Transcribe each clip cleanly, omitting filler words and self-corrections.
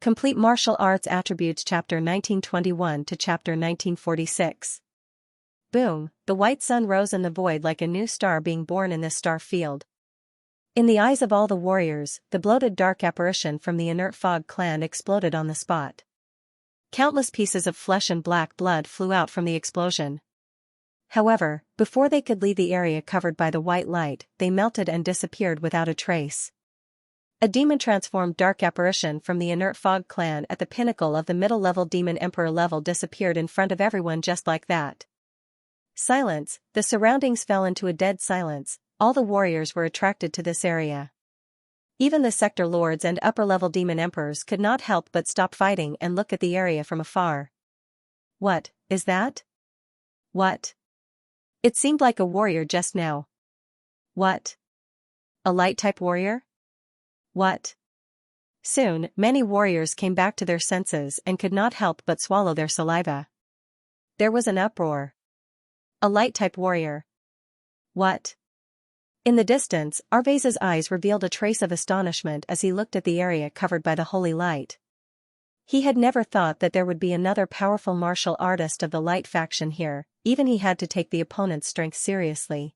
Complete Martial Arts Attributes Chapter 1921 to Chapter 1946. Boom, the white sun rose in the void like a new star being born in this star field. In the eyes of all the warriors, the bloated dark apparition from the inert Fog clan exploded on the spot. Countless pieces of flesh and black blood flew out from the explosion. However, before they could leave the area covered by the white light, they melted and disappeared without a trace. A demon-transformed dark apparition from the inert Fog clan at the pinnacle of the middle-level Demon Emperor level disappeared in front of everyone just like that. Silence, the surroundings fell into a dead silence, all the warriors were attracted to this area. Even the sector lords and upper-level demon emperors could not help but stop fighting and look at the area from afar. What is that? What? It seemed like a warrior just now. What? A light-type warrior? What? Soon, many warriors came back to their senses and could not help but swallow their saliva. There was an uproar. A light-type warrior. What? In the distance, Arvez's eyes revealed a trace of astonishment as he looked at the area covered by the holy light. He had never thought that there would be another powerful martial artist of the light faction here, even he had to take the opponent's strength seriously.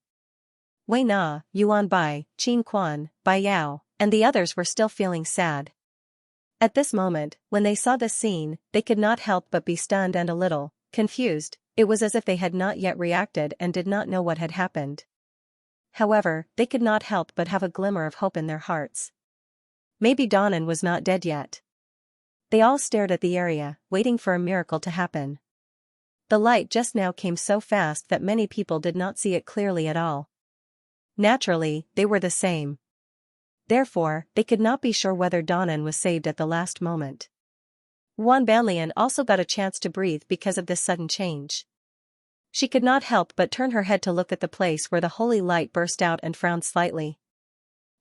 Wei Na, Yuan Bai, Qin Quan, Bai Yao, and the others were still feeling sad. At this moment, when they saw this scene, they could not help but be stunned and a little confused. It was as if they had not yet reacted and did not know what had happened. However, they could not help but have a glimmer of hope in their hearts. Maybe Danan was not dead yet. They all stared at the area, waiting for a miracle to happen. The light just now came so fast that many people did not see it clearly at all. Naturally, they were the same. Therefore, they could not be sure whether Danan was saved at the last moment. Wan Banlian also got a chance to breathe because of this sudden change. She could not help but turn her head to look at the place where the holy light burst out and frowned slightly.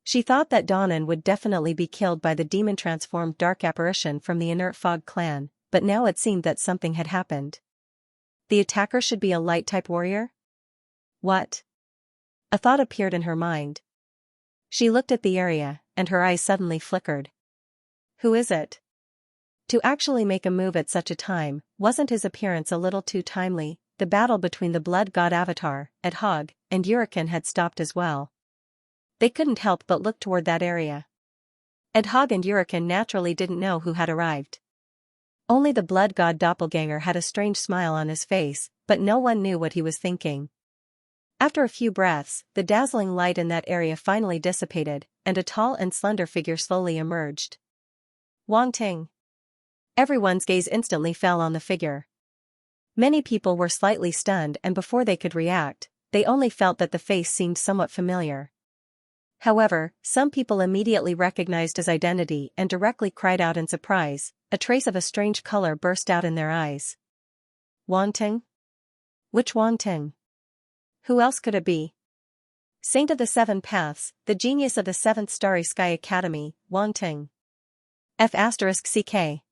She thought that Danan would definitely be killed by the demon-transformed dark apparition from the inert Fog clan, but now it seemed that something had happened. The attacker should be a light-type warrior? What? A thought appeared in her mind. She looked at the area, and her eyes suddenly flickered. Who is it? To actually make a move at such a time, wasn't his appearance a little too timely? The battle between the blood god avatar, Adhog, and Uriken had stopped as well. They couldn't help but look toward that area. Adhog and Uriken naturally didn't know who had arrived. Only the blood god doppelganger had a strange smile on his face, but no one knew what he was thinking. After a few breaths, the dazzling light in that area finally dissipated, and a tall and slender figure slowly emerged. Wang Ting. Everyone's gaze instantly fell on the figure. Many people were slightly stunned, and before they could react, they only felt that the face seemed somewhat familiar. However, some people immediately recognized his identity and directly cried out in surprise. A trace of a strange color burst out in their eyes. Wang Ting? Which Wang Ting? Who else could it be? Saint of the Seven Paths, the genius of the Seventh Starry Sky Academy, Wang Ting. F***CK.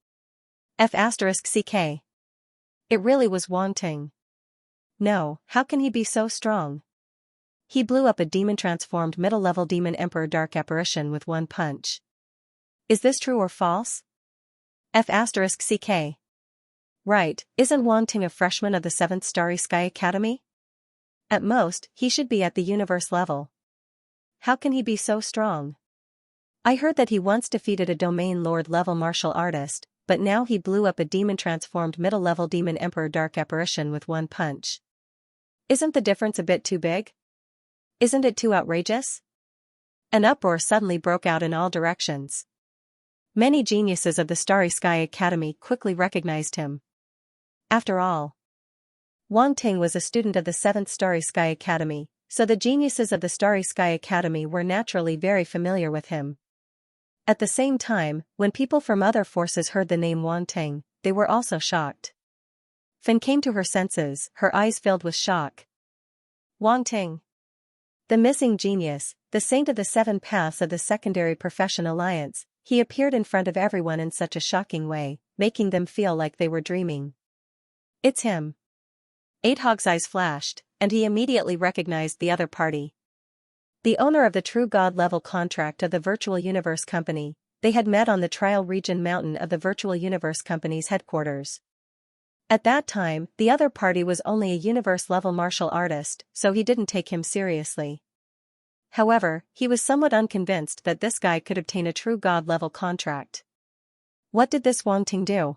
F***CK. It really was Wang Ting. No, how can he be so strong? He blew up a demon-transformed middle-level Demon Emperor dark apparition with one punch. Is this true or false? F***CK. Right, isn't Wang Ting a freshman of the Seventh Starry Sky Academy? At most, he should be at the universe level. How can he be so strong? I heard that he once defeated a domain lord level martial artist, but now he blew up a demon-transformed middle-level Demon Emperor dark apparition with one punch. Isn't the difference a bit too big? Isn't it too outrageous? An uproar suddenly broke out in all directions. Many geniuses of the Starry Sky Academy quickly recognized him. After all, Wang Ting was a student of the Seventh Starry Sky Academy, so the geniuses of the Starry Sky Academy were naturally very familiar with him. At the same time, when people from other forces heard the name Wang Ting, they were also shocked. Fen came to her senses, her eyes filled with shock. Wang Ting. The missing genius, the saint of the Seven Paths of the Secondary Profession Alliance, he appeared in front of everyone in such a shocking way, making them feel like they were dreaming. It's him. Adhog's eyes flashed, and he immediately recognized the other party. The owner of the True God level contract of the Virtual Universe Company, They had met on the Trial Region Mountain of the Virtual Universe Company's headquarters. At that time, the other party was only a universe-level martial artist, so he didn't take him seriously. However, he was somewhat unconvinced that this guy could obtain a true god-level contract. What did this Wang Ting do?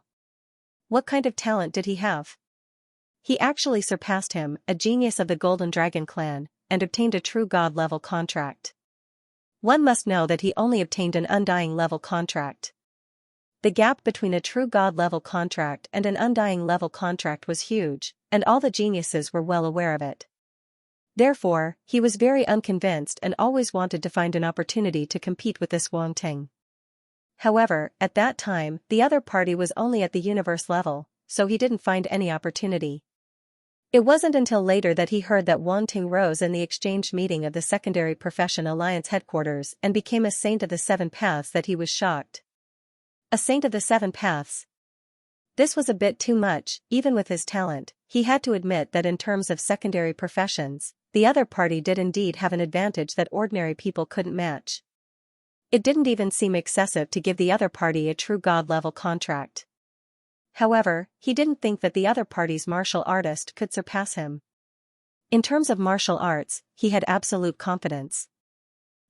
What kind of talent did he have? He actually surpassed him, a genius of the Golden Dragon clan, and obtained a true god-level contract. One must know that he only obtained an undying level contract. The gap between a true god-level contract and an undying level contract was huge, and all the geniuses were well aware of it. Therefore, he was very unconvinced and always wanted to find an opportunity to compete with this Wang Ting. However, at that time, the other party was only at the universe level, so he didn't find any opportunity. It wasn't until later that he heard that Wang Ting rose in the exchange meeting of the Secondary Profession Alliance headquarters and became a saint of the Seven Paths that he was shocked. A saint of the Seven Paths. This was a bit too much. Even with his talent, he had to admit that in terms of secondary professions, the other party did indeed have an advantage that ordinary people couldn't match. It didn't even seem excessive to give the other party a true god-level contract. However, he didn't think that the other party's martial artist could surpass him. In terms of martial arts, he had absolute confidence.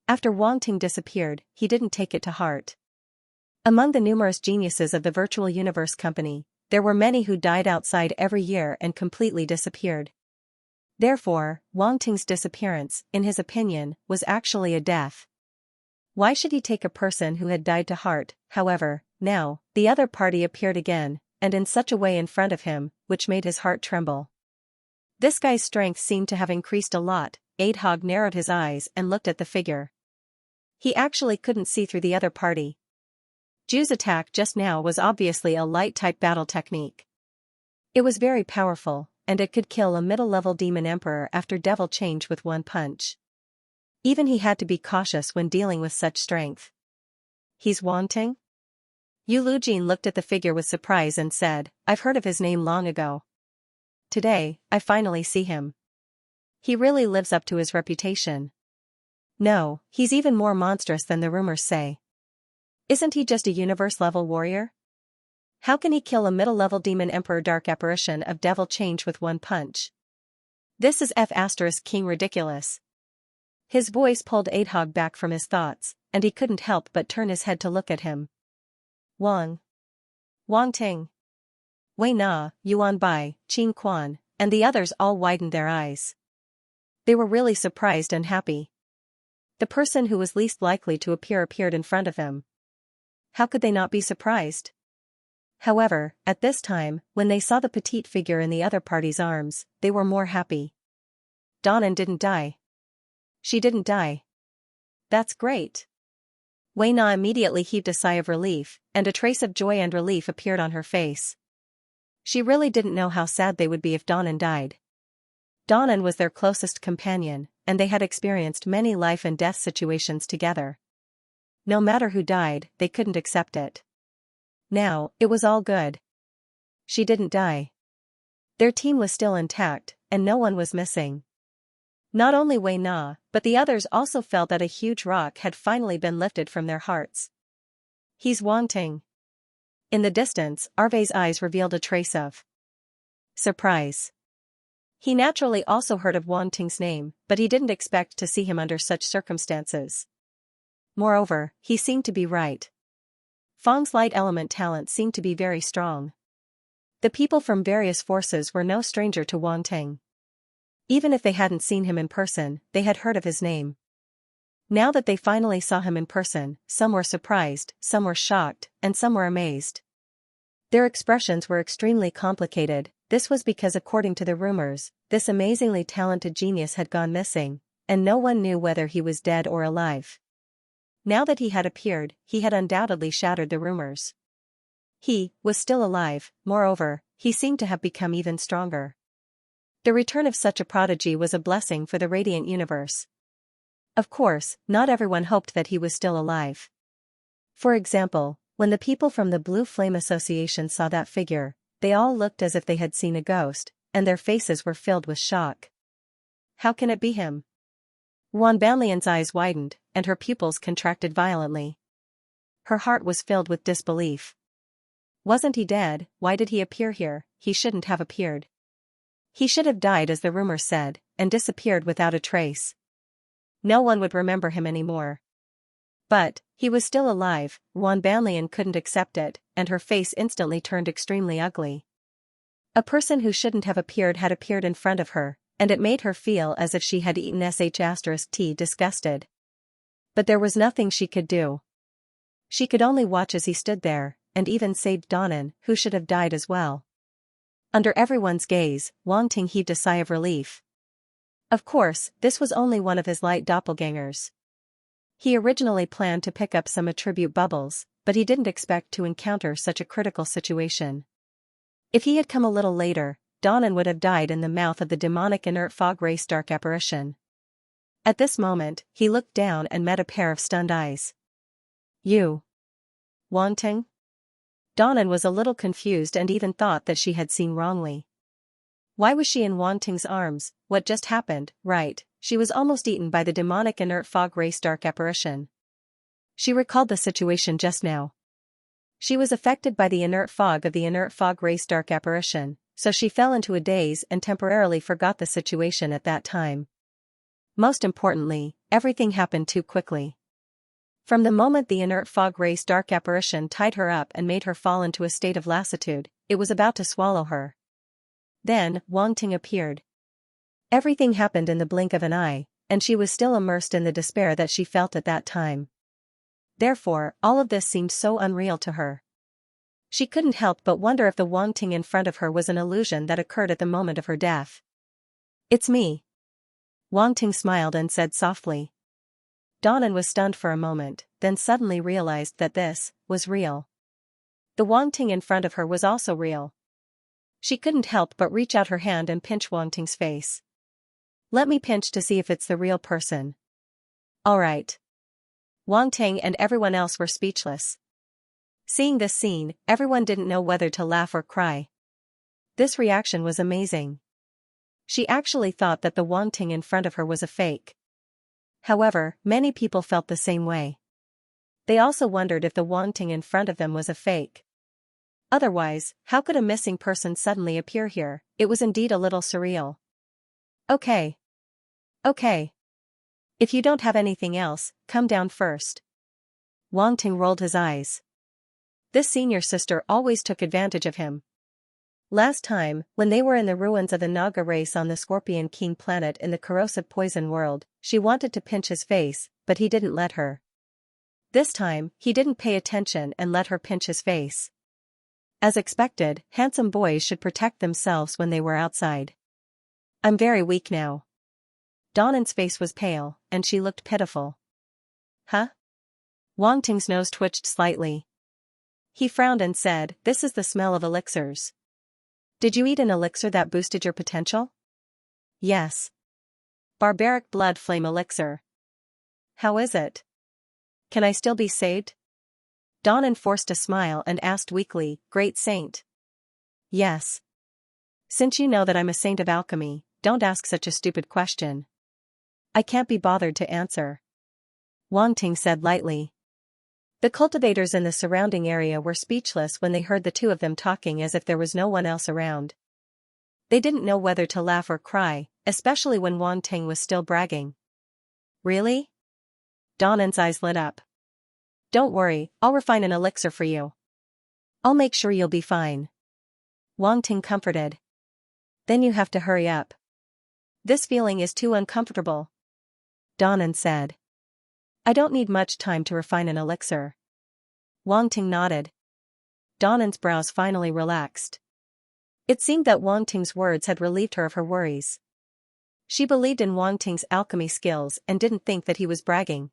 After Wang Ting disappeared, he didn't take it to heart. Among the numerous geniuses of the Virtual Universe Company, there were many who died outside every year and completely disappeared. Therefore, Wang Ting's disappearance, in his opinion, was actually a death. Why should he take a person who had died to heart? However, now, the other party appeared again, and in such a way in front of him, which made his heart tremble. This guy's strength seemed to have increased a lot. Adhog narrowed his eyes and looked at the figure. He actually couldn't see through the other party. Ju's attack just now was obviously a light-type battle technique. It was very powerful, and it could kill a middle-level demon emperor after devil change with one punch. Even he had to be cautious when dealing with such strength. He's Wang Ting? Yu Lujin looked at the figure with surprise and said, I've heard of his name long ago. Today, I finally see him. He really lives up to his reputation. No, he's even more monstrous than the rumors say. Isn't he just a universe-level warrior? How can he kill a middle-level demon emperor dark apparition of devil change with one punch? This is King ridiculous. His voice pulled Adhog back from his thoughts, and he couldn't help but turn his head to look at him. Wang Ting, Wei Na, Yuan Bai, Qin Quan, and the others all widened their eyes. They were really surprised and happy. The person who was least likely to appear appeared in front of them. How could they not be surprised? However, at this time, when they saw the petite figure in the other party's arms, they were more happy. Donnan didn't die. She didn't die. That's great. Wei Na immediately heaved a sigh of relief, and a trace of joy and relief appeared on her face. She really didn't know how sad they would be if Donnan died. Donnan was their closest companion, and they had experienced many life and death situations together. No matter who died, they couldn't accept it. Now, it was all good. She didn't die. Their team was still intact, and no one was missing. Not only Wei Na, but the others also felt that a huge rock had finally been lifted from their hearts. He's Wang Ting. In the distance, Arve's eyes revealed a trace of surprise. He naturally also heard of Wang Ting's name, but he didn't expect to see him under such circumstances. Moreover, he seemed to be right. Fang's light element talent seemed to be very strong. The people from various forces were no stranger to Wang Ting. Even if they hadn't seen him in person, they had heard of his name. Now that they finally saw him in person, some were surprised, some were shocked, and some were amazed. Their expressions were extremely complicated. This was because, according to the rumors, this amazingly talented genius had gone missing, and no one knew whether he was dead or alive. Now that he had appeared, he had undoubtedly shattered the rumors. He was still alive. Moreover, he seemed to have become even stronger. The return of such a prodigy was a blessing for the radiant universe. Of course, not everyone hoped that he was still alive. For example, when the people from the Blue Flame Association saw that figure, they all looked as if they had seen a ghost, and their faces were filled with shock. How can it be him? Wan Banlian's eyes widened, and her pupils contracted violently. her heart was filled with disbelief. Wasn't he dead? Why did he appear here? He shouldn't have appeared. He should have died as the rumors said, and disappeared without a trace. No one would remember him anymore. But he was still alive. Juan Banlian couldn't accept it, and her face instantly turned extremely ugly. A person who shouldn't have appeared had appeared in front of her, and it made her feel as if she had eaten **T, disgusted. But there was nothing she could do. She could only watch as he stood there, and even saved Donan, who should have died as well. Under everyone's gaze, Wang Ting heaved a sigh of relief. Of course, this was only one of his light doppelgangers. He originally planned to pick up some attribute bubbles, but he didn't expect to encounter such a critical situation. If he had come a little later, Donan would have died in the mouth of the demonic inert fog race dark apparition. At this moment, he looked down and met a pair of stunned eyes. You. Wang Ting? Donan was a little confused and even thought that she had seen wrongly. Why was she in Wang Ting's arms? What just happened? Right, she was almost eaten by the demonic inert fog race dark apparition. She recalled the situation just now. She was affected by the inert fog of the inert fog race dark apparition, so she fell into a daze and temporarily forgot the situation at that time. Most importantly, everything happened too quickly. From the moment the inert fog race dark apparition tied her up and made her fall into a state of lassitude, it was about to swallow her. Then, Wang Ting appeared. Everything happened in the blink of an eye, and she was still immersed in the despair that she felt at that time. Therefore, all of this seemed so unreal to her. She couldn't help but wonder if the Wang Ting in front of her was an illusion that occurred at the moment of her death. It's me. Wang Ting smiled and said softly. Donan was stunned for a moment, then suddenly realized that this was real. The Wang Ting in front of her was also real. She couldn't help but reach out her hand and pinch Wang Ting's face. Let me pinch to see if it's the real person. All right. Wang Ting and everyone else were speechless. Seeing this scene, everyone didn't know whether to laugh or cry. This reaction was amazing. She actually thought that the Wang Ting in front of her was a fake. However, many people felt the same way. They also wondered if the Wang Ting in front of them was a fake. Otherwise, how could a missing person suddenly appear here? It was indeed a little surreal. Okay. Okay. If you don't have anything else, come down first. Wang Ting rolled his eyes. This senior sister always took advantage of him. Last time, when they were in the ruins of the Naga race on the Scorpion King planet in the corrosive poison world, she wanted to pinch his face, but he didn't let her. This time, he didn't pay attention and let her pinch his face. As expected, handsome boys should protect themselves when they were outside. I'm very weak now. Donan's face was pale, and she looked pitiful. Huh? Wang Ting's nose twitched slightly. He frowned and said, This is the smell of elixirs. Did you eat an elixir that boosted your potential? Yes. Barbaric blood flame elixir. How is it? Can I still be saved? Donan forced a smile and asked weakly, Great saint. Yes. Since you know that I'm a saint of alchemy, don't ask such a stupid question. I can't be bothered to answer. Wang Ting said lightly. The cultivators in the surrounding area were speechless when they heard the two of them talking as if there was no one else around. They didn't know whether to laugh or cry, especially when Wang Ting was still bragging. Really? Donan's eyes lit up. Don't worry, I'll refine an elixir for you. I'll make sure you'll be fine. Wang Ting comforted. Then you have to hurry up. This feeling is too uncomfortable. Donan said. I don't need much time to refine an elixir. Wang Ting nodded. Donan's brows finally relaxed. It seemed that Wang Ting's words had relieved her of her worries. She believed in Wang Ting's alchemy skills and didn't think that he was bragging.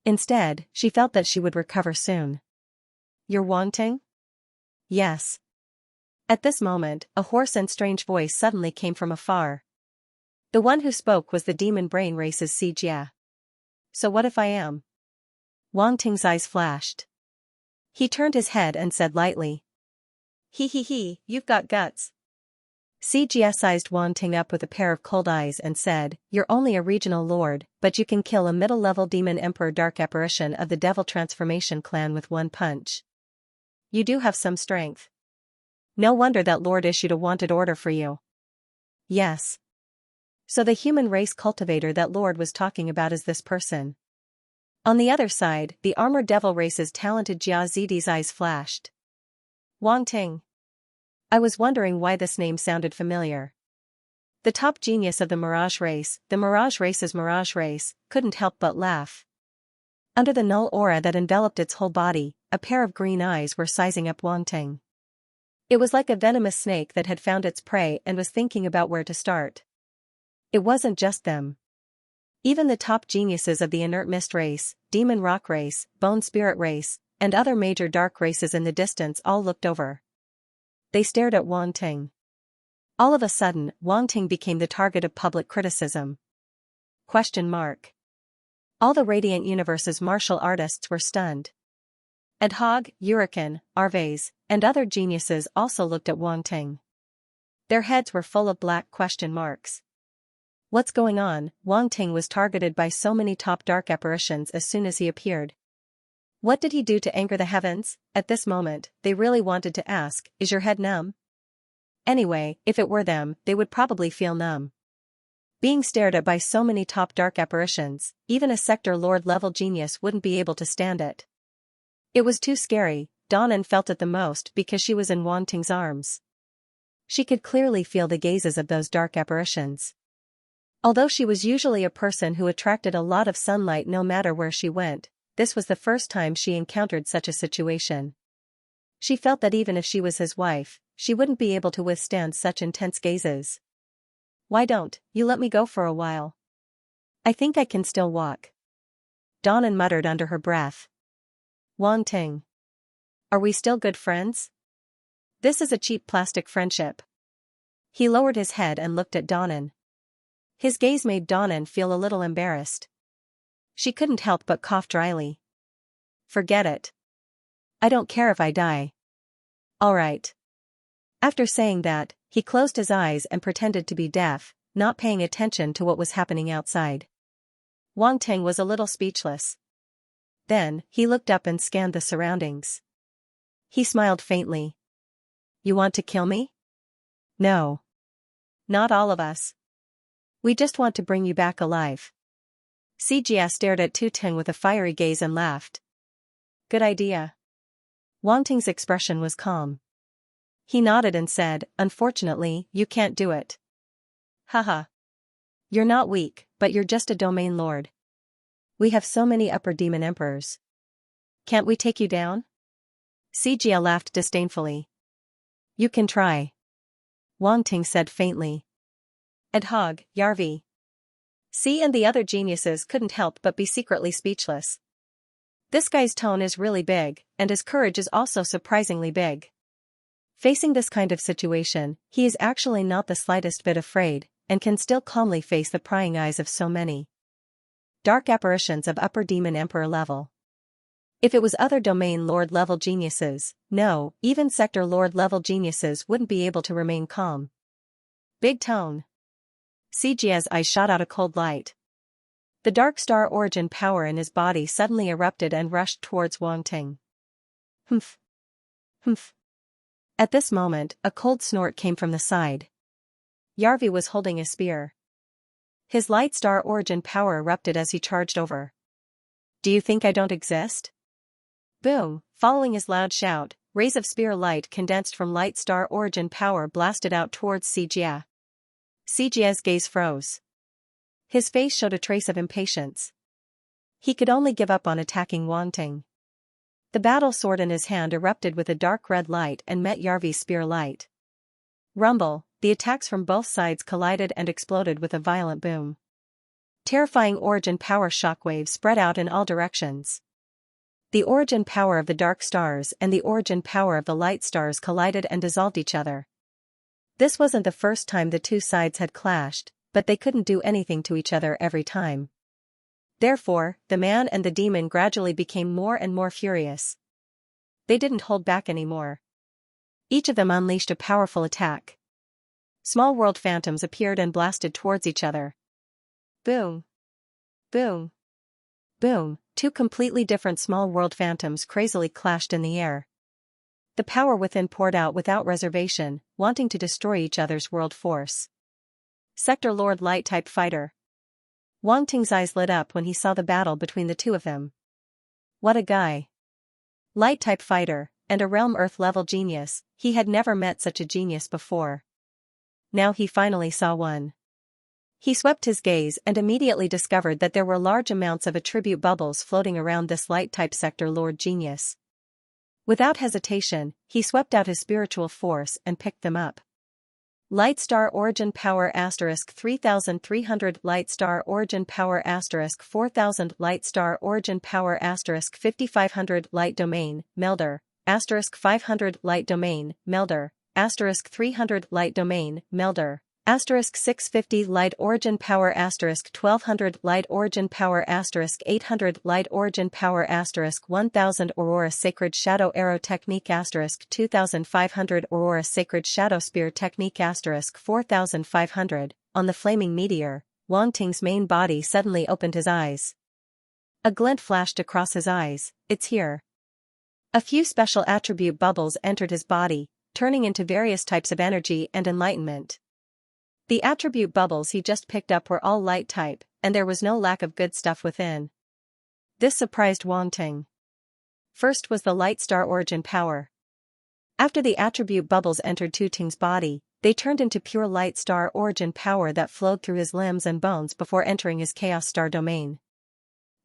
Instead, she felt that she would recover soon. You're Wang Ting? Yes. At this moment, a hoarse and strange voice suddenly came from afar. The one who spoke was the demon brain race's Xianxia. So what if I am? Wang Ting's eyes flashed. He turned his head and said lightly. He, you've got guts. Xianxia sized Wang Ting up with a pair of cold eyes and said, "You're only a regional lord, but you can kill a middle-level demon emperor dark apparition of the devil transformation clan with one punch. You do have some strength. No wonder that lord issued a wanted order for you." Yes. So the human race cultivator that lord was talking about is this person. On the other side, the armored devil race's talented Jia Zidi's eyes flashed. Wang Ting. I was wondering why this name sounded familiar. The top genius of the Mirage race, the Mirage race's Mirage race, couldn't help but laugh. Under the null aura that enveloped its whole body, a pair of green eyes were sizing up Wang Ting. It was like a venomous snake that had found its prey and was thinking about where to start. It wasn't just them. Even the top geniuses of the inert mist race, demon rock race, bone spirit race, and other major dark races in the distance all looked over. They stared at Wang Ting. All of a sudden, Wang Ting became the target of public criticism. All the Radiant Universe's martial artists were stunned. Adhog, Hurricane, Arves, and other geniuses also looked at Wang Ting. Their heads were full of black question marks. What's going on? Wang Ting was targeted by so many top dark apparitions as soon as he appeared. What did he do to anger the heavens? At this moment, they really wanted to ask, is your head numb? Anyway, if it were them, they would probably feel numb. Being stared at by so many top dark apparitions, even a sector lord level genius wouldn't be able to stand it. It was too scary. Donnan felt it the most because she was in Wang Ting's arms. She could clearly feel the gazes of those dark apparitions. Although she was usually a person who attracted a lot of sunlight no matter where she went, this was the first time she encountered such a situation. She felt that even if she was his wife, she wouldn't be able to withstand such intense gazes. Why don't you let me go for a while? I think I can still walk. Donnan muttered under her breath. Wang Ting. Are we still good friends? This is a cheap plastic friendship. He lowered his head and looked at Donnan. His gaze made Donnan feel a little embarrassed. She couldn't help but cough dryly. Forget it. I don't care if I die. All right. After saying that, he closed his eyes and pretended to be deaf, not paying attention to what was happening outside. Wang Ting was a little speechless. Then, he looked up and scanned the surroundings. He smiled faintly. You want to kill me? No. Not all of us. We just want to bring you back alive. Xianxia stared at Tu Ting with a fiery gaze and laughed. Good idea. Wang Ting's expression was calm. He nodded and said, unfortunately, you can't do it. Haha. You're not weak, but you're just a domain lord. We have so many upper demon emperors. Can't we take you down? Xianxia laughed disdainfully. You can try. Wang Ting said faintly. Adhog, Yarvi. C and the other geniuses couldn't help but be secretly speechless. This guy's tone is really big, and his courage is also surprisingly big. Facing this kind of situation, he is actually not the slightest bit afraid, and can still calmly face the prying eyes of so many dark apparitions of upper demon emperor level. If it was other domain lord level geniuses, no, even sector lord level geniuses wouldn't be able to remain calm. Big tone. Xianxia's eyes shot out a cold light. The dark star origin power in his body suddenly erupted and rushed towards Wang Ting. Humph. Humph. At this moment, a cold snort came from the side. Yarvi was holding a spear. His light star origin power erupted as he charged over. Do you think I don't exist? Boom, following his loud shout, rays of spear light condensed from light star origin power blasted out towards Xianxia. Xianxia's gaze froze. His face showed a trace of impatience. He could only give up on attacking Wang Ting. The battle sword in his hand erupted with a dark red light and met Yarvi's spear light. Rumble, the attacks from both sides collided and exploded with a violent boom. Terrifying origin power shockwaves spread out in all directions. The origin power of the dark stars and the origin power of the light stars collided and dissolved each other. This wasn't the first time the two sides had clashed, but they couldn't do anything to each other every time. Therefore, the man and the demon gradually became more and more furious. They didn't hold back anymore. Each of them unleashed a powerful attack. Small world phantoms appeared and blasted towards each other. Boom! Boom! Boom! Two completely different small world phantoms crazily clashed in the air. The power within poured out without reservation, wanting to destroy each other's world force. Sector Lord Light-type fighter. Wang Ting's eyes lit up when he saw the battle between the two of them. What a guy. Light-type fighter, and a realm Earth-level genius, he had never met such a genius before. Now he finally saw one. He swept his gaze and immediately discovered that there were large amounts of attribute bubbles floating around this light-type sector Lord genius. Without hesitation, he swept out his spiritual force and picked them up. Light Star Origin Power * 3300 Light Star Origin Power * 4000 Light Star Origin Power * 5500 Light Domain, Melder, * 500 Light Domain, Melder, * 300 Light Domain, Melder, * 650 Light Origin Power * 1200 Light Origin Power * 800 Light Origin Power * 1000 Aurora Sacred Shadow Arrow Technique * 2500 Aurora Sacred Shadow Spear Technique * 4500. On the flaming meteor, Wang Ting's main body suddenly opened his eyes. A glint flashed across his eyes. It's here. A few special attribute bubbles entered his body, turning into various types of energy and enlightenment. The attribute bubbles he just picked up were all light type, and there was no lack of good stuff within. This surprised Wang Ting. First was the Light Star Origin Power. After the attribute bubbles entered Tu Ting's body, they turned into pure Light Star Origin Power that flowed through his limbs and bones before entering his Chaos Star domain.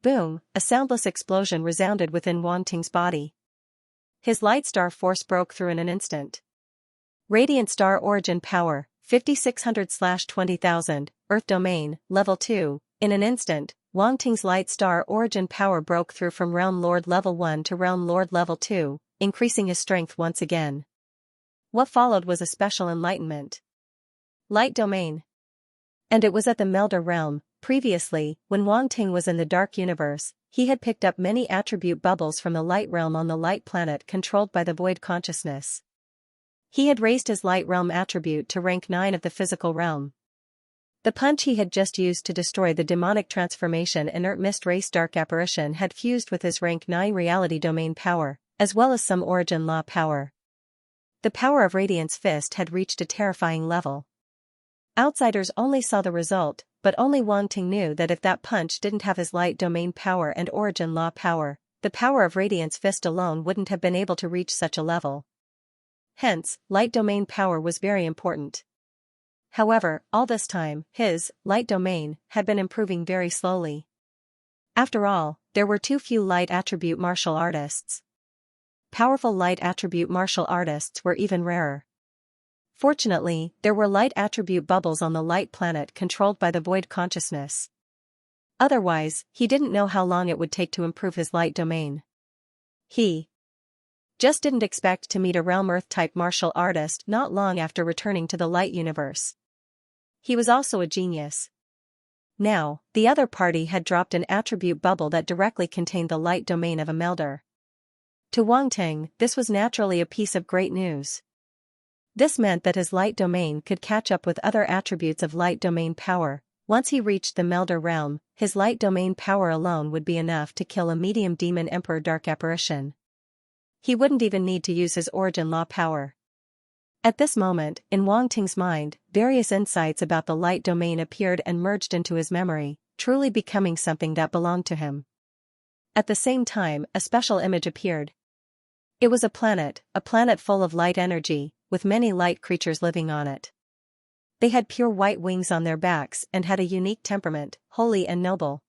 Boom! A soundless explosion resounded within Wang Ting's body. His Light Star force broke through in an instant. Radiant Star Origin Power, 5600/20,000, Earth Domain, Level 2. In an instant, Wang Ting's Light Star Origin Power broke through from Realm Lord Level 1 to Realm Lord Level 2, increasing his strength once again. What followed was a special enlightenment. Light Domain. And it was at the Melder realm. Previously, when Wang Ting was in the Dark Universe, he had picked up many attribute bubbles from the Light Realm on the Light Planet controlled by the Void Consciousness. He had raised his Light Realm attribute to rank 9 of the physical realm. The punch he had just used to destroy the demonic transformation Inert Mist Race Dark Apparition had fused with his rank 9 Reality Domain power, as well as some Origin Law power. The power of Radiance Fist had reached a terrifying level. Outsiders only saw the result, but only Wang Ting knew that if that punch didn't have his Light Domain power and Origin Law power, the power of Radiance Fist alone wouldn't have been able to reach such a level. Hence, Light Domain power was very important. However, all this time, his Light Domain had been improving very slowly. After all, there were too few Light Attribute martial artists. Powerful Light Attribute martial artists were even rarer. Fortunately, there were Light Attribute bubbles on the Light Planet controlled by the Void Consciousness. Otherwise, he didn't know how long it would take to improve his Light Domain. He just didn't expect to meet a Realm Earth-type martial artist not long after returning to the Light Universe. He was also a genius. Now, the other party had dropped an attribute bubble that directly contained the Light Domain of a Melder. To Wang Ting, this was naturally a piece of great news. This meant that his Light Domain could catch up with other attributes of Light Domain power. Once he reached the Melder realm, his Light Domain power alone would be enough to kill a medium Demon Emperor Dark Apparition. He wouldn't even need to use his Origin Law power. At this moment, in Wang Ting's mind, various insights about the Light Domain appeared and merged into his memory, truly becoming something that belonged to him. At the same time, a special image appeared. It was a planet full of light energy, with many light creatures living on it. They had pure white wings on their backs and had a unique temperament, holy and noble.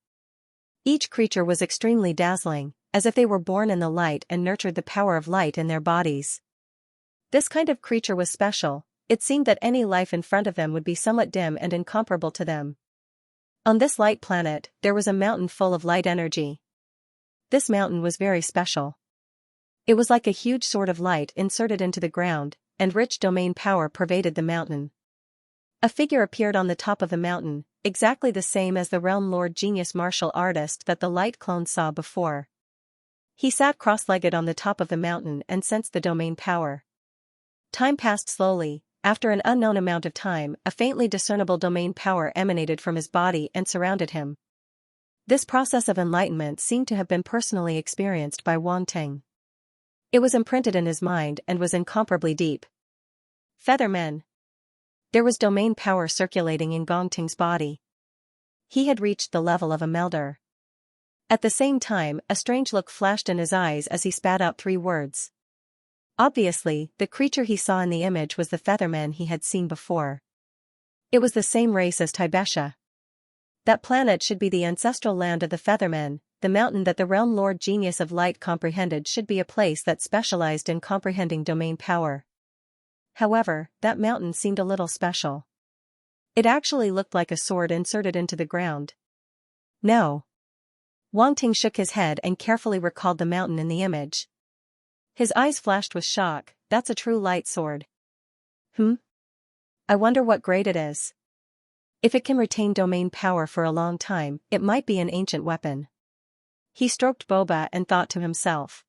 Each creature was extremely dazzling, as if they were born in the light and nurtured the power of light in their bodies. This kind of creature was special. It seemed that any life in front of them would be somewhat dim and incomparable to them. On this light planet, there was a mountain full of light energy. This mountain was very special. It was like a huge sword of light inserted into the ground, and rich domain power pervaded the mountain. A figure appeared on the top of the mountain, exactly the same as the Realm Lord Genius martial artist that the light clone saw before. He sat cross-legged on the top of the mountain and sensed the domain power. Time passed slowly. after an unknown amount of time, a faintly discernible domain power emanated from his body and surrounded him. This process of enlightenment seemed to have been personally experienced by Wang Ting. It was imprinted in his mind and was incomparably deep. Feathermen. There was domain power circulating in Gong Ting's body. He had reached the level of a melder. At the same time, a strange look flashed in his eyes as he spat out 3 words. Obviously, the creature he saw in the image was the Featherman he had seen before. It was the same race as Tibesha. That planet should be the ancestral land of the Feathermen, the mountain that the realm Lord Genius of Light comprehended should be a place that specialized in comprehending domain power. However, that mountain seemed a little special. It actually looked like a sword inserted into the ground. No. Wang Ting shook his head and carefully recalled the mountain in the image. His eyes flashed with shock. That's a true light sword. I wonder what grade it is. If it can retain domain power for a long time, it might be an ancient weapon. He stroked boba and thought to himself.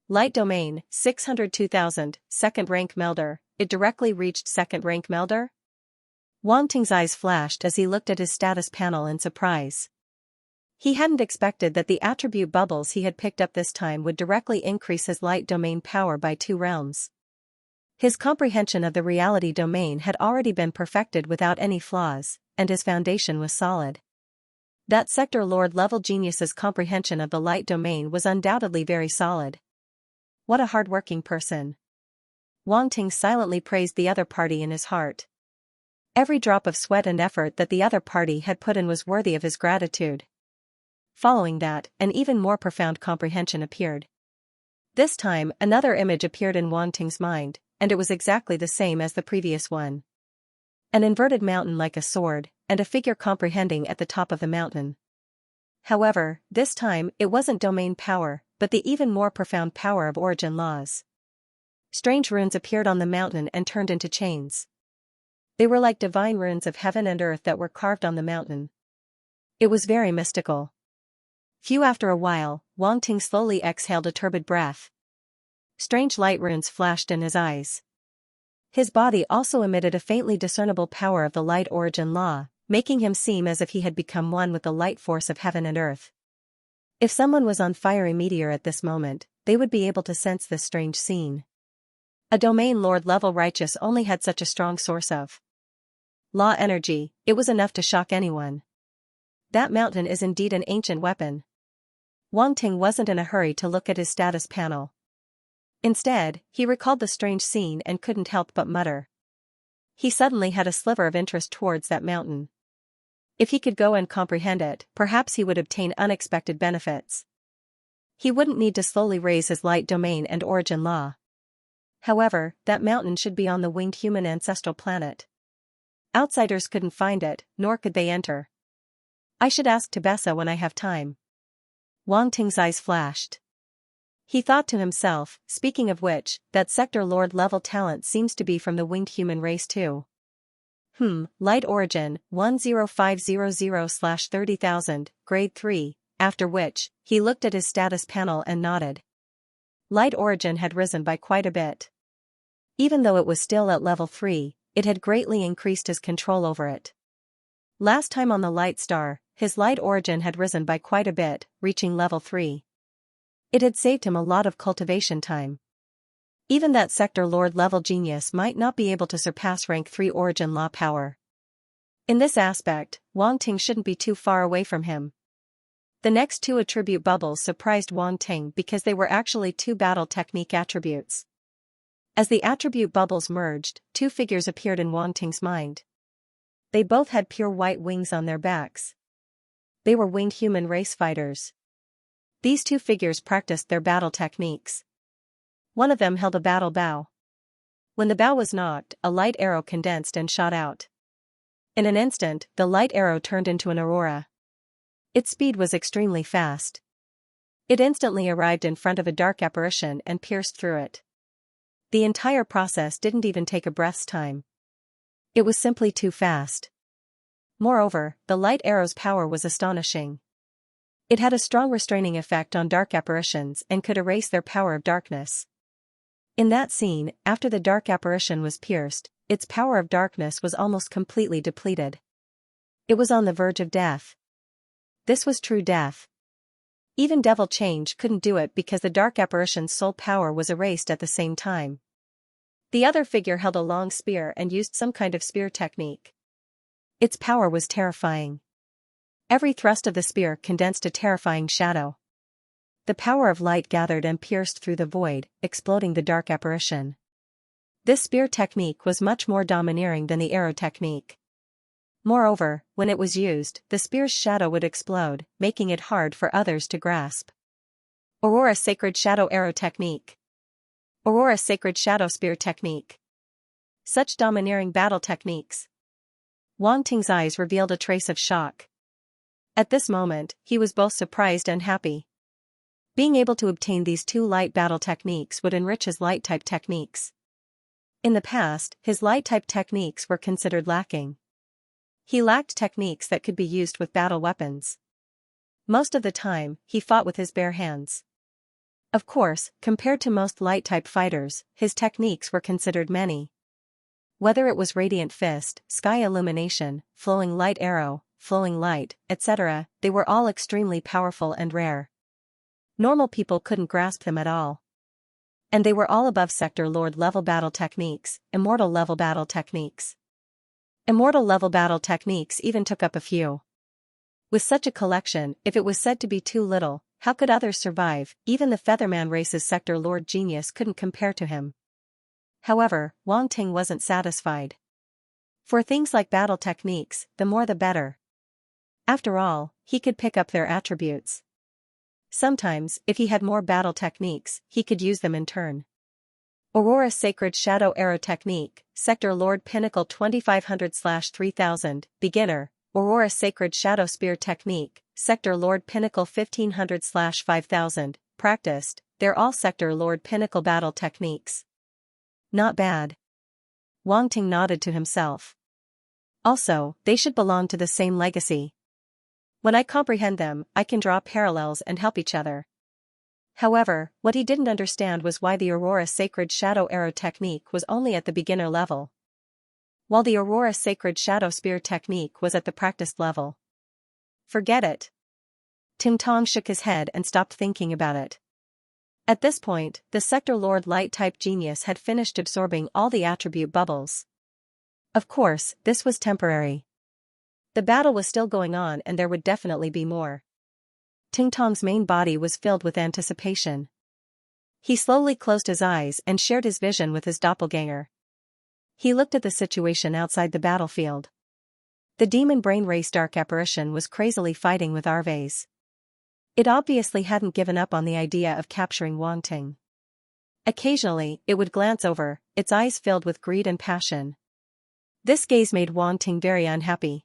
Light domain, 602,000, second rank melder, it directly reached second rank melder? Wang Ting's eyes flashed as he looked at his status panel in surprise. He hadn't expected that the attribute bubbles he had picked up this time would directly increase his light domain power by 2 realms. His comprehension of the reality domain had already been perfected without any flaws, and his foundation was solid. That sector Lord level genius's comprehension of the light domain was undoubtedly very solid. What a hard-working person. Wang Ting silently praised the other party in his heart. Every drop of sweat and effort that the other party had put in was worthy of his gratitude. Following that, an even more profound comprehension appeared. This time, another image appeared in Wang Ting's mind, and it was exactly the same as the previous one. An inverted mountain like a sword, and a figure comprehending at the top of the mountain. However, this time, it wasn't domain power, but the even more profound power of origin laws. Strange runes appeared on the mountain and turned into chains. They were like divine runes of heaven and earth that were carved on the mountain. It was very mystical. After a while, Wang Ting slowly exhaled a turbid breath. Strange light runes flashed in his eyes. His body also emitted a faintly discernible power of the light origin law, making him seem as if he had become one with the light force of heaven and earth. If someone was on fiery meteor at this moment, they would be able to sense this strange scene. A domain lord level righteous only had such a strong source of law energy, it was enough to shock anyone. That mountain is indeed an ancient weapon. Wang Ting wasn't in a hurry to look at his status panel. Instead, he recalled the strange scene and couldn't help but mutter. He suddenly had a sliver of interest towards that mountain. If he could go and comprehend it, perhaps he would obtain unexpected benefits. He wouldn't need to slowly raise his light domain and origin law. However, that mountain should be on the winged human ancestral planet. Outsiders couldn't find it, nor could they enter. I should ask Tibessa when I have time. Wang Ting's eyes flashed. He thought to himself, speaking of which, that sector lord level talent seems to be from the winged human race too. Light origin, 10500/30,000, grade 3, after which, he looked at his status panel and nodded. Light origin had risen by quite a bit. Even though it was still at level 3, it had greatly increased his control over it. Last time on the light star, his light origin had risen by quite a bit, reaching level 3. It had saved him a lot of cultivation time. Even that sector lord level genius might not be able to surpass rank 3 origin law power. In this aspect, Wang Ting shouldn't be too far away from him. The next 2 attribute bubbles surprised Wang Ting because they were actually 2 battle technique attributes. As the attribute bubbles merged, 2 figures appeared in Wang Ting's mind. They both had pure white wings on their backs. They were winged human race fighters. These 2 figures practiced their battle techniques. One of them held a battle bow. When the bow was knocked, a light arrow condensed and shot out. In an instant, the light arrow turned into an aurora. Its speed was extremely fast. It instantly arrived in front of a dark apparition and pierced through it. The entire process didn't even take a breath's time. It was simply too fast. Moreover, the light arrow's power was astonishing. It had a strong restraining effect on dark apparitions and could erase their power of darkness. In that scene, after the dark apparition was pierced, its power of darkness was almost completely depleted. It was on the verge of death. This was true death. Even devil change couldn't do it because the dark apparition's soul power was erased at the same time. The other figure held a long spear and used some kind of spear technique. Its power was terrifying. Every thrust of the spear condensed a terrifying shadow. The power of light gathered and pierced through the void, exploding the dark apparition. This spear technique was much more domineering than the arrow technique. Moreover, when it was used, the spear's shadow would explode, making it hard for others to grasp. Aurora Sacred Shadow Arrow Technique. Aurora Sacred Shadow Spear Technique. Such domineering battle techniques. Wang Ting's eyes revealed a trace of shock. At this moment, he was both surprised and happy. Being able to obtain these two light battle techniques would enrich his light-type techniques. In the past, his light-type techniques were considered lacking. He lacked techniques that could be used with battle weapons. Most of the time, he fought with his bare hands. Of course, compared to most light-type fighters, his techniques were considered many. Whether it was Radiant Fist, Sky Illumination, Flowing Light Arrow, Flowing Light, etc., they were all extremely powerful and rare. Normal people couldn't grasp them at all. And they were all above Sector Lord level battle techniques, Immortal level battle techniques. Immortal level battle techniques even took up a few. With such a collection, if it was said to be too little, how could others survive? Even the Featherman race's Sector Lord genius couldn't compare to him. However, Wang Ting wasn't satisfied. For things like battle techniques, the more the better. After all, he could pick up their attributes. Sometimes, if he had more battle techniques, he could use them in turn. Aurora Sacred Shadow Arrow Technique, Sector Lord Pinnacle 2500/3000, Beginner, Aurora Sacred Shadow Spear Technique, Sector Lord Pinnacle 1500/5000, Practiced, they're all Sector Lord Pinnacle battle techniques. Not bad. Wang Ting nodded to himself. Also, they should belong to the same legacy. When I comprehend them, I can draw parallels and help each other. However, what he didn't understand was why the Aurora Sacred Shadow Arrow Technique was only at the beginner level, while the Aurora Sacred Shadow Spear Technique was at the practiced level. Forget it. Ting Tong shook his head and stopped thinking about it. At this point, the Sector Lord Light-type genius had finished absorbing all the attribute bubbles. Of course, this was temporary. The battle was still going on and there would definitely be more. Ting Tong's main body was filled with anticipation. He slowly closed his eyes and shared his vision with his doppelganger. He looked at the situation outside the battlefield. The demon brain race dark apparition was crazily fighting with Arves. It obviously hadn't given up on the idea of capturing Wang Ting. Occasionally, it would glance over, its eyes filled with greed and passion. This gaze made Wang Ting very unhappy.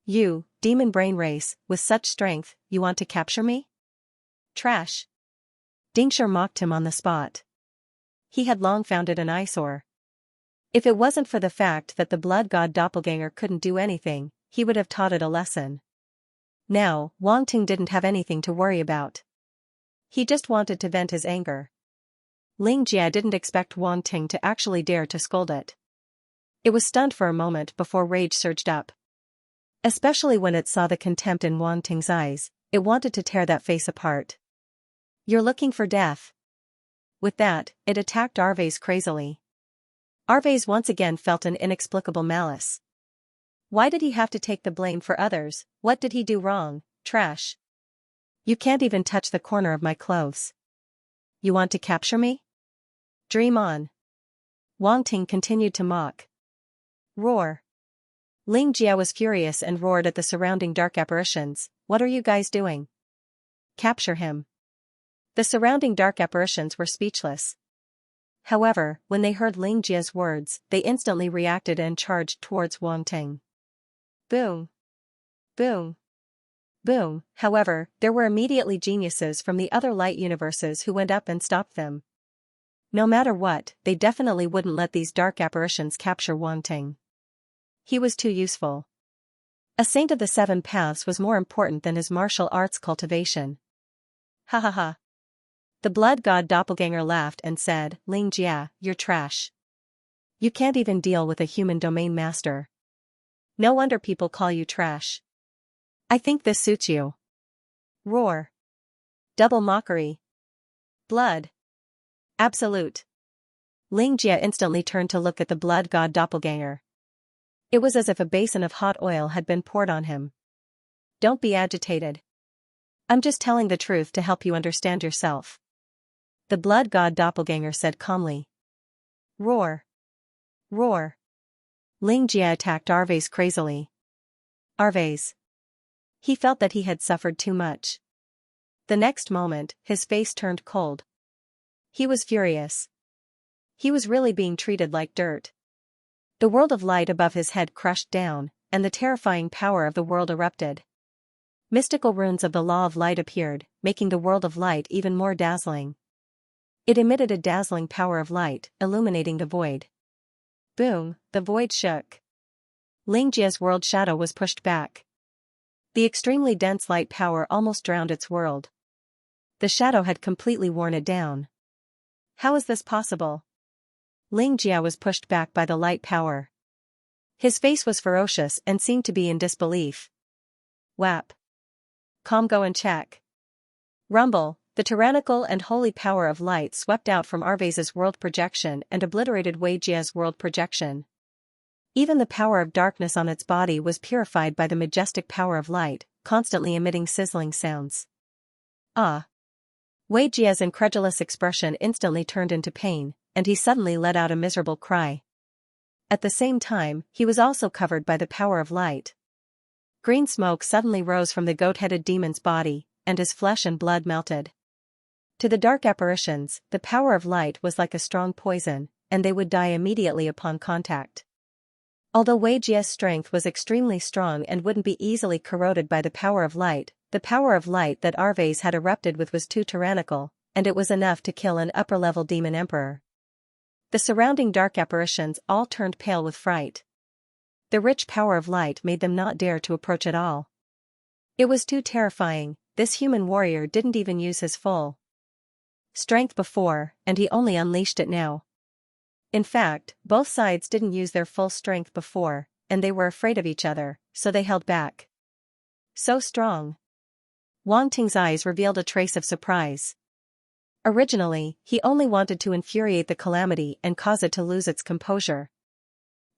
You, demon brain race, with such strength, you want to capture me? Trash. Dingshire mocked him on the spot. He had long found it an eyesore. If it wasn't for the fact that the blood god doppelganger couldn't do anything, he would have taught it a lesson. Now, Wang Ting didn't have anything to worry about. He just wanted to vent his anger. Ling Jia didn't expect Wang Ting to actually dare to scold it. It was stunned for a moment before rage surged up. Especially when it saw the contempt in Wang Ting's eyes, it wanted to tear that face apart. You're looking for death. With that, it attacked Arves crazily. Arves once again felt an inexplicable malice. Why did he have to take the blame for others? What did he do wrong? Trash. You can't even touch the corner of my clothes. You want to capture me? Dream on. Wang Ting continued to mock. Roar. Ling Jia was furious and roared at the surrounding dark apparitions. What are you guys doing? Capture him. The surrounding dark apparitions were speechless. However, when they heard Ling Jia's words, they instantly reacted and charged towards Wang Ting. Boom. Boom. Boom. However, there were immediately geniuses from the other light universes who went up and stopped them. No matter what, they definitely wouldn't let these dark apparitions capture Wang Ting. He was too useful. A saint of the seven paths was more important than his martial arts cultivation. Ha ha ha. The blood god doppelganger laughed and said, Ling Jia, you're trash. You can't even deal with a human domain master. No wonder people call you trash. I think this suits you. Roar. Double mockery. Blood. Absolute. Xianxia instantly turned to look at the blood god doppelganger. It was as if a basin of hot oil had been poured on him. Don't be agitated. I'm just telling the truth to help you understand yourself. The blood god doppelganger said calmly. Roar. Roar. Xianxia attacked Arves crazily. Arves. He felt that he had suffered too much. The next moment, his face turned cold. He was furious. He was really being treated like dirt. The world of light above his head crushed down, and the terrifying power of the world erupted. Mystical runes of the law of light appeared, making the world of light even more dazzling. It emitted a dazzling power of light, illuminating the void. Boom, the void shook. Xianxia's world shadow was pushed back. The extremely dense light power almost drowned its world. The shadow had completely worn it down. How is this possible? Xianxia was pushed back by the light power. His face was ferocious and seemed to be in disbelief. Whap. Go and check. Rumble, the tyrannical and holy power of light swept out from Arves's world projection and obliterated Xianxia's world projection. Even the power of darkness on its body was purified by the majestic power of light, constantly emitting sizzling sounds. Ah! Xianxia's incredulous expression instantly turned into pain, and he suddenly let out a miserable cry. At the same time, he was also covered by the power of light. Green smoke suddenly rose from the goat-headed demon's body, and his flesh and blood melted. To the dark apparitions, the power of light was like a strong poison, and they would die immediately upon contact. Although Xianxia's strength was extremely strong and wouldn't be easily corroded by the power of light that Arves had erupted with was too tyrannical, and it was enough to kill an upper-level demon emperor. The surrounding dark apparitions all turned pale with fright. The rich power of light made them not dare to approach at all. It was too terrifying. This human warrior didn't even use his full strength before, and he only unleashed it now. In fact, both sides didn't use their full strength before, and they were afraid of each other, so they held back. So strong. Wang Ting's eyes revealed a trace of surprise. Originally, he only wanted to infuriate the calamity and cause it to lose its composure.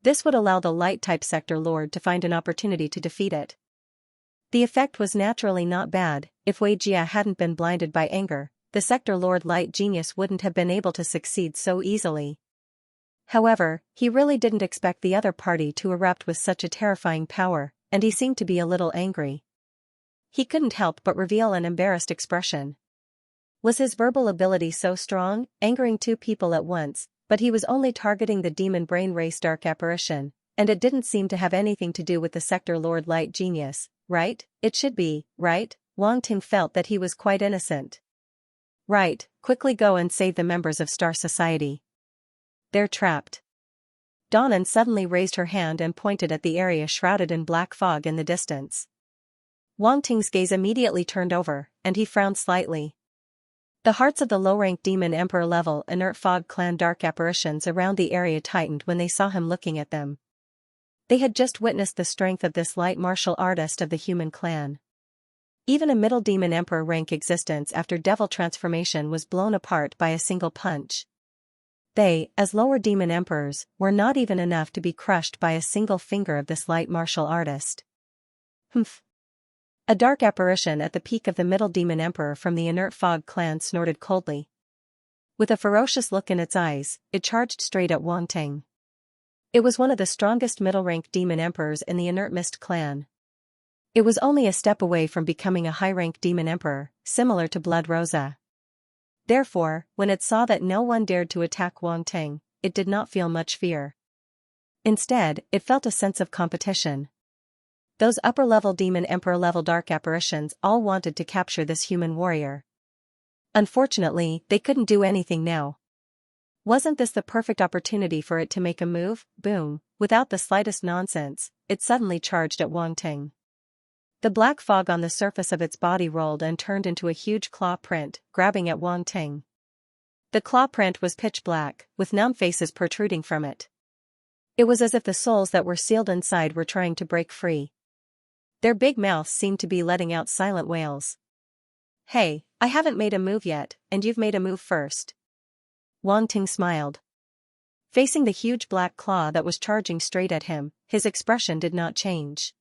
This would allow the light-type sector lord to find an opportunity to defeat it. The effect was naturally not bad. If Xianxia hadn't been blinded by anger, the sector lord light genius wouldn't have been able to succeed so easily. However, he really didn't expect the other party to erupt with such a terrifying power, and he seemed to be a little angry. He couldn't help but reveal an embarrassed expression. Was his verbal ability so strong, angering two people at once, but he was only targeting the demon brain race dark apparition, and it didn't seem to have anything to do with the sector lord light genius, right? It should be, right? Wang Ting felt that he was quite innocent. Right, quickly go and save the members of Star Society. They're trapped. Donnan suddenly raised her hand and pointed at the area shrouded in black fog in the distance. Wang Ting's gaze immediately turned over, and he frowned slightly. The hearts of the low-rank demon emperor level inert fog clan dark apparitions around the area tightened when they saw him looking at them. They had just witnessed the strength of this light martial artist of the human clan. Even a middle demon emperor rank existence after devil transformation was blown apart by a single punch. They, as lower demon emperors, were not even enough to be crushed by a single finger of this light martial artist. Humph. A dark apparition at the peak of the middle demon emperor from the inert fog clan snorted coldly. With a ferocious look in its eyes, it charged straight at Wang Ting. It was one of the strongest middle-rank demon emperors in the inert mist clan. It was only a step away from becoming a high-rank demon emperor, similar to Blood Rosa. Therefore, when it saw that no one dared to attack Wang Ting, it did not feel much fear. Instead, it felt a sense of competition. Those upper-level demon emperor-level dark apparitions all wanted to capture this human warrior. Unfortunately, they couldn't do anything now. Wasn't this the perfect opportunity for it to make a move? Boom, without the slightest nonsense, it suddenly charged at Wang Ting. The black fog on the surface of its body rolled and turned into a huge claw print, grabbing at Wang Ting. The claw print was pitch black, with numb faces protruding from it. It was as if the souls that were sealed inside were trying to break free. Their big mouths seemed to be letting out silent wails. "Hey, I haven't made a move yet, and you've made a move first." Wang Ting smiled. Facing the huge black claw that was charging straight at him, his expression did not change.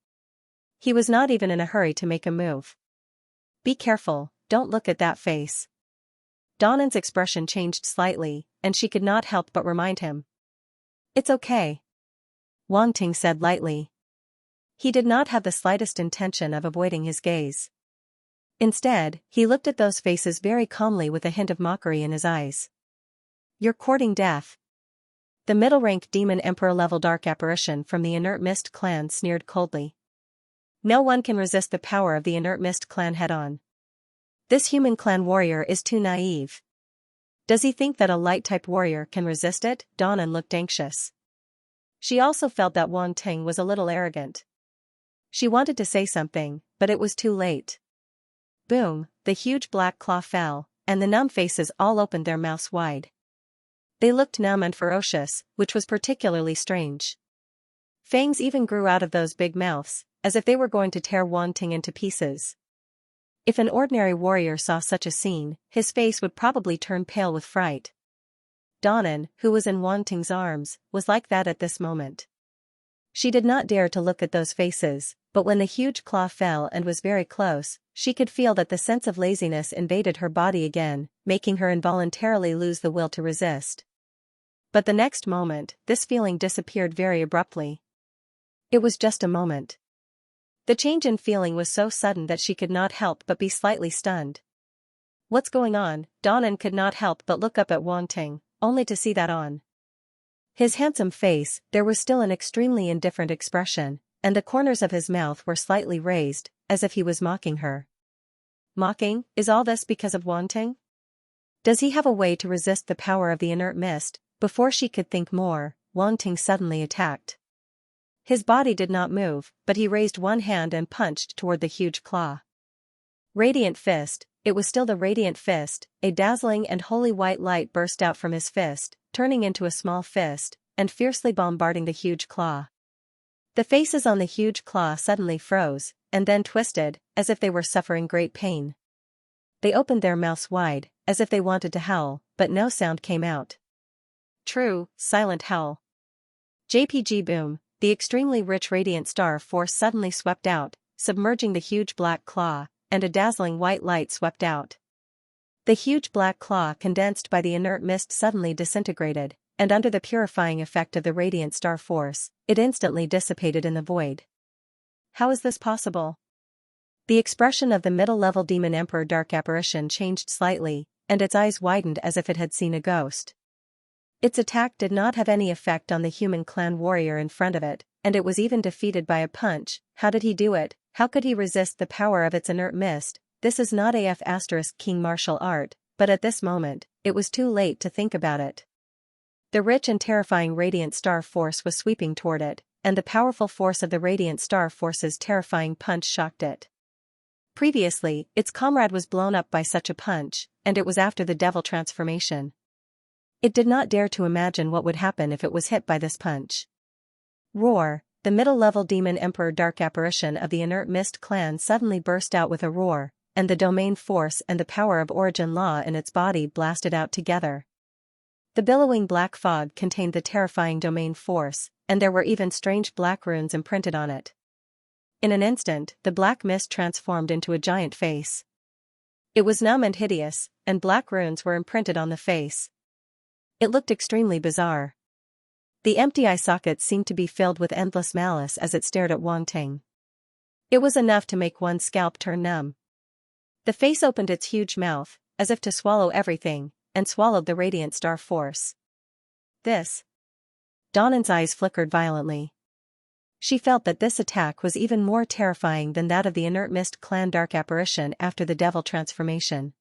He was not even in a hurry to make a move. "Be careful, don't look at that face." Donan's expression changed slightly, and she could not help but remind him. "It's okay," Wang Ting said lightly. He did not have the slightest intention of avoiding his gaze. Instead, he looked at those faces very calmly with a hint of mockery in his eyes. "You're courting death." The middle-rank demon emperor-level dark apparition from the Inert Mist clan sneered coldly. "No one can resist the power of the Inert Mist clan head-on. This human clan warrior is too naive. Does he think that a light-type warrior can resist it?" Donan looked anxious. She also felt that Wang Ting was a little arrogant. She wanted to say something, but it was too late. Boom, the huge black claw fell, and the numb faces all opened their mouths wide. They looked numb and ferocious, which was particularly strange. Fangs even grew out of those big mouths, as if they were going to tear Wang Ting into pieces. If an ordinary warrior saw such a scene, his face would probably turn pale with fright. Donan, who was in Wang Ting's arms, was like that at this moment. She did not dare to look at those faces, but when the huge claw fell and was very close, she could feel that the sense of laziness invaded her body again, making her involuntarily lose the will to resist. But the next moment, this feeling disappeared very abruptly. It was just a moment. The change in feeling was so sudden that she could not help but be slightly stunned. "What's going on?" Donan could not help but look up at Wang Ting, only to see that on his handsome face there was still an extremely indifferent expression, and the corners of his mouth were slightly raised, as if he was mocking her. Mocking? Is all this because of Wang Ting? Does he have a way to resist the power of the inert mist? Before she could think more, Wang Ting suddenly attacked. His body did not move, but he raised one hand and punched toward the huge claw. Radiant fist. It was still the radiant fist. A dazzling and holy white light burst out from his fist, turning into a small fist, and fiercely bombarding the huge claw. The faces on the huge claw suddenly froze, and then twisted, as if they were suffering great pain. They opened their mouths wide, as if they wanted to howl, but no sound came out. True, silent howl. JPG boom. The extremely rich radiant star force suddenly swept out, submerging the huge black claw, and a dazzling white light swept out. The huge black claw condensed by the inert mist suddenly disintegrated, and under the purifying effect of the radiant star force, it instantly dissipated in the void. How is this possible? The expression of the middle-level demon emperor dark apparition changed slightly, and its eyes widened as if it had seen a ghost. Its attack did not have any effect on the human clan warrior in front of it, and it was even defeated by a punch. How did he do it? How could he resist the power of its inert mist? This is not King martial art, but at this moment, it was too late to think about it. The rich and terrifying radiant star force was sweeping toward it, and the powerful force of the radiant star force's terrifying punch shocked it. Previously, its comrade was blown up by such a punch, and it was after the devil transformation. It did not dare to imagine what would happen if it was hit by this punch. Roar! The middle-level demon emperor dark apparition of the inert mist clan suddenly burst out with a roar, and the domain force and the power of origin law in its body blasted out together. The billowing black fog contained the terrifying domain force, and there were even strange black runes imprinted on it. In an instant, the black mist transformed into a giant face. It was numb and hideous, and black runes were imprinted on the face. It looked extremely bizarre. The empty eye sockets seemed to be filled with endless malice as it stared at Wang Ting. It was enough to make one's scalp turn numb. The face opened its huge mouth, as if to swallow everything, and swallowed the radiant star force. This. Donan's eyes flickered violently. She felt that this attack was even more terrifying than that of the inert mist clan dark apparition after the devil transformation.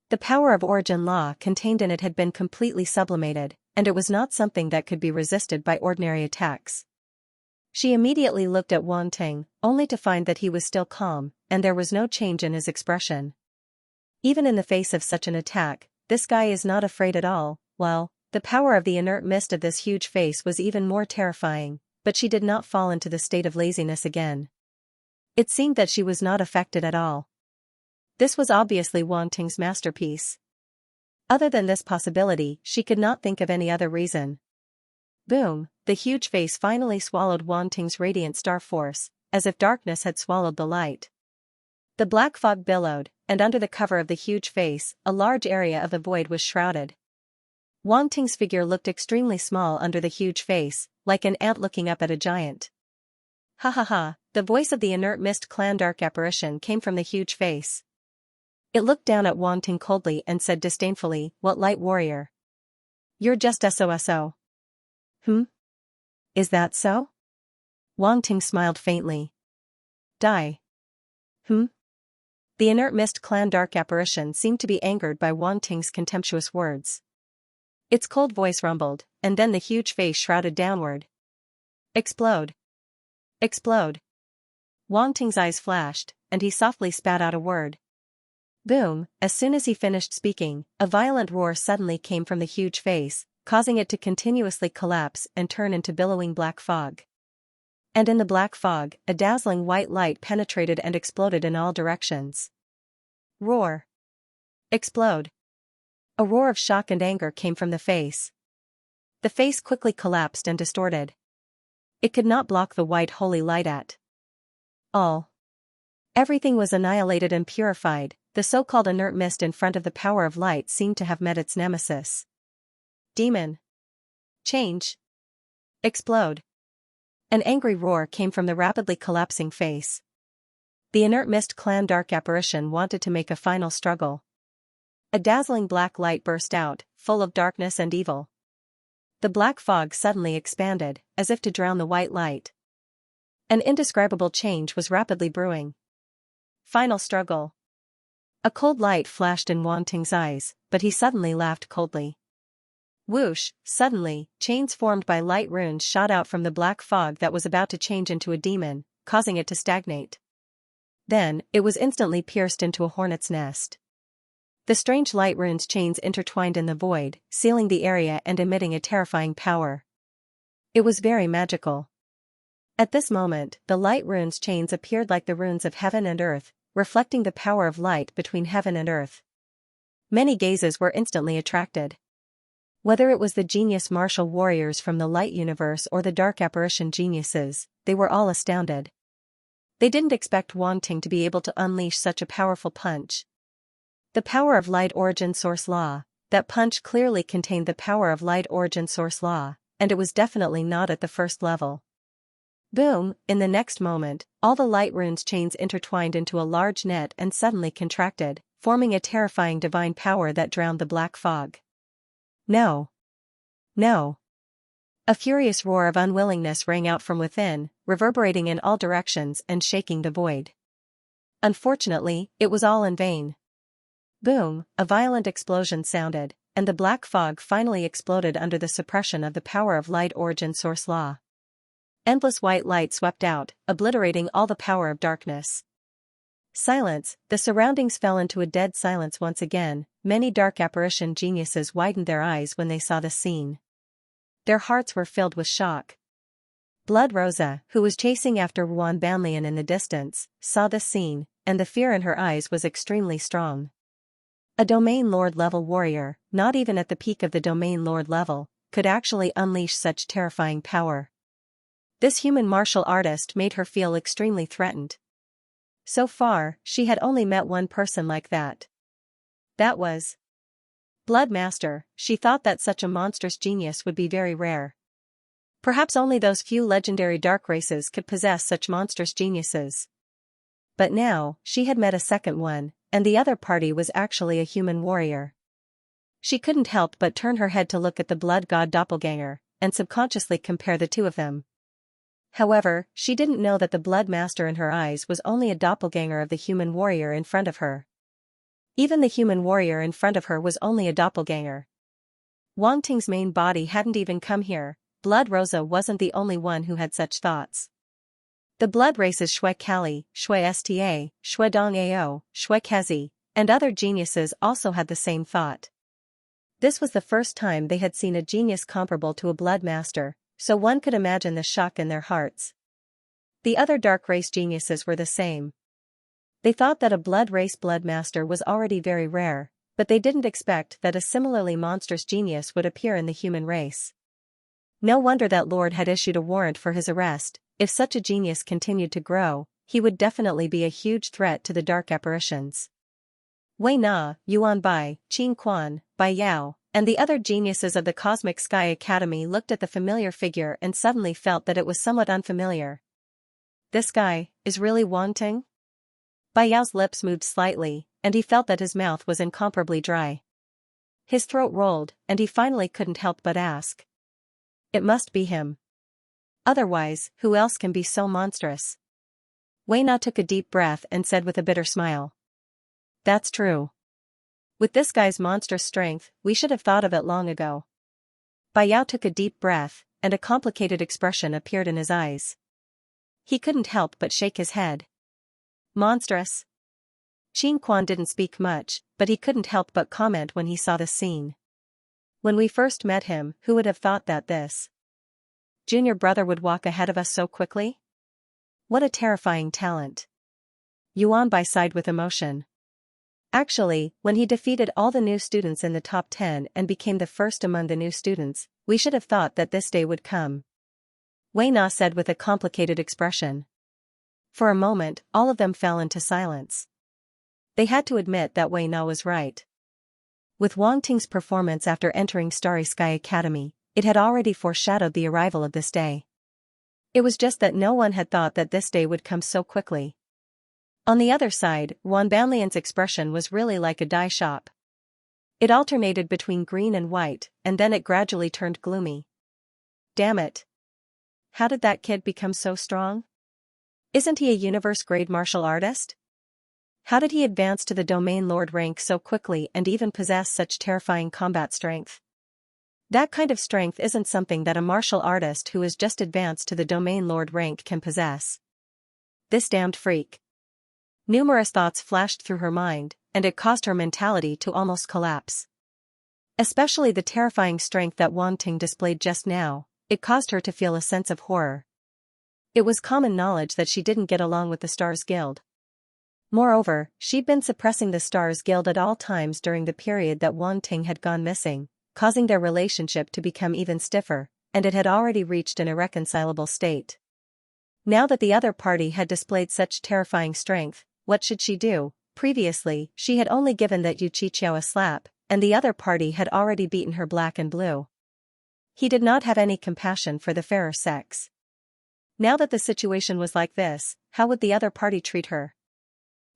The power of origin law contained in it had been completely sublimated, and it was not something that could be resisted by ordinary attacks. She immediately looked at Wang Ting, only to find that he was still calm, and there was no change in his expression. Even in the face of such an attack, this guy is not afraid at all. Well, The power of the inert mist of this huge face was even more terrifying, but she did not fall into the state of laziness again. It seemed that she was not affected at all. This was obviously Wang Ting's masterpiece. Other than this possibility, she could not think of any other reason. Boom, the huge face finally swallowed Wang Ting's radiant star force, as if darkness had swallowed the light. The black fog billowed, and under the cover of the huge face, a large area of the void was shrouded. Wang Ting's figure looked extremely small under the huge face, like an ant looking up at a giant. Ha ha ha, the voice of the inert mist clan dark apparition came from the huge face. It looked down at Wang Ting coldly and said disdainfully, "What light warrior? You're just SOSO. Is that so?" Wang Ting smiled faintly. Die. The inert mist clan dark apparition seemed to be angered by Wang Ting's contemptuous words. Its cold voice rumbled, and then the huge face shrouded downward. Explode. Explode. Wang Ting's eyes flashed, and he softly spat out a word. Boom, as soon as he finished speaking, a violent roar suddenly came from the huge face, causing it to continuously collapse and turn into billowing black fog. And in the black fog, a dazzling white light penetrated and exploded in all directions. Roar. Explode. A roar of shock and anger came from the face. The face quickly collapsed and distorted. It could not block the white holy light at all. Everything was annihilated and purified. The so-called inert mist in front of the power of light seemed to have met its nemesis. Demon. Change. Explode. An angry roar came from the rapidly collapsing face. The inert mist clan dark apparition wanted to make a final struggle. A dazzling black light burst out, full of darkness and evil. The black fog suddenly expanded, as if to drown the white light. An indescribable change was rapidly brewing. Final struggle. A cold light flashed in Wang Ting's eyes, but he suddenly laughed coldly. Whoosh, suddenly, chains formed by light runes shot out from the black fog that was about to change into a demon, causing it to stagnate. Then, it was instantly pierced into a hornet's nest. The strange light runes chains intertwined in the void, sealing the area and emitting a terrifying power. It was very magical. At this moment, the light runes chains appeared like the runes of heaven and earth, reflecting the power of light between heaven and earth. Many gazes were instantly attracted. Whether it was the genius martial warriors from the light universe or the dark apparition geniuses, they were all astounded. They didn't expect Wang Ting to be able to unleash such a powerful punch. The power of light origin source law, that punch clearly contained the power of light origin source law, and it was definitely not at the first level. Boom, in the next moment, all the light runes chains intertwined into a large net and suddenly contracted, forming a terrifying divine power that drowned the black fog. No. No. A furious roar of unwillingness rang out from within, reverberating in all directions and shaking the void. Unfortunately, it was all in vain. Boom, a violent explosion sounded, and the black fog finally exploded under the suppression of the power of light origin source law. Endless white light swept out, obliterating all the power of darkness. Silence, the surroundings fell into a dead silence once again. Many dark apparition geniuses widened their eyes when they saw the scene. Their hearts were filled with shock. Blood Rosa, who was chasing after Ruan Banlian in the distance, saw the scene, and the fear in her eyes was extremely strong. A Domain Lord level warrior, not even at the peak of the Domain Lord level, could actually unleash such terrifying power. This human martial artist made her feel extremely threatened. So far, she had only met one person like that. That was Blood Master. She thought that such a monstrous genius would be very rare. Perhaps only those few legendary dark races could possess such monstrous geniuses. But now, she had met a second one, and the other party was actually a human warrior. She couldn't help but turn her head to look at the blood god doppelganger, and subconsciously compare the two of them. However, she didn't know that the blood master in her eyes was only a doppelganger of the human warrior in front of her. Even the human warrior in front of her was only a doppelganger. Wang Ting's main body hadn't even come here. Blood Rosa wasn't the only one who had such thoughts. The blood races Shui Kali, Shui Sta, Shui Dong Ao, Shui Kezi, and other geniuses also had the same thought. This was the first time they had seen a genius comparable to a blood master, so one could imagine the shock in their hearts. The other dark race geniuses were the same. They thought that a blood race blood master was already very rare, but they didn't expect that a similarly monstrous genius would appear in the human race. No wonder that Lord had issued a warrant for his arrest. If such a genius continued to grow, he would definitely be a huge threat to the dark apparitions. Wei Na, Yuan Bai, Qin Quan, Bai Yao, and the other geniuses of the Cosmic Sky Academy looked at the familiar figure and suddenly felt that it was somewhat unfamiliar. This guy is really Wang Ting? Bai Yao's lips moved slightly, and he felt that his mouth was incomparably dry. His throat rolled, and he finally couldn't help but ask. It must be him. Otherwise, who else can be so monstrous? Wei Na took a deep breath and said with a bitter smile. That's true. With this guy's monstrous strength, we should have thought of it long ago. Bai Yao took a deep breath, and a complicated expression appeared in his eyes. He couldn't help but shake his head. Monstrous? Qin Quan didn't speak much, but he couldn't help but comment when he saw the scene. When we first met him, who would have thought that this junior brother would walk ahead of us so quickly? What a terrifying talent. Yuan Bai sighed with emotion. Actually, when he defeated all the new students in the top 10 and became the first among the new students, we should have thought that this day would come. Wei Na said with a complicated expression. For a moment, all of them fell into silence. They had to admit that Wei Na was right. With Wang Ting's performance after entering Starry Sky Academy, it had already foreshadowed the arrival of this day. It was just that no one had thought that this day would come so quickly. On the other side, Wan Banlian's expression was really like a die shop. It alternated between green and white, and then it gradually turned gloomy. Damn it. How did that kid become so strong? Isn't he a universe-grade martial artist? How did he advance to the Domain Lord rank so quickly and even possess such terrifying combat strength? That kind of strength isn't something that a martial artist who has just advanced to the Domain Lord rank can possess. This damned freak. Numerous thoughts flashed through her mind, and it caused her mentality to almost collapse. Especially the terrifying strength that Wang Ting displayed just now, it caused her to feel a sense of horror. It was common knowledge that she didn't get along with the Stars Guild. Moreover, she'd been suppressing the Stars Guild at all times during the period that Wang Ting had gone missing, causing their relationship to become even stiffer, and it had already reached an irreconcilable state. Now that the other party had displayed such terrifying strength, what should she do? Previously, she had only given that Yu Qiqiao a slap, and the other party had already beaten her black and blue. He did not have any compassion for the fairer sex. Now that the situation was like this, how would the other party treat her?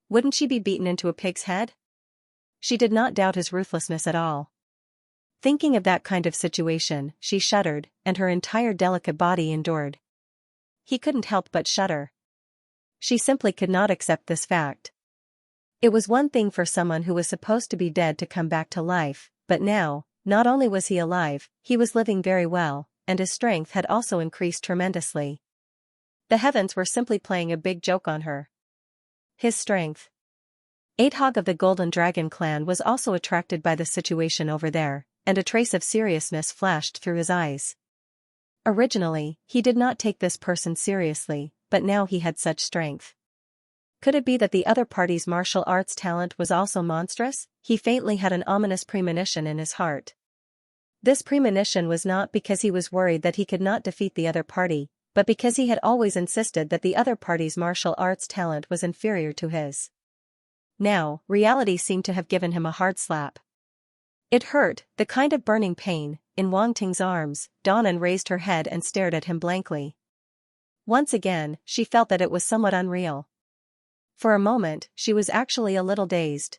Wouldn't she be beaten into a pig's head? She did not doubt his ruthlessness at all. Thinking of that kind of situation, she shuddered, and her entire delicate body endured. He couldn't help but shudder. She simply could not accept this fact. It was one thing for someone who was supposed to be dead to come back to life, but now, not only was he alive, he was living very well, and his strength had also increased tremendously. The heavens were simply playing a big joke on her. His strength. Adhog of the Golden Dragon clan was also attracted by the situation over there, and a trace of seriousness flashed through his eyes. Originally, he did not take this person seriously, but now he had such strength. Could it be that the other party's martial arts talent was also monstrous? He faintly had an ominous premonition in his heart. This premonition was not because he was worried that he could not defeat the other party, but because he had always insisted that the other party's martial arts talent was inferior to his. Now, reality seemed to have given him a hard slap. It hurt, the kind of burning pain. In Wang Ting's arms, Danan raised her head and stared at him blankly. Once again, she felt that it was somewhat unreal. For a moment, she was actually a little dazed.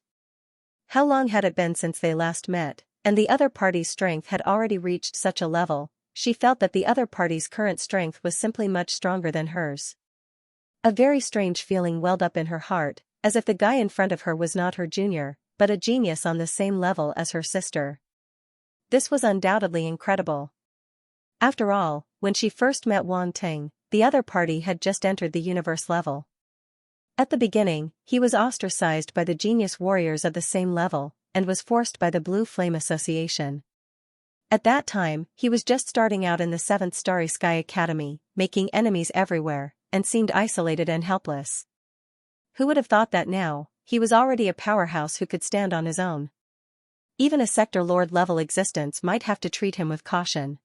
How long had it been since they last met, and the other party's strength had already reached such a level? She felt that the other party's current strength was simply much stronger than hers. A very strange feeling welled up in her heart, as if the guy in front of her was not her junior, but a genius on the same level as her sister. This was undoubtedly incredible. After all, when she first met Wang Ting, the other party had just entered the universe level. At the beginning, he was ostracized by the genius warriors of the same level, and was forced by the Blue Flame Association. At that time, he was just starting out in the 7th Starry Sky Academy, making enemies everywhere, and seemed isolated and helpless. Who would have thought that now, he was already a powerhouse who could stand on his own? Even a Sector Lord level existence might have to treat him with caution.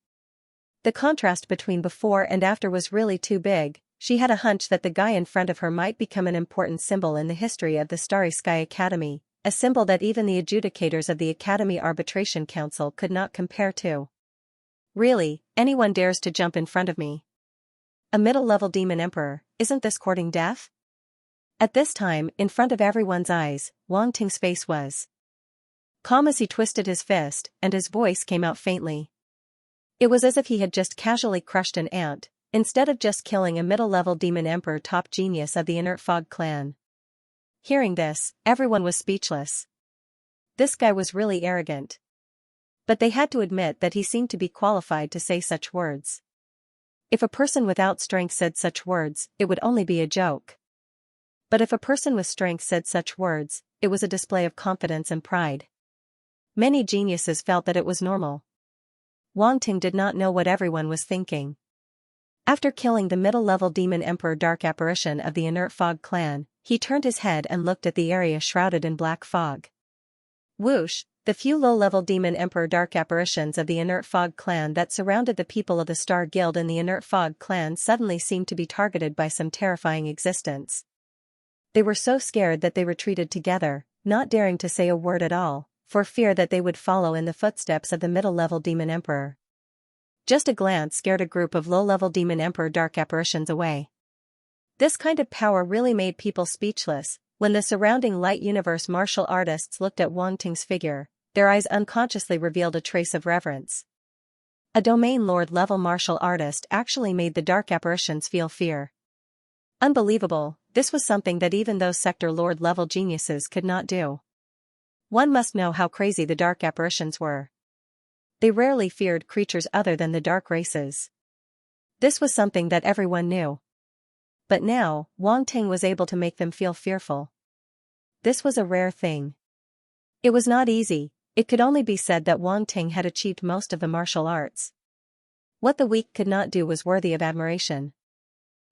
The contrast between before and after was really too big. She had a hunch that the guy in front of her might become an important symbol in the history of the Starry Sky Academy, a symbol that even the adjudicators of the Academy Arbitration Council could not compare to. Really, anyone dares to jump in front of me? A middle-level demon emperor, isn't this courting death? At this time, in front of everyone's eyes, Wang Ting's face was calm as he twisted his fist, and his voice came out faintly. It was as if he had just casually crushed an ant, instead of just killing a middle-level demon emperor top genius of the Inert Fog clan. Hearing this, everyone was speechless. This guy was really arrogant. But they had to admit that he seemed to be qualified to say such words. If a person without strength said such words, it would only be a joke. But if a person with strength said such words, it was a display of confidence and pride. Many geniuses felt that it was normal. Wang Ting did not know what everyone was thinking. After killing the middle-level demon emperor Dark Apparition of the Inert Fog clan, he turned his head and looked at the area shrouded in black fog. Whoosh, the few low-level demon emperor Dark Apparitions of the Inert Fog clan that surrounded the people of the Star Guild and the Inert Fog clan suddenly seemed to be targeted by some terrifying existence. They were so scared that they retreated together, not daring to say a word at all, for fear that they would follow in the footsteps of the middle-level demon emperor. Just a glance scared a group of low-level demon emperor Dark Apparitions away. This kind of power really made people speechless. When the surrounding light universe martial artists looked at Wang Ting's figure, their eyes unconsciously revealed a trace of reverence. A domain lord level martial artist actually made the Dark Apparitions feel fear. Unbelievable, this was something that even those Sector Lord level geniuses could not do. One must know how crazy the Dark Apparitions were. They rarely feared creatures other than the dark races. This was something that everyone knew. But now, Wang Ting was able to make them feel fearful. This was a rare thing. It was not easy. It could only be said that Wang Ting had achieved most of the martial arts. What the weak could not do was worthy of admiration.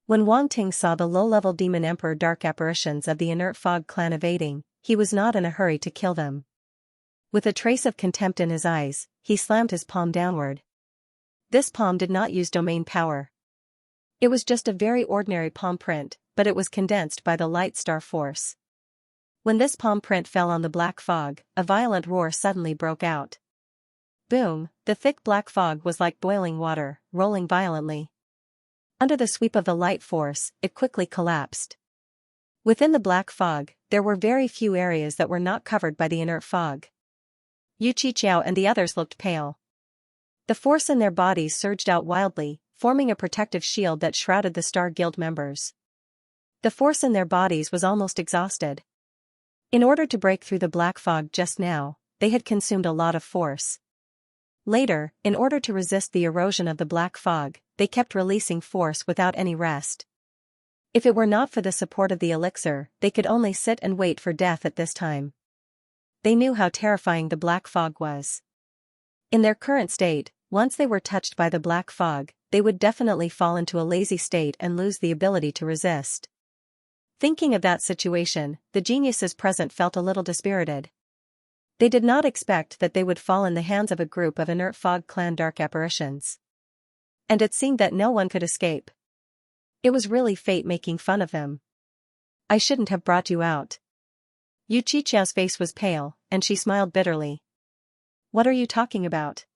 When Wang Ting saw the low-level demon emperor Dark Apparitions of the Inert Fog clan evading, he was not in a hurry to kill them. With a trace of contempt in his eyes, he slammed his palm downward. This palm did not use domain power. It was just a very ordinary palm print, but it was condensed by the light star force. When this palm print fell on the black fog, a violent roar suddenly broke out. Boom, the thick black fog was like boiling water, rolling violently. Under the sweep of the light force, it quickly collapsed. Within the black fog, there were very few areas that were not covered by the inert fog. Xianxia and the others looked pale. The force in their bodies surged out wildly, forming a protective shield that shrouded the Star Guild members. The force in their bodies was almost exhausted. In order to break through the black fog just now, they had consumed a lot of force. Later, in order to resist the erosion of the black fog, they kept releasing force without any rest. If it were not for the support of the elixir, they could only sit and wait for death at this time. They knew how terrifying the black fog was. In their current state, once they were touched by the black fog, they would definitely fall into a lazy state and lose the ability to resist. Thinking of that situation, the geniuses present felt a little dispirited. They did not expect that they would fall in the hands of a group of inert fog clan dark apparitions. And it seemed that no one could escape. It was really fate making fun of them. I shouldn't have brought you out. Xiaoxiao's face was pale, and she smiled bitterly. What are you talking about?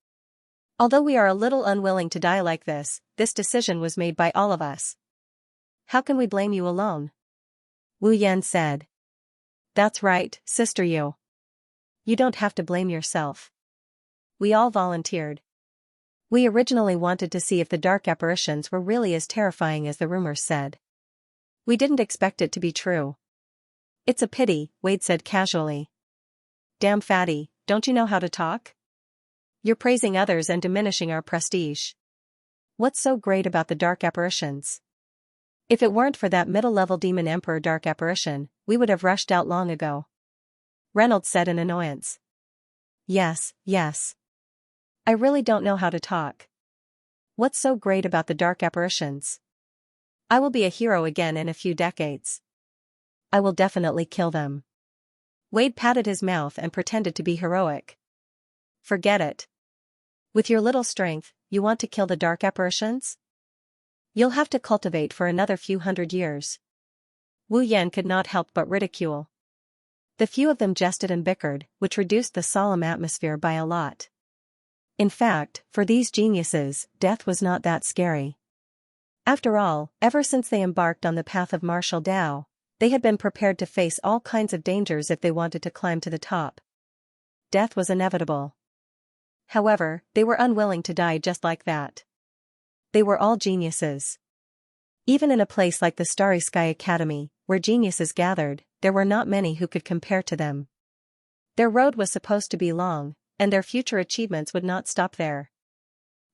Although we are a little unwilling to die like this decision was made by all of us. How can we blame you alone? Wu Yan said. That's right, Sister Yu. You don't have to blame yourself. We all volunteered. We originally wanted to see if the dark apparitions were really as terrifying as the rumors said. We didn't expect it to be true. It's a pity, Wade said casually. Damn fatty, don't you know how to talk? You're praising others and diminishing our prestige. What's so great about the dark apparitions? If it weren't for that middle-level demon emperor dark apparition, we would have rushed out long ago. Reynolds said in annoyance. Yes, yes. I really don't know how to talk. What's so great about the dark apparitions? I will be a hero again in a few decades. I will definitely kill them. Wade patted his mouth and pretended to be heroic. Forget it. With your little strength, you want to kill the dark apparitions? You'll have to cultivate for another few hundred years. Wu Yan could not help but ridicule. The few of them jested and bickered, which reduced the solemn atmosphere by a lot. In fact, for these geniuses, death was not that scary. After all, ever since they embarked on the path of martial Tao, they had been prepared to face all kinds of dangers if they wanted to climb to the top. Death was inevitable. However, they were unwilling to die just like that. They were all geniuses. Even in a place like the Starry Sky Academy, where geniuses gathered, there were not many who could compare to them. Their road was supposed to be long, and their future achievements would not stop there.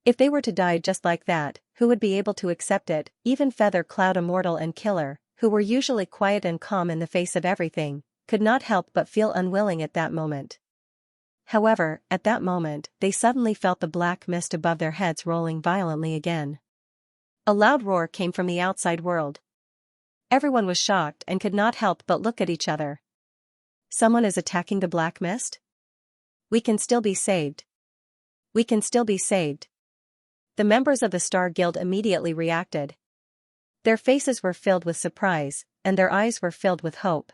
If they were to die just like that, who would be able to accept it? Even Feather Cloud Immortal and Killer, who were usually quiet and calm in the face of everything, could not help but feel unwilling at that moment. However, at that moment, they suddenly felt the black mist above their heads rolling violently again. A loud roar came from the outside world. Everyone was shocked and could not help but look at each other. Someone is attacking the black mist? We can still be saved. We can still be saved. The members of the Star Guild immediately reacted. Their faces were filled with surprise, and their eyes were filled with hope.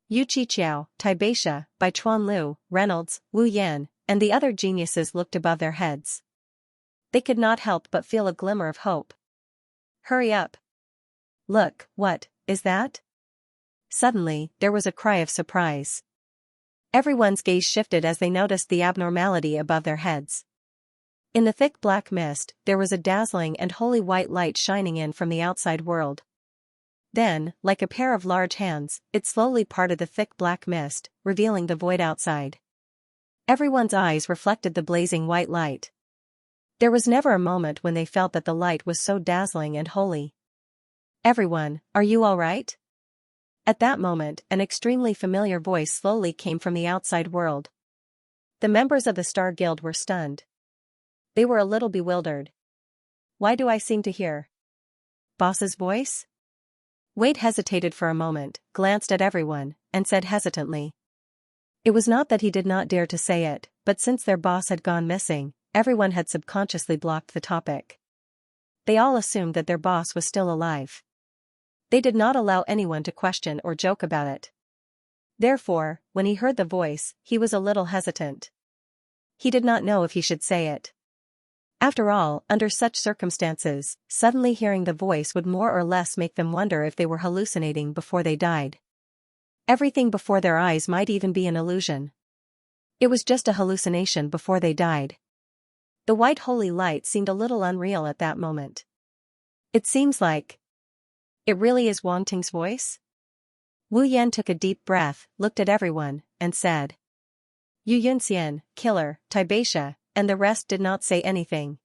Yu Qiqiao, Taibaisha, Bai Chuan Lu, Reynolds, Wu Yan, and the other geniuses looked above their heads. They could not help but feel a glimmer of hope. Hurry up. Look, what is that? Suddenly, there was a cry of surprise. Everyone's gaze shifted as they noticed the abnormality above their heads. In the thick black mist, there was a dazzling and holy white light shining in from the outside world. Then, like a pair of large hands, it slowly parted the thick black mist, revealing the void outside. Everyone's eyes reflected the blazing white light. There was never a moment when they felt that the light was so dazzling and holy. Everyone, are you all right? At that moment, an extremely familiar voice slowly came from the outside world. The members of the Star Guild were stunned. They were a little bewildered. Why do I seem to hear Boss's voice? Wade hesitated for a moment, glanced at everyone, and said hesitantly. It was not that he did not dare to say it, but since their boss had gone missing, everyone had subconsciously blocked the topic. They all assumed that their boss was still alive. They did not allow anyone to question or joke about it. Therefore, when he heard the voice, he was a little hesitant. He did not know if he should say it. After all, under such circumstances, suddenly hearing the voice would more or less make them wonder if they were hallucinating before they died. Everything before their eyes might even be an illusion. It was just a hallucination before they died. The white holy light seemed a little unreal at that moment. It seems like it really is Wang Ting's voice? Wu Yan took a deep breath, looked at everyone, and said. Yu Yunxian, Killer, Taibaisha, and the rest did not say anything.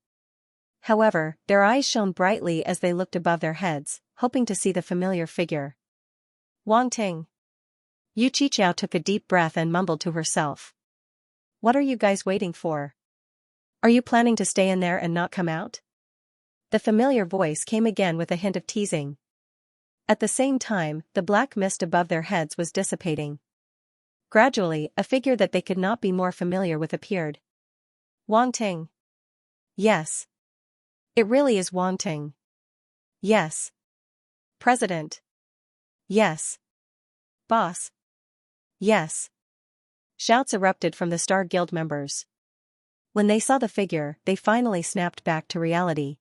However, their eyes shone brightly as they looked above their heads, hoping to see the familiar figure. Wang Ting. Yu Qiqiao took a deep breath and mumbled to herself. What are you guys waiting for? Are you planning to stay in there and not come out? The familiar voice came again with a hint of teasing. At the same time, the black mist above their heads was dissipating. Gradually, a figure that they could not be more familiar with appeared. Wang Ting. Yes. It really is Wang Ting. Yes. President. Yes. Boss. Yes. Shouts erupted from the Star Guild members. When they saw the figure, they finally snapped back to reality.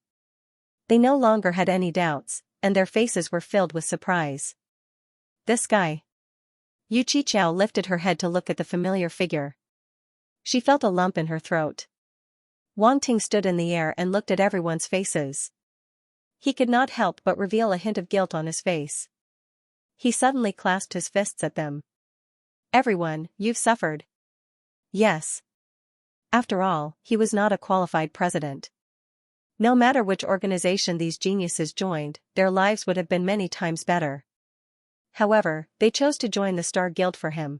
They no longer had any doubts, and their faces were filled with surprise. This guy. Yu Qiqiao lifted her head to look at the familiar figure. She felt a lump in her throat. Wang Ting stood in the air and looked at everyone's faces. He could not help but reveal a hint of guilt on his face. He suddenly clasped his fists at them. Everyone, you've suffered. Yes. After all, he was not a qualified president. No matter which organization these geniuses joined, their lives would have been many times better. However, they chose to join the Star Guild for him.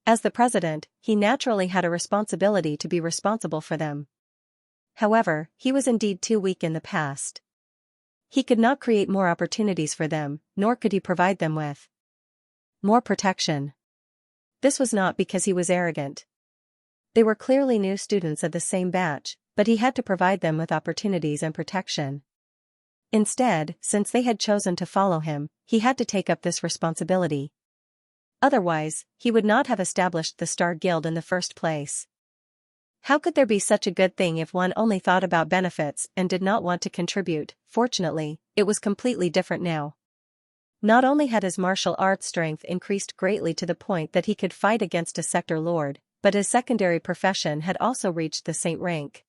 As the president, he naturally had a responsibility to be responsible for them. However, he was indeed too weak in the past. He could not create more opportunities for them, nor could he provide them with more protection. This was not because he was arrogant. They were clearly new students of the same batch, but he had to provide them with opportunities and protection. Instead, since they had chosen to follow him, he had to take up this responsibility. Otherwise, he would not have established the Star Guild in the first place. How could there be such a good thing if one only thought about benefits and did not want to contribute? Fortunately, it was completely different now. Not only had his martial arts strength increased greatly to the point that he could fight against a sector lord, but his secondary profession had also reached the saint rank.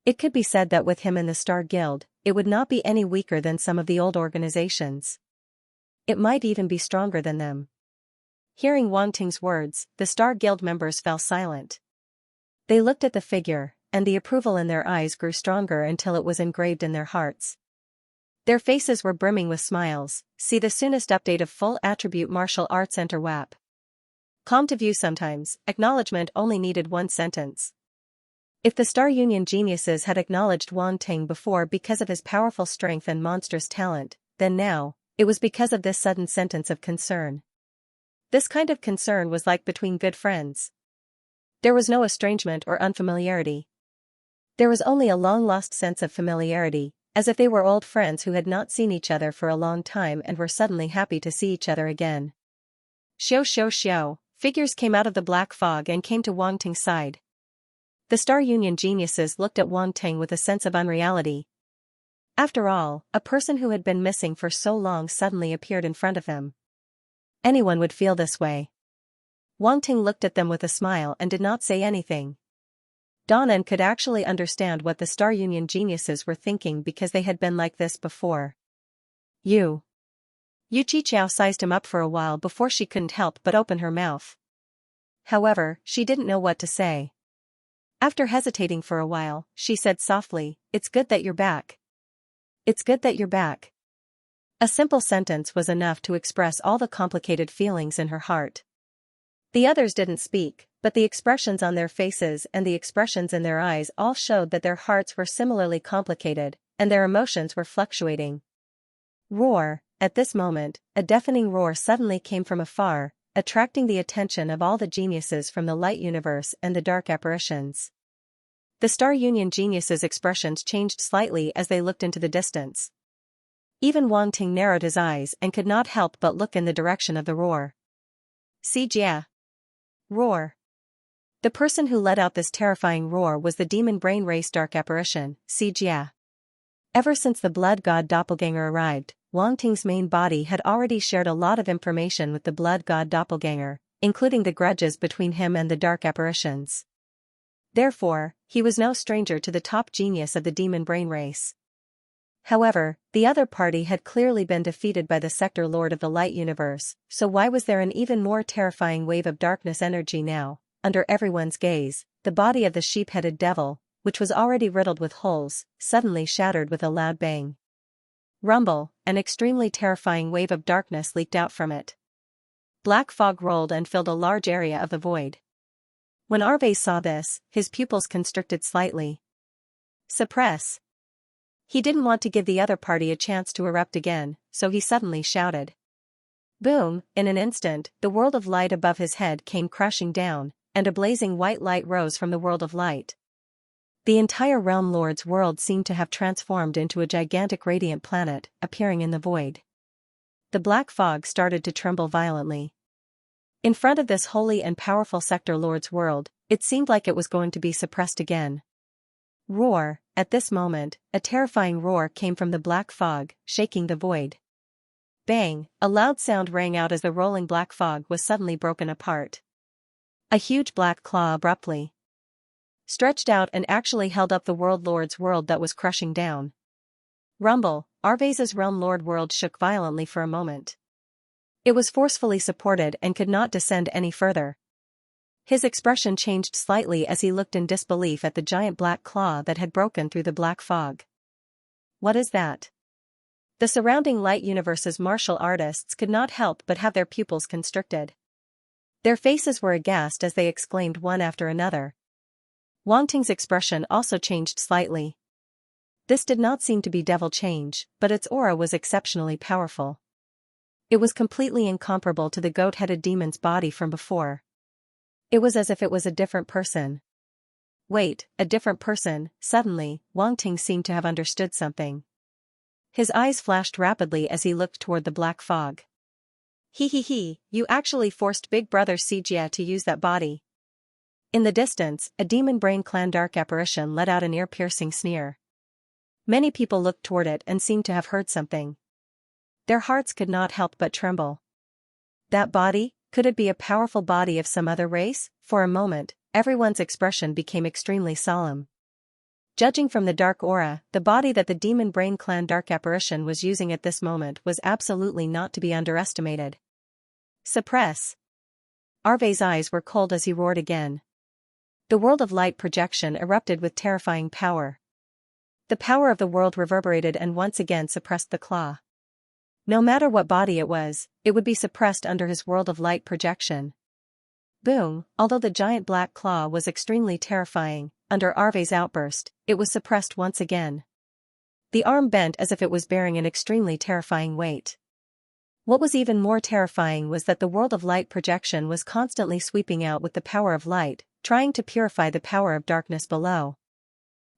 It could be said that with him in the Star Guild, it would not be any weaker than some of the old organizations. It might even be stronger than them. Hearing Wang Ting's words, the Star Guild members fell silent. They looked at the figure, and the approval in their eyes grew stronger until it was engraved in their hearts. Their faces were brimming with smiles. See the soonest update of Full Attribute Martial Arts. Enter WAP. Calm to view sometimes, acknowledgement only needed one sentence. If the Star Union geniuses had acknowledged Wang Ting before because of his powerful strength and monstrous talent, then now, it was because of this sudden sentence of concern. This kind of concern was like between good friends. There was no estrangement or unfamiliarity. There was only a long-lost sense of familiarity, as if they were old friends who had not seen each other for a long time and were suddenly happy to see each other again. Xiao xiao xiao, figures came out of the black fog and came to Wang Ting's side. The Star Union geniuses looked at Wang Ting with a sense of unreality. After all, a person who had been missing for so long suddenly appeared in front of him. Anyone would feel this way. Wang Ting looked at them with a smile and did not say anything. Donnan could actually understand what the Star Union geniuses were thinking because they had been like this before. Yu Qichao sized him up for a while before she couldn't help but open her mouth. However, she didn't know what to say. After hesitating for a while, she said softly, "It's good that you're back. It's good that you're back." A simple sentence was enough to express all the complicated feelings in her heart. The others didn't speak, but the expressions on their faces and the expressions in their eyes all showed that their hearts were similarly complicated, and their emotions were fluctuating. Roar! At this moment, a deafening roar suddenly came from afar, attracting the attention of all the geniuses from the light universe and the dark apparitions. The Star Union geniuses' expressions changed slightly as they looked into the distance. Even Wang Ting narrowed his eyes and could not help but look in the direction of the roar. Xianxia. Roar. The person who let out this terrifying roar was the demon brain race dark apparition, Xianxia. Ever since the blood god doppelganger arrived, Wang Ting's main body had already shared a lot of information with the blood god doppelganger, including the grudges between him and the dark apparitions. Therefore, he was no stranger to the top genius of the demon brain race. However, the other party had clearly been defeated by the sector lord of the light universe, so why was there an even more terrifying wave of darkness energy now? Under everyone's gaze, the body of the sheep-headed devil, which was already riddled with holes, suddenly shattered with a loud bang. Rumble, an extremely terrifying wave of darkness leaked out from it. Black fog rolled and filled a large area of the void. When Arve saw this, his pupils constricted slightly. Suppress. He didn't want to give the other party a chance to erupt again, so he suddenly shouted. Boom! In an instant, the world of light above his head came crashing down, and a blazing white light rose from the world of light. The entire Realm Lord's world seemed to have transformed into a gigantic radiant planet, appearing in the void. The black fog started to tremble violently. In front of this holy and powerful sector Lord's world, it seemed like it was going to be suppressed again. Roar! At this moment, a terrifying roar came from the black fog, shaking the void. Bang! A loud sound rang out as the rolling black fog was suddenly broken apart. A huge black claw abruptly stretched out and actually held up the World Lord's world that was crushing down. Rumble! Arveza's Realm Lord world shook violently for a moment. It was forcefully supported and could not descend any further. His expression changed slightly as he looked in disbelief at the giant black claw that had broken through the black fog. What is that? The surrounding light universe's martial artists could not help but have their pupils constricted. Their faces were aghast as they exclaimed one after another. Wang Ting's expression also changed slightly. This did not seem to be devil change, but its aura was exceptionally powerful. It was completely incomparable to the goat-headed demon's body from before. It was as if it was a different person. Wait, a different person. Suddenly, Wang Ting seemed to have understood something. His eyes flashed rapidly as he looked toward the black fog. He, you actually forced Big Brother Xianxia to use that body. In the distance, a demon brain clan dark apparition let out an ear-piercing sneer. Many people looked toward it and seemed to have heard something. Their hearts could not help but tremble. That body, could it be a powerful body of some other race? For a moment, everyone's expression became extremely solemn. Judging from the dark aura, the body that the demon brain clan dark apparition was using at this moment was absolutely not to be underestimated. Suppress. Arve's eyes were cold as he roared again. The world of light projection erupted with terrifying power. The power of the world reverberated and once again suppressed the claw. No matter what body it would be suppressed under his world of light projection. Boom, although the giant black claw was extremely terrifying, under Arve's outburst, it was suppressed once again. The arm bent as if it was bearing an extremely terrifying weight. What was even more terrifying was that the world of light projection was constantly sweeping out with the power of light, trying to purify the power of darkness below.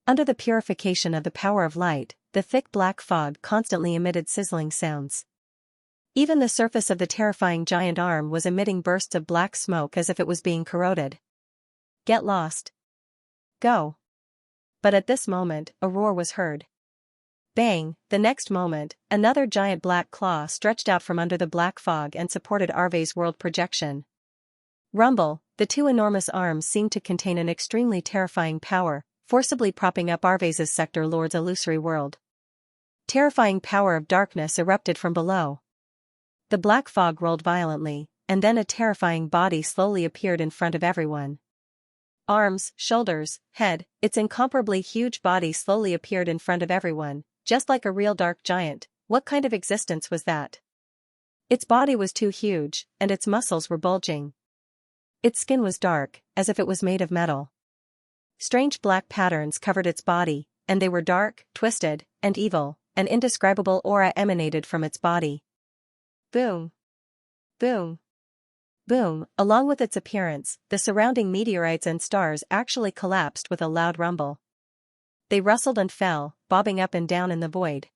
Under the purification of the power of light, the thick black fog constantly emitted sizzling sounds. Even the surface of the terrifying giant arm was emitting bursts of black smoke as if it was being corroded. Get lost. Go. But at this moment, a roar was heard. Bang, the next moment, another giant black claw stretched out from under the black fog and supported Arve's world projection. Rumble, the two enormous arms seemed to contain an extremely terrifying power, forcibly propping up Arve's sector lord's illusory world. Terrifying power of darkness erupted from below. The black fog rolled violently, and then a terrifying body slowly appeared in front of everyone. Arms, shoulders, head, its incomparably huge body slowly appeared in front of everyone, just like a real dark giant. What kind of existence was that? Its body was too huge, and its muscles were bulging. Its skin was dark, as if it was made of metal. Strange black patterns covered its body, and they were dark, twisted, and evil. An indescribable aura emanated from its body. Boom. Boom. Boom, along with its appearance, the surrounding meteorites and stars actually collapsed with a loud rumble. They rustled and fell, bobbing up and down in the void.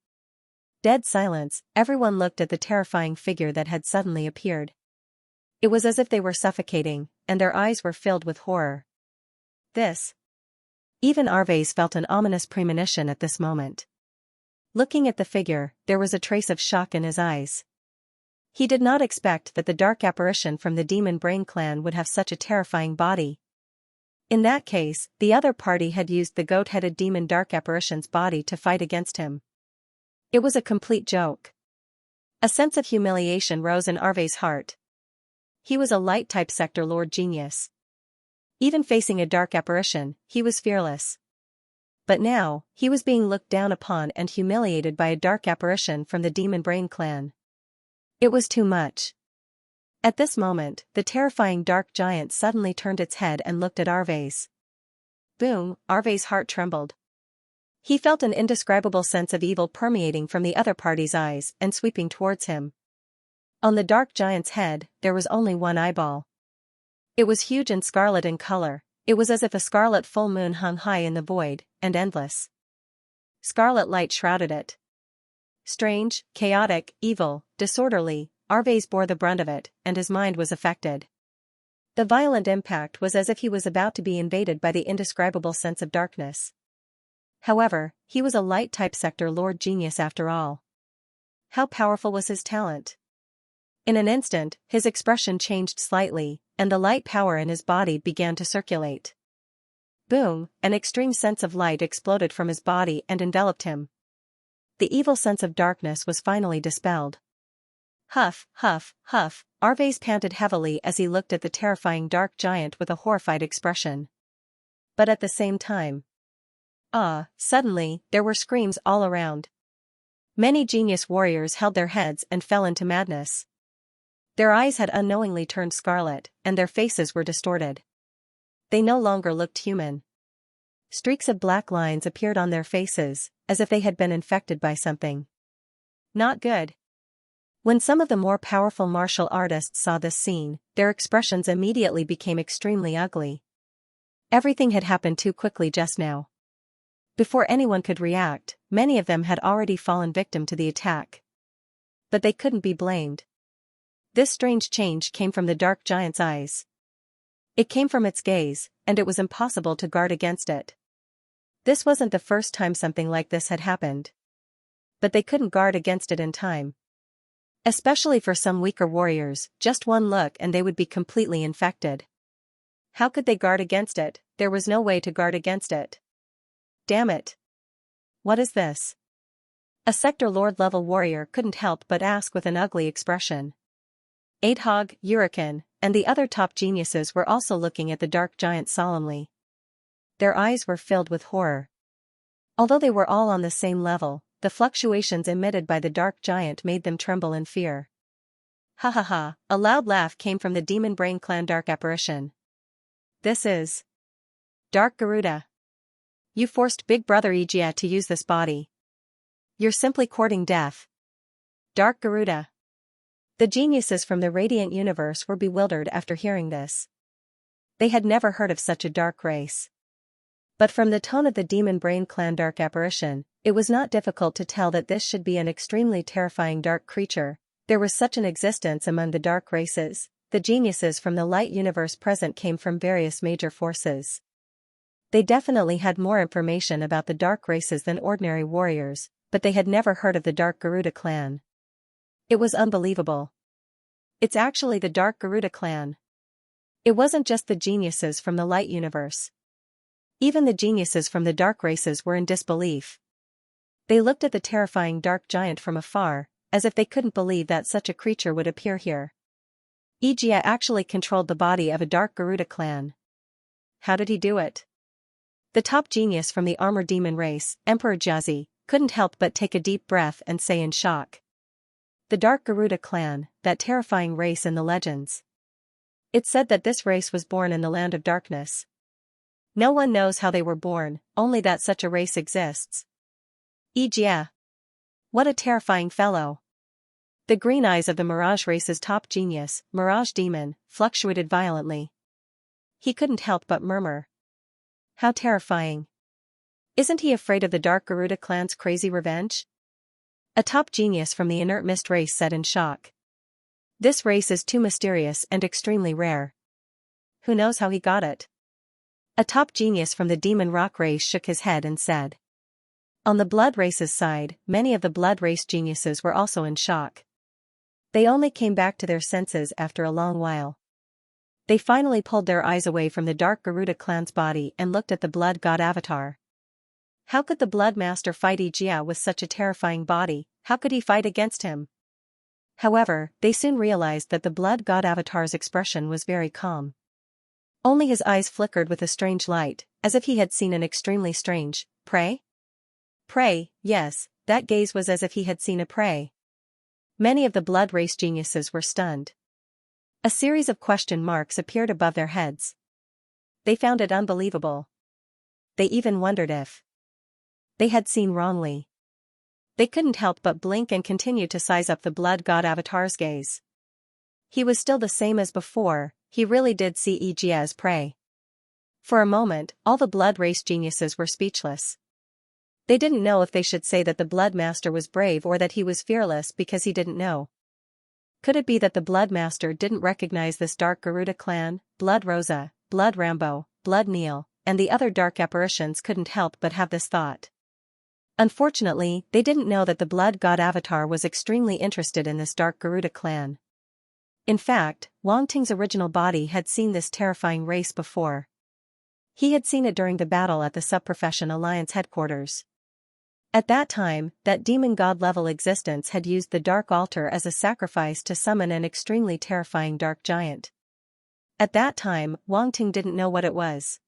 Dead silence, everyone looked at the terrifying figure that had suddenly appeared. It was as if they were suffocating, and their eyes were filled with horror. This. Even Arves felt an ominous premonition at this moment. Looking at the figure, there was a trace of shock in his eyes. He did not expect that the dark apparition from the Demon Brain clan would have such a terrifying body. In that case, the other party had used the goat-headed demon dark apparition's body to fight against him. It was a complete joke. A sense of humiliation rose in Arve's heart. He was a light-type sector lord genius. Even facing a dark apparition, he was fearless. But now, he was being looked down upon and humiliated by a dark apparition from the Demon Brain clan. It was too much. At this moment, the terrifying dark giant suddenly turned its head and looked at Arves. Boom, Arve's heart trembled. He felt an indescribable sense of evil permeating from the other party's eyes and sweeping towards him. On the dark giant's head, there was only one eyeball. It was huge and scarlet in color. It was as if a scarlet full moon hung high in the void, and endless. Scarlet light shrouded it. Strange, chaotic, evil, disorderly, Arves bore the brunt of it, and his mind was affected. The violent impact was as if he was about to be invaded by the indescribable sense of darkness. However, he was a light-type sector lord genius after all. How powerful was his talent? In an instant, his expression changed slightly, and the light power in his body began to circulate. Boom, an extreme sense of light exploded from his body and enveloped him. The evil sense of darkness was finally dispelled. Huff, huff, huff, Arves panted heavily as he looked at the terrifying dark giant with a horrified expression. But at the same time, suddenly, there were screams all around. Many genius warriors held their heads and fell into madness. Their eyes had unknowingly turned scarlet, and their faces were distorted. They no longer looked human. Streaks of black lines appeared on their faces, as if they had been infected by something. Not good. When some of the more powerful martial artists saw this scene, their expressions immediately became extremely ugly. Everything had happened too quickly just now. Before anyone could react, many of them had already fallen victim to the attack. But they couldn't be blamed. This strange change came from the dark giant's eyes. It came from its gaze, and it was impossible to guard against it. This wasn't the first time something like this had happened. But they couldn't guard against it in time. Especially for some weaker warriors, just one look and they would be completely infected. How could they guard against it? There was no way to guard against it. Damn it. What is this? A sector lord-level warrior couldn't help but ask with an ugly expression. Adhog, Uriken, and the other top geniuses were also looking at the dark giant solemnly. Their eyes were filled with horror. Although they were all on the same level, the fluctuations emitted by the dark giant made them tremble in fear. Ha ha ha, a loud laugh came from the Demon Brain Clan Dark Apparition. This is Dark Garuda. You forced Big Brother Xianxia to use this body. You're simply courting death. Dark Garuda. The geniuses from the Radiant Universe were bewildered after hearing this. They had never heard of such a dark race. But from the tone of the Demon Brain Clan Dark Apparition, it was not difficult to tell that this should be an extremely terrifying dark creature. There was such an existence among the dark races. The geniuses from the light universe present came from various major forces. They definitely had more information about the dark races than ordinary warriors, but they had never heard of the Dark Garuda clan. It was unbelievable. It's actually the Dark Garuda clan. It wasn't just the geniuses from the light universe. Even the geniuses from the dark races were in disbelief. They looked at the terrifying dark giant from afar, as if they couldn't believe that such a creature would appear here. Xianxia actually controlled the body of a Dark Garuda clan. How did he do it? The top genius from the armored demon race, Emperor Jiazi, couldn't help but take a deep breath and say in shock. The Dark Garuda clan, that terrifying race in the legends. It's said that this race was born in the land of darkness. No one knows how they were born, only that such a race exists. Xianxia. What a terrifying fellow. The green eyes of the Mirage race's top genius, Mirage Demon, fluctuated violently. He couldn't help but murmur. How terrifying. Isn't he afraid of the Dark Garuda clan's crazy revenge? A top genius from the Inert Mist race said in shock. This race is too mysterious and extremely rare. Who knows how he got it? A top genius from the Demon Rock race shook his head and said. On the Blood race's side, many of the Blood race geniuses were also in shock. They only came back to their senses after a long while. They finally pulled their eyes away from the Dark Garuda clan's body and looked at the Blood God avatar. How could the Blood Master fight Xianxia with such a terrifying body? How could he fight against him? However, they soon realized that the Blood God avatar's expression was very calm. Only his eyes flickered with a strange light, as if he had seen an extremely strange prey? Prey, yes, that gaze was as if he had seen a prey. Many of the Blood race geniuses were stunned. A series of question marks appeared above their heads. They found it unbelievable. They even wondered if they had seen wrongly. They couldn't help but blink and continue to size up the Blood God avatar's gaze. He was still the same as before, he really did see Xianxia as prey. For a moment, all the Blood race geniuses were speechless. They didn't know if they should say that the Blood Master was brave or that he was fearless because he didn't know. Could it be that the Blood Master didn't recognize this Dark Garuda clan? Blood Rosa, Blood Rambo, Blood Neil, and the other dark apparitions couldn't help but have this thought. Unfortunately, they didn't know that the Blood God Avatar was extremely interested in this Dark Garuda clan. In fact, Wang Ting's original body had seen this terrifying race before. He had seen it during the battle at the Subprofession Alliance headquarters. At that time, that demon god-level existence had used the Dark Altar as a sacrifice to summon an extremely terrifying dark giant. At that time, Wang Ting didn't know what it was.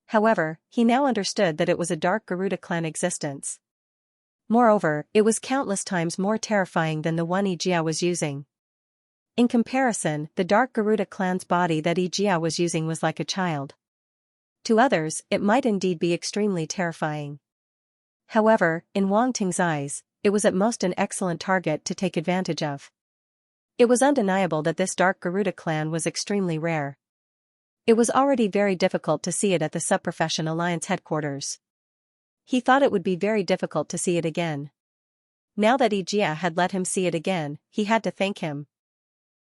However, he now understood that it was a Dark Garuda clan existence. Moreover, it was countless times more terrifying than the one Xianxia was using. In comparison, the dark Garuda clan's body that Xianxia was using was like a child. To others, it might indeed be extremely terrifying. However, in Wang Ting's eyes, it was at most an excellent target to take advantage of. It was undeniable that this dark Garuda clan was extremely rare. It was already very difficult to see it at the Subprofession Alliance headquarters. He thought it would be very difficult to see it again. Now that Xianxia had let him see it again, he had to thank him.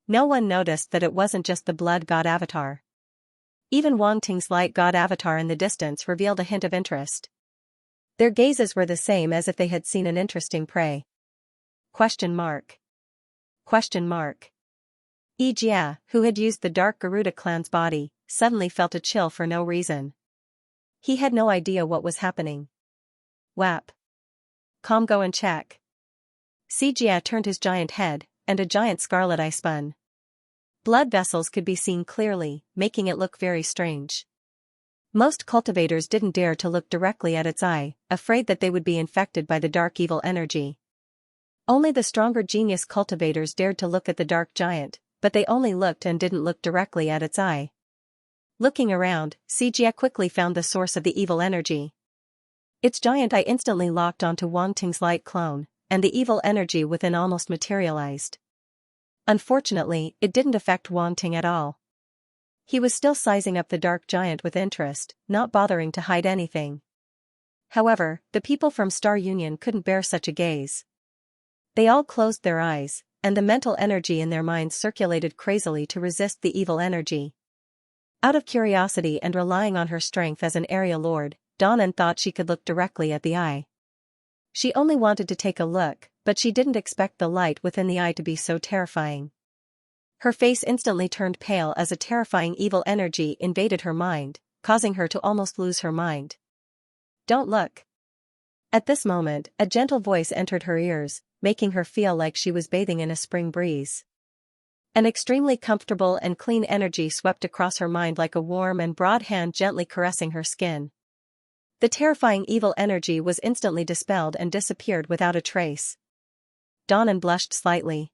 No one noticed that it wasn't just the blood god avatar. Even Wang Ting's light god avatar in the distance revealed a hint of interest. Their gazes were the same as if they had seen an interesting prey. Question mark. Xianxia, who had used the dark Garuda clan's body, suddenly felt a chill for no reason. He had no idea what was happening. Whap. Calm, go and check. Xianxia turned his giant head, and a giant scarlet eye spun. Blood vessels could be seen clearly, making it look very strange. Most cultivators didn't dare to look directly at its eye, afraid that they would be infected by the dark evil energy. Only the stronger genius cultivators dared to look at the dark giant, but they only looked and didn't look directly at its eye. Looking around, Xianxia quickly found the source of the evil energy. Its giant eye instantly locked onto Wang Ting's light clone, and the evil energy within almost materialized. Unfortunately, it didn't affect Wang Ting at all. He was still sizing up the dark giant with interest, not bothering to hide anything. However, the people from Star Union couldn't bear such a gaze. They all closed their eyes, and the mental energy in their minds circulated crazily to resist the evil energy. Out of curiosity and relying on her strength as an area lord, Danan thought she could look directly at the eye. She only wanted to take a look, but she didn't expect the light within the eye to be so terrifying. Her face instantly turned pale as a terrifying evil energy invaded her mind, causing her to almost lose her mind. Don't look. At this moment, a gentle voice entered her ears, making her feel like she was bathing in a spring breeze. An extremely comfortable and clean energy swept across her mind like a warm and broad hand gently caressing her skin. The terrifying evil energy was instantly dispelled and disappeared without a trace. Danan blushed slightly.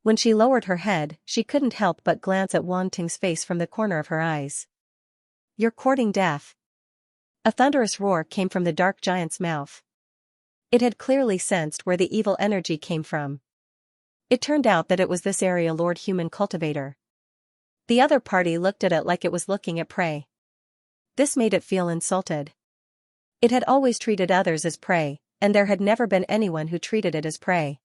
When she lowered her head, she couldn't help but glance at Wang Ting's face from the corner of her eyes. You're courting death. A thunderous roar came from the dark giant's mouth. It had clearly sensed where the evil energy came from. It turned out that it was this area lord human cultivator. The other party looked at it like it was looking at prey. This made it feel insulted. It had always treated others as prey, and there had never been anyone who treated it as prey.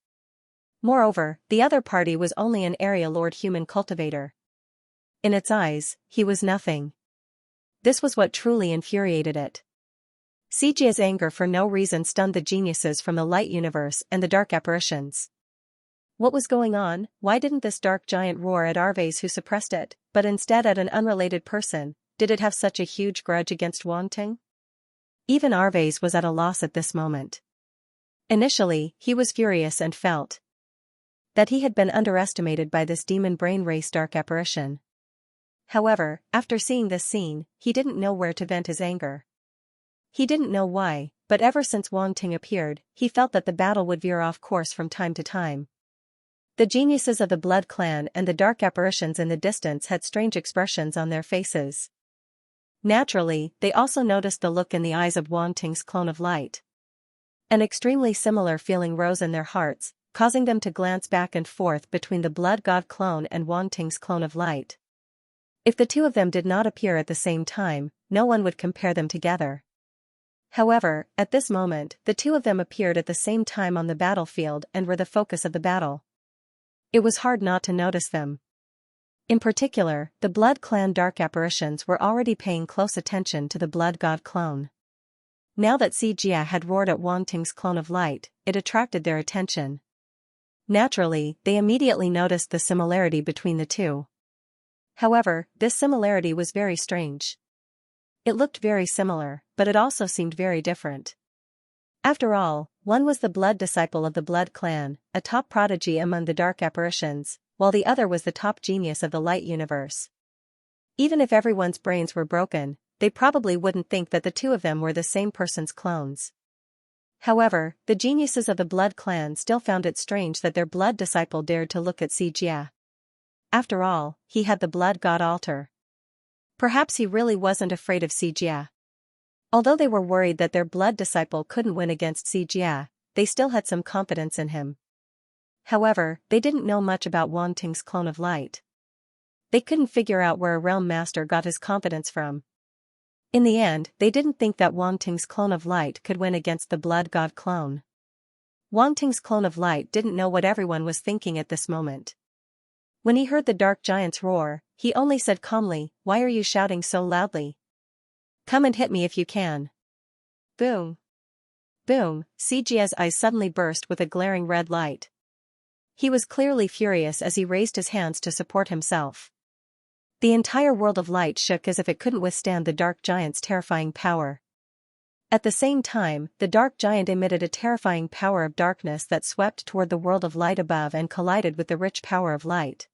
Moreover, the other party was only an area lord human cultivator. In its eyes, he was nothing. This was what truly infuriated it. Xianxia's anger for no reason stunned the geniuses from the light universe and the dark apparitions. What was going on? Why didn't this dark giant roar at Arves who suppressed it, but instead at an unrelated person? Did it have such a huge grudge against Wang Ting? Even Arves was at a loss at this moment. Initially, he was furious and felt that he had been underestimated by this demon brain race dark apparition. However, after seeing this scene, he didn't know where to vent his anger. He didn't know why, but ever since Wang Ting appeared, he felt that the battle would veer off course from time to time. The geniuses of the Blood Clan and the dark apparitions in the distance had strange expressions on their faces. Naturally, they also noticed the look in the eyes of Wang Ting's clone of light. An extremely similar feeling rose in their hearts, causing them to glance back and forth between the Blood God clone and Wang Ting's clone of light. If the two of them did not appear at the same time, no one would compare them together. However, at this moment, the two of them appeared at the same time on the battlefield and were the focus of the battle. It was hard not to notice them. In particular, the Blood Clan dark apparitions were already paying close attention to the Blood God clone. Now that Xianxia had roared at Wang Ting's clone of light, it attracted their attention. Naturally, they immediately noticed the similarity between the two. However, this similarity was very strange. It looked very similar, but it also seemed very different. After all, one was the blood disciple of the Blood Clan, a top prodigy among the dark apparitions, while the other was the top genius of the light universe. Even if everyone's brains were broken, they probably wouldn't think that the two of them were the same person's clones. However, the geniuses of the Blood Clan still found it strange that their blood disciple dared to look at Xianxia. After all, he had the blood god altar. Perhaps he really wasn't afraid of Xianxia. Although they were worried that their blood disciple couldn't win against Xianxia, they still had some confidence in him. However, they didn't know much about Wanting's clone of light. They couldn't figure out where a realm master got his confidence from. In the end, they didn't think that Wanting's clone of light could win against the blood god clone. Wanting's clone of light didn't know what everyone was thinking at this moment. When he heard the dark giant's roar, he only said calmly, "Why are you shouting so loudly? Come and hit me if you can." Boom. Boom, Xianxia's eyes suddenly burst with a glaring red light. He was clearly furious as he raised his hands to support himself. The entire world of light shook as if it couldn't withstand the dark giant's terrifying power. At the same time, the dark giant emitted a terrifying power of darkness that swept toward the world of light above and collided with the rich power of light.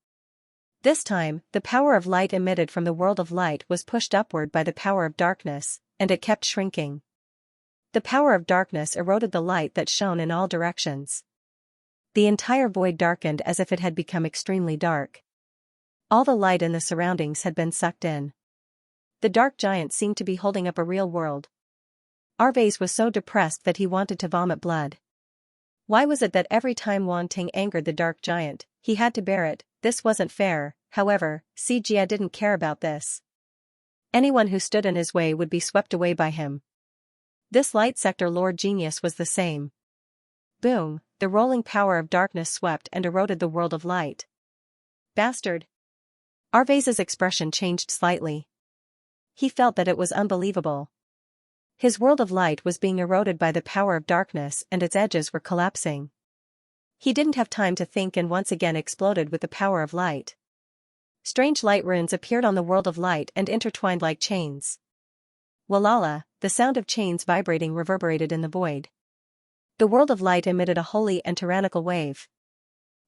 This time, the power of light emitted from the world of light was pushed upward by the power of darkness, and it kept shrinking. The power of darkness eroded the light that shone in all directions. The entire void darkened as if it had become extremely dark. All the light in the surroundings had been sucked in. The dark giant seemed to be holding up a real world. Arvez was so depressed that he wanted to vomit blood. Why was it that every time Wanting angered the dark giant, he had to bear it? This wasn't fair. However, Xianxia didn't care about this. Anyone who stood in his way would be swept away by him. This light sector lord genius was the same. Boom, the rolling power of darkness swept and eroded the world of light. Bastard! Arvez's expression changed slightly. He felt that it was unbelievable. His world of light was being eroded by the power of darkness and its edges were collapsing. He didn't have time to think and once again exploded with the power of light. Strange light runes appeared on the world of light and intertwined like chains. Walala, the sound of chains vibrating reverberated in the void. The world of light emitted a holy and tyrannical wave.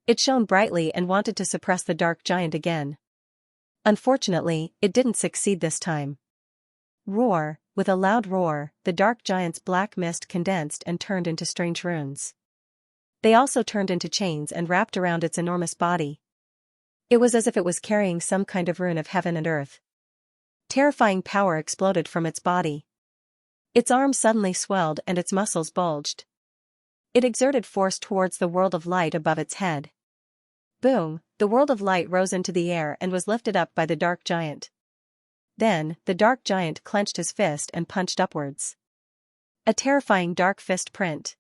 It shone brightly and wanted to suppress the dark giant again. Unfortunately, it didn't succeed this time. Roar, with a loud roar, the dark giant's black mist condensed and turned into strange runes. They also turned into chains and wrapped around its enormous body. It was as if it was carrying some kind of rune of heaven and earth. Terrifying power exploded from its body. Its arms suddenly swelled and its muscles bulged. It exerted force towards the world of light above its head. Boom, the world of light rose into the air and was lifted up by the dark giant. Then, the dark giant clenched his fist and punched upwards. A terrifying dark fist print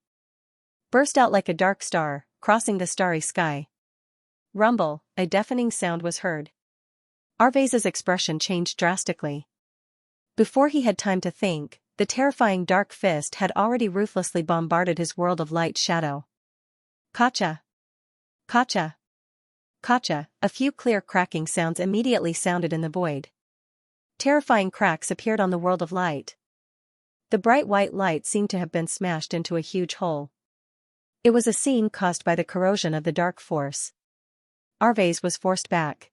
burst out like a dark star, crossing the starry sky. Rumble, a deafening sound was heard. Arvez's expression changed drastically. Before he had time to think, the terrifying dark fist had already ruthlessly bombarded his world of light shadow. Kacha! Kacha! Kacha! A few clear cracking sounds immediately sounded in the void. Terrifying cracks appeared on the world of light. The bright white light seemed to have been smashed into a huge hole. It was a scene caused by the corrosion of the dark force. Arvez was forced back.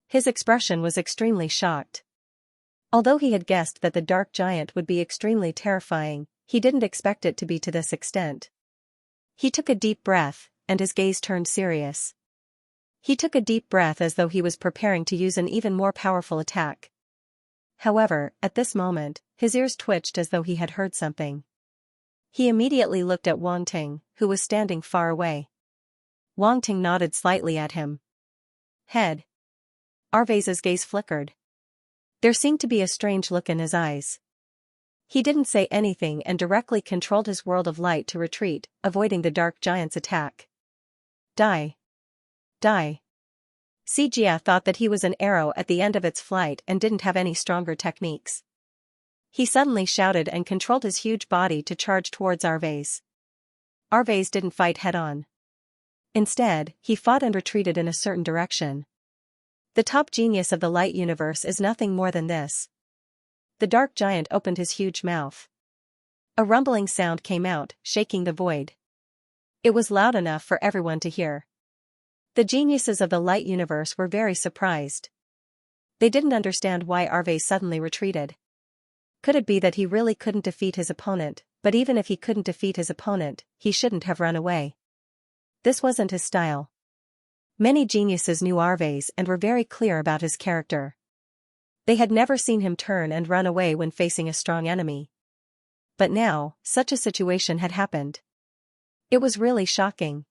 His expression was extremely shocked. Although he had guessed that the dark giant would be extremely terrifying, he didn't expect it to be to this extent. He took a deep breath, and his gaze turned serious. He took a deep breath as though he was preparing to use an even more powerful attack. However, at this moment, his ears twitched as though he had heard something. He immediately looked at Wanting, who was standing far away. Wanting nodded slightly at him. Head. Arvez's gaze flickered. There seemed to be a strange look in his eyes. He didn't say anything and directly controlled his world of light to retreat, avoiding the dark giant's attack. Die. Die. Xianxia thought that he was an arrow at the end of its flight and didn't have any stronger techniques. He suddenly shouted and controlled his huge body to charge towards Arvez. Arvez didn't fight head-on. Instead, he fought and retreated in a certain direction. The top genius of the light universe is nothing more than this. The dark giant opened his huge mouth. A rumbling sound came out, shaking the void. It was loud enough for everyone to hear. The geniuses of the light universe were very surprised. They didn't understand why Arvez suddenly retreated. Could it be that he really couldn't defeat his opponent? But even if he couldn't defeat his opponent, he shouldn't have run away. This wasn't his style. Many geniuses knew Arves and were very clear about his character. They had never seen him turn and run away when facing a strong enemy. But now, such a situation had happened. It was really shocking.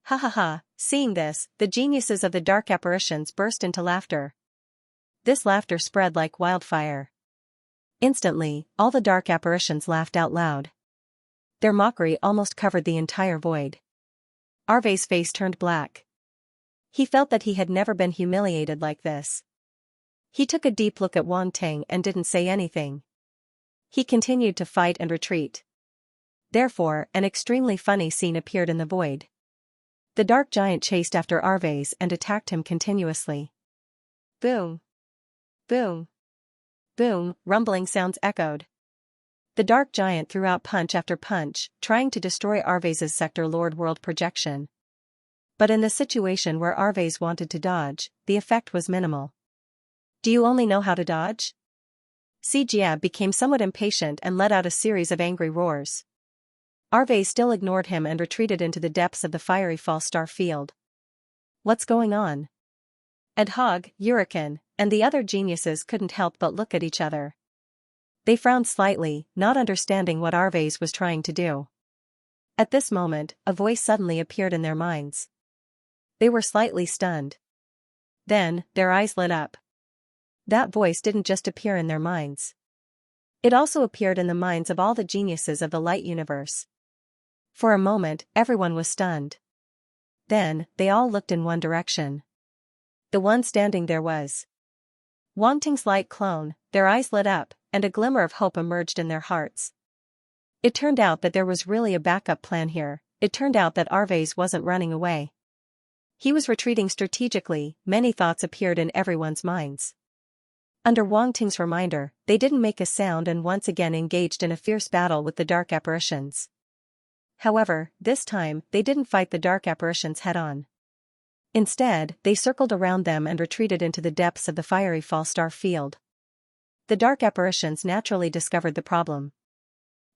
Ha ha ha, seeing this, the geniuses of the dark apparitions burst into laughter. This laughter spread like wildfire. Instantly, all the dark apparitions laughed out loud. Their mockery almost covered the entire void. Arve's face turned black. He felt that he had never been humiliated like this. He took a deep look at Wang Ting and didn't say anything. He continued to fight and retreat. Therefore, an extremely funny scene appeared in the void. The dark giant chased after Arves and attacked him continuously. Boom! Boom! Boom! Rumbling sounds echoed. The dark giant threw out punch after punch, trying to destroy Arves's Sector Lord world projection. But in the situation where Arves wanted to dodge, the effect was minimal. Do you only know how to dodge? Xianxia became somewhat impatient and let out a series of angry roars. Arves still ignored him and retreated into the depths of the fiery false star field. What's going on? Hog, Huracan, and the other geniuses couldn't help but look at each other. They frowned slightly, not understanding what Arves was trying to do. At this moment, a voice suddenly appeared in their minds. They were slightly stunned. Then, their eyes lit up. That voice didn't just appear in their minds. It also appeared in the minds of all the geniuses of the light universe. For a moment, everyone was stunned. Then, they all looked in one direction. The one standing there was Wang Ting's light clone. Their eyes lit up, and a glimmer of hope emerged in their hearts. It turned out that there was really a backup plan here. It turned out that Arves wasn't running away. He was retreating strategically. Many thoughts appeared in everyone's minds. Under Wang Ting's reminder, they didn't make a sound and once again engaged in a fierce battle with the dark apparitions. However, this time, they didn't fight the dark apparitions head-on. Instead, they circled around them and retreated into the depths of the fiery false star field. The dark apparitions naturally discovered the problem.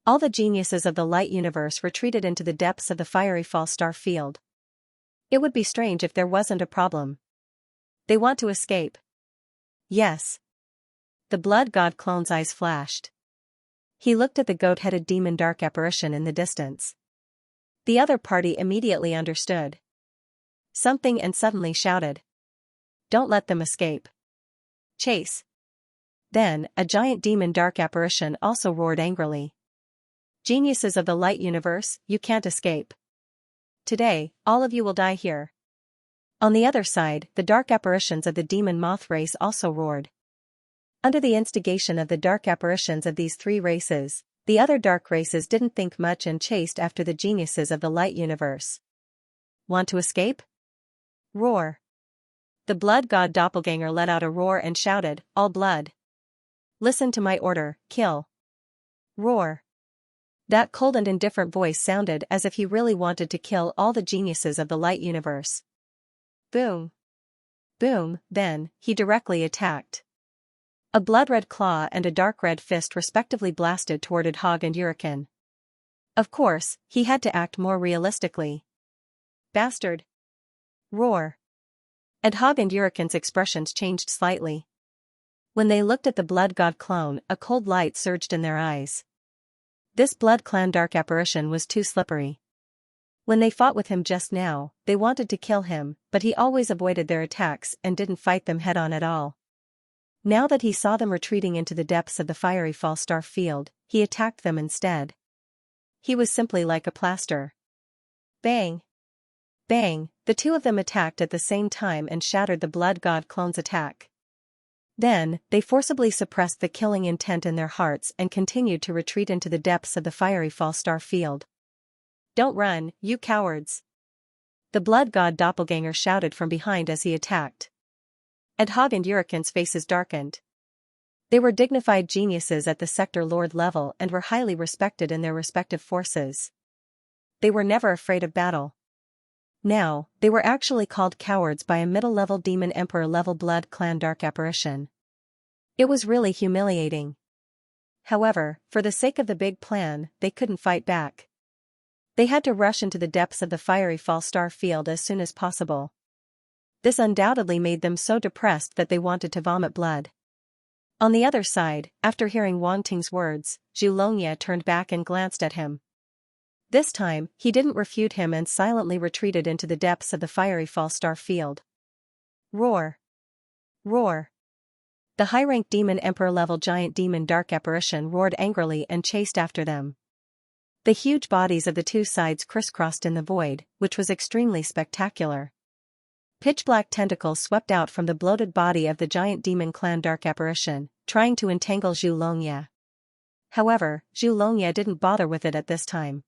All the geniuses of the light universe retreated into the depths of the fiery false star field. It would be strange if there wasn't a problem. They want to escape. Yes. The blood god clone's eyes flashed. He looked at the goat-headed demon dark apparition in the distance. The other party immediately understood something and suddenly shouted, "Don't let them escape. Chase." Then, a giant demon dark apparition also roared angrily. "Geniuses of the light universe, you can't escape. Today, all of you will die here." On the other side, the dark apparitions of the demon moth race also roared. Under the instigation of the dark apparitions of these three races, the other dark races didn't think much and chased after the geniuses of the light universe. Want to escape? Roar. The blood god doppelganger let out a roar and shouted, "All blood. Listen to my order, kill." Roar. That cold and indifferent voice sounded as if he really wanted to kill all the geniuses of the light universe. Boom. Boom, then, he directly attacked. A blood-red claw and a dark red fist respectively blasted toward Hog and Huracan. Of course, he had to act more realistically. Bastard. Roar. Hog and Huracan's expressions changed slightly. When they looked at the blood god clone, a cold light surged in their eyes. This blood clan dark apparition was too slippery. When they fought with him just now, they wanted to kill him, but he always avoided their attacks and didn't fight them head-on at all. Now that he saw them retreating into the depths of the fiery false star field, he attacked them instead. He was simply like a plaster. Bang! Bang! The two of them attacked at the same time and shattered the blood god clone's attack. Then, they forcibly suppressed the killing intent in their hearts and continued to retreat into the depths of the fiery false star field. "Don't run, you cowards!" The blood god doppelganger shouted from behind as he attacked. Hog and Huracan's faces darkened. They were dignified geniuses at the sector lord level and were highly respected in their respective forces. They were never afraid of battle. Now, they were actually called cowards by a middle-level demon emperor-level blood clan dark apparition. It was really humiliating. However, for the sake of the big plan, they couldn't fight back. They had to rush into the depths of the fiery false star field as soon as possible. This undoubtedly made them so depressed that they wanted to vomit blood. On the other side, after hearing Wang Ting's words, Xianxia turned back and glanced at him. This time, he didn't refute him and silently retreated into the depths of the fiery false star field. Roar! Roar! The high-ranked demon emperor-level giant demon dark apparition roared angrily and chased after them. The huge bodies of the two sides crisscrossed in the void, which was extremely spectacular. Pitch-black tentacles swept out from the bloated body of the giant demon clan dark apparition, trying to entangle Xianxia. However, Xianxia didn't bother with it at this time.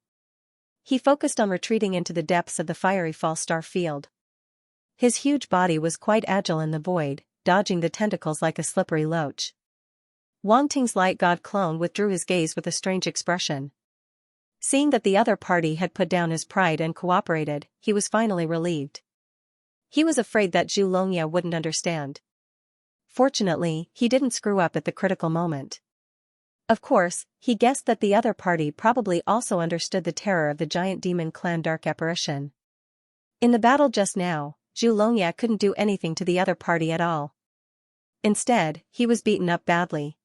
He focused on retreating into the depths of the fiery false star field. His huge body was quite agile in the void, dodging the tentacles like a slippery loach. Wang Ting's light god clone withdrew his gaze with a strange expression. Seeing that the other party had put down his pride and cooperated, he was finally relieved. He was afraid that Xianxia wouldn't understand. Fortunately, he didn't screw up at the critical moment. Of course, he guessed that the other party probably also understood the terror of the giant demon clan dark apparition. In the battle just now, Xianxia couldn't do anything to the other party at all. Instead, he was beaten up badly.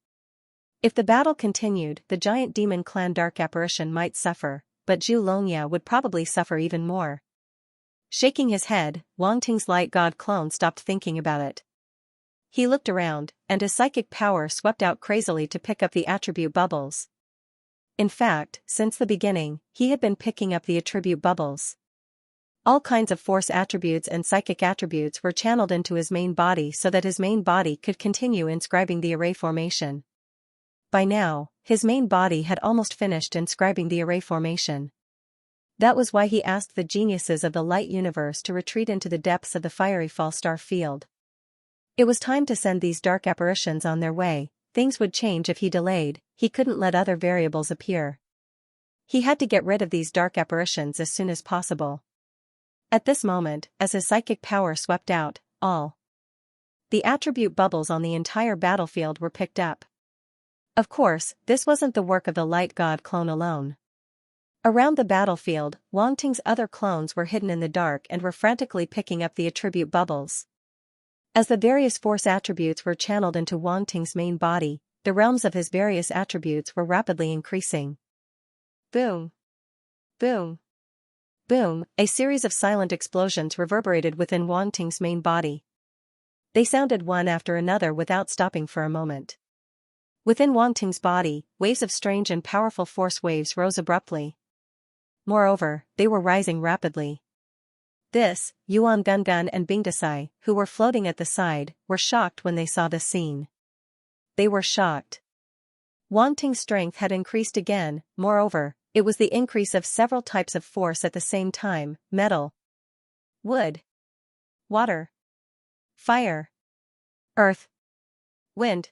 If the battle continued, the giant demon clan dark apparition might suffer, but Xianxia would probably suffer even more. Shaking his head, Wang Ting's light god clone stopped thinking about it. He looked around, and his psychic power swept out crazily to pick up the attribute bubbles. In fact, since the beginning, he had been picking up the attribute bubbles. All kinds of force attributes and psychic attributes were channeled into his main body so that his main body could continue inscribing the array formation. By now, his main body had almost finished inscribing the array formation. That was why he asked the geniuses of the light universe to retreat into the depths of the fiery false star field. It was time to send these dark apparitions on their way. Things would change if he delayed. He couldn't let other variables appear. He had to get rid of these dark apparitions as soon as possible. At this moment, as his psychic power swept out, all the attribute bubbles on the entire battlefield were picked up. Of course, this wasn't the work of the light god clone alone. Around the battlefield, Wang Ting's other clones were hidden in the dark and were frantically picking up the attribute bubbles. As the various force attributes were channeled into Wang Ting's main body, the realms of his various attributes were rapidly increasing. Boom! Boom! Boom! A series of silent explosions reverberated within Wang Ting's main body. They sounded one after another without stopping for a moment. Within Wang Ting's body, waves of strange and powerful force waves rose abruptly. Moreover, they were rising rapidly. This, Yuan Gungun and Bingdasai, who were floating at the side, were shocked when they saw this scene. They were shocked. Wang Ting's strength had increased again. Moreover, it was the increase of several types of force at the same time: metal, wood, water, fire, earth, wind,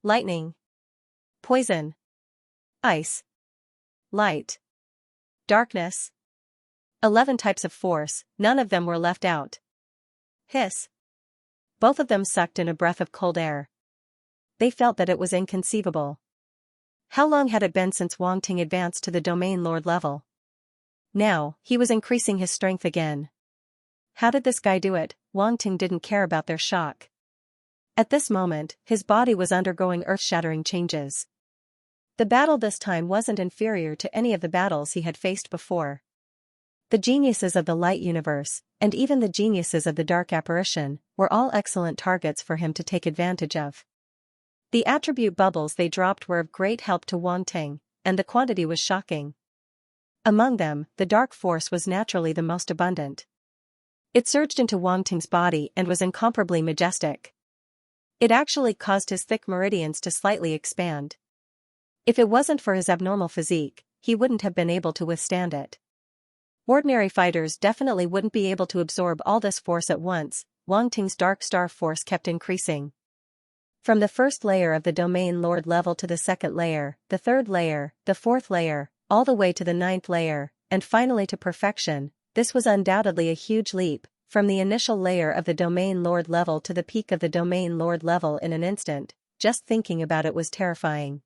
lightning, poison, ice, light, darkness. 11 types of force, none of them were left out. Hiss. Both of them sucked in a breath of cold air. They felt that it was inconceivable. How long had it been since Wang Ting advanced to the domain lord level? Now, he was increasing his strength again. How did this guy do it? Wang Ting didn't care about their shock. At this moment, his body was undergoing earth-shattering changes. The battle this time wasn't inferior to any of the battles he had faced before. The geniuses of the light universe, and even the geniuses of the dark apparition, were all excellent targets for him to take advantage of. The attribute bubbles they dropped were of great help to Wang Ting, and the quantity was shocking. Among them, the dark force was naturally the most abundant. It surged into Wang Ting's body and was incomparably majestic. It actually caused his thick meridians to slightly expand. If it wasn't for his abnormal physique, he wouldn't have been able to withstand it. Ordinary fighters definitely wouldn't be able to absorb all this force at once. Wang Ting's dark star force kept increasing. From the first layer of the domain lord level to the second layer, the third layer, the fourth layer, all the way to the 9th layer, and finally to perfection. This was undoubtedly a huge leap, from the initial layer of the domain lord level to the peak of the domain lord level in an instant. Just thinking about it was terrifying.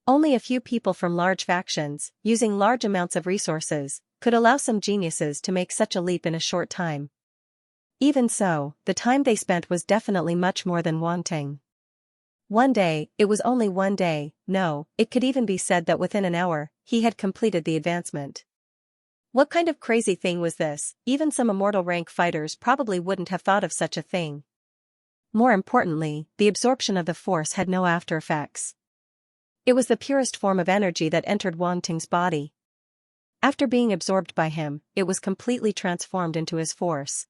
Only a few people from large factions, using large amounts of resources, could allow some geniuses to make such a leap in a short time. Even so, the time they spent was definitely much more than wanting. One day, it was only one day, no, it could even be said that within an hour, he had completed the advancement. What kind of crazy thing was this? Even some immortal rank fighters probably wouldn't have thought of such a thing. More importantly, the absorption of the force had no after effects. It was the purest form of energy that entered Wang Ting's body. After being absorbed by him, it was completely transformed into his force.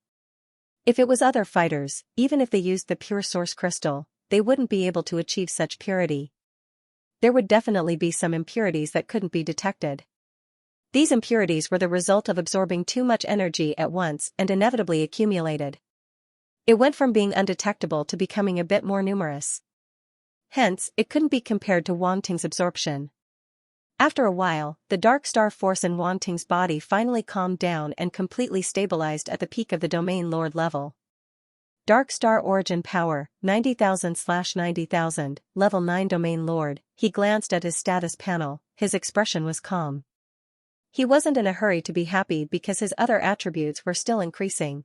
If it was other fighters, even if they used the pure source crystal, they wouldn't be able to achieve such purity. There would definitely be some impurities that couldn't be detected. These impurities were the result of absorbing too much energy at once and inevitably accumulated. It went from being undetectable to becoming a bit more numerous. Hence, it couldn't be compared to Wang Ting's absorption. After a while, the dark star force in Wang Ting's body finally calmed down and completely stabilized at the peak of the Domain Lord level. Dark Star Origin Power, 90,000/90,000, Level 9 Domain Lord. He glanced at his status panel, his expression was calm. He wasn't in a hurry to be happy because his other attributes were still increasing.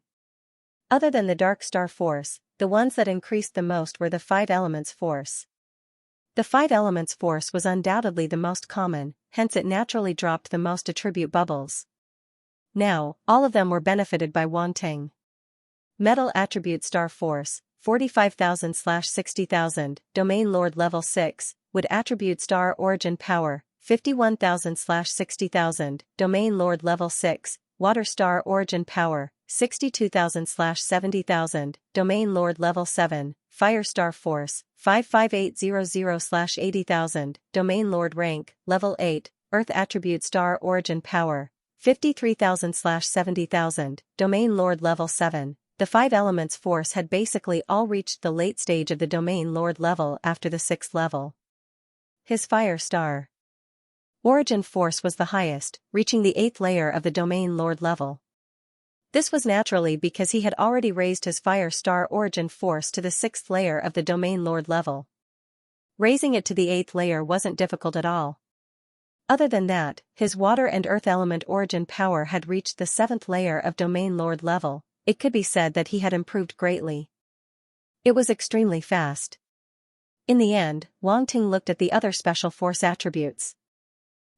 Other than the Dark Star Force, the ones that increased the most were the 5 Elements Force. The 5 Elements Force was undoubtedly the most common, hence it naturally dropped the most attribute bubbles. Now, all of them were benefited by Wang Ting. Metal Attribute Star Force, 45,000/60,000, Domain Lord Level 6, Wood Attribute Star Origin Power, 51,000/60,000, Domain Lord Level 6, Water Star Origin Power, 62,000/70,000, Domain Lord Level 7, Fire Star Force, 55800/80,000, Domain Lord Rank, Level 8, Earth Attribute Star Origin Power, 53,000/70,000, Domain Lord Level 7. The 5 Elements Force had basically all reached the late stage of the Domain Lord level after the 6th level. His Fire Star Origin Force was the highest, reaching the 8th layer of the Domain Lord level. This was naturally because he had already raised his Fire Star Origin Force to the 6th layer of the Domain Lord level. Raising it to the 8th layer wasn't difficult at all. Other than that, his Water and Earth Element Origin Power had reached the 7th layer of Domain Lord level. It could be said that he had improved greatly. It was extremely fast. In the end, Wang Ting looked at the other special force attributes.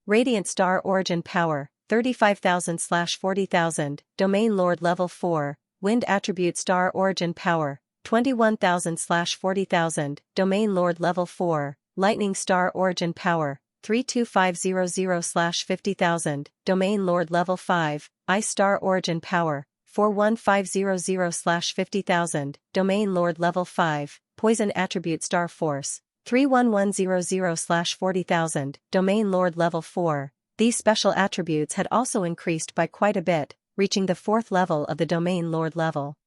Radiant Star Origin Power, 35,000/40,000, Domain Lord Level 4, Wind Attribute Star Origin Power, 21,000/40,000, Domain Lord Level 4, Lightning Star Origin Power, 32500/50,000, Domain Lord Level 5, Ice Star Origin Power, 41500/50,000, Domain Lord Level 5, Poison Attribute Star Force, 31100/40,000, Domain Lord Level 4. These special attributes had also increased by quite a bit, reaching the 4th level of the Domain Lord level.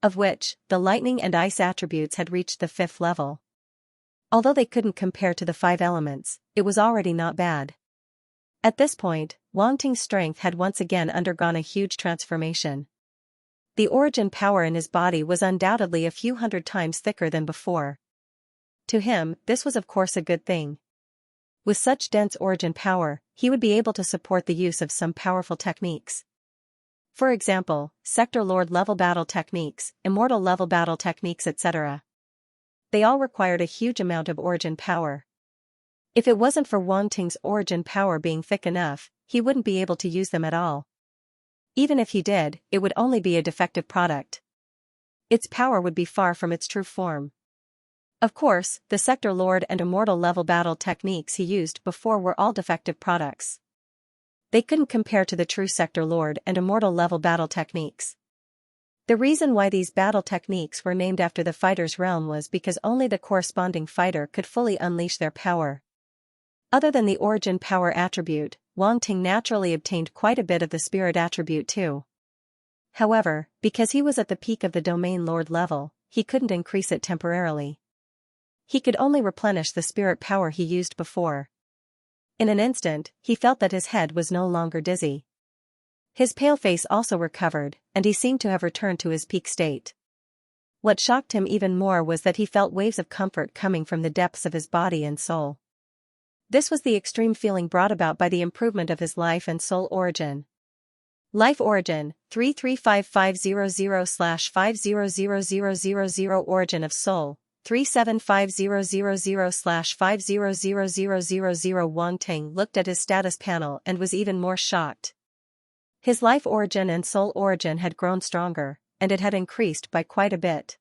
Of which, the Lightning and Ice attributes had reached the 5th level. Although they couldn't compare to the 5 elements, it was already not bad. At this point, Wang Ting's strength had once again undergone a huge transformation. The origin power in his body was undoubtedly a few hundred times thicker than before. To him, this was of course a good thing. With such dense origin power, he would be able to support the use of some powerful techniques. For example, Sector Lord level battle techniques, Immortal level battle techniques, etc. They all required a huge amount of origin power. If it wasn't for Wang Ting's origin power being thick enough, he wouldn't be able to use them at all. Even if he did, it would only be a defective product. Its power would be far from its true form. Of course, the Sector Lord and Immortal level battle techniques he used before were all defective products. They couldn't compare to the true Sector Lord and Immortal level battle techniques. The reason why these battle techniques were named after the fighter's realm was because only the corresponding fighter could fully unleash their power. Other than the origin power attribute, Wang Ting naturally obtained quite a bit of the spirit attribute too. However, because he was at the peak of the Domain Lord level, he couldn't increase it temporarily. He could only replenish the spirit power he used before. In an instant, he felt that his head was no longer dizzy. His pale face also recovered, and he seemed to have returned to his peak state. What shocked him even more was that he felt waves of comfort coming from the depths of his body and soul. This was the extreme feeling brought about by the improvement of his life and soul origin. Life origin, 335500/500000. Origin of soul, 37500/500000. Wang Ting looked at his status panel and was even more shocked. His life origin and soul origin had grown stronger, and it had increased by quite a bit.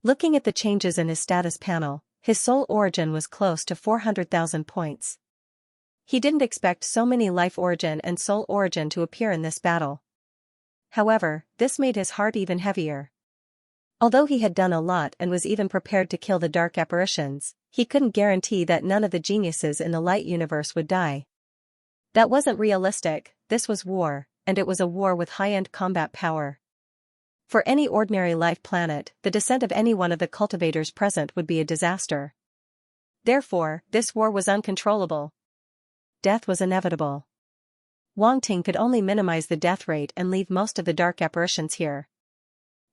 Looking at the changes in his status panel, his soul origin was close to 400,000 points. He didn't expect so many life origin and soul origin to appear in this battle. However, this made his heart even heavier. Although he had done a lot and was even prepared to kill the dark apparitions, he couldn't guarantee that none of the geniuses in the light universe would die. That wasn't realistic. This was war, and it was a war with high-end combat power. For any ordinary life planet, the descent of any one of the cultivators present would be a disaster. Therefore, this war was uncontrollable. Death was inevitable. Wang Ting could only minimize the death rate and leave most of the dark apparitions here.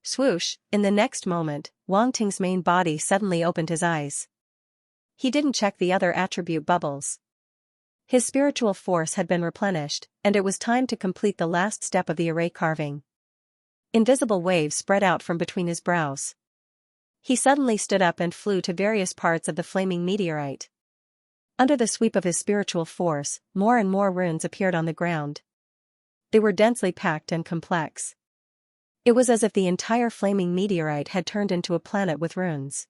Swoosh, in the next moment, Wang Ting's main body suddenly opened his eyes. He didn't check the other attribute bubbles. His spiritual force had been replenished, and it was time to complete the last step of the array carving. Invisible waves spread out from between his brows. He suddenly stood up and flew to various parts of the flaming meteorite. Under the sweep of his spiritual force, more and more runes appeared on the ground. They were densely packed and complex. It was as if the entire flaming meteorite had turned into a planet with runes.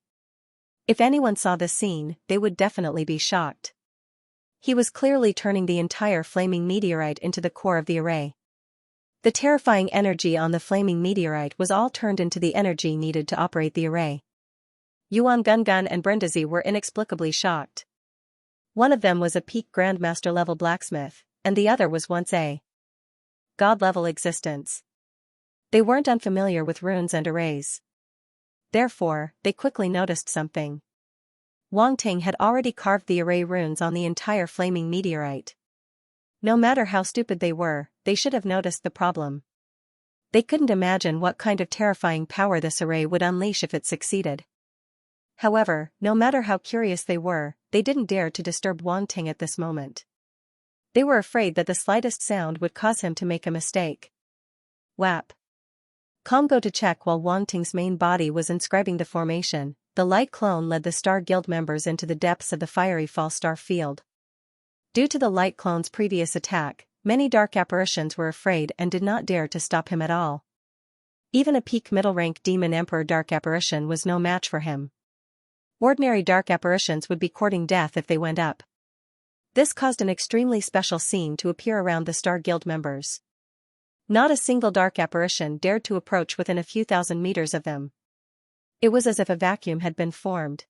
If anyone saw this scene, they would definitely be shocked. He was clearly turning the entire flaming meteorite into the core of the array. The terrifying energy on the flaming meteorite was all turned into the energy needed to operate the array. Yuan Gungun and Brindisi were inexplicably shocked. One of them was a peak Grandmaster level blacksmith, and the other was once a god level existence. They weren't unfamiliar with runes and arrays. Therefore, they quickly noticed something. Wang Ting had already carved the array runes on the entire flaming meteorite. No matter how stupid they were, they should have noticed the problem. They couldn't imagine what kind of terrifying power this array would unleash if it succeeded. However, no matter how curious they were, they didn't dare to disturb Wang Ting at this moment. They were afraid that the slightest sound would cause him to make a mistake. Whap! Go to check while Wang Ting's main body was inscribing the formation. The light clone led the Star Guild members into the depths of the fiery fall star field. Due to the light clone's previous attack, many dark apparitions were afraid and did not dare to stop him at all. Even a peak middle-rank demon emperor dark apparition was no match for him. Ordinary dark apparitions would be courting death if they went up. This caused an extremely special scene to appear around the Star Guild members. Not a single dark apparition dared to approach within a few thousand meters of them. It was as if a vacuum had been formed.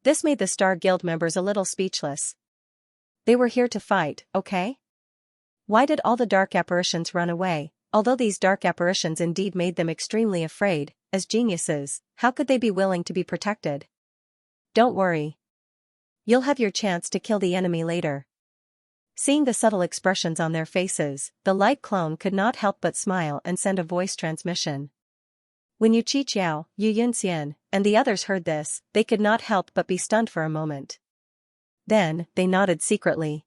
This made the Star Guild members a little speechless. They were here to fight, okay? Why did all the dark apparitions run away? Although these dark apparitions indeed made them extremely afraid, as geniuses, how could they be willing to be protected? Don't worry. You'll have your chance to kill the enemy later. Seeing the subtle expressions on their faces, the light clone could not help but smile and send a voice transmission. When Yu Qiqiao, Yu Yunxian, and the others heard this, they could not help but be stunned for a moment. Then, they nodded secretly.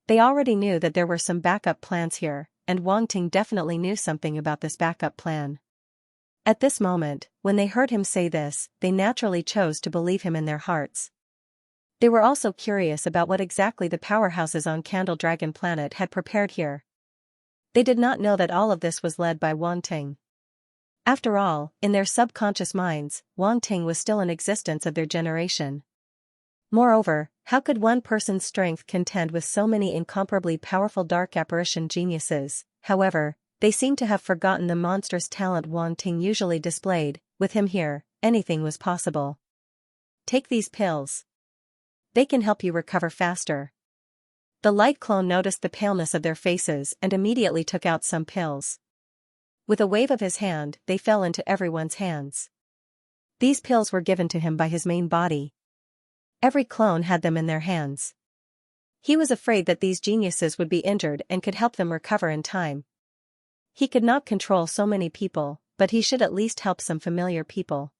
They already knew that there were some backup plans here, and Wang Ting definitely knew something about this backup plan. At this moment, when they heard him say this, they naturally chose to believe him in their hearts. They were also curious about what exactly the powerhouses on Candle Dragon Planet had prepared here. They did not know that all of this was led by Wang Ting. After all, in their subconscious minds, Wang Ting was still in existence of their generation. Moreover, how could one person's strength contend with so many incomparably powerful dark apparition geniuses? However, they seemed to have forgotten the monstrous talent Wang Ting usually displayed. With him here, anything was possible. Take these pills. They can help you recover faster. The light clone noticed the paleness of their faces and immediately took out some pills. With a wave of his hand, they fell into everyone's hands. These pills were given to him by his main body. Every clone had them in their hands. He was afraid that these geniuses would be injured and could help them recover in time. He could not control so many people, but he should at least help some familiar people.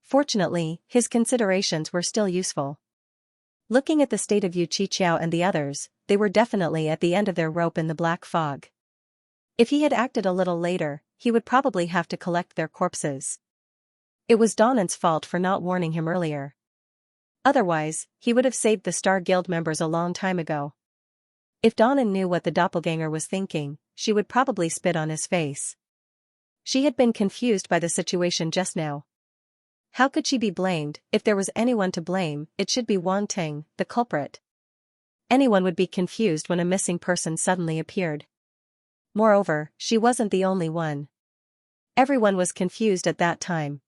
Fortunately, his considerations were still useful. Looking at the state of Yu Qiqiao and the others, they were definitely at the end of their rope in the black fog. If he had acted a little later, he would probably have to collect their corpses. It was Donan's fault for not warning him earlier. Otherwise, he would have saved the Star Guild members a long time ago. If Donan knew what the doppelganger was thinking, she would probably spit on his face. She had been confused by the situation just now. How could she be blamed? If there was anyone to blame, it should be Wang Ting, the culprit. Anyone would be confused when a missing person suddenly appeared. Moreover, she wasn't the only one. Everyone was confused at that time.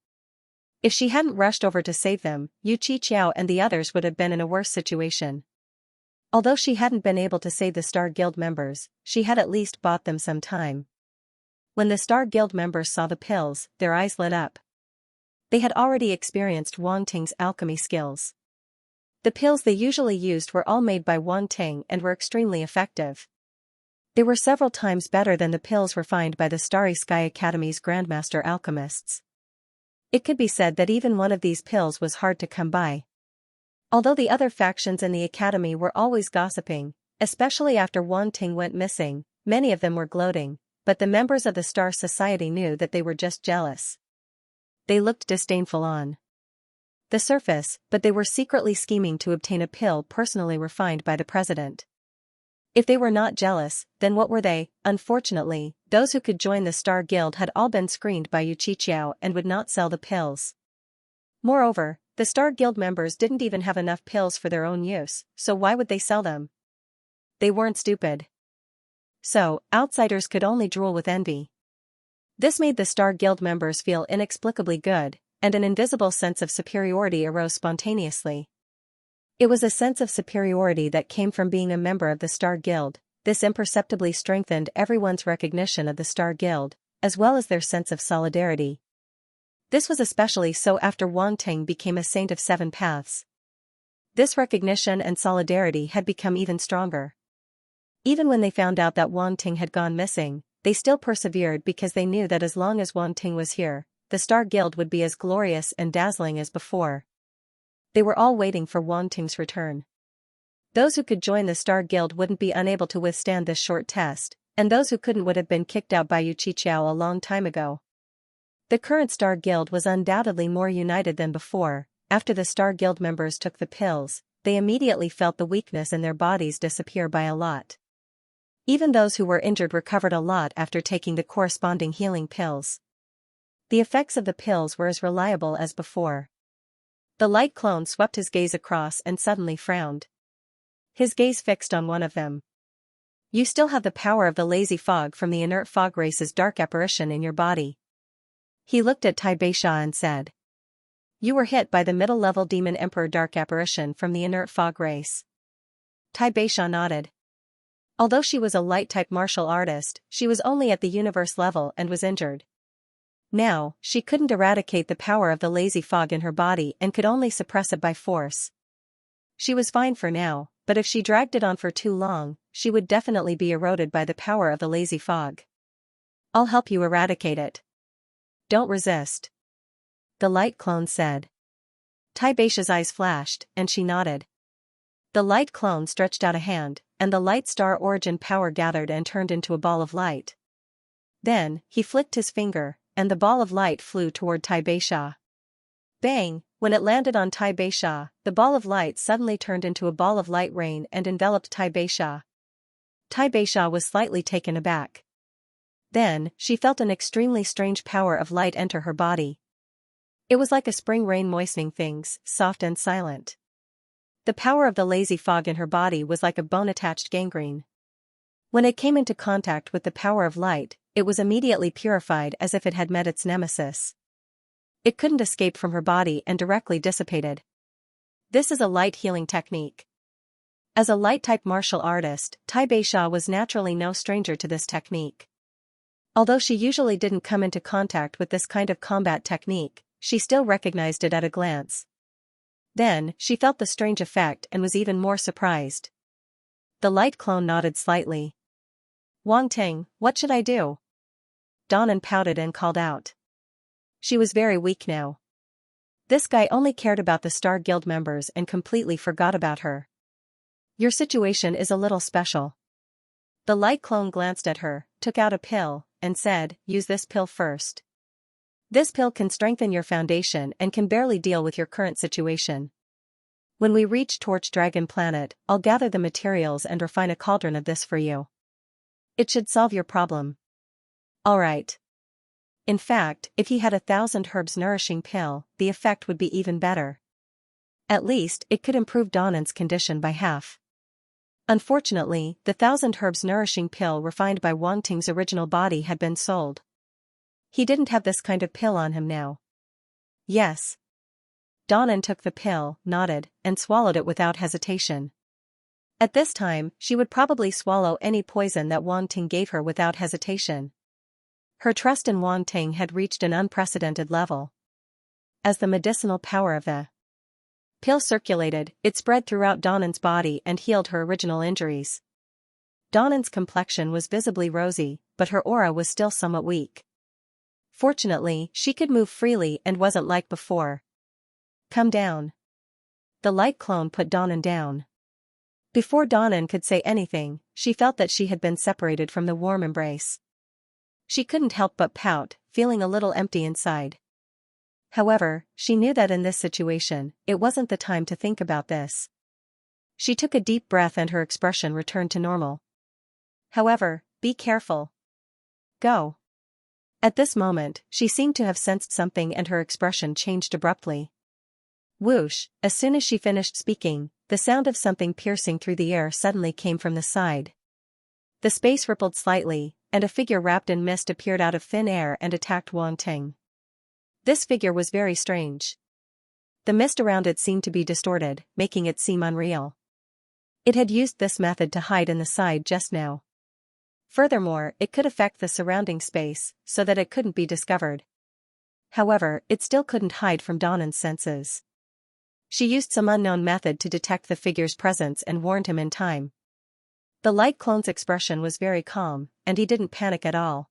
If she hadn't rushed over to save them, Xianxia and the others would have been in a worse situation. Although she hadn't been able to save the Star Guild members, she had at least bought them some time. When the Star Guild members saw the pills, their eyes lit up. They had already experienced Wang Ting's alchemy skills. The pills they usually used were all made by Wang Ting and were extremely effective. They were several times better than the pills refined by the Starry Sky Academy's Grandmaster alchemists. It could be said that even one of these pills was hard to come by. Although the other factions in the academy were always gossiping, especially after Wang Ting went missing, many of them were gloating, but the members of the Star Society knew that they were just jealous. They looked disdainful on the surface, but they were secretly scheming to obtain a pill personally refined by the president. If they were not jealous, then what were they? Unfortunately, those who could join the Star Guild had all been screened by Xianxia and would not sell the pills. Moreover, the Star Guild members didn't even have enough pills for their own use, so why would they sell them? They weren't stupid. So, outsiders could only drool with envy. This made the Star Guild members feel inexplicably good, and an invisible sense of superiority arose spontaneously. It was a sense of superiority that came from being a member of the Star Guild. This imperceptibly strengthened everyone's recognition of the Star Guild, as well as their sense of solidarity. This was especially so after Wang Ting became a Saint of Seven Paths. This recognition and solidarity had become even stronger. Even when they found out that Wang Ting had gone missing, they still persevered because they knew that as long as Wang Ting was here, the Star Guild would be as glorious and dazzling as before. They were all waiting for Wang Ting's return. Those who could join the Star Guild wouldn't be unable to withstand this short test, and those who couldn't would have been kicked out by Xianxia a long time ago. The current Star Guild was undoubtedly more united than before. After the Star Guild members took the pills, they immediately felt the weakness in their bodies disappear by a lot. Even those who were injured recovered a lot after taking the corresponding healing pills. The effects of the pills were as reliable as before. The light clone swept his gaze across and suddenly frowned. His gaze fixed on one of them. You still have the power of the lazy fog from the inert fog race's dark apparition in your body. He looked at Tai Beisha and said. You were hit by the middle-level demon emperor dark apparition from the inert fog race. Tai Beisha nodded. Although she was a light-type martial artist, she was only at the universe level and was injured. Now, she couldn't eradicate the power of the lazy fog in her body and could only suppress it by force. She was fine for now, but if she dragged it on for too long, she would definitely be eroded by the power of the lazy fog. I'll help you eradicate it. Don't resist. The light clone said. Tai Beisha's eyes flashed, and she nodded. The light clone stretched out a hand, and the light star origin power gathered and turned into a ball of light. Then, he flicked his finger, and the ball of light flew toward Tai Beisha. Bang! When it landed on Tai Beisha, the ball of light suddenly turned into a ball of light rain and enveloped Tai Beisha. Tai Beisha was slightly taken aback. Then, she felt an extremely strange power of light enter her body. It was like a spring rain moistening things, soft and silent. The power of the lazy fog in her body was like a bone-attached gangrene. When it came into contact with the power of light, it was immediately purified as if it had met its nemesis. It couldn't escape from her body and directly dissipated. This is a light healing technique. As a light-type martial artist, Tai Beisha was naturally no stranger to this technique. Although she usually didn't come into contact with this kind of combat technique, she still recognized it at a glance. Then, she felt the strange effect and was even more surprised. The light clone nodded slightly. Wang Ting, what should I do? Donan pouted and called out. She was very weak now. This guy only cared about the Star Guild members and completely forgot about her. Your situation is a little special. The light clone glanced at her, took out a pill, and said, "Use this pill first. This pill can strengthen your foundation and can barely deal with your current situation. When we reach Torch Dragon Planet, I'll gather the materials and refine a cauldron of this for you. It should solve your problem." Alright. In fact, if he had 1,000 herbs nourishing pill, the effect would be even better. At least, it could improve Donan's condition by half. Unfortunately, the 1,000 herbs nourishing pill refined by Wang Ting's original body had been sold. He didn't have this kind of pill on him now. Yes. Donan took the pill, nodded, and swallowed it without hesitation. At this time, she would probably swallow any poison that Wang Ting gave her without hesitation. Her trust in Wang Ting had reached an unprecedented level. As the medicinal power of the pill circulated, it spread throughout Donan's body and healed her original injuries. Donan's complexion was visibly rosy, but her aura was still somewhat weak. Fortunately, she could move freely and wasn't like before. "Come down." The light clone put Donan down. Before Donan could say anything, she felt that she had been separated from the warm embrace. She couldn't help but pout, feeling a little empty inside. However, she knew that in this situation, it wasn't the time to think about this. She took a deep breath and her expression returned to normal. "However, be careful. Go." At this moment, she seemed to have sensed something and her expression changed abruptly. Whoosh, as soon as she finished speaking, the sound of something piercing through the air suddenly came from the side. The space rippled slightly, and a figure wrapped in mist appeared out of thin air and attacked Wang Ting. This figure was very strange. The mist around it seemed to be distorted, making it seem unreal. It had used this method to hide in the side just now. Furthermore, it could affect the surrounding space, so that it couldn't be discovered. However, it still couldn't hide from Donan's senses. She used some unknown method to detect the figure's presence and warned him in time. The light clone's expression was very calm, and he didn't panic at all.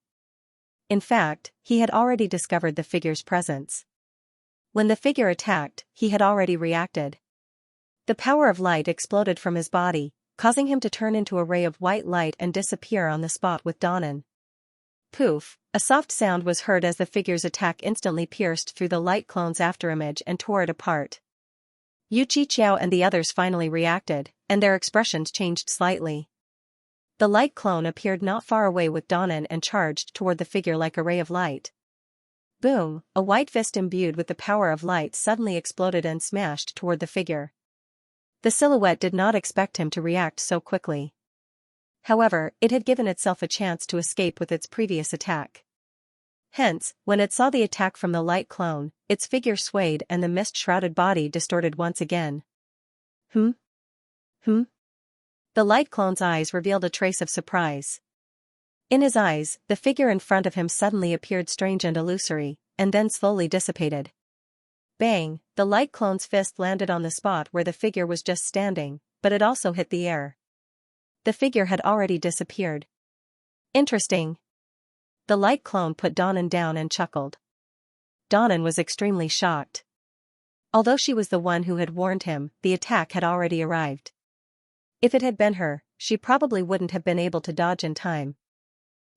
In fact, he had already discovered the figure's presence. When the figure attacked, he had already reacted. The power of light exploded from his body, causing him to turn into a ray of white light and disappear on the spot with Donan. Poof, a soft sound was heard as the figure's attack instantly pierced through the light clone's afterimage and tore it apart. Yu Qiqiao and the others finally reacted, and their expressions changed slightly. The light clone appeared not far away with Donan and charged toward the figure like a ray of light. Boom, a white fist imbued with the power of light suddenly exploded and smashed toward the figure. The silhouette did not expect him to react so quickly. However, it had given itself a chance to escape with its previous attack. Hence, when it saw the attack from the light clone, its figure swayed and the mist-shrouded body distorted once again. Hmm? The light clone's eyes revealed a trace of surprise. In his eyes, the figure in front of him suddenly appeared strange and illusory, and then slowly dissipated. Bang, the light clone's fist landed on the spot where the figure was just standing, but it also hit the air. The figure had already disappeared. Interesting. The light clone put Donan down and chuckled. Donan was extremely shocked. Although she was the one who had warned him, the attack had already arrived. If it had been her, she probably wouldn't have been able to dodge in time.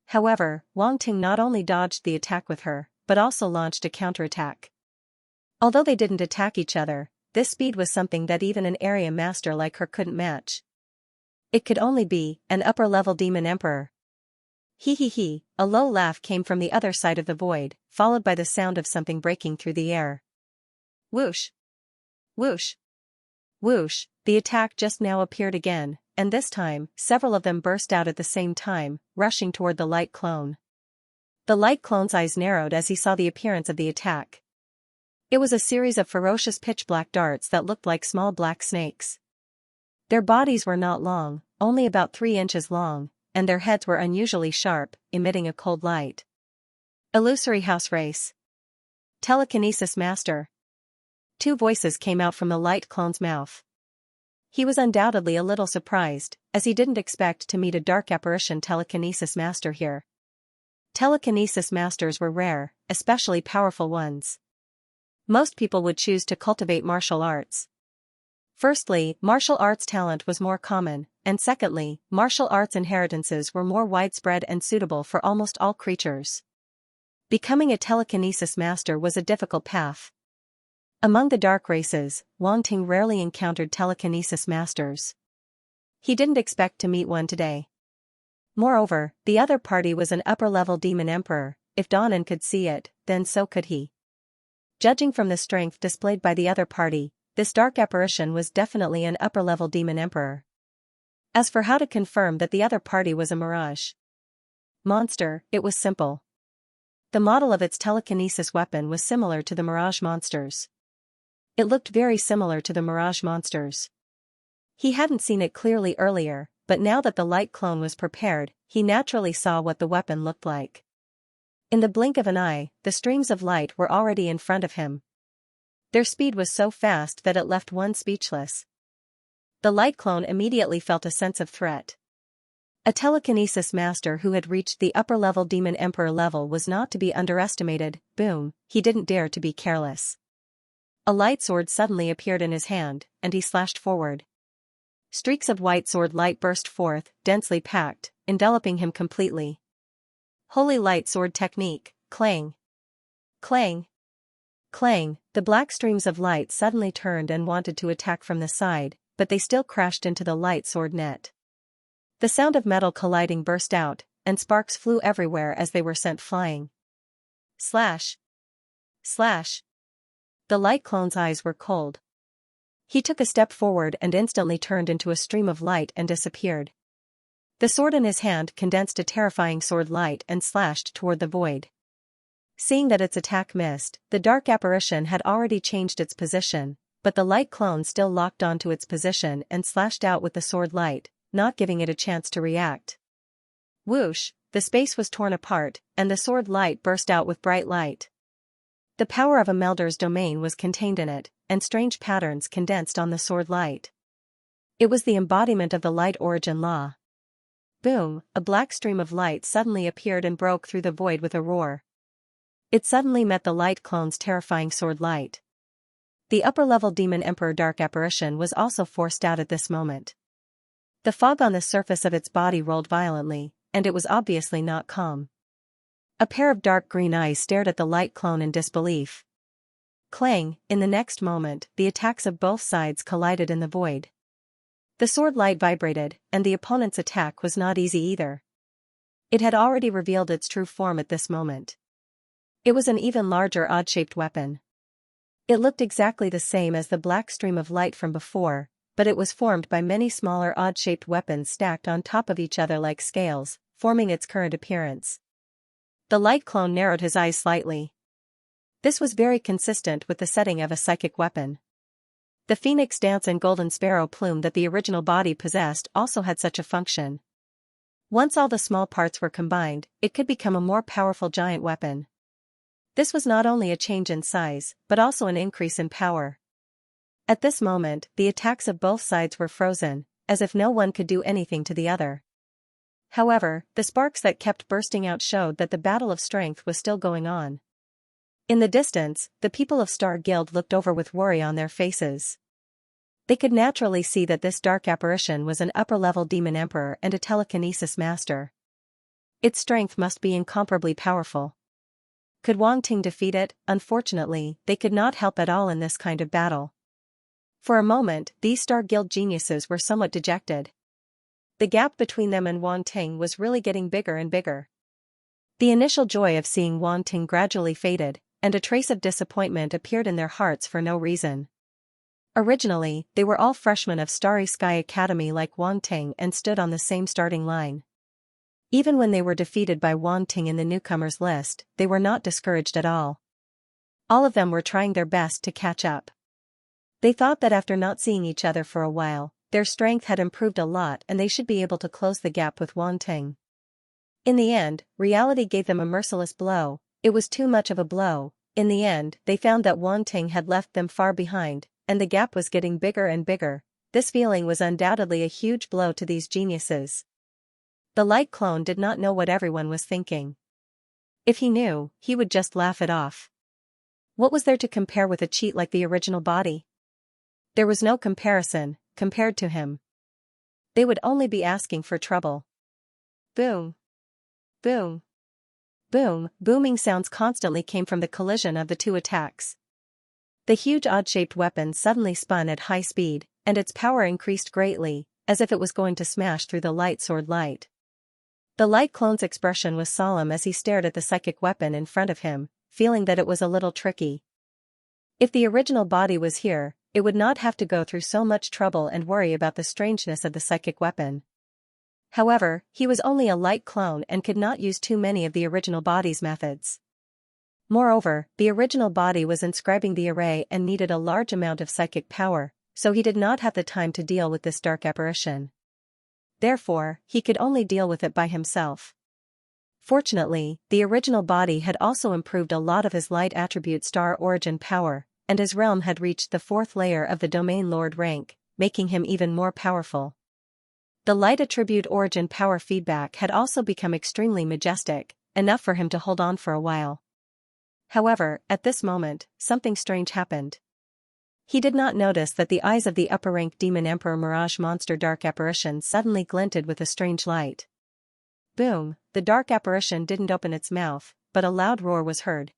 However, Wang Ting not only dodged the attack with her, but also launched a counterattack. Although they didn't attack each other, this speed was something that even an area master like her couldn't match. It could only be an upper-level demon emperor. He, a low laugh came from the other side of the void, followed by the sound of something breaking through the air. Whoosh! Whoosh! Whoosh! The attack just now appeared again, and this time, several of them burst out at the same time, rushing toward the light clone. The light clone's eyes narrowed as he saw the appearance of the attack. It was a series of ferocious pitch-black darts that looked like small black snakes. Their bodies were not long, only about 3 inches long, and their heads were unusually sharp, emitting a cold light. Illusory house race. Telekinesis master. 2 voices came out from the light clone's mouth. He was undoubtedly a little surprised, as he didn't expect to meet a dark apparition telekinesis master here. Telekinesis masters were rare, especially powerful ones. Most people would choose to cultivate martial arts. Firstly, martial arts talent was more common, and secondly, martial arts inheritances were more widespread and suitable for almost all creatures. Becoming a telekinesis master was a difficult path. Among the dark races, Wang Ting rarely encountered telekinesis masters. He didn't expect to meet one today. Moreover, the other party was an upper-level demon emperor. If Danan could see it, then so could he. Judging from the strength displayed by the other party, this dark apparition was definitely an upper-level demon emperor. As for how to confirm that the other party was a mirage monster, it was simple. The model of its telekinesis weapon was similar to the mirage monsters. It looked very similar to the mirage monsters. He hadn't seen it clearly earlier, but now that the light clone was prepared, he naturally saw what the weapon looked like. In the blink of an eye, the streams of light were already in front of him. Their speed was so fast that it left one speechless. The light clone immediately felt a sense of threat. A telekinesis master who had reached the upper-level demon emperor level was not to be underestimated. Boom, he didn't dare to be careless. A light sword suddenly appeared in his hand, and he slashed forward. Streaks of white sword light burst forth, densely packed, enveloping him completely. Holy light sword technique, clang. Clang. Clang, the black streams of light suddenly turned and wanted to attack from the side, but they still crashed into the light sword net. The sound of metal colliding burst out, and sparks flew everywhere as they were sent flying. Slash. Slash. The light clone's eyes were cold. He took a step forward and instantly turned into a stream of light and disappeared. The sword in his hand condensed a terrifying sword light and slashed toward the void. Seeing that its attack missed, the dark apparition had already changed its position, but the light clone still locked onto its position and slashed out with the sword light, not giving it a chance to react. Whoosh, the space was torn apart, and the sword light burst out with bright light. The power of a melder's domain was contained in it, and strange patterns condensed on the sword light. It was the embodiment of the light origin law. Boom, a black stream of light suddenly appeared and broke through the void with a roar. It suddenly met the light clone's terrifying sword light. The upper-level demon emperor dark apparition was also forced out at this moment. The fog on the surface of its body rolled violently, and it was obviously not calm. A pair of dark green eyes stared at the light clone in disbelief. Clang, in the next moment, the attacks of both sides collided in the void. The sword light vibrated, and the opponent's attack was not easy either. It had already revealed its true form at this moment. It was an even larger odd-shaped weapon. It looked exactly the same as the black stream of light from before, but it was formed by many smaller odd-shaped weapons stacked on top of each other like scales, forming its current appearance. The light clone narrowed his eyes slightly. This was very consistent with the setting of a psychic weapon. The phoenix dance and golden sparrow plume that the original body possessed also had such a function. Once all the small parts were combined, it could become a more powerful giant weapon. This was not only a change in size, but also an increase in power. At this moment, the attacks of both sides were frozen, as if no one could do anything to the other. However, the sparks that kept bursting out showed that the battle of strength was still going on. In the distance, the people of Star Guild looked over with worry on their faces. They could naturally see that this dark apparition was an upper-level demon emperor and a telekinesis master. Its strength must be incomparably powerful. Could Wang Ting defeat it? Unfortunately, they could not help at all in this kind of battle. For a moment, these Star Guild geniuses were somewhat dejected. The gap between them and Wang Ting was really getting bigger and bigger. The initial joy of seeing Wang Ting gradually faded, and a trace of disappointment appeared in their hearts for no reason. Originally, they were all freshmen of Starry Sky Academy like Wang Ting and stood on the same starting line. Even when they were defeated by Wang Ting in the newcomers list, they were not discouraged at all. All of them were trying their best to catch up. They thought that after not seeing each other for a while, their strength had improved a lot and they should be able to close the gap with Wang Ting. In the end, reality gave them a merciless blow. It was too much of a blow. In the end, they found that Wang Ting had left them far behind, and the gap was getting bigger and bigger. This feeling was undoubtedly a huge blow to these geniuses. The light clone did not know what everyone was thinking. If he knew, he would just laugh it off. What was there to compare with a cheat like the original body? There was no comparison, compared to him. They would only be asking for trouble. Boom. Boom. Boom. Booming sounds constantly came from the collision of the two attacks. The huge odd-shaped weapon suddenly spun at high speed, and its power increased greatly, as if it was going to smash through the light sword light. The light clone's expression was solemn as he stared at the psychic weapon in front of him, feeling that it was a little tricky. If the original body was here, it would not have to go through so much trouble and worry about the strangeness of the psychic weapon. However, he was only a light clone and could not use too many of the original body's methods. Moreover, the original body was inscribing the array and needed a large amount of psychic power, so he did not have the time to deal with this dark apparition. Therefore, he could only deal with it by himself. Fortunately, the original body had also improved a lot of his light attribute star origin power, and his realm had reached the 4th layer of the domain lord rank, making him even more powerful. The light attribute origin power feedback had also become extremely majestic, enough for him to hold on for a while. However, at this moment, something strange happened. He did not notice that the eyes of the upper-rank Demon Emperor Mirage Monster Dark Apparition suddenly glinted with a strange light. Boom, the dark apparition didn't open its mouth, but a loud roar was heard.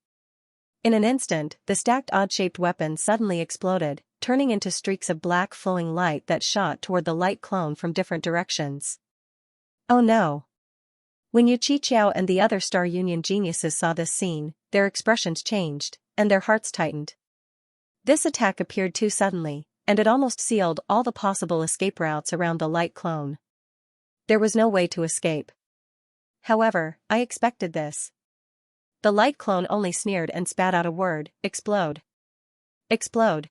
In an instant, the stacked odd-shaped weapon suddenly exploded, turning into streaks of black flowing light that shot toward the light clone from different directions. Oh no! When Yu Qiqiao and the other Star Union geniuses saw this scene, their expressions changed, and their hearts tightened. This attack appeared too suddenly, and it almost sealed all the possible escape routes around the light clone. There was no way to escape. However, I expected this. The light clone only sneered and spat out a word, explode. Explode.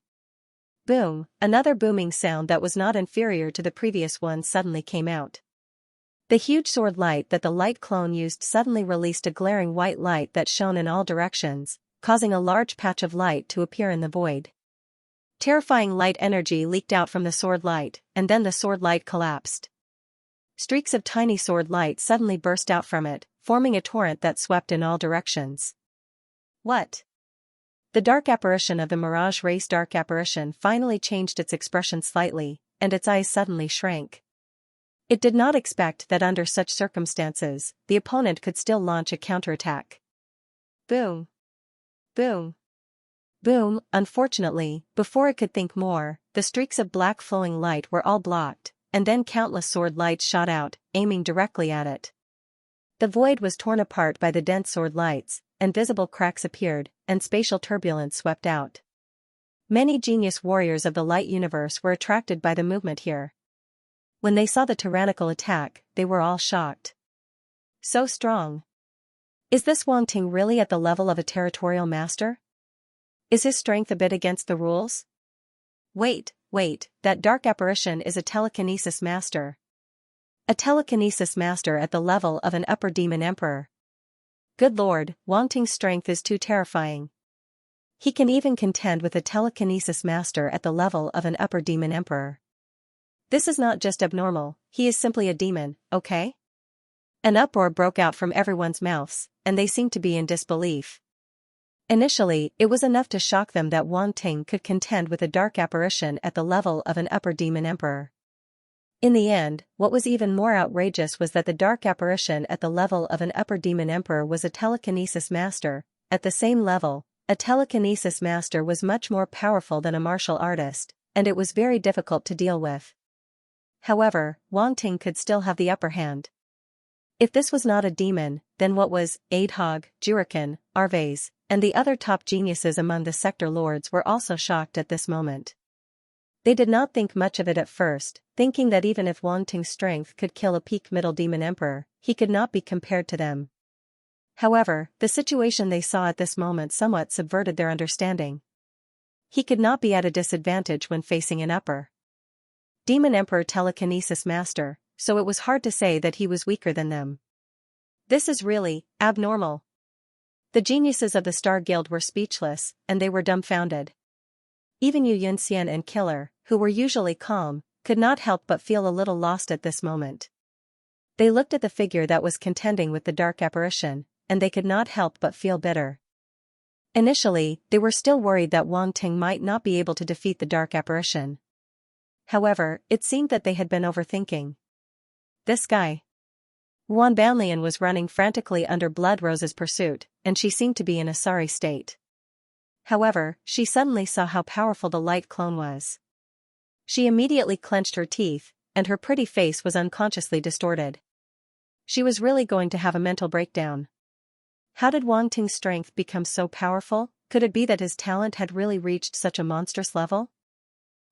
Boom, another booming sound that was not inferior to the previous one suddenly came out. The huge sword light that the light clone used suddenly released a glaring white light that shone in all directions, causing a large patch of light to appear in the void. Terrifying light energy leaked out from the sword light, and then the sword light collapsed. Streaks of tiny sword light suddenly burst out from it, forming a torrent that swept in all directions. What? The dark apparition of the Mirage Race Dark Apparition finally changed its expression slightly, and its eyes suddenly shrank. It did not expect that under such circumstances, the opponent could still launch a counterattack. Boom. Boom. Boom. Unfortunately, before it could think more, the streaks of black flowing light were all blocked, and then countless sword lights shot out, aiming directly at it. The void was torn apart by the dense sword lights, and visible cracks appeared, and spatial turbulence swept out. Many genius warriors of the light universe were attracted by the movement here. When they saw the tyrannical attack, they were all shocked. So strong. Is this Wang Ting really at the level of a territorial master? Is his strength a bit against the rules? Wait, that dark apparition is a telekinesis master. A telekinesis master at the level of an upper demon emperor. Good lord, Wang Ting's strength is too terrifying. He can even contend with a telekinesis master at the level of an upper demon emperor. This is not just abnormal, he is simply a demon, okay? An uproar broke out from everyone's mouths, and they seemed to be in disbelief. Initially, it was enough to shock them that Wang Ting could contend with a dark apparition at the level of an upper demon emperor. In the end, what was even more outrageous was that the dark apparition at the level of an upper demon emperor was a telekinesis master. At the same level, a telekinesis master was much more powerful than a martial artist, and it was very difficult to deal with. However, Wang Ting could still have the upper hand. If this was not a demon, then what was? Adhog, Juriken, Arves, and the other top geniuses among the sector lords were also shocked at this moment. They did not think much of it at first, thinking that even if Wang Ting's strength could kill a peak middle demon emperor, he could not be compared to them. However, the situation they saw at this moment somewhat subverted their understanding. He could not be at a disadvantage when facing an upper demon emperor telekinesis master, so it was hard to say that he was weaker than them. This is really abnormal. The geniuses of the Star Guild were speechless, and they were dumbfounded. Even Yu Yunxian and Killer, who were usually calm, could not help but feel a little lost at this moment. They looked at the figure that was contending with the dark apparition, and they could not help but feel bitter. Initially, they were still worried that Wang Ting might not be able to defeat the dark apparition. However, it seemed that they had been overthinking. This guy. Yuan Banlian was running frantically under Blood Rose's pursuit, and she seemed to be in a sorry state. However, she suddenly saw how powerful the light clone was. She immediately clenched her teeth, and her pretty face was unconsciously distorted. She was really going to have a mental breakdown. How did Wang Ting's strength become so powerful? Could it be that his talent had really reached such a monstrous level?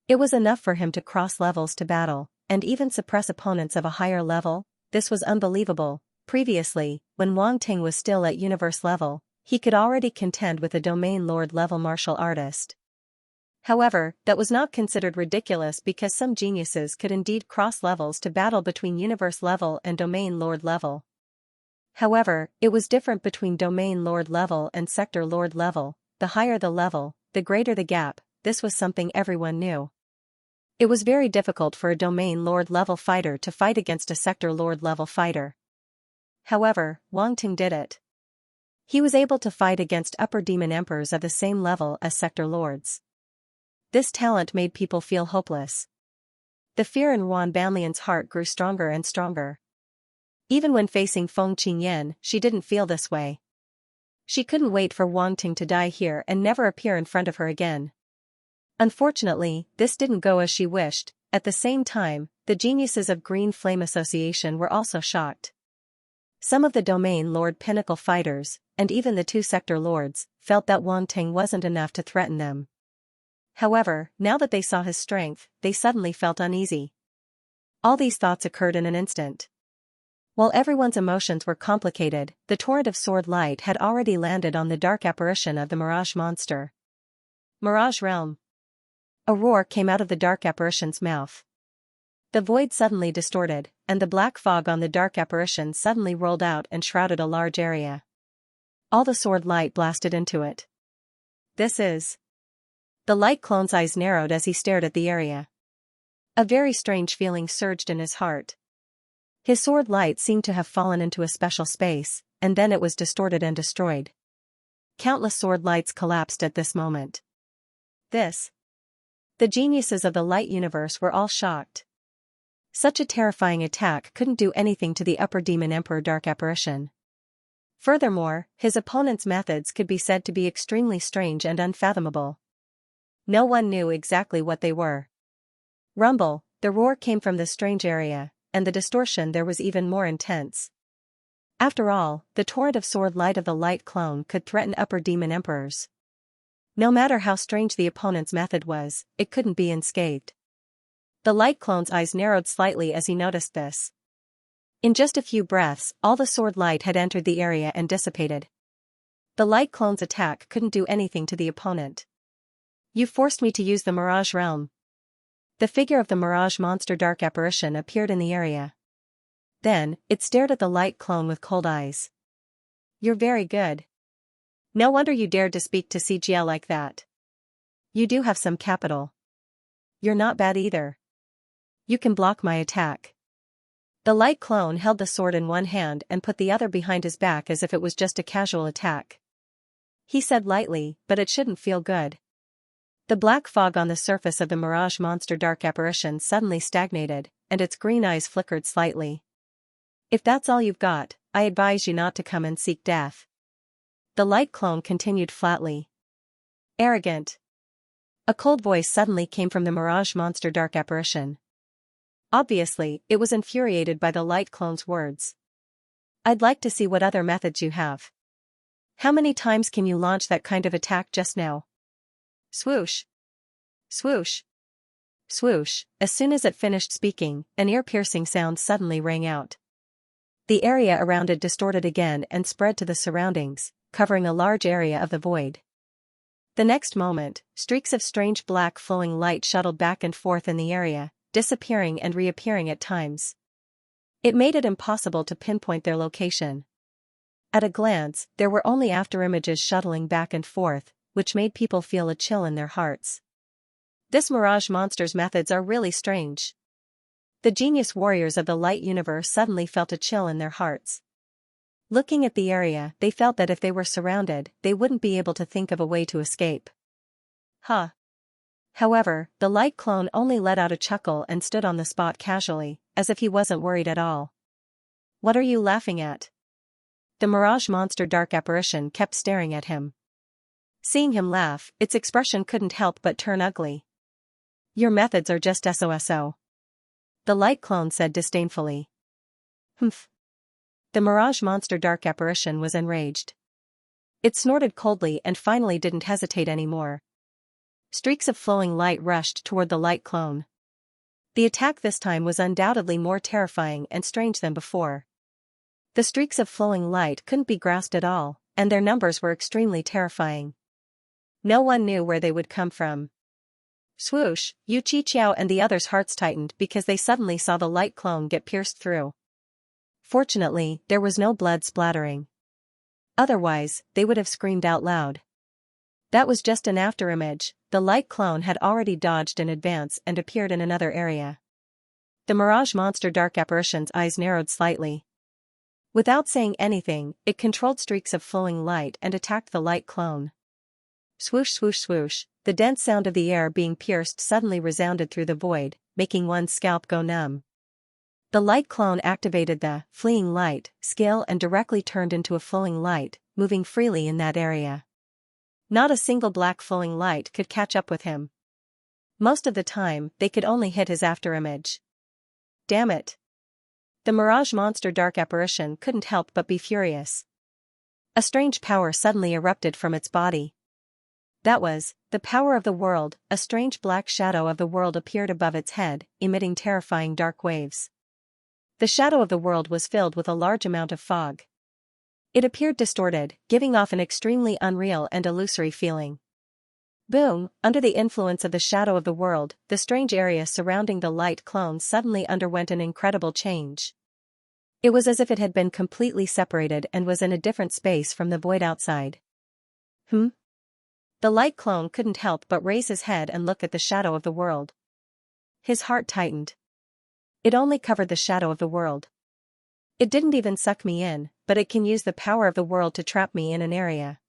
It was enough for him to cross levels to battle, and even suppress opponents of a higher level. This was unbelievable. Previously, when Wang Ting was still at universe level, he could already contend with a domain lord level martial artist. However, that was not considered ridiculous because some geniuses could indeed cross levels to battle between universe level and domain lord level. However, it was different between domain lord level and sector lord level. The higher the level, the greater the gap. This was something everyone knew. It was very difficult for a domain lord level fighter to fight against a sector lord level fighter. However, Wang Ting did it. He was able to fight against upper demon emperors of the same level as sector lords. This talent made people feel hopeless. The fear in Yuan Banlian's heart grew stronger and stronger. Even when facing Feng Qingyan, she didn't feel this way. She couldn't wait for Wang Ting to die here and never appear in front of her again. Unfortunately, this didn't go as she wished. At the same time, the geniuses of Green Flame Association were also shocked. Some of the domain lord pinnacle fighters, and even the two sector lords, felt that Wang Ting wasn't enough to threaten them. However, now that they saw his strength, they suddenly felt uneasy. All these thoughts occurred in an instant. While everyone's emotions were complicated, the torrent of sword light had already landed on the dark apparition of the Mirage monster. Mirage Realm. A roar came out of the dark apparition's mouth. The void suddenly distorted, and the black fog on the dark apparition suddenly rolled out and shrouded a large area. All the sword light blasted into it. This is... The light clone's eyes narrowed as he stared at the area. A very strange feeling surged in his heart. His sword light seemed to have fallen into a special space, and then it was distorted and destroyed. Countless sword lights collapsed at this moment. The geniuses of the light universe were all shocked. Such a terrifying attack couldn't do anything to the upper demon emperor dark apparition. Furthermore, his opponent's methods could be said to be extremely strange and unfathomable. No one knew exactly what they were. Rumble, the roar came from this strange area, and the distortion there was even more intense. After all, the torrent of sword light of the light clone could threaten upper demon emperors. No matter how strange the opponent's method was, it couldn't be unscathed. The light clone's eyes narrowed slightly as he noticed this. In just a few breaths, all the sword light had entered the area and dissipated. The light clone's attack couldn't do anything to the opponent. You forced me to use the Mirage Realm. The figure of the Mirage monster dark apparition appeared in the area. Then, it stared at the light clone with cold eyes. You're very good. No wonder you dared to speak to CGL like that. You do have some capital. You're not bad either. You can block my attack. The light clone held the sword in one hand and put the other behind his back as if it was just a casual attack. He said lightly, but it shouldn't feel good. The black fog on the surface of the Mirage monster dark apparition suddenly stagnated, and its green eyes flickered slightly. If that's all you've got, I advise you not to come and seek death. The light clone continued flatly. Arrogant. A cold voice suddenly came from the Mirage monster dark apparition. Obviously, it was infuriated by the light clone's words. I'd like to see what other methods you have. How many times can you launch that kind of attack just now? Swoosh. Swoosh. Swoosh. As soon as it finished speaking, an ear-piercing sound suddenly rang out. The area around it distorted again and spread to the surroundings, covering a large area of the void. The next moment, streaks of strange black flowing light shuttled back and forth in the area, disappearing and reappearing at times. It made it impossible to pinpoint their location. At a glance, there were only afterimages shuttling back and forth, which made people feel a chill in their hearts. This Mirage monster's methods are really strange. The genius warriors of the light universe suddenly felt a chill in their hearts. Looking at the area, they felt that if they were surrounded, they wouldn't be able to think of a way to escape. Huh. However, the light clone only let out a chuckle and stood on the spot casually, as if he wasn't worried at all. What are you laughing at? The mirage monster dark apparition kept staring at him. Seeing him laugh, its expression couldn't help but turn ugly. Your methods are just SOSO. The light clone said disdainfully. Humph. The mirage monster dark apparition was enraged. It snorted coldly and finally didn't hesitate anymore. Streaks of flowing light rushed toward the light clone. The attack this time was undoubtedly more terrifying and strange than before. The streaks of flowing light couldn't be grasped at all, and their numbers were extremely terrifying. No one knew where they would come from. Swoosh, Xianxia and the others' hearts tightened because they suddenly saw the light clone get pierced through. Fortunately, there was no blood splattering. Otherwise, they would have screamed out loud. That was just an afterimage. The light clone had already dodged in advance and appeared in another area. The mirage monster dark apparition's eyes narrowed slightly. Without saying anything, it controlled streaks of flowing light and attacked the light clone. Swoosh swoosh swoosh, the dense sound of the air being pierced suddenly resounded through the void, making one's scalp go numb. The light clone activated the fleeing light skill and directly turned into a flowing light, moving freely in that area. Not a single black flowing light could catch up with him. Most of the time, they could only hit his afterimage. Damn it. The mirage monster dark apparition couldn't help but be furious. A strange power suddenly erupted from its body. That was the power of the world. A strange black shadow of the world appeared above its head, emitting terrifying dark waves. The shadow of the world was filled with a large amount of fog. It appeared distorted, giving off an extremely unreal and illusory feeling. Boom! Under the influence of the shadow of the world, the strange area surrounding the light clone suddenly underwent an incredible change. It was as if it had been completely separated and was in a different space from the void outside. The light clone couldn't help but raise his head and look at the shadow of the world. His heart tightened. It only covered the shadow of the world. It didn't even suck me in, but it can use the power of the world to trap me in an area.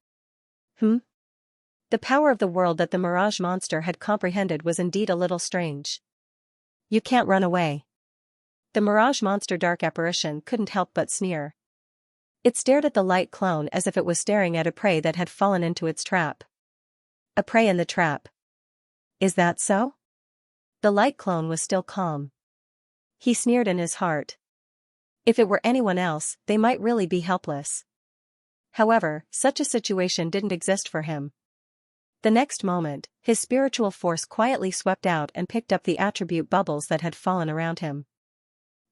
The power of the world that the mirage monster had comprehended was indeed a little strange. You can't run away. The mirage monster dark apparition couldn't help but sneer. It stared at the light clone as if it was staring at a prey that had fallen into its trap. A prey in the trap. Is that so? The light clone was still calm. He sneered in his heart. If it were anyone else, they might really be helpless. However, such a situation didn't exist for him. The next moment, his spiritual force quietly swept out and picked up the attribute bubbles that had fallen around him.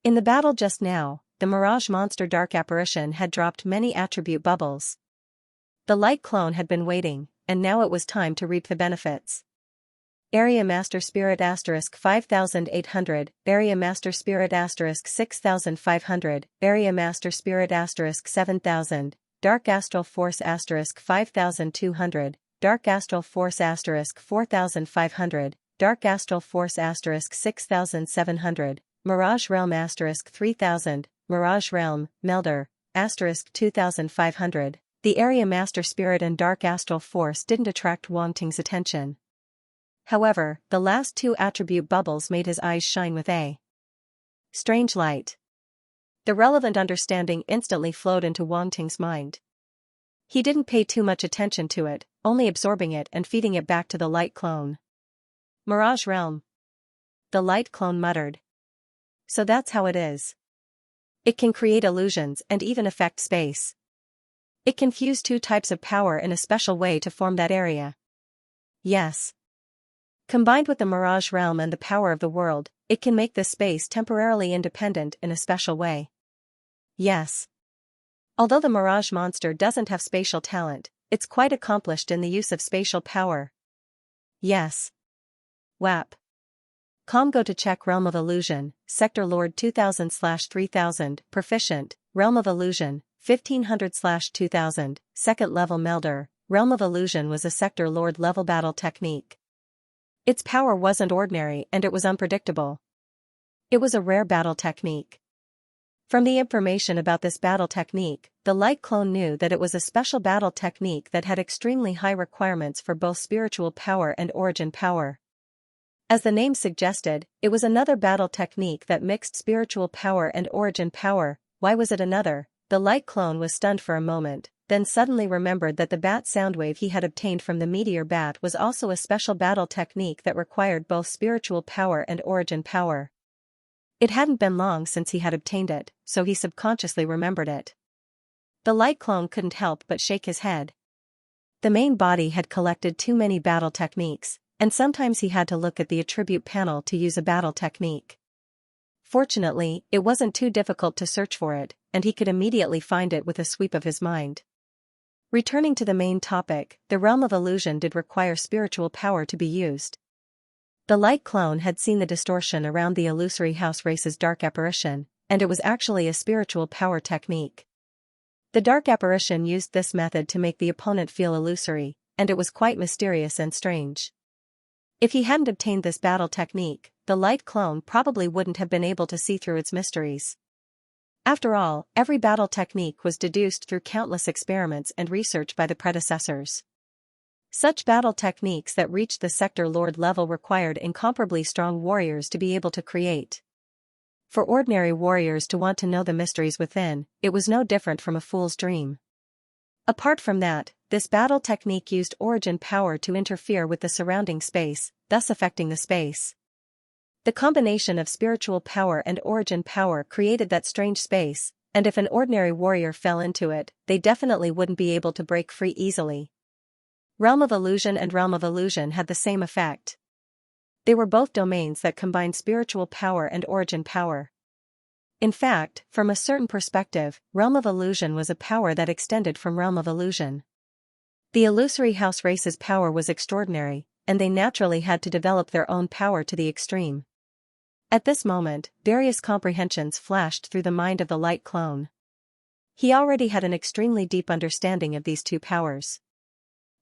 In the battle just now, the mirage monster dark apparition had dropped many attribute bubbles. The light clone had been waiting, and now it was time to reap the benefits. Area Master Spirit * 5800, Area Master Spirit * 6500, Area Master Spirit * 7000, Dark Astral Force * 5200, Dark Astral Force * 4500, Dark Astral Force * 6700, Mirage Realm * 3000, Mirage Realm, Melder, * 2500. The Area Master Spirit and Dark Astral Force didn't attract Wang Ting's attention. However, the last two attribute bubbles made his eyes shine with a strange light. The relevant understanding instantly flowed into Wang Ting's mind. He didn't pay too much attention to it, only absorbing it and feeding it back to the light clone. Mirage Realm. The light clone muttered. So that's how it is. It can create illusions and even affect space. It can fuse two types of power in a special way to form that area. Yes. Combined with the Mirage Realm and the power of the world, it can make this space temporarily independent in a special way. Yes. Although the Mirage monster doesn't have spatial talent, it's quite accomplished in the use of spatial power. Yes. WAP. Go to check Realm of Illusion, Sector Lord 2000/3000, Proficient, Realm of Illusion, 1500/2000, Second Level Melder. Realm of Illusion was a Sector Lord level battle technique. Its power wasn't ordinary and it was unpredictable. It was a rare battle technique. From the information about this battle technique, the light clone knew that it was a special battle technique that had extremely high requirements for both spiritual power and origin power. As the name suggested, it was another battle technique that mixed spiritual power and origin power. Why was it another? The light clone was stunned for a moment, then suddenly remembered that the bat soundwave he had obtained from the meteor bat was also a special battle technique that required both spiritual power and origin power. It hadn't been long since he had obtained it, so he subconsciously remembered it. The light clone couldn't help but shake his head. The main body had collected too many battle techniques, and sometimes he had to look at the attribute panel to use a battle technique. Fortunately, it wasn't too difficult to search for it, and he could immediately find it with a sweep of his mind. Returning to the main topic, the realm of illusion did require spiritual power to be used. The light clone had seen the distortion around the illusory house race's dark apparition, and it was actually a spiritual power technique. The dark apparition used this method to make the opponent feel illusory, and it was quite mysterious and strange. If he hadn't obtained this battle technique, the light clone probably wouldn't have been able to see through its mysteries. After all, every battle technique was deduced through countless experiments and research by the predecessors. Such battle techniques that reached the Sector Lord level required incomparably strong warriors to be able to create. For ordinary warriors to want to know the mysteries within, it was no different from a fool's dream. Apart from that, this battle technique used origin power to interfere with the surrounding space, thus affecting the space. The combination of spiritual power and origin power created that strange space, and if an ordinary warrior fell into it, they definitely wouldn't be able to break free easily. Realm of Illusion and Realm of Illusion had the same effect. They were both domains that combined spiritual power and origin power. In fact, from a certain perspective, Realm of Illusion was a power that extended from Realm of Illusion. The illusory house race's power was extraordinary, and they naturally had to develop their own power to the extreme. At this moment, various comprehensions flashed through the mind of the light clone. He already had an extremely deep understanding of these two powers.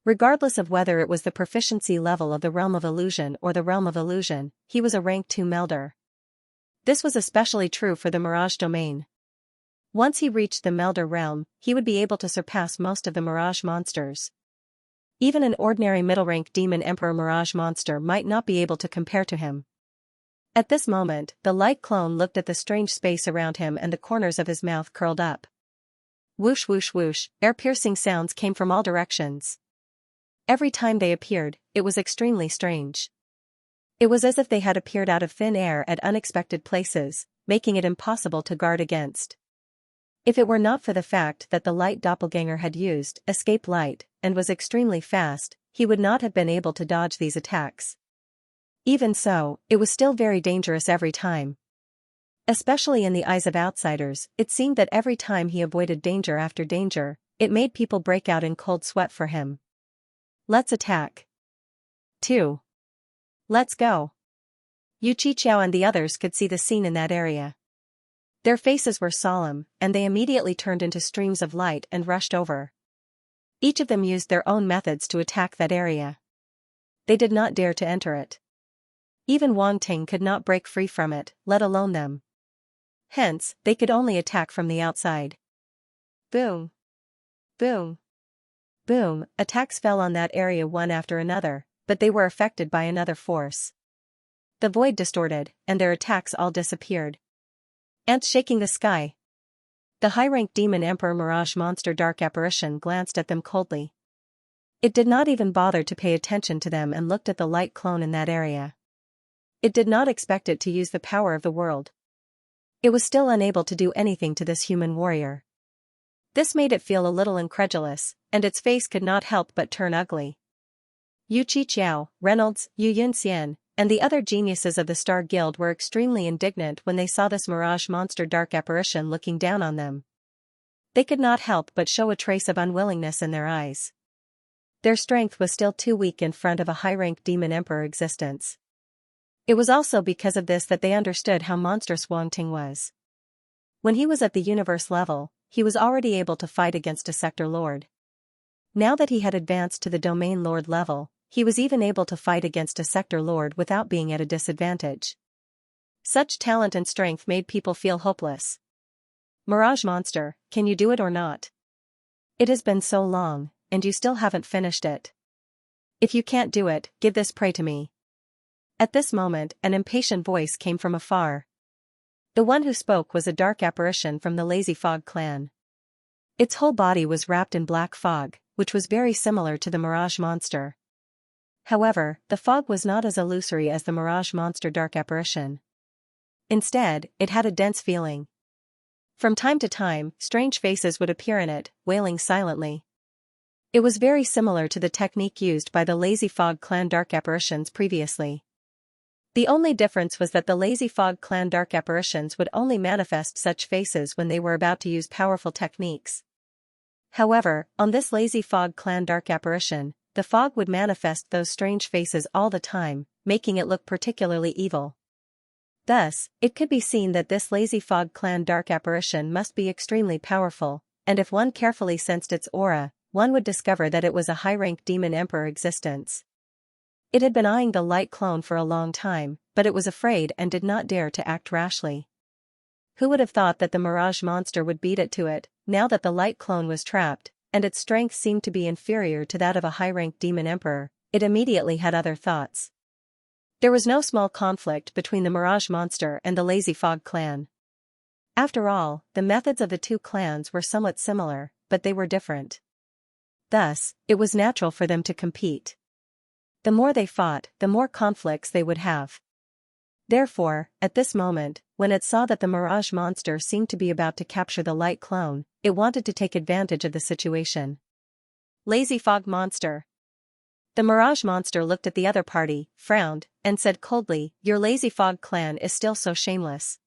Regardless of whether it was the proficiency level of the Realm of Illusion or the Realm of Illusion, he was a rank 2 melder. This was especially true for the Mirage domain. Once he reached the Melder realm, he would be able to surpass most of the Mirage monsters. Even an ordinary middle-rank Demon Emperor Mirage monster might not be able to compare to him. At this moment, the light clone looked at the strange space around him and the corners of his mouth curled up. Whoosh whoosh whoosh, air-piercing sounds came from all directions. Every time they appeared, it was extremely strange. It was as if they had appeared out of thin air at unexpected places, making it impossible to guard against. If it were not for the fact that the light doppelganger had used escape light and was extremely fast, he would not have been able to dodge these attacks. Even so, it was still very dangerous every time. Especially in the eyes of outsiders, it seemed that every time he avoided danger after danger, it made people break out in cold sweat for him. Let's attack. 2. Let's go. Yu Qiqiao and the others could see the scene in that area. Their faces were solemn, and they immediately turned into streams of light and rushed over. Each of them used their own methods to attack that area. They did not dare to enter it. Even Wang Ting could not break free from it, let alone them. Hence, they could only attack from the outside. Boom. Boom. Boom, attacks fell on that area one after another, but they were affected by another force. The void distorted, and their attacks all disappeared. Ants shaking the sky. The high-rank Demon Emperor Mirage Monster Dark Apparition glanced at them coldly. It did not even bother to pay attention to them and looked at the light clone in that area. It did not expect it to use the power of the world. It was still unable to do anything to this human warrior. This made it feel a little incredulous, and its face could not help but turn ugly. Yu Qiqiao, Reynolds, Yu Yunxian, and the other geniuses of the Star Guild were extremely indignant when they saw this Mirage Monster Dark Apparition looking down on them. They could not help but show a trace of unwillingness in their eyes. Their strength was still too weak in front of a high-rank Demon Emperor existence. It was also because of this that they understood how monstrous Wang Ting was. When he was at the universe level, he was already able to fight against a Sector Lord. Now that he had advanced to the Domain Lord level, he was even able to fight against a Sector Lord without being at a disadvantage. Such talent and strength made people feel hopeless. Mirage Monster, can you do it or not? It has been so long, and you still haven't finished it. If you can't do it, give this prey to me. At this moment, an impatient voice came from afar. The one who spoke was a dark apparition from the Lazy Fog clan. Its whole body was wrapped in black fog, which was very similar to the Mirage Monster. However, the fog was not as illusory as the Mirage Monster dark apparition. Instead, it had a dense feeling. From time to time, strange faces would appear in it, wailing silently. It was very similar to the technique used by the Lazy Fog clan dark apparitions previously. The only difference was that the Lazy Fog clan dark apparitions would only manifest such faces when they were about to use powerful techniques. However, on this Lazy Fog clan dark apparition, the fog would manifest those strange faces all the time, making it look particularly evil. Thus, it could be seen that this Lazy Fog clan dark apparition must be extremely powerful, and if one carefully sensed its aura, one would discover that it was a high-rank demon emperor existence. It had been eyeing the light clone for a long time, but it was afraid and did not dare to act rashly. Who would have thought that the Mirage Monster would beat it to it, now that the light clone was trapped, and its strength seemed to be inferior to that of a high-rank demon emperor? It immediately had other thoughts. There was no small conflict between the Mirage Monster and the Lazy Fog clan. After all, the methods of the two clans were somewhat similar, but they were different. Thus, it was natural for them to compete. The more they fought, the more conflicts they would have. Therefore, at this moment, when it saw that the Mirage Monster seemed to be about to capture the light clone, it wanted to take advantage of the situation. Lazy Fog Monster. The Mirage Monster looked at the other party, frowned, and said coldly, "Your Lazy Fog clan is still so shameless.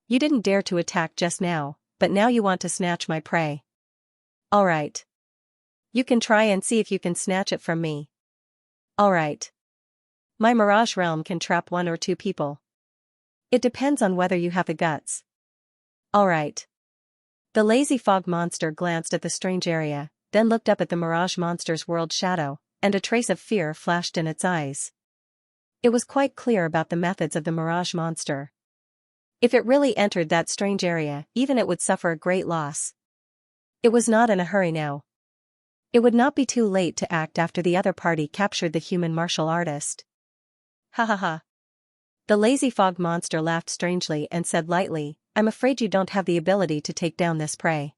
You didn't dare to attack just now, but now you want to snatch my prey. Alright. You can try and see if you can snatch it from me. Alright. My Mirage Realm can trap 1 or 2 people. It depends on whether you have the guts. Alright." The Lazy Fog Monster glanced at the strange area, then looked up at the Mirage Monster's world shadow, and a trace of fear flashed in its eyes. It was quite clear about the methods of the Mirage Monster. If it really entered that strange area, even it would suffer a great loss. It was not in a hurry now. It would not be too late to act after the other party captured the human martial artist. Ha ha ha. The Lazy Fog Monster laughed strangely and said lightly, "I'm afraid you don't have the ability to take down this prey."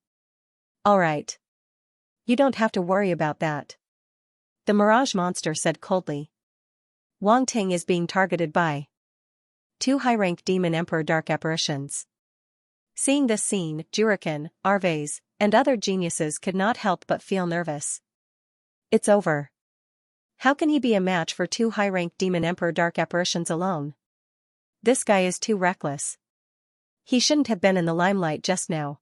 Alright. You don't have to worry about that. The Mirage Monster said coldly. Wang Ting is being targeted by 2 high-rank demon emperor dark apparitions. Seeing this scene, Juriken, Arves, and other geniuses could not help but feel nervous. It's over. How can he be a match for 2 high-rank demon emperor dark apparitions alone? This guy is too reckless. He shouldn't have been in the limelight just now.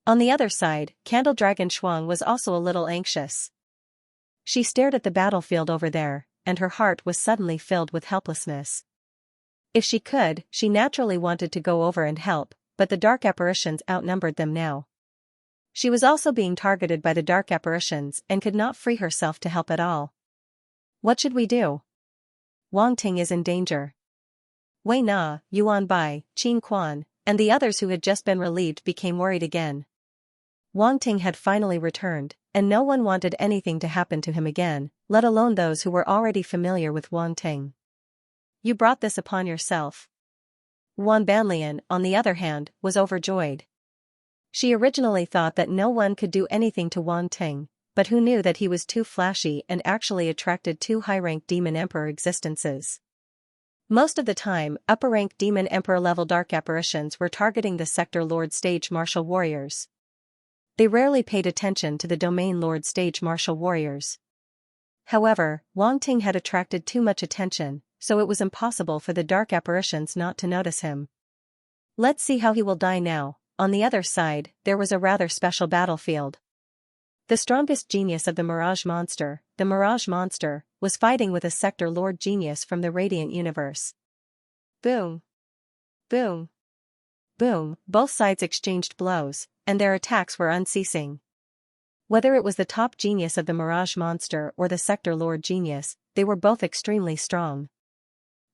On the other side, Candle Dragon Shuang was also a little anxious. She stared at the battlefield over there, and her heart was suddenly filled with helplessness. If she could, she naturally wanted to go over and help, but the dark apparitions outnumbered them now. She was also being targeted by the dark apparitions and could not free herself to help at all. What should we do? Wang Ting is in danger. Wei Na, Yuan Bai, Qin Quan, and the others who had just been relieved became worried again. Wang Ting had finally returned, and no one wanted anything to happen to him again, let alone those who were already familiar with Wang Ting. You brought this upon yourself. Wan Banlian, on the other hand, was overjoyed. She originally thought that no one could do anything to Wang Ting, but who knew that he was too flashy and actually attracted 2 high-rank demon emperor existences. Most of the time, upper-rank demon emperor level dark apparitions were targeting the sector lord stage martial warriors. They rarely paid attention to the domain lord stage martial warriors. However, Wang Ting had attracted too much attention, so it was impossible for the dark apparitions not to notice him. Let's see how he will die now. On the other side, there was a rather special battlefield. The strongest genius of the Mirage Monster, was fighting with a sector lord genius from the Radiant Universe. Boom! Boom! Boom! Both sides exchanged blows, and their attacks were unceasing. Whether it was the top genius of the Mirage Monster or the sector lord genius, they were both extremely strong.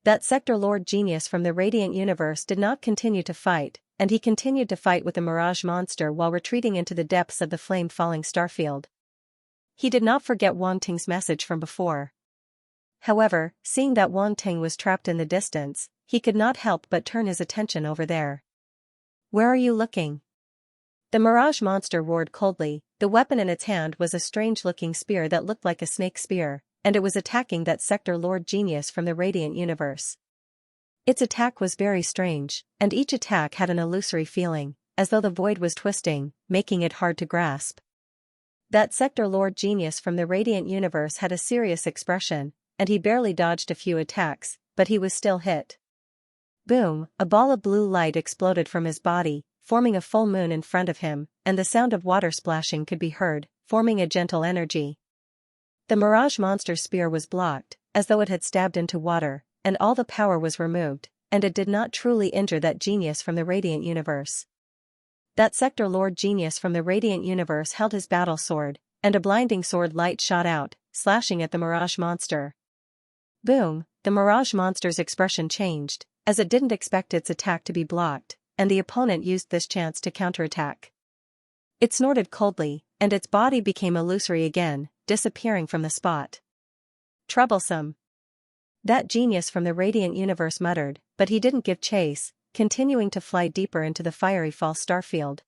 That sector lord genius from the Radiant Universe did not continue to fight, and he continued to fight with the mirage monster while retreating into the depths of the flame-falling starfield. He did not forget Wang Ting's message from before. However, seeing that Wang Ting was trapped in the distance, he could not help but turn his attention over there. "Where are you looking?" The mirage monster roared coldly. The weapon in its hand was a strange-looking spear that looked like a snake spear, and it was attacking that sector Lord Genius from the Radiant Universe. Its attack was very strange, and each attack had an illusory feeling, as though the void was twisting, making it hard to grasp. That sector Lord Genius from the Radiant Universe had a serious expression, and he barely dodged a few attacks, but he was still hit. Boom, a ball of blue light exploded from his body, forming a full moon in front of him, and the sound of water splashing could be heard, forming a gentle energy. The mirage monster's spear was blocked, as though it had stabbed into water, and all the power was removed, and it did not truly injure that genius from the Radiant Universe. That sector Lord Genius from the Radiant Universe held his battle sword, and a blinding sword light shot out, slashing at the mirage monster. Boom, the mirage monster's expression changed, as it didn't expect its attack to be blocked, and the opponent used this chance to counterattack. It snorted coldly, and its body became illusory again, disappearing from the spot. "Troublesome," that genius from the Radiant Universe muttered, but he didn't give chase, continuing to fly deeper into the fiery false starfield.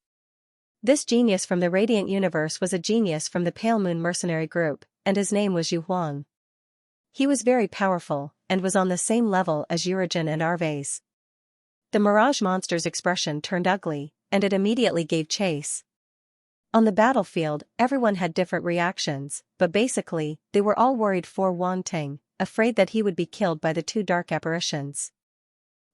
This genius from the Radiant Universe was a genius from the Pale Moon mercenary group, and his name was Yu Huang. He was very powerful, and was on the same level as Urigen and Arves. The mirage monster's expression turned ugly, and it immediately gave chase. On the battlefield, everyone had different reactions, but basically, they were all worried for Wang Ting, afraid that he would be killed by the two dark apparitions.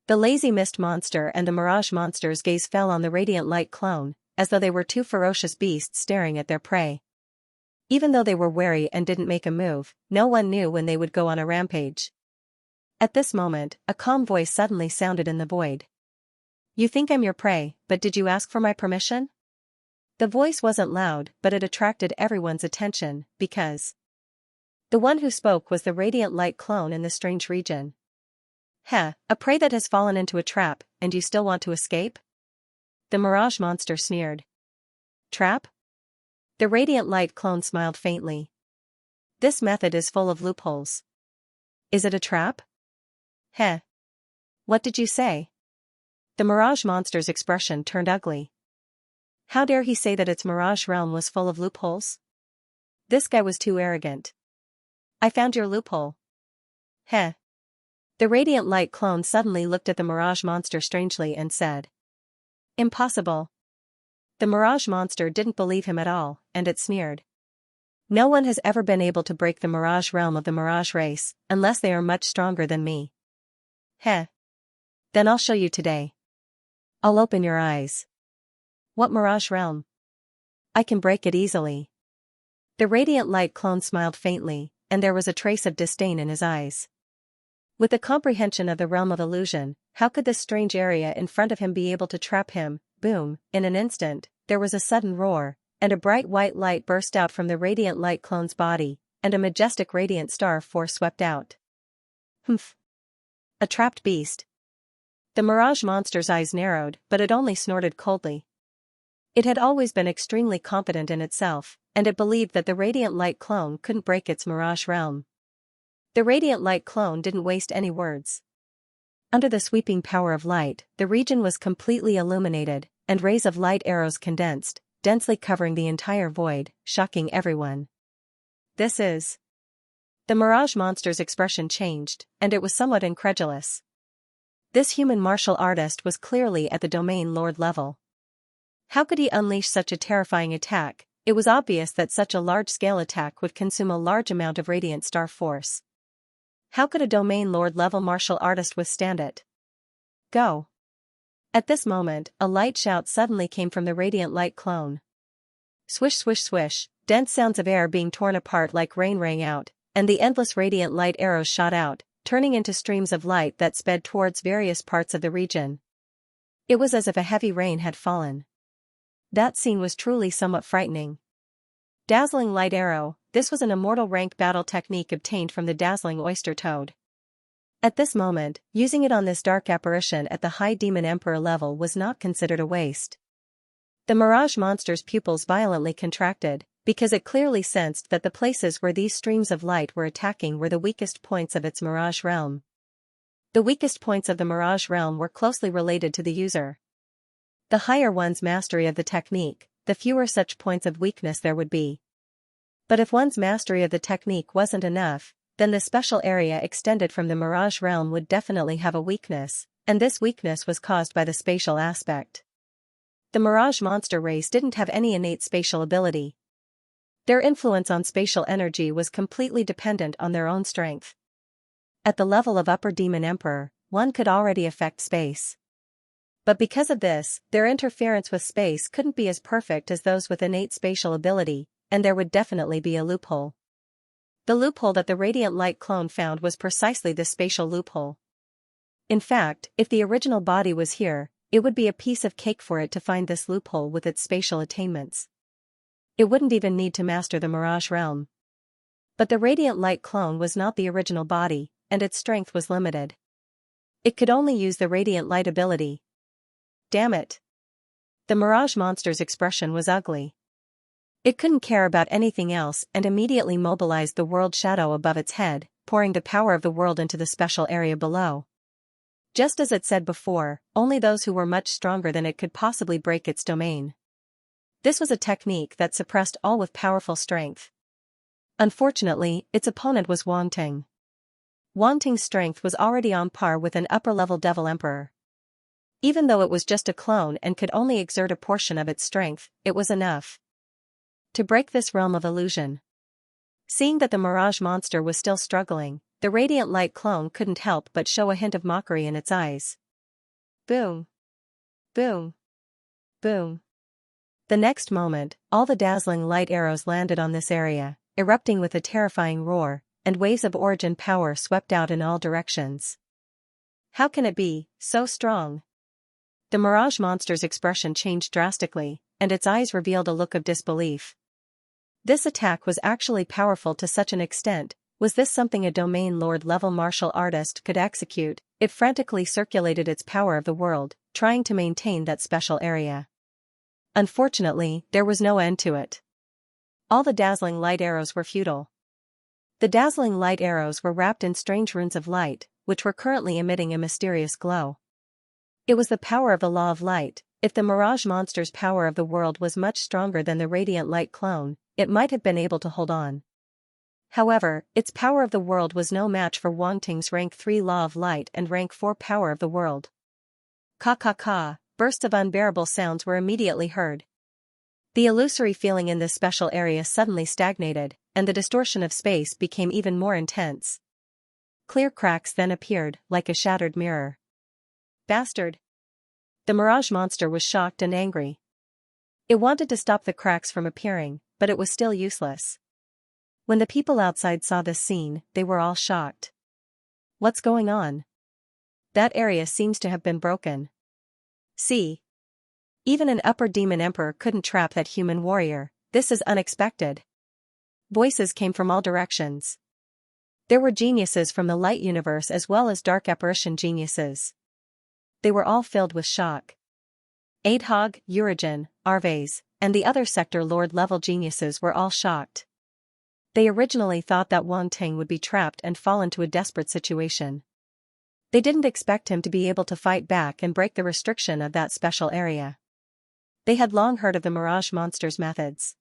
The lazy mist monster and the mirage monster's gaze fell on the radiant light clone, as though they were two ferocious beasts staring at their prey. Even though they were wary and didn't make a move, no one knew when they would go on a rampage. At this moment, a calm voice suddenly sounded in the void. "You think I'm your prey, but did you ask for my permission?" The voice wasn't loud, but it attracted everyone's attention, because the one who spoke was the radiant light clone in the strange region. "Heh, a prey that has fallen into a trap, and you still want to escape?" The mirage monster sneered. "Trap?" The radiant light clone smiled faintly. "This method is full of loopholes." "Is it a trap?" "Heh. What did you say?" The mirage monster's expression turned ugly. How dare he say that its mirage realm was full of loopholes? This guy was too arrogant. "I found your loophole." "Heh." The radiant light clone suddenly looked at the mirage monster strangely and said, "Impossible." The mirage monster didn't believe him at all, and it sneered. "No one has ever been able to break the mirage realm of the mirage race, unless they are much stronger than me." "Heh. Then I'll show you today. I'll open your eyes." "What mirage realm?" "I can break it easily." The radiant light clone smiled faintly, and there was a trace of disdain in his eyes. With the comprehension of the realm of illusion, how could this strange area in front of him be able to trap him? Boom, in an instant, there was a sudden roar, and a bright white light burst out from the radiant light clone's body, and a majestic radiant star force swept out. "Humph. A trapped beast." The mirage monster's eyes narrowed, but it only snorted coldly. It had always been extremely confident in itself, and it believed that the radiant light clone couldn't break its mirage realm. The radiant light clone didn't waste any words. Under the sweeping power of light, the region was completely illuminated, and rays of light arrows condensed, densely covering the entire void, shocking everyone. "This is..." The mirage monster's expression changed, and it was somewhat incredulous. This human martial artist was clearly at the domain lord level. How could he unleash such a terrifying attack? It was obvious that such a large-scale attack would consume a large amount of radiant star force. How could a domain lord level martial artist withstand it? "Go." At this moment, a light shout suddenly came from the radiant light clone. Swish swish swish, dense sounds of air being torn apart like rain rang out, and the endless radiant light arrows shot out, turning into streams of light that sped towards various parts of the region. It was as if a heavy rain had fallen. That scene was truly somewhat frightening. Dazzling light arrow, this was an immortal rank battle technique obtained from the dazzling oyster toad. At this moment, using it on this dark apparition at the high demon emperor level was not considered a waste. The mirage monster's pupils violently contracted, because it clearly sensed that the places where these streams of light were attacking were the weakest points of its mirage realm. The weakest points of the mirage realm were closely related to the user. The higher one's mastery of the technique, the fewer such points of weakness there would be. But if one's mastery of the technique wasn't enough, then the special area extended from the mirage realm would definitely have a weakness, and this weakness was caused by the spatial aspect. The mirage monster race didn't have any innate spatial ability. Their influence on spatial energy was completely dependent on their own strength. At the level of Upper Demon Emperor, one could already affect space. But because of this, their interference with space couldn't be as perfect as those with innate spatial ability, and there would definitely be a loophole. The loophole that the radiant light clone found was precisely this spatial loophole. In fact, if the original body was here, it would be a piece of cake for it to find this loophole with its spatial attainments. It wouldn't even need to master the mirage realm. But the radiant light clone was not the original body, and its strength was limited. It could only use the radiant light ability. Damn it. The mirage monster's expression was ugly. It couldn't care about anything else and immediately mobilized the world shadow above its head, pouring the power of the world into the special area below. Just as it said before, only those who were much stronger than it could possibly break its domain. This was a technique that suppressed all with powerful strength. Unfortunately, its opponent was Wangting. Wangting's strength was already on par with an upper-level Devil Emperor. Even though it was just a clone and could only exert a portion of its strength, it was enough to break this realm of illusion. Seeing that the mirage monster was still struggling, the radiant light clone couldn't help but show a hint of mockery in its eyes. Boom. Boom. Boom. The next moment, all the dazzling light arrows landed on this area, erupting with a terrifying roar, and waves of origin power swept out in all directions. How can it be so strong? The mirage monster's expression changed drastically, and its eyes revealed a look of disbelief. This attack was actually powerful to such an extent. Was this something a domain lord-level martial artist could execute? It frantically circulated its power of the world, trying to maintain that special area. Unfortunately, there was no end to it. All the dazzling light arrows were futile. The dazzling light arrows were wrapped in strange runes of light, which were currently emitting a mysterious glow. It was the power of the law of light. If the mirage monster's power of the world was much stronger than the radiant light clone, it might have been able to hold on. However, its power of the world was no match for Wangting's rank 3 law of light and rank 4 power of the world. Ka-ka-ka, bursts of unbearable sounds were immediately heard. The illusory feeling in this special area suddenly stagnated, and the distortion of space became even more intense. Clear cracks then appeared, like a shattered mirror. Bastard! The mirage monster was shocked and angry. It wanted to stop the cracks from appearing, but it was still useless. When the people outside saw this scene, they were all shocked. What's going on? That area seems to have been broken. See? Even an upper demon emperor couldn't trap that human warrior. This is unexpected. Voices came from all directions. There were geniuses from the light universe as well as dark apparition geniuses. They were all filled with shock. Adhog, Urigen, Arves, and the other sector lord-level geniuses were all shocked. They originally thought that Wangting would be trapped and fall into a desperate situation. They didn't expect him to be able to fight back and break the restriction of that special area. They had long heard of the mirage monster's methods.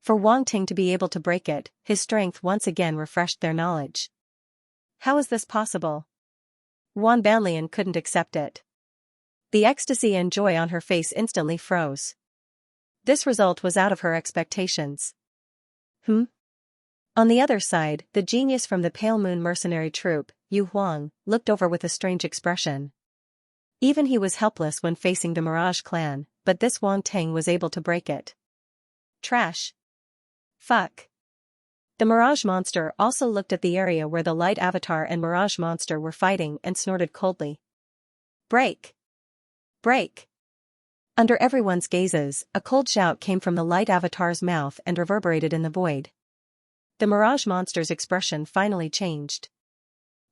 For Wangting to be able to break it, his strength once again refreshed their knowledge. How is this possible? Yuan Banlian couldn't accept it. The ecstasy and joy on her face instantly froze. This result was out of her expectations. On the other side, the genius from the Pale Moon mercenary troop, Yu Huang, looked over with a strange expression. Even he was helpless when facing the Mirage clan, but this Wangting was able to break it. Trash. Fuck. The Mirage monster also looked at the area where the Light Avatar and Mirage monster were fighting and snorted coldly. Break. Break. Under everyone's gazes, a cold shout came from the Light Avatar's mouth and reverberated in the void. The Mirage monster's expression finally changed.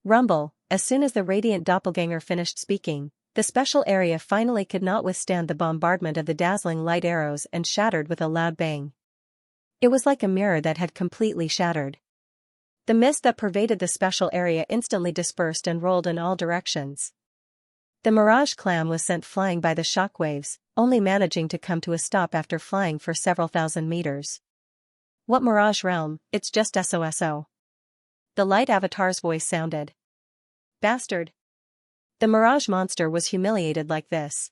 Rumble, as soon as the radiant doppelganger finished speaking, the special area finally could not withstand the bombardment of the dazzling light arrows and shattered with a loud bang. It was like a mirror that had completely shattered. The mist that pervaded the special area instantly dispersed and rolled in all directions. The Mirage clan was sent flying by the shockwaves, only managing to come to a stop after flying for several thousand meters. What Mirage realm, it's just SOSO. The light avatar's voice sounded. Bastard. The Mirage monster was humiliated like this.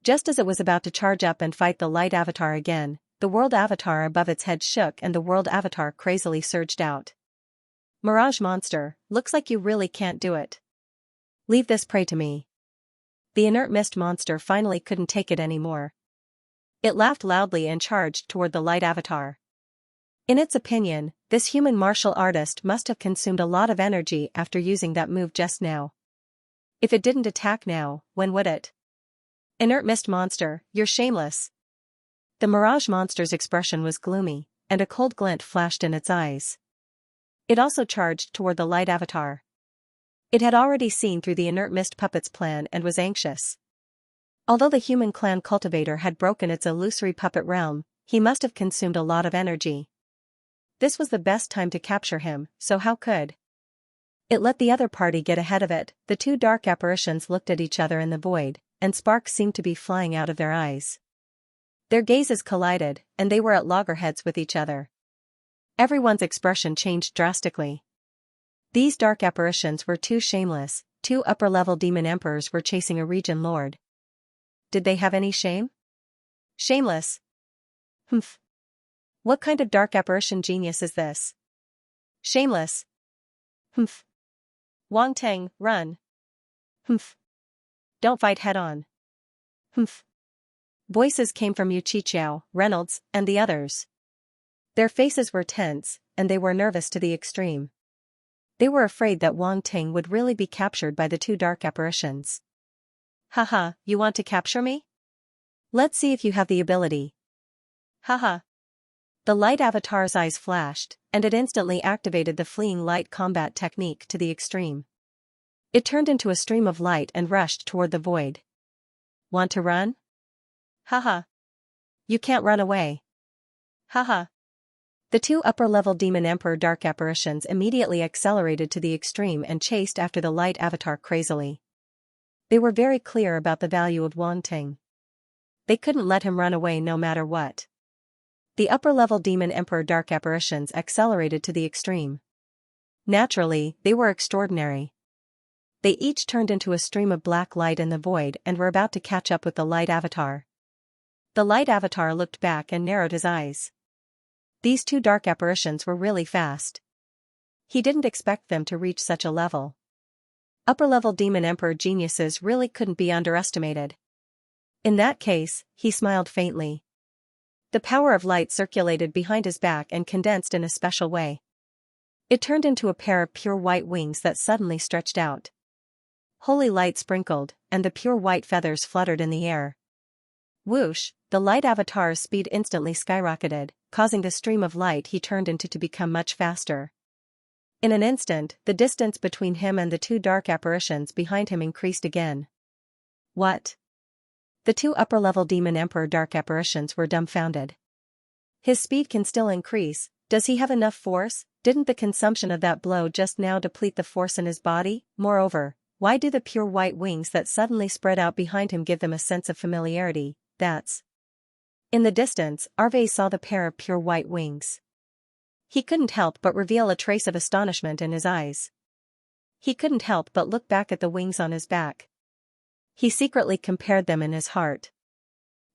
Just as it was about to charge up and fight the light avatar again, the world avatar above its head shook and the world avatar crazily surged out. Mirage monster, looks like you really can't do it. Leave this prey to me. The inert mist monster finally couldn't take it anymore. It laughed loudly and charged toward the light avatar. In its opinion, this human martial artist must have consumed a lot of energy after using that move just now. If it didn't attack now, when would it? Inert mist monster, you're shameless. The Mirage monster's expression was gloomy, and a cold glint flashed in its eyes. It also charged toward the light avatar. It had already seen through the inert mist puppet's plan and was anxious. Although the human clan cultivator had broken its illusory puppet realm, he must have consumed a lot of energy. This was the best time to capture him, so how could it let the other party get ahead of it? The two dark apparitions looked at each other in the void, and sparks seemed to be flying out of their eyes. Their gazes collided, and they were at loggerheads with each other. Everyone's expression changed drastically. These dark apparitions were too shameless. Two upper-level demon emperors were chasing a region lord. Did they have any shame? Shameless. Humph. What kind of dark apparition genius is this? Shameless. Humph. Wang Teng, run. Humph. Don't fight head-on. Humph. Voices came from Yu Qiqiao, Reynolds, and the others. Their faces were tense, and they were nervous to the extreme. They were afraid that Wang Ting would really be captured by the two dark apparitions. Haha, you want to capture me? Let's see if you have the ability. Haha. The light avatar's eyes flashed, and it instantly activated the fleeing light combat technique to the extreme. It turned into a stream of light and rushed toward the void. Want to run? Haha. You can't run away. Haha. The two upper-level Demon Emperor dark apparitions immediately accelerated to the extreme and chased after the light avatar crazily. They were very clear about the value of Wang Ting. They couldn't let him run away no matter what. The upper-level Demon Emperor dark apparitions accelerated to the extreme. Naturally, they were extraordinary. They each turned into a stream of black light in the void and were about to catch up with the light avatar. The light avatar looked back and narrowed his eyes. These two dark apparitions were really fast. He didn't expect them to reach such a level. Upper-level Demon Emperor geniuses really couldn't be underestimated. In that case, he smiled faintly. The power of light circulated behind his back and condensed in a special way. It turned into a pair of pure white wings that suddenly stretched out. Holy light sprinkled, and the pure white feathers fluttered in the air. Whoosh, the light avatar's speed instantly skyrocketed, causing the stream of light he turned into to become much faster. In an instant, the distance between him and the two dark apparitions behind him increased again. What? The two upper-level Demon Emperor dark apparitions were dumbfounded. His speed can still increase. Does he have enough force? Didn't the consumption of that blow just now deplete the force in his body? Moreover, why do the pure white wings that suddenly spread out behind him give them a sense of familiarity? That's... In the distance, Arve saw the pair of pure white wings. He couldn't help but reveal a trace of astonishment in his eyes. He couldn't help but look back at the wings on his back. He secretly compared them in his heart.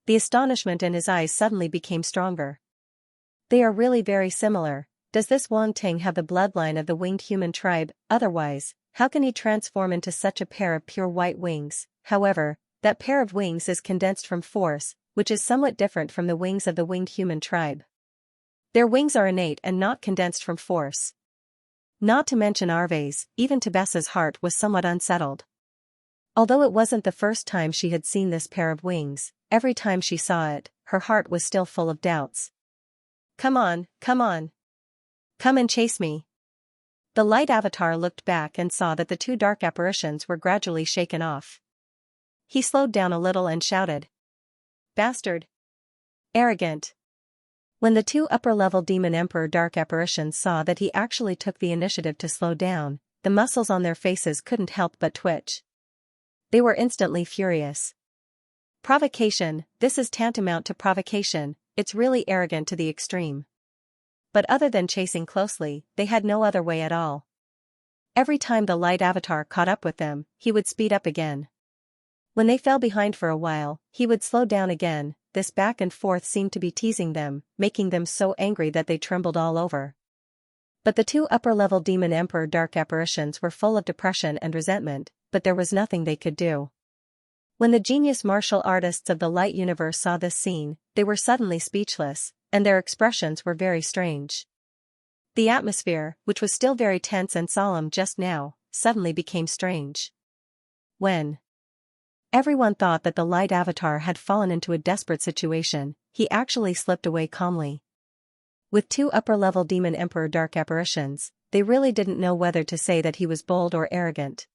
The astonishment in his eyes suddenly became stronger. They are really very similar. Does this Wang Ting have the bloodline of the winged human tribe? Otherwise, how can he transform into such a pair of pure white wings? However, that pair of wings is condensed from force, which is somewhat different from the wings of the winged human tribe. Their wings are innate and not condensed from force. Not to mention Arve's, even Tebessa's heart was somewhat unsettled. Although it wasn't the first time she had seen this pair of wings, every time she saw it, her heart was still full of doubts. Come on, come on. Come and chase me. The light avatar looked back and saw that the two dark apparitions were gradually shaken off. He slowed down a little and shouted, "Bastard! Arrogant!" When the two upper-level Demon Emperor dark apparitions saw that he actually took the initiative to slow down, the muscles on their faces couldn't help but twitch. They were instantly furious. Provocation, this is tantamount to provocation, it's really arrogant to the extreme. But other than chasing closely, they had no other way at all. Every time the light avatar caught up with them, he would speed up again. When they fell behind for a while, he would slow down again. This back and forth seemed to be teasing them, making them so angry that they trembled all over. But the two upper-level Demon Emperor dark apparitions were full of depression and resentment, but there was nothing they could do. When the genius martial artists of the light universe saw this scene, they were suddenly speechless, and their expressions were very strange. The atmosphere, which was still very tense and solemn just now, suddenly became strange. When everyone thought that the light avatar had fallen into a desperate situation, he actually slipped away calmly. With two upper-level Demon Emperor dark apparitions, they really didn't know whether to say that he was bold or arrogant.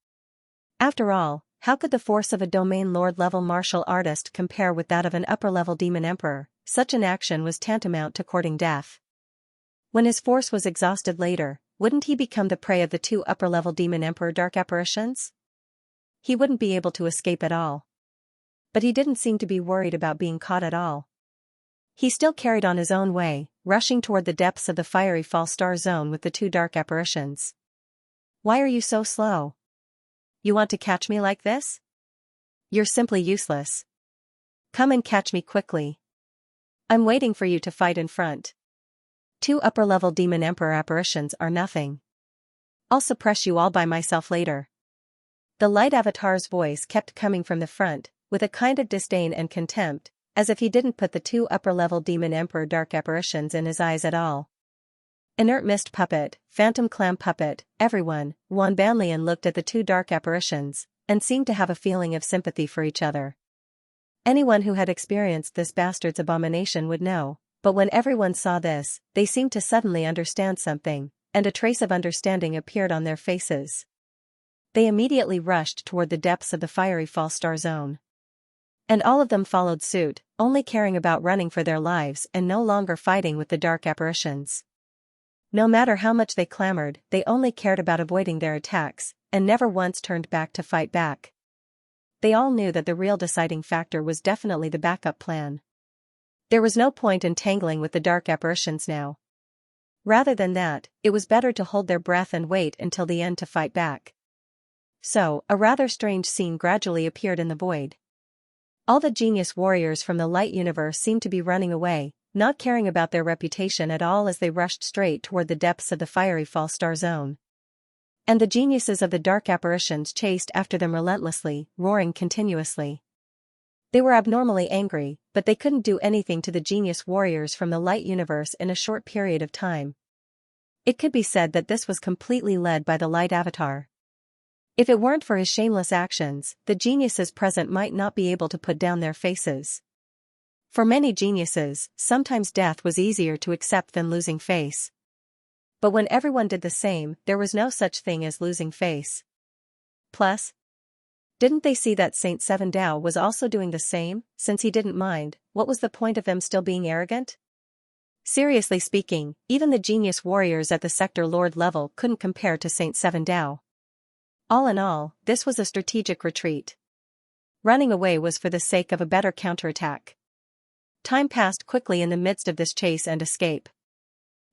After all, how could the force of a Domain Lord-level martial artist compare with that of an upper-level Demon Emperor? Such an action was tantamount to courting death. When his force was exhausted later, wouldn't he become the prey of the two upper-level Demon Emperor dark apparitions? He wouldn't be able to escape at all. But he didn't seem to be worried about being caught at all. He still carried on his own way, rushing toward the depths of the fiery false star zone with the two dark apparitions. "Why are you so slow? You want to catch me like this? You're simply useless. Come and catch me quickly. I'm waiting for you to fight in front. Two upper-level Demon Emperor apparitions are nothing. I'll suppress you all by myself later." The light avatar's voice kept coming from the front, with a kind of disdain and contempt, as if he didn't put the two upper-level Demon Emperor dark apparitions in his eyes at all. Inert mist puppet, phantom clam puppet, everyone, Wan Banlian looked at the two dark apparitions, and seemed to have a feeling of sympathy for each other. Anyone who had experienced this bastard's abomination would know, but when everyone saw this, they seemed to suddenly understand something, and a trace of understanding appeared on their faces. They immediately rushed toward the depths of the fiery false star zone. And all of them followed suit, only caring about running for their lives and no longer fighting with the dark apparitions. No matter how much they clamored, they only cared about avoiding their attacks, and never once turned back to fight back. They all knew that the real deciding factor was definitely the backup plan. There was no point in tangling with the dark apparitions now. Rather than that, it was better to hold their breath and wait until the end to fight back. So, a rather strange scene gradually appeared in the void. All the genius warriors from the light universe seemed to be running away, not caring about their reputation at all as they rushed straight toward the depths of the fiery false star zone. And the geniuses of the dark apparitions chased after them relentlessly, roaring continuously. They were abnormally angry, but they couldn't do anything to the genius warriors from the light universe in a short period of time. It could be said that this was completely led by the light avatar. If it weren't for his shameless actions, the geniuses present might not be able to put down their faces. For many geniuses, sometimes death was easier to accept than losing face. But when everyone did the same, there was no such thing as losing face. Plus, didn't they see that Saint Seven Dao was also doing the same? Since he didn't mind, what was the point of them still being arrogant? Seriously speaking, even the genius warriors at the sector lord level couldn't compare to Saint Seven Dao. All in all, this was a strategic retreat. Running away was for the sake of a better counterattack. Time passed quickly in the midst of this chase and escape.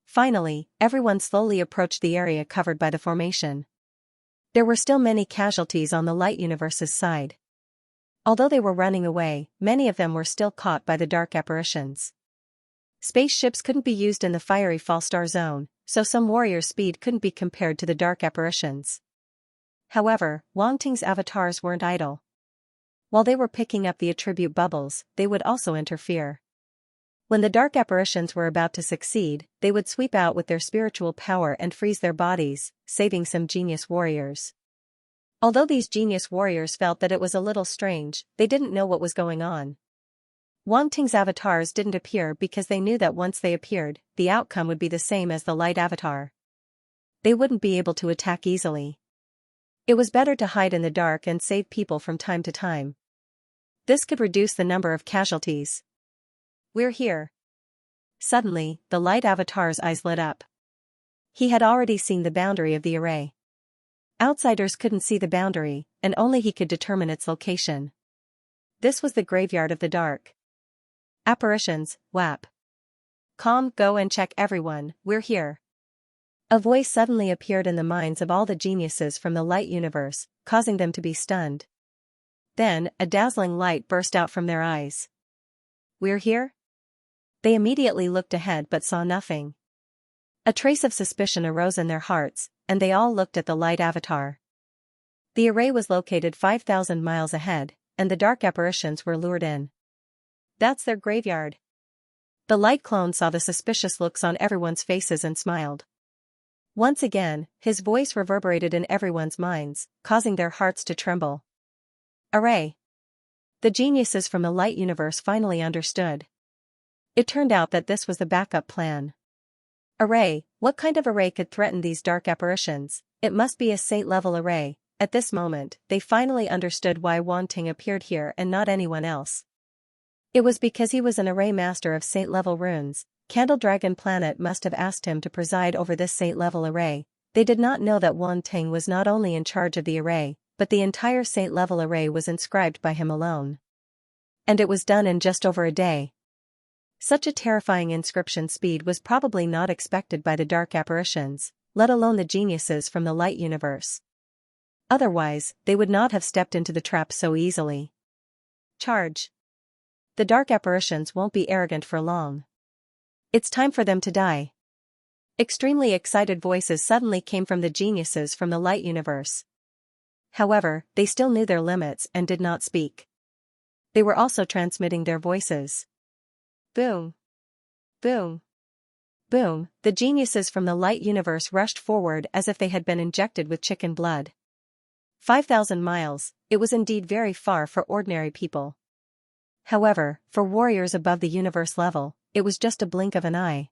Finally, everyone slowly approached the area covered by the formation. There were still many casualties on the light universe's side. Although they were running away, many of them were still caught by the dark apparitions. Spaceships couldn't be used in the fiery false star zone, so some warriors' speed couldn't be compared to the dark apparitions. However, Wang Ting's avatars weren't idle. While they were picking up the attribute bubbles, they would also interfere. When the dark apparitions were about to succeed, they would sweep out with their spiritual power and freeze their bodies, saving some genius warriors. Although these genius warriors felt that it was a little strange, they didn't know what was going on. Wang Ting's avatars didn't appear because they knew that once they appeared, the outcome would be the same as the light avatar. they wouldn't be able to attack easily. It was better to hide in the dark and save people from time to time. This could reduce the number of casualties. We're here. Suddenly, the light avatar's eyes lit up. He had already seen the boundary of the array. Outsiders couldn't see the boundary, and only he could determine its location. This was the graveyard of the dark. Apparitions, WAP. Calm, go and check everyone, we're here. A voice suddenly appeared in the minds of all the geniuses from the light universe, causing them to be stunned. Then, a dazzling light burst out from their eyes. We're here? They immediately looked ahead but saw nothing. A trace of suspicion arose in their hearts, and they all looked at the light avatar. The array was located 5,000 miles ahead, and the dark apparitions were lured in. That's their graveyard. The light clone saw the suspicious looks on everyone's faces and smiled. Once again, his voice reverberated in everyone's minds, causing their hearts to tremble. Array. The geniuses from the light universe finally understood. It turned out that this was the backup plan. Array, what kind of array could threaten these dark apparitions? It must be a saint-level array. At this moment, they finally understood why Wanting appeared here and not anyone else. It was because he was an array master of saint-level runes. Candle Dragon Planet must have asked him to preside over this saint-level array. They did not know that Wanting was not only in charge of the array, but the entire saint-level array was inscribed by him alone. And it was done in just over a day. Such a terrifying inscription speed was probably not expected by the dark apparitions, let alone the geniuses from the light universe. Otherwise, they would not have stepped into the trap so easily. Charge. The dark apparitions won't be arrogant for long. It's time for them to die. Extremely excited voices suddenly came from the geniuses from the light universe. However, they still knew their limits and did not speak. They were also transmitting their voices. Boom. Boom. Boom. The geniuses from the light universe rushed forward as if they had been injected with chicken blood. 5,000 miles, it was indeed very far for ordinary people. However, for warriors above the universe level, it was just a blink of an eye.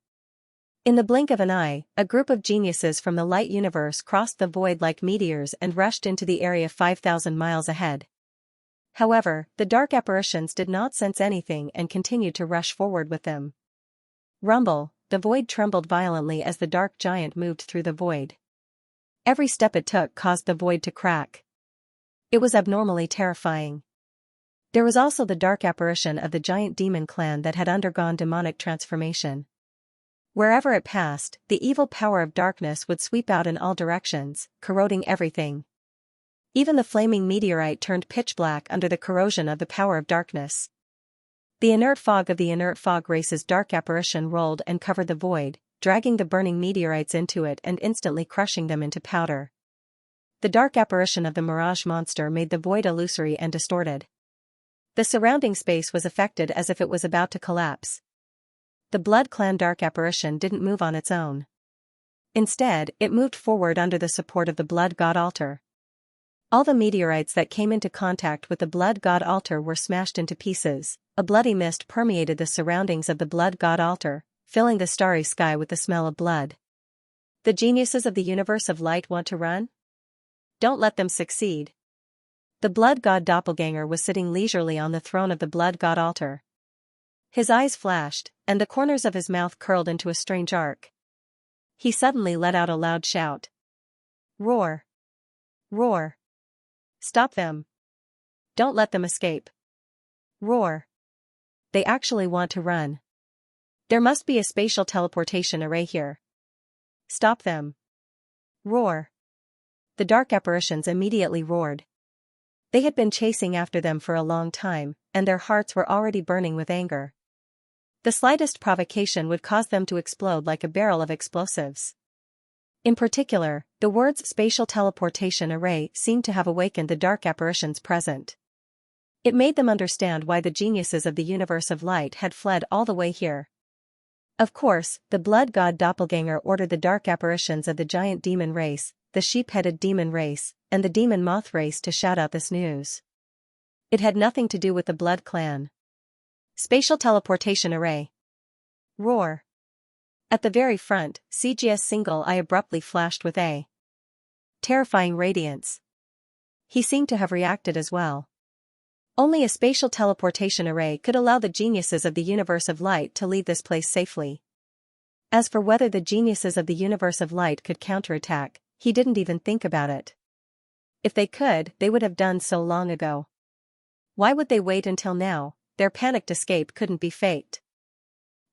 In the blink of an eye, a group of geniuses from the light universe crossed the void like meteors and rushed into the area 5,000 miles ahead. However, the dark apparitions did not sense anything and continued to rush forward with them. Rumble, the void trembled violently as the dark giant moved through the void. Every step it took caused the void to crack. It was abnormally terrifying. There was also the dark apparition of the giant demon clan that had undergone demonic transformation. Wherever it passed, the evil power of darkness would sweep out in all directions, corroding everything. Even the flaming meteorite turned pitch black under the corrosion of the power of darkness. The inert fog of the inert fog race's dark apparition rolled and covered the void, dragging the burning meteorites into it and instantly crushing them into powder. The dark apparition of the mirage monster made the void illusory and distorted. The surrounding space was affected as if it was about to collapse. The Blood Clan dark apparition didn't move on its own. Instead, it moved forward under the support of the Blood God altar. All the meteorites that came into contact with the Blood God altar were smashed into pieces. A bloody mist permeated the surroundings of the Blood God altar, filling the starry sky with the smell of blood. The geniuses of the universe of light want to run? Don't let them succeed. The Blood God doppelganger was sitting leisurely on the throne of the Blood God altar. His eyes flashed, and the corners of his mouth curled into a strange arc. He suddenly let out a loud shout. Roar! Roar! Stop them! Don't let them escape! Roar! They actually want to run. There must be a spatial teleportation array here. Stop them! Roar! The dark apparitions immediately roared. They had been chasing after them for a long time, and their hearts were already burning with anger. The slightest provocation would cause them to explode like a barrel of explosives. In particular, the words spatial teleportation array seemed to have awakened the dark apparitions present. It made them understand why the geniuses of the universe of light had fled all the way here. Of course, the Blood God doppelganger ordered the dark apparitions of the giant demon race, the sheep-headed demon race, and the demon moth race to shout out this news. It had nothing to do with the Blood Clan. Spatial teleportation array. Roar! At the very front, Xianxia's single eye abruptly flashed with a terrifying radiance. He seemed to have reacted as well. Only a spatial teleportation array could allow the geniuses of the universe of light to leave this place safely. As for whether the geniuses of the universe of light could counterattack, he didn't even think about it. If they could, they would have done so long ago. Why would they wait until now? Their panicked escape couldn't be faked.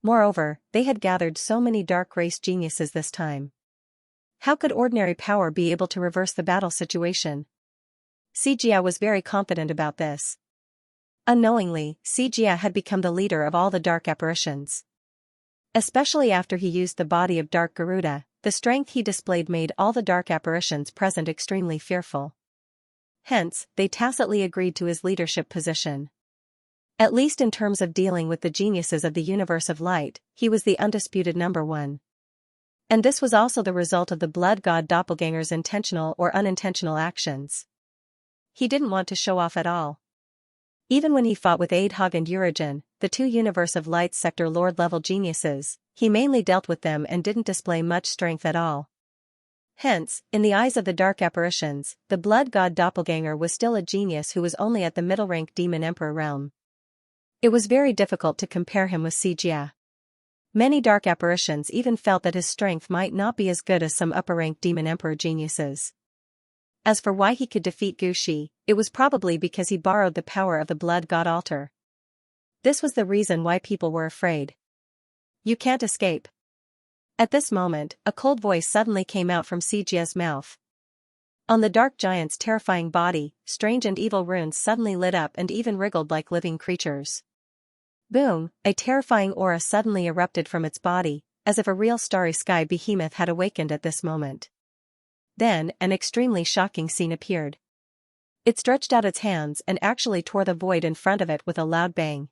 Moreover, they had gathered so many dark race geniuses this time. How could ordinary power be able to reverse the battle situation? Xianxia was very confident about this. Unknowingly, Xianxia had become the leader of all the dark apparitions. Especially after he used the body of Dark Garuda, the strength he displayed made all the dark apparitions present extremely fearful. Hence, they tacitly agreed to his leadership position. At least in terms of dealing with the geniuses of the universe of light, he was the undisputed number one. And this was also the result of the blood god doppelganger's intentional or unintentional actions. He didn't want to show off at all. Even when he fought with Adhog and Urigen, the two universe of light sector lord-level geniuses, he mainly dealt with them and didn't display much strength at all. Hence, in the eyes of the dark apparitions, the blood god doppelganger was still a genius who was only at the middle-rank demon emperor realm. It was very difficult to compare him with Xianxia. Many dark apparitions even felt that his strength might not be as good as some upper-rank demon emperor geniuses. As for why he could defeat Gushi, it was probably because he borrowed the power of the blood god altar. This was the reason why people were afraid. You can't escape. At this moment, a cold voice suddenly came out from Xianxia's mouth. On the dark giant's terrifying body, strange and evil runes suddenly lit up and even wriggled like living creatures. Boom, a terrifying aura suddenly erupted from its body, as if a real starry sky behemoth had awakened at this moment. Then, an extremely shocking scene appeared. It stretched out its hands and actually tore the void in front of it with a loud bang.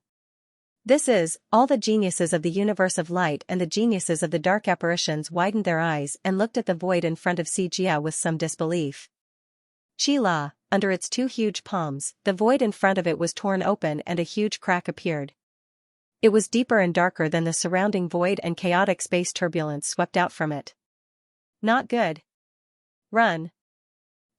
This is, all the geniuses of the universe of light and the geniuses of the dark apparitions widened their eyes and looked at the void in front of Xianxia with some disbelief. Qi-la, under its two huge palms, the void in front of it was torn open and a huge crack appeared. It was deeper and darker than the surrounding void and chaotic space turbulence swept out from it. Not good. Run.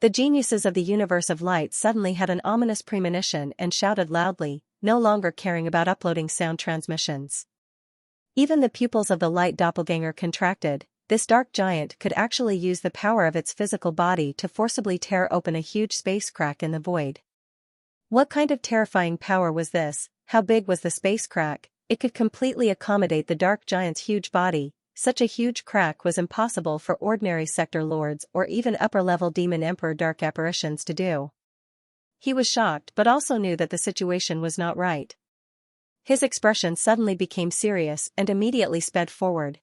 The geniuses of the universe of light suddenly had an ominous premonition and shouted loudly, no longer caring about uploading sound transmissions. Even the pupils of the light doppelganger contracted. This dark giant could actually use the power of its physical body to forcibly tear open a huge space crack in the void. What kind of terrifying power was this? How big was the space crack? It could completely accommodate the dark giant's huge body. Such a huge crack was impossible for ordinary sector lords or even upper-level demon emperor dark apparitions to do. He was shocked but also knew that the situation was not right. His expression suddenly became serious and immediately sped forward.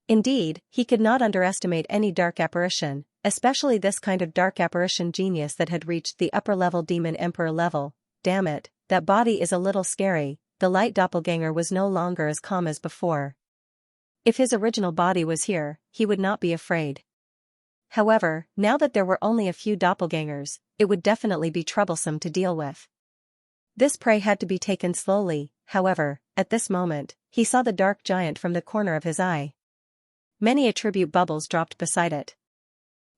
Indeed, he could not underestimate any dark apparition, especially this kind of dark apparition genius that had reached the upper-level demon emperor level. Damn it, that body is a little scary. The light doppelganger was no longer as calm as before. If his original body was here, he would not be afraid. However, now that there were only a few doppelgangers, it would definitely be troublesome to deal with. This prey had to be taken slowly. However, at this moment, he saw the dark giant from the corner of his eye. Many attribute bubbles dropped beside it.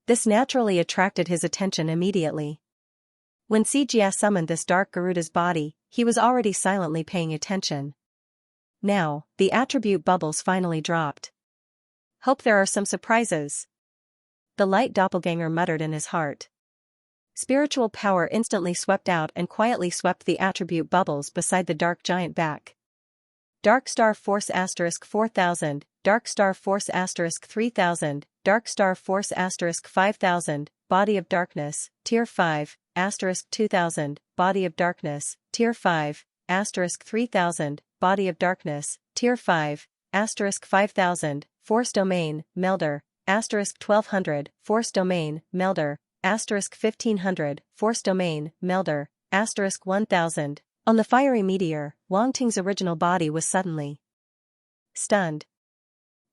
This naturally attracted his attention immediately. When Xianxia summoned this dark Garuda's body, he was already silently paying attention. Now, the attribute bubbles finally dropped. Hope there are some surprises. The light doppelganger muttered in his heart. Spiritual power instantly swept out and quietly swept the attribute bubbles beside the dark giant back. Dark Star Force * 4000, Dark Star Force * 3000, Dark Star Force * 5000, Body of Darkness, Tier 5, * 2000, Body of Darkness, Tier 5, * 3000, Body of Darkness, Tier 5, * 5000, Force Domain, Melder, * 1200, Force Domain, Melder, * 1500, Force Domain, Melder, * 1000. On the fiery meteor, Wang Ting's original body was suddenly stunned.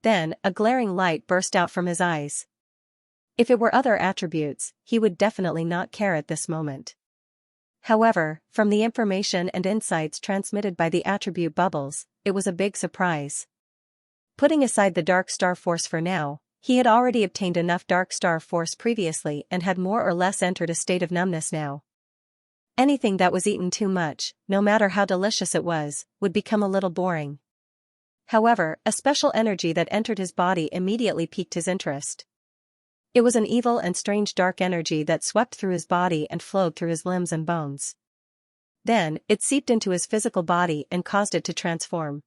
Then, a glaring light burst out from his eyes. If it were other attributes, he would definitely not care at this moment. However, from the information and insights transmitted by the attribute bubbles, it was a big surprise. Putting aside the dark star force for now, he had already obtained enough dark star force previously and had more or less entered a state of numbness now. Anything that was eaten too much, no matter how delicious it was, would become a little boring. However, a special energy that entered his body immediately piqued his interest. It was an evil and strange dark energy that swept through his body and flowed through his limbs and bones. Then, it seeped into his physical body and caused it to transform.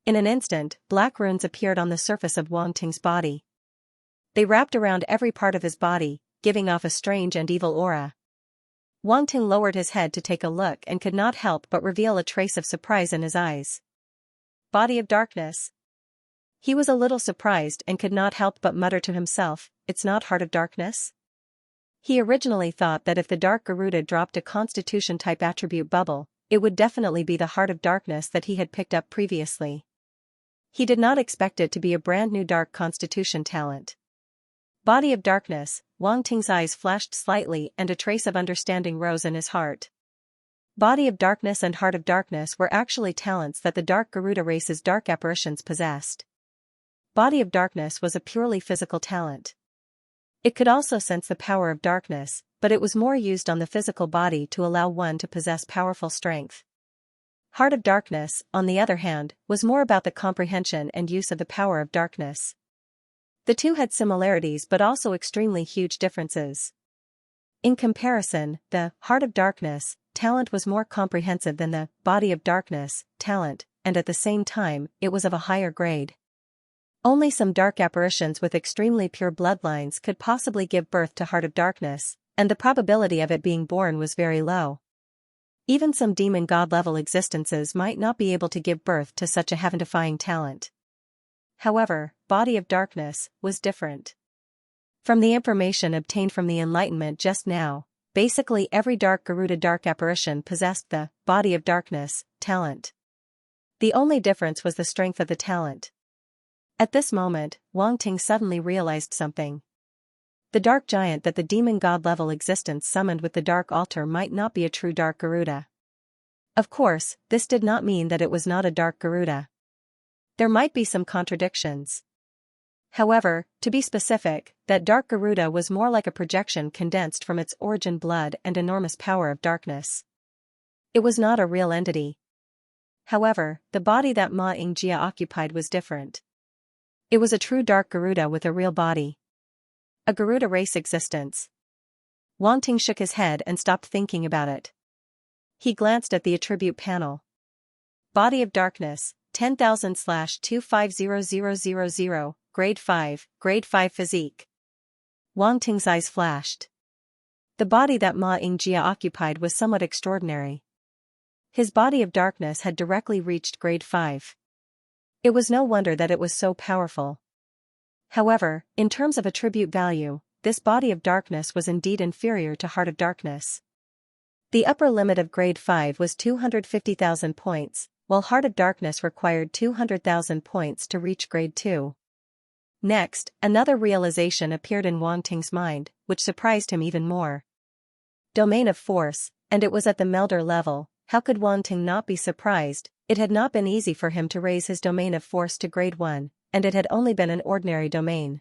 In an instant, black runes appeared on the surface of Wang Ting's body. They wrapped around every part of his body, giving off a strange and evil aura. Wang Ting lowered his head to take a look and could not help but reveal a trace of surprise in his eyes. Body of darkness. He was a little surprised and could not help but mutter to himself, "It's not Heart of Darkness?" He originally thought that if the Dark Garuda dropped a Constitution-type attribute bubble, it would definitely be the Heart of Darkness that he had picked up previously. He did not expect it to be a brand new Dark Constitution talent. Body of Darkness. Wang Ting's eyes flashed slightly and a trace of understanding rose in his heart. Body of Darkness and Heart of Darkness were actually talents that the Dark Garuda race's dark apparitions possessed. Body of Darkness was a purely physical talent. It could also sense the power of darkness, but it was more used on the physical body to allow one to possess powerful strength. Heart of Darkness, on the other hand, was more about the comprehension and use of the power of darkness. The two had similarities but also extremely huge differences. In comparison, the Heart of Darkness talent was more comprehensive than the Body of Darkness talent, and at the same time, it was of a higher grade. Only some dark apparitions with extremely pure bloodlines could possibly give birth to Heart of Darkness, and the probability of it being born was very low. Even some demon god-level existences might not be able to give birth to such a heaven-defying talent. However, Body of Darkness was different. From the information obtained from the Enlightenment just now, basically every Dark Garuda dark apparition possessed the Body of Darkness talent. The only difference was the strength of the talent. At this moment, Wang Ting suddenly realized something. The dark giant that the demon god-level existence summoned with the dark altar might not be a true Dark Garuda. Of course, this did not mean that it was not a Dark Garuda. There might be some contradictions. However, to be specific, that Dark Garuda was more like a projection condensed from its origin blood and enormous power of darkness. It was not a real entity. However, the body that Xianxia occupied was different. It was a true Dark Garuda with a real body. A Garuda race existence. Wang Ting shook his head and stopped thinking about it. He glanced at the attribute panel. Body of Darkness, 10,000/250000, Grade 5 Physique. Wang Ting's eyes flashed. The body that Xianxia occupied was somewhat extraordinary. His Body of Darkness had directly reached Grade 5. It was no wonder that it was so powerful. However, in terms of attribute value, this Body of Darkness was indeed inferior to Heart of Darkness. The upper limit of Grade 5 was 250,000 points, while Heart of Darkness required 200,000 points to reach Grade 2. Next, another realization appeared in Wang Ting's mind, which surprised him even more. Domain of Force, and it was at the Melder level. How could Wang Ting not be surprised? It had not been easy for him to raise his domain of force to Grade 1, and it had only been an ordinary domain.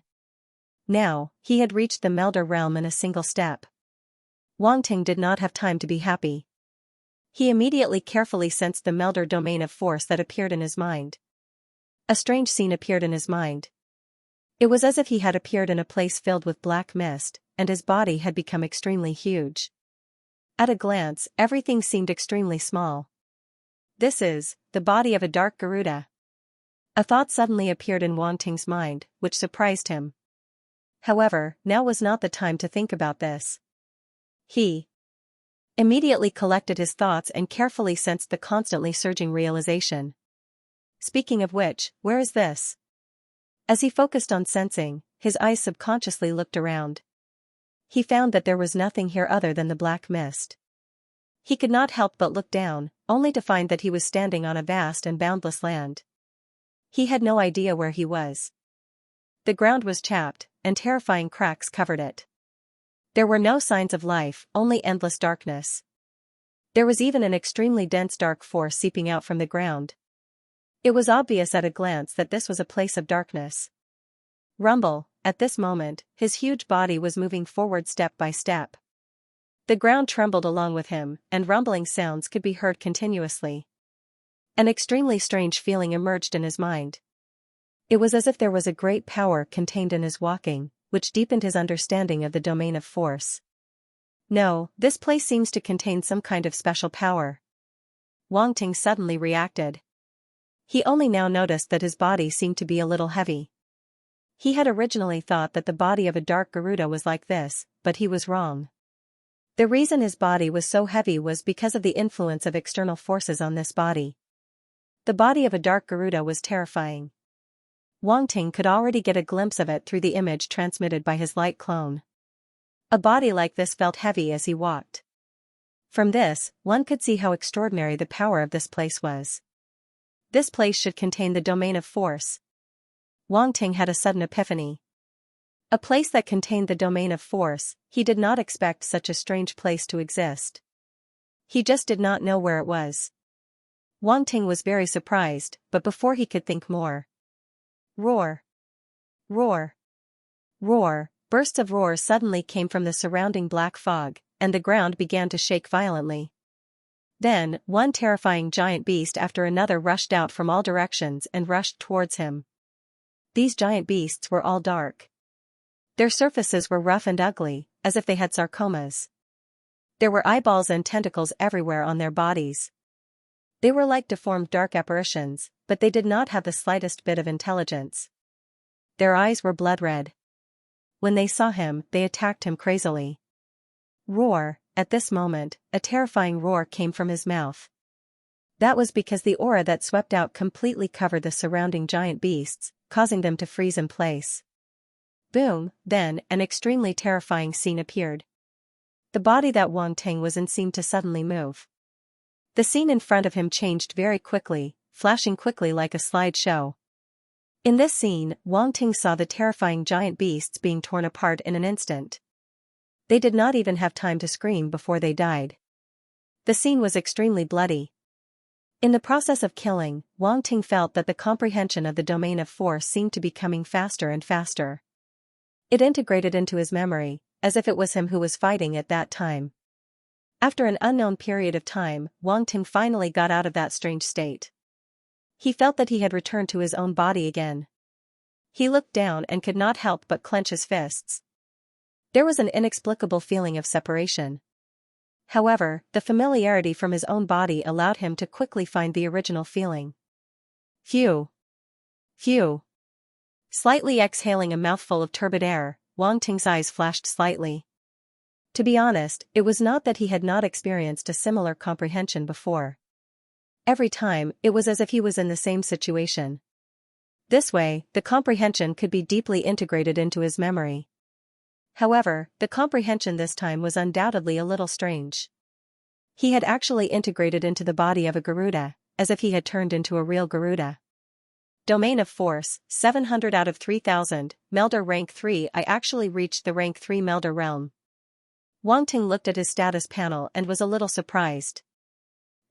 Now, he had reached the Melder realm in a single step. Wang Ting did not have time to be happy. He immediately carefully sensed the Melder domain of force that appeared in his mind. A strange scene appeared in his mind. It was as if he had appeared in a place filled with black mist, and his body had become extremely huge. At a glance, everything seemed extremely small. This is the body of a Dark Garuda. A thought suddenly appeared in Wang Ting's mind, which surprised him. However, now was not the time to think about this. He immediately collected his thoughts and carefully sensed the constantly surging realization. Speaking of which, where is this? As he focused on sensing, his eyes subconsciously looked around. He found that there was nothing here other than the black mist. He could not help but look down, only to find that he was standing on a vast and boundless land. He had no idea where he was. The ground was chapped, and terrifying cracks covered it. There were no signs of life, only endless darkness. There was even an extremely dense dark force seeping out from the ground. It was obvious at a glance that this was a place of darkness. Rumble, at this moment, his huge body was moving forward step by step. The ground trembled along with him, and rumbling sounds could be heard continuously. An extremely strange feeling emerged in his mind. It was as if there was a great power contained in his walking, which deepened his understanding of the domain of force. No, this place seems to contain some kind of special power. Wang Ting suddenly reacted. He only now noticed that his body seemed to be a little heavy. He had originally thought that the body of a dark Garuda was like this, but he was wrong. The reason his body was so heavy was because of the influence of external forces on this body. The body of a dark Garuda was terrifying. Wang Ting could already get a glimpse of it through the image transmitted by his light clone. A body like this felt heavy as he walked. From this, one could see how extraordinary the power of this place was. This place should contain the domain of force. Wang Ting had a sudden epiphany. A place that contained the domain of force, he did not expect such a strange place to exist. He just did not know where it was. Wang Ting was very surprised, but before he could think more. Roar! Roar! Roar! Bursts of roars suddenly came from the surrounding black fog, and the ground began to shake violently. Then, one terrifying giant beast after another rushed out from all directions and rushed towards him. These giant beasts were all dark. Their surfaces were rough and ugly, as if they had sarcomas. There were eyeballs and tentacles everywhere on their bodies. They were like deformed dark apparitions, but they did not have the slightest bit of intelligence. Their eyes were blood red. When they saw him, they attacked him crazily. Roar! At this moment, a terrifying roar came from his mouth. That was because the aura that swept out completely covered the surrounding giant beasts, causing them to freeze in place. Boom! Then, an extremely terrifying scene appeared. The body that Wang Ting was in seemed to suddenly move. The scene in front of him changed very quickly, flashing quickly like a slideshow. In this scene, Wang Ting saw the terrifying giant beasts being torn apart in an instant. They did not even have time to scream before they died. The scene was extremely bloody. In the process of killing, Wang Ting felt that the comprehension of the domain of force seemed to be coming faster and faster. It integrated into his memory, as if it was him who was fighting at that time. After an unknown period of time, Wang Ting finally got out of that strange state. He felt that he had returned to his own body again. He looked down and could not help but clench his fists. There was an inexplicable feeling of separation. However, the familiarity from his own body allowed him to quickly find the original feeling. Phew! Phew! Slightly exhaling a mouthful of turbid air, Wang Ting's eyes flashed slightly. To be honest, it was not that he had not experienced a similar comprehension before. Every time, it was as if he was in the same situation. This way, the comprehension could be deeply integrated into his memory. However, the comprehension this time was undoubtedly a little strange. He had actually integrated into the body of a Garuda, as if he had turned into a real Garuda. Domain of Force, 700 out of 3000, Melder Rank 3. I actually reached the Rank 3 Melder realm. Wang Ting looked at his status panel and was a little surprised.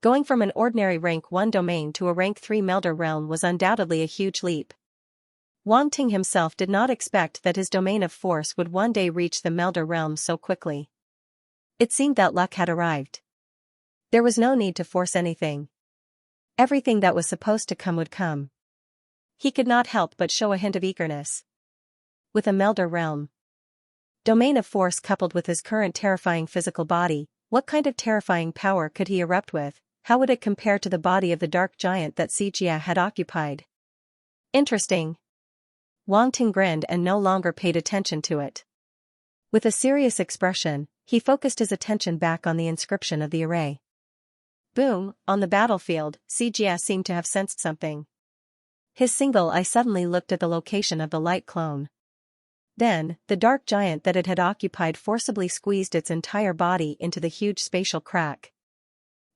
Going from an ordinary Rank 1 domain to a Rank 3 Melder realm was undoubtedly a huge leap. Wang Ting himself did not expect that his domain of force would one day reach the Melder realm so quickly. It seemed that luck had arrived. There was no need to force anything. Everything that was supposed to come would come. He could not help but show a hint of eagerness. With a Melder realm. Domain of force coupled with his current terrifying physical body, what kind of terrifying power could he erupt with? How would it compare to the body of the dark giant that Xianxia had occupied? Interesting. Wang Ting grinned and no longer paid attention to it. With a serious expression, he focused his attention back on the inscription of the array. Boom! On the battlefield, Xianxia seemed to have sensed something. His single eye suddenly looked at the location of the light clone. Then, the dark giant that it had occupied forcibly squeezed its entire body into the huge spatial crack.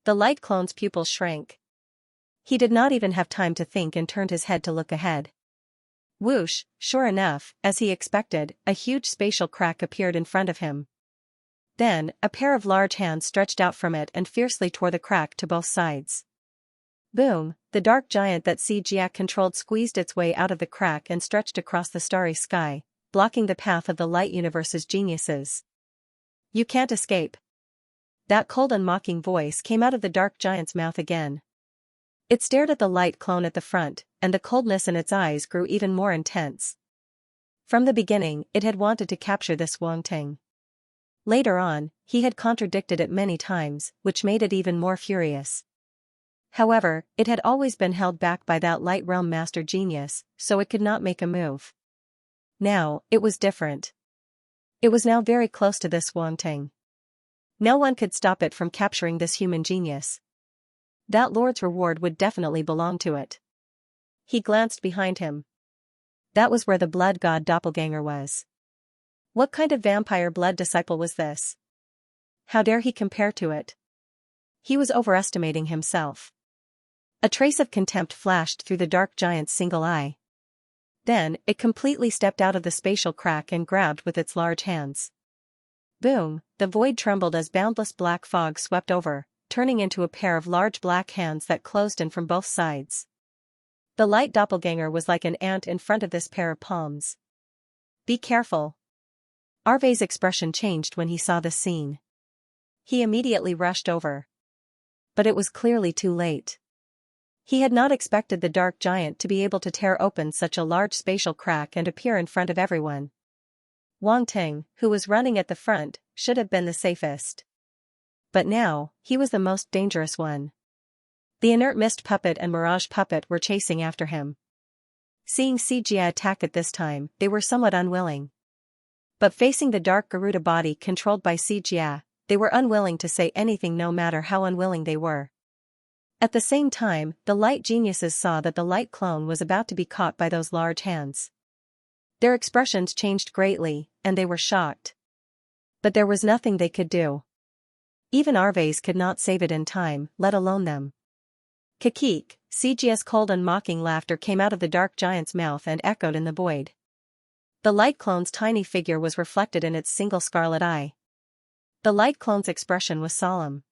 The light clone's pupils shrank. He did not even have time to think and turned his head to look ahead. Whoosh! Sure enough, as he expected, a huge spatial crack appeared in front of him. Then, a pair of large hands stretched out from it and fiercely tore the crack to both sides. Boom, the dark giant that Xianxia controlled squeezed its way out of the crack and stretched across the starry sky, blocking the path of the light universe's geniuses. You can't escape. That cold and mocking voice came out of the dark giant's mouth again. It stared at the light clone at the front, and the coldness in its eyes grew even more intense. From the beginning, it had wanted to capture this Wangting. Later on, he had contradicted it many times, which made it even more furious. However, it had always been held back by that light realm master genius, so it could not make a move. Now, it was different. It was now very close to this Wangting. No one could stop it from capturing this human genius. That lord's reward would definitely belong to it. He glanced behind him. That was where the blood god doppelganger was. What kind of vampire blood disciple was this? How dare he compare to it? He was overestimating himself. A trace of contempt flashed through the dark giant's single eye. Then, it completely stepped out of the spatial crack and grabbed with its large hands. Boom, the void trembled as boundless black fog swept over, turning into a pair of large black hands that closed in from both sides. The light doppelganger was like an ant in front of this pair of palms. Be careful. Arve's expression changed when he saw this scene. He immediately rushed over. But it was clearly too late. He had not expected the dark giant to be able to tear open such a large spatial crack and appear in front of everyone. Wangting, who was running at the front, should have been the safest. But now, he was the most dangerous one. The inert mist puppet and mirage puppet were chasing after him. Seeing Xianxia attack at this time, they were somewhat unwilling. But facing the dark Garuda body controlled by Xianxia, they were unwilling to say anything no matter how unwilling they were. At the same time, the light geniuses saw that the light clone was about to be caught by those large hands. Their expressions changed greatly, and they were shocked. But there was nothing they could do. Even Arves could not save it in time, let alone them. Kikik, Xianxia's cold and mocking laughter came out of the dark giant's mouth and echoed in the void. The light clone's tiny figure was reflected in its single scarlet eye. The light clone's expression was solemn.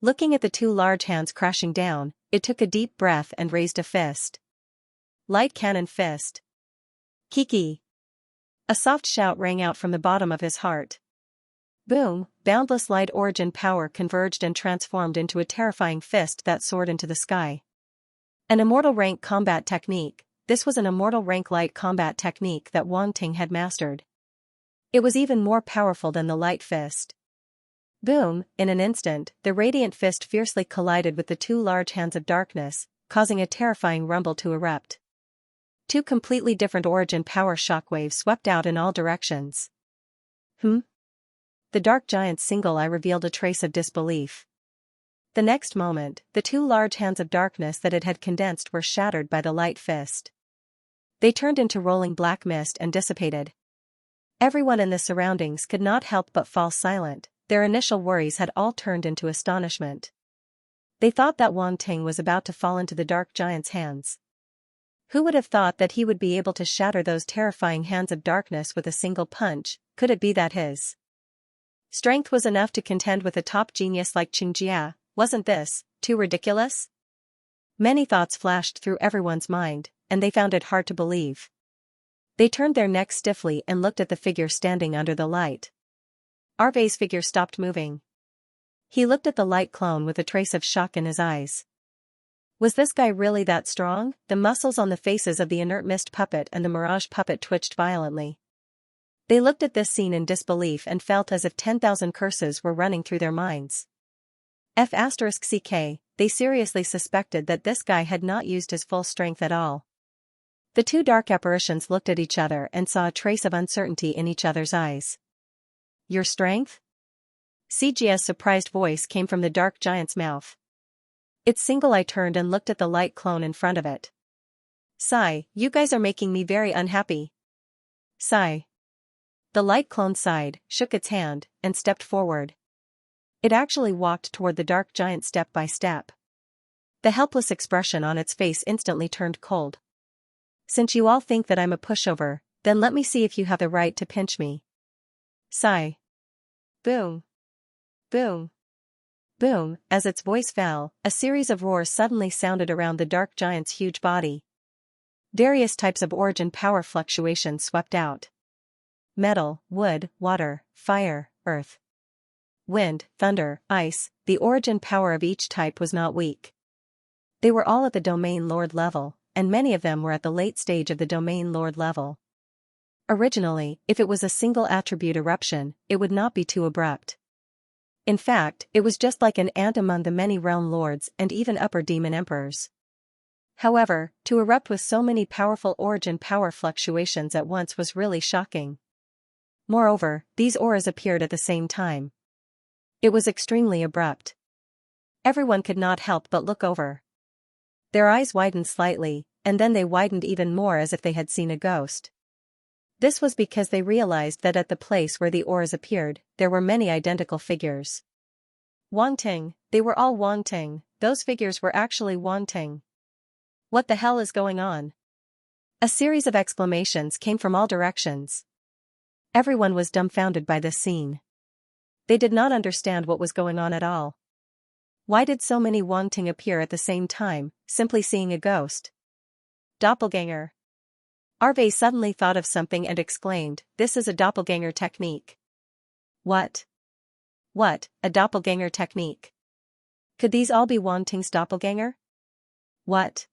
Looking at the two large hands crashing down, it took a deep breath and raised a fist. Light cannon fist. Kiki! A soft shout rang out from the bottom of his heart. Boom, boundless light origin power converged and transformed into a terrifying fist that soared into the sky. An immortal rank combat technique. This was an immortal rank light combat technique that Wangting had mastered. It was even more powerful than the light fist. Boom, in an instant, the radiant fist fiercely collided with the two large hands of darkness, causing a terrifying rumble to erupt. Two completely different origin power shockwaves swept out in all directions. The dark giant's single eye revealed a trace of disbelief. The next moment, the two large hands of darkness that it had condensed were shattered by the light fist. They turned into rolling black mist and dissipated. Everyone in the surroundings could not help but fall silent. Their initial worries had all turned into astonishment. They thought that Wangting was about to fall into the dark giant's hands. Who would have thought that he would be able to shatter those terrifying hands of darkness with a single punch? Could it be that his strength was enough to contend with a top genius like Xianxia? Wasn't this too ridiculous? Many thoughts flashed through everyone's mind, and they found it hard to believe. They turned their necks stiffly and looked at the figure standing under the light. Arve's figure stopped moving. He looked at the light clone with a trace of shock in his eyes. Was this guy really that strong? The muscles on the faces of the inert mist puppet and the mirage puppet twitched violently. They looked at this scene in disbelief and felt as if 10,000 curses were running through their minds. *CK, they seriously suspected that this guy had not used his full strength at all. The two dark apparitions looked at each other and saw a trace of uncertainty in each other's eyes. Your strength? Xianxia's surprised voice came from the dark giant's mouth. Its single eye turned and looked at the light clone in front of it. Sigh, you guys are making me very unhappy. Sigh. The light clone sighed, shook its hand, and stepped forward. It actually walked toward the dark giant step by step. The helpless expression on its face instantly turned cold. Since you all think that I'm a pushover, then let me see if you have the right to pinch me. Sigh. Boom. Boom. Boom, as its voice fell, a series of roars suddenly sounded around the dark giant's huge body. Various types of origin power fluctuations swept out. Metal, wood, water, fire, earth, wind, thunder, ice, the origin power of each type was not weak. They were all at the Domain Lord level, and many of them were at the late stage of the Domain Lord level. Originally, if it was a single attribute eruption, it would not be too abrupt. In fact, it was just like an ant among the many realm lords and even upper demon emperors. However, to erupt with so many powerful origin power fluctuations at once was really shocking. Moreover, these auras appeared at the same time. It was extremely abrupt. Everyone could not help but look over. Their eyes widened slightly, and then they widened even more as if they had seen a ghost. This was because they realized that at the place where the auras appeared, there were many identical figures. Wangting, they were all Wangting, those figures were actually Wangting. What the hell is going on? A series of exclamations came from all directions. Everyone was dumbfounded by this scene. They did not understand what was going on at all. Why did so many Wangting appear at the same time, simply seeing a ghost? Doppelganger. Arve suddenly thought of something and exclaimed, "This is a doppelganger technique." What? What, a doppelganger technique? Could these all be Wangting's doppelganger? What?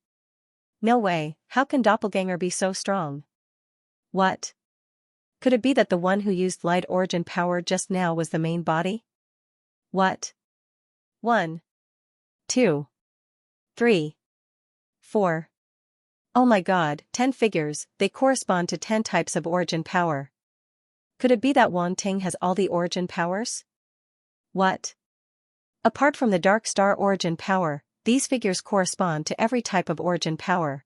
No way, how can doppelganger be so strong? What? Could it be that the one who used light origin power just now was the main body? What? 1, 2, 3, 4. Oh my god, 10 figures, they correspond to 10 types of origin power. Could it be that Wangting has all the origin powers? What? Apart from the dark star origin power, these figures correspond to every type of origin power.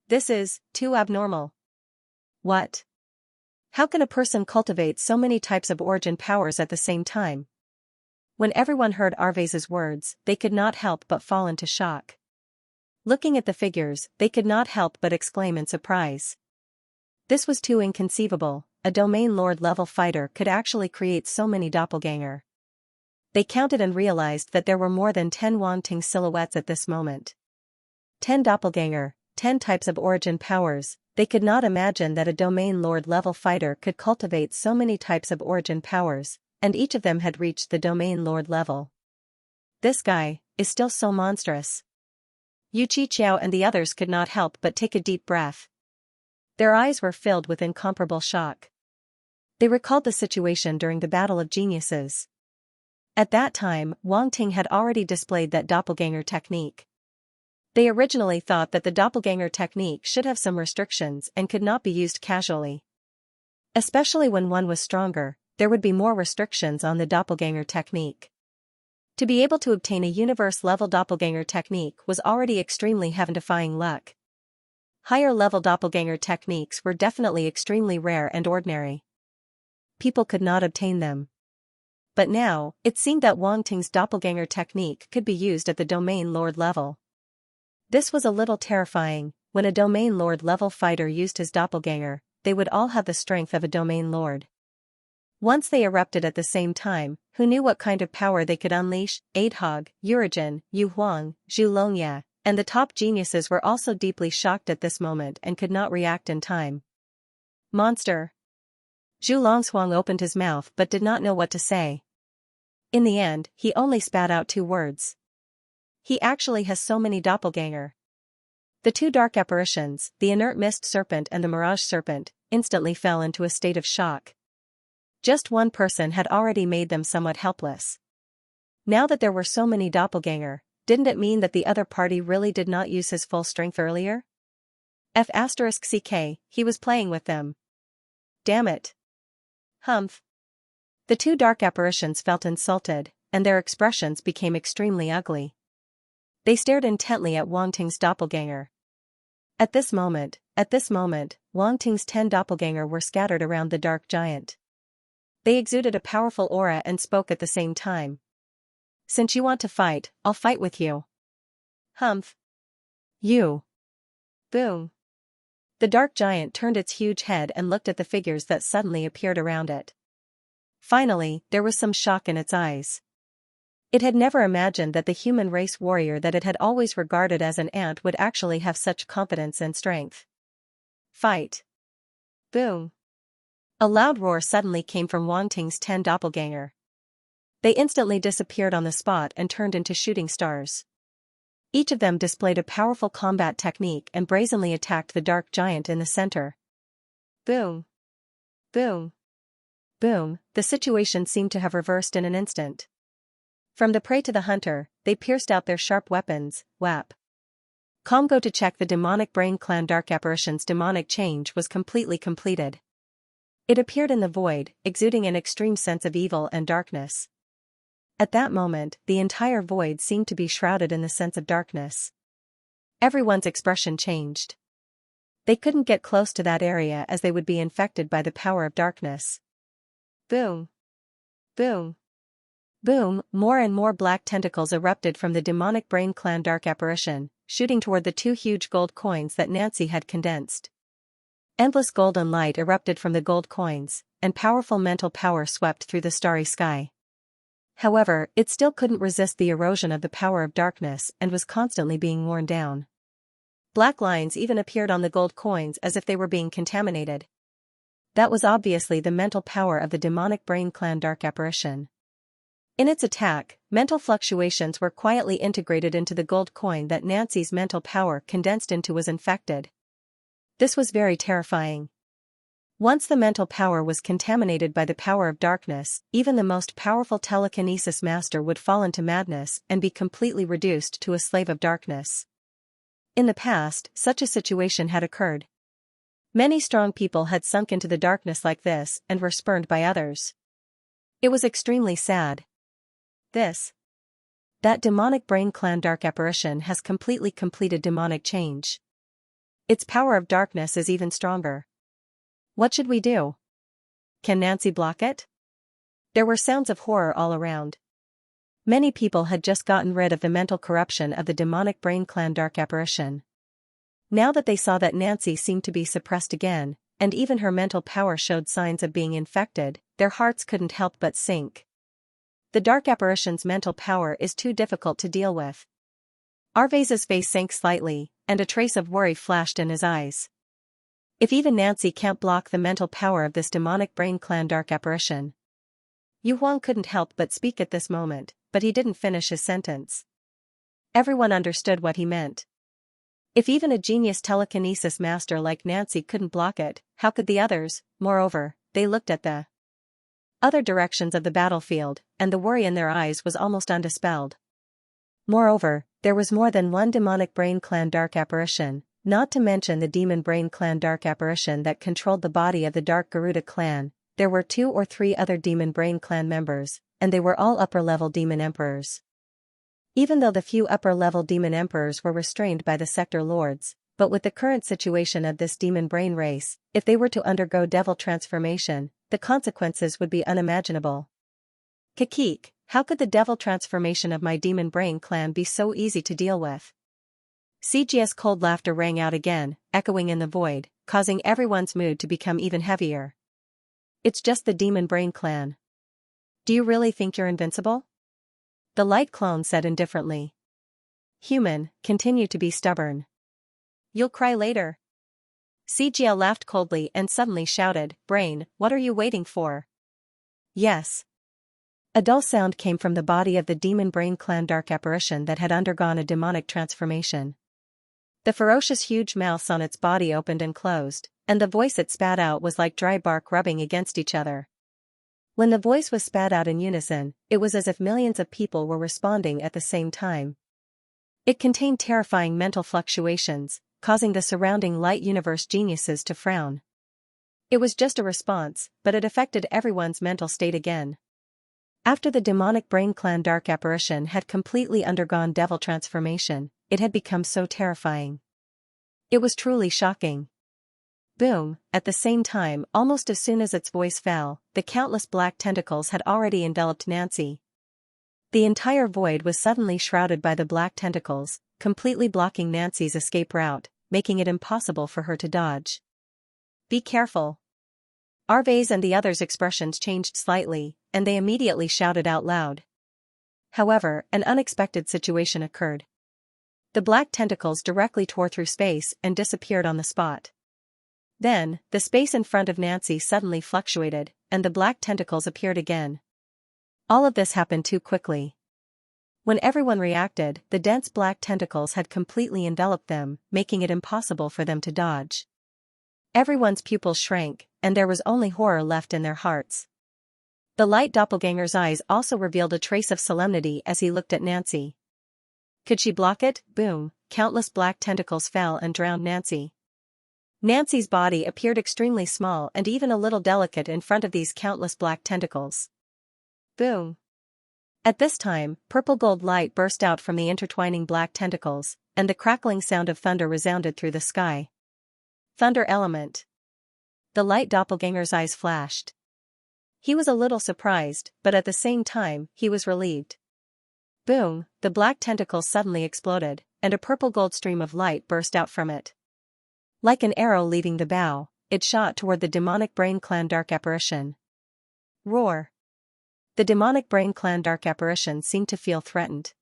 This is too abnormal. What? How can a person cultivate so many types of origin powers at the same time? When everyone heard Arve's words, they could not help but fall into shock. Looking at the figures, they could not help but exclaim in surprise. This was too inconceivable, a Domain Lord level fighter could actually create so many doppelganger. They counted and realized that there were more than 10 Wangting silhouettes at this moment. 10 doppelganger, 10 types of origin powers. They could not imagine that a Domain Lord level fighter could cultivate so many types of origin powers, and each of them had reached the Domain Lord level. This guy is still so monstrous. Yu Qiqiao and the others could not help but take a deep breath. Their eyes were filled with incomparable shock. They recalled the situation during the Battle of Geniuses. At that time, Wangting had already displayed that doppelganger technique. They originally thought that the doppelganger technique should have some restrictions and could not be used casually. Especially when one was stronger, there would be more restrictions on the doppelganger technique. To be able to obtain a universe-level doppelganger technique was already extremely heaven-defying luck. Higher-level doppelganger techniques were definitely extremely rare and ordinary. People could not obtain them. But now, it seemed that Wangting's doppelganger technique could be used at the Domain Lord level. This was a little terrifying. When a Domain Lord level fighter used his doppelganger, they would all have the strength of a Domain Lord. Once they erupted at the same time, who knew what kind of power they could unleash? Adhog, Urigen, Yu Huang, Zhu Longya, and the top geniuses were also deeply shocked at this moment and could not react in time. Monster! Zhu Longshuang opened his mouth but did not know what to say. In the end, he only spat out 2 words. He actually has so many doppelganger. The 2 dark apparitions, the inert mist serpent and the mirage serpent, instantly fell into a state of shock. Just one person had already made them somewhat helpless. Now that there were so many doppelganger, didn't it mean that the other party really did not use his full strength earlier? F***ck, he was playing with them. Damn it. Humph. The 2 dark apparitions felt insulted, and their expressions became extremely ugly. They stared intently at Wangting's doppelganger. At this moment, Wangting's 10 doppelganger were scattered around the dark giant. They exuded a powerful aura and spoke at the same time. Since you want to fight, I'll fight with you. Humph. You. Boom. The dark giant turned its huge head and looked at the figures that suddenly appeared around it. Finally, there was some shock in its eyes. It had never imagined that the human race warrior that it had always regarded as an ant would actually have such confidence and strength. Fight! Boom! A loud roar suddenly came from Wang Ting's 10 doppelganger. They instantly disappeared on the spot and turned into shooting stars. Each of them displayed a powerful combat technique and brazenly attacked the dark giant in the center. Boom! Boom! Boom! The situation seemed to have reversed in an instant. From the prey to the hunter, they pierced out their sharp weapons. Whap! Comgo to check the demonic brain clan Dark Apparition's demonic change was completely completed. It appeared in the void, exuding an extreme sense of evil and darkness. At that moment, the entire void seemed to be shrouded in the sense of darkness. Everyone's expression changed. They couldn't get close to that area as they would be infected by the power of darkness. Boom! Boom! Boom! More and more black tentacles erupted from the demonic brain clan Dark Apparition, shooting toward the 2 huge gold coins that Nancy had condensed. Endless golden light erupted from the gold coins, and powerful mental power swept through the starry sky. However, it still couldn't resist the erosion of the power of darkness and was constantly being worn down. Black lines even appeared on the gold coins as if they were being contaminated. That was obviously the mental power of the demonic brain clan Dark Apparition. In its attack, mental fluctuations were quietly integrated into the gold coin that Nancy's mental power condensed into was infected. This was very terrifying. Once the mental power was contaminated by the power of darkness, even the most powerful telekinesis master would fall into madness and be completely reduced to a slave of darkness. In the past, such a situation had occurred. Many strong people had sunk into the darkness like this and were spurned by others. It was extremely sad. That demonic brain clan Dark Apparition has completely completed demonic change. Its power of darkness is even stronger. What should we do? Can Nancy block it? There were sounds of horror all around. Many people had just gotten rid of the mental corruption of the demonic brain clan Dark Apparition. Now that they saw that Nancy seemed to be suppressed again, and even her mental power showed signs of being infected, their hearts couldn't help but sink. The Dark Apparition's mental power is too difficult to deal with. Arvez's face sank slightly, and a trace of worry flashed in his eyes. If even Nancy can't block the mental power of this demonic brain clan Dark Apparition. Yu Huang couldn't help but speak at this moment, but he didn't finish his sentence. Everyone understood what he meant. If even a genius telekinesis master like Nancy couldn't block it, how could the others? Moreover, they looked at the other directions of the battlefield, and the worry in their eyes was almost undispelled. Moreover, there was more than one demonic brain clan Dark Apparition, not to mention the demon brain clan Dark Apparition that controlled the body of the Dark Garuda clan. There were 2 or 3 other demon brain clan members, and they were all upper-level demon emperors. Even though the few upper-level demon emperors were restrained by the sector lords, but with the current situation of this demon brain race, if they were to undergo devil transformation, the consequences would be unimaginable. Kakik, how could the devil transformation of my demon brain clan be so easy to deal with? Xianxia's cold laughter rang out again, echoing in the void, causing everyone's mood to become even heavier. It's just the demon brain clan. Do you really think you're invincible? The light clone said indifferently. Human, continue to be stubborn. You'll cry later. Xianxia laughed coldly and suddenly shouted, Brain, what are you waiting for? Yes. A dull sound came from the body of the demon brain clan Dark Apparition that had undergone a demonic transformation. The ferocious huge mouths on its body opened and closed, and the voice it spat out was like dry bark rubbing against each other. When the voice was spat out in unison, it was as if millions of people were responding at the same time. It contained terrifying mental fluctuations, causing the surrounding light universe geniuses to frown. It was just a response, but it affected everyone's mental state again. After the demonic brain clan Dark Apparition had completely undergone devil transformation, it had become so terrifying. It was truly shocking. Boom, at the same time, almost as soon as its voice fell, the countless black tentacles had already enveloped Nancy. The entire void was suddenly shrouded by the black tentacles, completely blocking Nancy's escape route, making it impossible for her to dodge. Be careful. Arvez and the others' expressions changed slightly, and they immediately shouted out loud. However, an unexpected situation occurred. The black tentacles directly tore through space and disappeared on the spot. Then, the space in front of Nancy suddenly fluctuated, and the black tentacles appeared again. All of this happened too quickly. When everyone reacted, the dense black tentacles had completely enveloped them, making it impossible for them to dodge. Everyone's pupils shrank, and there was only horror left in their hearts. The light doppelganger's eyes also revealed a trace of solemnity as he looked at Nancy. Could she block it? Boom! Countless black tentacles fell and drowned Nancy. Nancy's body appeared extremely small and even a little delicate in front of these countless black tentacles. Boom! At this time, purple gold light burst out from the intertwining black tentacles, and the crackling sound of thunder resounded through the sky. Thunder element. The light doppelganger's eyes flashed. He was a little surprised, but at the same time, he was relieved. Boom! The black tentacle suddenly exploded, and a purple gold stream of light burst out from it. Like an arrow leaving the bow, it shot toward the demonic brain clan dark apparition. Roar! The demonic brain clan dark apparition seemed to feel threatened.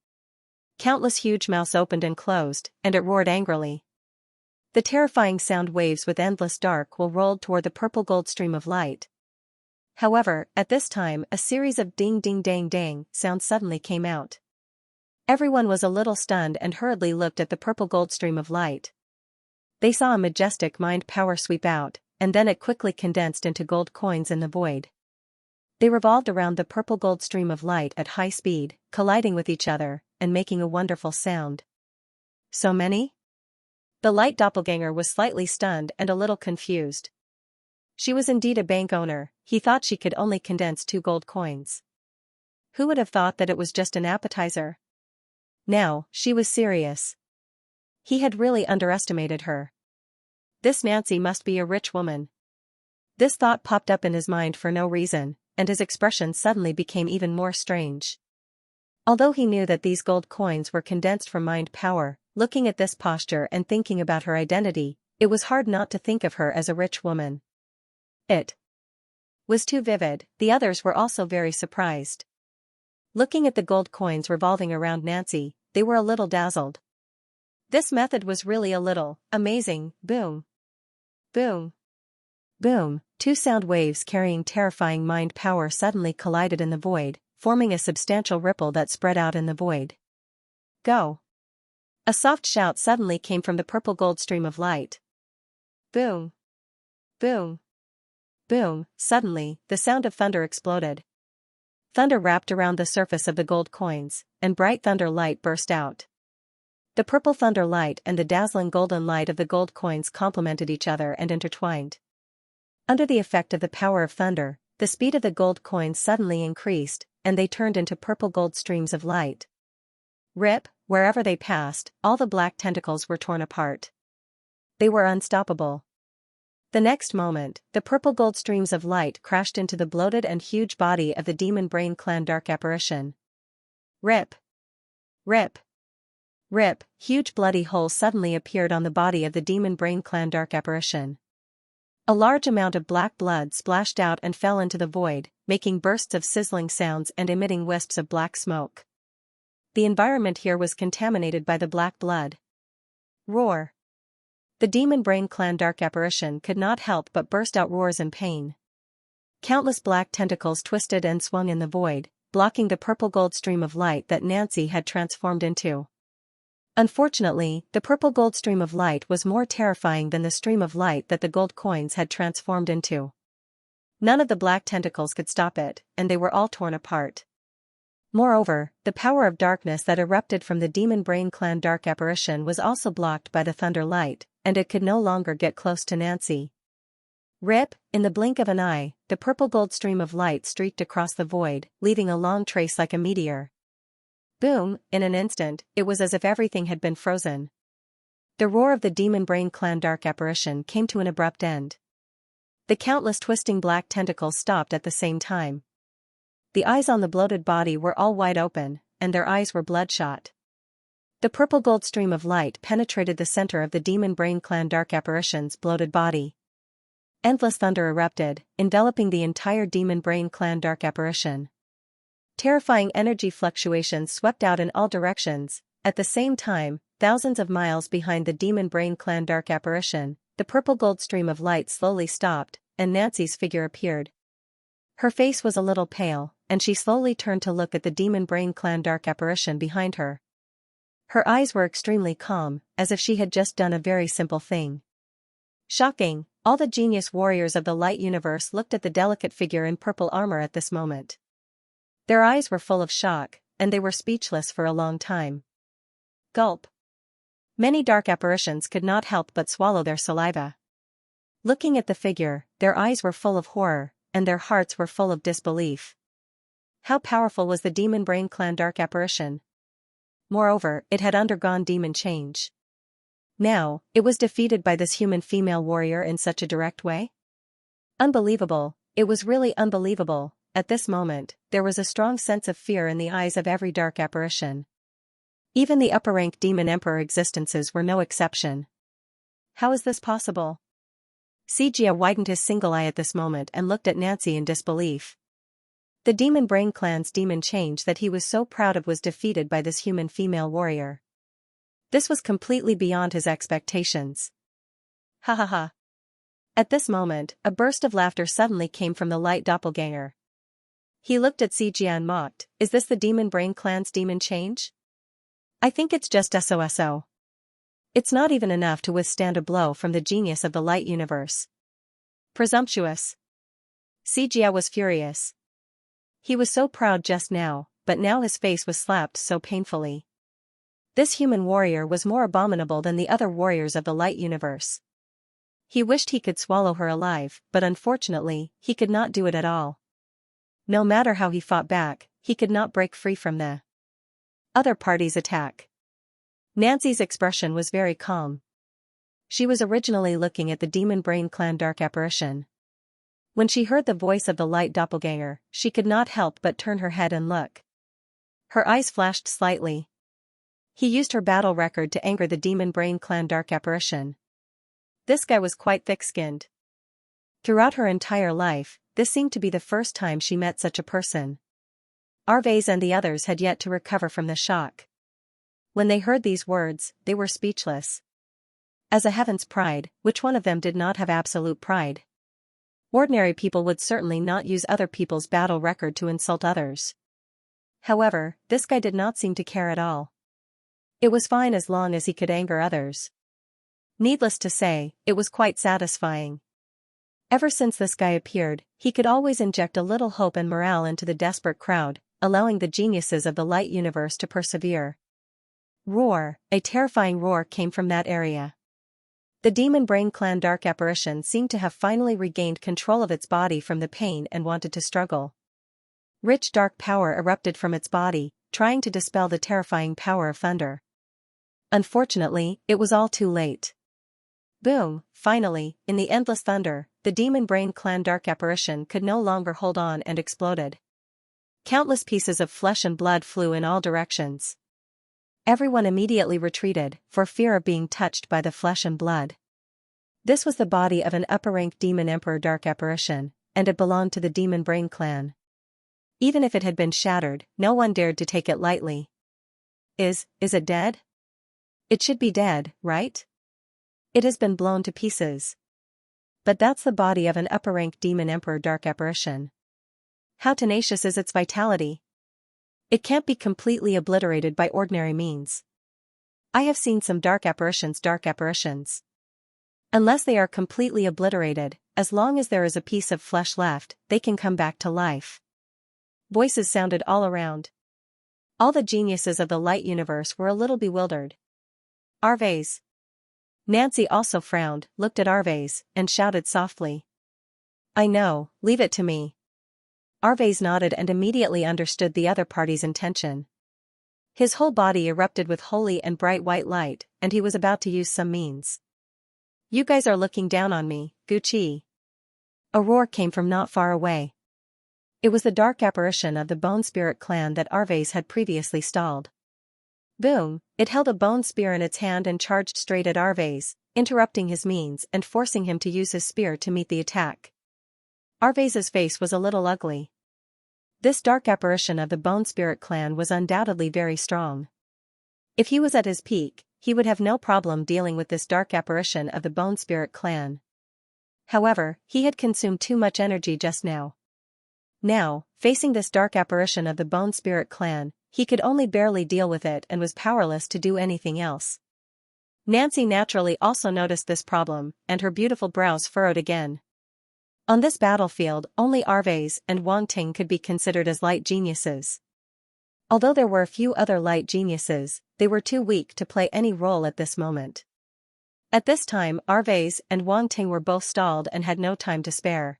Countless huge mouths opened and closed, and it roared angrily. The terrifying sound waves with endless dark will rolled toward the purple gold stream of light. However, at this time a series of ding ding dang dang sounds suddenly came out. Everyone was a little stunned and hurriedly looked at the purple gold stream of light. They saw a majestic mind power sweep out, and then it quickly condensed into gold coins in the void. They revolved around the purple gold stream of light at high speed, colliding with each other, and making a wonderful sound. So many? The light doppelganger was slightly stunned and a little confused. She was indeed a bank owner, he thought she could only condense 2 gold coins. Who would have thought that it was just an appetizer? Now, she was serious. He had really underestimated her. This Nancy must be a rich woman. This thought popped up in his mind for no reason, and his expression suddenly became even more strange. Although he knew that these gold coins were condensed from mind power, looking at this posture and thinking about her identity, it was hard not to think of her as a rich woman. It was too vivid. The others were also very surprised. Looking at the gold coins revolving around Nancy, they were a little dazzled. This method was really a little amazing. Boom! Boom! Boom! 2 sound waves carrying terrifying mind power suddenly collided in the void, forming a substantial ripple that spread out in the void. Go! A soft shout suddenly came from the purple gold stream of light. Boom! Boom! Boom! Suddenly, the sound of thunder exploded. Thunder wrapped around the surface of the gold coins, and bright thunder light burst out. The purple thunder light and the dazzling golden light of the gold coins complemented each other and intertwined. Under the effect of the power of thunder, the speed of the gold coins suddenly increased, and they turned into purple gold streams of light. Rip! Wherever they passed, all the black tentacles were torn apart. They were unstoppable. The next moment, the purple gold streams of light crashed into the bloated and huge body of the demon brain clan dark apparition. Rip! Rip! Rip! Huge bloody holes suddenly appeared on the body of the demon brain clan dark apparition. A large amount of black blood splashed out and fell into the void, making bursts of sizzling sounds and emitting wisps of black smoke. The environment here was contaminated by the black blood. Roar! The demon brain clan dark apparition could not help but burst out roars in pain. Countless black tentacles twisted and swung in the void, blocking the purple gold stream of light that Nancy had transformed into. Unfortunately, the purple gold stream of light was more terrifying than the stream of light that the gold coins had transformed into. None of the black tentacles could stop it, and they were all torn apart. Moreover, the power of darkness that erupted from the demon brain clan dark apparition was also blocked by the thunder light, and it could no longer get close to Nancy. Rip! In the blink of an eye, the purple gold stream of light streaked across the void, leaving a long trace like a meteor. Boom! In an instant, it was as if everything had been frozen. The roar of the demon brain clan dark apparition came to an abrupt end. The countless twisting black tentacles stopped at the same time. The eyes on the bloated body were all wide open, and their eyes were bloodshot. The purple gold stream of light penetrated the center of the demon brain clan dark apparition's bloated body. Endless thunder erupted, enveloping the entire demon brain clan dark apparition. Terrifying energy fluctuations swept out in all directions. At the same time, thousands of miles behind the Demon Brain Clan dark apparition, the purple gold stream of light slowly stopped, and Nancy's figure appeared. Her face was a little pale, and she slowly turned to look at the Demon Brain Clan dark apparition behind her. Her eyes were extremely calm, as if she had just done a very simple thing. Shocking, all the genius warriors of the light universe looked at the delicate figure in purple armor at this moment. Their eyes were full of shock, and they were speechless for a long time. Gulp. Many dark apparitions could not help but swallow their saliva. Looking at the figure, their eyes were full of horror, and their hearts were full of disbelief. How powerful was the Demon Brain Clan dark apparition? Moreover, it had undergone demon change. Now, it was defeated by this human female warrior in such a direct way? Unbelievable, it was really unbelievable. At this moment, there was a strong sense of fear in the eyes of every dark apparition. Even the upper-rank demon emperor existences were no exception. How is this possible? Xianxia widened his single eye at this moment and looked at Nancy in disbelief. The Demon Brain Clan's demon change that he was so proud of was defeated by this human female warrior. This was completely beyond his expectations. Ha ha ha. At this moment, a burst of laughter suddenly came from the light doppelganger. He looked at Xianxia and mocked, "Is this the Demon Brain Clan's demon change? I think it's just SOSO. It's not even enough to withstand a blow from the genius of the light universe. Presumptuous." Xianxia was furious. He was so proud just now, but now his face was slapped so painfully. This human warrior was more abominable than the other warriors of the light universe. He wished he could swallow her alive, but unfortunately, he could not do it at all. No matter how he fought back, he could not break free from the other party's attack. Nancy's expression was very calm. She was originally looking at the Demon Brain Clan dark apparition. When she heard the voice of the light doppelganger, she could not help but turn her head and look. Her eyes flashed slightly. He used her battle record to anger the Demon Brain Clan dark apparition. This guy was quite thick-skinned. Throughout her entire life, this seemed to be the first time she met such a person. Arvez and the others had yet to recover from the shock. When they heard these words, they were speechless. As a heaven's pride, which one of them did not have absolute pride? Ordinary people would certainly not use other people's battle record to insult others. However, this guy did not seem to care at all. It was fine as long as he could anger others. Needless to say, it was quite satisfying. Ever since this guy appeared, he could always inject a little hope and morale into the desperate crowd, allowing the geniuses of the light universe to persevere. Roar, a terrifying roar came from that area. The Demon Brain Clan dark apparition seemed to have finally regained control of its body from the pain and wanted to struggle. Rich dark power erupted from its body, trying to dispel the terrifying power of thunder. Unfortunately, it was all too late. Boom, finally, in the endless thunder, the Demon Brain Clan dark apparition could no longer hold on and exploded. Countless pieces of flesh and blood flew in all directions. Everyone immediately retreated, for fear of being touched by the flesh and blood. This was the body of an upper-rank demon emperor dark apparition, and it belonged to the Demon Brain Clan. Even if it had been shattered, no one dared to take it lightly. Is it dead? It should be dead, right? It has been blown to pieces. But that's the body of an upper-rank demon emperor dark apparition. How tenacious is its vitality? It can't be completely obliterated by ordinary means. I have seen some dark apparitions. Unless they are completely obliterated, as long as there is a piece of flesh left, they can come back to life. Voices sounded all around. All the geniuses of the light universe were a little bewildered. Arvez. Nancy also frowned, looked at Arvez, and shouted softly. I know, leave it to me. Arvez nodded and immediately understood the other party's intention. His whole body erupted with holy and bright white light, and he was about to use some means. You guys are looking down on me, Gucci. A roar came from not far away. It was the dark apparition of the Bone Spirit clan that Arvez had previously stalled. Boom, it held a bone spear in its hand and charged straight at Arvez, interrupting his means and forcing him to use his spear to meet the attack. Arvez's face was a little ugly. This dark apparition of the Bone Spirit clan was undoubtedly very strong. If he was at his peak, he would have no problem dealing with this dark apparition of the Bone Spirit clan. However, he had consumed too much energy just now. Now, facing this dark apparition of the Bone Spirit clan, he could only barely deal with it and was powerless to do anything else. Nancy naturally also noticed this problem, and her beautiful brows furrowed again. On this battlefield, only Arves and Wang Ting could be considered as light geniuses. Although there were a few other light geniuses, they were too weak to play any role at this moment. At this time, Arves and Wang Ting were both stalled and had no time to spare.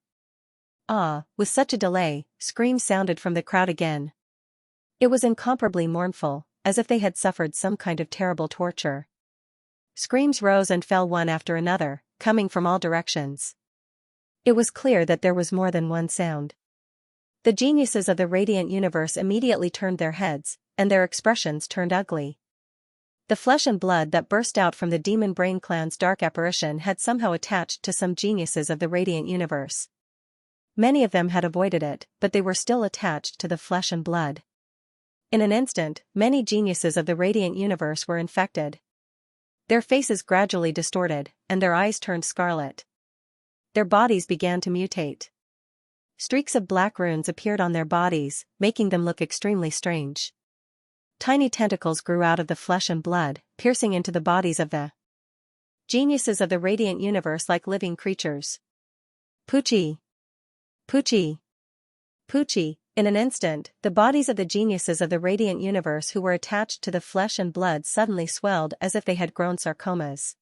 With such a delay, screams sounded from the crowd again. It was incomparably mournful, as if they had suffered some kind of terrible torture. Screams rose and fell one after another, coming from all directions. It was clear that there was more than one sound. The geniuses of the radiant universe immediately turned their heads, and their expressions turned ugly. The flesh and blood that burst out from the Demon Brain Clan's dark apparition had somehow attached to some geniuses of the radiant universe. Many of them had avoided it, but they were still attached to the flesh and blood. In an instant, many geniuses of the radiant universe were infected. Their faces gradually distorted, and their eyes turned scarlet. Their bodies began to mutate. Streaks of black runes appeared on their bodies, making them look extremely strange. Tiny tentacles grew out of the flesh and blood, piercing into the bodies of the geniuses of the radiant universe like living creatures. Poochie! Poochie! Poochie! In an instant, the bodies of the geniuses of the radiant universe who were attached to the flesh and blood suddenly swelled as if they had grown sarcomas.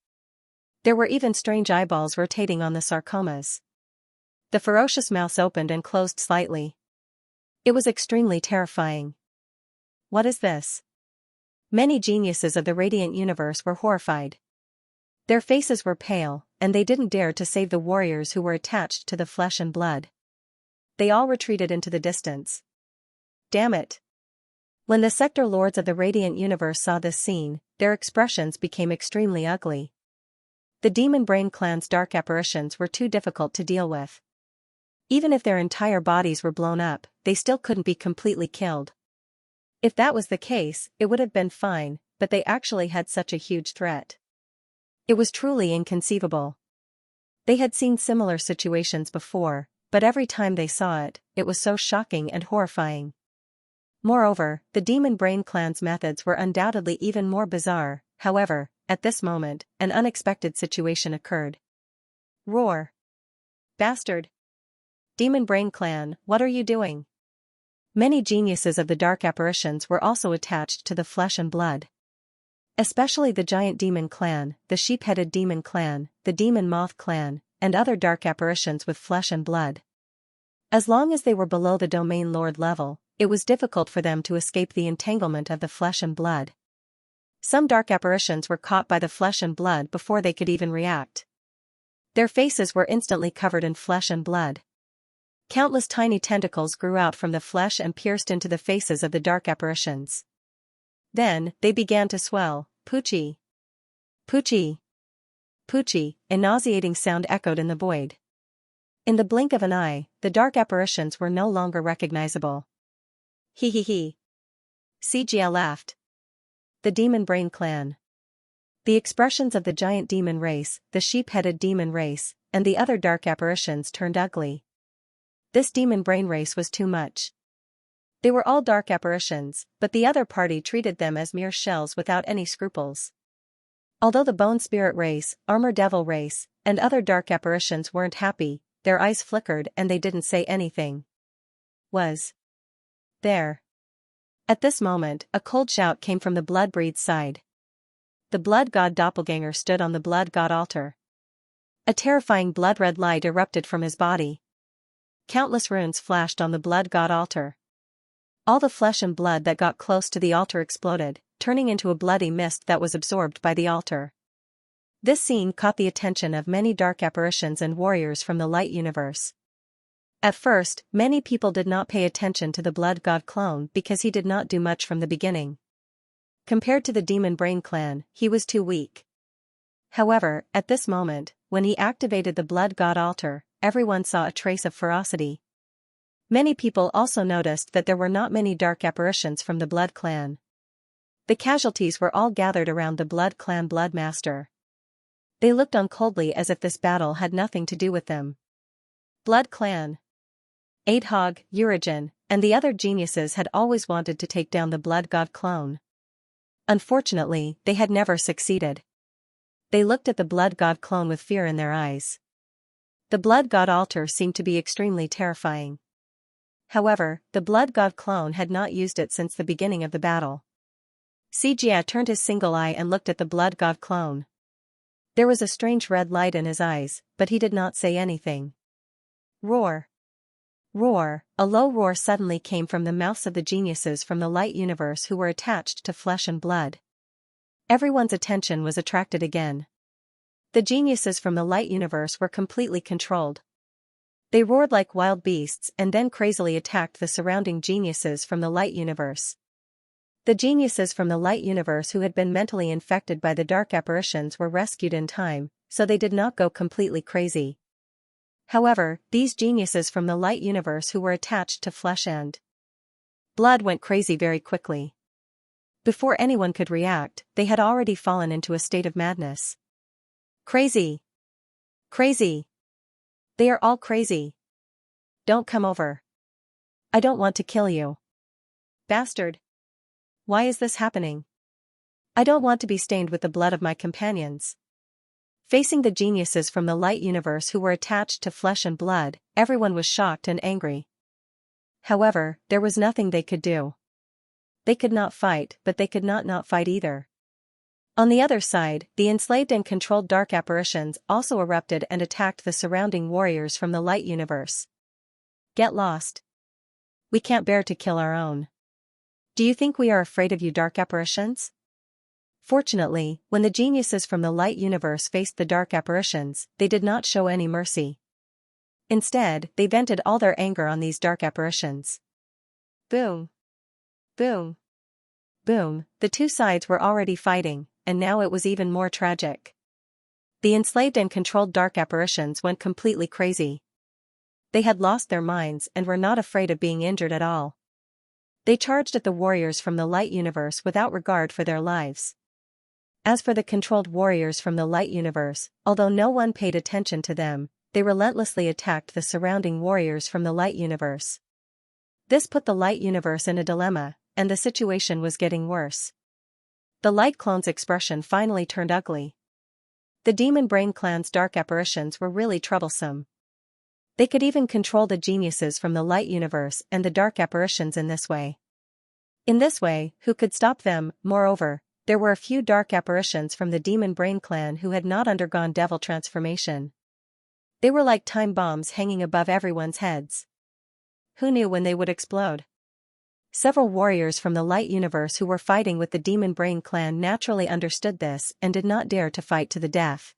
There were even strange eyeballs rotating on the sarcomas. The ferocious mouths opened and closed slightly. It was extremely terrifying. What is this? Many geniuses of the radiant universe were horrified. Their faces were pale, and they didn't dare to save the warriors who were attached to the flesh and blood. They all retreated into the distance. Damn it! When the sector lords of the radiant universe saw this scene, their expressions became extremely ugly. The Demon Brain Clan's dark apparitions were too difficult to deal with. Even if their entire bodies were blown up, they still couldn't be completely killed. If that was the case, it would have been fine, but they actually had such a huge threat. It was truly inconceivable. They had seen similar situations before, but every time they saw it, it was so shocking and horrifying. Moreover, the Demon Brain Clan's methods were undoubtedly even more bizarre. However, at this moment, an unexpected situation occurred. Roar! Bastard! Demon Brain Clan, what are you doing? Many geniuses of the dark apparitions were also attached to the flesh and blood. Especially the Giant Demon Clan, the Sheep-Headed Demon Clan, the Demon Moth Clan, and other dark apparitions with flesh and blood. As long as they were below the Domain Lord level, it was difficult for them to escape the entanglement of the flesh and blood. Some dark apparitions were caught by the flesh and blood before they could even react. Their faces were instantly covered in flesh and blood. Countless tiny tentacles grew out from the flesh and pierced into the faces of the dark apparitions. Then, they began to swell. Poochie! Poochie! Poochie! A nauseating sound echoed in the void. In the blink of an eye, the dark apparitions were no longer recognizable. Hee hee hee. CGL laughed. The Demon Brain Clan. The expressions of the giant demon race, the sheep-headed demon race, and the other dark apparitions turned ugly. This demon brain race was too much. They were all dark apparitions, but the other party treated them as mere shells without any scruples. Although the Bone Spirit race, Armor Devil race, and other dark apparitions weren't happy, their eyes flickered and they didn't say anything. Was there? At this moment, a cold shout came from the Bloodbreed's side. The Blood God Doppelganger stood on the Blood God altar. A terrifying blood-red light erupted from his body. Countless runes flashed on the Blood God altar. All the flesh and blood that got close to the altar exploded, turning into a bloody mist that was absorbed by the altar. This scene caught the attention of many dark apparitions and warriors from the light universe. At first, many people did not pay attention to the Blood God clone because he did not do much from the beginning. Compared to the Demon Brain Clan, he was too weak. However, at this moment, when he activated the Blood God altar, everyone saw a trace of ferocity. Many people also noticed that there were not many dark apparitions from the Blood Clan. The casualties were all gathered around the Blood Clan Bloodmaster. They looked on coldly as if this battle had nothing to do with them. Blood Clan. Adhog, Urigen, and the other geniuses had always wanted to take down the Blood God clone. Unfortunately, they had never succeeded. They looked at the Blood God clone with fear in their eyes. The Blood God altar seemed to be extremely terrifying. However, the Blood God clone had not used it since the beginning of the battle. Xianxia turned his single eye and looked at the Blood God clone. There was a strange red light in his eyes, but he did not say anything. Roar! Roar! A low roar suddenly came from the mouths of the geniuses from the light universe who were attached to flesh and blood. Everyone's attention was attracted again. The geniuses from the light universe were completely controlled. They roared like wild beasts and then crazily attacked the surrounding geniuses from the light universe. The geniuses from the light universe who had been mentally infected by the dark apparitions were rescued in time, so they did not go completely crazy. However, these geniuses from the light universe who were attached to flesh and blood went crazy very quickly. Before anyone could react, they had already fallen into a state of madness. Crazy! Crazy! They are all crazy. Don't come over. I don't want to kill you. Bastard! Why is this happening? I don't want to be stained with the blood of my companions. Facing the geniuses from the light universe who were attached to flesh and blood, everyone was shocked and angry. However, there was nothing they could do. They could not fight, but they could not fight either. On the other side, the enslaved and controlled dark apparitions also erupted and attacked the surrounding warriors from the light universe. Get lost. We can't bear to kill our own. Do you think we are afraid of you dark apparitions? Fortunately, when the geniuses from the light universe faced the dark apparitions, they did not show any mercy. Instead, they vented all their anger on these dark apparitions. Boom! Boom! Boom! The two sides were already fighting, and now it was even more tragic. The enslaved and controlled dark apparitions went completely crazy. They had lost their minds and were not afraid of being injured at all. They charged at the warriors from the light universe without regard for their lives. As for the controlled warriors from the light universe, although no one paid attention to them, they relentlessly attacked the surrounding warriors from the light universe. This put the light universe in a dilemma, and the situation was getting worse. The light clone's expression finally turned ugly. The Demon Brain Clan's dark apparitions were really troublesome. They could even control the geniuses from the light universe and the dark apparitions in this way. In this way, who could stop them? Moreover, there were a few dark apparitions from the Demon Brain Clan who had not undergone devil transformation. They were like time bombs hanging above everyone's heads. Who knew when they would explode? Several warriors from the light universe who were fighting with the Demon Brain Clan naturally understood this and did not dare to fight to the death.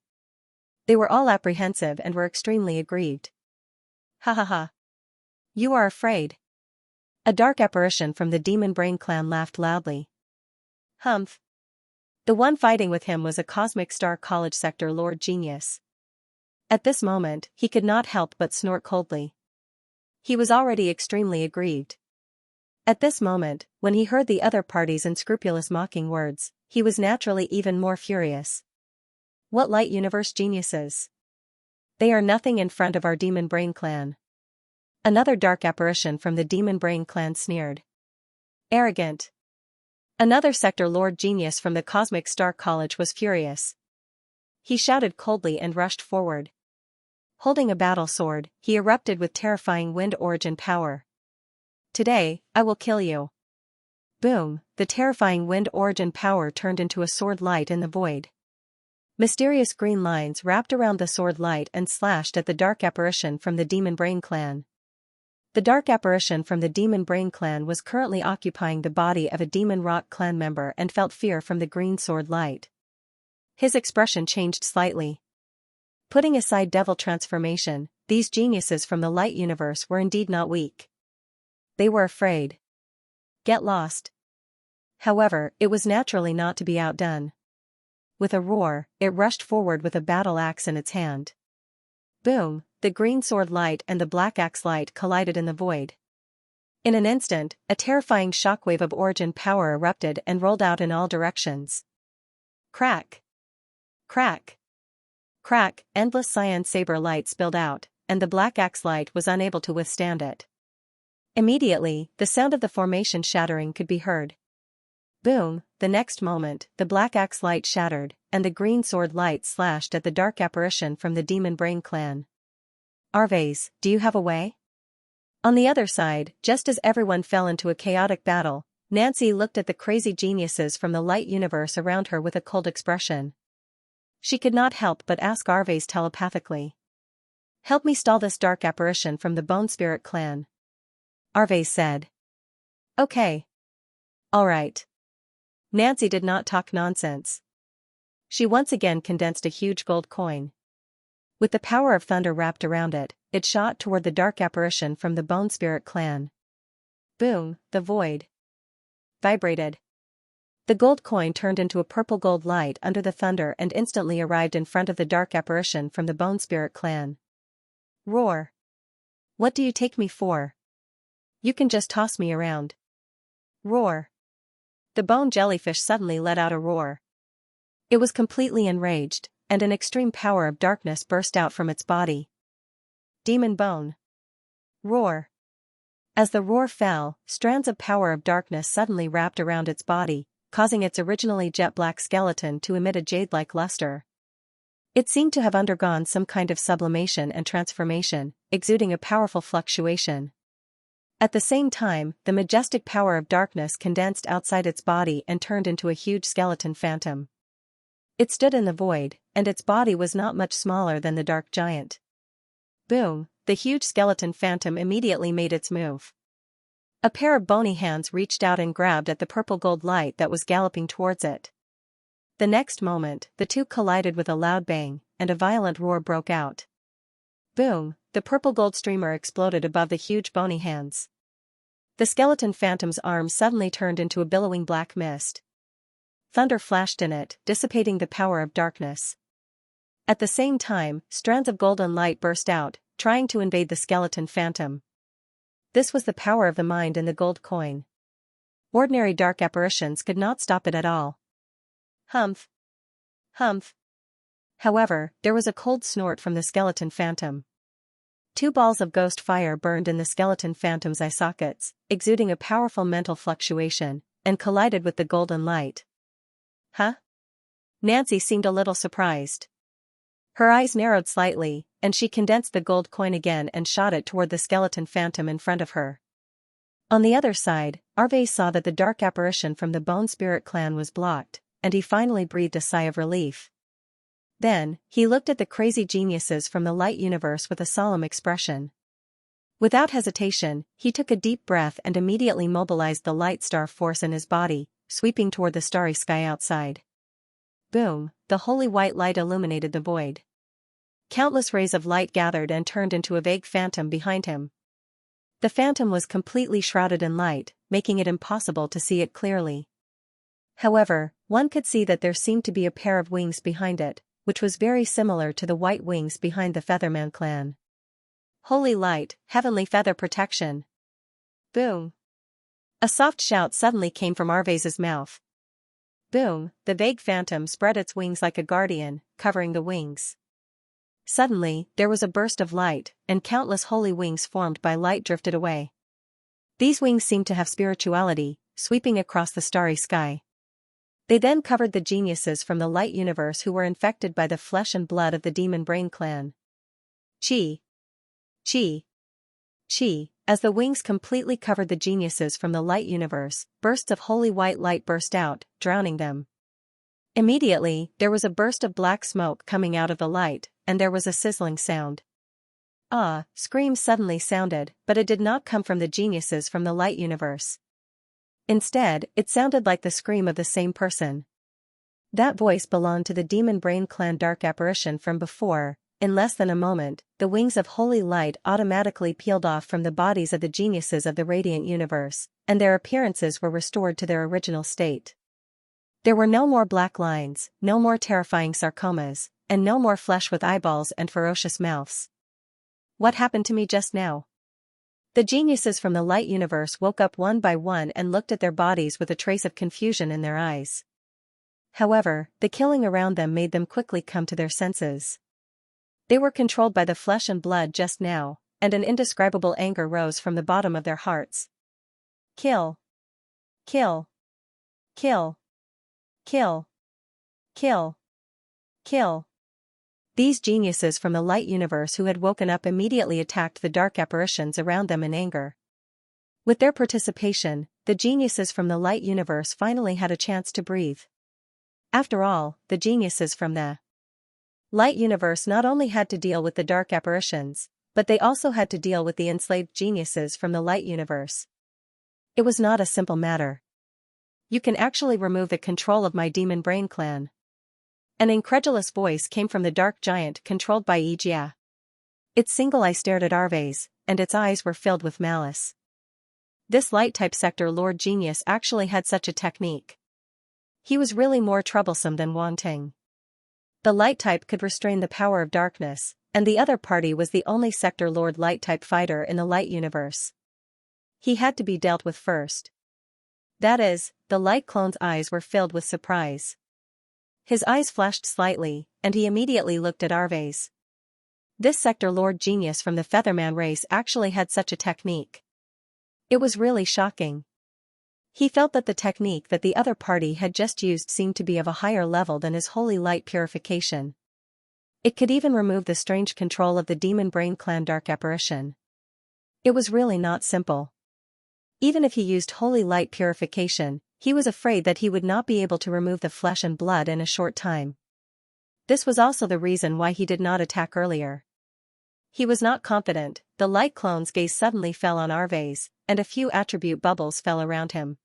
They were all apprehensive and were extremely aggrieved. Ha ha ha. You are afraid. A dark apparition from the Demon Brain Clan laughed loudly. Humph. The one fighting with him was a Cosmic Star College Sector Lord Genius. At this moment, he could not help but snort coldly. He was already extremely aggrieved. At this moment, when he heard the other party's unscrupulous mocking words, he was naturally even more furious. What light universe geniuses? They are nothing in front of our Demon Brain Clan. Another dark apparition from the Demon Brain Clan sneered. Arrogant. Another Sector Lord Genius from the Cosmic Star College was furious. He shouted coldly and rushed forward. Holding a battle sword, he erupted with terrifying wind origin power. Today, I will kill you. Boom, the terrifying wind origin power turned into a sword light in the void. Mysterious green lines wrapped around the sword light and slashed at the dark apparition from the Demon Brain Clan. The dark apparition from the Demon Brain Clan was currently occupying the body of a Demon Rock Clan member and felt fear from the green sword light. His expression changed slightly. Putting aside devil transformation, these geniuses from the light universe were indeed not weak. They were afraid. Get lost. However, it was naturally not to be outdone. With a roar, it rushed forward with a battle axe in its hand. Boom, the green sword light and the black axe light collided in the void. In an instant, a terrifying shockwave of origin power erupted and rolled out in all directions. Crack! Crack! Crack! Endless cyan saber light spilled out, and the black axe light was unable to withstand it. Immediately, the sound of the formation shattering could be heard. Boom! The next moment, the black axe light shattered, and the green sword light slashed at the dark apparition from the Demon Brain clan. Arves, do you have a way? On the other side, just as everyone fell into a chaotic battle, Nancy looked at the crazy geniuses from the light universe around her with a cold expression. She could not help but ask Arves telepathically. Help me stall this dark apparition from the Bone Spirit clan. Arves said. Okay. All right. Nancy did not talk nonsense. She once again condensed a huge gold coin. With the power of thunder wrapped around it, it shot toward the dark apparition from the Bone Spirit clan. Boom, the void vibrated. The gold coin turned into a purple gold light under the thunder and instantly arrived in front of the dark apparition from the Bone Spirit clan. Roar! What do you take me for? You can just toss me around. Roar! The bone jellyfish suddenly let out a roar. It was completely enraged, and an extreme power of darkness burst out from its body. Demon bone. Roar. As the roar fell, strands of power of darkness suddenly wrapped around its body, causing its originally jet-black skeleton to emit a jade-like luster. It seemed to have undergone some kind of sublimation and transformation, exuding a powerful fluctuation. At the same time, the majestic power of darkness condensed outside its body and turned into a huge skeleton phantom. It stood in the void, and its body was not much smaller than the dark giant. Boom, the huge skeleton phantom immediately made its move. A pair of bony hands reached out and grabbed at the purple gold light that was galloping towards it. The next moment, the two collided with a loud bang, and a violent roar broke out. Boom, the purple gold streamer exploded above the huge bony hands. The skeleton phantom's arms suddenly turned into a billowing black mist. Thunder flashed in it, dissipating the power of darkness. At the same time, strands of golden light burst out, trying to invade the skeleton phantom. This was the power of the mind in the gold coin. Ordinary dark apparitions could not stop it at all. Humph! Humph! However, there was a cold snort from the skeleton phantom. Two balls of ghost fire burned in the skeleton phantom's eye sockets, exuding a powerful mental fluctuation, and collided with the golden light. Huh? Nancy seemed a little surprised. Her eyes narrowed slightly, and she condensed the gold coin again and shot it toward the skeleton phantom in front of her. On the other side, Arve saw that the dark apparition from the Bone Spirit clan was blocked, and he finally breathed a sigh of relief. Then, he looked at the crazy geniuses from the light universe with a solemn expression. Without hesitation, he took a deep breath and immediately mobilized the light star force in his body, sweeping toward the starry sky outside. Boom, the holy white light illuminated the void. Countless rays of light gathered and turned into a vague phantom behind him. The phantom was completely shrouded in light, making it impossible to see it clearly. However, one could see that there seemed to be a pair of wings behind it, which was very similar to the white wings behind the Featherman clan. Holy light, heavenly feather protection. Boom. A soft shout suddenly came from Arvez's mouth. Boom, the vague phantom spread its wings like a guardian, covering the wings. Suddenly, there was a burst of light, and countless holy wings formed by light drifted away. These wings seemed to have spirituality, sweeping across the starry sky. They then covered the geniuses from the light universe who were infected by the flesh and blood of the Demon Brain clan. Chi! Chi! Chi! As the wings completely covered the geniuses from the light universe, bursts of holy white light burst out, drowning them. Immediately, there was a burst of black smoke coming out of the light, and there was a sizzling sound. Screams suddenly sounded, but it did not come from the geniuses from the light universe. Instead, it sounded like the scream of the same person. That voice belonged to the Demon Brain clan dark apparition from before. In less than a moment, the wings of holy light automatically peeled off from the bodies of the geniuses of the radiant universe, and their appearances were restored to their original state. There were no more black lines, no more terrifying sarcomas, and no more flesh with eyeballs and ferocious mouths. What happened to me just now? The geniuses from the light universe woke up one by one and looked at their bodies with a trace of confusion in their eyes. However, the killing around them made them quickly come to their senses. They were controlled by the flesh and blood just now, and an indescribable anger rose from the bottom of their hearts. Kill. Kill. Kill. Kill. Kill. Kill. These geniuses from the light universe who had woken up immediately attacked the dark apparitions around them in anger. With their participation, the geniuses from the light universe finally had a chance to breathe. After all, the geniuses from the light universe not only had to deal with the dark apparitions, but they also had to deal with the enslaved geniuses from the light universe. It was not a simple matter. You can actually remove the control of my demon brain clan. An incredulous voice came from the dark giant controlled by Xianxia. Its single eye stared at Arves, and its eyes were filled with malice. This light-type sector Lord Genius actually had such a technique. He was really more troublesome than Wang Ting. The light type could restrain the power of darkness, and the other party was the only sector Lord light-type fighter in the light universe. He had to be dealt with first. That is, the light clone's eyes were filled with surprise. His eyes flashed slightly, and he immediately looked at Arves. This sector Lord Genius from the Featherman race actually had such a technique. It was really shocking. He felt that the technique that the other party had just used seemed to be of a higher level than his holy light purification. It could even remove the strange control of the demon brain clan dark apparition. It was really not simple. Even if he used holy light purification, he was afraid that he would not be able to remove the flesh and blood in a short time. This was also the reason why he did not attack earlier. He was not confident. The light clone's gaze suddenly fell on Arves, and a few attribute bubbles fell around him.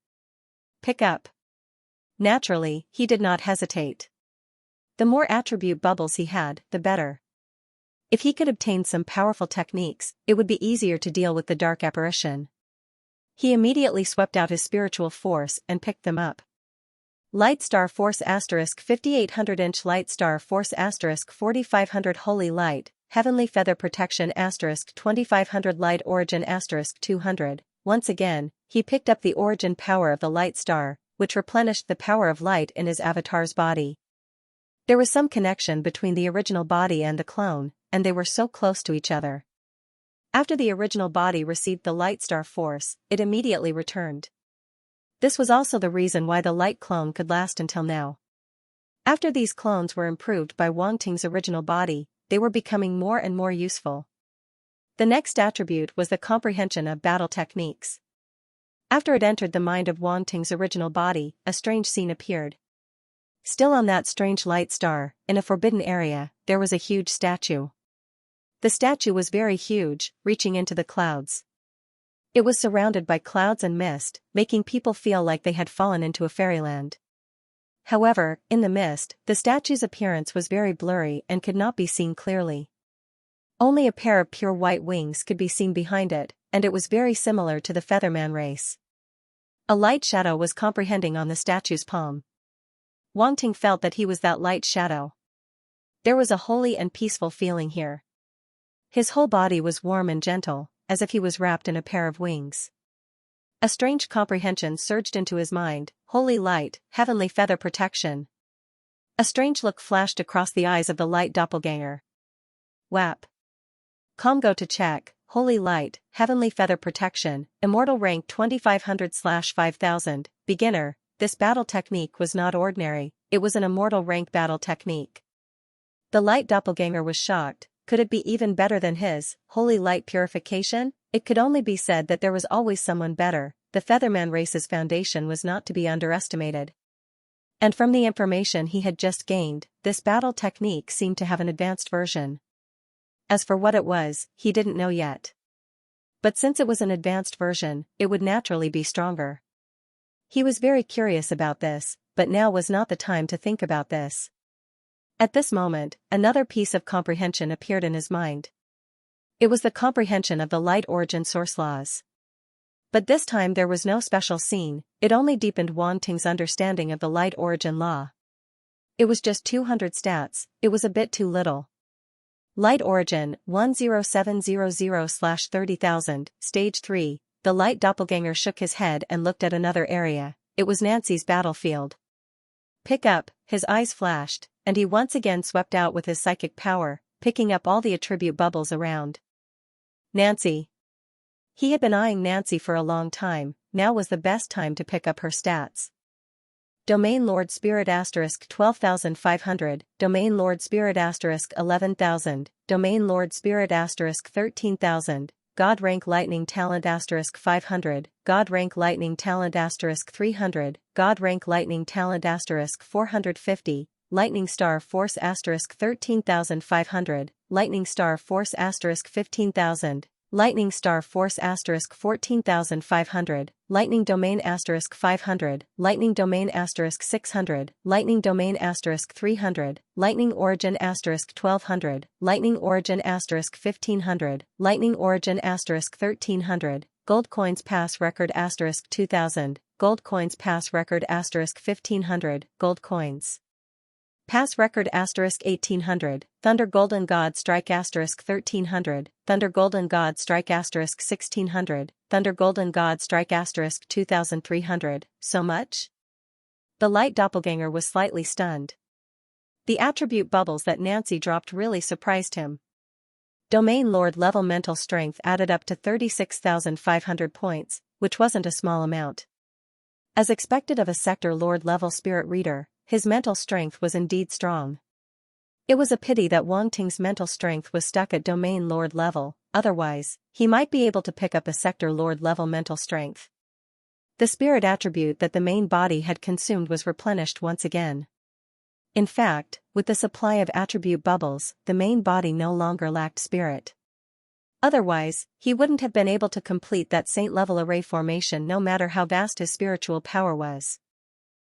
Pick up. Naturally, he did not hesitate. The more attribute bubbles he had, the better. If he could obtain some powerful techniques, it would be easier to deal with the dark apparition. He immediately swept out his spiritual force and picked them up. Light Star Force * 5800-inch Light Star Force * 4500 Holy Light, Heavenly Feather Protection * 2500 Light Origin * 200. Once again, he picked up the origin power of the Light Star, which replenished the power of light in his avatar's body. There was some connection between the original body and the clone, and they were so close to each other. After the original body received the Light Star Force, it immediately returned. This was also the reason why the light clone could last until now. After these clones were improved by Wang Ting's original body, they were becoming more and more useful. The next attribute was the comprehension of battle techniques. After it entered the mind of Wang Ting's original body, a strange scene appeared. Still on that strange light star, in a forbidden area, there was a huge statue. The statue was very huge, reaching into the clouds. It was surrounded by clouds and mist, making people feel like they had fallen into a fairyland. However, in the mist, the statue's appearance was very blurry and could not be seen clearly. Only a pair of pure white wings could be seen behind it, and it was very similar to the Featherman race. A light shadow was comprehending on the statue's palm. Wang Ting felt that he was that light shadow. There was a holy and peaceful feeling here. His whole body was warm and gentle, as if he was wrapped in a pair of wings. A strange comprehension surged into his mind: holy light, heavenly feather protection. A strange look flashed across the eyes of the light doppelganger. WAP. Comgo to check: holy light, heavenly feather protection, immortal rank 2500/5000, beginner. This battle technique was not ordinary, it was an immortal rank battle technique. The light doppelganger was shocked. Could it be even better than his holy light purification? It could only be said that there was always someone better. The Featherman race's foundation was not to be underestimated. And from the information he had just gained, this battle technique seemed to have an advanced version. As for what it was, he didn't know yet. But since it was an advanced version, it would naturally be stronger. He was very curious about this, but now was not the time to think about this. At this moment, another piece of comprehension appeared in his mind. It was the comprehension of the light origin source laws. But this time there was no special scene, it only deepened Wang Ting's understanding of the light origin law. It was just 200 stats, it was a bit too little. Light origin 10700/30,000, stage 3. The light doppelganger shook his head and looked at another area. It was Nancy's battlefield. Pick up, his eyes flashed, and he once again swept out with his psychic power, picking up all the attribute bubbles around. Nancy. He had been eyeing Nancy for a long time. Now was the best time to pick up her stats. Domain Lord Spirit * 12,500, Domain Lord Spirit * 11,000, Domain Lord Spirit * 13,000, God Rank Lightning Talent * 500, God Rank Lightning Talent * 300, God Rank Lightning Talent * 450, Lightning Star Force * 13,500, Lightning Star Force * 15,000, Lightning Star Force * 14,500, Lightning Domain * 500, Lightning Domain * 600, Lightning Domain * 300, Lightning Origin * 1200, Lightning Origin * 1500, Lightning Origin * 1300, Gold Coins Pass Record * 2000, Gold Coins Pass Record * 1500, Gold Coins Pass Record * 1800, Thunder Golden God Strike * 1300, Thunder Golden God Strike * 1600, Thunder Golden God Strike * 2300, so much? The light doppelganger was slightly stunned. The attribute bubbles that Nancy dropped really surprised him. Domain Lord level mental strength added up to 36,500 points, which wasn't a small amount. As expected of a Sector Lord level spirit reader, his mental strength was indeed strong. It was a pity that Wang Ting's mental strength was stuck at Domain Lord level, otherwise, he might be able to pick up a Sector Lord level mental strength. The spirit attribute that the main body had consumed was replenished once again. In fact, with the supply of attribute bubbles, the main body no longer lacked spirit. Otherwise, he wouldn't have been able to complete that saint-level array formation no matter how vast his spiritual power was.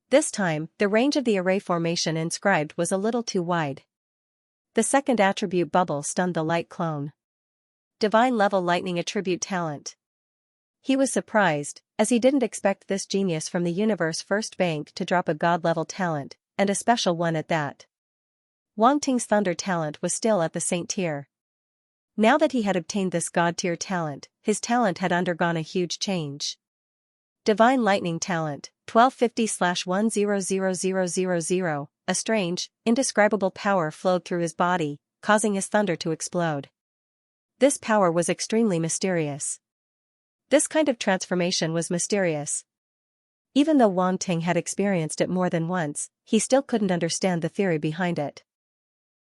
This time, the range of the array formation inscribed was a little too wide. The second attribute bubble stunned the light clone. Divine level lightning attribute talent. He was surprised, as he didn't expect this genius from the universe first bank to drop a god-level talent, and a special one at that. Wang Ting's thunder talent was still at the saint tier. Now that he had obtained this god tier talent, his talent had undergone a huge change. Divine lightning talent, 1250/100000, a strange, indescribable power flowed through his body, causing his thunder to explode. This power was extremely mysterious. This kind of transformation was mysterious. Even though Wang Ting had experienced it more than once, he still couldn't understand the theory behind it.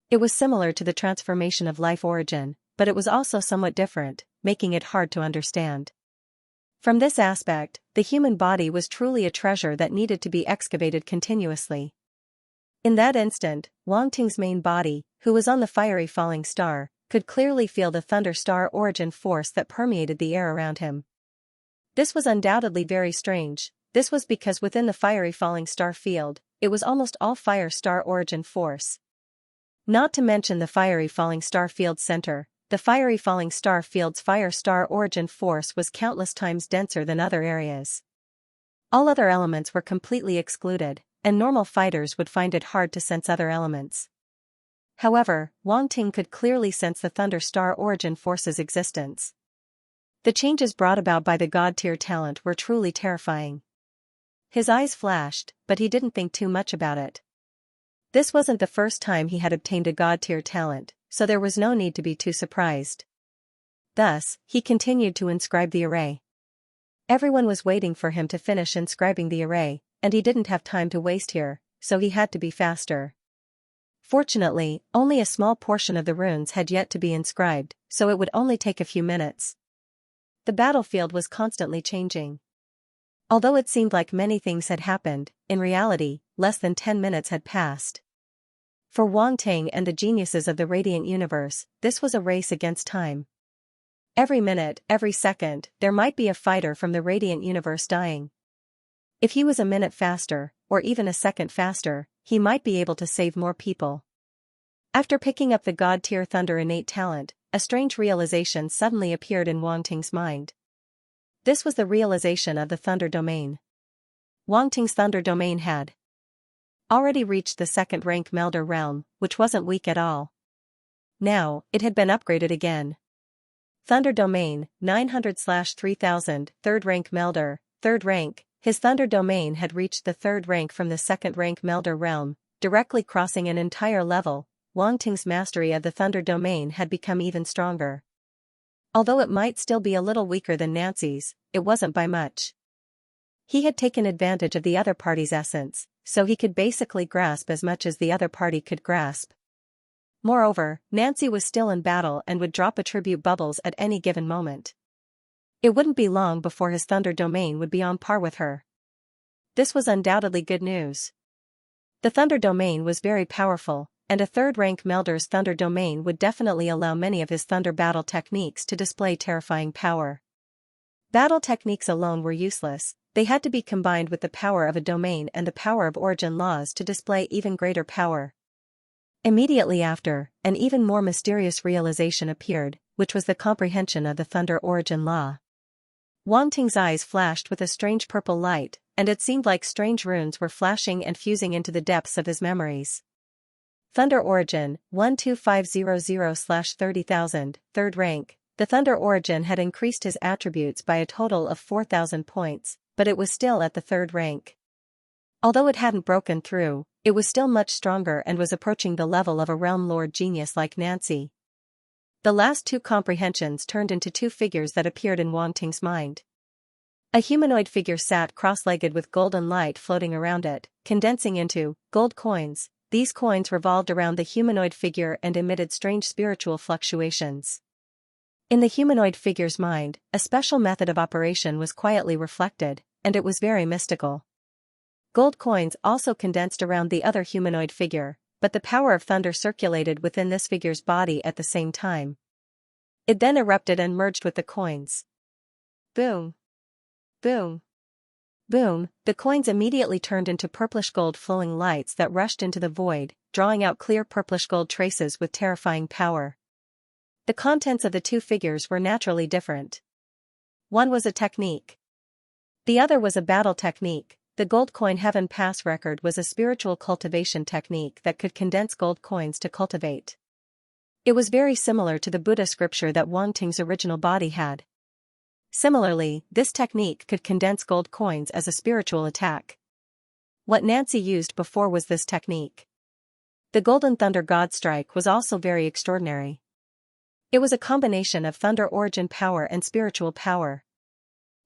It was similar to the transformation of life origin, but it was also somewhat different, making it hard to understand. From this aspect, the human body was truly a treasure that needed to be excavated continuously. In that instant, Wang Ting's main body, who was on the fiery falling star, could clearly feel the thunder star origin force that permeated the air around him. This was undoubtedly very strange. This was because within the fiery falling star field, it was almost all fire star origin force. Not to mention the fiery falling star field's center, the fiery falling star field's fire star origin force was countless times denser than other areas. All other elements were completely excluded, and normal fighters would find it hard to sense other elements. However, Wang Ting could clearly sense the thunder star origin force's existence. The changes brought about by the god tier talent were truly terrifying. His eyes flashed, but he didn't think too much about it. This wasn't the first time he had obtained a god tier talent, so there was no need to be too surprised. Thus, he continued to inscribe the array. Everyone was waiting for him to finish inscribing the array, and he didn't have time to waste here, so he had to be faster. Fortunately, only a small portion of the runes had yet to be inscribed, so it would only take a few minutes. The battlefield was constantly changing. Although it seemed like many things had happened, in reality, less than 10 minutes had passed. For Wang Ting and the geniuses of the Radiant Universe, this was a race against time. Every minute, every second, there might be a fighter from the Radiant Universe dying. If he was a minute faster, or even a second faster, he might be able to save more people. After picking up the God tier Thunder innate talent, a strange realization suddenly appeared in Wang Ting's mind. This was the realization of the Thunder Domain. Wang Ting's Thunder Domain had already reached the second rank Melder realm, which wasn't weak at all. Now, it had been upgraded again. Thunder Domain, 900/3000, 3rd rank Melder, 3rd rank. His Thunder Domain had reached the 3rd rank from the 2nd rank Melder realm, directly crossing an entire level. Wang Ting's mastery of the Thunder Domain had become even stronger. Although it might still be a little weaker than Nancy's, it wasn't by much. He had taken advantage of the other party's essence, so he could basically grasp as much as the other party could grasp. Moreover, Nancy was still in battle and would drop attribute bubbles at any given moment. It wouldn't be long before his Thunder Domain would be on par with her. This was undoubtedly good news. The Thunder Domain was very powerful, and a 3rd rank Melder's Thunder Domain would definitely allow many of his Thunder battle techniques to display terrifying power. Battle techniques alone were useless, they had to be combined with the power of a domain and the power of origin laws to display even greater power. Immediately after, an even more mysterious realization appeared, which was the comprehension of the Thunder origin law. Wang Ting's eyes flashed with a strange purple light, and it seemed like strange runes were flashing and fusing into the depths of his memories. Thunder Origin, 12500/30,000, 3rd rank. The Thunder Origin had increased his attributes by a total of 4,000 points, but it was still at the 3rd rank. Although it hadn't broken through, it was still much stronger and was approaching the level of a realm lord genius like Nancy. The last 2 comprehensions turned into 2 figures that appeared in Wang Ting's mind. A humanoid figure sat cross-legged with golden light floating around it, condensing into gold coins. These coins revolved around the humanoid figure and emitted strange spiritual fluctuations. In the humanoid figure's mind, a special method of operation was quietly reflected, and it was very mystical. Gold coins also condensed around the other humanoid figure, but the power of thunder circulated within this figure's body at the same time. It then erupted and merged with the coins. Boom! Boom! Boom! The coins immediately turned into purplish gold flowing lights that rushed into the void, drawing out clear purplish gold traces with terrifying power. The contents of the 2 figures were naturally different. One was a technique. The other was a battle technique. The gold coin heaven pass record was a spiritual cultivation technique that could condense gold coins to cultivate. It was very similar to the Buddha scripture that Wang Ting's original body had. Similarly, this technique could condense gold coins as a spiritual attack. What Nancy used before was this technique. The Golden Thunder God Strike was also very extraordinary. It was a combination of thunder origin power and spiritual power.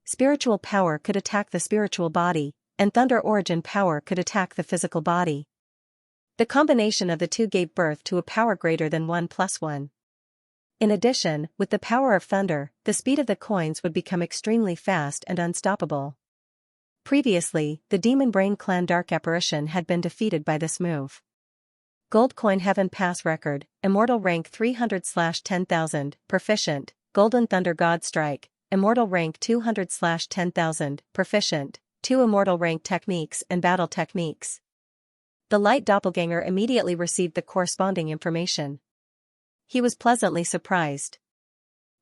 Spiritual power could attack the spiritual body, and thunder origin power could attack the physical body. The combination of the 2 gave birth to a power greater than 1 + 1. In addition, with the power of thunder, the speed of the coins would become extremely fast and unstoppable. Previously, the Demon Brain Clan Dark Apparition had been defeated by this move. Gold Coin Heaven Pass Record, Immortal Rank 300/10,000, Proficient, Golden Thunder God Strike, Immortal Rank 200/10,000, Proficient, 2 Immortal Rank Techniques and Battle Techniques. The Light Doppelganger immediately received the corresponding information. He was pleasantly surprised.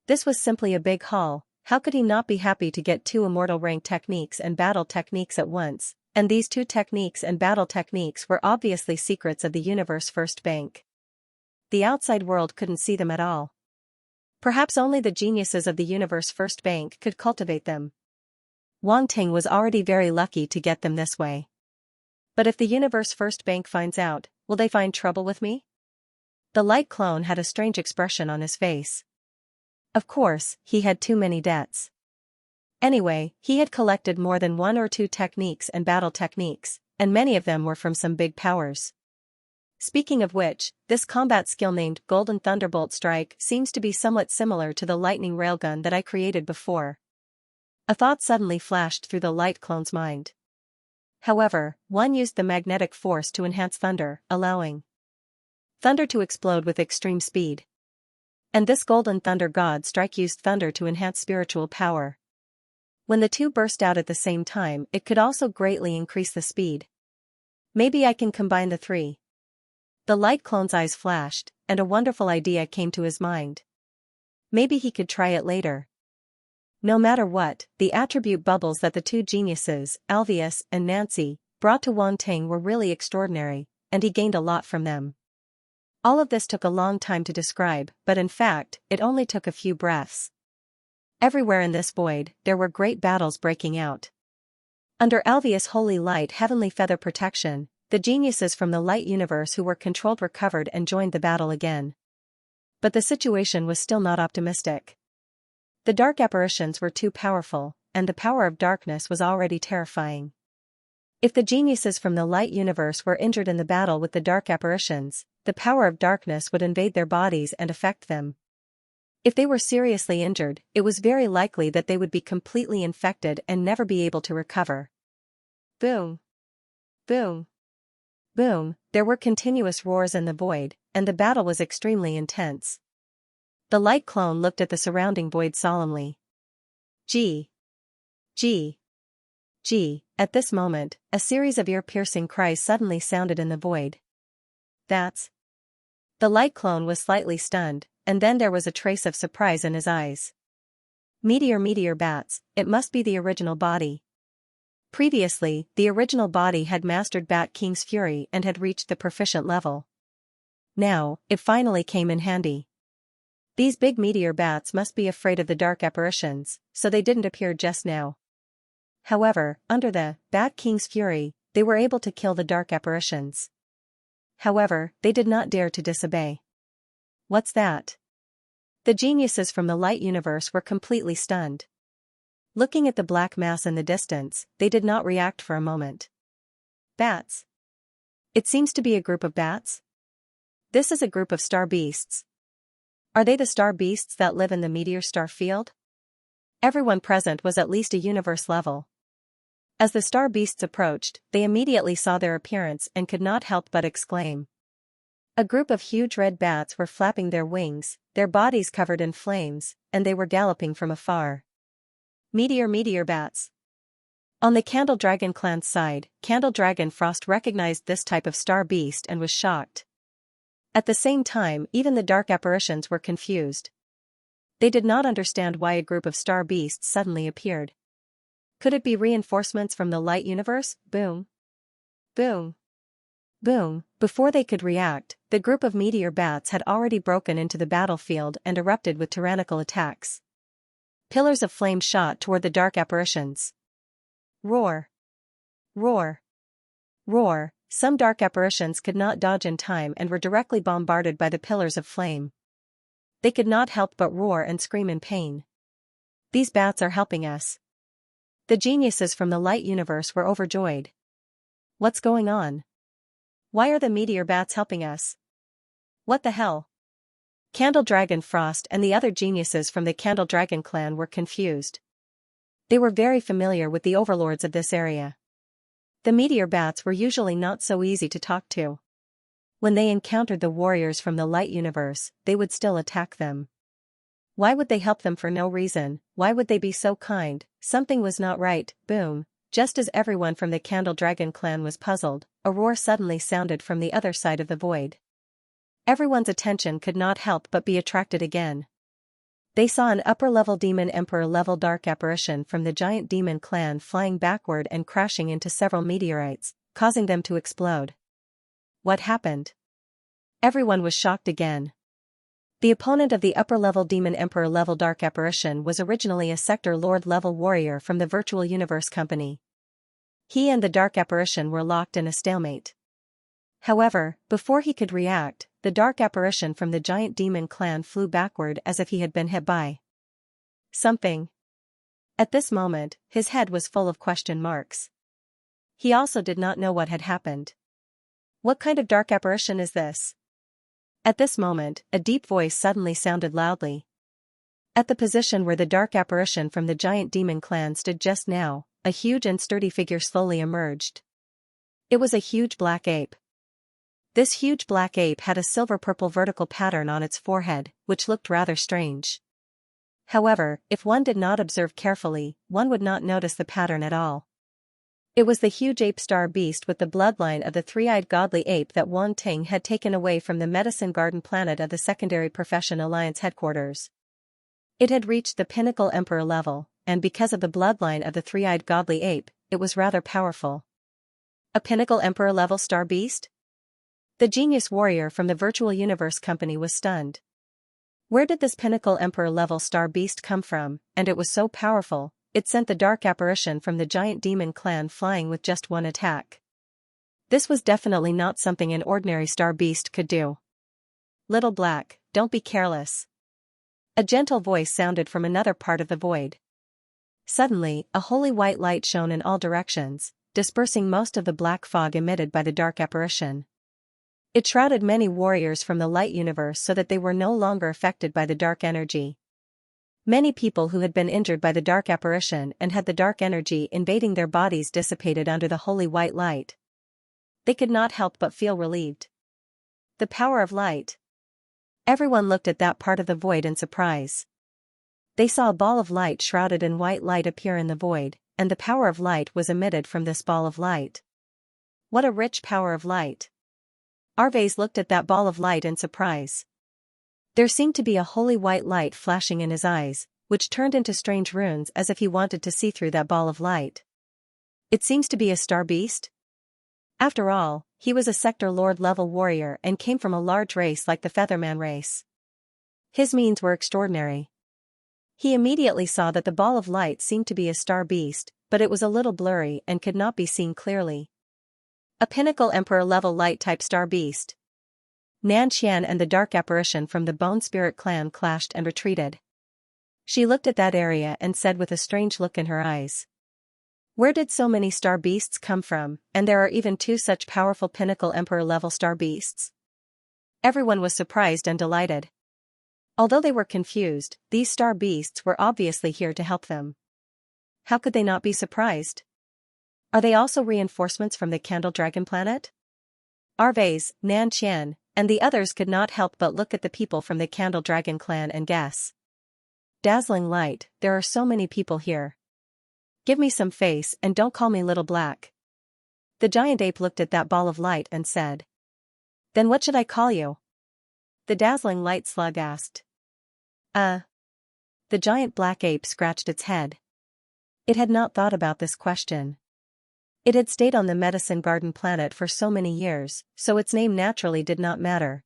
This was simply a big haul. How could he not be happy to get 2 Immortal Rank Techniques and Battle Techniques at once? And these 2 techniques and battle techniques were obviously secrets of the Universe First Bank. The outside world couldn't see them at all. Perhaps only the geniuses of the Universe First Bank could cultivate them. Wang Ting was already very lucky to get them this way. But if the Universe First Bank finds out, will they find trouble with me? The light clone had a strange expression on his face. Of course, he had too many debts. Anyway, he had collected more than 1 or 2 techniques and battle techniques, and many of them were from some big powers. Speaking of which, this combat skill named Golden Thunderbolt Strike seems to be somewhat similar to the lightning railgun that I created before. A thought suddenly flashed through the light clone's mind. However, one used the magnetic force to enhance thunder, allowing thunder to explode with extreme speed. And this Golden Thunder God Strike used thunder to enhance spiritual power. When the 2 burst out at the same time, it could also greatly increase the speed. Maybe I can combine the 3. The light clone's eyes flashed, and a wonderful idea came to his mind. Maybe he could try it later. No matter what, the attribute bubbles that the 2 geniuses, Alvius and Nancy, brought to Wang Ting were really extraordinary, and he gained a lot from them. All of this took a long time to describe, but in fact, it only took a few breaths. Everywhere in this void, there were great battles breaking out. Under Alvius' holy light heavenly feather protection, the geniuses from the light universe who were controlled recovered and joined the battle again. But the situation was still not optimistic. The dark apparitions were too powerful, and the power of darkness was already terrifying. If the geniuses from the light universe were injured in the battle with the dark apparitions, the power of darkness would invade their bodies and affect them. If they were seriously injured, it was very likely that they would be completely infected and never be able to recover. Boom! Boom! Boom! There were continuous roars in the void, and the battle was extremely intense. The light clone looked at the surrounding void solemnly. G. G. G. At this moment, a series of ear-piercing cries suddenly sounded in the void. That's... The light clone was slightly stunned, and then there was a trace of surprise in his eyes. Meteor bats, it must be the original body. Previously, the original body had mastered Bat King's fury and had reached the proficient level. Now, it finally came in handy. These big meteor bats must be afraid of the dark apparitions, so they didn't appear just now. However, under the Bat King's fury, they were able to kill the dark apparitions. However, they did not dare to disobey. What's that? The geniuses from the light universe were completely stunned. Looking at the black mass in the distance, they did not react for a moment. Bats. It seems to be a group of bats. This is a group of star beasts. Are they the star beasts that live in the meteor star field? Everyone present was at least a universe level. As the star beasts approached, they immediately saw their appearance and could not help but exclaim. A group of huge red bats were flapping their wings, their bodies covered in flames, and they were galloping from afar. Meteor bats. On the Candle Dragon clan's side, Candle Dragon Frost recognized this type of star beast and was shocked. At the same time, even the dark apparitions were confused. They did not understand why a group of star beasts suddenly appeared. Could it be reinforcements from the light universe? Boom. Boom. Boom. Before they could react, the group of meteor bats had already broken into the battlefield and erupted with tyrannical attacks. Pillars of flame shot toward the dark apparitions. Roar. Roar. Roar. Some dark apparitions could not dodge in time and were directly bombarded by the pillars of flame. They could not help but roar and scream in pain. These bats are helping us. The geniuses from the light universe were overjoyed. What's going on? Why are the meteor bats helping us? What the hell? Candle Dragon Frost and the other geniuses from the Candle Dragon clan were confused. They were very familiar with the overlords of this area. The meteor bats were usually not so easy to talk to. When they encountered the warriors from the light universe, they would still attack them. Why would they help them for no reason? Why would they be so kind? Something was not right. Boom. Just as everyone from the Candle Dragon clan was puzzled, a roar suddenly sounded from the other side of the void. Everyone's attention could not help but be attracted again. They saw an upper-level demon emperor-level dark apparition from the giant demon clan flying backward and crashing into several meteorites, causing them to explode. What happened? Everyone was shocked again. The opponent of the upper-level demon emperor-level dark apparition was originally a sector lord-level warrior from the Virtual Universe Company. He and the dark apparition were locked in a stalemate. However, before he could react, the dark apparition from the giant demon clan flew backward as if he had been hit by something. At this moment, his head was full of question marks. He also did not know what had happened. What kind of dark apparition is this? At this moment, a deep voice suddenly sounded loudly. At the position where the dark apparition from the giant demon clan stood just now, a huge and sturdy figure slowly emerged. It was a huge black ape. This huge black ape had a silver-purple vertical pattern on its forehead, which looked rather strange. However, if one did not observe carefully, one would not notice the pattern at all. It was the huge ape star beast with the bloodline of the three-eyed godly ape that Wang Ting had taken away from the Medicine Garden planet of the Secondary Profession Alliance headquarters. It had reached the pinnacle emperor level, and because of the bloodline of the three-eyed godly ape, it was rather powerful. A pinnacle emperor level star beast? The genius warrior from the virtual universe company was stunned. Where did this pinnacle emperor-level star beast come from? And it was so powerful, it sent the dark apparition from the giant demon clan flying with just one attack. This was definitely not something an ordinary star beast could do. "Little Black, don't be careless." A gentle voice sounded from another part of the void. Suddenly, a holy white light shone in all directions, dispersing most of the black fog emitted by the dark apparition. It shrouded many warriors from the light universe so that they were no longer affected by the dark energy. Many people who had been injured by the dark apparition and had the dark energy invading their bodies dissipated under the holy white light. They could not help but feel relieved. The power of light. Everyone looked at that part of the void in surprise. They saw a ball of light shrouded in white light appear in the void, and the power of light was emitted from this ball of light. What a rich power of light! Arvez looked at that ball of light in surprise. There seemed to be a holy white light flashing in his eyes, which turned into strange runes as if he wanted to see through that ball of light. It seems to be a star beast? After all, he was a sector lord-level warrior and came from a large race like the Featherman race. His means were extraordinary. He immediately saw that the ball of light seemed to be a star beast, but it was a little blurry and could not be seen clearly. A pinnacle emperor-level light-type star beast. Xianxia and the dark apparition from the Bone Spirit clan clashed and retreated. She looked at that area and said with a strange look in her eyes. Where did so many star beasts come from, and there are even 2 such powerful pinnacle emperor-level star beasts? Everyone was surprised and delighted. Although they were confused, these star beasts were obviously here to help them. How could they not be surprised? Are they also reinforcements from the Candle Dragon planet? Arvez, Xianxia, and the others could not help but look at the people from the Candle Dragon clan and guess. Dazzling light, there are so many people here. Give me some face and don't call me Little Black. The giant ape looked at that ball of light and said. Then what should I call you? The dazzling light slug asked. The giant black ape scratched its head. It had not thought about this question. It had stayed on the Medicine Garden planet for so many years, so its name naturally did not matter.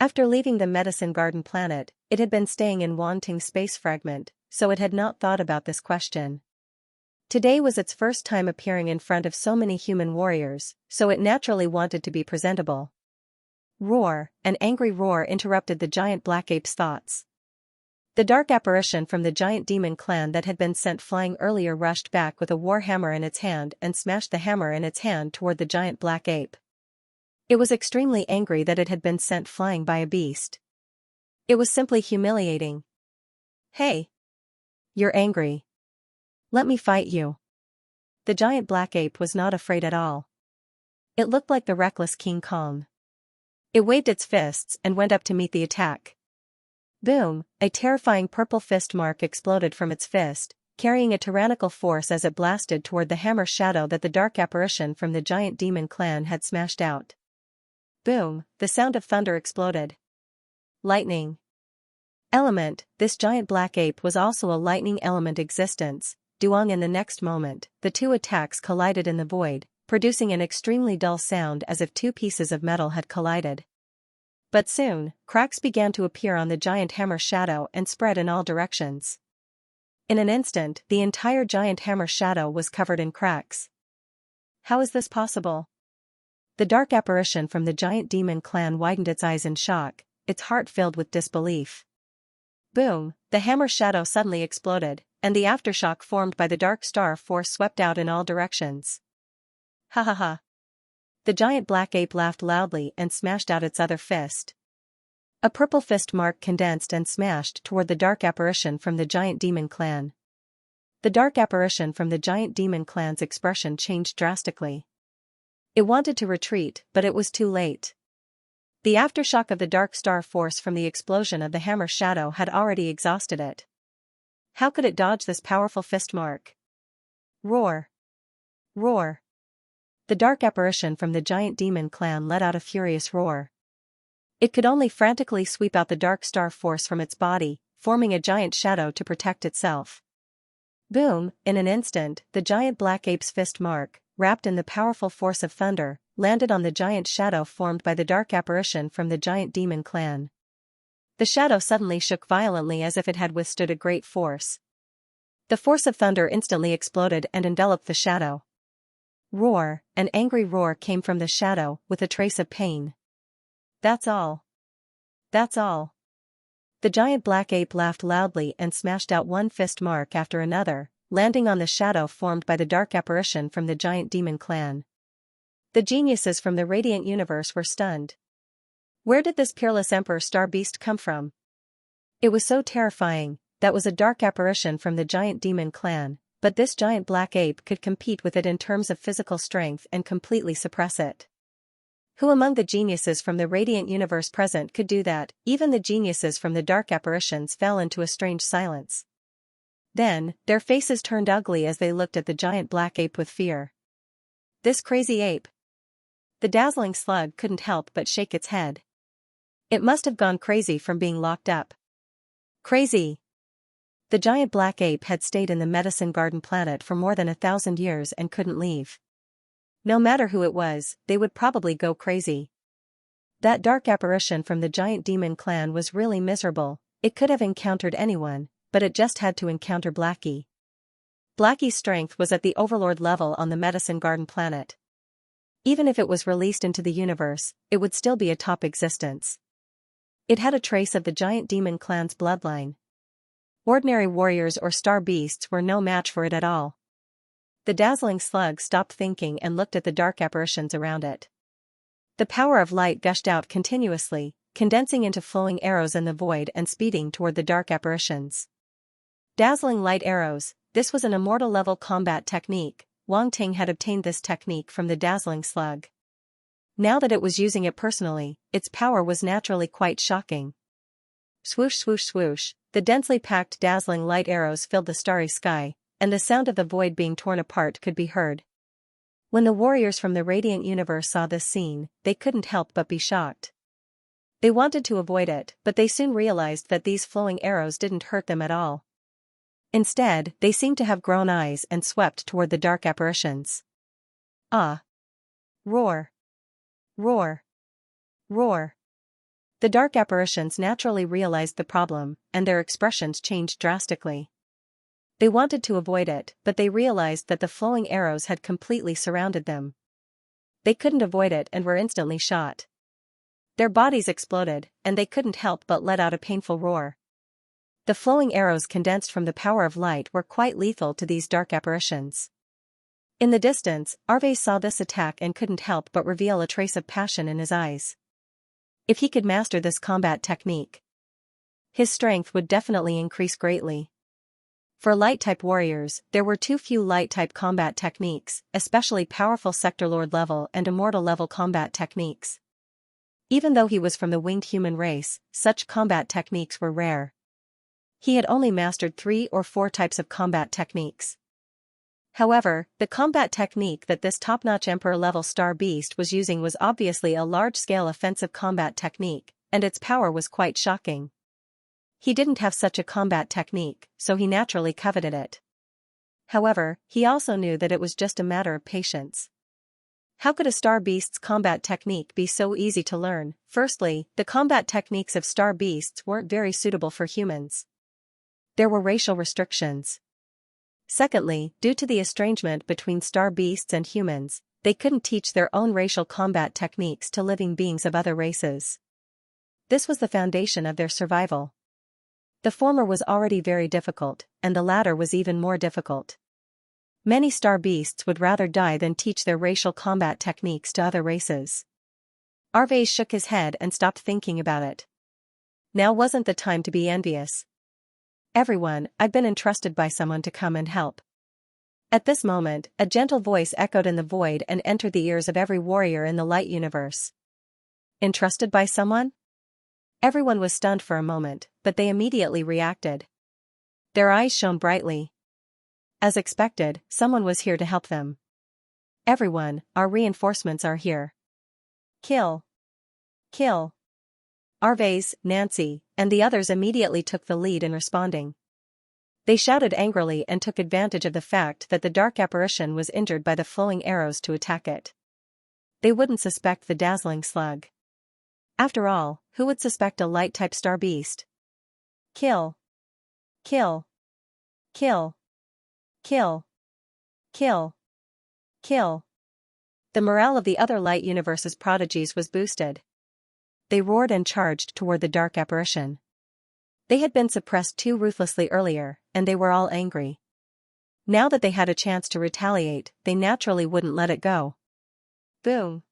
After leaving the Medicine Garden planet, it had been staying in Wanting Space Fragment, so it had not thought about this question. Today was its first time appearing in front of so many human warriors, so it naturally wanted to be presentable. Roar! An angry roar interrupted the giant black ape's thoughts. The dark apparition from the giant demon clan that had been sent flying earlier rushed back with a war hammer in its hand and smashed the hammer in its hand toward the giant black ape. It was extremely angry that it had been sent flying by a beast. It was simply humiliating. Hey! You're angry. Let me fight you. The giant black ape was not afraid at all. It looked like the reckless King Kong. It waved its fists and went up to meet the attack. Boom! A terrifying purple fist mark exploded from its fist, carrying a tyrannical force as it blasted toward the hammer shadow that the dark apparition from the giant demon clan had smashed out. Boom! The sound of thunder exploded. Lightning. Element. This giant black ape was also a lightning element existence. Duong in the next moment, the 2 attacks collided in the void, producing an extremely dull sound as if 2 pieces of metal had collided. But soon, cracks began to appear on the giant hammer shadow and spread in all directions. In an instant, the entire giant hammer shadow was covered in cracks. How is this possible? The dark apparition from the giant demon clan widened its eyes in shock, its heart filled with disbelief. Boom! The hammer shadow suddenly exploded, and the aftershock formed by the dark star force swept out in all directions. Ha ha ha! The giant black ape laughed loudly and smashed out its other fist. A purple fist mark condensed and smashed toward the dark apparition from the giant demon clan. The dark apparition from the giant demon clan's expression changed drastically. It wanted to retreat, but it was too late. The aftershock of the dark star force from the explosion of the hammer shadow had already exhausted it. How could it dodge this powerful fist mark? Roar! Roar! The dark apparition from the giant demon clan let out a furious roar. It could only frantically sweep out the dark star force from its body, forming a giant shadow to protect itself. Boom! In an instant, the giant black ape's fist mark, wrapped in the powerful force of thunder, landed on the giant shadow formed by the dark apparition from the giant demon clan. The shadow suddenly shook violently as if it had withstood a great force. The force of thunder instantly exploded and enveloped the shadow. Roar, an angry roar came from the shadow, with a trace of pain. That's all. That's all. The giant black ape laughed loudly and smashed out one fist mark after another, landing on the shadow formed by the dark apparition from the giant demon clan. The geniuses from the radiant universe were stunned. Where did this peerless emperor star beast come from? It was so terrifying. That was a dark apparition from the giant demon clan, but this giant black ape could compete with it in terms of physical strength and completely suppress it. Who among the geniuses from the radiant universe present could do that? Even the geniuses from the dark apparitions fell into a strange silence. Then, their faces turned ugly as they looked at the giant black ape with fear. This crazy ape. The dazzling slug couldn't help but shake its head. It must have gone crazy from being locked up. Crazy. The giant black ape had stayed in the medicine garden planet for more than 1,000 years and couldn't leave. No matter who it was, they would probably go crazy. That dark apparition from the giant demon clan was really miserable. It could have encountered anyone, but it just had to encounter Blackie. Blackie's strength was at the overlord level on the medicine garden planet. Even if it was released into the universe, it would still be a top existence. It had a trace of the giant demon clan's bloodline. Ordinary warriors or star beasts were no match for it at all. The dazzling slug stopped thinking and looked at the dark apparitions around it. The power of light gushed out continuously, condensing into flowing arrows in the void and speeding toward the dark apparitions. Dazzling light arrows, this was an immortal-level combat technique. Wang Ting had obtained this technique from the dazzling slug. Now that it was using it personally, its power was naturally quite shocking. Swoosh swoosh swoosh, the densely packed dazzling light arrows filled the starry sky, and the sound of the void being torn apart could be heard. When the warriors from the radiant universe saw this scene, they couldn't help but be shocked. They wanted to avoid it, but they soon realized that these flowing arrows didn't hurt them at all. Instead, they seemed to have grown eyes and swept toward the dark apparitions. Ah! Roar! Roar! Roar! The dark apparitions naturally realized the problem, and their expressions changed drastically. They wanted to avoid it, but they realized that the flowing arrows had completely surrounded them. They couldn't avoid it and were instantly shot. Their bodies exploded, and they couldn't help but let out a painful roar. The flowing arrows condensed from the power of light were quite lethal to these dark apparitions. In the distance, Arve saw this attack and couldn't help but reveal a trace of passion in his eyes. If he could master this combat technique, his strength would definitely increase greatly. For light-type warriors, there were too few light-type combat techniques, especially powerful Sector Lord level and Immortal level combat techniques. Even though he was from the winged human race, such combat techniques were rare. He had only mastered 3 or 4 types of combat techniques. However, the combat technique that this top-notch Emperor-level star beast was using was obviously a large-scale offensive combat technique, and its power was quite shocking. He didn't have such a combat technique, so he naturally coveted it. However, he also knew that it was just a matter of patience. How could a star beast's combat technique be so easy to learn? Firstly, the combat techniques of star beasts weren't very suitable for humans. There were racial restrictions. Secondly, due to the estrangement between star beasts and humans, they couldn't teach their own racial combat techniques to living beings of other races. This was the foundation of their survival. The former was already very difficult, and the latter was even more difficult. Many star beasts would rather die than teach their racial combat techniques to other races. Arve shook his head and stopped thinking about it. Now wasn't the time to be envious. Everyone, I've been entrusted by someone to come and help. At this moment, a gentle voice echoed in the void and entered the ears of every warrior in the light universe. Entrusted by someone? Everyone was stunned for a moment, but they immediately reacted. Their eyes shone brightly. As expected, someone was here to help them. Everyone, our reinforcements are here. Kill! Kill! Arves, Nancy, and the others immediately took the lead in responding. They shouted angrily and took advantage of the fact that the dark apparition was injured by the flowing arrows to attack it. They wouldn't suspect the dazzling slug. After all, who would suspect a light-type star beast? Kill. Kill. Kill. Kill. Kill. Kill. The morale of the other light universe's prodigies was boosted. They roared and charged toward the dark apparition. They had been suppressed too ruthlessly earlier, and they were all angry. Now that they had a chance to retaliate, they naturally wouldn't let it go. Boom.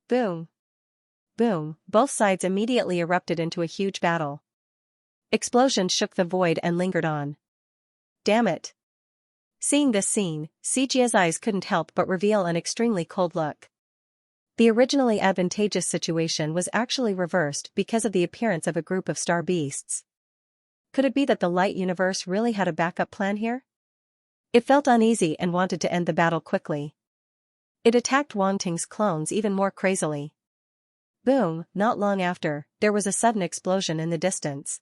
Boom. Boom. Both sides immediately erupted into a huge battle. Explosions shook the void and lingered on. Damn it. Seeing this scene, Xianxia's eyes couldn't help but reveal an extremely cold look. The originally advantageous situation was actually reversed because of the appearance of a group of star beasts. Could it be that the light universe really had a backup plan here? It felt uneasy and wanted to end the battle quickly. It attacked Wang Ting's clones even more crazily. Boom, not long after, there was a sudden explosion in the distance.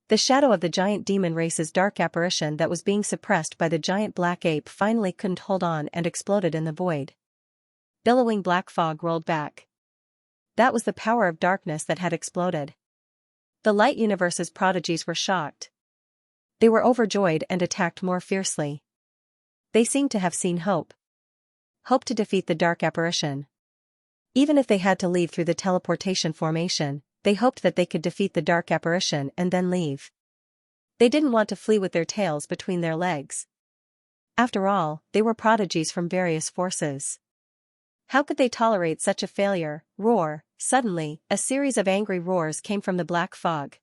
The shadow of the giant demon race's dark apparition that was being suppressed by the giant black ape finally couldn't hold on and exploded in the void. Billowing black fog rolled back. That was the power of darkness that had exploded. The light universe's prodigies were shocked. They were overjoyed and attacked more fiercely. They seemed to have seen hope. Hope to defeat the dark apparition. Even if they had to leave through the teleportation formation, they hoped that they could defeat the dark apparition and then leave. They didn't want to flee with their tails between their legs. After all, they were prodigies from various forces. How could they tolerate such a failure? Roar! Suddenly, a series of angry roars came from the black fog.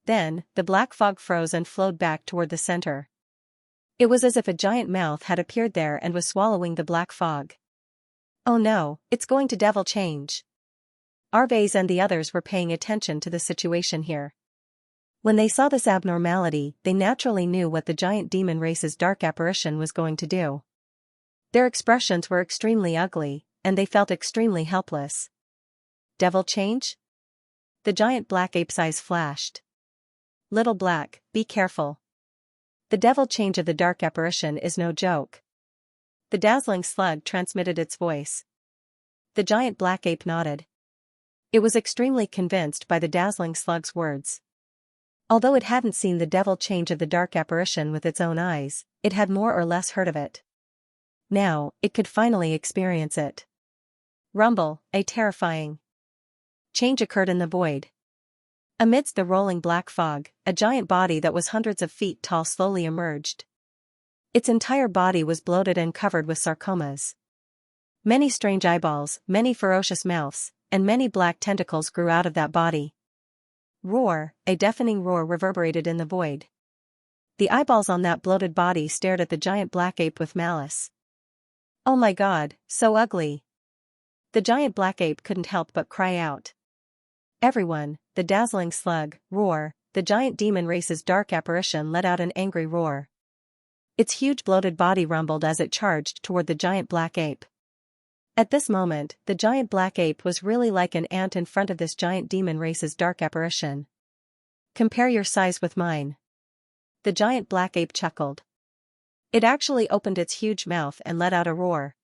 Then, the black fog froze and flowed back toward the center. It was as if a giant mouth had appeared there and was swallowing the black fog. Oh no, it's going to devil change. Arvez and the others were paying attention to the situation here. When they saw this abnormality, they naturally knew what the giant demon race's dark apparition was going to do. Their expressions were extremely ugly, and they felt extremely helpless. Devil change? The giant black ape's eyes flashed. Little Black, be careful. The devil change of the dark apparition is no joke. The dazzling slug transmitted its voice. The giant black ape nodded. It was extremely convinced by the dazzling slug's words. Although it hadn't seen the devil change of the dark apparition with its own eyes, it had more or less heard of it. Now, it could finally experience it. Rumble, a terrifying change occurred in the void. Amidst the rolling black fog, a giant body that was hundreds of feet tall slowly emerged. Its entire body was bloated and covered with sarcomas. Many strange eyeballs, many ferocious mouths, and many black tentacles grew out of that body. Roar, a deafening roar reverberated in the void. The eyeballs on that bloated body stared at the giant black ape with malice. Oh my god, so ugly. The giant black ape couldn't help but cry out. Everyone, the dazzling slug, roar, the giant demon race's dark apparition let out an angry roar. Its huge bloated body rumbled as it charged toward the giant black ape. At this moment, the giant black ape was really like an ant in front of this giant demon race's dark apparition. Compare your size with mine. The giant black ape chuckled. It actually opened its huge mouth and let out a roar.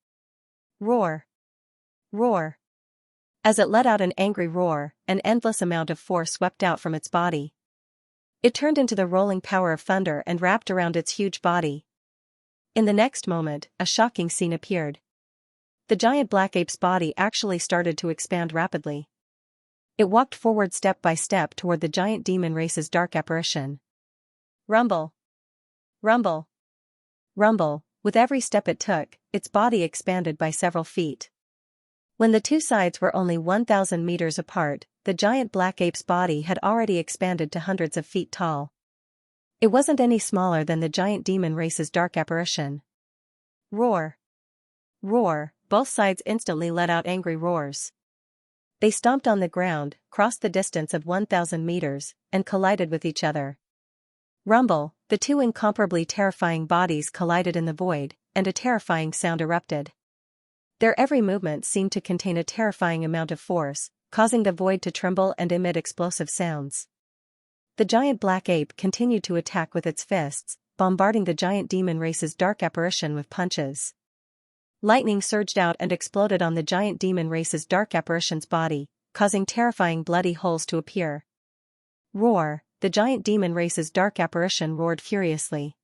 Roar. Roar. As it let out an angry roar, an endless amount of force swept out from its body. It turned into the rolling power of thunder and wrapped around its huge body. In the next moment, a shocking scene appeared. The giant black ape's body actually started to expand rapidly. It walked forward step by step toward the giant demon race's dark apparition. Rumble. Rumble. Rumble, with every step it took, its body expanded by several feet. When the two sides were only 1,000 meters apart, the giant black ape's body had already expanded to hundreds of feet tall. It wasn't any smaller than the giant demon race's dark apparition. Roar. Roar, both sides instantly let out angry roars. They stomped on the ground, crossed the distance of 1,000 meters, and collided with each other. Rumble, the two incomparably terrifying bodies collided in the void, and a terrifying sound erupted. Their every movement seemed to contain a terrifying amount of force, causing the void to tremble and emit explosive sounds. The giant black ape continued to attack with its fists, bombarding the giant demon race's dark apparition with punches. Lightning surged out and exploded on the giant demon race's dark apparition's body, causing terrifying bloody holes to appear. Roar! The giant demon race's dark apparition roared furiously.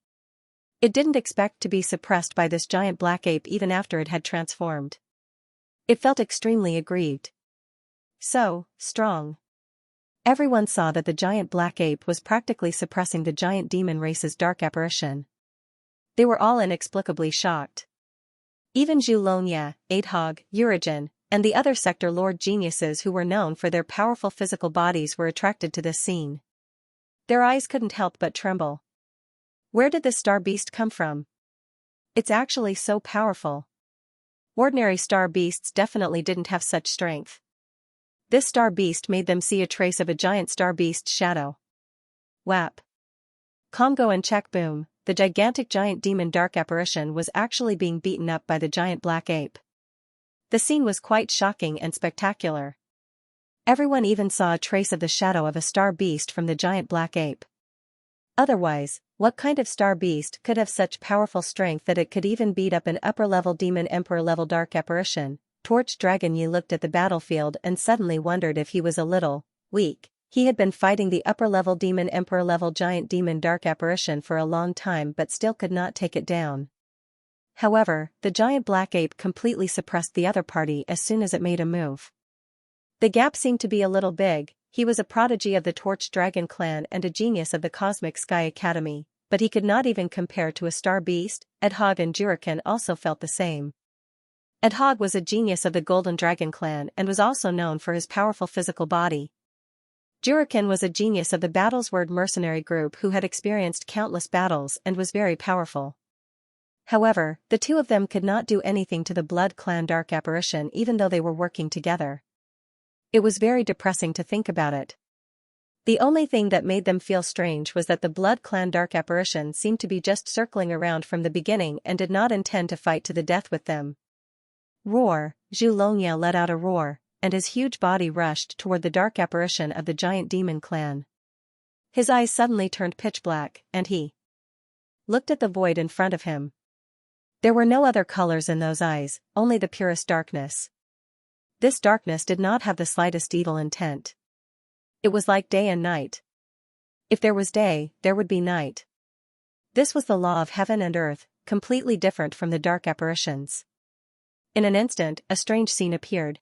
It didn't expect to be suppressed by this giant black ape even after it had transformed. It felt extremely aggrieved. So strong. Everyone saw that the giant black ape was practically suppressing the giant demon race's dark apparition. They were all inexplicably shocked. Even Xianxia, Adhog, Urigen, and the other sector lord geniuses who were known for their powerful physical bodies were attracted to this scene. Their eyes couldn't help but tremble. Where did this star beast come from? It's actually so powerful. Ordinary star beasts definitely didn't have such strength. This star beast made them see a trace of a giant star beast's shadow. Whap! Congo and check boom, the gigantic giant demon dark apparition was actually being beaten up by the giant black ape. The scene was quite shocking and spectacular. Everyone even saw a trace of the shadow of a star beast from the giant black ape. Otherwise, what kind of star beast could have such powerful strength that it could even beat up an upper-level demon emperor-level dark apparition? Torch Dragon Yi looked at the battlefield and suddenly wondered if he was a little weak. He had been fighting the upper-level demon emperor-level giant demon dark apparition for a long time but still could not take it down. However, the giant black ape completely suppressed the other party as soon as it made a move. The gap seemed to be a little big. He was a prodigy of the Torch Dragon clan and a genius of the Cosmic Sky Academy, but he could not even compare to a star beast. Adhog and Juriken also felt the same. Adhog was a genius of the Golden Dragon clan and was also known for his powerful physical body. Juriken was a genius of the Battlesword mercenary group who had experienced countless battles and was very powerful. However, the two of them could not do anything to the Blood Clan dark apparition even though they were working together. It was very depressing to think about it. The only thing that made them feel strange was that the Blood Clan dark apparition seemed to be just circling around from the beginning and did not intend to fight to the death with them. Roar! Xianxia let out a roar, and his huge body rushed toward the dark apparition of the giant demon clan. His eyes suddenly turned pitch black, and he looked at the void in front of him. There were no other colors in those eyes, only the purest darkness. This darkness did not have the slightest evil intent. It was like day and night. If there was day, there would be night. This was the law of heaven and earth, completely different from the dark apparitions. In an instant, a strange scene appeared.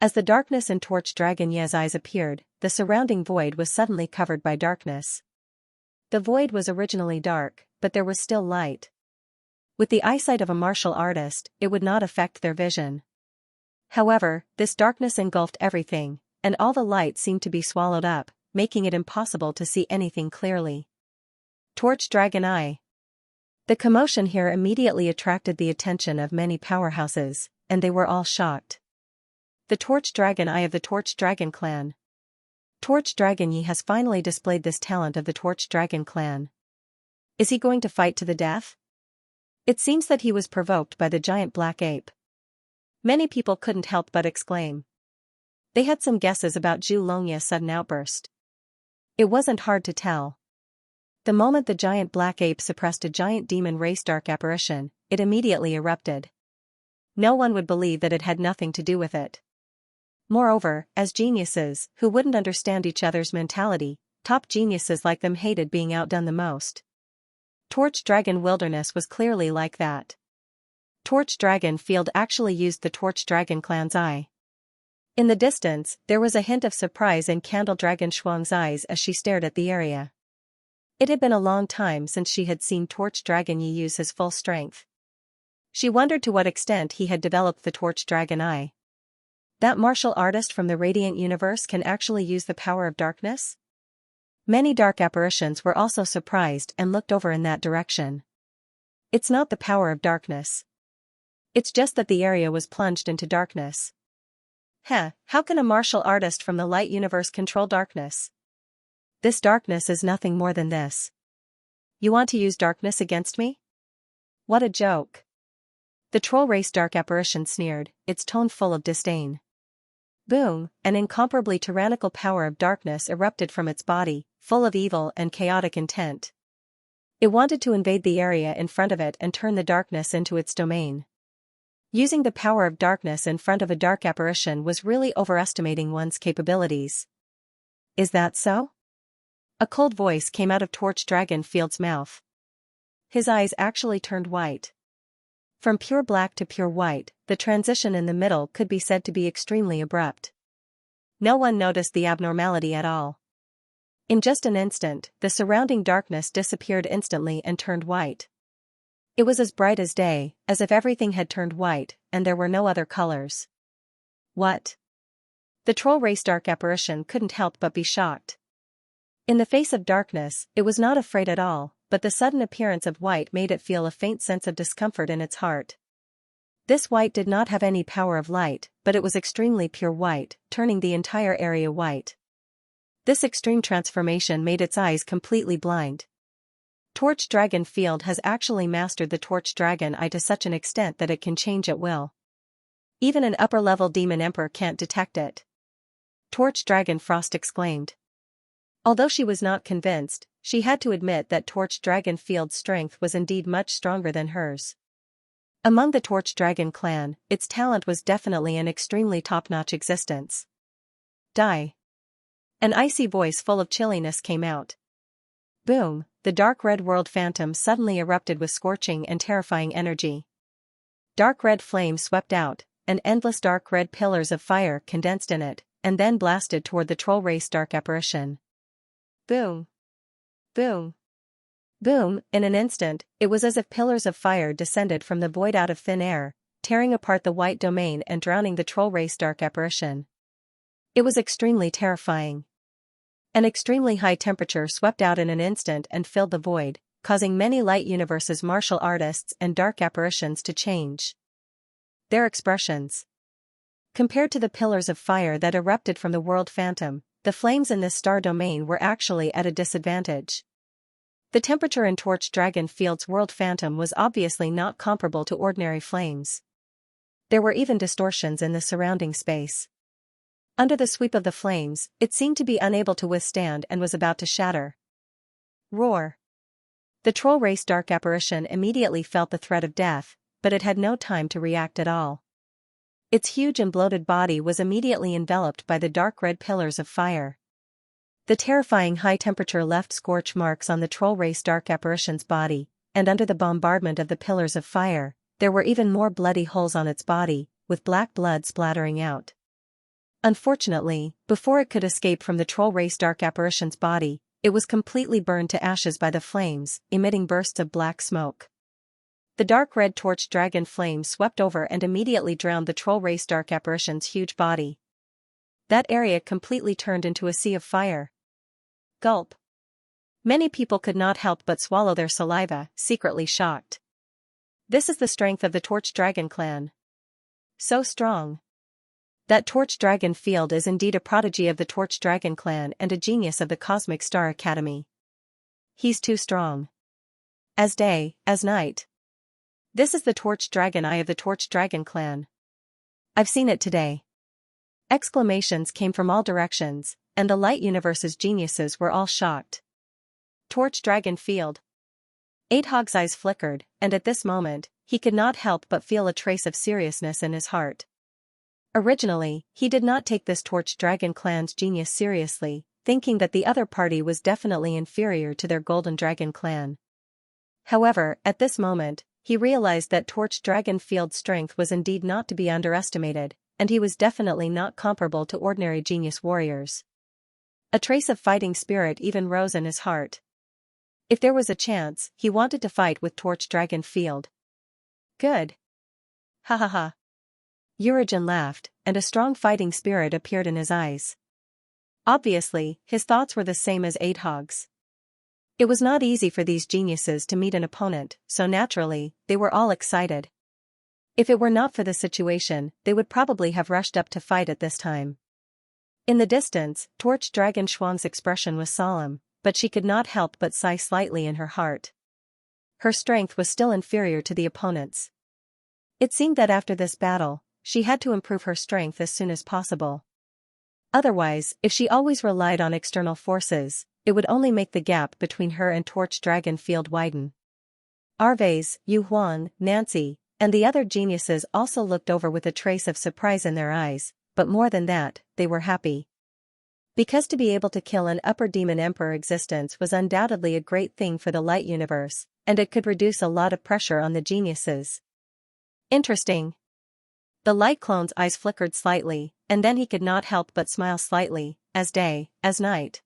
As the darkness in Torch Dragon Ye's eyes appeared, the surrounding void was suddenly covered by darkness. The void was originally dark, but there was still light. With the eyesight of a martial artist, it would not affect their vision. However, this darkness engulfed everything, and all the light seemed to be swallowed up, making it impossible to see anything clearly. Torch Dragon Eye. The commotion here immediately attracted the attention of many powerhouses, and they were all shocked. The Torch Dragon Eye of the Torch Dragon clan. Torch Dragon Yi has finally displayed this talent of the Torch Dragon clan. Is he going to fight to the death? It seems that he was provoked by the giant black ape. Many people couldn't help but exclaim. They had some guesses about Xianxia's sudden outburst. It wasn't hard to tell. The moment the giant black ape suppressed a giant demon race dark apparition, it immediately erupted. No one would believe that it had nothing to do with it. Moreover, as geniuses, who wouldn't understand each other's mentality, top geniuses like them hated being outdone the most. Torch Dragon Wilderness was clearly like that. Torch Dragon Field actually used the Torch Dragon clan's eye. In the distance, there was a hint of surprise in Candle Dragon Shuang's eyes as she stared at the area. It had been a long time since she had seen Torch Dragon Yi use his full strength. She wondered to what extent he had developed the Torch Dragon Eye. That martial artist from the Radiant Universe can actually use the power of darkness? Many dark apparitions were also surprised and looked over in that direction. It's not the power of darkness. It's just that the area was plunged into darkness. How can a martial artist from the light universe control darkness? This darkness is nothing more than this. You want to use darkness against me? What a joke. The troll race dark apparition sneered, its tone full of disdain. Boom, an incomparably tyrannical power of darkness erupted from its body, full of evil and chaotic intent. It wanted to invade the area in front of it and turn the darkness into its domain. Using the power of darkness in front of a dark apparition was really overestimating one's capabilities. Is that so? A cold voice came out of Torch Dragon Field's mouth. His eyes actually turned white. From pure black to pure white, the transition in the middle could be said to be extremely abrupt. No one noticed the abnormality at all. In just an instant, the surrounding darkness disappeared instantly and turned white. It was as bright as day, as if everything had turned white, and there were no other colors. What? The troll race dark apparition couldn't help but be shocked. In the face of darkness, it was not afraid at all, but the sudden appearance of white made it feel a faint sense of discomfort in its heart. This white did not have any power of light, but it was extremely pure white, turning the entire area white. This extreme transformation made its eyes completely blind. Torch Dragon Field has actually mastered the Torch Dragon Eye to such an extent that it can change at will. Even an upper-level demon emperor can't detect it. Torch Dragon Frost exclaimed. Although she was not convinced, she had to admit that Torch Dragon Field's strength was indeed much stronger than hers. Among the Torch Dragon clan, its talent was definitely an extremely top-notch existence. Die. An icy voice full of chilliness came out. Boom, the dark red world phantom suddenly erupted with scorching and terrifying energy. Dark red flames swept out, and endless dark red pillars of fire condensed in it, and then blasted toward the troll race dark apparition. Boom. Boom. Boom, in an instant, it was as if pillars of fire descended from the void out of thin air, tearing apart the white domain and drowning the troll race dark apparition. It was extremely terrifying. An extremely high temperature swept out in an instant and filled the void, causing many light universes' martial artists and dark apparitions to change their expressions. Compared to the pillars of fire that erupted from the world phantom, the flames in this star domain were actually at a disadvantage. The temperature in Torch Dragon Field's world phantom was obviously not comparable to ordinary flames. There were even distortions in the surrounding space. Under the sweep of the flames, it seemed to be unable to withstand and was about to shatter. Roar! The troll race dark apparition immediately felt the threat of death, but it had no time to react at all. Its huge and bloated body was immediately enveloped by the dark red pillars of fire. The terrifying high temperature left scorch marks on the troll race dark apparition's body, and under the bombardment of the pillars of fire, there were even more bloody holes on its body, with black blood splattering out. Unfortunately, before it could escape from the troll race dark apparition's body, it was completely burned to ashes by the flames, emitting bursts of black smoke. The dark red torch dragon flame swept over and immediately drowned the troll race dark apparition's huge body. That area completely turned into a sea of fire. Gulp. Many people could not help but swallow their saliva, secretly shocked. This is the strength of the Torch Dragon clan. So strong. That Torch Dragon Field is indeed a prodigy of the Torch Dragon clan and a genius of the Cosmic Star Academy. He's too strong. As day, as night. This is the Torch Dragon Eye of the Torch Dragon clan. I've seen it today. Exclamations came from all directions, and the Light Universe's geniuses were all shocked. Torch Dragon Field. Adhog's eyes flickered, and at this moment, he could not help but feel a trace of seriousness in his heart. Originally, he did not take this Torch Dragon clan's genius seriously, thinking that the other party was definitely inferior to their Golden Dragon clan. However, at this moment, he realized that Torch Dragon Field's strength was indeed not to be underestimated, and he was definitely not comparable to ordinary genius warriors. A trace of fighting spirit even rose in his heart. If there was a chance, he wanted to fight with Torch Dragon Field. Good. Ha ha ha. Urigen laughed, and a strong fighting spirit appeared in his eyes. Obviously, his thoughts were the same as Adhog's. It was not easy for these geniuses to meet an opponent, so naturally, they were all excited. If it were not for the situation, they would probably have rushed up to fight at this time. In the distance, Torch Dragon Shuang's expression was solemn, but she could not help but sigh slightly in her heart. Her strength was still inferior to the opponent's. It seemed that after this battle, she had to improve her strength as soon as possible. Otherwise, if she always relied on external forces, it would only make the gap between her and Torch Dragon Field widen. Arves, Yu Huan, Nancy, and the other geniuses also looked over with a trace of surprise in their eyes, but more than that, they were happy. Because to be able to kill an upper demon emperor existence was undoubtedly a great thing for the light universe, and it could reduce a lot of pressure on the geniuses. Interesting. The light clone's eyes flickered slightly, and then he could not help but smile slightly, as day, as night.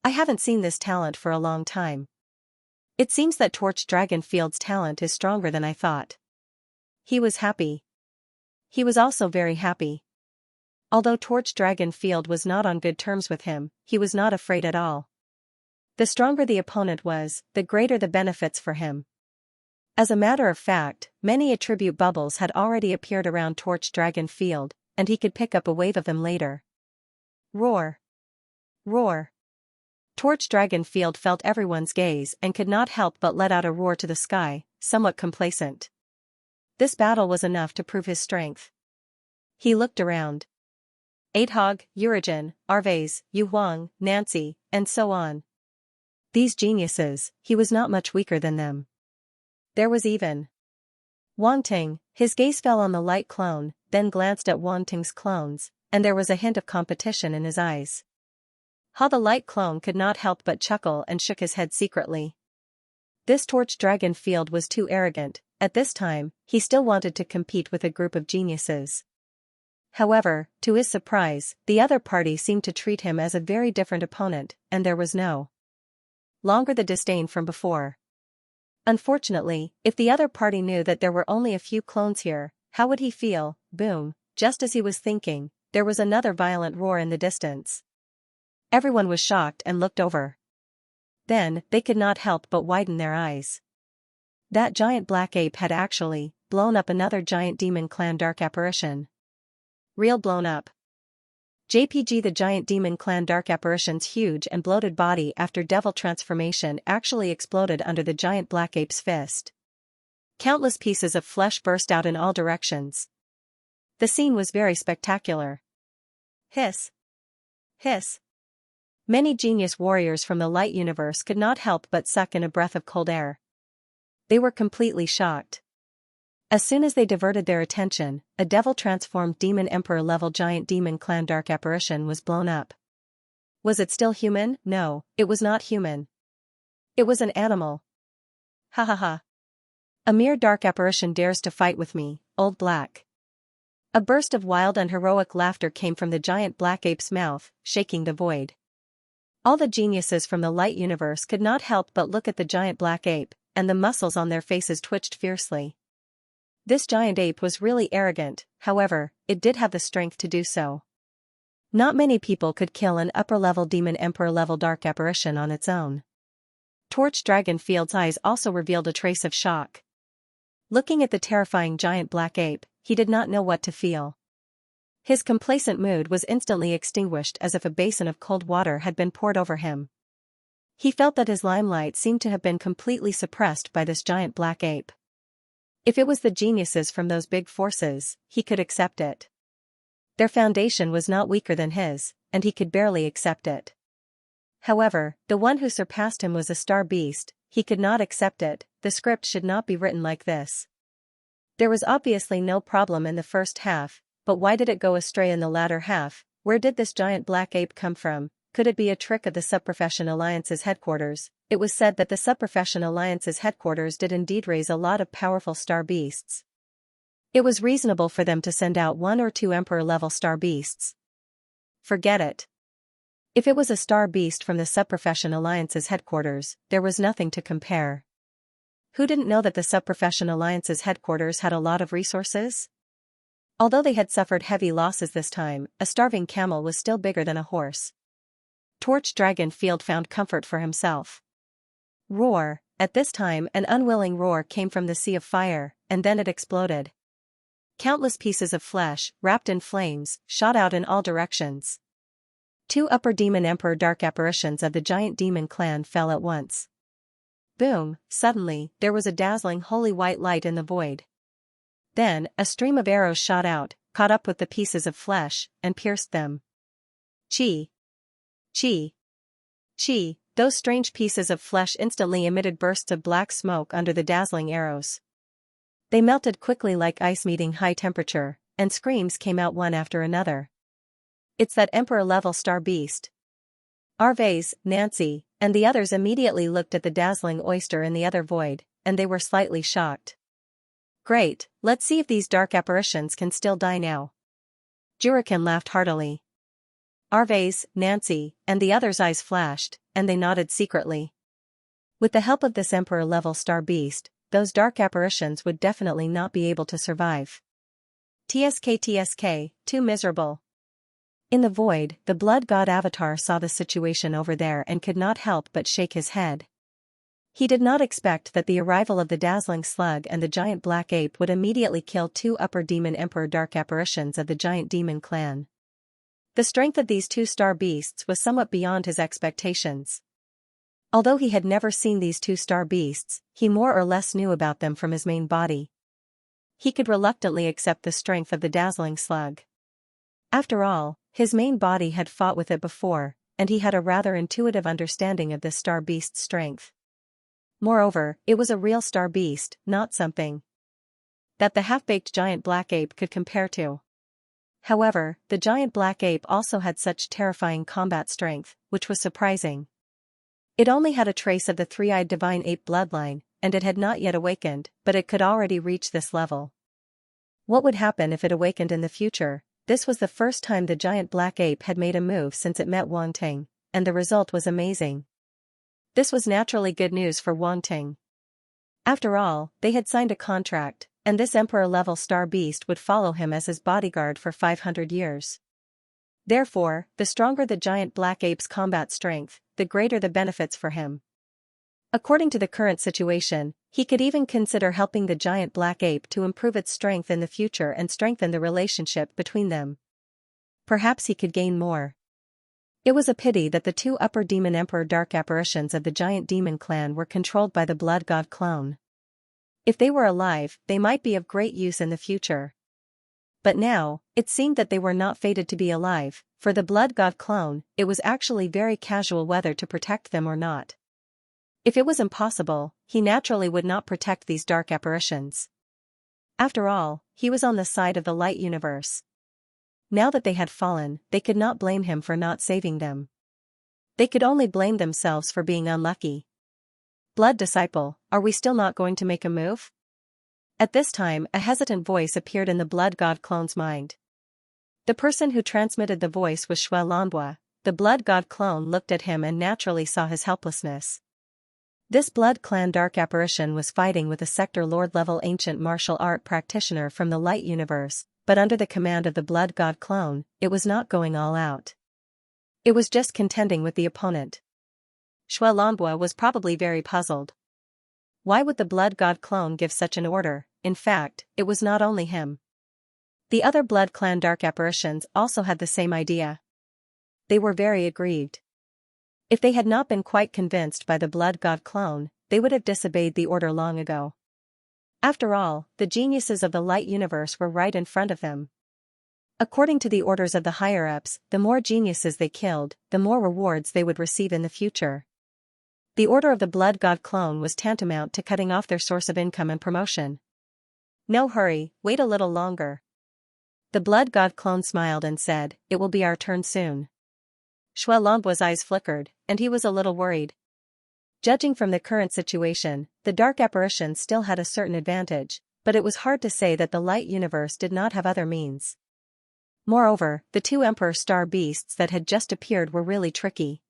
I haven't seen this talent for a long time. It seems that Torch Dragon Field's talent is stronger than I thought. He was happy. He was also very happy. Although Torch Dragon Field was not on good terms with him, he was not afraid at all. The stronger the opponent was, the greater the benefits for him. As a matter of fact, many attribute bubbles had already appeared around Torch Dragon Field, and he could pick up a wave of them later. Roar! Roar! Torch Dragon Field felt everyone's gaze and could not help but let out a roar to the sky, somewhat complacent. This battle was enough to prove his strength. He looked around. Adhog, Urigen, Arvez, Yu Huang, Nancy, and so on. These geniuses, he was not much weaker than them. There was even Wang Ting. His gaze fell on the light clone, then glanced at Wang Ting's clones, and there was a hint of competition in his eyes. The light clone could not help but chuckle and shook his head secretly. This Torch Dragon Field was too arrogant. At this time, he still wanted to compete with a group of geniuses. However, to his surprise, the other party seemed to treat him as a very different opponent, and there was no longer the disdain from before. Unfortunately, if the other party knew that there were only a few clones here, how would he feel? Boom! Just as he was thinking, there was another violent roar in the distance. Everyone was shocked and looked over. Then, they could not help but widen their eyes. That giant black ape had actually blown up another giant demon clan dark apparition. Real blown up. JPG The giant demon clan dark apparition's huge and bloated body after devil transformation actually exploded under the giant black ape's fist. Countless pieces of flesh burst out in all directions. The scene was very spectacular. Hiss! Hiss! Many genius warriors from the light universe could not help but suck in a breath of cold air. They were completely shocked. As soon as they diverted their attention, a devil-transformed demon emperor-level giant demon clan dark apparition was blown up. Was it still human? No, it was not human. It was an animal. Ha ha ha. A mere dark apparition dares to fight with me, old black. A burst of wild and heroic laughter came from the giant black ape's mouth, shaking the void. All the geniuses from the light universe could not help but look at the giant black ape, and the muscles on their faces twitched fiercely. This giant ape was really arrogant, however, it did have the strength to do so. Not many people could kill an upper-level demon emperor-level dark apparition on its own. Torch Dragon Field's eyes also revealed a trace of shock. Looking at the terrifying giant black ape, he did not know what to feel. His complacent mood was instantly extinguished as if a basin of cold water had been poured over him. He felt that his limelight seemed to have been completely suppressed by this giant black ape. If it was the geniuses from those big forces, he could accept it. Their foundation was not weaker than his, and he could barely accept it. However, the one who surpassed him was a star beast. He could not accept it. The script should not be written like this. There was obviously no problem in the first half, but why did it go astray in the latter half? Where did this giant black ape come from? Could it be a trick of the Subprofession Alliance's headquarters? It was said that the Subprofession Alliance's headquarters did indeed raise a lot of powerful star beasts. It was reasonable for them to send out 1 or 2 Emperor-level star beasts. Forget it. If it was a star beast from the Subprofession Alliance's headquarters, there was nothing to compare. Who didn't know that the Subprofession Alliance's headquarters had a lot of resources? Although they had suffered heavy losses this time, a starving camel was still bigger than a horse. Torch Dragon Field found comfort for himself. Roar! At this time an unwilling roar came from the sea of fire, and then it exploded. Countless pieces of flesh, wrapped in flames, shot out in all directions. 2 upper demon emperor dark apparitions of the giant demon clan fell at once. Boom! Suddenly, there was a dazzling holy white light in the void. Then, a stream of arrows shot out, caught up with the pieces of flesh, and pierced them. Chi! Chi! Chi! Those strange pieces of flesh instantly emitted bursts of black smoke under the dazzling arrows. They melted quickly like ice meeting high temperature, and screams came out one after another. It's that Emperor-level star beast. Arvais, Nancy, and the others immediately looked at the dazzling oyster in the other void, and they were slightly shocked. Great, let's see if these dark apparitions can still die now. Juriken laughed heartily. Arvais, Nancy, and the others' eyes flashed, and they nodded secretly. With the help of this Emperor-level star beast, those dark apparitions would definitely not be able to survive. TSK, too miserable. In the void, the blood god Avatar saw the situation over there and could not help but shake his head. He did not expect that the arrival of the dazzling slug and the giant black ape would immediately kill two upper demon emperor dark apparitions of the giant demon clan. The strength of these two star beasts was somewhat beyond his expectations. Although he had never seen these two star beasts, he more or less knew about them from his main body. He could reluctantly accept the strength of the dazzling slug. After all, his main body had fought with it before, and he had a rather intuitive understanding of this star beast's strength. Moreover, it was a real star beast, not something that the half-baked giant black ape could compare to. However, the giant black ape also had such terrifying combat strength, which was surprising. It only had a trace of the three-eyed divine ape bloodline, and it had not yet awakened, but it could already reach this level. What would happen if it awakened in the future? This was the first time the giant black ape had made a move since it met Wang Ting, and the result was amazing. This was naturally good news for Wang Ting. After all, they had signed a contract, and this emperor-level star beast would follow him as his bodyguard for 500 years. Therefore, the stronger the giant black ape's combat strength, the greater the benefits for him. According to the current situation, he could even consider helping the giant black ape to improve its strength in the future and strengthen the relationship between them. Perhaps he could gain more. It was a pity that the two upper demon emperor dark apparitions of the giant demon clan were controlled by the blood god clone. If they were alive, they might be of great use in the future. But now, it seemed that they were not fated to be alive. For the blood god clone, it was actually very casual whether to protect them or not. If it was impossible, he naturally would not protect these dark apparitions. After all, he was on the side of the light universe. Now that they had fallen, they could not blame him for not saving them. They could only blame themselves for being unlucky. Blood disciple, are we still not going to make a move? At this time, a hesitant voice appeared in the blood god clone's mind. The person who transmitted the voice was Shui Lanbua. The blood god clone looked at him and naturally saw his helplessness. This blood clan dark apparition was fighting with a sector lord-level ancient martial art practitioner from the light universe, but under the command of the blood god clone, it was not going all out. It was just contending with the opponent. Shui Lanbua was probably very puzzled. Why would the blood god clone give such an order? In fact, it was not only him. The other blood clan dark apparitions also had the same idea. They were very aggrieved. If they had not been quite convinced by the blood god clone, they would have disobeyed the order long ago. After all, the geniuses of the light universe were right in front of them. According to the orders of the higher-ups, the more geniuses they killed, the more rewards they would receive in the future. The order of the blood god clone was tantamount to cutting off their source of income and promotion. No hurry, wait a little longer. The blood god clone smiled and said, "It will be our turn soon." Shui Lanbua's eyes flickered, and he was a little worried. Judging from the current situation, the dark apparition still had a certain advantage, but it was hard to say that the light universe did not have other means. Moreover, the two emperor star beasts that had just appeared were really tricky.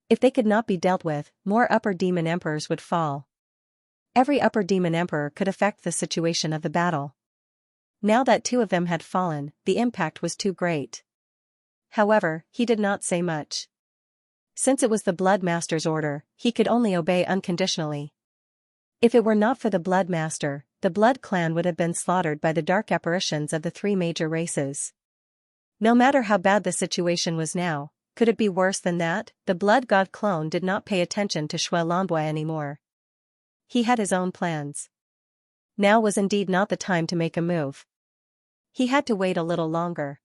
If they could not be dealt with, more upper demon emperors would fall. Every upper demon emperor could affect the situation of the battle. Now that two of them had fallen, the impact was too great. However, he did not say much. Since it was the Blood Master's order, he could only obey unconditionally. If it were not for the Blood Master, the Blood Clan would have been slaughtered by the dark apparitions of the three major races. No matter how bad the situation was now, could it be worse than that? The Blood God clone did not pay attention to Shui Lanbua anymore. He had his own plans. Now was indeed not the time to make a move. He had to wait a little longer.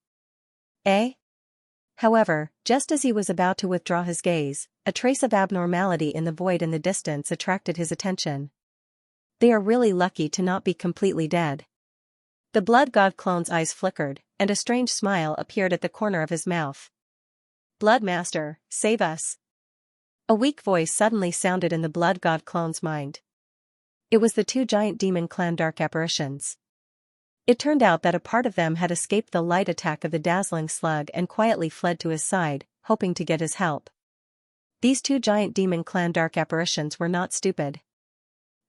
However, just as he was about to withdraw his gaze, a trace of abnormality in the void in the distance attracted his attention. They are really lucky to not be completely dead. The blood god clone's eyes flickered, and a strange smile appeared at the corner of his mouth. Blood Master, save us. A weak voice suddenly sounded in the blood god clone's mind. It was the two giant demon clan dark apparitions. It turned out that a part of them had escaped the light attack of the dazzling slug and quietly fled to his side, hoping to get his help. These two giant demon clan dark apparitions were not stupid.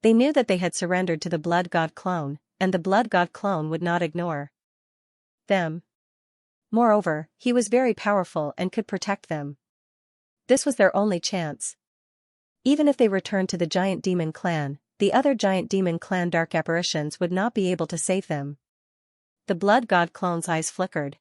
They knew that they had surrendered to the blood god clone, and the blood god clone would not ignore them. Moreover, he was very powerful and could protect them. This was their only chance. Even if they returned to the giant demon clan, the other giant demon clan dark apparitions would not be able to save them. The blood god clone's eyes flickered.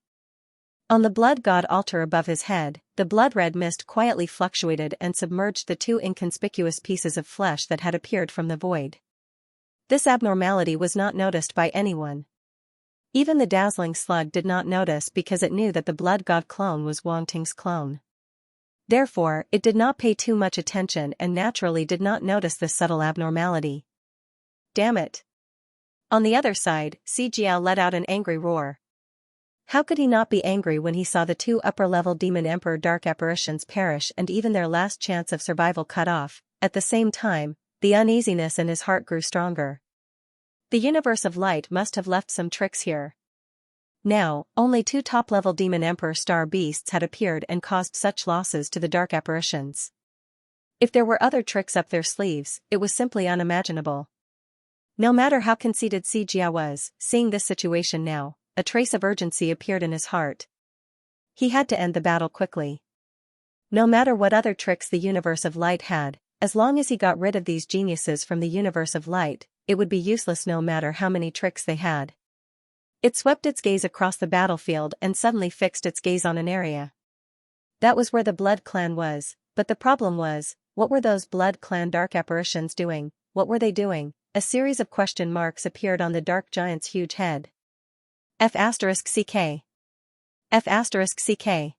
On the blood god altar above his head, the blood-red mist quietly fluctuated and submerged the two inconspicuous pieces of flesh that had appeared from the void. This abnormality was not noticed by anyone. Even the dazzling slug did not notice because it knew that the blood god clone was Wang Ting's clone. Therefore, it did not pay too much attention and naturally did not notice this subtle abnormality. Damn it! On the other side, Xianxia let out an angry roar. How could he not be angry when he saw the two upper-level Demon Emperor dark apparitions perish and even their last chance of survival cut off? At the same time, the uneasiness in his heart grew stronger. The universe of light must have left some tricks here. Now, only two top-level Demon Emperor star beasts had appeared and caused such losses to the dark apparitions. If there were other tricks up their sleeves, it was simply unimaginable. No matter how conceited Xianxia was, seeing this situation now, a trace of urgency appeared in his heart. He had to end the battle quickly. No matter what other tricks the universe of light had, as long as he got rid of these geniuses from the universe of light, it would be useless no matter how many tricks they had. It swept its gaze across the battlefield and suddenly fixed its gaze on an area. That was where the Blood Clan was, but the problem was, what were those Blood Clan dark apparitions doing? What were they doing? A series of question marks appeared on the dark giant's huge head. F***CK. F***CK.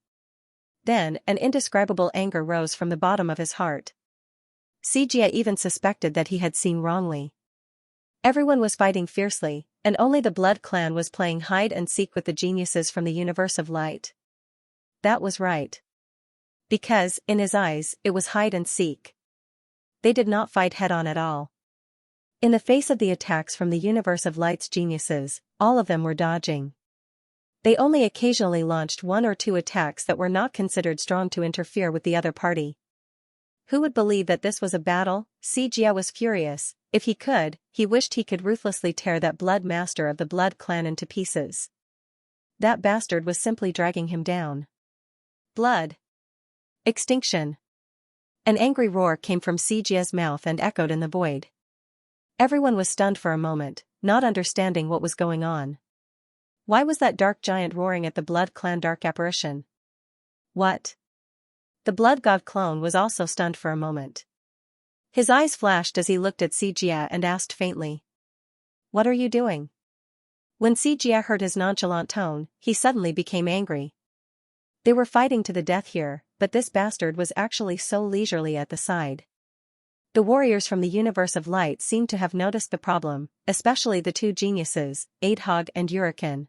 Then, an indescribable anger rose from the bottom of his heart. Xianxia even suspected that he had seen wrongly. Everyone was fighting fiercely, and only the Blood Clan was playing hide and seek with the geniuses from the universe of light. That was right. Because, in his eyes, it was hide and seek. They did not fight head-on at all. In the face of the attacks from the universe of light's geniuses, all of them were dodging. They only occasionally launched one or two attacks that were not considered strong to interfere with the other party. Who would believe that this was a battle? Xianxia was furious. If he could, he wished he could ruthlessly tear that Blood Master of the Blood Clan into pieces. That bastard was simply dragging him down. Blood. Extinction. An angry roar came from Xianxia's mouth and echoed in the void. Everyone was stunned for a moment, not understanding what was going on. Why was that dark giant roaring at the Blood Clan dark apparition? What? The Blood God clone was also stunned for a moment. His eyes flashed as he looked at Xianxia and asked faintly. What are you doing? When Xianxia heard his nonchalant tone, he suddenly became angry. They were fighting to the death here, but this bastard was actually so leisurely at the side. The warriors from the universe of light seemed to have noticed the problem, especially the two geniuses, Adhog and Uriken.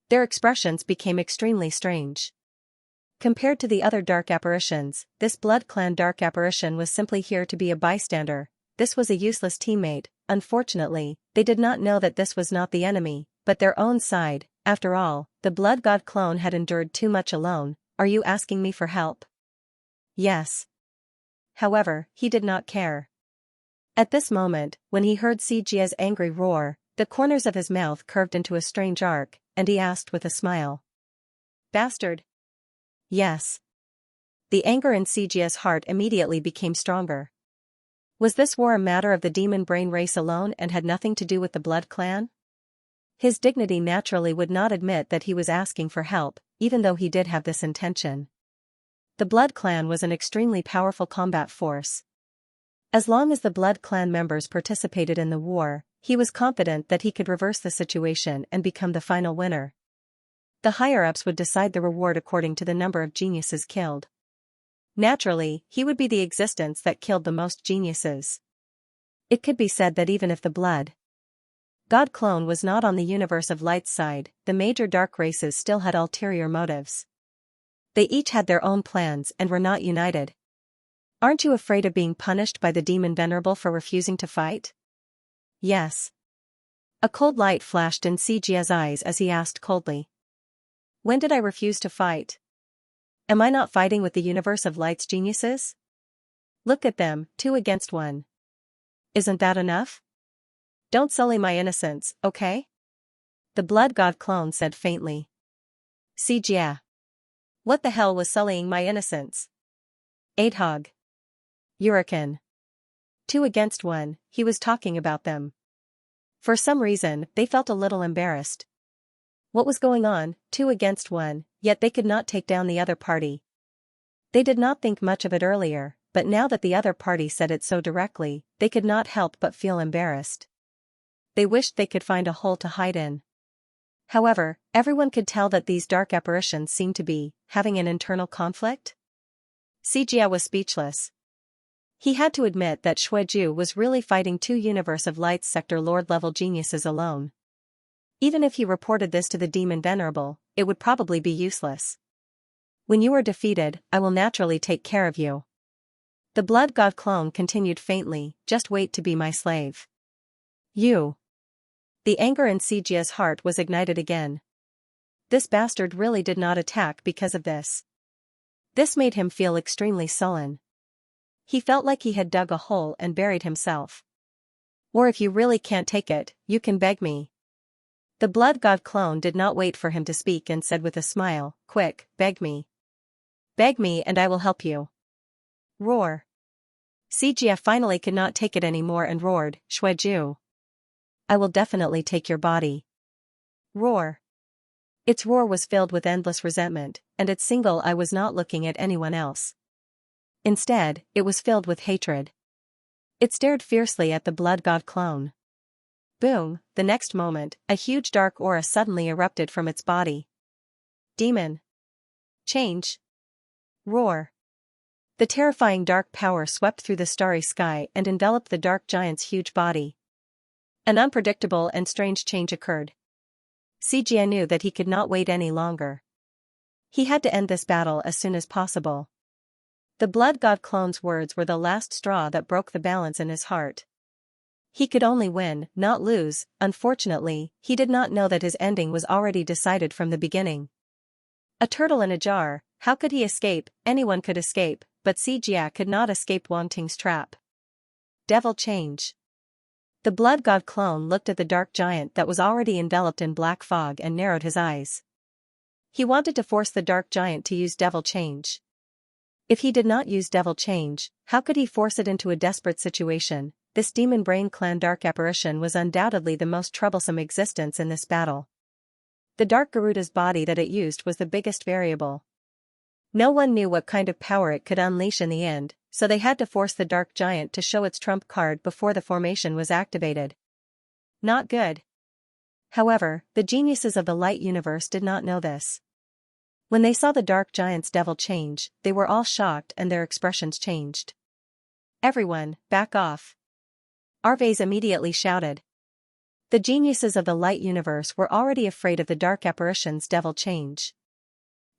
Their expressions became extremely strange. Compared to the other dark apparitions, this Blood Clan dark apparition was simply here to be a bystander. This was a useless teammate. Unfortunately, they did not know that this was not the enemy, but their own side. After all, the Blood God clone had endured too much alone. Are you asking me for help? Yes. However, he did not care. At this moment, when he heard Xianxia's angry roar, the corners of his mouth curved into a strange arc, and he asked with a smile. Bastard. Yes. The anger in Xianxia's heart immediately became stronger. Was this war a matter of the demon brain race alone and had nothing to do with the Blood Clan? His dignity naturally would not admit that he was asking for help, even though he did have this intention. The Blood Clan was an extremely powerful combat force. As long as the Blood Clan members participated in the war, he was confident that he could reverse the situation and become the final winner. The higher-ups would decide the reward according to the number of geniuses killed. Naturally, he would be the existence that killed the most geniuses. It could be said that even if the blood God clone was not on the universe of light's side, the major dark races still had ulterior motives. They each had their own plans and were not united. Aren't you afraid of being punished by the demon venerable for refusing to fight? Yes. A cold light flashed in Xianxia's eyes as he asked coldly. When did I refuse to fight? Am I not fighting with the universe of light's geniuses? Look at them, 2 against 1. Isn't that enough? Don't sully my innocence, okay? The blood god clone said faintly. Xianxia. What the hell was sullying my innocence? Adhog. Hurricane. 2 against 1, he was talking about them. For some reason, they felt a little embarrassed. What was going on, 2 against 1, yet they could not take down the other party. They did not think much of it earlier, but now that the other party said it so directly, they could not help but feel embarrassed. They wished they could find a hole to hide in. However, everyone could tell that these dark apparitions seemed to be having an internal conflict. Xianxia was speechless. He had to admit that Xueju was really fighting 2 Universe of Light's sector lord-level geniuses alone. Even if he reported this to the demon venerable, it would probably be useless. When you are defeated, I will naturally take care of you. The blood god clone continued faintly, just wait to be my slave. You. The anger in Xianxia's heart was ignited again. This bastard really did not attack because of this. This made him feel extremely sullen. He felt like he had dug a hole and buried himself. Or if you really can't take it, you can beg me. The blood god clone did not wait for him to speak and said with a smile, quick, beg me. Beg me and I will help you. Roar. Xianxia finally could not take it anymore and roared, Xueju. I will definitely take your body. Roar. Its roar was filled with endless resentment, and its single eye was not looking at anyone else. Instead, it was filled with hatred. It stared fiercely at the blood god clone. Boom, the next moment, a huge dark aura suddenly erupted from its body. Demon. Change. Roar. The terrifying dark power swept through the starry sky and enveloped the dark giant's huge body. An unpredictable and strange change occurred. Xianxia knew that he could not wait any longer. He had to end this battle as soon as possible. The blood god clone's words were the last straw that broke the balance in his heart. He could only win, not lose. Unfortunately, he did not know that his ending was already decided from the beginning. A turtle in a jar, how could he escape? Anyone could escape, but Xianxia could not escape Wang Ting's trap. Devil change. The blood god clone looked at the dark giant that was already enveloped in black fog and narrowed his eyes. He wanted to force the dark giant to use devil change. If he did not use devil change, how could he force it into a desperate situation? This demon brain clan dark apparition was undoubtedly the most troublesome existence in this battle. The dark Garuda's body that it used was the biggest variable. No one knew what kind of power it could unleash in the end, so they had to force the dark giant to show its trump card before the formation was activated. Not good. However, the geniuses of the light universe did not know this. When they saw the dark giant's devil change, they were all shocked and their expressions changed. Everyone, back off. Arves immediately shouted. The geniuses of the light universe were already afraid of the dark apparition's devil change.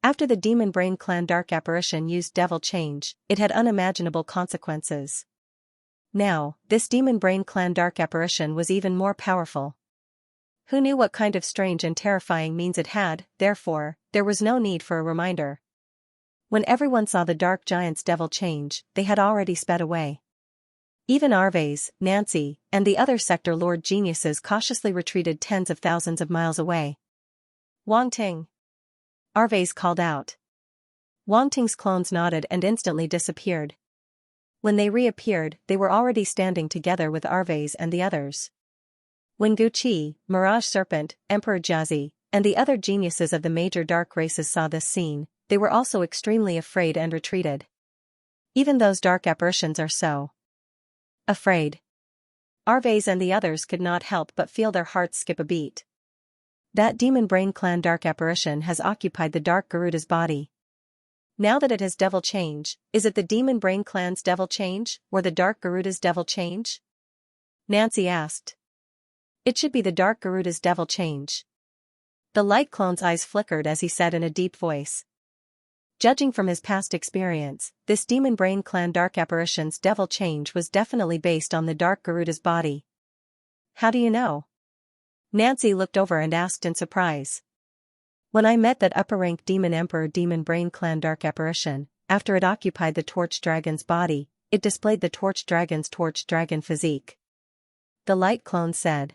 After the demon brain clan dark apparition used devil change, it had unimaginable consequences. Now, this demon brain clan dark apparition was even more powerful. Who knew what kind of strange and terrifying means it had? Therefore, there was no need for a reminder. When everyone saw the dark giant's devil change, they had already sped away. Even Arves, Nancy, and the other sector lord geniuses cautiously retreated tens of thousands of miles away. Wang Ting. Arves called out. Wang Ting's clones nodded and instantly disappeared. When they reappeared, they were already standing together with Arves and the others. When Guqi, Mirage Serpent, Emperor Jiazi, and the other geniuses of the major dark races saw this scene, they were also extremely afraid and retreated. Even those dark apparitions are so afraid. Arves and the others could not help but feel their hearts skip a beat. That demon brain clan dark apparition has occupied the dark Garuda's body. Now that it has devil change, is it the demon brain clan's devil change, or the dark Garuda's devil change? Nancy asked. It should be the Dark Garuda's devil change. The light clone's eyes flickered as he said in a deep voice. Judging from his past experience, this Demon Brain Clan Dark Apparition's devil change was definitely based on the Dark Garuda's body. How do you know? Nancy looked over and asked in surprise. When I met that upper-rank Demon Emperor Demon Brain Clan Dark Apparition, after it occupied the Torch Dragon's body, it displayed the Torch Dragon physique. The light clone said.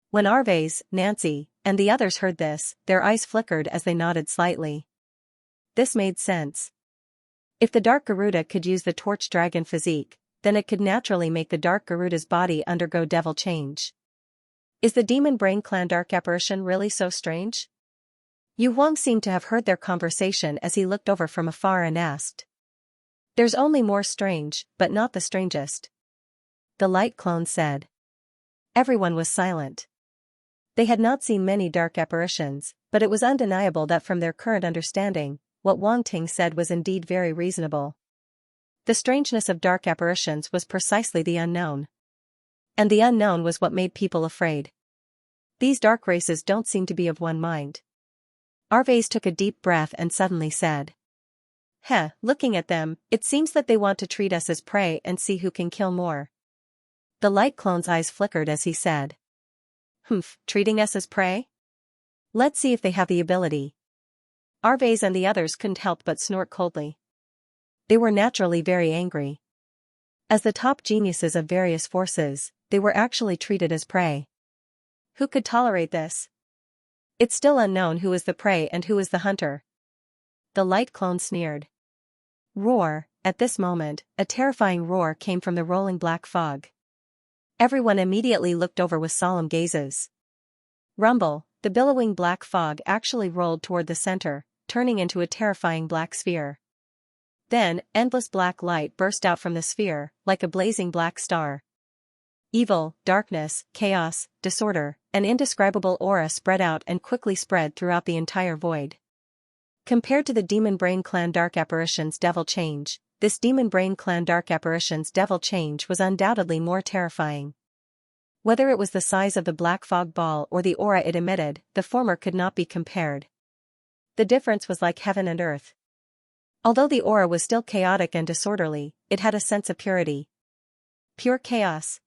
When Arves, Nancy, and the others heard this, their eyes flickered as they nodded slightly. This made sense. If the Dark Garuda could use the Torch Dragon physique, then it could naturally make the Dark Garuda's body undergo devil change. Is the Demon Brain Clan Dark Apparition really so strange? Yu Huang seemed to have heard their conversation as he looked over from afar and asked. There's only more strange, but not the strangest. The light clone said. Everyone was silent. They had not seen many dark apparitions, but it was undeniable that from their current understanding, what Wang Ting said was indeed very reasonable. The strangeness of dark apparitions was precisely the unknown. And the unknown was what made people afraid. These dark races don't seem to be of one mind. Arves took a deep breath and suddenly said. Looking at them, it seems that they want to treat us as prey and see who can kill more. The light clone's eyes flickered as he said. Treating us as prey? Let's see if they have the ability. Arves and the others couldn't help but snort coldly. They were naturally very angry. As the top geniuses of various forces, they were actually treated as prey. Who could tolerate this? It's still unknown who is the prey and who is the hunter. The light clone sneered. Roar! At this moment, a terrifying roar came from the rolling black fog. Everyone immediately looked over with solemn gazes. Rumble! The billowing black fog actually rolled toward the center, turning into a terrifying black sphere. Then, endless black light burst out from the sphere, like a blazing black star. Evil, darkness, chaos, disorder, an indescribable aura spread out and quickly spread throughout the entire void. Compared to the Demon Brain Clan Dark Apparition's devil change, this Demon Brain Clan Dark Apparition's devil change was undoubtedly more terrifying. Whether it was the size of the black fog ball or the aura it emitted, the former could not be compared. The difference was like heaven and earth. Although the aura was still chaotic and disorderly, it had a sense of purity. Pure chaos.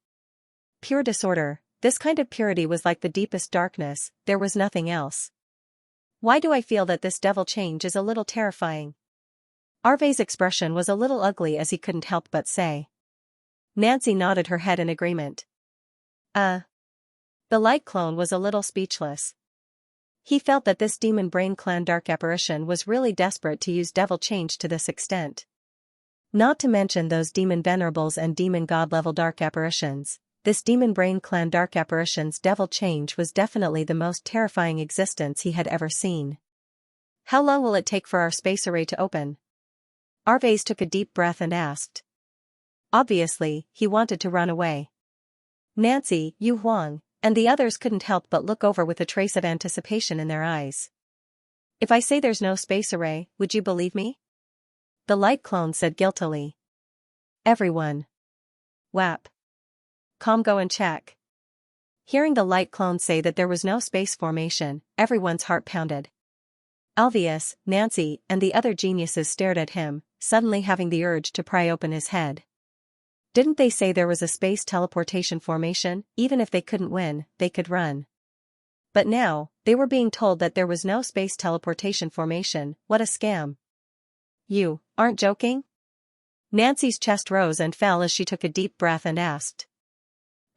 Pure disorder, this kind of purity was like the deepest darkness, there was nothing else. Why do I feel that this devil change is a little terrifying? Arve's expression was a little ugly as he couldn't help but say. Nancy nodded her head in agreement. The light clone was a little speechless. He felt that this Demon Brain Clan Dark Apparition was really desperate to use devil change to this extent. Not to mention those Demon Venerables and Demon God level Dark Apparitions, this Demon Brain Clan Dark Apparition's devil change was definitely the most terrifying existence he had ever seen. How long will it take for our space array to open? Arves took a deep breath and asked. Obviously, he wanted to run away. Nancy, Yu Huang, and the others couldn't help but look over with a trace of anticipation in their eyes. If I say there's no space array, would you believe me? The light clone said guiltily. Everyone. Whap. Go and check. Hearing the light clone say that there was no space formation, everyone's heart pounded. Alvius, Nancy, and the other geniuses stared at him, suddenly having the urge to pry open his head. Didn't they say there was a space teleportation formation? Even if they couldn't win, they could run. But now, they were being told that there was no space teleportation formation. What a scam. You aren't joking? Nancy's chest rose and fell as she took a deep breath and asked.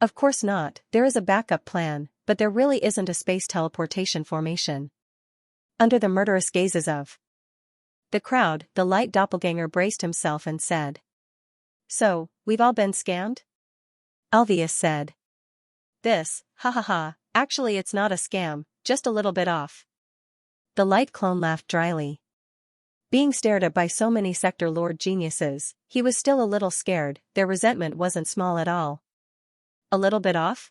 Of course not, there is a backup plan, but there really isn't a space teleportation formation. Under the murderous gazes of the crowd, the light doppelganger braced himself and said. So, we've all been scammed? Alvius said. This, actually it's not a scam, just a little bit off. The light clone laughed dryly. Being stared at by so many sector lord geniuses, he was still a little scared, their resentment wasn't small at all. A little bit off?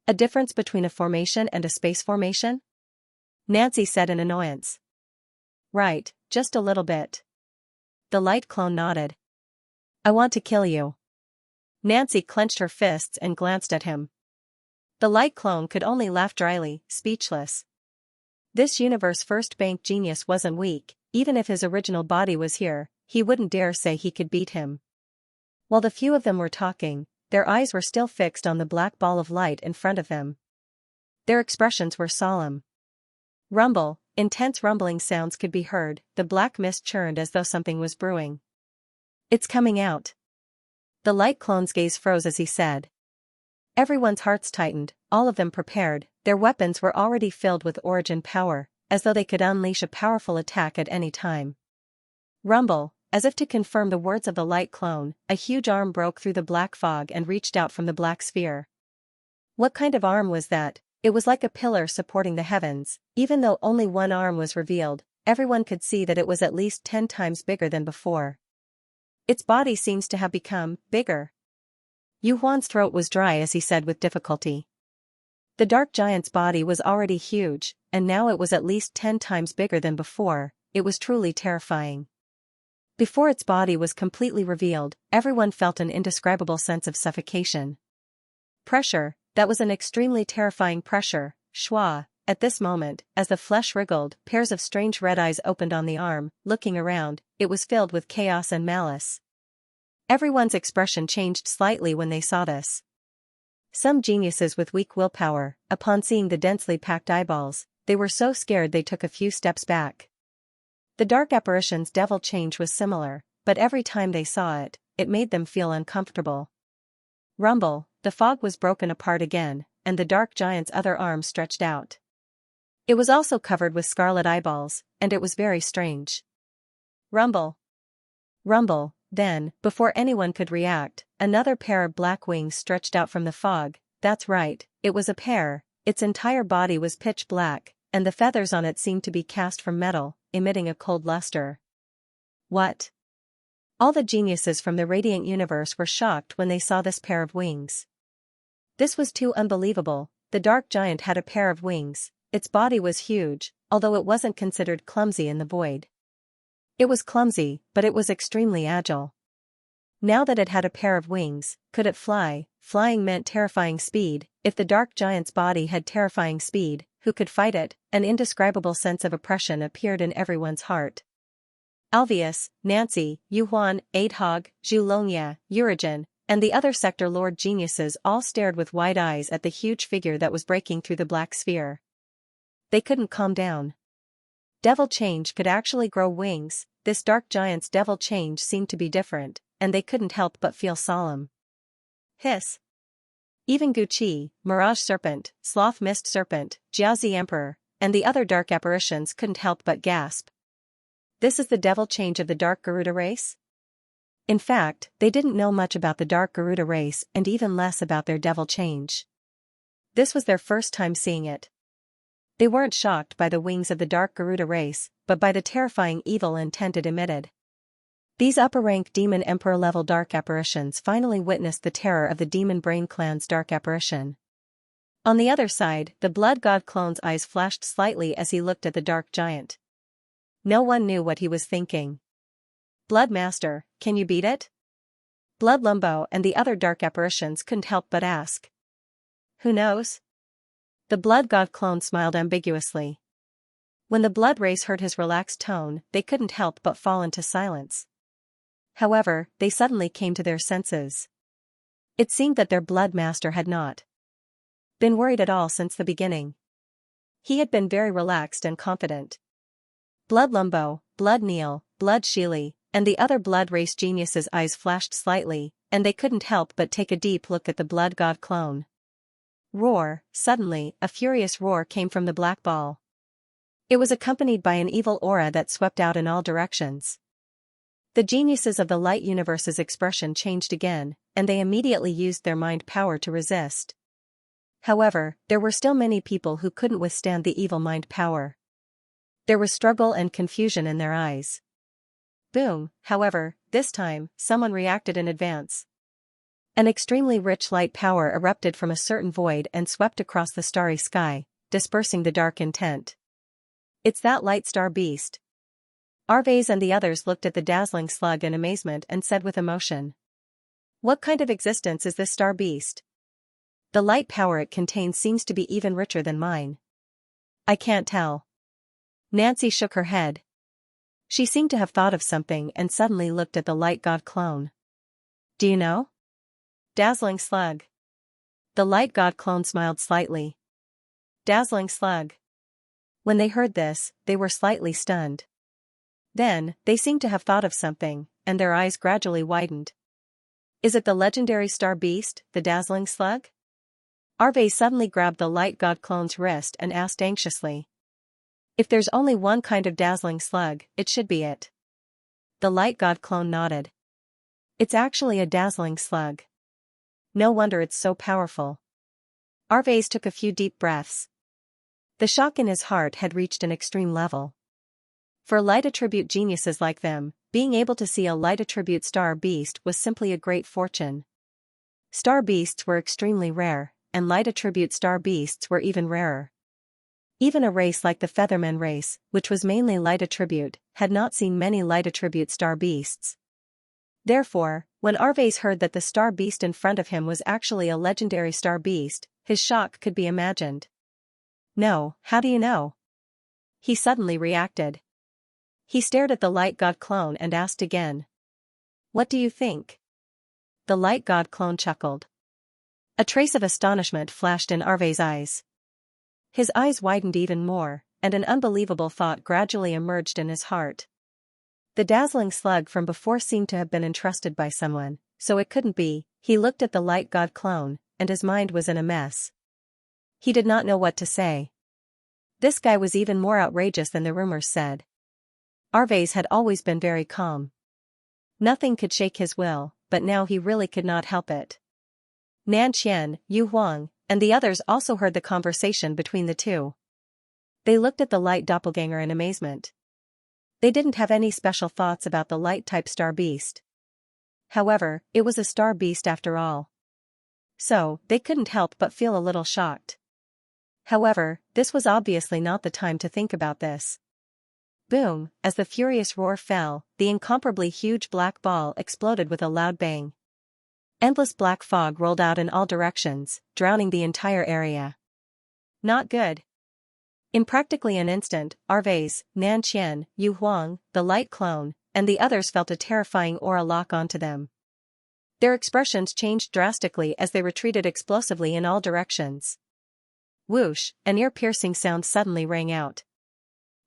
A difference between a formation and a space formation? Nancy said in annoyance. Right, just a little bit. The light clone nodded. I want to kill you. Nancy clenched her fists and glanced at him. The light clone could only laugh dryly, speechless. This universe first bank genius wasn't weak. Even if his original body was here, he wouldn't dare say he could beat him. While the few of them were talking, their eyes were still fixed on the black ball of light in front of them. Their expressions were solemn. Rumble, intense rumbling sounds could be heard, the black mist churned as though something was brewing. It's coming out. The light clone's gaze froze as he said. Everyone's hearts tightened, all of them prepared, their weapons were already filled with origin power, as though they could unleash a powerful attack at any time. Rumble, as if to confirm the words of the light clone, a huge arm broke through the black fog and reached out from the black sphere. What kind of arm was that? It was like a pillar supporting the heavens. Even though only one arm was revealed, everyone could see that it was at least 10 times bigger than before. Its body seems to have become bigger. Yu Huan's throat was dry as he said with difficulty. The dark giant's body was already huge, and now it was at least 10 times bigger than before. It was truly terrifying. Before its body was completely revealed, everyone felt an indescribable sense of suffocation. Pressure, that was an extremely terrifying pressure, schwa. At this moment, as the flesh wriggled, pairs of strange red eyes opened on the arm. Looking around, it was filled with chaos and malice. Everyone's expression changed slightly when they saw this. Some geniuses with weak willpower, upon seeing the densely packed eyeballs, they were so scared they took a few steps back. The dark apparition's devil change was similar, but every time they saw it, it made them feel uncomfortable. Rumble, the fog was broken apart again, and the dark giant's other arm stretched out. It was also covered with scarlet eyeballs, and it was very strange. Rumble. Rumble. Then, before anyone could react, another pair of black wings stretched out from the fog. That's right, it was a pair. Its entire body was pitch black, and the feathers on it seemed to be cast from metal, emitting a cold luster. What? All the geniuses from the radiant universe were shocked when they saw this pair of wings. This was too unbelievable. The dark giant had a pair of wings. Its body was huge, although it wasn't considered clumsy in the void. It was clumsy, but it was extremely agile. Now that it had a pair of wings, could it fly? Flying meant terrifying speed. If the dark giant's body had terrifying speed, who could fight it? An indescribable sense of oppression appeared in everyone's heart. Alvius, Nancy, Yu Huan, Adhog, Zhu Longya, Urigen, and the other sector lord geniuses all stared with wide eyes at the huge figure that was breaking through the black sphere. They couldn't calm down. Devil change could actually grow wings. This dark giant's devil change seemed to be different, and they couldn't help but feel solemn. Hiss. Even Guqi, Mirage Serpent, Sloth Mist Serpent, Jiaozi Emperor, and the other dark apparitions couldn't help but gasp. This is the devil change of the dark Garuda race? In fact, they didn't know much about the dark Garuda race and even less about their devil change. This was their first time seeing it. They weren't shocked by the wings of the dark Garuda race, but by the terrifying evil intent it emitted. These upper-rank Demon Emperor-level dark apparitions finally witnessed the terror of the Demon Brain Clan's dark apparition. On the other side, the Blood God clone's eyes flashed slightly as he looked at the dark giant. No one knew what he was thinking. Blood Master, can you beat it? Blood Lumbo and the other dark apparitions couldn't help but ask. Who knows? The Blood God clone smiled ambiguously. When the Blood Race heard his relaxed tone, they couldn't help but fall into silence. However, they suddenly came to their senses. It seemed that their Blood Master had not been worried at all since the beginning. He had been very relaxed and confident. Blood Lumbo, Blood Neil, Blood Sheely, and the other Blood Race geniuses' eyes flashed slightly, and they couldn't help but take a deep look at the Blood God clone. Roar. Suddenly, a furious roar came from the black ball. It was accompanied by an evil aura that swept out in all directions. The geniuses of the light universe's expression changed again, and they immediately used their mind power to resist. However, there were still many people who couldn't withstand the evil mind power. There was struggle and confusion in their eyes. Boom. However, this time, someone reacted in advance. An extremely rich light power erupted from a certain void and swept across the starry sky, dispersing the dark intent. It's that light star beast. Arvez and the others looked at the dazzling slug in amazement and said with emotion. What kind of existence is this star beast? The light power it contains seems to be even richer than mine. I can't tell. Nancy shook her head. She seemed to have thought of something and suddenly looked at the light god clone. Do you know? Dazzling slug. The light god clone smiled slightly. Dazzling slug. When they heard this, they were slightly stunned. Then, they seemed to have thought of something, and their eyes gradually widened. Is it the legendary star beast, the dazzling slug? Arve suddenly grabbed the light god clone's wrist and asked anxiously. If there's only one kind of dazzling slug, it should be it. The light god clone nodded. It's actually a dazzling slug. No wonder it's so powerful. Arve took a few deep breaths. The shock in his heart had reached an extreme level. For light attribute geniuses like them, being able to see a light attribute star beast was simply a great fortune. Star beasts were extremely rare, and light attribute star beasts were even rarer. Even a race like the Featherman race, which was mainly light attribute, had not seen many light attribute star beasts. Therefore, when Arves heard that the star beast in front of him was actually a legendary star beast, his shock could be imagined. No, how do you know? He suddenly reacted. He stared at the light god clone and asked again. What do you think? The light god clone chuckled. A trace of astonishment flashed in Arve's eyes. His eyes widened even more, and an unbelievable thought gradually emerged in his heart. The dazzling slug from before seemed to have been entrusted by someone, so it couldn't be. He looked at the light god clone, and his mind was in a mess. He did not know what to say. This guy was even more outrageous than the rumors said. Arves had always been very calm. Nothing could shake his will, but now he really could not help it. Nan Qian, Yu Huang, and the others also heard the conversation between the two. They looked at the light doppelganger in amazement. They didn't have any special thoughts about the light-type star beast. However, it was a star beast after all. So, they couldn't help but feel a little shocked. However, this was obviously not the time to think about this. Boom, as the furious roar fell, the incomparably huge black ball exploded with a loud bang. Endless black fog rolled out in all directions, drowning the entire area. Not good. In practically an instant, Arves, Nan Qian, Yu Huang, the light clone, and the others felt a terrifying aura lock onto them. Their expressions changed drastically as they retreated explosively in all directions. Whoosh, an ear-piercing sound suddenly rang out.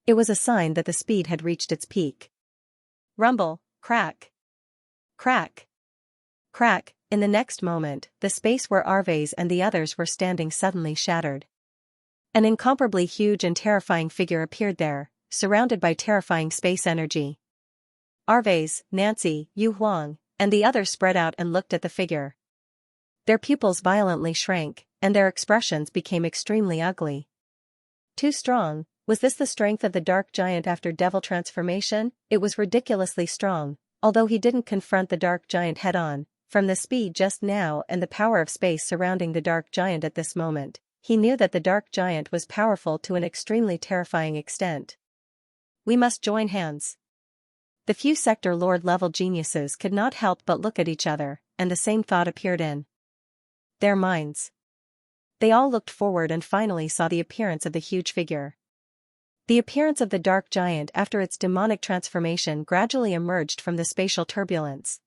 It was a sign that the speed had reached its peak. Rumble, crack. Crack. Crack, in the next moment, the space where Arves and the others were standing suddenly shattered. An incomparably huge and terrifying figure appeared there, surrounded by terrifying space energy. Arves, Nancy, Yu Huang, and the others spread out and looked at the figure. Their pupils violently shrank, and their expressions became extremely ugly. Too strong. Was this the strength of the dark giant after devil transformation? It was ridiculously strong, although he didn't confront the dark giant head-on. From the speed just now and the power of space surrounding the dark giant at this moment, he knew that the dark giant was powerful to an extremely terrifying extent. We must join hands. The few Sector Lord-level geniuses could not help but look at each other, and the same thought appeared in their minds. They all looked forward and finally saw the appearance of the huge figure. The appearance of the dark giant after its demonic transformation gradually emerged from the spatial turbulence.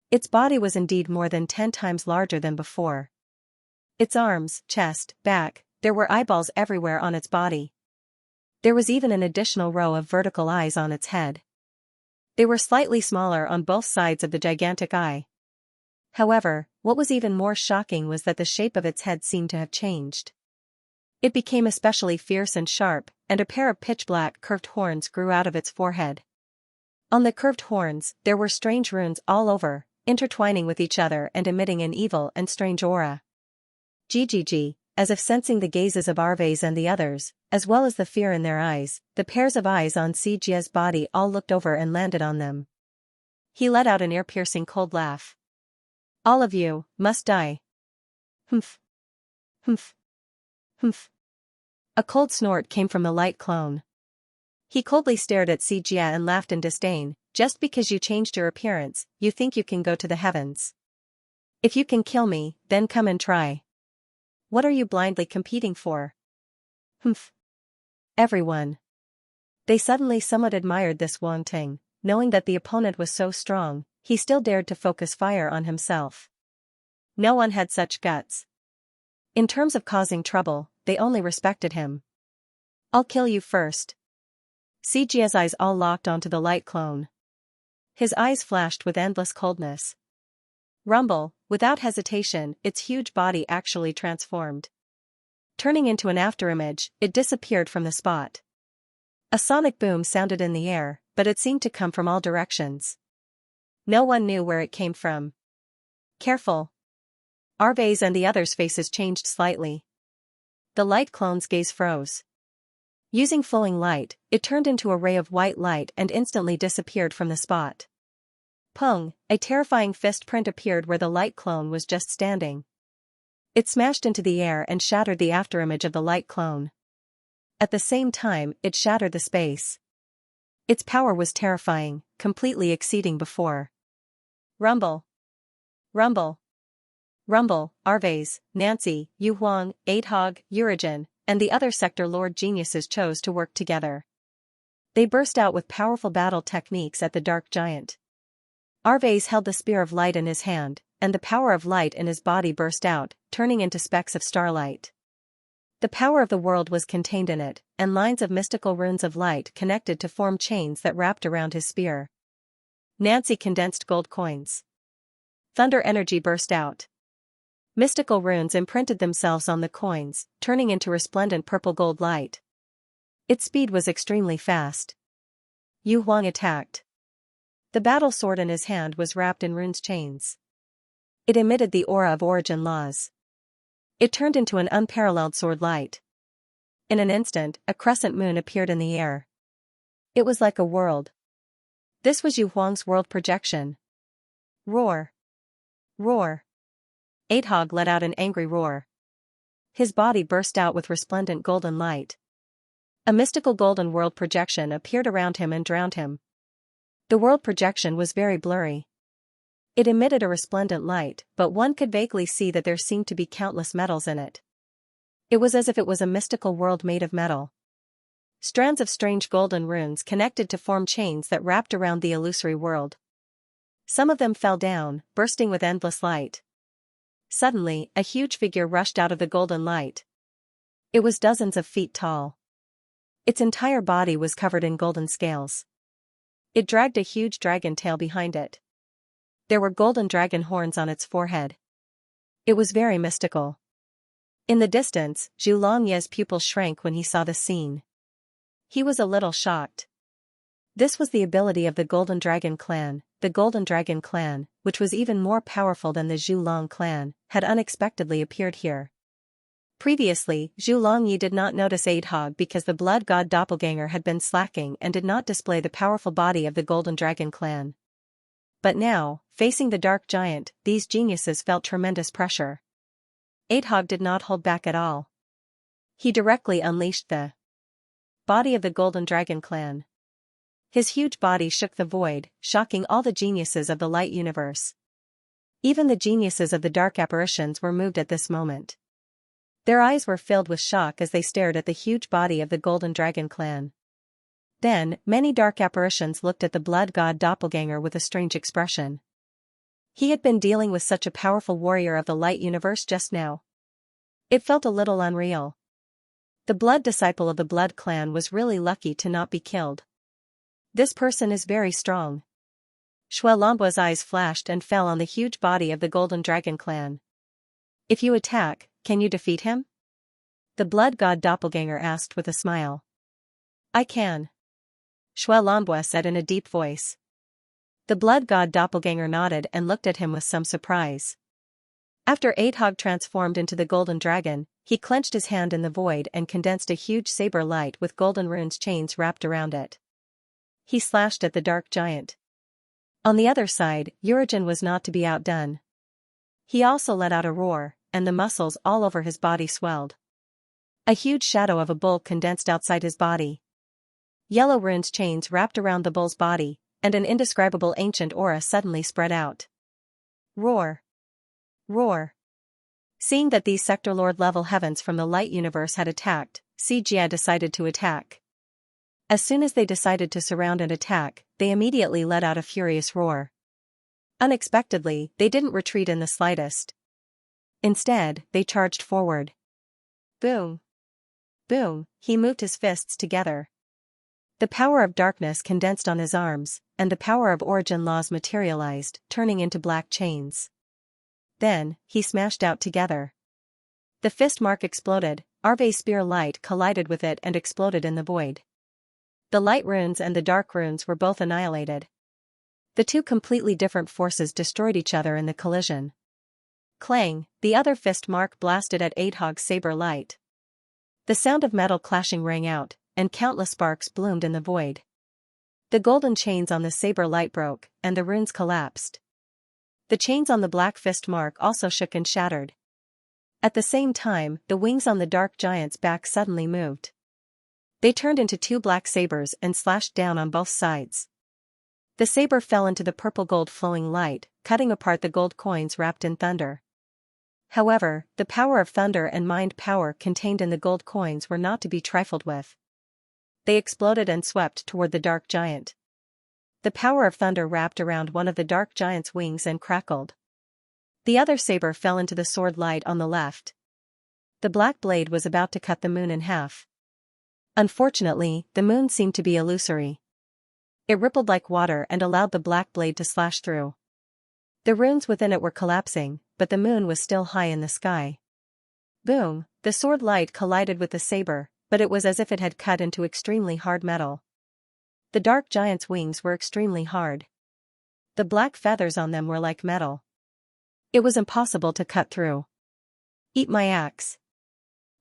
Its body was indeed more than 10 times larger than before. Its arms, chest, back, there were eyeballs everywhere on its body. There was even an additional row of vertical eyes on its head. They were slightly smaller on both sides of the gigantic eye. However, what was even more shocking was that the shape of its head seemed to have changed. It became especially fierce and sharp, and a pair of pitch-black curved horns grew out of its forehead. On the curved horns, there were strange runes all over, intertwining with each other and emitting an evil and strange aura. GGG, as if sensing the gazes of Arves and the others, as well as the fear in their eyes, the pairs of eyes on Xianxia's body all looked over and landed on them. He let out an ear-piercing cold laugh. All of you must die. Humph. Humph. Humph. A cold snort came from the light clone. He coldly stared at Xianxia and laughed in disdain. Just because you changed your appearance, you think you can go to the heavens. If you can kill me, then come and try. What are you blindly competing for? Humph. Everyone. They suddenly somewhat admired this Wang Ting, knowing that the opponent was so strong, he still dared to focus fire on himself. No one had such guts. In terms of causing trouble, they only respected him. I'll kill you first. Xianxia's eyes all locked onto the light clone. His eyes flashed with endless coldness. Rumble, without hesitation, its huge body actually transformed. Turning into an afterimage, it disappeared from the spot. A sonic boom sounded in the air, but it seemed to come from all directions. No one knew where it came from. Careful. Arve's and the others' faces changed slightly. The light clone's gaze froze. Using flowing light, it turned into a ray of white light and instantly disappeared from the spot. Pung, a terrifying fist print appeared where the light clone was just standing. It smashed into the air and shattered the afterimage of the light clone. At the same time, it shattered the space. Its power was terrifying, completely exceeding before. Rumble. Rumble. Rumble, Arves, Nancy, Yu Huang, Adhog, Urigen, and the other sector lord geniuses chose to work together. They burst out with powerful battle techniques at the dark giant. Arves held the spear of light in his hand, and the power of light in his body burst out, turning into specks of starlight. The power of the world was contained in it, and lines of mystical runes of light connected to form chains that wrapped around his spear. Nancy condensed gold coins. Thunder energy burst out. Mystical runes imprinted themselves on the coins, turning into resplendent purple gold light. Its speed was extremely fast. Yu Huang attacked. The battle sword in his hand was wrapped in runes chains. It emitted the aura of origin laws. It turned into an unparalleled sword light. In an instant, a crescent moon appeared in the air. It was like a world. This was Yu Huang's world projection. Roar. Roar. Adhog let out an angry roar. His body burst out with resplendent golden light. A mystical golden world projection appeared around him and drowned him. The world projection was very blurry. It emitted a resplendent light, but one could vaguely see that there seemed to be countless metals in it. It was as if it was a mystical world made of metal. Strands of strange golden runes connected to form chains that wrapped around the illusory world. Some of them fell down, bursting with endless light. Suddenly, a huge figure rushed out of the golden light. It was dozens of feet tall. Its entire body was covered in golden scales. It dragged a huge dragon tail behind it. There were golden dragon horns on its forehead. It was very mystical. In the distance, Zhu Longye's pupils shrank when he saw the scene. He was a little shocked. This was the ability of the Golden Dragon clan. The Golden Dragon clan, which was even more powerful than the Zhu Long clan, had unexpectedly appeared here. Previously, Zhu Longye did not notice Adhog because the blood god doppelganger had been slacking and did not display the powerful body of the Golden Dragon clan. But now, facing the dark giant, these geniuses felt tremendous pressure. Adhog did not hold back at all. He directly unleashed the body of the Golden Dragon clan. His huge body shook the void, shocking all the geniuses of the light universe. Even the geniuses of the dark apparitions were moved at this moment. Their eyes were filled with shock as they stared at the huge body of the Golden Dragon clan. Then, many dark apparitions looked at the blood god doppelganger with a strange expression. He had been dealing with such a powerful warrior of the light universe just now. It felt a little unreal. The blood disciple of the blood clan was really lucky to not be killed. This person is very strong. Shuelombo's eyes flashed and fell on the huge body of the Golden Dragon clan. If you attack, can you defeat him? The blood god doppelganger asked with a smile. I can. Shuelombo said in a deep voice. The blood god doppelganger nodded and looked at him with some surprise. After Adhog transformed into the Golden Dragon, he clenched his hand in the void and condensed a huge saber light with golden runes chains wrapped around it. He slashed at the dark giant. On the other side, Urigen was not to be outdone. He also let out a roar, and the muscles all over his body swelled. A huge shadow of a bull condensed outside his body. Yellow runes chains wrapped around the bull's body, and an indescribable ancient aura suddenly spread out. Roar. Roar. Seeing that these Sector Lord-level heavens from the light universe had attacked, Xianxia decided to attack. As soon as they decided to surround and attack, they immediately let out a furious roar. Unexpectedly, they didn't retreat in the slightest. Instead, they charged forward. Boom! Boom! He moved his fists together. The power of darkness condensed on his arms, and the power of origin laws materialized, turning into black chains. Then, he smashed out together. The fist mark exploded, Arve's spear light collided with it and exploded in the void. The light runes and the dark runes were both annihilated. The two completely different forces destroyed each other in the collision. Clang, the other fist mark blasted at Adhog's saber light. The sound of metal clashing rang out, and countless sparks bloomed in the void. The golden chains on the saber light broke, and the runes collapsed. The chains on the black fist mark also shook and shattered. At the same time, the wings on the dark giant's back suddenly moved. They turned into two black sabers and slashed down on both sides. The saber fell into the purple-gold flowing light, cutting apart the gold coins wrapped in thunder. However, the power of thunder and mind power contained in the gold coins were not to be trifled with. They exploded and swept toward the dark giant. The power of thunder wrapped around one of the dark giant's wings and crackled. The other saber fell into the sword light on the left. The black blade was about to cut the moon in half. Unfortunately, the moon seemed to be illusory. It rippled like water and allowed the black blade to slash through. The runes within it were collapsing, but the moon was still high in the sky. Boom, the sword light collided with the saber, but it was as if it had cut into extremely hard metal. The dark giant's wings were extremely hard. The black feathers on them were like metal. It was impossible to cut through. Eat my axe.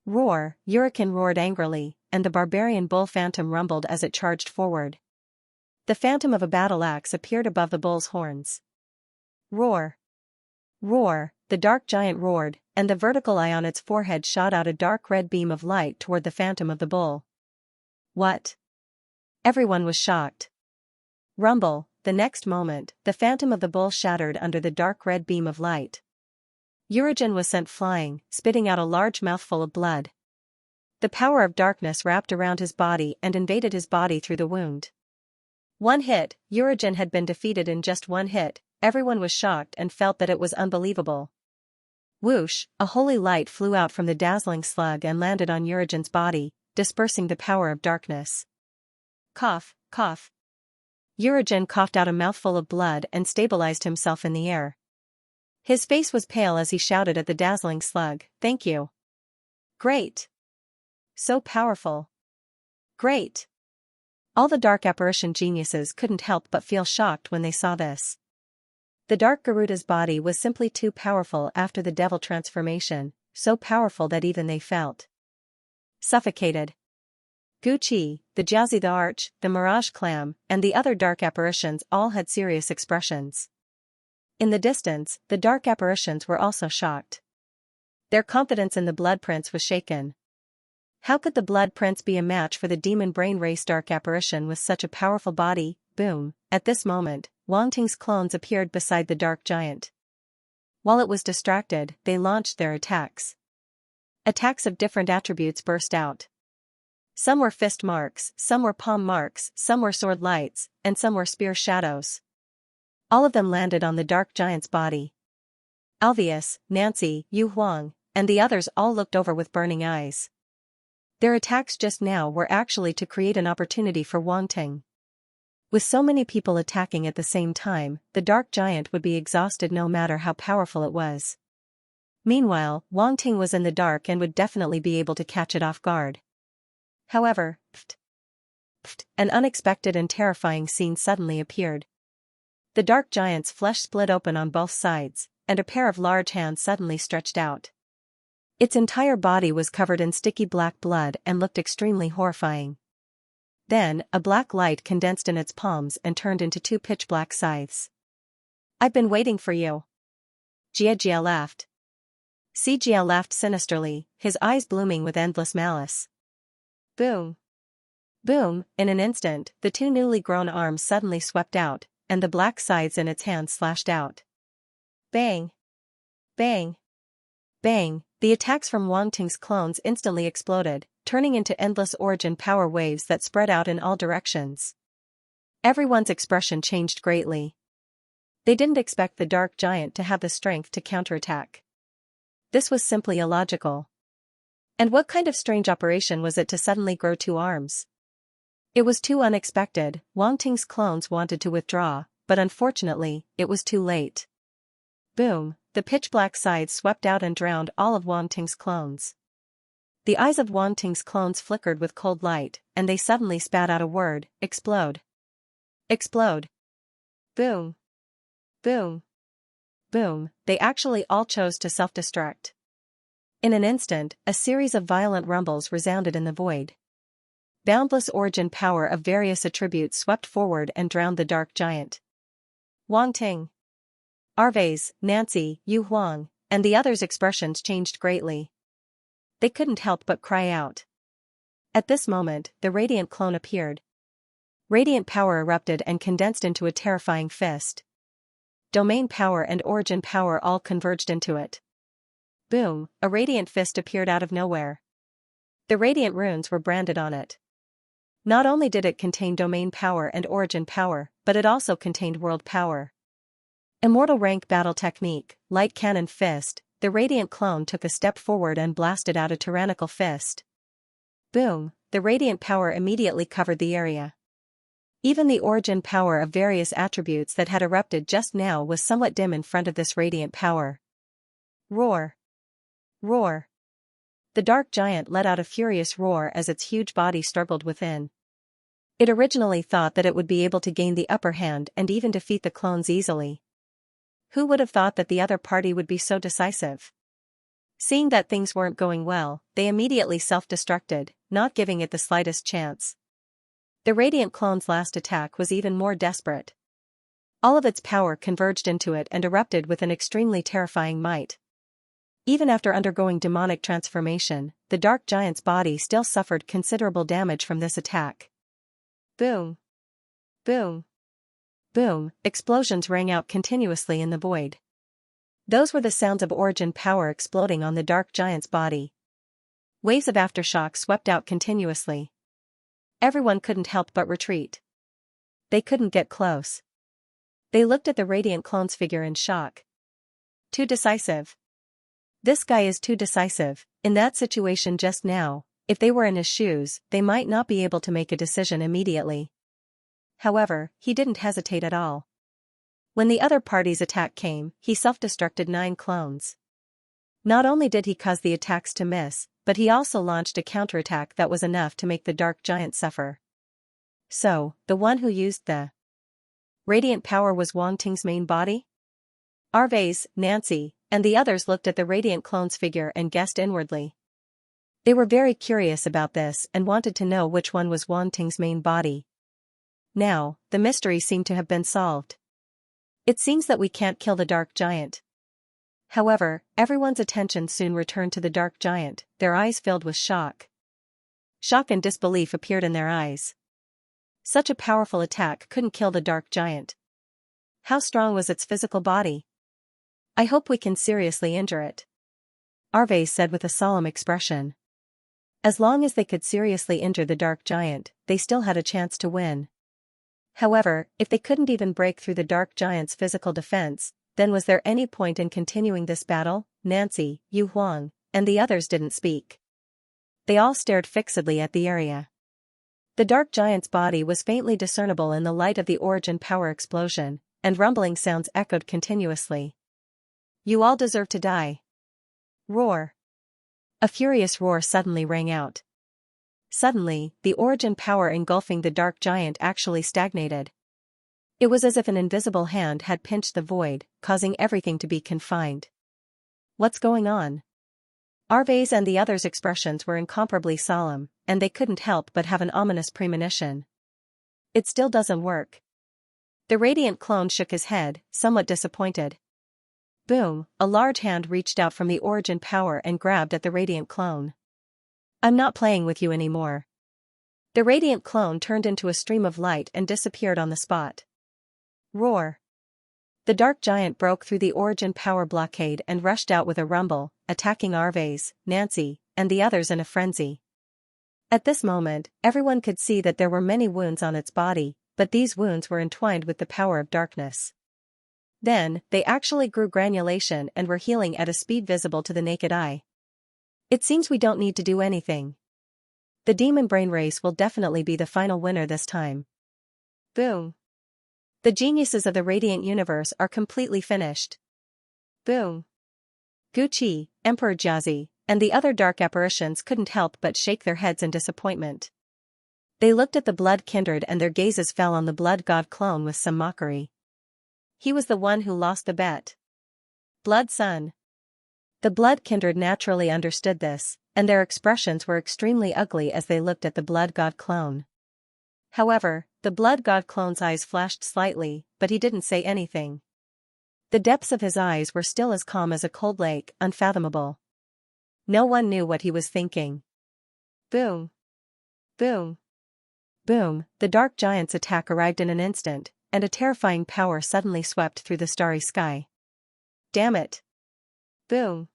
Roar, Uriken roared angrily, and the barbarian bull phantom rumbled as it charged forward. The phantom of a battle axe appeared above the bull's horns. Roar. Roar, the dark giant roared, and the vertical eye on its forehead shot out a dark red beam of light toward the phantom of the bull. What? Everyone was shocked. Rumble, the next moment, the phantom of the bull shattered under the dark red beam of light. Urigen was sent flying, spitting out a large mouthful of blood. The power of darkness wrapped around his body and invaded his body through the wound. One hit, Urigen had been defeated in just one hit. Everyone was shocked and felt that it was unbelievable. Whoosh, a holy light flew out from the dazzling slug and landed on Urigen's body, dispersing the power of darkness. Cough, cough. Urigen coughed out a mouthful of blood and stabilized himself in the air. His face was pale as he shouted at the dazzling slug, "Thank you." Great. So powerful. Great. All the dark apparition geniuses couldn't help but feel shocked when they saw this. The dark Garuda's body was simply too powerful after the devil transformation, so powerful that even they felt suffocated. Gucci, the Jiazi the Arch, the Mirage Clam, and the other dark apparitions all had serious expressions. In the distance, the dark apparitions were also shocked. Their confidence in the Blood Prince was shaken. How could the Blood Prince be a match for the demon brain race dark apparition with such a powerful body? Boom, at this moment, Wang Ting's clones appeared beside the dark giant. While it was distracted, they launched their attacks. Attacks of different attributes burst out. Some were fist marks, some were palm marks, some were sword lights, and some were spear shadows. All of them landed on the dark giant's body. Alvius, Nancy, Yu Huang, and the others all looked over with burning eyes. Their attacks just now were actually to create an opportunity for Wang Ting. With so many people attacking at the same time, the dark giant would be exhausted no matter how powerful it was. Meanwhile, Wang Ting was in the dark and would definitely be able to catch it off guard. However, an unexpected and terrifying scene suddenly appeared. The dark giant's flesh split open on both sides, and a pair of large hands suddenly stretched out. Its entire body was covered in sticky black blood and looked extremely horrifying. Then, a black light condensed in its palms and turned into two pitch-black scythes. "I've been waiting for you." Jia laughed. Jia laughed sinisterly, his eyes blooming with endless malice. Boom. Boom, in an instant, the two newly grown arms suddenly swept out, and the black scythes in its hands slashed out. Bang. Bang! Bang! The attacks from Wang Ting's clones instantly exploded, turning into endless origin power waves that spread out in all directions. Everyone's expression changed greatly. They didn't expect the dark giant to have the strength to counterattack. This was simply illogical. And what kind of strange operation was it to suddenly grow two arms? It was too unexpected. Wang Ting's clones wanted to withdraw, but unfortunately, it was too late. Boom! The pitch-black scythe swept out and drowned all of Wang Ting's clones. The eyes of Wang Ting's clones flickered with cold light, and they suddenly spat out a word: explode. Explode. Boom. Boom. Boom, they actually all chose to self-destruct. In an instant, a series of violent rumbles resounded in the void. Boundless origin power of various attributes swept forward and drowned the dark giant. Wang Ting, Arvez, Nancy, Yu Huang, and the others' expressions changed greatly. They couldn't help but cry out. At this moment, the radiant clone appeared. Radiant power erupted and condensed into a terrifying fist. Domain power and origin power all converged into it. Boom, a radiant fist appeared out of nowhere. The radiant runes were branded on it. Not only did it contain domain power and origin power, but it also contained world power. Immortal rank battle technique, light cannon fist. The radiant clone took a step forward and blasted out a tyrannical fist. Boom, the radiant power immediately covered the area. Even the origin power of various attributes that had erupted just now was somewhat dim in front of this radiant power. Roar! Roar! The dark giant let out a furious roar as its huge body struggled within. It originally thought that it would be able to gain the upper hand and even defeat the clones easily. Who would have thought that the other party would be so decisive? Seeing that things weren't going well, they immediately self-destructed, not giving it the slightest chance. The radiant clone's last attack was even more desperate. All of its power converged into it and erupted with an extremely terrifying might. Even after undergoing demonic transformation, the dark giant's body still suffered considerable damage from this attack. Boom! Boom! Boom! Explosions rang out continuously in the void. Those were the sounds of origin power exploding on the dark giant's body. Waves of aftershock swept out continuously. Everyone couldn't help but retreat. They couldn't get close. They looked at the radiant clone's figure in shock. Too decisive. This guy is too decisive. In that situation just now, if they were in his shoes, they might not be able to make a decision immediately. However, he didn't hesitate at all. When the other party's attack came, he self-destructed 9 clones. Not only did he cause the attacks to miss, but he also launched a counterattack that was enough to make the dark giant suffer. So, the one who used the radiant power was Wang Ting's main body? Arvez, Nancy, and the others looked at the radiant clone's figure and guessed inwardly. They were very curious about this and wanted to know which one was Wang Ting's main body. Now, the mystery seemed to have been solved. It seems that we can't kill the dark giant. However, everyone's attention soon returned to the dark giant, their eyes filled with shock. Shock and disbelief appeared in their eyes. Such a powerful attack couldn't kill the dark giant. How strong was its physical body? I hope we can seriously injure it, Arvez said with a solemn expression. As long as they could seriously injure the dark giant, they still had a chance to win. However, if they couldn't even break through the dark giant's physical defense, then was there any point in continuing this battle? Nancy, Yu Huang, and the others didn't speak. They all stared fixedly at the area. The dark giant's body was faintly discernible in the light of the origin power explosion, and rumbling sounds echoed continuously. You all deserve to die. Roar. A furious roar suddenly rang out. Suddenly, the origin power engulfing the dark giant actually stagnated. It was as if an invisible hand had pinched the void, causing everything to be confined. What's going on? Arvez and the others' expressions were incomparably solemn, and they couldn't help but have an ominous premonition. It still doesn't work. The radiant clone shook his head, somewhat disappointed. Boom, a large hand reached out from the origin power and grabbed at the radiant clone. I'm not playing with you anymore. The radiant clone turned into a stream of light and disappeared on the spot. Roar. The dark giant broke through the origin power blockade and rushed out with a rumble, attacking Arvase, Nancy, and the others in a frenzy. At this moment, everyone could see that there were many wounds on its body, but these wounds were entwined with the power of darkness. Then, they actually grew granulation and were healing at a speed visible to the naked eye. It seems we don't need to do anything. The demon brain race will definitely be the final winner this time. Boom. The geniuses of the radiant universe are completely finished. Boom. Guqi, Emperor Jiazi, and the other dark apparitions couldn't help but shake their heads in disappointment. They looked at the blood kindred and their gazes fell on the blood god clone with some mockery. He was the one who lost the bet. Blood son. The blood kindred naturally understood this, and their expressions were extremely ugly as they looked at the blood god clone. However, the blood god clone's eyes flashed slightly, but he didn't say anything. The depths of his eyes were still as calm as a cold lake, unfathomable. No one knew what he was thinking. Boom. Boom. Boom, the dark giant's attack arrived in an instant, and a terrifying power suddenly swept through the starry sky. Damn it. Boom.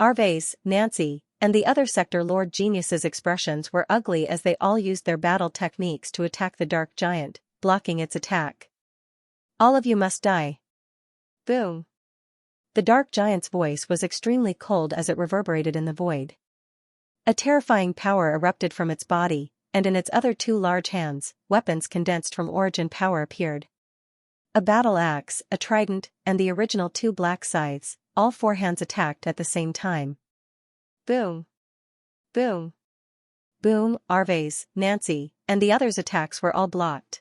Arvase, Nancy, and the other sector lord geniuses' expressions were ugly as they all used their battle techniques to attack the dark giant, blocking its attack. All of you must die. Boom. The dark giant's voice was extremely cold as it reverberated in the void. A terrifying power erupted from its body, and in its other two large hands, weapons condensed from origin power appeared. A battle axe, a trident, and the original two black scythes, all four hands attacked at the same time. Boom. Boom. Boom, Arvase, Nancy, and the others' attacks were all blocked.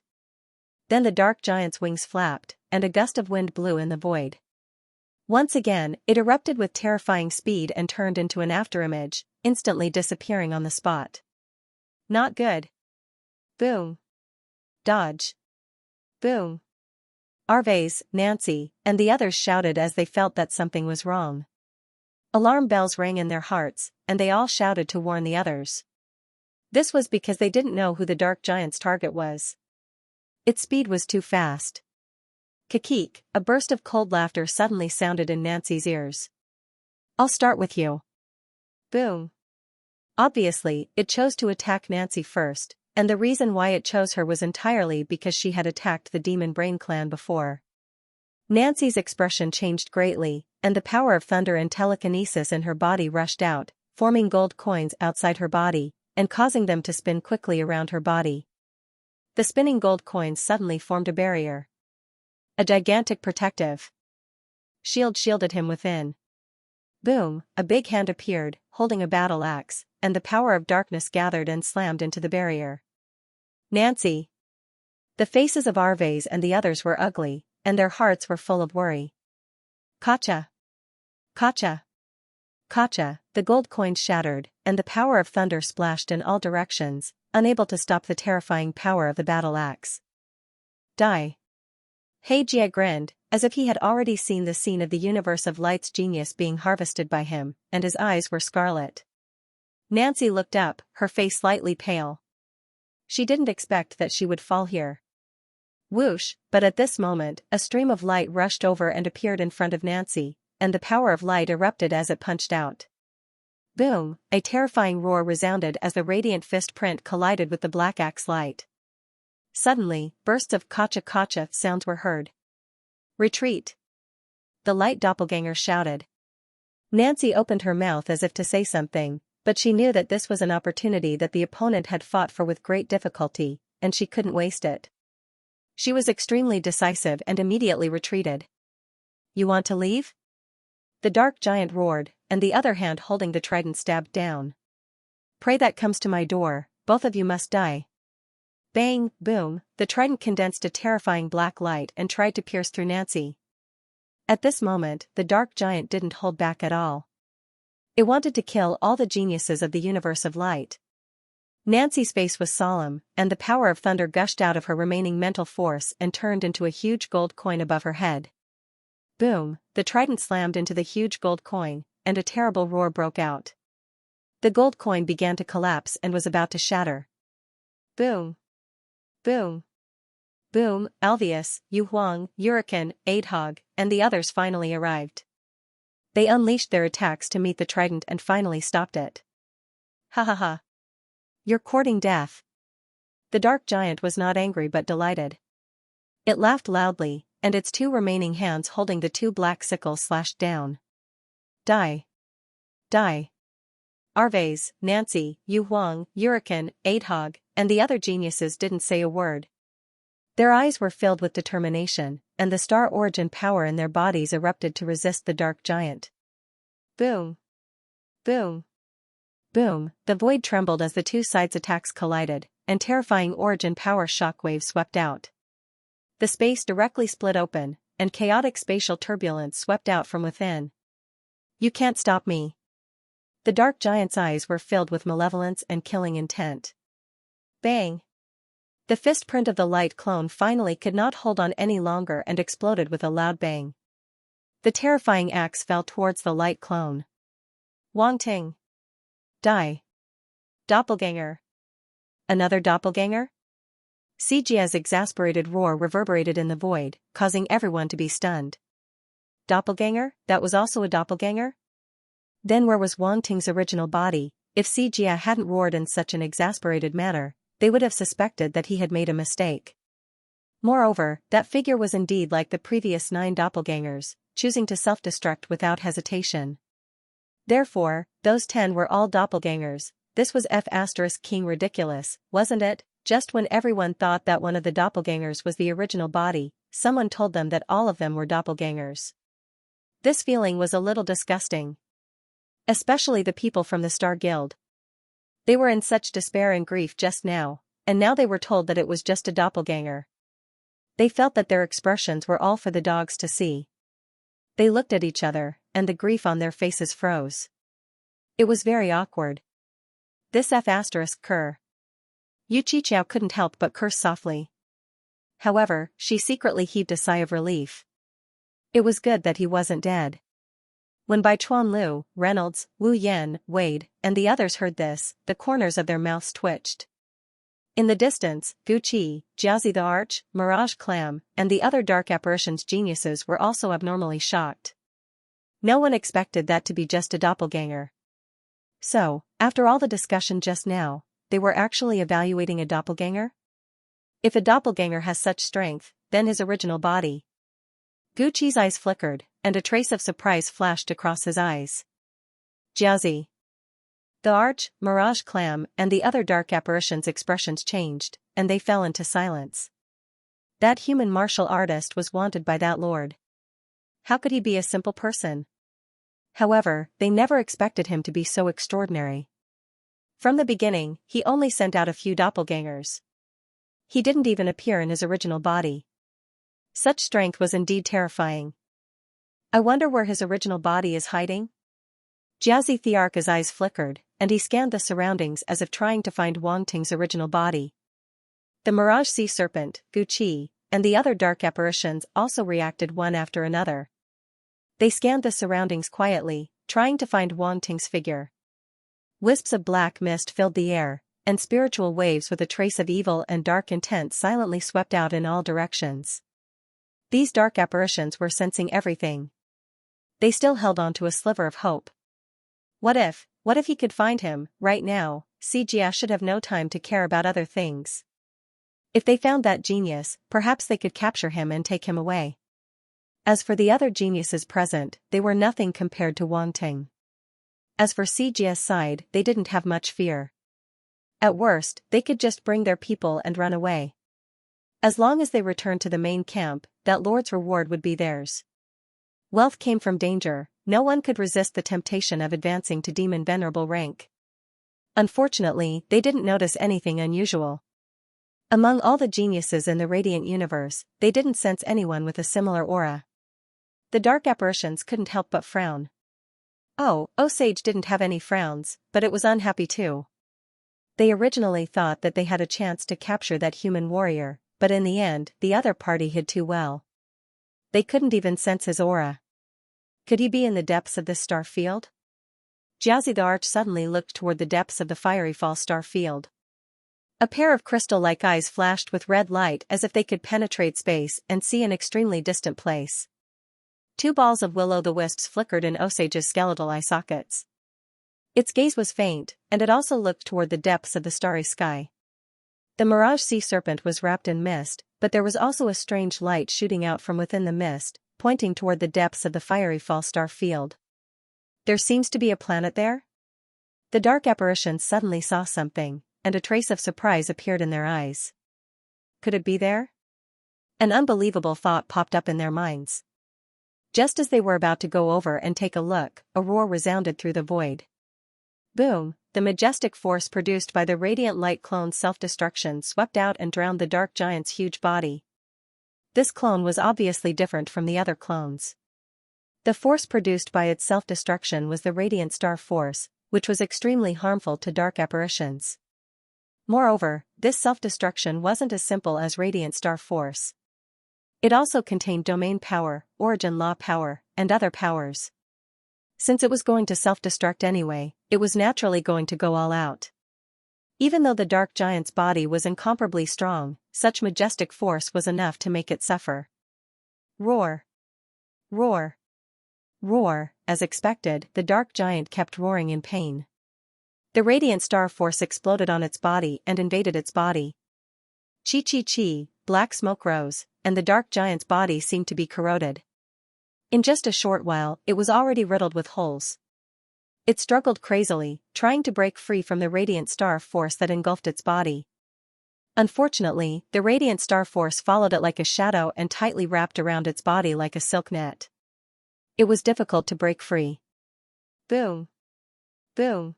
Then the dark giant's wings flapped, and a gust of wind blew in the void. Once again, it erupted with terrifying speed and turned into an afterimage, instantly disappearing on the spot. Not good. Boom. Dodge. Boom. Arvase, Nancy, and the others shouted as they felt that something was wrong. Alarm bells rang in their hearts, and they all shouted to warn the others. This was because they didn't know who the dark giant's target was. Its speed was too fast. Kikik, a burst of cold laughter suddenly sounded in Nancy's ears. I'll start with you. Boom. Obviously, it chose to attack Nancy first, and the reason why it chose her was entirely because she had attacked the Demon Brain clan before. Nancy's expression changed greatly, and the power of thunder and telekinesis in her body rushed out, forming gold coins outside her body, and causing them to spin quickly around her body. The spinning gold coins suddenly formed a barrier. A gigantic protective shield shielded him within. Boom, a big hand appeared, holding a battle axe, and the power of darkness gathered and slammed into the barrier. Nancy. The faces of Arvase and the others were ugly, and their hearts were full of worry. Kacha. Kacha. Kacha, the gold coins shattered, and the power of thunder splashed in all directions, unable to stop the terrifying power of the battle axe. Die. Heijia grinned, as if he had already seen the scene of the universe of light's genius being harvested by him, and his eyes were scarlet. Nancy looked up, her face slightly pale. She didn't expect that she would fall here. Whoosh, but at this moment, a stream of light rushed over and appeared in front of Nancy, and the power of light erupted as it punched out. Boom, a terrifying roar resounded as the radiant fist print collided with the black axe light. Suddenly, bursts of kacha-kacha sounds were heard. Retreat! The light doppelganger shouted. Nancy opened her mouth as if to say something, but she knew that this was an opportunity that the opponent had fought for with great difficulty, and she couldn't waste it. She was extremely decisive and immediately retreated. You want to leave? The dark giant roared, and the other hand holding the trident stabbed down. Pray that comes to my door, both of you must die. Bang, boom, the trident condensed a terrifying black light and tried to pierce through Nancy. At this moment, the dark giant didn't hold back at all. It wanted to kill all the geniuses of the universe of light. Nancy's face was solemn, and the power of thunder gushed out of her remaining mental force and turned into a huge gold coin above her head. Boom, the trident slammed into the huge gold coin, and a terrible roar broke out. The gold coin began to collapse and was about to shatter. Boom. Boom. Boom, Alvius, Yu Huang, Huracan, Adhog, and the others finally arrived. They unleashed their attacks to meet the trident and finally stopped it. Ha ha ha. You're courting death. The dark giant was not angry but delighted. It laughed loudly, and its two remaining hands holding the two black sickles slashed down. Die. Die. Arves, Nancy, Yu Huang, Huracan, Adhog, and the other geniuses didn't say a word. Their eyes were filled with determination, and the star origin power in their bodies erupted to resist the dark giant. Boom. Boom. Boom, the void trembled as the two sides' attacks collided, and terrifying origin power shockwaves swept out. The space directly split open, and chaotic spatial turbulence swept out from within. You can't stop me. The dark giant's eyes were filled with malevolence and killing intent. Bang! The fist print of the light clone finally could not hold on any longer and exploded with a loud bang. The terrifying axe fell towards the light clone. Wang Ting. Die. Doppelganger. Another doppelganger? Xianxia's exasperated roar reverberated in the void, causing everyone to be stunned. Doppelganger? That was also a doppelganger? Then where was Wang Ting's original body? If Xianxia hadn't roared in such an exasperated manner, they would have suspected that he had made a mistake. Moreover, that figure was indeed like the previous 9 doppelgangers, choosing to self-destruct without hesitation. Therefore, those 10 were all doppelgangers. This was F*King ridiculous, wasn't it? Just when everyone thought that one of the doppelgangers was the original body, someone told them that all of them were doppelgangers. This feeling was a little disgusting. Especially the people from the Star Guild. They were in such despair and grief just now, and now they were told that it was just a doppelganger. They felt that their expressions were all for the dogs to see. They looked at each other, and the grief on their faces froze. It was very awkward. This F***cur. Yu Qiqiao couldn't help but curse softly. However, she secretly heaved a sigh of relief. It was good that he wasn't dead. When Bai Chuan Lu, Reynolds, Wu Yan, Wade, and the others heard this, the corners of their mouths twitched. In the distance, Gu Qi, Jiazi the Arch, Mirage Clam, and the other dark apparitions geniuses were also abnormally shocked. No one expected that to be just a doppelganger. So, after all the discussion just now, they were actually evaluating a doppelganger? If a doppelganger has such strength, then his original body. Gu Qi's eyes flickered, and a trace of surprise flashed across his eyes. Jiazi. The Arch, Mirage Clam, and the other dark apparitions' expressions changed, and they fell into silence. That human martial artist was wanted by that lord. How could he be a simple person? However, they never expected him to be so extraordinary. From the beginning, he only sent out a few doppelgangers. He didn't even appear in his original body. Such strength was indeed terrifying. I wonder where his original body is hiding? Jiazi Thiarka's eyes flickered, and he scanned the surroundings as if trying to find Wang Ting's original body. The Mirage Sea Serpent, Gu Qi, and the other dark apparitions also reacted one after another. They scanned the surroundings quietly, trying to find Wang Ting's figure. Wisps of black mist filled the air, and spiritual waves with a trace of evil and dark intent silently swept out in all directions. These dark apparitions were sensing everything. They still held on to a sliver of hope. What if he could find him, right now? Xianxia should have no time to care about other things. If they found that genius, perhaps they could capture him and take him away. As for the other geniuses present, they were nothing compared to Wang Ting. As for Xianxia's side, they didn't have much fear. At worst, they could just bring their people and run away. As long as they returned to the main camp, that lord's reward would be theirs. Wealth came from danger. No one could resist the temptation of advancing to demon venerable rank. Unfortunately, they didn't notice anything unusual. Among all the geniuses in the radiant universe, they didn't sense anyone with a similar aura. The dark apparitions couldn't help but frown. Oh, Osage didn't have any frowns, but it was unhappy too. They originally thought that they had a chance to capture that human warrior, but in the end, the other party hid too well. They couldn't even sense his aura. Could he be in the depths of this star field? Jiazi the Arch suddenly looked toward the depths of the fiery fall star field. A pair of crystal-like eyes flashed with red light as if they could penetrate space and see an extremely distant place. Two balls of will-o'-the-wisps flickered in Osage's skeletal eye sockets. Its gaze was faint, and it also looked toward the depths of the starry sky. The mirage sea serpent was wrapped in mist, but there was also a strange light shooting out from within the mist, pointing toward the depths of the fiery fall star field. There seems to be a planet there? The dark apparitions suddenly saw something, and a trace of surprise appeared in their eyes. Could it be there? An unbelievable thought popped up in their minds. Just as they were about to go over and take a look, a roar resounded through the void. Boom! The majestic force produced by the radiant light clone's self-destruction swept out and drowned the dark giant's huge body. This clone was obviously different from the other clones. The force produced by its self-destruction was the radiant star force, which was extremely harmful to dark apparitions. Moreover, this self-destruction wasn't as simple as radiant star force. It also contained domain power, origin law power, and other powers. Since it was going to self-destruct anyway, it was naturally going to go all out. Even though the dark giant's body was incomparably strong, such majestic force was enough to make it suffer. Roar! Roar! Roar! As expected, the dark giant kept roaring in pain. The radiant star force exploded on its body and invaded its body. Chi-chi-chi, black smoke rose, and the dark giant's body seemed to be corroded. In just a short while, it was already riddled with holes. It struggled crazily, trying to break free from the radiant star force that engulfed its body. Unfortunately, the radiant star force followed it like a shadow and tightly wrapped around its body like a silk net. It was difficult to break free. Boom! Boom!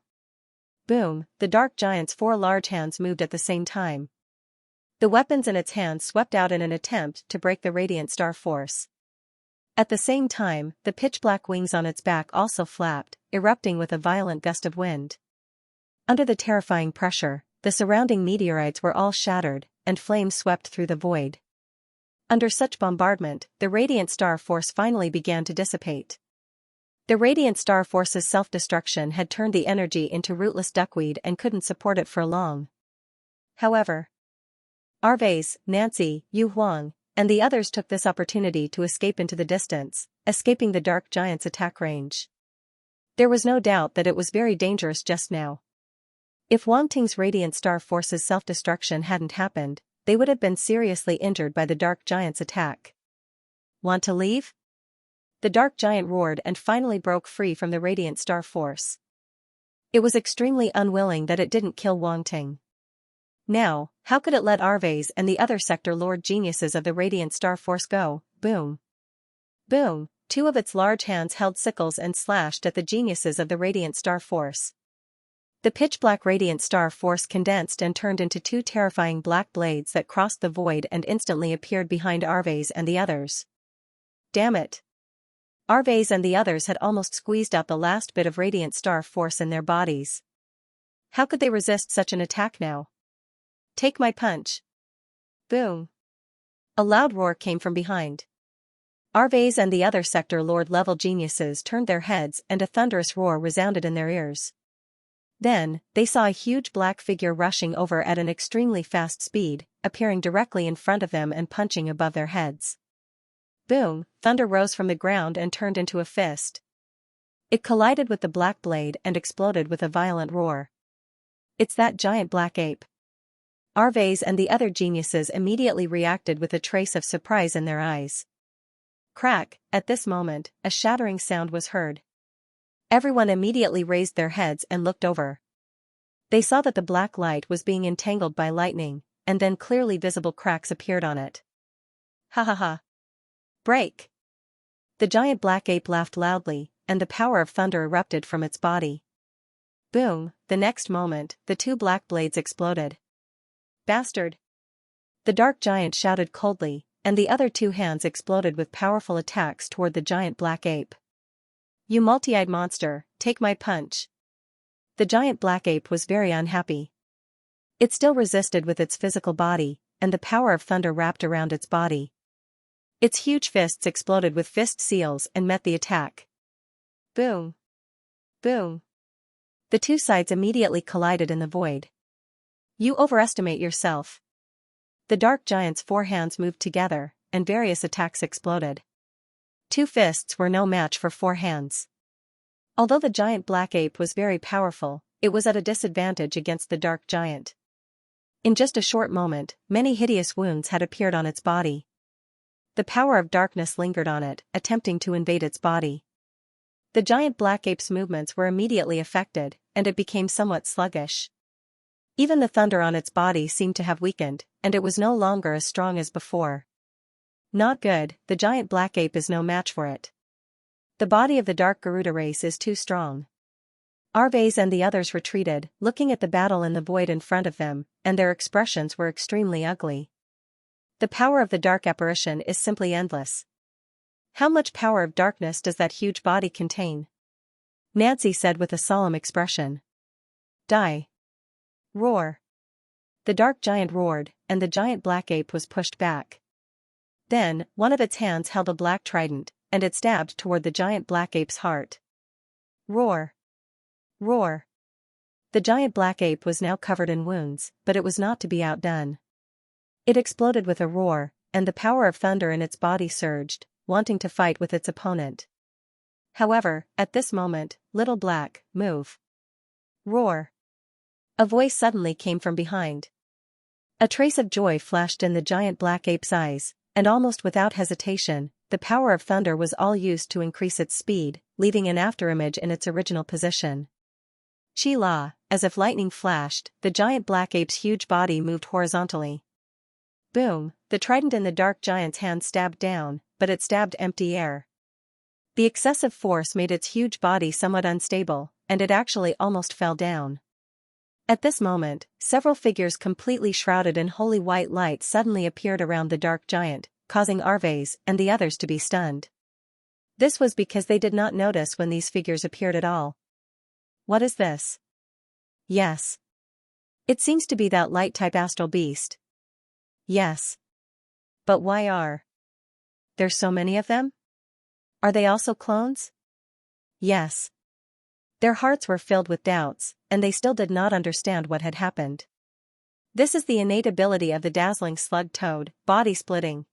Boom! The dark giant's four large hands moved at the same time. The weapons in its hands swept out in an attempt to break the radiant star force. At the same time, the pitch-black wings on its back also flapped, erupting with a violent gust of wind. Under the terrifying pressure, the surrounding meteorites were all shattered, and flames swept through the void. Under such bombardment, the radiant star force finally began to dissipate. The radiant star force's self-destruction had turned the energy into rootless duckweed and couldn't support it for long. However, Arvais, Nancy, Yu Huang, and the others took this opportunity to escape into the distance, escaping the dark giant's attack range. There was no doubt that it was very dangerous just now. If Wang Ting's radiant star force's self-destruction hadn't happened, they would have been seriously injured by the dark giant's attack. Want to leave? The dark giant roared and finally broke free from the radiant star force. It was extremely unwilling that it didn't kill Wang Ting. Now, how could it let Arvais and the other sector lord geniuses of the radiant star force go? Boom! Boom! Two of its large hands held sickles and slashed at the geniuses of the radiant star force. The pitch-black radiant star force condensed and turned into two terrifying black blades that crossed the void and instantly appeared behind Arvais and the others. Damn it! Arvais and the others had almost squeezed out the last bit of radiant star force in their bodies. How could they resist such an attack now? Take my punch! Boom! A loud roar came from behind. Arvais and the other sector lord-level geniuses turned their heads and a thunderous roar resounded in their ears. Then, they saw a huge black figure rushing over at an extremely fast speed, appearing directly in front of them and punching above their heads. Boom! Thunder rose from the ground and turned into a fist. It collided with the black blade and exploded with a violent roar. It's that giant black ape. Arvais and the other geniuses immediately reacted with a trace of surprise in their eyes. Crack! At this moment, a shattering sound was heard. Everyone immediately raised their heads and looked over. They saw that the black light was being entangled by lightning, and then clearly visible cracks appeared on it. Ha ha ha! Break! The giant black ape laughed loudly, and the power of thunder erupted from its body. Boom! The next moment, the two black blades exploded. Bastard! The dark giant shouted coldly, and the other two hands exploded with powerful attacks toward the giant black ape. You multi-eyed monster, take my punch! The giant black ape was very unhappy. It still resisted with its physical body, and the power of thunder wrapped around its body. Its huge fists exploded with fist seals and met the attack. Boom! Boom! The two sides immediately collided in the void. You overestimate yourself. The dark giant's four hands moved together, and various attacks exploded. Two fists were no match for four hands. Although the giant black ape was very powerful, it was at a disadvantage against the dark giant. In just a short moment, many hideous wounds had appeared on its body. The power of darkness lingered on it, attempting to invade its body. The giant black ape's movements were immediately affected, and it became somewhat sluggish. Even the thunder on its body seemed to have weakened, and it was no longer as strong as before. Not good, the giant black ape is no match for it. The body of the dark Garuda race is too strong. Arves and the others retreated, looking at the battle in the void in front of them, and their expressions were extremely ugly. The power of the dark apparition is simply endless. How much power of darkness does that huge body contain? Nancy said with a solemn expression. Die. Roar. The dark giant roared, and the giant black ape was pushed back. Then, one of its hands held a black trident, and it stabbed toward the giant black ape's heart. Roar. Roar. The giant black ape was now covered in wounds, but it was not to be outdone. It exploded with a roar, and the power of thunder in its body surged, wanting to fight with its opponent. However, at this moment, Little Black, move. Roar. A voice suddenly came from behind. A trace of joy flashed in the giant black ape's eyes, and almost without hesitation, the power of thunder was all used to increase its speed, leaving an afterimage in its original position. Chi-la, as if lightning flashed, the giant black ape's huge body moved horizontally. Boom, the trident in the dark giant's hand stabbed down, but it stabbed empty air. The excessive force made its huge body somewhat unstable, and it actually almost fell down. At this moment, several figures completely shrouded in holy white light suddenly appeared around the dark giant, causing Arves and the others to be stunned. This was because they did not notice when these figures appeared at all. What is this? Yes. It seems to be that light-type astral beast. Yes. But why are there so many of them? Are they also clones? Yes. Their hearts were filled with doubts, and they still did not understand what had happened. This is the innate ability of the dazzling slug toad, body splitting.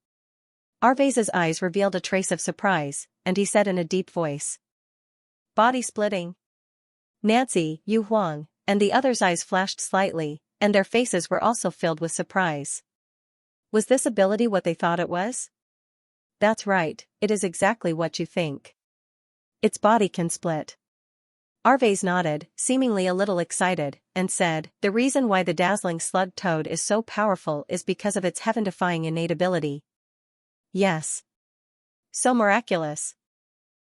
Arves's eyes revealed a trace of surprise, and he said in a deep voice. Body splitting. Nancy, Yu Huang, and the others' eyes flashed slightly, and their faces were also filled with surprise. Was this ability what they thought it was? That's right, it is exactly what you think. Its body can split. Arves nodded, seemingly a little excited, and said, the reason why the dazzling slug toad is so powerful is because of its heaven-defying innate ability. Yes. So miraculous.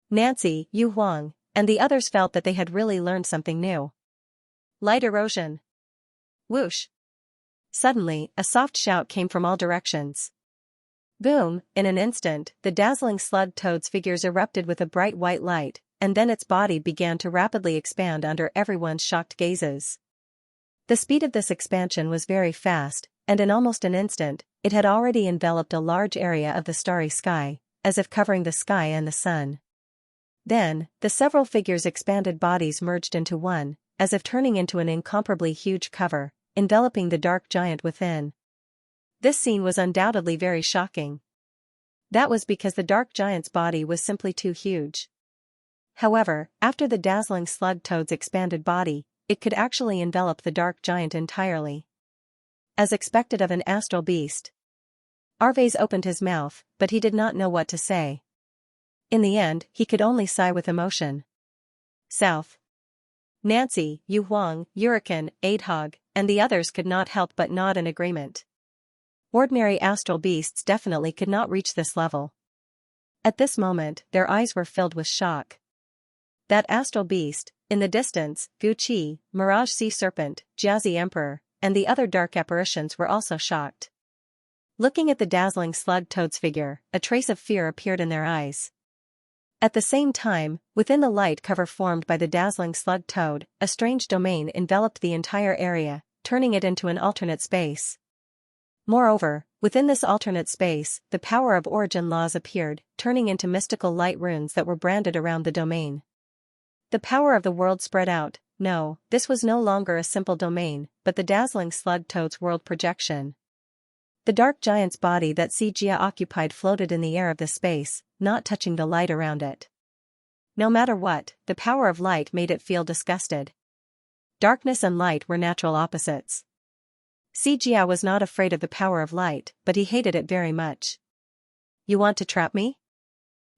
Nancy, Yu Huang, and the others felt that they had really learned something new. Light erosion. Whoosh. Suddenly, a soft shout came from all directions. Boom, in an instant, the dazzling slug toad's figures erupted with a bright white light, and then its body began to rapidly expand under everyone's shocked gazes. The speed of this expansion was very fast, and in almost an instant, it had already enveloped a large area of the starry sky, as if covering the sky and the sun. Then, the several figures' expanded bodies merged into one, as if turning into an incomparably huge cover, enveloping the dark giant within. This scene was undoubtedly very shocking. That was because the dark giant's body was simply too huge. However, after the dazzling slug toad's expanded body, it could actually envelop the dark giant entirely. As expected of an astral beast. Arves opened his mouth, but he did not know what to say. In the end, he could only sigh with emotion. South. Nancy, Yu Huang, Hurricane, Adhog, and the others could not help but nod in agreement. Ordinary astral beasts definitely could not reach this level. At this moment, their eyes were filled with shock. That astral beast, in the distance, Gu Qi, Mirage Sea Serpent, Jazzy Emperor, and the other dark apparitions were also shocked. Looking at the dazzling slug toad's figure, a trace of fear appeared in their eyes. At the same time, within the light cover formed by the dazzling slug toad, a strange domain enveloped the entire area, turning it into an alternate space. Moreover, within this alternate space, the power of origin laws appeared, turning into mystical light runes that were branded around the domain. The power of the world spread out, No, this was no longer a simple domain, but the dazzling slug toad's world projection. The dark giant's body that Xianxia occupied floated in the air of the space, not touching the light around it. No matter what, the power of light made it feel disgusted. Darkness and light were natural opposites. Xianxia was not afraid of the power of light, but he hated it very much. You want to trap me?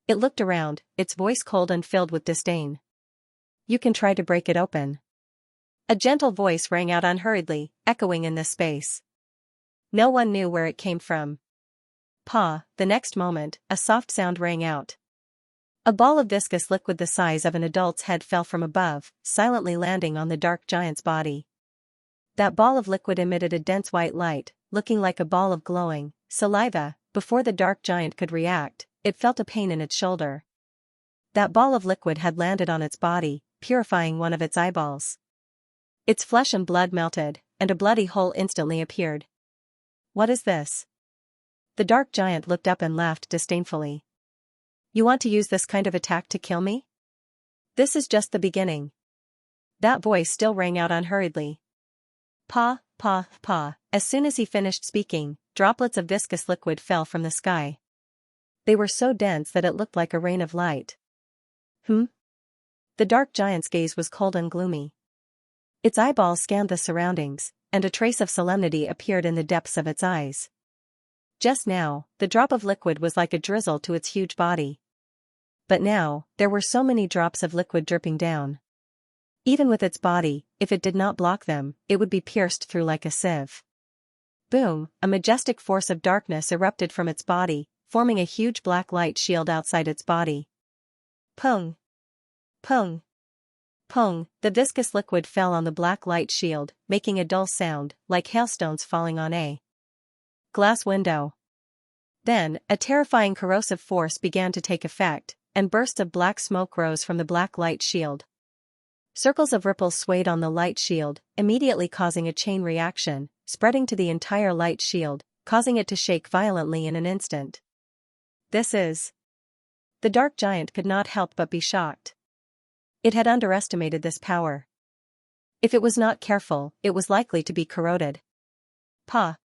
It looked around, its voice cold and filled with disdain. You can try to break it open. A gentle voice rang out unhurriedly, echoing in the space. No one knew where it came from. The next moment, a soft sound rang out. A ball of viscous liquid the size of an adult's head fell from above, silently landing on the dark giant's body. That ball of liquid emitted a dense white light, looking like a ball of glowing saliva. Before the dark giant could react, it felt a pain in its shoulder. That ball of liquid had landed on its body, purifying one of its eyeballs. Its flesh and blood melted, and a bloody hole instantly appeared. What is this? The dark giant looked up and laughed disdainfully. You want to use this kind of attack to kill me? This is just the beginning. That voice still rang out unhurriedly. Pa. As soon as he finished speaking, droplets of viscous liquid fell from the sky. They were so dense that it looked like a rain of light. The dark giant's gaze was cold and gloomy. Its eyeballs scanned the surroundings, and a trace of solemnity appeared in the depths of its eyes. Just now, the drop of liquid was like a drizzle to its huge body. But now, there were so many drops of liquid dripping down. Even with its body, if it did not block them, it would be pierced through like a sieve. Boom, a majestic force of darkness erupted from its body, forming a huge black light shield outside its body. Pung! Pung! Pung! The viscous liquid fell on the black light shield, making a dull sound, like hailstones falling on a glass window. Then, a terrifying corrosive force began to take effect, and bursts of black smoke rose from the black light shield. Circles of ripples swayed on the light shield, immediately causing a chain reaction, spreading to the entire light shield, causing it to shake violently in an instant. This is... The dark giant could not help but be shocked. It had underestimated this power. If it was not careful, it was likely to be corroded. Pa.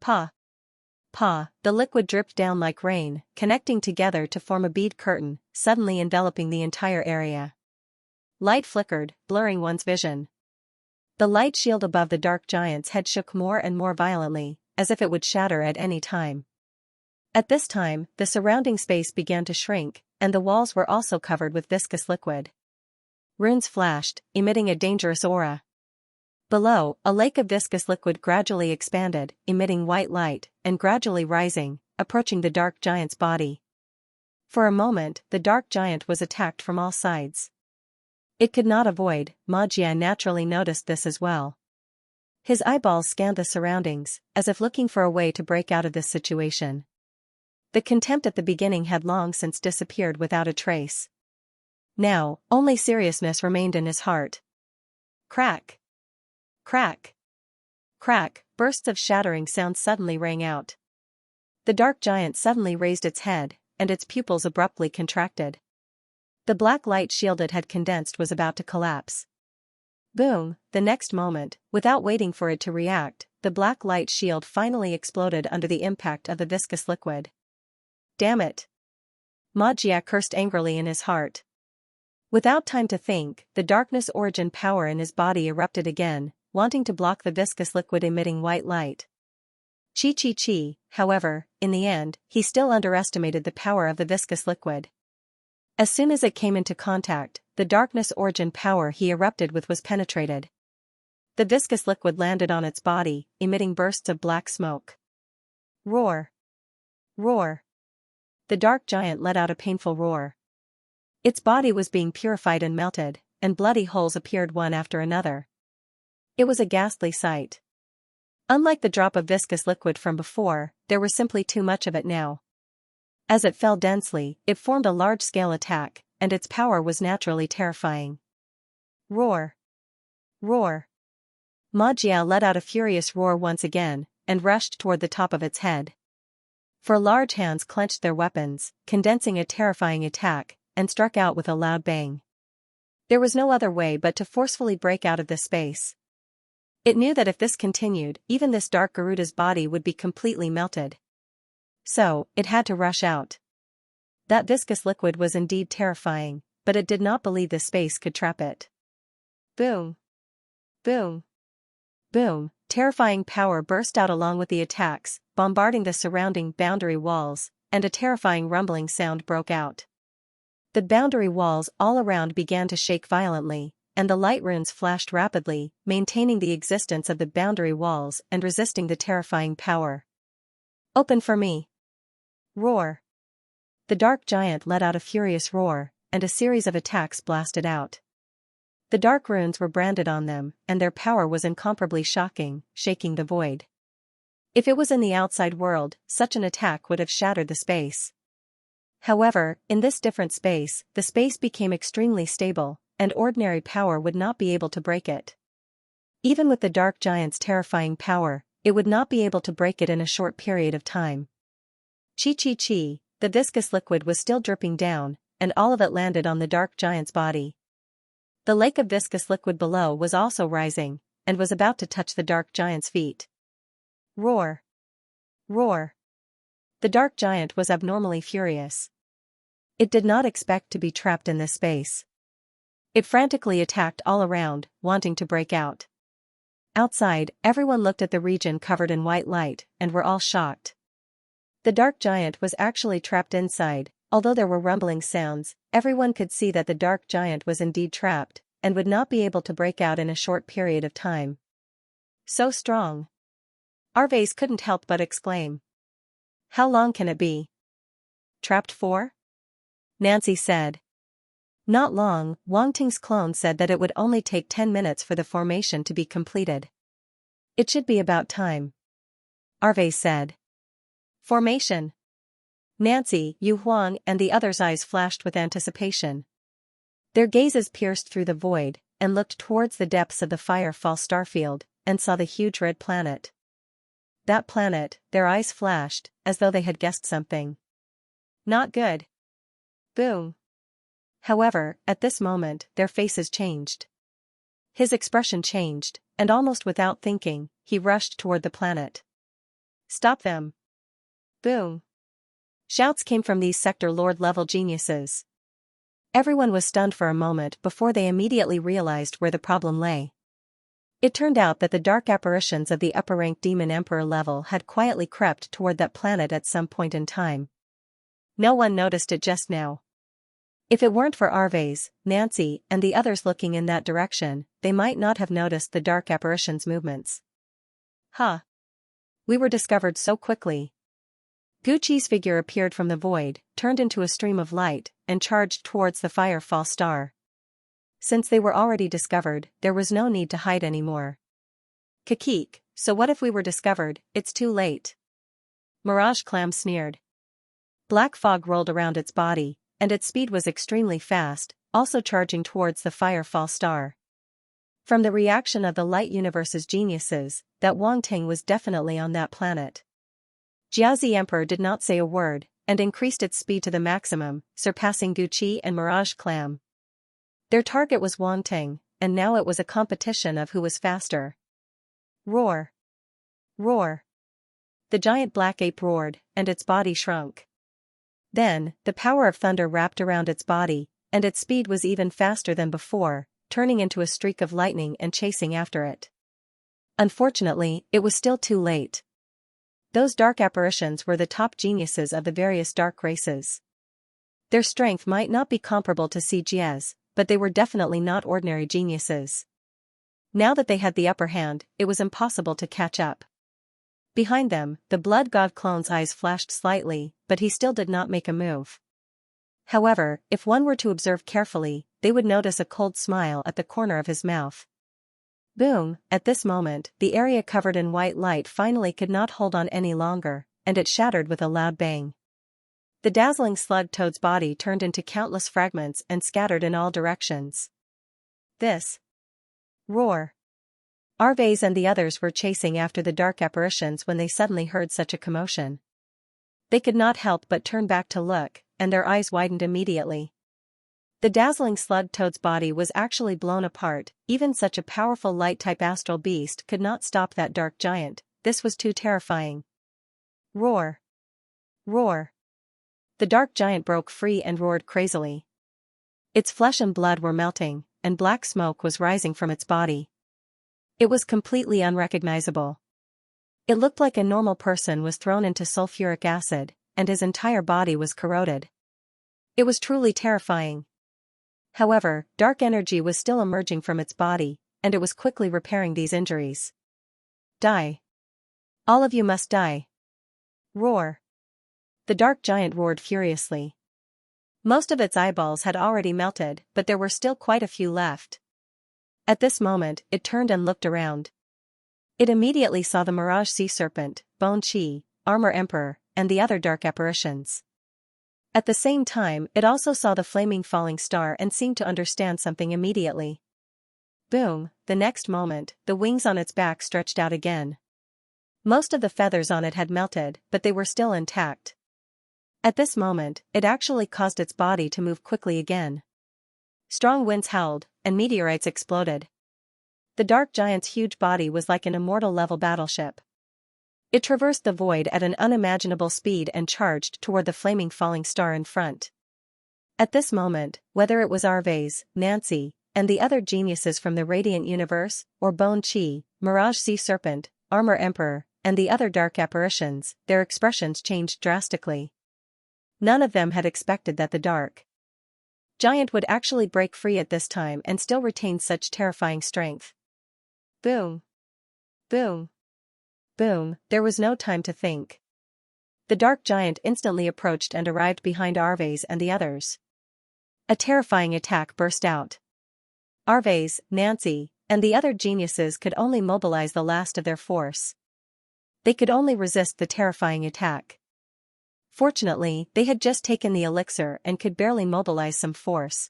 The liquid dripped down like rain, connecting together to form a bead curtain, suddenly enveloping the entire area. Light flickered, blurring one's vision. The light shield above the dark giant's head shook more and more violently, as if it would shatter at any time. At this time, the surrounding space began to shrink, and the walls were also covered with viscous liquid. Runes flashed, emitting a dangerous aura. Below, a lake of viscous liquid gradually expanded, emitting white light, and gradually rising, approaching the dark giant's body. For a moment, the dark giant was attacked from all sides. It could not avoid, Xianxia naturally noticed this as well. His eyeballs scanned the surroundings, as if looking for a way to break out of this situation. The contempt at the beginning had long since disappeared without a trace. Now, only seriousness remained in his heart. Crack! Crack! Crack! Bursts of shattering sound suddenly rang out. The dark giant suddenly raised its head, and its pupils abruptly contracted. The black light shield it had condensed was about to collapse. Boom! The next moment, without waiting for it to react, the black light shield finally exploded under the impact of the viscous liquid. Damn it! Xianxia cursed angrily in his heart. Without time to think, the darkness origin power in his body erupted again, wanting to block the viscous liquid emitting white light. Chi, however, in the end, he still underestimated the power of the viscous liquid. As soon as it came into contact, the darkness origin power he erupted with was penetrated. The viscous liquid landed on its body, emitting bursts of black smoke. Roar! Roar! The dark giant let out a painful roar. Its body was being purified and melted, and bloody holes appeared one after another. It was a ghastly sight. Unlike the drop of viscous liquid from before, there was simply too much of it now. As it fell densely, it formed a large-scale attack, and its power was naturally terrifying. Roar! Roar! Xianxia let out a furious roar once again, and rushed toward the top of its head. Four large hands clenched their weapons, condensing a terrifying attack, and struck out with a loud bang. There was no other way but to forcefully break out of this space. It knew that if this continued, even this dark Garuda's body would be completely melted. So, it had to rush out. That viscous liquid was indeed terrifying, but it did not believe this space could trap it. Boom! Boom! Boom! Terrifying power burst out along with the attacks, bombarding the surrounding boundary walls, and a terrifying rumbling sound broke out. The boundary walls all around began to shake violently, and the light runes flashed rapidly, maintaining the existence of the boundary walls and resisting the terrifying power. Open for me! Roar! The dark giant let out a furious roar, and a series of attacks blasted out. The dark runes were branded on them, and their power was incomparably shocking, shaking the void. If it was in the outside world, such an attack would have shattered the space. However, in this different space, the space became extremely stable, and ordinary power would not be able to break it. Even with the dark giant's terrifying power, it would not be able to break it in a short period of time. Chi, the viscous liquid was still dripping down, and all of it landed on the dark giant's body. The lake of viscous liquid below was also rising, and was about to touch the dark giant's feet. Roar! Roar! The dark giant was abnormally furious. It did not expect to be trapped in this space. It frantically attacked all around, wanting to break out. Outside, everyone looked at the region covered in white light, and were all shocked. The dark giant was actually trapped inside. Although there were rumbling sounds, everyone could see that the dark giant was indeed trapped, and would not be able to break out in a short period of time. So strong! Arvase couldn't help but exclaim. How long can it be? Trapped for? Nancy said. Not long. Wang Ting's clone said that it would only take 10 minutes for the formation to be completed. It should be about time. Arvase said. Formation! Nancy, Yu Huang and the others' eyes flashed with anticipation. Their gazes pierced through the void, and looked towards the depths of the Firefall starfield, and saw the huge red planet. That planet, their eyes flashed, as though they had guessed something. Not good. Boom. However, at this moment, their faces changed. His expression changed, and almost without thinking, he rushed toward the planet. Stop them. Boom. Shouts came from these Sector Lord-level geniuses. Everyone was stunned for a moment before they immediately realized where the problem lay. It turned out that the dark apparitions of the upper-rank Demon Emperor level had quietly crept toward that planet at some point in time. No one noticed it just now. If it weren't for Arvase, Nancy, and the others looking in that direction, they might not have noticed the dark apparitions' movements. Huh. We were discovered so quickly. Gucci's figure appeared from the void, turned into a stream of light, and charged towards the Firefall star. Since they were already discovered, there was no need to hide anymore. Kakik, so what if we were discovered? It's too late. Mirage Clam sneered. Black fog rolled around its body, and its speed was extremely fast, also charging towards the Firefall star. From the reaction of the Light Universe's geniuses, that Wang Ting was definitely on that planet. Jiaozi Emperor did not say a word, and increased its speed to the maximum, surpassing Gucci and Mirage Clam. Their target was Wang Ting, and now it was a competition of who was faster. Roar! Roar! The giant black ape roared, and its body shrunk. Then, the power of thunder wrapped around its body, and its speed was even faster than before, turning into a streak of lightning and chasing after it. Unfortunately, it was still too late. Those dark apparitions were the top geniuses of the various dark races. Their strength might not be comparable to CGS, but they were definitely not ordinary geniuses. Now that they had the upper hand, it was impossible to catch up. Behind them, the Blood God clone's eyes flashed slightly, but he still did not make a move. However, if one were to observe carefully, they would notice a cold smile at the corner of his mouth. Boom! At this moment, the area covered in white light finally could not hold on any longer, and it shattered with a loud bang. The dazzling slug toad's body turned into countless fragments and scattered in all directions. This. Roar! Arvase and the others were chasing after the dark apparitions when they suddenly heard such a commotion. They could not help but turn back to look, and their eyes widened immediately. The dazzling slug toad's body was actually blown apart. Even such a powerful light-type astral beast could not stop that dark giant. This was too terrifying. Roar! Roar! The dark giant broke free and roared crazily. Its flesh and blood were melting, and black smoke was rising from its body. It was completely unrecognizable. It looked like a normal person was thrown into sulfuric acid, and his entire body was corroded. It was truly terrifying. However, dark energy was still emerging from its body, and it was quickly repairing these injuries. Die! All of you must die! Roar! The dark giant roared furiously. Most of its eyeballs had already melted, but there were still quite a few left. At this moment, it turned and looked around. It immediately saw the Mirage Sea Serpent, Bone Chi, Armor Emperor, and the other dark apparitions. At the same time, it also saw the flaming falling star and seemed to understand something immediately. Boom! The next moment, the wings on its back stretched out again. Most of the feathers on it had melted, but they were still intact. At this moment, it actually caused its body to move quickly again. Strong winds howled, and meteorites exploded. The dark giant's huge body was like an immortal-level battleship. It traversed the void at an unimaginable speed and charged toward the flaming falling star in front. At this moment, whether it was Arvez, Nancy, and the other geniuses from the Radiant Universe, or Bone Chi, Mirage Sea Serpent, Armor Emperor, and the other dark apparitions, their expressions changed drastically. None of them had expected that the dark giant would actually break free at this time and still retain such terrifying strength. Boom! Boom! Boom! There was no time to think. The dark giant instantly approached and arrived behind Arvez and the others. A terrifying attack burst out. Arvez, Nancy, and the other geniuses could only mobilize the last of their force. They could only resist the terrifying attack. Fortunately, they had just taken the elixir and could barely mobilize some force.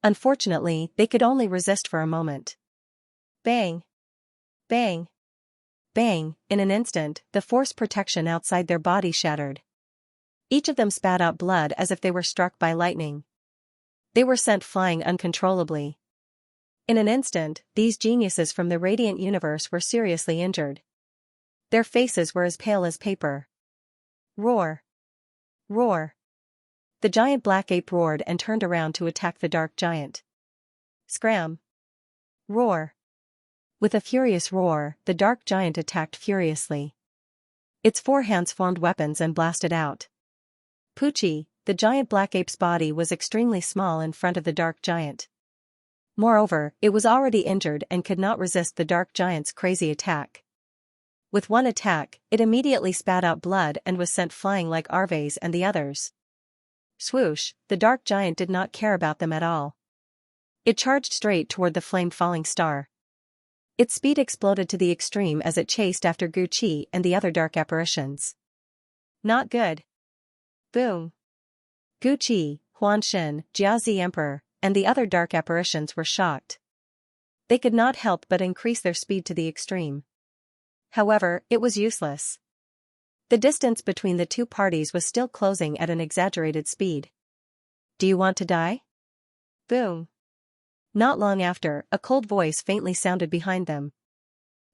Unfortunately, they could only resist for a moment. Bang! Bang! Bang! In an instant, the force protection outside their body shattered. Each of them spat out blood as if they were struck by lightning. They were sent flying uncontrollably. In an instant, these geniuses from the Radiant Universe were seriously injured. Their faces were as pale as paper. Roar! Roar! The giant black ape roared and turned around to attack the dark giant. Scram! Roar! With a furious roar, the dark giant attacked furiously. Its four hands formed weapons and blasted out. Poochie, the giant black ape's body was extremely small in front of the dark giant. Moreover, it was already injured and could not resist the dark giant's crazy attack. With one attack, it immediately spat out blood and was sent flying like Arvez and the others. Swoosh, the dark giant did not care about them at all. It charged straight toward the flame-falling star. Its speed exploded to the extreme as it chased after Gu Qi and the other dark apparitions. Not good. Boom. Gu Qi, Huan Shen, Jiazi Emperor, and the other dark apparitions were shocked. They could not help but increase their speed to the extreme. However, it was useless. The distance between the two parties was still closing at an exaggerated speed. Do you want to die? Boom. Not long after, a cold voice faintly sounded behind them.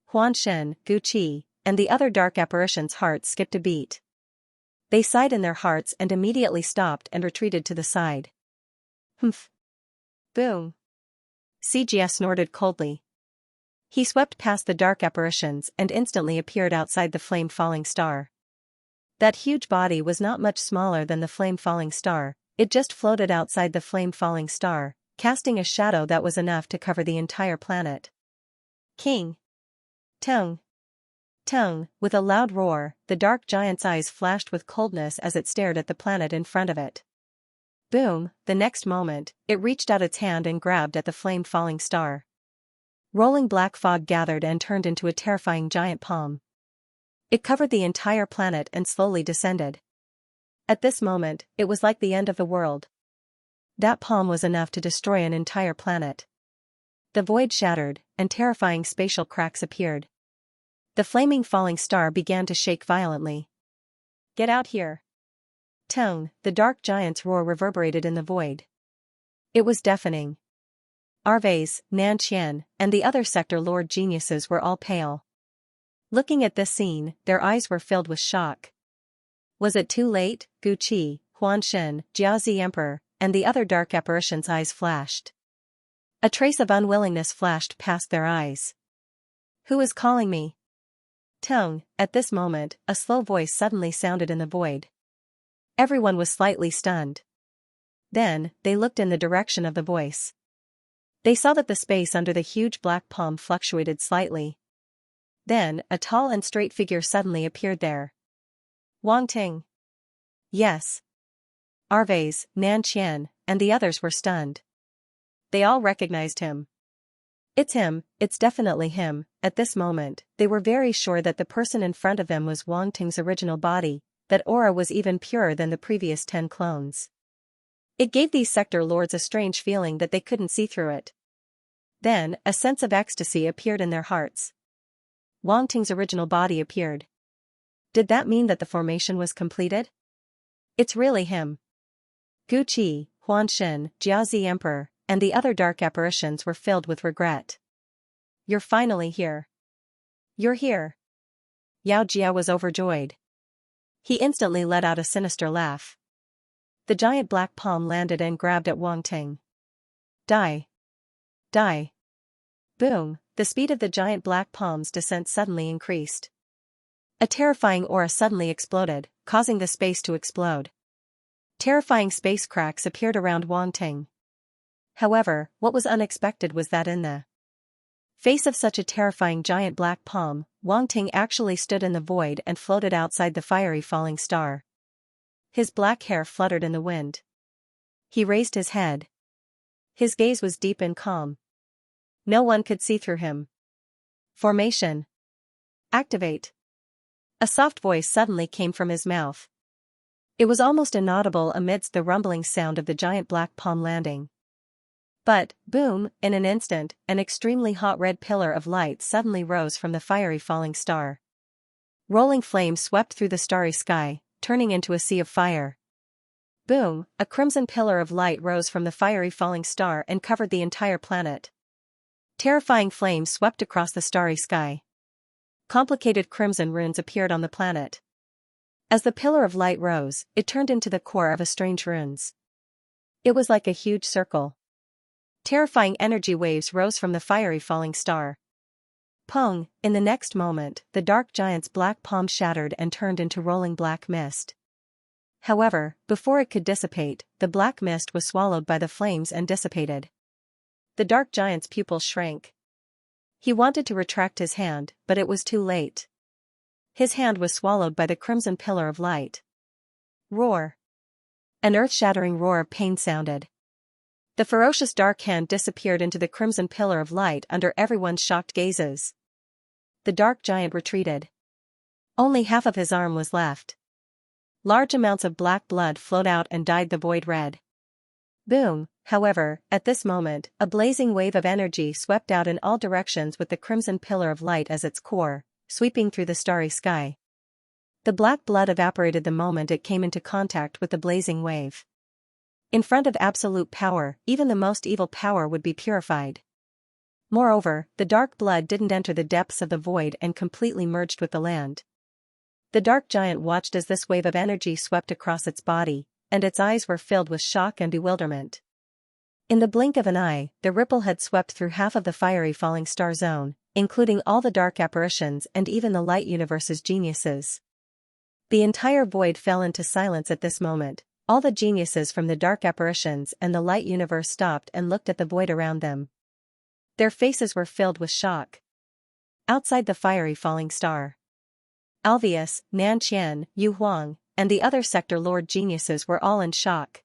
Huan Shen, Gu Qi, and the other dark apparitions' hearts skipped a beat. They sighed in their hearts and immediately stopped and retreated to the side. Humph. Boom. Xianxia snorted coldly. He swept past the dark apparitions and instantly appeared outside the flame-falling star. That huge body was not much smaller than the flame-falling star, it just floated outside the flame-falling star, casting a shadow that was enough to cover the entire planet. King! Tongue! Tongue! With a loud roar, the dark giant's eyes flashed with coldness as it stared at the planet in front of it. Boom! The next moment, it reached out its hand and grabbed at the flame-falling star. Rolling black fog gathered and turned into a terrifying giant palm. It covered the entire planet and slowly descended. At this moment, it was like the end of the world. That palm was enough to destroy an entire planet. The void shattered, and terrifying spatial cracks appeared. The flaming falling star began to shake violently. Get out here! Tongue! The dark giant's roar reverberated in the void. It was deafening. Arves, Nanqian, and the other sector lord geniuses were all pale. Looking at this scene, their eyes were filled with shock. Was it too late? Gu Qi, Huanshen, Jiazi Emperor, and the other dark apparitions' eyes flashed. A trace of unwillingness flashed past their eyes. Who is calling me? Tong, at this moment, a slow voice suddenly sounded in the void. Everyone was slightly stunned. Then, they looked in the direction of the voice. They saw that the space under the huge black palm fluctuated slightly. Then, a tall and straight figure suddenly appeared there. Wang Ting. Yes. Arves, Nanqian, and the others were stunned. They all recognized him. It's him, it's definitely him. At this moment, they were very sure that the person in front of them was Wang Ting's original body, that aura was even purer than the previous 10 clones. It gave these sector lords a strange feeling that they couldn't see through it. Then, a sense of ecstasy appeared in their hearts. Wang Ting's original body appeared. Did that mean that the formation was completed? It's really him. Gu Qi, Huanshen, Jiazi Emperor, and the other dark apparitions were filled with regret. You're finally here. You're here. Yao Jia was overjoyed. He instantly let out a sinister laugh. The giant black palm landed and grabbed at Wang Ting. Die. Die. Boom, the speed of the giant black palm's descent suddenly increased. A terrifying aura suddenly exploded, causing the space to explode. Terrifying space cracks appeared around Wang Ting. However, what was unexpected was that in the face of such a terrifying giant black palm, Wang Ting actually stood in the void and floated outside the fiery falling star. His black hair fluttered in the wind. He raised his head. His gaze was deep and calm. No one could see through him. Formation. Activate. A soft voice suddenly came from his mouth. It was almost inaudible amidst the rumbling sound of the giant black palm landing. But, boom, in an instant, an extremely hot red pillar of light suddenly rose from the fiery falling star. Rolling flames swept through the starry sky, turning into a sea of fire. Boom, a crimson pillar of light rose from the fiery falling star and covered the entire planet. Terrifying flames swept across the starry sky. Complicated crimson runes appeared on the planet. As the pillar of light rose, it turned into the core of a strange runes. It was like a huge circle. Terrifying energy waves rose from the fiery falling star. Pong, in the next moment, the dark giant's black palm shattered and turned into rolling black mist. However, before it could dissipate, the black mist was swallowed by the flames and dissipated. The dark giant's pupils shrank. He wanted to retract his hand, but it was too late. His hand was swallowed by the crimson pillar of light. Roar. An earth-shattering roar of pain sounded. The ferocious dark hand disappeared into the crimson pillar of light under everyone's shocked gazes. The dark giant retreated. Only half of his arm was left. Large amounts of black blood flowed out and dyed the void red. Boom, however, at this moment, a blazing wave of energy swept out in all directions with the crimson pillar of light as its core, sweeping through the starry sky. The black blood evaporated the moment it came into contact with the blazing wave. In front of absolute power, even the most evil power would be purified. Moreover, the dark blood didn't enter the depths of the void and completely merged with the land. The dark giant watched as this wave of energy swept across its body, and its eyes were filled with shock and bewilderment. In the blink of an eye, the ripple had swept through half of the fiery falling star zone, including all the dark apparitions and even the light universe's geniuses. The entire void fell into silence at this moment. All the geniuses from the dark apparitions and the light universe stopped and looked at the void around them. Their faces were filled with shock. Outside the fiery falling star, Alvius, Nanqian, Yu Huang, and the other sector lord geniuses were all in shock.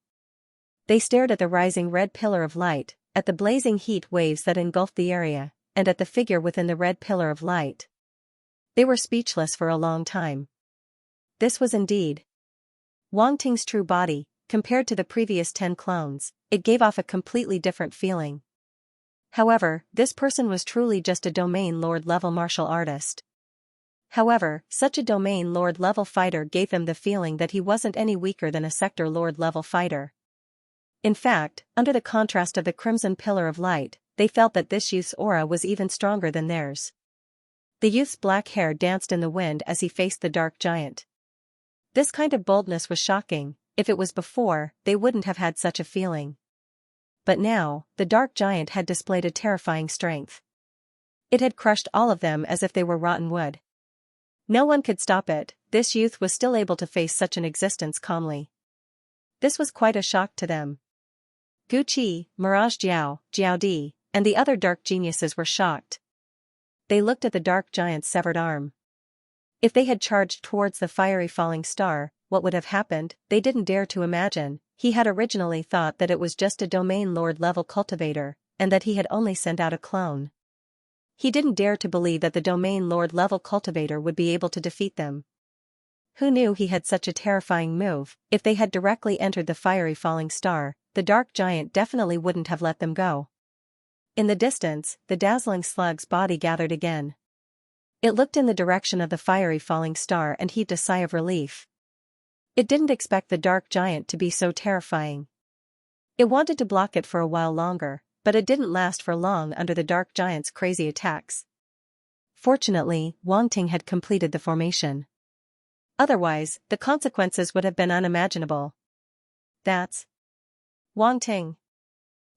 They stared at the rising red pillar of light, at the blazing heat waves that engulfed the area, and at the figure within the red pillar of light. They were speechless for a long time. This was indeed Wang Ting's true body. Compared to the previous 10 clones, it gave off a completely different feeling. However, this person was truly just a domain lord level martial artist. However, such a domain lord level fighter gave him the feeling that he wasn't any weaker than a sector lord level fighter. In fact, under the contrast of the crimson pillar of light, they felt that this youth's aura was even stronger than theirs. The youth's black hair danced in the wind as he faced the dark giant. This kind of boldness was shocking. If it was before, they wouldn't have had such a feeling. But now, the dark giant had displayed a terrifying strength. It had crushed all of them as if they were rotten wood. No one could stop it. This youth was still able to face such an existence calmly. This was quite a shock to them. Gu Qi, Mirage Jiao, Jiao Di, and the other dark geniuses were shocked. They looked at the dark giant's severed arm. If they had charged towards the fiery falling star, what would have happened? They didn't dare to imagine. He had originally thought that it was just a domain lord level cultivator, and that he had only sent out a clone. He didn't dare to believe that the domain lord level cultivator would be able to defeat them. Who knew he had such a terrifying move? If they had directly entered the fiery falling star, the dark giant definitely wouldn't have let them go. In the distance, the dazzling slug's body gathered again. It looked in the direction of the fiery falling star and heaved a sigh of relief. It didn't expect the dark giant to be so terrifying. It wanted to block it for a while longer, but it didn't last for long under the dark giant's crazy attacks. Fortunately, Wang Ting had completed the formation. Otherwise, the consequences would have been unimaginable. That's Wang Ting.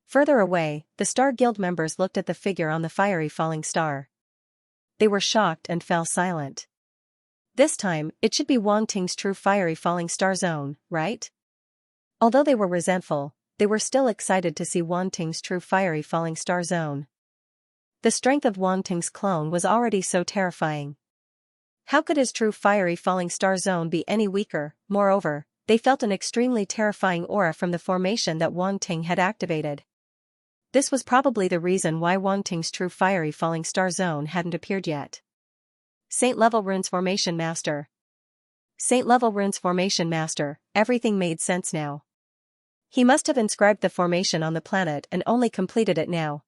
Further away, the Star Guild members looked at the figure on the fiery falling star. They were shocked and fell silent. This time, it should be Wang Ting's true fiery falling star zone, right? Although they were resentful, they were still excited to see Wang Ting's true fiery falling star zone. The strength of Wang Ting's clone was already so terrifying. How could his true fiery falling star zone be any weaker? Moreover, they felt an extremely terrifying aura from the formation that Wang Ting had activated. This was probably the reason why Wang Ting's true fiery falling star zone hadn't appeared yet. Saint-level runes formation master. Saint-level runes formation master, everything made sense now. He must have inscribed the formation on the planet and only completed it now.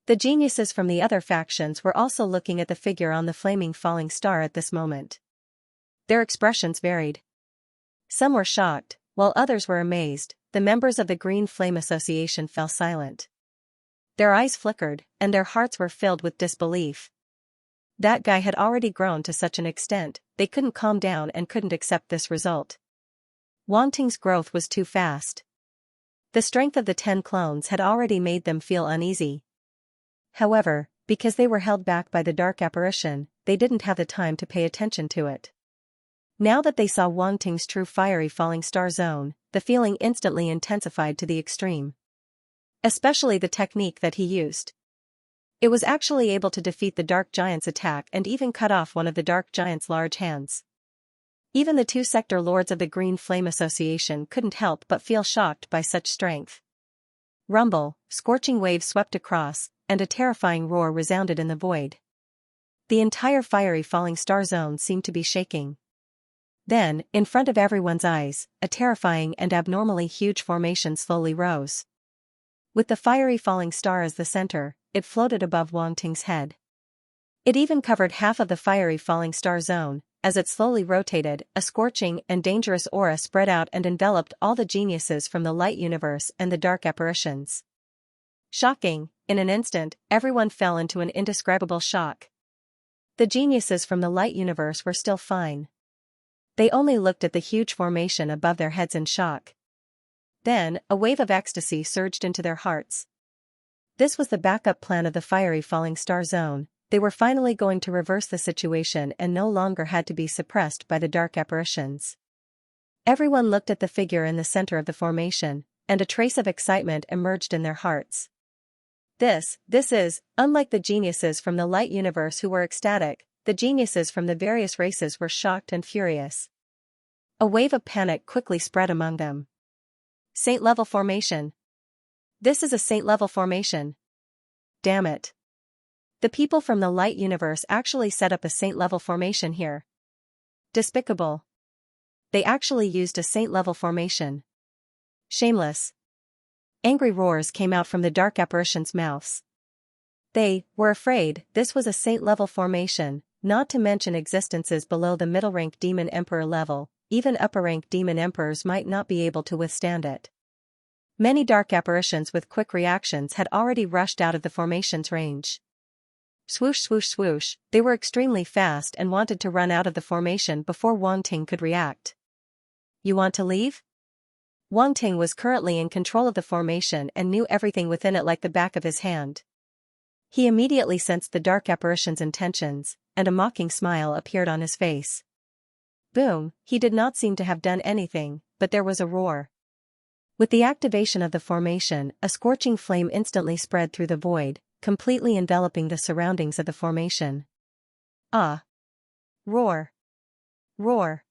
The geniuses from the other factions were also looking at the figure on the flaming falling star at this moment. Their expressions varied. Some were shocked, while others were amazed. The members of the Green Flame Association fell silent. Their eyes flickered, and their hearts were filled with disbelief. That guy had already grown to such an extent, they couldn't calm down and couldn't accept this result. Wang Ting's growth was too fast. The strength of the 10 clones had already made them feel uneasy. However, because they were held back by the dark apparition, they didn't have the time to pay attention to it. Now that they saw Wang Ting's true fiery falling star zone, the feeling instantly intensified to the extreme. Especially the technique that he used. It was actually able to defeat the dark giant's attack and even cut off one of the dark giant's large hands. Even the 2 sector lords of the Green Flame Association couldn't help but feel shocked by such strength. Rumble, scorching waves swept across, and a terrifying roar resounded in the void. The entire fiery falling star zone seemed to be shaking. Then, in front of everyone's eyes, a terrifying and abnormally huge formation slowly rose. With the fiery falling star as the center, it floated above Wang Ting's head. It even covered half of the fiery falling star zone. As it slowly rotated, a scorching and dangerous aura spread out and enveloped all the geniuses from the light universe and the dark apparitions. Shocking, in an instant, everyone fell into an indescribable shock. The geniuses from the light universe were still fine. They only looked at the huge formation above their heads in shock. Then, a wave of ecstasy surged into their hearts. This was the backup plan of the fiery falling star zone. They were finally going to reverse the situation and no longer had to be suppressed by the dark apparitions. Everyone looked at the figure in the center of the formation, and a trace of excitement emerged in their hearts. This is, unlike the geniuses from the light universe who were ecstatic, the geniuses from the various races were shocked and furious. A wave of panic quickly spread among them. Saint-level formation. This is a saint-level formation. Damn it. The people from the light universe actually set up a saint-level formation here. Despicable. They actually used a saint-level formation. Shameless. Angry roars came out from the dark apparitions' mouths. They were afraid this was a saint-level formation, not to mention existences below the middle-rank demon emperor level. Even upper-rank demon emperors might not be able to withstand it. Many dark apparitions with quick reactions had already rushed out of the formation's range. Swoosh swoosh swoosh, they were extremely fast and wanted to run out of the formation before Wang Ting could react. You want to leave? Wang Ting was currently in control of the formation and knew everything within it like the back of his hand. He immediately sensed the dark apparition's intentions, and a mocking smile appeared on his face. Boom, he did not seem to have done anything, but there was a roar. With the activation of the formation, a scorching flame instantly spread through the void, completely enveloping the surroundings of the formation. Ah! Roar! Roar!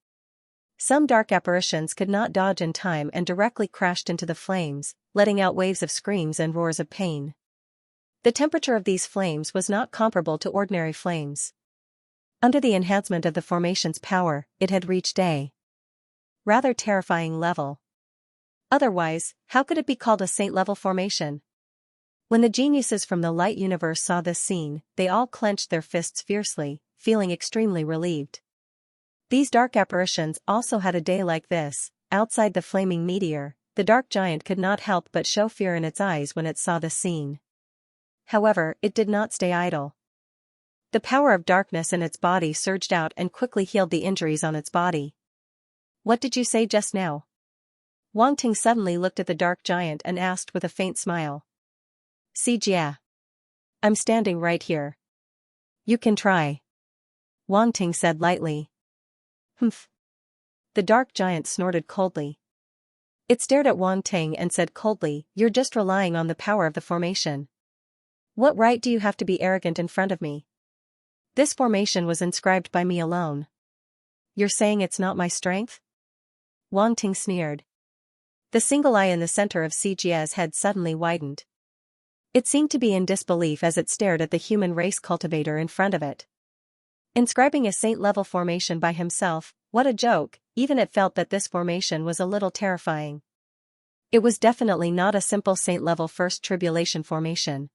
Some dark apparitions could not dodge in time and directly crashed into the flames, letting out waves of screams and roars of pain. The temperature of these flames was not comparable to ordinary flames. Under the enhancement of the formation's power, it had reached a rather terrifying level. Otherwise, how could it be called a saint-level formation? When the geniuses from the light universe saw this scene, they all clenched their fists fiercely, feeling extremely relieved. These dark apparitions also had a day like this. Outside the flaming meteor, the dark giant could not help but show fear in its eyes when it saw this scene. However, it did not stay idle. The power of darkness in its body surged out and quickly healed the injuries on its body. What did you say just now? Wang Ting suddenly looked at the dark giant and asked with a faint smile. Xianxia. I'm standing right here. You can try. Wang Ting said lightly. Humph. The dark giant snorted coldly. It stared at Wang Ting and said coldly, You're just relying on the power of the formation. What right do you have to be arrogant in front of me? This formation was inscribed by me alone. You're saying it's not my strength? Wang Ting sneered. The single eye in the center of Xianxia's head suddenly widened. It seemed to be in disbelief as it stared at the human race cultivator in front of it. Inscribing a saint-level formation by himself, what a joke, even it felt that this formation was a little terrifying. It was definitely not a simple saint-level first tribulation formation.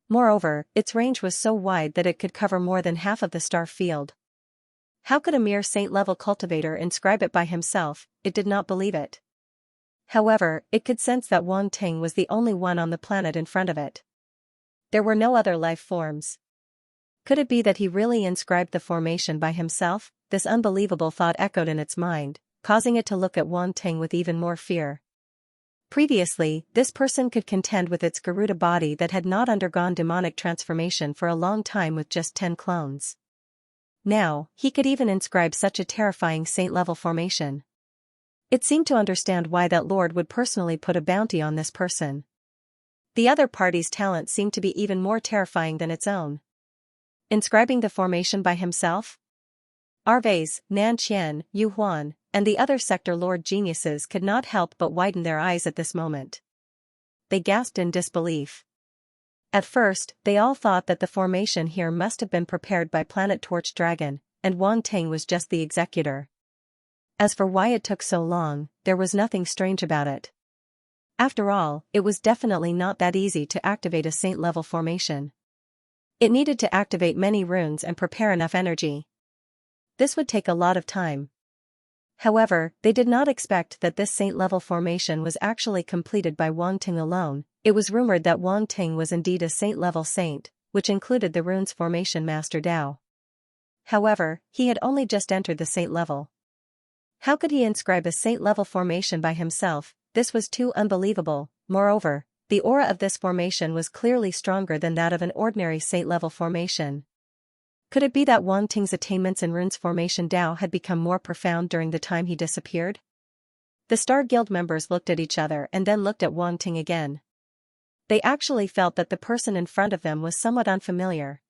Moreover, its range was so wide that it could cover more than half of the star field. How could a mere saint-level cultivator inscribe it by himself? It did not believe it. However, it could sense that Wang Ting was the only one on the planet in front of it. There were no other life forms. Could it be that he really inscribed the formation by himself? This unbelievable thought echoed in its mind, causing it to look at Wang Ting with even more fear. Previously, this person could contend with its Garuda body that had not undergone demonic transformation for a long time with just 10 clones. Now, he could even inscribe such a terrifying saint-level formation. It seemed to understand why that lord would personally put a bounty on this person. The other party's talent seemed to be even more terrifying than its own. Inscribing the formation by himself? Arves, Nan Qian, Yu Huan, and the other sector lord geniuses could not help but widen their eyes at this moment. They gasped in disbelief. At first, they all thought that the formation here must have been prepared by Planet Torch Dragon, and Wang Ting was just the executor. As for why it took so long, there was nothing strange about it. After all, it was definitely not that easy to activate a saint-level formation. It needed to activate many runes and prepare enough energy. This would take a lot of time. However, they did not expect that this saint-level formation was actually completed by Wang Ting alone. It was rumored that Wang Ting was indeed a saint-level saint, which included the runes formation master Dao. However, he had only just entered the saint level. How could he inscribe a saint-level formation by himself? This was too unbelievable. Moreover, the aura of this formation was clearly stronger than that of an ordinary saint-level formation. Could it be that Wang Ting's attainments in runes formation Dao had become more profound during the time he disappeared? The Star Guild members looked at each other and then looked at Wang Ting again. They actually felt that the person in front of them was somewhat unfamiliar.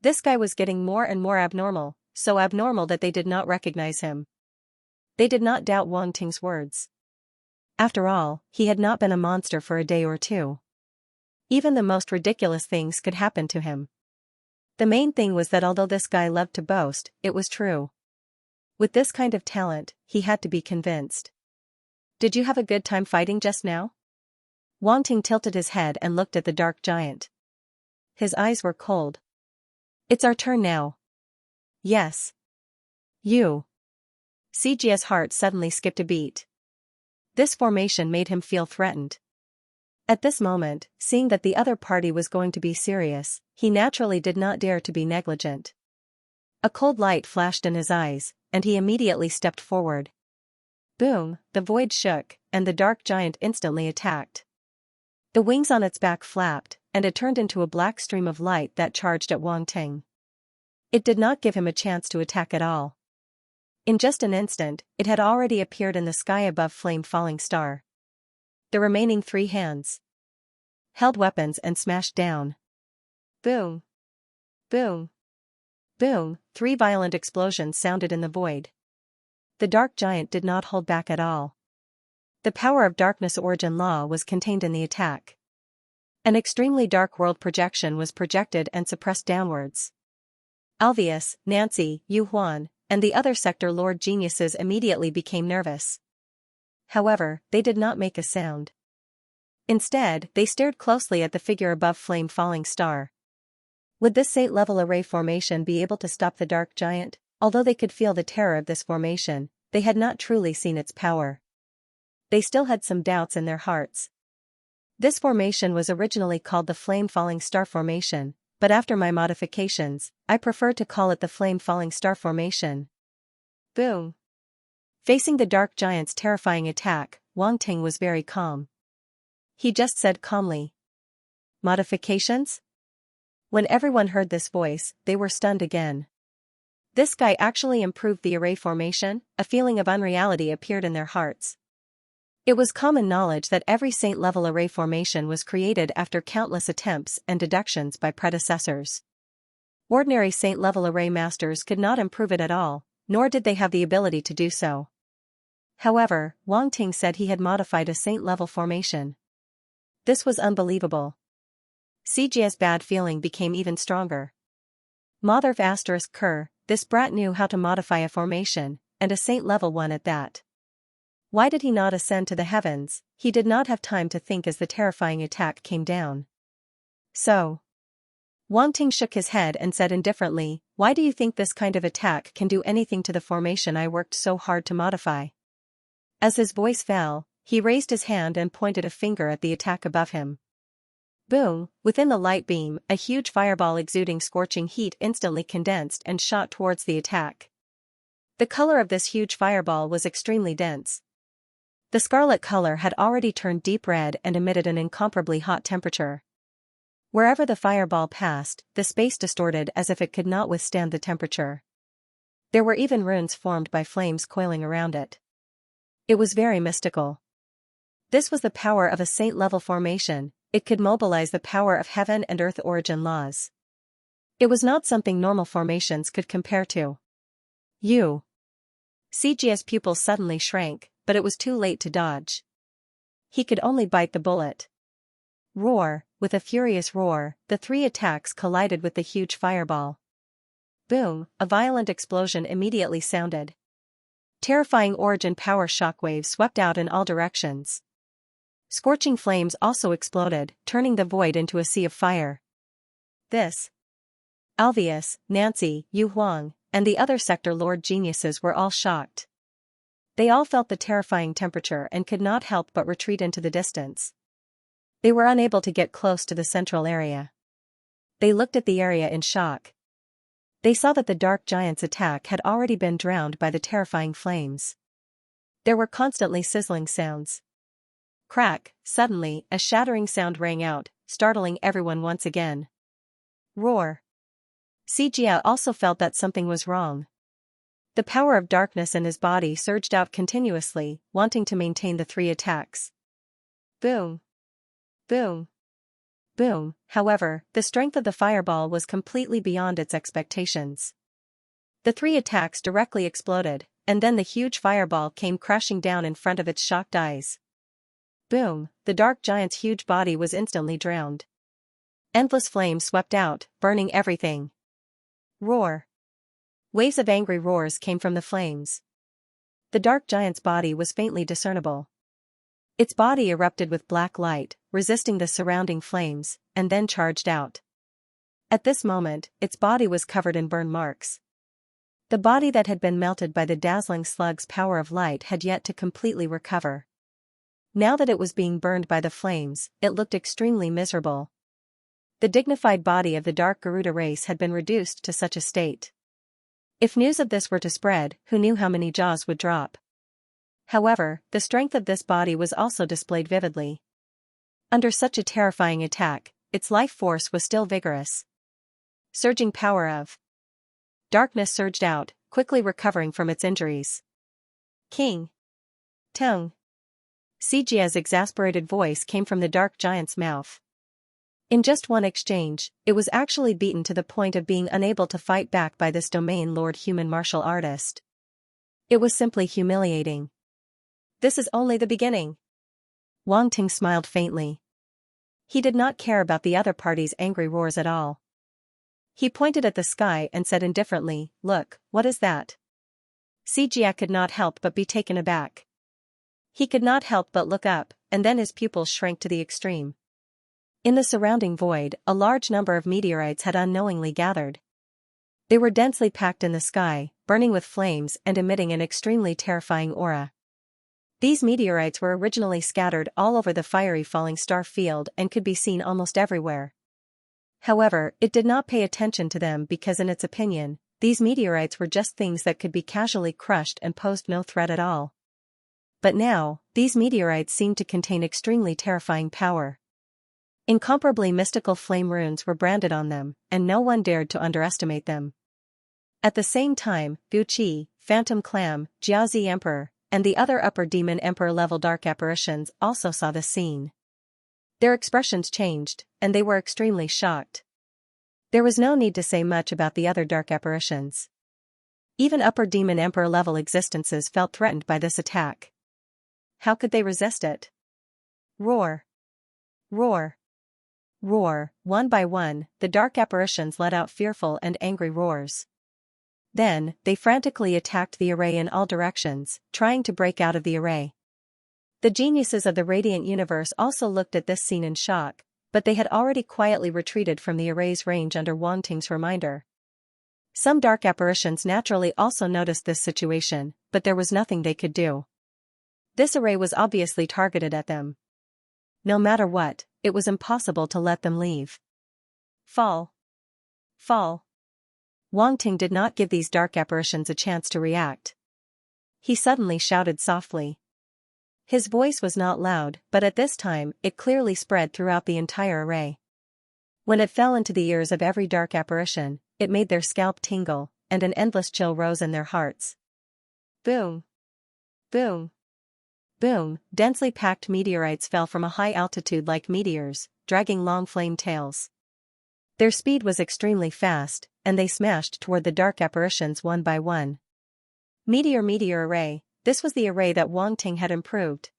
This guy was getting more and more abnormal, so abnormal that they did not recognize him. They did not doubt Wang Ting's words. After all, he had not been a monster for a day or two. Even the most ridiculous things could happen to him. The main thing was that although this guy loved to boast, it was true. With this kind of talent, he had to be convinced. Did you have a good time fighting just now? Wang Ting tilted his head and looked at the dark giant. His eyes were cold. It's our turn now. Yes. You. Xianxia's heart suddenly skipped a beat. This formation made him feel threatened. At this moment, seeing that the other party was going to be serious, he naturally did not dare to be negligent. A cold light flashed in his eyes, and he immediately stepped forward. Boom, the void shook, and the dark giant instantly attacked. The wings on its back flapped, and it turned into a black stream of light that charged at Wang Ting. It did not give him a chance to attack at all. In just an instant, it had already appeared in the sky above Flame Falling Star. The remaining 3 hands held weapons and smashed down. Boom! Boom! Boom! 3 violent explosions sounded in the void. The dark giant did not hold back at all. The power of darkness origin law was contained in the attack. An extremely dark world projection was projected and suppressed downwards. Alvius, Nancy, Yu Huan, and the other sector lord geniuses immediately became nervous. However, they did not make a sound. Instead, they stared closely at the figure above Flame Falling Star. Would this saint-level array formation be able to stop the dark giant? Although they could feel the terror of this formation, they had not truly seen its power. They still had some doubts in their hearts. This formation was originally called the Flame Falling Star Formation, but after my modifications, I prefer to call it the Flame Falling Star Formation. Boom! Facing the dark giant's terrifying attack, Wang Ting was very calm. He just said calmly, "Modifications?" When everyone heard this voice, they were stunned again. This guy actually improved the array formation. A feeling of unreality appeared in their hearts. It was common knowledge that every saint-level array formation was created after countless attempts and deductions by predecessors. Ordinary saint-level array masters could not improve it at all, nor did they have the ability to do so. However, Wang Ting said he had modified a saint-level formation. This was unbelievable. Xianxia's bad feeling became even stronger. Mother of Ker, this brat knew how to modify a formation, and a saint-level one at that. Why did he not ascend to the heavens? He did not have time to think as the terrifying attack came down. So, Wang Ting shook his head and said indifferently, "Why do you think this kind of attack can do anything to the formation I worked so hard to modify?" As his voice fell, he raised his hand and pointed a finger at the attack above him. Boom! Within the light beam, a huge fireball exuding scorching heat instantly condensed and shot towards the attack. The color of this huge fireball was extremely dense. The scarlet color had already turned deep red and emitted an incomparably hot temperature. Wherever the fireball passed, the space distorted as if it could not withstand the temperature. There were even runes formed by flames coiling around it. It was very mystical. This was the power of a saint-level formation. It could mobilize the power of heaven and earth origin laws. It was not something normal formations could compare to. Xianxia's pupils suddenly shrank, but it was too late to dodge. He could only bite the bullet. Roar! With a furious roar, the 3 attacks collided with the huge fireball. Boom! A violent explosion immediately sounded. Terrifying origin power shockwaves swept out in all directions. Scorching flames also exploded, turning the void into a sea of fire. This. Alvius, Nancy, Yu Huang, and the other sector lord geniuses were all shocked. They all felt the terrifying temperature and could not help but retreat into the distance. They were unable to get close to the central area. They looked at the area in shock. They saw that the dark giant's attack had already been drowned by the terrifying flames. There were constantly sizzling sounds. Crack! Suddenly, a shattering sound rang out, startling everyone once again. Roar! Xianxia also felt that something was wrong. The power of darkness in his body surged out continuously, wanting to maintain the 3 attacks. Boom! Boom! Boom! However, the strength of the fireball was completely beyond its expectations. The 3 attacks directly exploded, and then the huge fireball came crashing down in front of its shocked eyes. Boom! The dark giant's huge body was instantly drowned. Endless flames swept out, burning everything. Roar! Waves of angry roars came from the flames. The dark giant's body was faintly discernible. Its body erupted with black light, resisting the surrounding flames, and then charged out. At this moment, its body was covered in burn marks. The body that had been melted by the dazzling slug's power of light had yet to completely recover. Now that it was being burned by the flames, it looked extremely miserable. The dignified body of the dark Garuda race had been reduced to such a state. If news of this were to spread, who knew how many jaws would drop? However, the strength of this body was also displayed vividly. Under such a terrifying attack, its life force was still vigorous. Surging power of darkness surged out, quickly recovering from its injuries. King Tung. Xianxia's exasperated voice came from the dark giant's mouth. In just one exchange, it was actually beaten to the point of being unable to fight back by this domain lord human martial artist. It was simply humiliating. This is only the beginning. Wang Ting smiled faintly. He did not care about the other party's angry roars at all. He pointed at the sky and said indifferently, "Look, what is that?" Xianxia could not help but be taken aback. He could not help but look up, and then his pupils shrank to the extreme. In the surrounding void, a large number of meteorites had unknowingly gathered. They were densely packed in the sky, burning with flames and emitting an extremely terrifying aura. These meteorites were originally scattered all over the fiery falling star field and could be seen almost everywhere. However, it did not pay attention to them because in its opinion, these meteorites were just things that could be casually crushed and posed no threat at all. But now, these meteorites seemed to contain extremely terrifying power. Incomparably mystical flame runes were branded on them, and no one dared to underestimate them. At the same time, Gu Qi, Phantom Clam, Jiazi Emperor, and the other upper demon emperor-level dark apparitions also saw the scene. Their expressions changed, and they were extremely shocked. There was no need to say much about the other dark apparitions. Even upper demon emperor-level existences felt threatened by this attack. How could they resist it? Roar! Roar! Roar! One by one, the dark apparitions let out fearful and angry roars. Then, they frantically attacked the array in all directions, trying to break out of the array. The geniuses of the radiant universe also looked at this scene in shock, but they had already quietly retreated from the array's range under Wang Ting's reminder. Some dark apparitions naturally also noticed this situation, but there was nothing they could do. This array was obviously targeted at them. No matter what, it was impossible to let them leave. Fall! Fall! Wang Ting did not give these dark apparitions a chance to react. He suddenly shouted softly. His voice was not loud, but at this time, it clearly spread throughout the entire array. When it fell into the ears of every dark apparition, it made their scalp tingle, and an endless chill rose in their hearts. Boom! Boom! Boom! Densely packed meteorites fell from a high altitude like meteors, dragging long flame tails. Their speed was extremely fast, and they smashed toward the dark apparitions one by one. Meteor array, this was the array that Wang Ting had improved.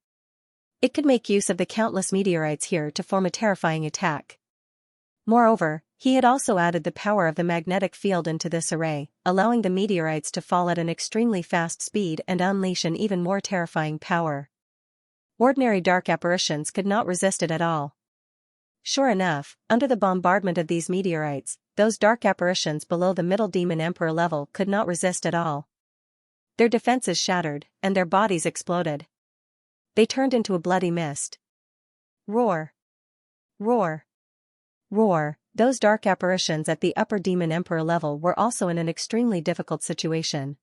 It could make use of the countless meteorites here to form a terrifying attack. Moreover, he had also added the power of the magnetic field into this array, allowing the meteorites to fall at an extremely fast speed and unleash an even more terrifying power. Ordinary dark apparitions could not resist it at all. Sure enough, under the bombardment of these meteorites, those dark apparitions below the middle demon emperor level could not resist at all. Their defenses shattered, and their bodies exploded. They turned into a bloody mist. Roar! Roar! Roar! Those dark apparitions at the upper demon emperor level were also in an extremely difficult situation.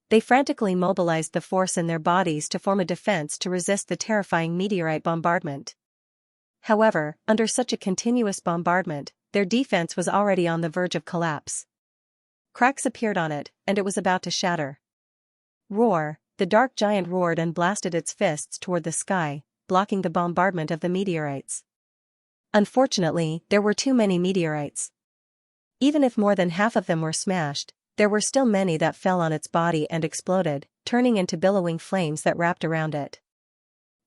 They frantically mobilized the force in their bodies to form a defense to resist the terrifying meteorite bombardment. However, under such a continuous bombardment, their defense was already on the verge of collapse. Cracks appeared on it, and it was about to shatter. Roar! The dark giant roared and blasted its fists toward the sky, blocking the bombardment of the meteorites. Unfortunately, there were too many meteorites. Even if more than half of them were smashed, there were still many that fell on its body and exploded, turning into billowing flames that wrapped around it.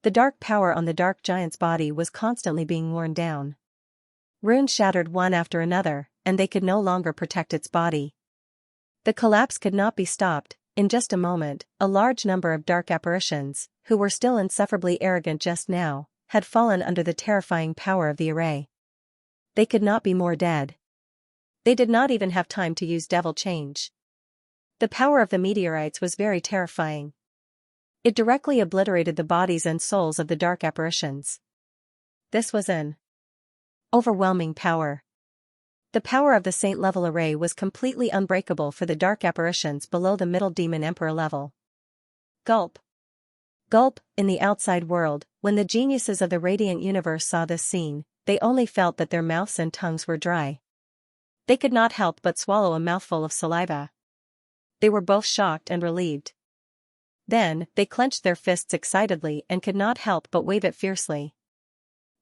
The dark power on the dark giant's body was constantly being worn down. Runes shattered one after another, and they could no longer protect its body. The collapse could not be stopped. In just a moment, a large number of dark apparitions, who were still insufferably arrogant just now, had fallen under the terrifying power of the array. They could not be more dead. They did not even have time to use devil change. The power of the meteorites was very terrifying. It directly obliterated the bodies and souls of the dark apparitions. This was an overwhelming power. The power of the saint-level array was completely unbreakable for the dark apparitions below the middle demon emperor level. Gulp. Gulp. In the outside world, when the geniuses of the radiant universe saw this scene, they only felt that their mouths and tongues were dry. They could not help but swallow a mouthful of saliva. They were both shocked and relieved. Then, they clenched their fists excitedly and could not help but wave it fiercely.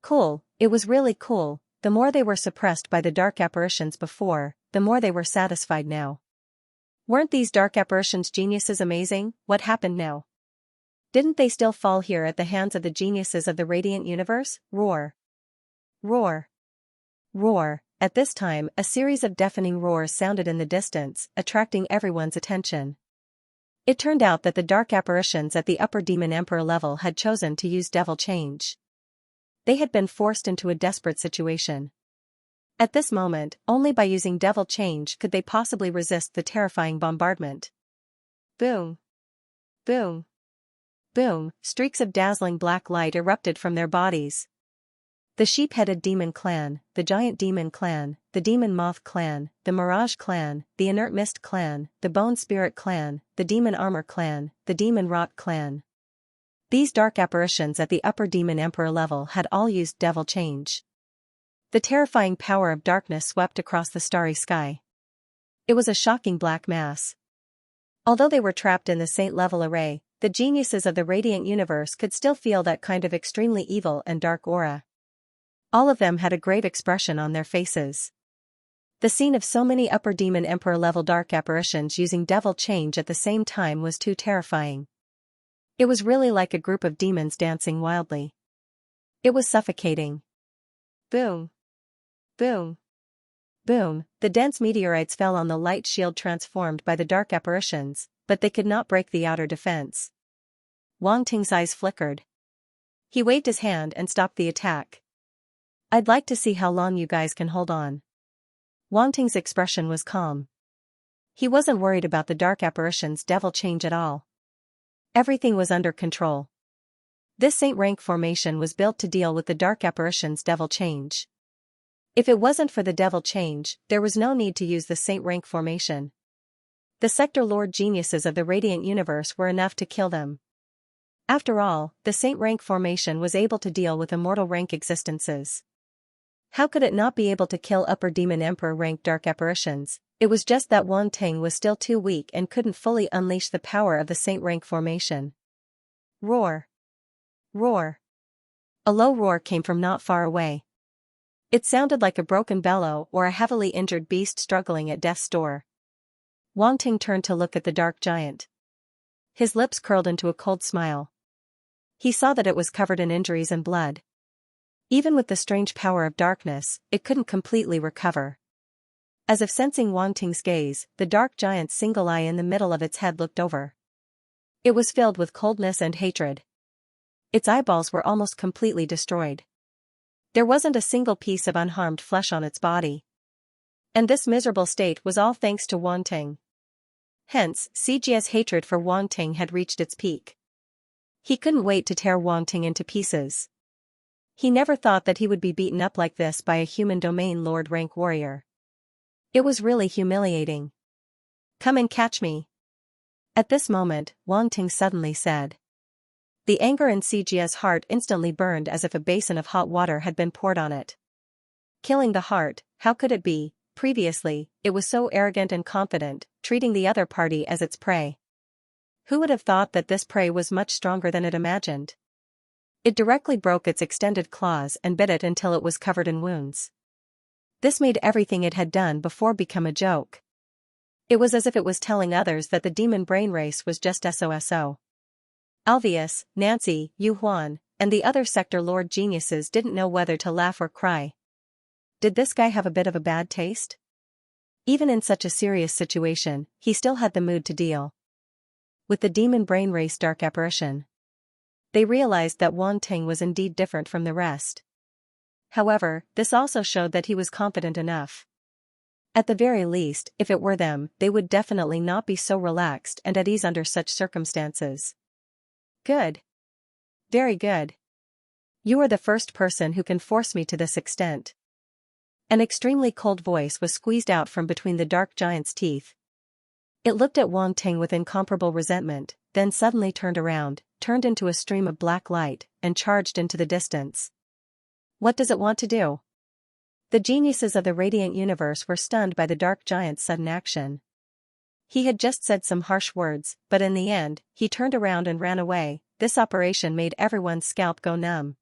Cool, it was really cool. The more they were suppressed by the dark apparitions before, the more they were satisfied now. Weren't these dark apparitions geniuses amazing? What happened now? Didn't they still fall here at the hands of the geniuses of the radiant universe? Roar. Roar. Roar. At this time, a series of deafening roars sounded in the distance, attracting everyone's attention. It turned out that the dark apparitions at the upper demon emperor level had chosen to use devil change. They had been forced into a desperate situation. At this moment, only by using devil change could they possibly resist the terrifying bombardment. Boom. Boom. Boom, streaks of dazzling black light erupted from their bodies. The sheep-headed demon clan, the giant demon clan, the demon moth clan, the mirage clan, the inert mist clan, the bone spirit clan, the demon armor clan, the demon rot clan. These dark apparitions at the upper demon emperor level had all used devil change. The terrifying power of darkness swept across the starry sky. It was a shocking black mass. Although they were trapped in the saint-level array, the geniuses of the radiant universe could still feel that kind of extremely evil and dark aura. All of them had a grave expression on their faces. The scene of so many upper demon emperor level dark apparitions using devil change at the same time was too terrifying. It was really like a group of demons dancing wildly. It was suffocating. Boom. Boom. Boom, the dense meteorites fell on the light shield transformed by the dark apparitions, but they could not break the outer defense. Wang Ting's eyes flickered. He waved his hand and stopped the attack. I'd like to see how long you guys can hold on. Wang Ting's expression was calm. He wasn't worried about the dark apparitions' devil change at all. Everything was under control. This saint rank formation was built to deal with the dark apparitions' devil change. If it wasn't for the devil change, there was no need to use the saint rank formation. The sector lord geniuses of the radiant universe were enough to kill them. After all, the saint rank formation was able to deal with immortal rank existences. How could it not be able to kill upper demon emperor rank dark apparitions? It was just that Wang Ting was still too weak and couldn't fully unleash the power of the saint rank formation. Roar. Roar. A low roar came from not far away. It sounded like a broken bellow or a heavily injured beast struggling at death's door. Wang Ting turned to look at the dark giant. His lips curled into a cold smile. He saw that it was covered in injuries and blood. Even with the strange power of darkness, it couldn't completely recover. As if sensing Wang Ting's gaze, the dark giant's single eye in the middle of its head looked over. It was filled with coldness and hatred. Its eyeballs were almost completely destroyed. There wasn't a single piece of unharmed flesh on its body. And this miserable state was all thanks to Wang Ting. Hence, Xianxia's hatred for Wang Ting had reached its peak. He couldn't wait to tear Wang Ting into pieces. He never thought that he would be beaten up like this by a human domain lord rank warrior. It was really humiliating. Come and catch me. At this moment, Wang Ting suddenly said. The anger in Xianxia's heart instantly burned as if a basin of hot water had been poured on it. Killing the heart, how could it be? Previously, it was so arrogant and confident, treating the other party as its prey. Who would have thought that this prey was much stronger than it imagined? It directly broke its extended claws and bit it until it was covered in wounds. This made everything it had done before become a joke. It was as if it was telling others that the demon brain race was just SOSO. Alvius, Nancy, Yu Huan, and the other sector lord geniuses didn't know whether to laugh or cry. Did this guy have a bit of a bad taste? Even in such a serious situation, he still had the mood to deal with the demon brain race dark apparition. They realized that Wang Ting was indeed different from the rest. However, this also showed that he was confident enough. At the very least, if it were them, they would definitely not be so relaxed and at ease under such circumstances. Good. Very good. You are the first person who can force me to this extent. An extremely cold voice was squeezed out from between the dark giant's teeth. It looked at Wang Ting with incomparable resentment, then suddenly turned around, turned into a stream of black light, and charged into the distance. What does it want to do? The geniuses of the radiant universe were stunned by the dark giant's sudden action. He had just said some harsh words, but in the end, he turned around and ran away. This operation made everyone's scalp go numb.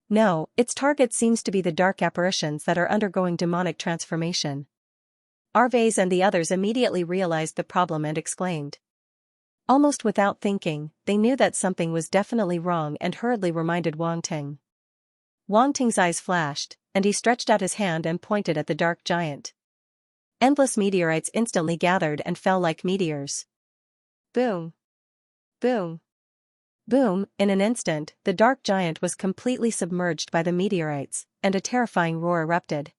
No, its target seems to be the dark apparitions that are undergoing demonic transformation. Arvez and the others immediately realized the problem and exclaimed. Almost without thinking, they knew that something was definitely wrong and hurriedly reminded Wang Ting. Wang Ting's eyes flashed, and he stretched out his hand and pointed at the dark giant. Endless meteorites instantly gathered and fell like meteors. Boom! Boom! Boom! In an instant, the dark giant was completely submerged by the meteorites, and a terrifying roar erupted.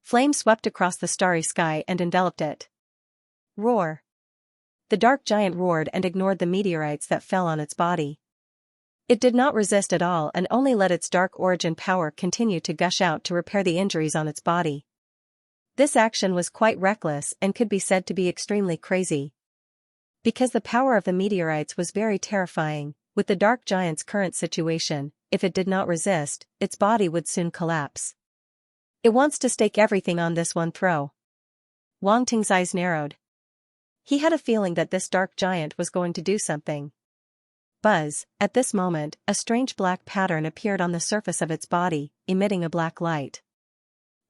Flame swept across the starry sky and enveloped it. Roar! The dark giant roared and ignored the meteorites that fell on its body. It did not resist at all and only let its dark origin power continue to gush out to repair the injuries on its body. This action was quite reckless and could be said to be extremely crazy. Because the power of the meteorites was very terrifying, with the dark giant's current situation, if it did not resist, its body would soon collapse. It wants to stake everything on this one throw. Wang Ting's eyes narrowed. He had a feeling that this dark giant was going to do something. Buzz, at this moment, a strange black pattern appeared on the surface of its body, emitting a black light.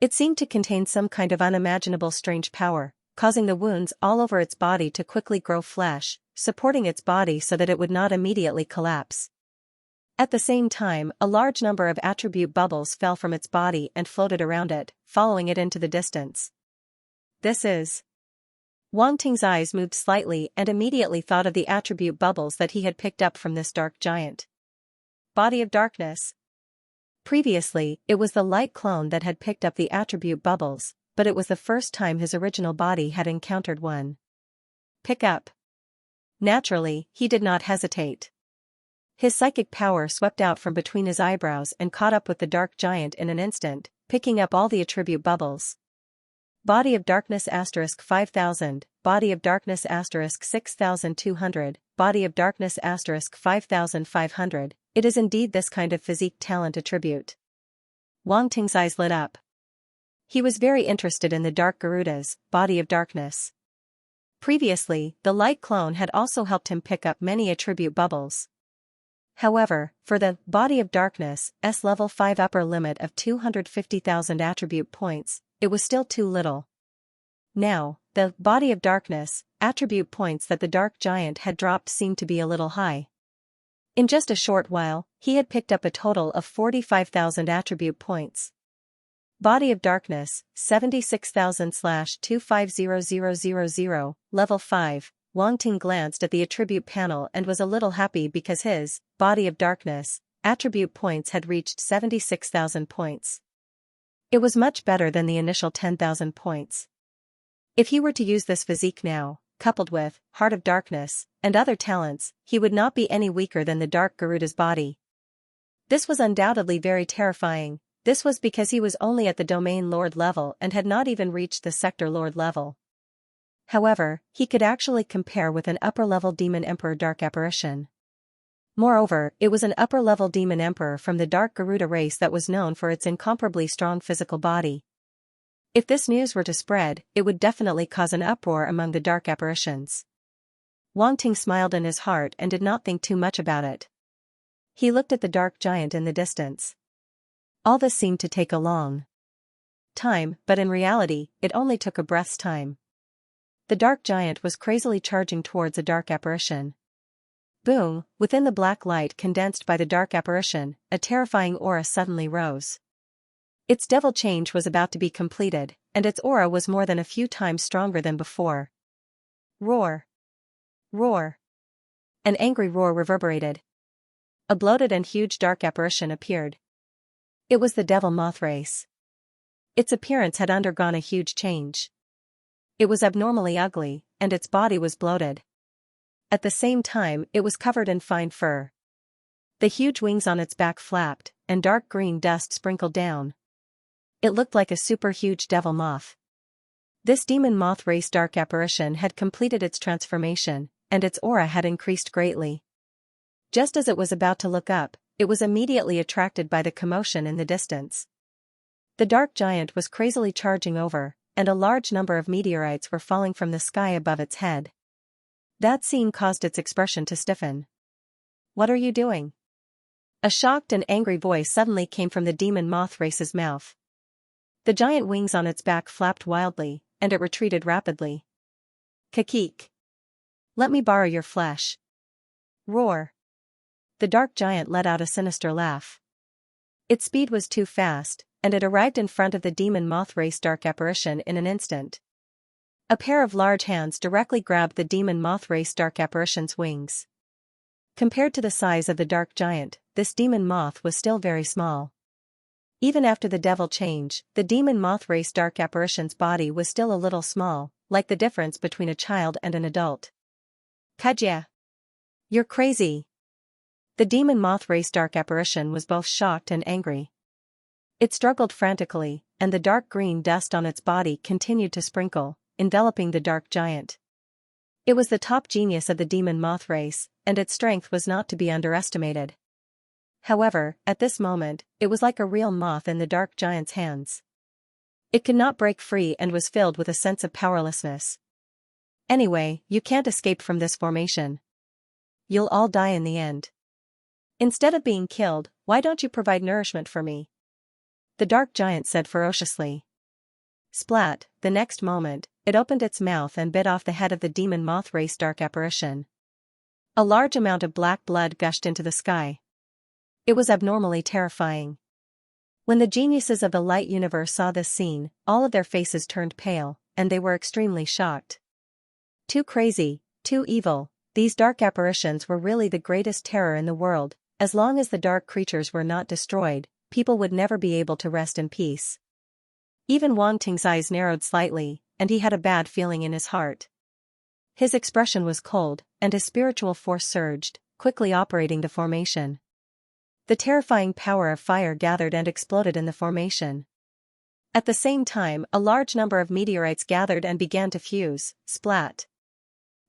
It seemed to contain some kind of unimaginable strange power, causing the wounds all over its body to quickly grow flesh, supporting its body so that it would not immediately collapse. At the same time, a large number of attribute bubbles fell from its body and floated around it, following it into the distance. This is... Wang Ting's eyes moved slightly and immediately thought of the attribute bubbles that he had picked up from this dark giant. Body of darkness. Previously, it was the light clone that had picked up the attribute bubbles, but it was the first time his original body had encountered one. Pick up. Naturally, he did not hesitate. His psychic power swept out from between his eyebrows and caught up with the dark giant in an instant, picking up all the attribute bubbles. Body of darkness * 5000, body of darkness * 6200, body of darkness * 5500. It is indeed this kind of physique talent attribute. Wang Ting's eyes lit up. He was very interested in the Dark Garuda's body of darkness. Previously, the light clone had also helped him pick up many attribute bubbles. However, for the body of darkness S level 5 upper limit of 250,000 attribute points, it was still too little. Now, the body of darkness attribute points that the dark giant had dropped seemed to be a little high. In just a short while, he had picked up a total of 45,000 attribute points. Body of darkness 76,000/250000, level 5. Wang Ting glanced at the attribute panel and was a little happy because his body of darkness attribute points had reached 76,000 points. It was much better than the initial 10,000 points. If he were to use this physique now, coupled with Heart of Darkness and other talents, he would not be any weaker than the Dark Garuda's body. This was undoubtedly very terrifying. This was because he was only at the Domain Lord level and had not even reached the Sector Lord level. However, he could actually compare with an upper-level Demon Emperor Dark Apparition. Moreover, it was an upper-level Demon Emperor from the Dark Garuda race that was known for its incomparably strong physical body. If this news were to spread, it would definitely cause an uproar among the Dark Apparitions. Wang Ting smiled in his heart and did not think too much about it. He looked at the dark giant in the distance. All this seemed to take a long time, but in reality, it only took a breath's time. The dark giant was crazily charging towards a dark apparition. Boom! Within the black light condensed by the dark apparition, a terrifying aura suddenly rose. Its devil change was about to be completed, and its aura was more than a few times stronger than before. Roar! Roar! An angry roar reverberated. A bloated and huge dark apparition appeared. It was the devil moth race. Its appearance had undergone a huge change. It was abnormally ugly, and its body was bloated. At the same time, it was covered in fine fur. The huge wings on its back flapped, and dark green dust sprinkled down. It looked like a super huge devil moth. This demon moth race dark apparition had completed its transformation, and its aura had increased greatly. Just as it was about to look up, it was immediately attracted by the commotion in the distance. The dark giant was crazily charging over, and a large number of meteorites were falling from the sky above its head. That scene caused its expression to stiffen. "What are you doing?" A shocked and angry voice suddenly came from the demon moth race's mouth. The giant wings on its back flapped wildly, and it retreated rapidly. "Kakik! Let me borrow your flesh." Roar! The dark giant let out a sinister laugh. Its speed was too fast, and it arrived in front of the demon moth race dark apparition in an instant. A pair of large hands directly grabbed the demon moth race dark apparition's wings. Compared to the size of the dark giant, this demon moth was still very small. Even after the devil change, the demon moth race dark apparition's body was still a little small, like the difference between a child and an adult. "Kajia! You're crazy!" The demon moth race dark apparition was both shocked and angry. It struggled frantically, and the dark green dust on its body continued to sprinkle, enveloping the dark giant. It was the top genius of the demon moth race, and its strength was not to be underestimated. However, at this moment, it was like a real moth in the dark giant's hands. It could not break free and was filled with a sense of powerlessness. "Anyway, you can't escape from this formation. You'll all die in the end. Instead of being killed, why don't you provide nourishment for me?" the dark giant said ferociously. Splat! The next moment, it opened its mouth and bit off the head of the demon moth race dark apparition. A large amount of black blood gushed into the sky. It was abnormally terrifying. When the geniuses of the light universe saw this scene, all of their faces turned pale, and they were extremely shocked. Too crazy, too evil, these dark apparitions were really the greatest terror in the world. As long as the dark creatures were not destroyed, people would never be able to rest in peace. Even Wang Ting's eyes narrowed slightly, and he had a bad feeling in his heart. His expression was cold, and his spiritual force surged, quickly operating the formation. The terrifying power of fire gathered and exploded in the formation. At the same time, a large number of meteorites gathered and began to fuse. Splat!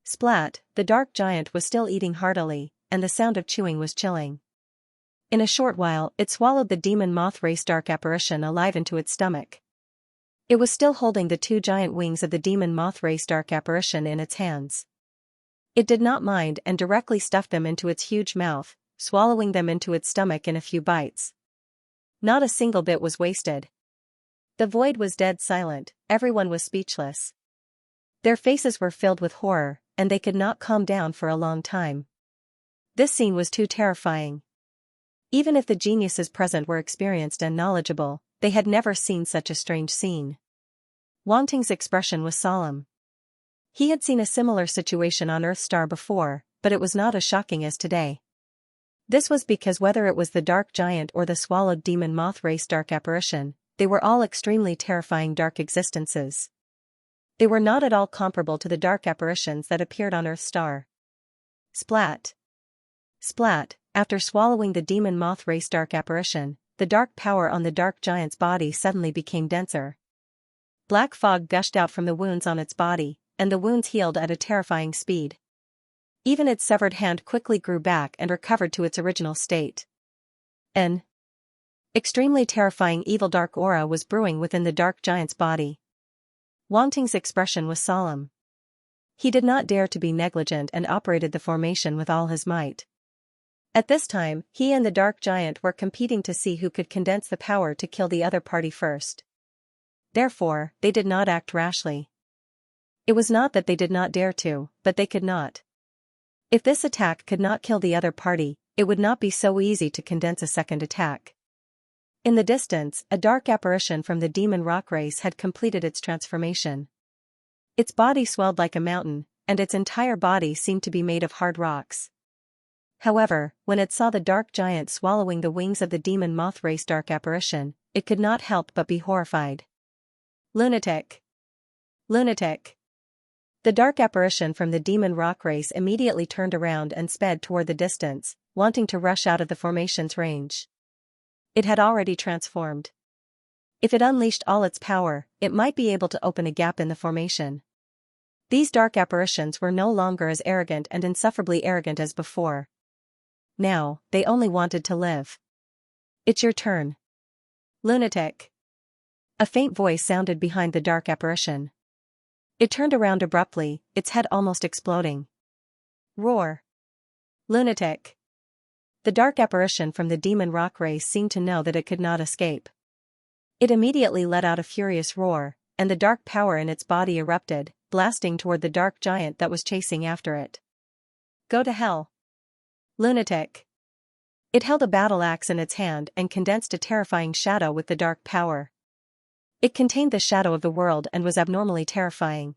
Splat! The dark giant was still eating heartily, and the sound of chewing was chilling. In a short while, it swallowed the demon moth race dark apparition alive into its stomach. It was still holding the two giant wings of the demon moth race dark apparition in its hands. It did not mind and directly stuffed them into its huge mouth, swallowing them into its stomach in a few bites. Not a single bit was wasted. The void was dead silent, everyone was speechless. Their faces were filled with horror, and they could not calm down for a long time. This scene was too terrifying. Even if the geniuses present were experienced and knowledgeable, they had never seen such a strange scene. Wang Ting's expression was solemn. He had seen a similar situation on Earth's star before, but it was not as shocking as today. This was because whether it was the dark giant or the swallowed demon moth race dark apparition, they were all extremely terrifying dark existences. They were not at all comparable to the dark apparitions that appeared on Earth's star. Splat! Splat! After swallowing the demon moth race dark apparition, the dark power on the dark giant's body suddenly became denser. Black fog gushed out from the wounds on its body, and the wounds healed at a terrifying speed. Even its severed hand quickly grew back and recovered to its original state. An extremely terrifying evil dark aura was brewing within the dark giant's body. Wang Ting's expression was solemn. He did not dare to be negligent and operated the formation with all his might. At this time, he and the dark giant were competing to see who could condense the power to kill the other party first. Therefore, they did not act rashly. It was not that they did not dare to, but they could not. If this attack could not kill the other party, it would not be so easy to condense a second attack. In the distance, a dark apparition from the demon rock race had completed its transformation. Its body swelled like a mountain, and its entire body seemed to be made of hard rocks. However, when it saw the dark giant swallowing the wings of the demon moth race dark apparition, it could not help but be horrified. Lunatic! Lunatic! The dark apparition from the demon rock race immediately turned around and sped toward the distance, wanting to rush out of the formation's range. It had already transformed. If it unleashed all its power, it might be able to open a gap in the formation. These dark apparitions were no longer as arrogant and insufferably arrogant as before. Now, they only wanted to live. It's your turn. Lunatic. A faint voice sounded behind the dark apparition. It turned around abruptly, its head almost exploding. Roar. Lunatic. The dark apparition from the demon rock race seemed to know that it could not escape. It immediately let out a furious roar, and the dark power in its body erupted, blasting toward the dark giant that was chasing after it. Go to hell. Lunatic. It held a battle axe in its hand and condensed a terrifying shadow with the dark power. It contained the shadow of the world and was abnormally terrifying.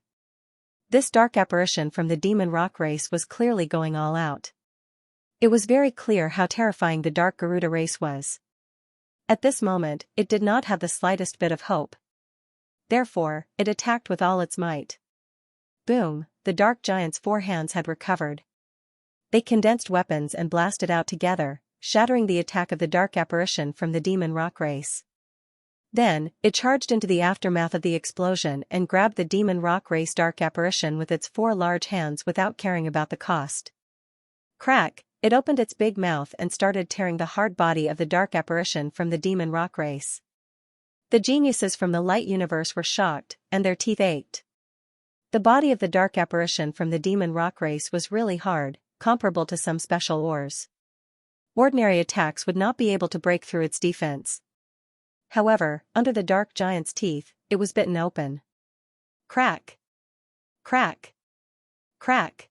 This dark apparition from the demon rock race was clearly going all out. It was very clear how terrifying the dark Garuda race was. At this moment, it did not have the slightest bit of hope. Therefore, it attacked with all its might. Boom, the dark giant's four hands had recovered. They condensed weapons and blasted out together, shattering the attack of the dark apparition from the demon rock race. Then, it charged into the aftermath of the explosion and grabbed the demon rock race dark apparition with its four large hands without caring about the cost. Crack, it opened its big mouth and started tearing the hard body of the dark apparition from the demon rock race. The geniuses from the light universe were shocked, and their teeth ached. The body of the dark apparition from the demon rock race was really hard, comparable to some special ores. Ordinary attacks would not be able to break through its defense. However, under the dark giant's teeth, it was bitten open. Crack! Crack! Crack!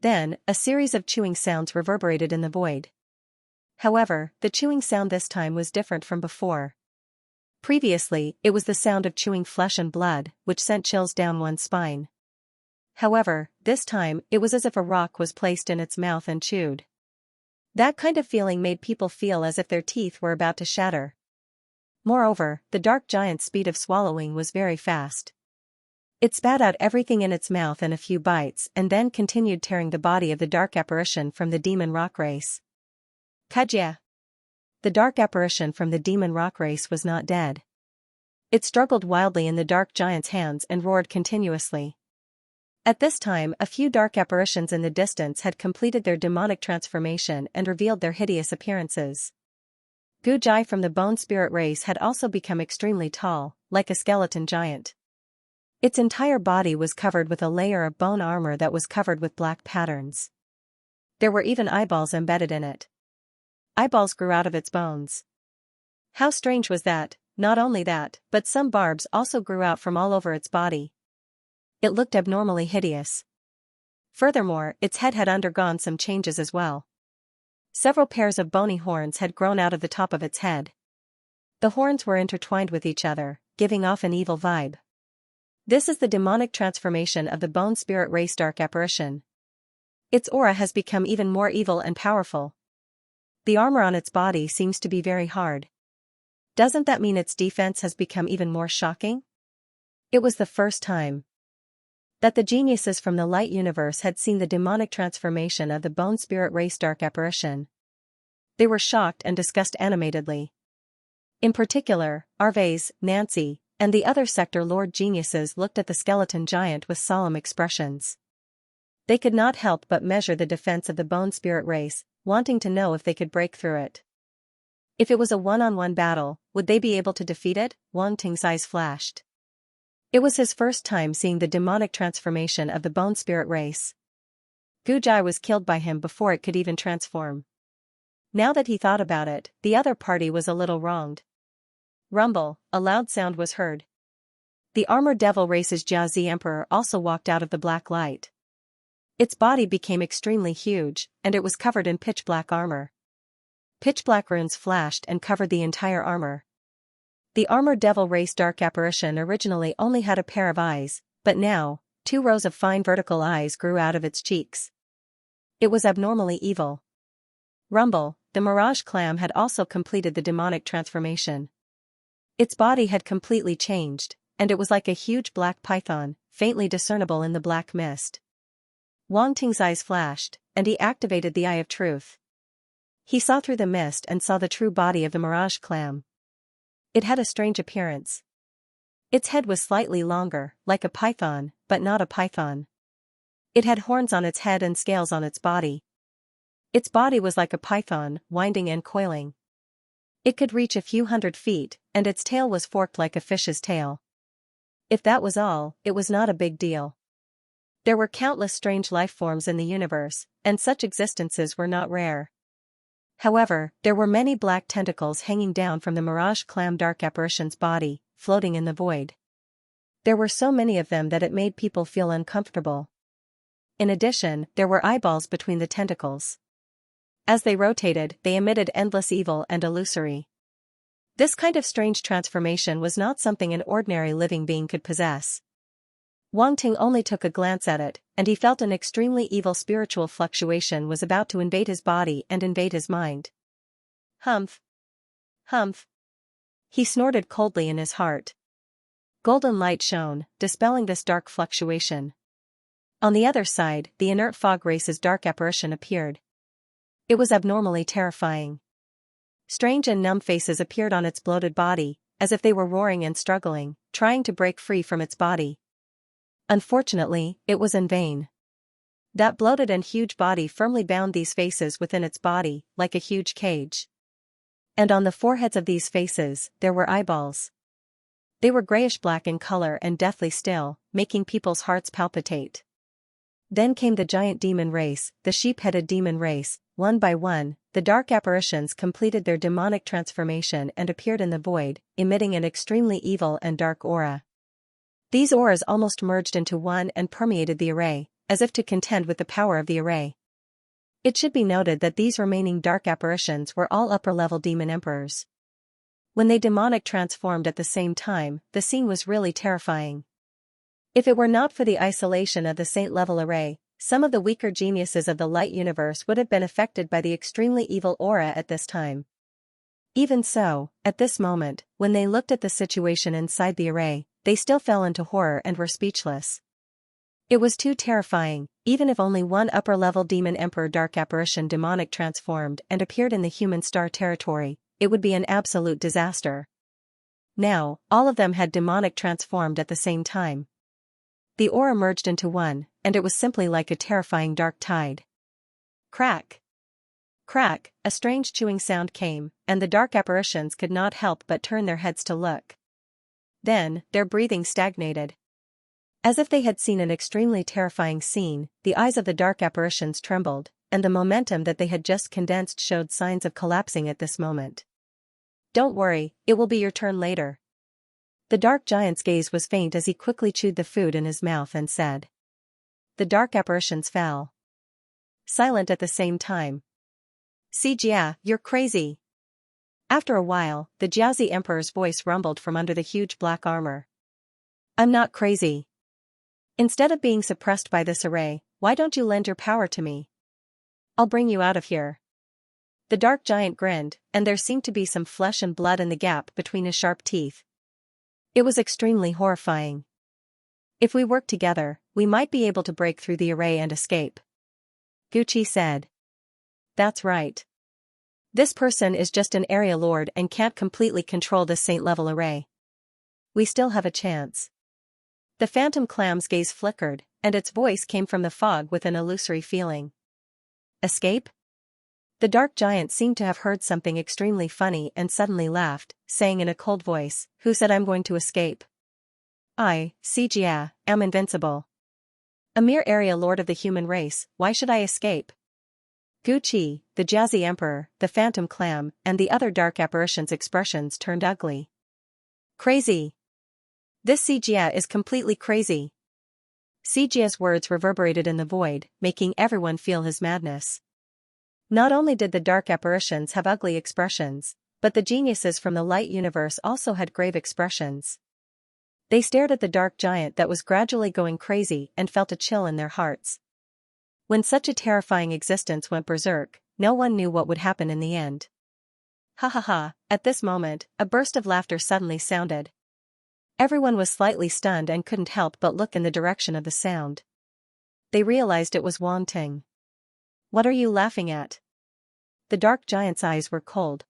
Then, a series of chewing sounds reverberated in the void. However, the chewing sound this time was different from before. Previously, it was the sound of chewing flesh and blood, which sent chills down one's spine. However, this time, it was as if a rock was placed in its mouth and chewed. That kind of feeling made people feel as if their teeth were about to shatter. Moreover, the dark giant's speed of swallowing was very fast. It spat out everything in its mouth in a few bites and then continued tearing the body of the dark apparition from the demon rock race. Kajia! The dark apparition from the demon rock race was not dead. It struggled wildly in the dark giant's hands and roared continuously. At this time, a few dark apparitions in the distance had completed their demonic transformation and revealed their hideous appearances. Gujai from the bone spirit race had also become extremely tall, like a skeleton giant. Its entire body was covered with a layer of bone armor that was covered with black patterns. There were even eyeballs embedded in it. Eyeballs grew out of its bones. How strange was that? Not only that, but some barbs also grew out from all over its body. It looked abnormally hideous. Furthermore, its head had undergone some changes as well. Several pairs of bony horns had grown out of the top of its head. The horns were intertwined with each other, giving off an evil vibe. This is the demonic transformation of the bone spirit race dark apparition. Its aura has become even more evil and powerful. The armor on its body seems to be very hard. Doesn't that mean its defense has become even more shocking? It was the first time that the geniuses from the light universe had seen the demonic transformation of the bone spirit race dark apparition. They were shocked and discussed animatedly. In particular, Arves, Nancy, and the other sector lord geniuses looked at the skeleton giant with solemn expressions. They could not help but measure the defense of the bone spirit race, wanting to know if they could break through it. If it was a one-on-one battle, would they be able to defeat it? Wang Ting's eyes flashed. It was his first time seeing the demonic transformation of the bone spirit race. Gujai was killed by him before it could even transform. Now that he thought about it, the other party was a little wronged. Rumble, a loud sound was heard. The armored devil race's Jiazi Emperor also walked out of the black light. Its body became extremely huge, and it was covered in pitch-black armor. Pitch-black runes flashed and covered the entire armor. The armored devil race dark apparition originally only had a pair of eyes, but now, 2 rows of fine vertical eyes grew out of its cheeks. It was abnormally evil. Rumble, the Mirage Clam had also completed the demonic transformation. Its body had completely changed, and it was like a huge black python, faintly discernible in the black mist. Wang Ting's eyes flashed, and he activated the Eye of Truth. He saw through the mist and saw the true body of the mirage clam. It had a strange appearance. Its head was slightly longer, like a python, but not a python. It had horns on its head and scales on its body. Its body was like a python, winding and coiling. It could reach a few hundred feet, and its tail was forked like a fish's tail. If that was all, it was not a big deal. There were countless strange life forms in the universe, and such existences were not rare. However, there were many black tentacles hanging down from the mirage clam dark apparition's body, floating in the void. There were so many of them that it made people feel uncomfortable. In addition, there were eyeballs between the tentacles. As they rotated, they emitted endless evil and illusory. This kind of strange transformation was not something an ordinary living being could possess. Wang Ting only took a glance at it, and he felt an extremely evil spiritual fluctuation was about to invade his body and invade his mind. Humph. Humph. He snorted coldly in his heart. Golden light shone, dispelling this dark fluctuation. On the other side, the inert fog race's dark apparition appeared. It was abnormally terrifying. Strange and numb faces appeared on its bloated body, as if they were roaring and struggling, trying to break free from its body. Unfortunately, it was in vain. That bloated and huge body firmly bound these faces within its body, like a huge cage. And on the foreheads of these faces, there were eyeballs. They were grayish-black in color and deathly still, making people's hearts palpitate. Then came the giant demon race, the sheep-headed demon race. One by one, the dark apparitions completed their demonic transformation and appeared in the void, emitting an extremely evil and dark aura. These auras almost merged into one and permeated the array, as if to contend with the power of the array. It should be noted that these remaining dark apparitions were all upper-level demon emperors. When they demonic transformed at the same time, the scene was really terrifying. If it were not for the isolation of the saint-level array, some of the weaker geniuses of the light universe would have been affected by the extremely evil aura at this time. Even so, at this moment, when they looked at the situation inside the array, they still fell into horror and were speechless. It was too terrifying. Even if only one upper-level demon emperor dark apparition demonic transformed and appeared in the human star territory, it would be an absolute disaster. Now, all of them had demonic transformed at the same time. The aura merged into one, and it was simply like a terrifying dark tide. Crack! Crack! A strange chewing sound came, and the dark apparitions could not help but turn their heads to look. Then, their breathing stagnated. As if they had seen an extremely terrifying scene, the eyes of the dark apparitions trembled, and the momentum that they had just condensed showed signs of collapsing at this moment. Don't worry, it will be your turn later. The dark giant's gaze was faint as he quickly chewed the food in his mouth and said. The dark apparitions fell. Silent at the same time. Xianxia, you're crazy. After a while, the Jiaozi Emperor's voice rumbled from under the huge black armor. I'm not crazy. Instead of being suppressed by this array, why don't you lend your power to me? I'll bring you out of here. The dark giant grinned, and there seemed to be some flesh and blood in the gap between his sharp teeth. It was extremely horrifying. If we work together, we might be able to break through the array and escape. Gucci said. That's right. This person is just an area lord and can't completely control this saint-level array. We still have a chance. The phantom clam's gaze flickered, and its voice came from the fog with an illusory feeling. Escape? The dark giant seemed to have heard something extremely funny and suddenly laughed, saying in a cold voice, Who said I'm going to escape? I, Xianxia, am invincible. A mere area lord of the human race, why should I escape? Gucci, the Jiaozi Emperor, the phantom clam, and the other dark apparitions' expressions turned ugly. Crazy. This Xianxia is completely crazy. Xianxia's words reverberated in the void, making everyone feel his madness. Not only did the dark apparitions have ugly expressions, but the geniuses from the light universe also had grave expressions. They stared at the dark giant that was gradually going crazy and felt a chill in their hearts. When such a terrifying existence went berserk, no one knew what would happen in the end. Ha ha ha, at this moment, a burst of laughter suddenly sounded. Everyone was slightly stunned and couldn't help but look in the direction of the sound. They realized it was Wang Ting. "What are you laughing at?" The dark giant's eyes were cold.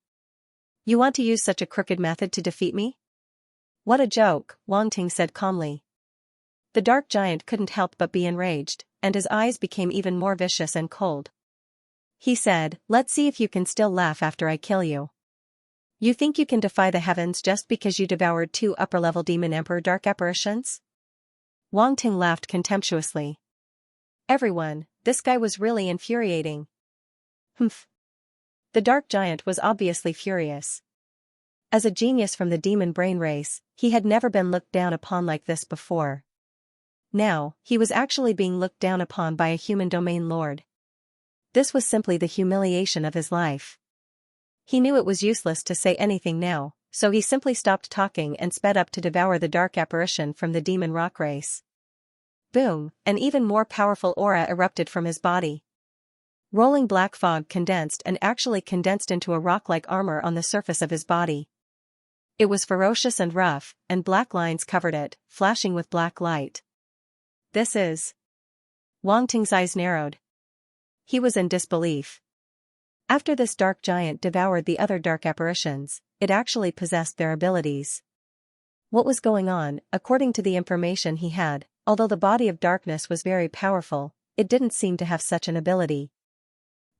"You want to use such a crooked method to defeat me?" "What a joke," Wang Ting said calmly. The dark giant couldn't help but be enraged, and his eyes became even more vicious and cold. He said, "Let's see if you can still laugh after I kill you. You think you can defy the heavens just because you devoured 2 upper-level demon emperor dark apparitions?" Wang Ting laughed contemptuously. "Everyone, this guy was really infuriating." "Humph." The dark giant was obviously furious. As a genius from the demon brain race, he had never been looked down upon like this before. Now, he was actually being looked down upon by a human domain lord. This was simply the humiliation of his life. He knew it was useless to say anything now, so he simply stopped talking and sped up to devour the dark apparition from the demon rock race. Boom, an even more powerful aura erupted from his body. Rolling black fog condensed and actually condensed into a rock-like armor on the surface of his body. It was ferocious and rough, and black lines covered it, flashing with black light. "This is..." Wang Ting's eyes narrowed. He was in disbelief. After this dark giant devoured the other dark apparitions, it actually possessed their abilities. What was going on? According to the information he had, although the body of darkness was very powerful, it didn't seem to have such an ability.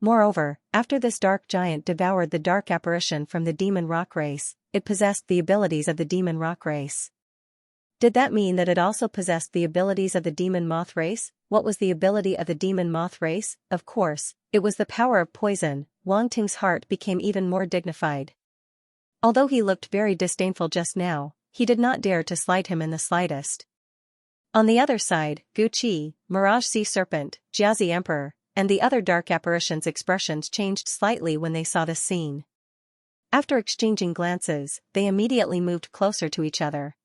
Moreover, after this dark giant devoured the dark apparition from the demon rock race, it possessed the abilities of the demon rock race. Did that mean that it also possessed the abilities of the demon moth race? What was the ability of the demon moth race? Of course, it was the power of poison. Wang Ting's heart became even more dignified. Although he looked very disdainful just now, he did not dare to slight him in the slightest. On the other side, Gu Qi, Mirage Sea Serpent, Jiazi Emperor, and the other dark apparitions' expressions changed slightly when they saw this scene. After exchanging glances, they immediately moved closer to each other.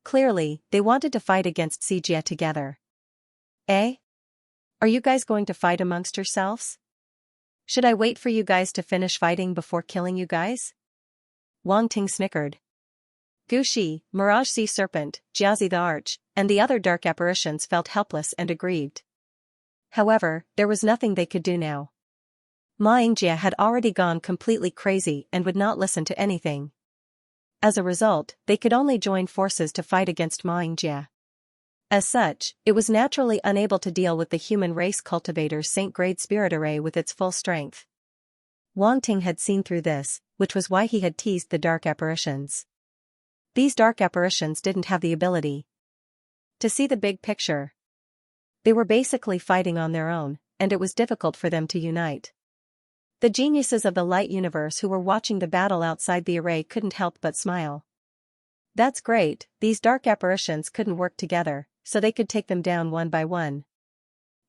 Clearly, they wanted to fight against Xianxia together. "Eh? Are you guys going to fight amongst yourselves? Should I wait for you guys to finish fighting before killing you guys?" Wang Ting snickered. Gu Qi, Mirage Sea Serpent, Jiazi the Arch, and the other dark apparitions felt helpless and aggrieved. However, there was nothing they could do now. Xianxia had already gone completely crazy and would not listen to anything. As a result, they could only join forces to fight against Xianxia. As such, it was naturally unable to deal with the human race cultivator's Saint-grade spirit array with its full strength. Wang Ting had seen through this, which was why he had teased the dark apparitions. These dark apparitions didn't have the ability to see the big picture. They were basically fighting on their own, and it was difficult for them to unite. The geniuses of the light universe who were watching the battle outside the array couldn't help but smile. That's great, these dark apparitions couldn't work together, so they could take them down one by one.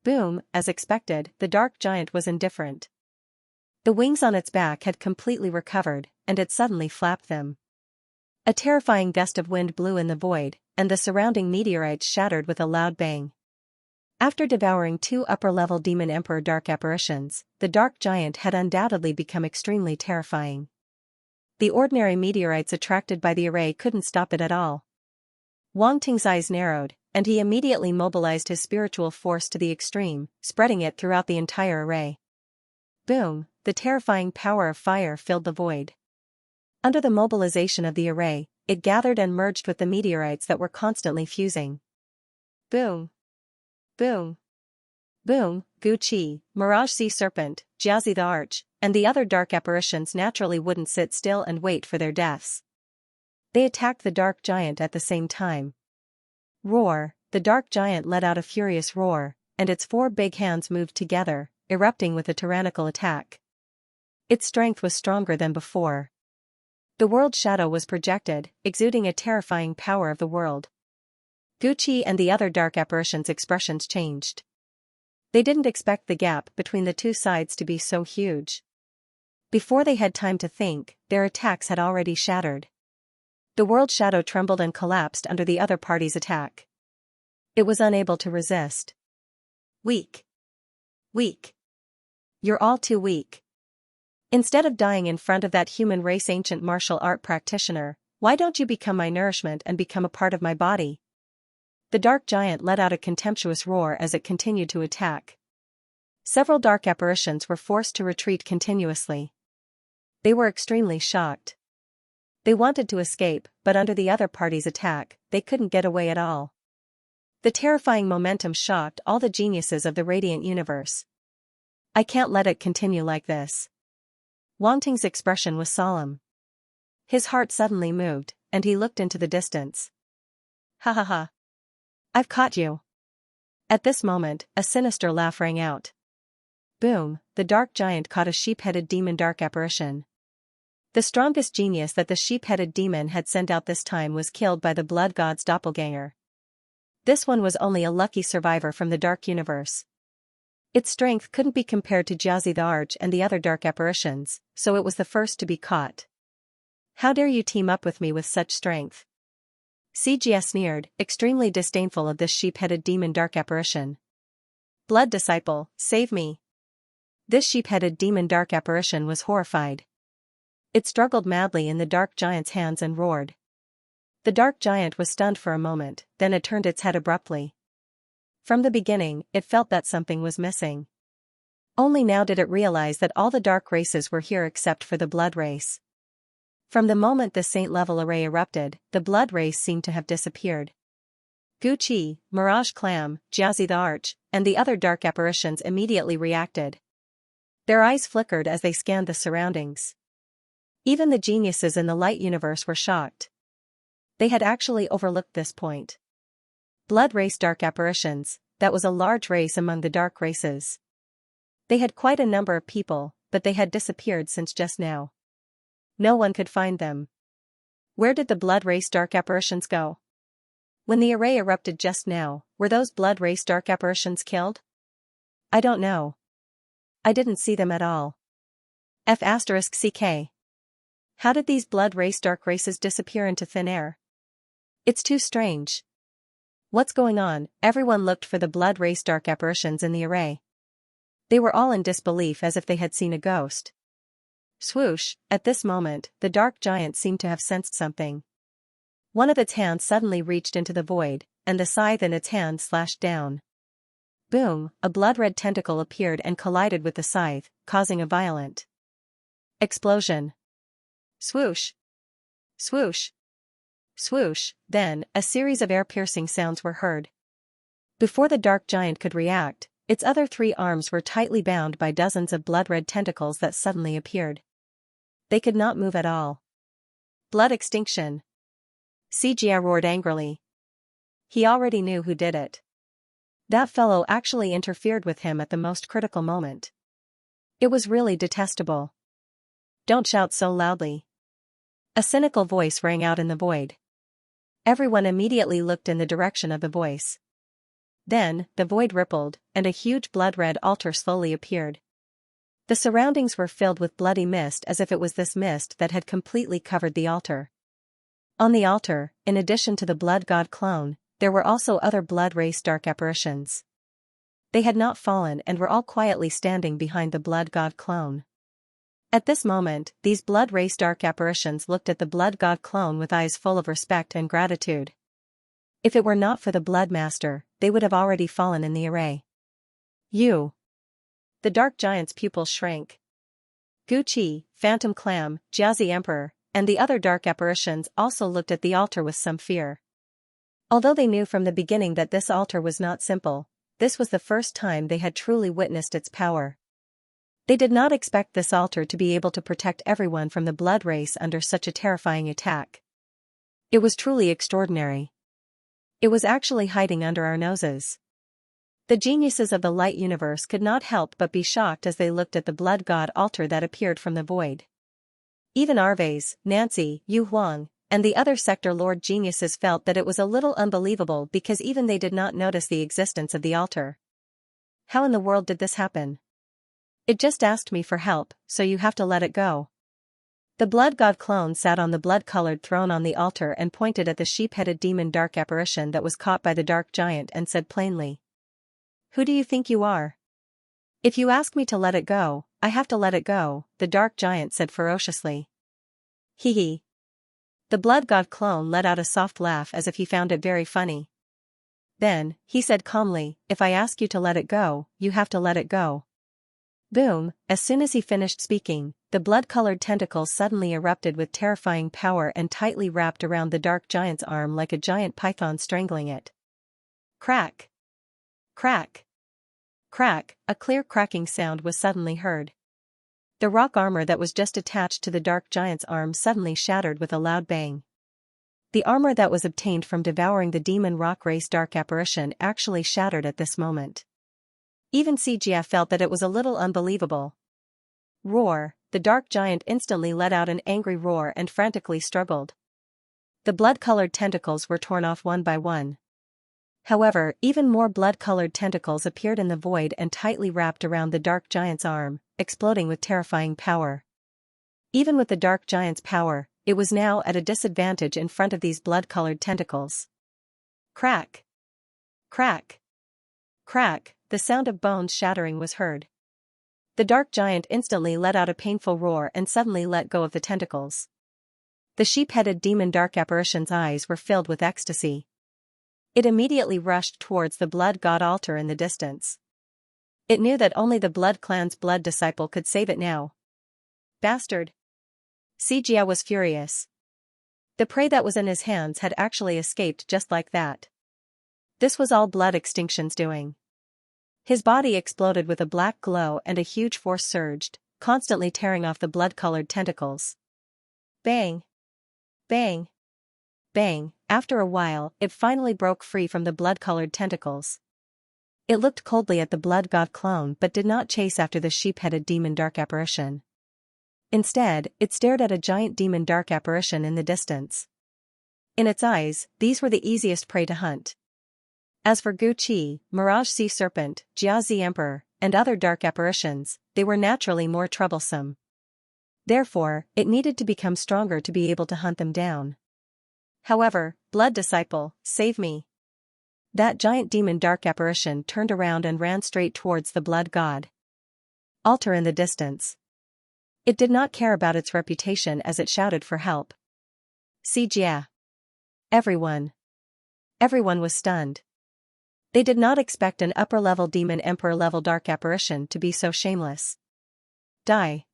Boom, as expected, the dark giant was indifferent. The wings on its back had completely recovered, and it suddenly flapped them. A terrifying gust of wind blew in the void, and the surrounding meteorites shattered with a loud bang. After devouring 2 upper-level Demon Emperor dark apparitions, the dark giant had undoubtedly become extremely terrifying. The ordinary meteorites attracted by the array couldn't stop it at all. Wang Ting's eyes narrowed, and he immediately mobilized his spiritual force to the extreme, spreading it throughout the entire array. Boom, the terrifying power of fire filled the void. Under the mobilization of the array, it gathered and merged with the meteorites that were constantly fusing. Boom. Boom. Boom, Gu Qi, Mirage Sea Serpent, Jiazi the Arch, and the other dark apparitions naturally wouldn't sit still and wait for their deaths. They attacked the dark giant at the same time. Roar, the dark giant let out a furious roar, and its 4 big hands moved together, erupting with a tyrannical attack. Its strength was stronger than before. The world shadow was projected, exuding a terrifying power of the world. Gu Qi and the other dark apparitions' expressions changed. They didn't expect the gap between the two sides to be so huge. Before they had time to think, their attacks had already shattered. The world shadow trembled and collapsed under the other party's attack. It was unable to resist. Weak. Weak. You're all too weak. Instead of dying in front of that human race ancient martial art practitioner, Why don't you become my nourishment and become a part of my body? The dark giant let out a contemptuous roar as it continued to attack. Several dark apparitions were forced to retreat continuously. They were extremely shocked. They wanted to escape, but under the other party's attack, they couldn't get away at all. The terrifying momentum shocked all the geniuses of the radiant universe. I can't let it continue like this. Wang Ting's expression was solemn. His heart suddenly moved, and he looked into the distance. Ha ha ha. I've caught you. At this moment, a sinister laugh rang out. Boom, the dark giant caught a sheep-headed demon dark apparition. The strongest genius that the sheep-headed demon had sent out this time was killed by the blood god's doppelganger. This one was only a lucky survivor from the dark universe. Its strength couldn't be compared to Xianxia the Arch and the other dark apparitions, so it was the first to be caught. How dare you team up with me with such strength? Xianxia sneered, extremely disdainful of this sheep-headed demon dark apparition. Blood disciple, save me. This sheep-headed demon dark apparition was horrified. It struggled madly in the dark giant's hands and roared. The dark giant was stunned for a moment, then it turned its head abruptly. From the beginning, it felt that something was missing. Only now did it realize that all the dark races were here except for the blood race. From the moment the saint-level array erupted, the blood race seemed to have disappeared. Gu Qi, Mirage Clam, Xianxia the Arch, and the other dark apparitions immediately reacted. Their eyes flickered as they scanned the surroundings. Even the geniuses in the light universe were shocked. They had actually overlooked this point. Blood race dark apparitions, that was a large race among the dark races. They had quite a number of people, but they had disappeared since just now. No one could find them. Where did the blood race dark apparitions go? When the array erupted just now, were those blood race dark apparitions killed? I don't know. I didn't see them at all. F***ck. How did these blood race dark races disappear into thin air? It's too strange. What's going on? Everyone looked for the blood race dark apparitions in the array. They were all in disbelief as if they had seen a ghost. Swoosh, at this moment, the dark giant seemed to have sensed something. One of its hands suddenly reached into the void, and the scythe in its hand slashed down. Boom, a blood-red tentacle appeared and collided with the scythe, causing a violent explosion. Swoosh! Swoosh! Swoosh, then, a series of air-piercing sounds were heard. Before the dark giant could react, its other three arms were tightly bound by dozens of blood-red tentacles that suddenly appeared. They could not move at all. Blood extinction. Xianxia roared angrily. He already knew who did it. That fellow actually interfered with him at the most critical moment. It was really detestable. Don't shout so loudly. A cynical voice rang out in the void. Everyone immediately looked in the direction of the voice. Then, the void rippled, and a huge blood-red altar slowly appeared. The surroundings were filled with bloody mist as if it was this mist that had completely covered the altar. On the altar, in addition to the blood god clone, there were also other blood race dark apparitions. They had not fallen and were all quietly standing behind the blood god clone. At this moment, these blood race dark apparitions looked at the blood god clone with eyes full of respect and gratitude. If it were not for the blood master, they would have already fallen in the array. You! The dark giant's pupils shrank. Gu Qi, Phantom Clam, Xianxia Emperor, and the other dark apparitions also looked at the altar with some fear. Although they knew from the beginning that this altar was not simple, this was the first time they had truly witnessed its power. They did not expect this altar to be able to protect everyone from the blood race under such a terrifying attack. It was truly extraordinary. It was actually hiding under our noses. The geniuses of the light universe could not help but be shocked as they looked at the blood god altar that appeared from the void. Even Arves, Nancy, Yu Huang, and the other sector lord geniuses felt that it was a little unbelievable because even they did not notice the existence of the altar. How in the world did this happen? It just asked me for help, so you have to let it go. The blood god clone sat on the blood-colored throne on the altar and pointed at the sheep-headed demon dark apparition that was caught by the dark giant and said plainly. Who do you think you are? If you ask me to let it go, I have to let it go, the dark giant said ferociously. Hee hee. The blood god clone let out a soft laugh as if he found it very funny. Then, he said calmly, "If I ask you to let it go, you have to let it go." Boom, as soon as he finished speaking, the blood-colored tentacles suddenly erupted with terrifying power and tightly wrapped around the dark giant's arm like a giant python strangling it. Crack! Crack! Crack! A clear cracking sound was suddenly heard. The rock armor that was just attached to the dark giant's arm suddenly shattered with a loud bang. The armor that was obtained from devouring the demon rock race dark apparition actually shattered at this moment. Even Xianxia felt that it was a little unbelievable. Roar! The dark giant instantly let out an angry roar and frantically struggled. The blood-colored tentacles were torn off one by one. However, even more blood-colored tentacles appeared in the void and tightly wrapped around the dark giant's arm, exploding with terrifying power. Even with the dark giant's power, it was now at a disadvantage in front of these blood-colored tentacles. Crack! Crack! Crack! The sound of bones shattering was heard. The dark giant instantly let out a painful roar and suddenly let go of the tentacles. The sheep-headed demon dark apparition's eyes were filled with ecstasy. It immediately rushed towards the blood god altar in the distance. It knew that only the blood clan's blood disciple could save it now. Bastard! Xianxia was furious. The prey that was in his hands had actually escaped just like that. This was all blood extinction's doing. His body exploded with a black glow and a huge force surged, constantly tearing off the blood-colored tentacles. Bang! Bang! Bang! After a while, it finally broke free from the blood-colored tentacles. It looked coldly at the blood god clone but did not chase after the sheep-headed demon dark apparition. Instead, it stared at a giant demon dark apparition in the distance. In its eyes, these were the easiest prey to hunt. As for Gu Qi, Mirage Sea Serpent, Jia Zi Emperor, and other dark apparitions, they were naturally more troublesome. Therefore, it needed to become stronger to be able to hunt them down. However, Blood Disciple, save me! That giant demon dark apparition turned around and ran straight towards the blood god altar in the distance. It did not care about its reputation as it shouted for help. Xianxia! Everyone was stunned. They did not expect an upper-level demon emperor-level dark apparition to be so shameless. Die!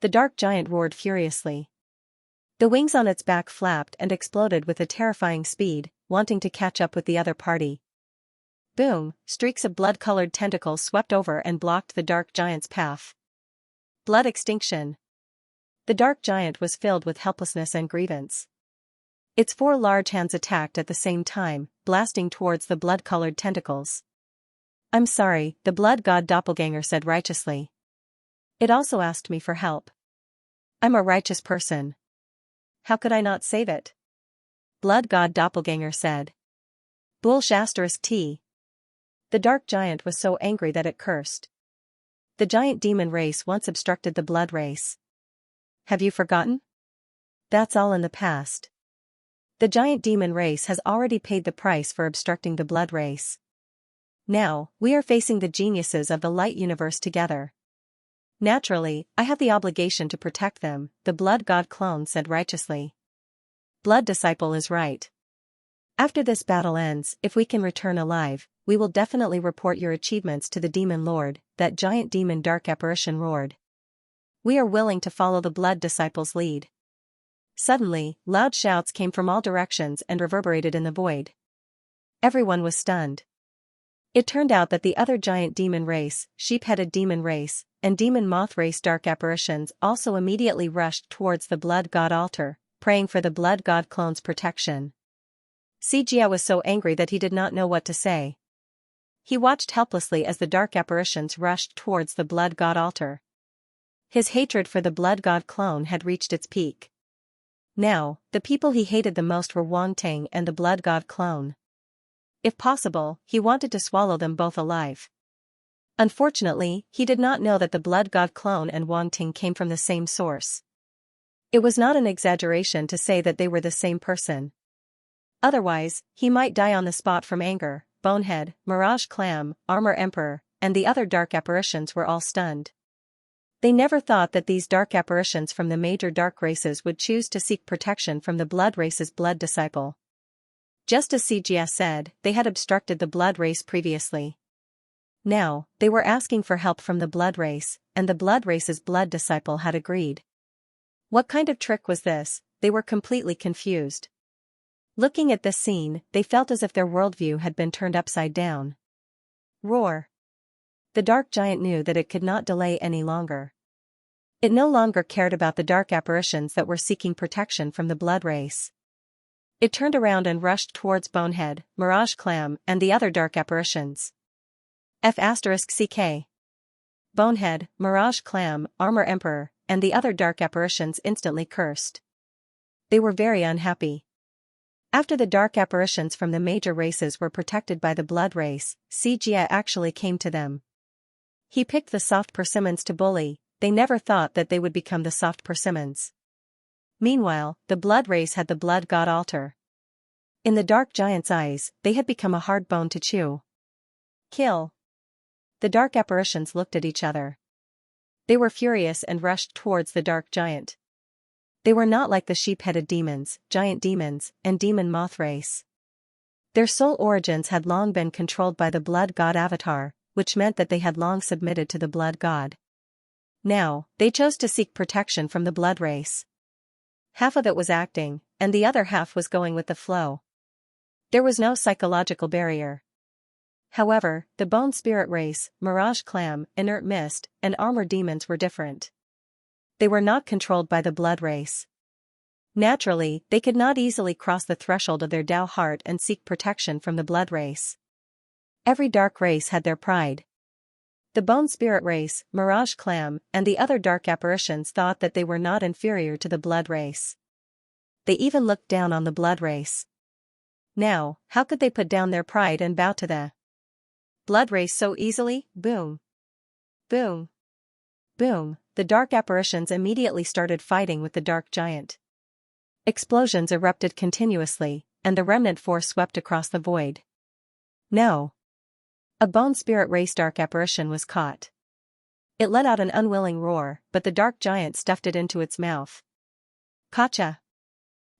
The dark giant roared furiously. The wings on its back flapped and exploded with a terrifying speed, wanting to catch up with the other party. Boom! Streaks of blood-colored tentacles swept over and blocked the dark giant's path. Blood extinction. The dark giant was filled with helplessness and grievance. Its four large hands attacked at the same time, blasting towards the blood-colored tentacles. "I'm sorry," the blood god doppelganger said righteously. "It also asked me for help. I'm a righteous person. How could I not save it?" Blood god doppelganger said. Bull**T. The dark giant was so angry that it cursed. The giant demon race once obstructed the blood race. Have you forgotten? That's all in the past. The giant demon race has already paid the price for obstructing the blood race. Now, we are facing the geniuses of the light universe together. Naturally, I have the obligation to protect them, the blood god clone said righteously. Blood Disciple is right. After this battle ends, if we can return alive, we will definitely report your achievements to the demon lord, that giant demon dark apparition roared. We are willing to follow the blood disciple's lead. Suddenly, loud shouts came from all directions and reverberated in the void. Everyone was stunned. It turned out that the other giant demon race, sheep-headed demon race, and demon moth race dark apparitions also immediately rushed towards the blood god altar, praying for the blood god clone's protection. Xianxia was so angry that he did not know what to say. He watched helplessly as the dark apparitions rushed towards the blood god altar. His hatred for the blood god clone had reached its peak. Now, the people he hated the most were Wang Ting and the blood god clone. If possible, he wanted to swallow them both alive. Unfortunately, he did not know that the blood god clone and Wang Ting came from the same source. It was not an exaggeration to say that they were the same person. Otherwise, he might die on the spot from anger. Bonehead, Mirage Clam, Armor Emperor, and the other dark apparitions were all stunned. They never thought that these dark apparitions from the major dark races would choose to seek protection from the blood race's blood disciple. Just as Xianxia said, they had obstructed the blood race previously. Now, they were asking for help from the blood race, and the blood race's blood disciple had agreed. What kind of trick was this? They were completely confused. Looking at this scene, they felt as if their worldview had been turned upside down. Roar! The dark giant knew that it could not delay any longer. It no longer cared about the dark apparitions that were seeking protection from the blood race. It turned around and rushed towards Bonehead, Mirage Clam, and the other dark apparitions. F***CK. Bonehead, Mirage Clam, Armor Emperor, and the other dark apparitions instantly cursed. They were very unhappy. After the dark apparitions from the major races were protected by the blood race, Xianxia actually came to them. He picked the soft persimmons to bully. They never thought that they would become the soft persimmons. Meanwhile, the blood race had the blood god altar. In the dark giant's eyes, they had become a hard bone to chew. Kill! The dark apparitions looked at each other. They were furious and rushed towards the dark giant. They were not like the sheep-headed demons, giant demons, and demon moth race. Their soul origins had long been controlled by the blood god avatar, which meant that they had long submitted to the blood god. Now, they chose to seek protection from the blood race. Half of it was acting, and the other half was going with the flow. There was no psychological barrier. However, the bone spirit race, Mirage Clam, Inert Mist, and Armor Demons were different. They were not controlled by the blood race. Naturally, they could not easily cross the threshold of their Dao heart and seek protection from the blood race. Every dark race had their pride. The bone spirit race, Mirage Clam, and the other dark apparitions thought that they were not inferior to the blood race. They even looked down on the blood race. Now, how could they put down their pride and bow to the blood race so easily? Boom! Boom! Boom! The dark apparitions immediately started fighting with the dark giant. Explosions erupted continuously, and the remnant force swept across the void. No! A bone spirit race dark apparition was caught. It let out an unwilling roar, but the dark giant stuffed it into its mouth. Gotcha!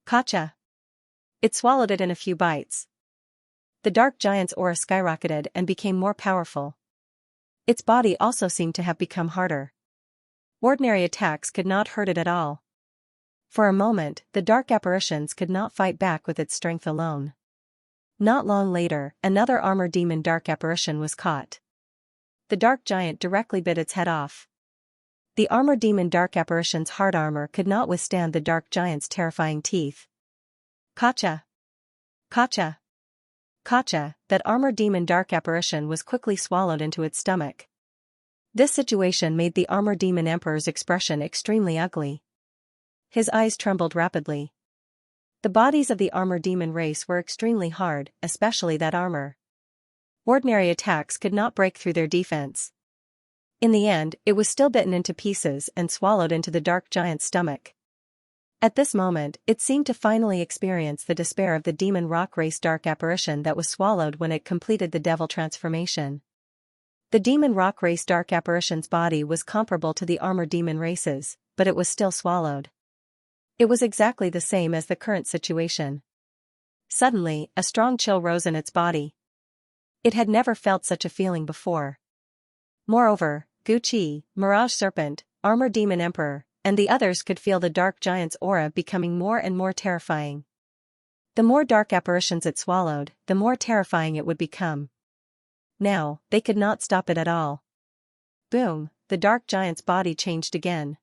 Gotcha! It swallowed it in a few bites. The dark giant's aura skyrocketed and became more powerful. Its body also seemed to have become harder. Ordinary attacks could not hurt it at all. For a moment, the dark apparitions could not fight back with its strength alone. Not long later, another armor demon dark apparition was caught. The dark giant directly bit its head off. The armor demon dark apparition's hard armor could not withstand the dark giant's terrifying teeth. Gotcha! Gotcha! Gotcha! That armor demon dark apparition was quickly swallowed into its stomach. This situation made the armor demon emperor's expression extremely ugly. His eyes trembled rapidly. The bodies of the armor demon race were extremely hard, especially that armor. Ordinary attacks could not break through their defense. In the end, it was still bitten into pieces and swallowed into the dark giant's stomach. At this moment, it seemed to finally experience the despair of the demon rock race dark apparition that was swallowed when it completed the devil transformation. The demon rock race dark apparition's body was comparable to the armor demon races, but it was still swallowed. It was exactly the same as the current situation. Suddenly, a strong chill rose in its body. It had never felt such a feeling before. Moreover, Guqi, Mirage Serpent, Armor Demon Emperor, and the others could feel the dark giant's aura becoming more and more terrifying. The more dark apparitions it swallowed, the more terrifying it would become. Now, they could not stop it at all. Boom! The dark giant's body changed again.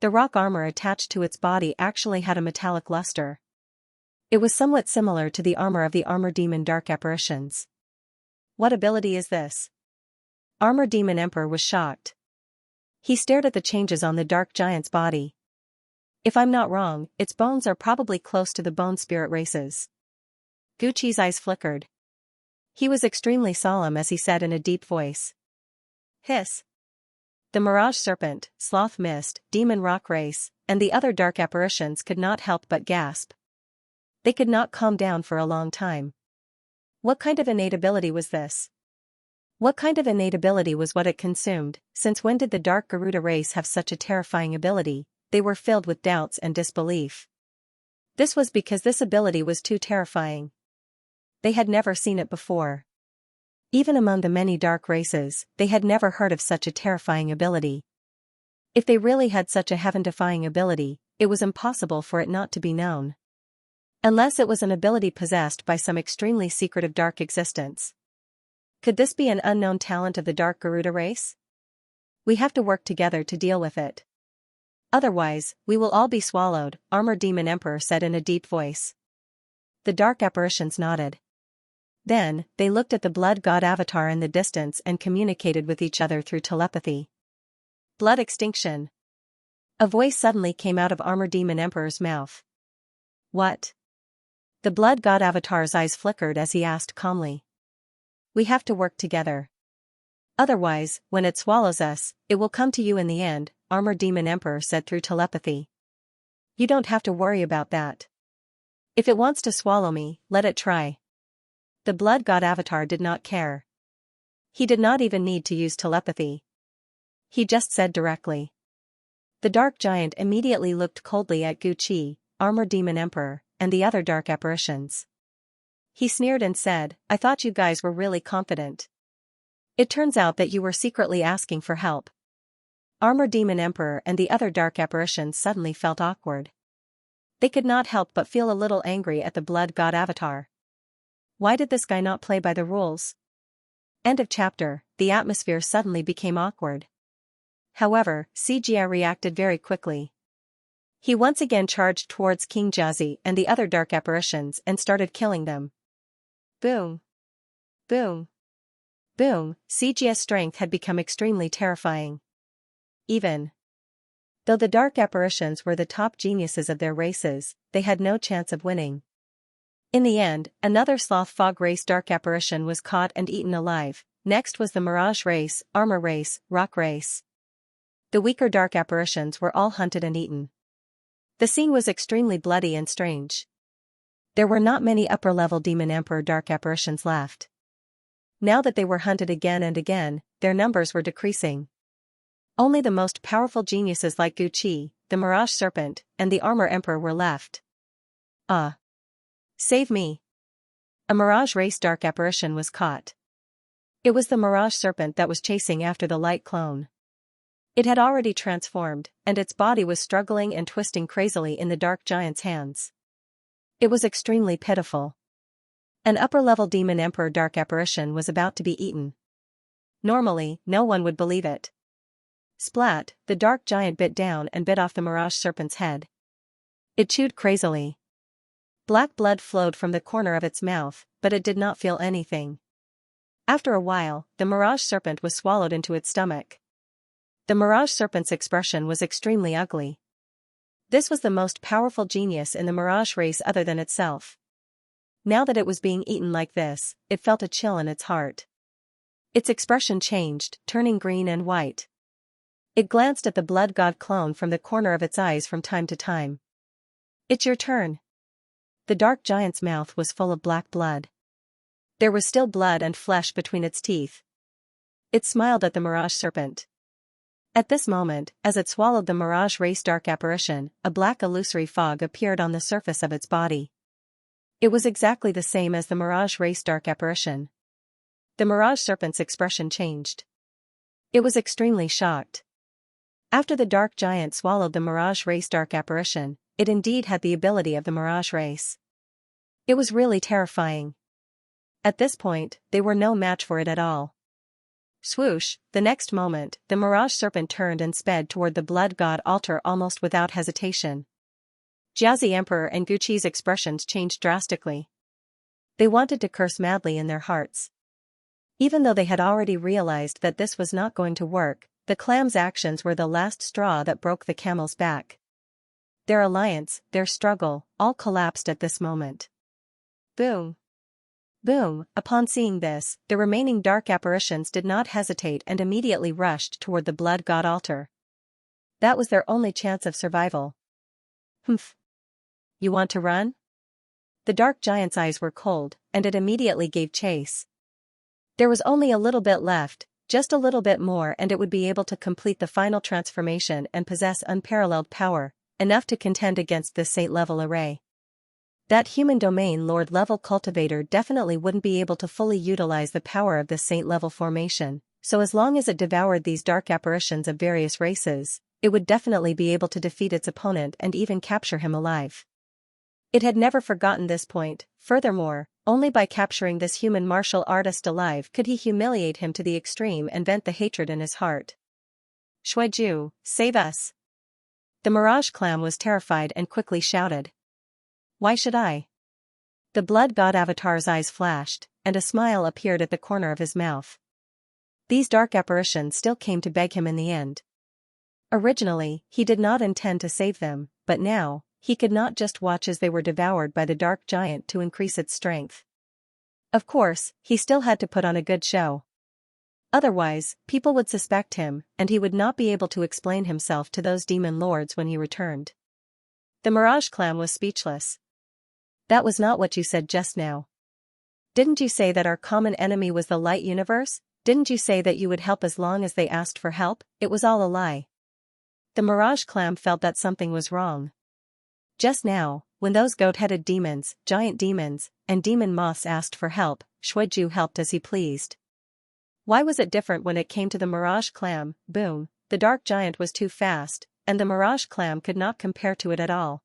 The rock armor attached to its body actually had a metallic luster. It was somewhat similar to the armor of the armor demon dark apparitions. What ability is this? Armor Demon Emperor was shocked. He stared at the changes on the dark giant's body. If I'm not wrong, its bones are probably close to the bone spirit races. Guqi's eyes flickered. He was extremely solemn as he said in a deep voice. Hiss! The Mirage Serpent, Sloth Mist, Demon Rock Race, and the other dark apparitions could not help but gasp. They could not calm down for a long time. What kind of innate ability was this? What kind of innate ability was what it consumed? Since when did the Dark Garuda race have such a terrifying ability? They were filled with doubts and disbelief. This was because this ability was too terrifying. They had never seen it before. Even among the many dark races, they had never heard of such a terrifying ability. If they really had such a heaven-defying ability, it was impossible for it not to be known. Unless it was an ability possessed by some extremely secretive dark existence. Could this be an unknown talent of the Dark Garuda race? We have to work together to deal with it. Otherwise, we will all be swallowed, Armored Demon Emperor said in a deep voice. The dark apparitions nodded. Then, they looked at the blood god avatar in the distance and communicated with each other through telepathy. Blood extinction. A voice suddenly came out of Armored Demon Emperor's mouth. What? The blood god avatar's eyes flickered as he asked calmly. We have to work together. Otherwise, when it swallows us, it will come to you in the end, Armored Demon Emperor said through telepathy. You don't have to worry about that. If it wants to swallow me, let it try. The blood god avatar did not care. He did not even need to use telepathy. He just said directly. The dark giant immediately looked coldly at Guqi, Armored Demon Emperor, and the other dark apparitions. He sneered and said, I thought you guys were really confident. It turns out that you were secretly asking for help. Armored Demon Emperor and the other dark apparitions suddenly felt awkward. They could not help but feel a little angry at the blood god avatar. Why did this guy not play by the rules? End of chapter. The atmosphere suddenly became awkward. However, Xianxia reacted very quickly. He once again charged towards King Jiazi and the other dark apparitions and started killing them. Boom. Boom. Boom. Xianxia's strength had become extremely terrifying. Even though the dark apparitions were the top geniuses of their races, they had no chance of winning. In the end, another sloth fog race dark apparition was caught and eaten alive. Next was the mirage race, armor race, rock race. The weaker dark apparitions were all hunted and eaten. The scene was extremely bloody and strange. There were not many upper-level Demon Emperor dark apparitions left. Now that they were hunted again and again, their numbers were decreasing. Only the most powerful geniuses like Guqi, the Mirage Serpent, and the Armor Emperor were left. Save me. A Mirage Race dark apparition was caught. It was the Mirage Serpent that was chasing after the light clone. It had already transformed, and its body was struggling and twisting crazily in the dark giant's hands. It was extremely pitiful. An upper-level Demon Emperor dark apparition was about to be eaten. Normally, no one would believe it. Splat, the dark giant bit down and bit off the Mirage Serpent's head. It chewed crazily. Black blood flowed from the corner of its mouth, but it did not feel anything. After a while, the Mirage Serpent was swallowed into its stomach. The Mirage Serpent's expression was extremely ugly. This was the most powerful genius in the Mirage race other than itself. Now that it was being eaten like this, it felt a chill in its heart. Its expression changed, turning green and white. It glanced at the blood god clone from the corner of its eyes from time to time. It's your turn. The dark giant's mouth was full of black blood. There was still blood and flesh between its teeth. It smiled at the Mirage Serpent. At this moment, as it swallowed the Mirage Race dark apparition, a black illusory fog appeared on the surface of its body. It was exactly the same as the Mirage Race dark apparition. The Mirage Serpent's expression changed. It was extremely shocked. After the dark giant swallowed the Mirage Race dark apparition, it indeed had the ability of the Mirage Race. It was really terrifying. At this point, they were no match for it at all. Swoosh, the next moment, the Mirage Serpent turned and sped toward the blood god altar almost without hesitation. Jiazi Emperor and Guqi's expressions changed drastically. They wanted to curse madly in their hearts. Even though they had already realized that this was not going to work, the clam's actions were the last straw that broke the camel's back. Their alliance, their struggle, all collapsed at this moment. Boom. Boom. Upon seeing this, the remaining dark apparitions did not hesitate and immediately rushed toward the blood god altar. That was their only chance of survival. Humph. You want to run? The dark giant's eyes were cold, and it immediately gave chase. There was only a little bit left, just a little bit more, and it would be able to complete the final transformation and possess unparalleled power, enough to contend against this Saint-level array. That human domain Lord-level cultivator definitely wouldn't be able to fully utilize the power of this Saint-level formation, so as long as it devoured these dark apparitions of various races, it would definitely be able to defeat its opponent and even capture him alive. It had never forgotten this point. Furthermore, only by capturing this human martial artist alive could he humiliate him to the extreme and vent the hatred in his heart. Shuiju, save us! The Mirage Clam was terrified and quickly shouted. Why should I? The blood god avatar's eyes flashed, and a smile appeared at the corner of his mouth. These dark apparitions still came to beg him in the end. Originally, he did not intend to save them, but now, he could not just watch as they were devoured by the dark giant to increase its strength. Of course, he still had to put on a good show. Otherwise, people would suspect him, and he would not be able to explain himself to those demon lords when he returned. The Mirage Clam was speechless. That was not what you said just now. Didn't you say that our common enemy was the light universe? Didn't you say that you would help as long as they asked for help? It was all a lie. The Mirage Clam felt that something was wrong. Just now, when those goat-headed demons, giant demons, and demon moths asked for help, Shuiju helped as he pleased. Why was it different when it came to the Mirage Clam? Boom, the dark giant was too fast, and the Mirage Clam could not compare to it at all.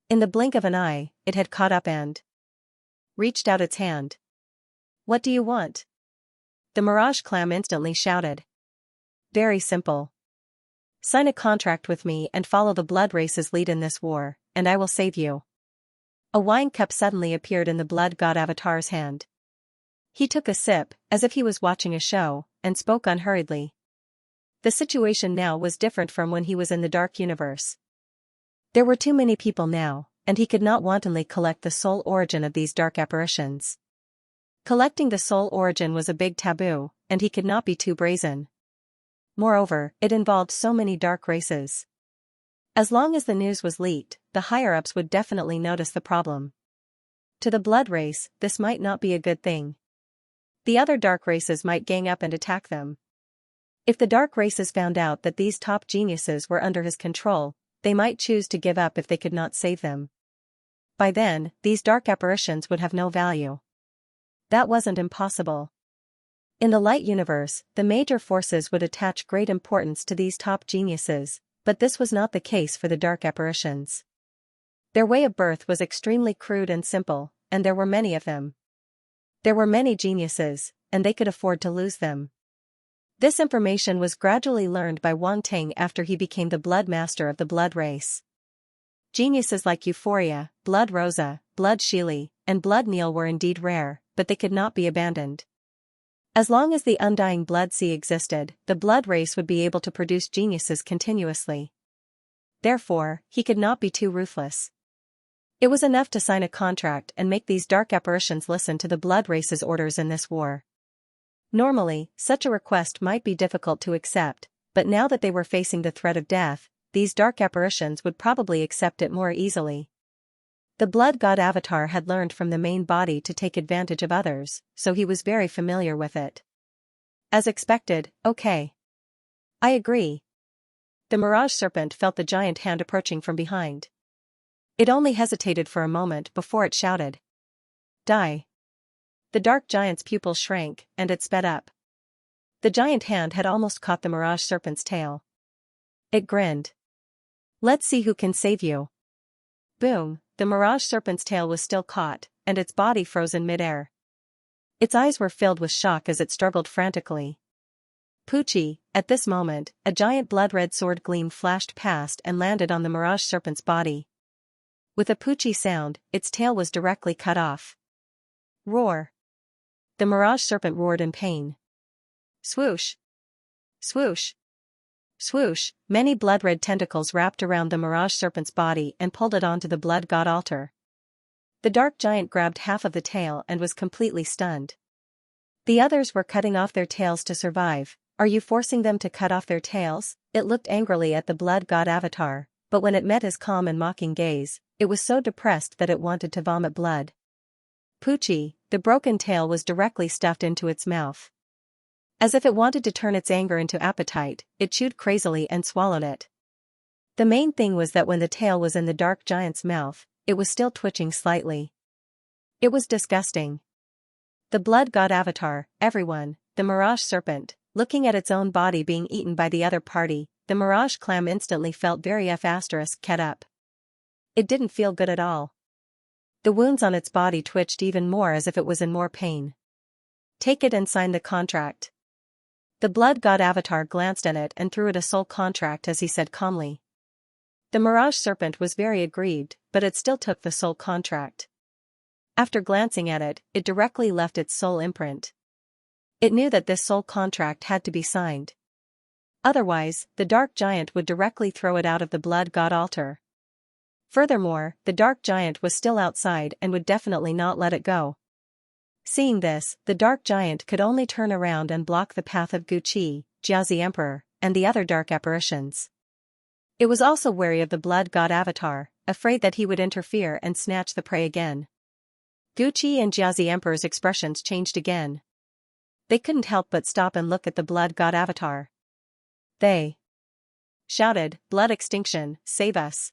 In the blink of an eye, it had caught up and reached out its hand. What do you want? The Mirage Clam instantly shouted. Very simple. Sign a contract with me and follow the blood race's lead in this war, and I will save you. A wine cup suddenly appeared in the blood god avatar's hand. He took a sip, as if he was watching a show, and spoke unhurriedly. The situation now was different from when he was in the dark universe. There were too many people now, and he could not wantonly collect the soul origin of these dark apparitions. Collecting the soul origin was a big taboo, and he could not be too brazen. Moreover, it involved so many dark races. As long as the news was leaked, the higher-ups would definitely notice the problem. To the blood race, this might not be a good thing. The other dark races might gang up and attack them. If the dark races found out that these top geniuses were under his control, they might choose to give up if they could not save them. By then, these dark apparitions would have no value. That wasn't impossible. In the light universe, the major forces would attach great importance to these top geniuses, but this was not the case for the dark apparitions. Their way of birth was extremely crude and simple, and there were many of them. There were many geniuses, and they could afford to lose them. This information was gradually learned by Wang Ting after he became the blood master of the blood race. Geniuses like Euphoria, Blood Rosa, Blood Sheely, and Blood Neil were indeed rare, but they could not be abandoned. As long as the undying blood sea existed, the blood race would be able to produce geniuses continuously. Therefore, he could not be too ruthless. It was enough to sign a contract and make these dark apparitions listen to the blood race's orders in this war. Normally, such a request might be difficult to accept, but now that they were facing the threat of death, these dark apparitions would probably accept it more easily. The blood god avatar had learned from the main body to take advantage of others, so he was very familiar with it. As expected, okay. I agree. The Mirage Serpent felt the giant hand approaching from behind. It only hesitated for a moment before it shouted. Die. The dark giant's pupils shrank, and it sped up. The giant hand had almost caught the Mirage Serpent's tail. It grinned. Let's see who can save you. Boom, the Mirage Serpent's tail was still caught, and its body froze in midair. Its eyes were filled with shock as it struggled frantically. Poochie, at this moment, a giant blood-red sword gleam flashed past and landed on the Mirage Serpent's body. With a Poochie sound, its tail was directly cut off. Roar. The Mirage Serpent roared in pain. Swoosh. Swoosh. Swoosh, many blood-red tentacles wrapped around the Mirage Serpent's body and pulled it onto the blood god altar. The dark giant grabbed half of the tail and was completely stunned. The others were cutting off their tails to survive. Are you forcing them to cut off their tails? It looked angrily at the blood god avatar, but when it met his calm and mocking gaze, it was so depressed that it wanted to vomit blood. Poochie, the broken tail was directly stuffed into its mouth. As if it wanted to turn its anger into appetite, it chewed crazily and swallowed it. The main thing was that when the tail was in the dark giant's mouth, it was still twitching slightly. It was disgusting. The blood god avatar, everyone, the mirage serpent, looking at its own body being eaten by the other party, the mirage clam instantly felt very ket up. It didn't feel good at all. The wounds on its body twitched even more as if it was in more pain. Take it and sign the contract. The blood god avatar glanced at it and threw it a soul contract as he said calmly. The mirage serpent was very aggrieved, but it still took the soul contract. After glancing at it, it directly left its soul imprint. It knew that this soul contract had to be signed. Otherwise, the dark giant would directly throw it out of the blood god altar. Furthermore, the dark giant was still outside and would definitely not let it go. Seeing this, the dark giant could only turn around and block the path of Guqi, Jiazi Emperor, and the other dark apparitions. It was also wary of the blood god avatar, afraid that he would interfere and snatch the prey again. Guqi and Jiazi Emperor's expressions changed again. They couldn't help but stop and look at the blood god avatar. They shouted, "Blood extinction, save us.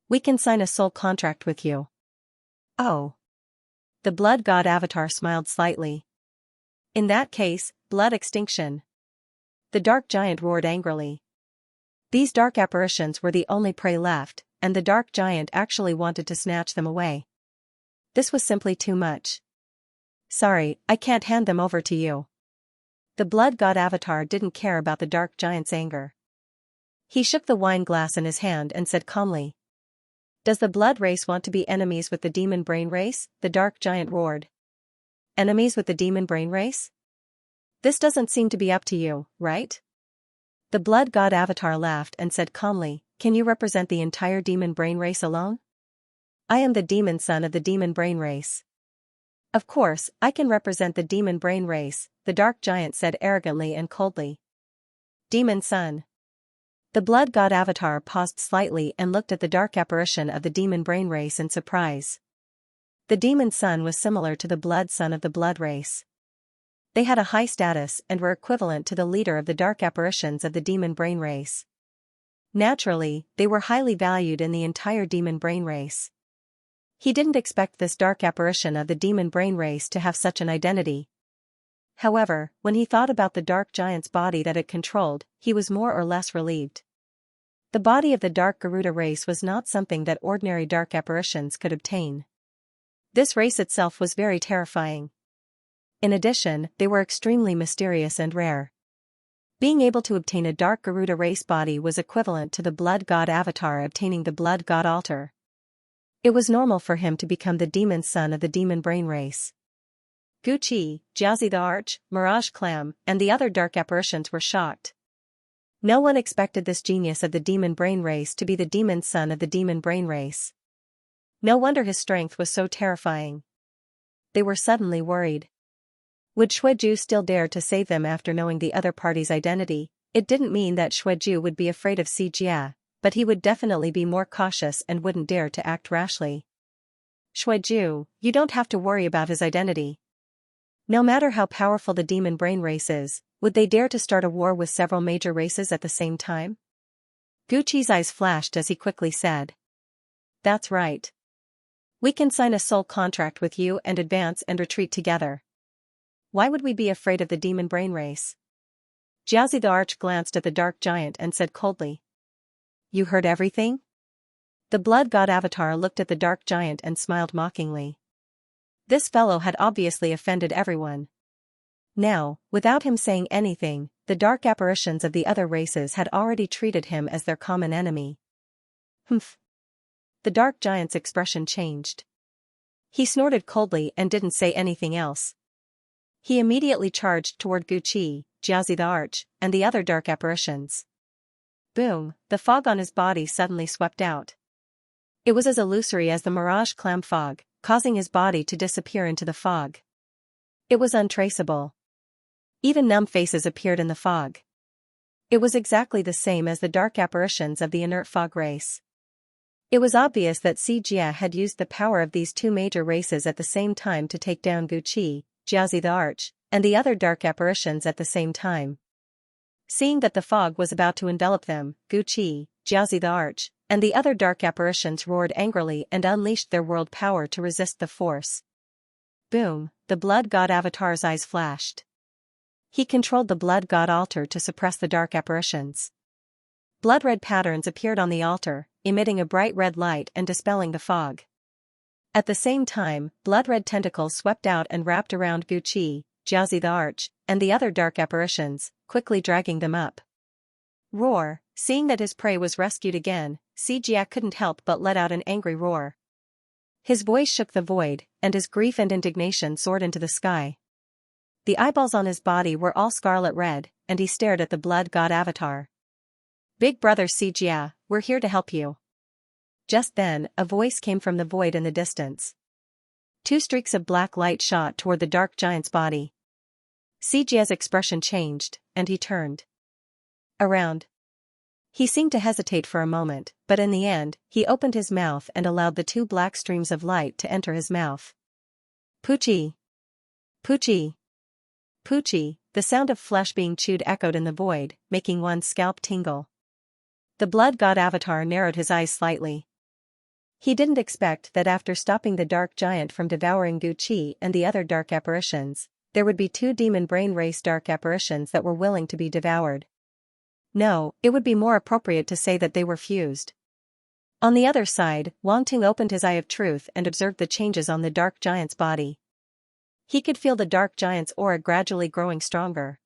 We can sign a soul contract with you." Oh. The blood god avatar smiled slightly. In that case, blood extinction. The dark giant roared angrily. These dark apparitions were the only prey left, and the dark giant actually wanted to snatch them away. This was simply too much. Sorry, I can't hand them over to you. The blood god avatar didn't care about the dark giant's anger. He shook the wine glass in his hand and said calmly. Does the blood race want to be enemies with the demon brain race? The dark giant roared. Enemies with the demon brain race? This doesn't seem to be up to you, right? The blood god avatar laughed and said calmly, can you represent the entire demon brain race alone? I am the demon son of the demon brain race. Of course, I can represent the demon brain race, the dark giant said arrogantly and coldly. Demon son. The blood god avatar paused slightly and looked at the dark apparition of the demon brain race in surprise. The demon son was similar to the blood son of the blood race. They had a high status and were equivalent to the leader of the dark apparitions of the demon brain race. Naturally, they were highly valued in the entire demon brain race. He didn't expect this dark apparition of the demon brain race to have such an identity. However, when he thought about the dark giant's body that it controlled, he was more or less relieved. The body of the dark Garuda race was not something that ordinary dark apparitions could obtain. This race itself was very terrifying. In addition, they were extremely mysterious and rare. Being able to obtain a dark Garuda race body was equivalent to the blood god avatar obtaining the blood god altar. It was normal for him to become the demon son of the demon brain race. Guqi, Jiazi the Arch, Mirage Clam, and the other dark apparitions were shocked. No one expected this genius of the demon brain race to be the demon son of the demon brain race. No wonder his strength was so terrifying. They were suddenly worried. Would Xueju still dare to save them after knowing the other party's identity? It didn't mean that Xueju would be afraid of Xijia, but he would definitely be more cautious and wouldn't dare to act rashly. Xueju, you don't have to worry about his identity. No matter how powerful the demon brain race is, would they dare to start a war with several major races at the same time? Guqi's eyes flashed as he quickly said. That's right. We can sign a soul contract with you and advance and retreat together. Why would we be afraid of the demon brain race? Jiazi the Arch glanced at the dark giant and said coldly. You heard everything? The blood god avatar looked at the dark giant and smiled mockingly. This fellow had obviously offended everyone. Now, without him saying anything, the dark apparitions of the other races had already treated him as their common enemy. Humph. The dark giant's expression changed. He snorted coldly and didn't say anything else. He immediately charged toward Guqi, Jiazi the Arch, and the other dark apparitions. Boom, the fog on his body suddenly swept out. It was as illusory as the mirage clam fog, causing his body to disappear into the fog. It was untraceable. Even numb faces appeared in the fog. It was exactly the same as the dark apparitions of the inert fog race. It was obvious that Xianxia had used the power of these two major races at the same time to take down Guqi, Jiazi the Arch, and the other dark apparitions at the same time. Seeing that the fog was about to envelop them, Guqi, Jiazi the Arch, and the other dark apparitions roared angrily and unleashed their world power to resist the force. Boom, the blood god avatar's eyes flashed. He controlled the blood god altar to suppress the dark apparitions. Blood-red patterns appeared on the altar, emitting a bright red light and dispelling the fog. At the same time, blood-red tentacles swept out and wrapped around Guqi, Jiazi the Arch, and the other dark apparitions, quickly dragging them up. Roar, seeing that his prey was rescued again, Xianxia couldn't help but let out an angry roar. His voice shook the void, and his grief and indignation soared into the sky. The eyeballs on his body were all scarlet red, and he stared at the blood god avatar. "Big brother Xianxia, we're here to help you." Just then, a voice came from the void in the distance. Two streaks of black light shot toward the dark giant's body. Xianxia's expression changed, and he turned around. He seemed to hesitate for a moment, but in the end, he opened his mouth and allowed the two black streams of light to enter his mouth. Poochie! Poochie! Poochie! The sound of flesh being chewed echoed in the void, making one's scalp tingle. The blood god avatar narrowed his eyes slightly. He didn't expect that after stopping the dark giant from devouring Guqi and the other dark apparitions, there would be two demon brain race dark apparitions that were willing to be devoured. No, it would be more appropriate to say that they were fused. On the other side, Wang Ting opened his eye of truth and observed the changes on the dark giant's body. He could feel the dark giant's aura gradually growing stronger.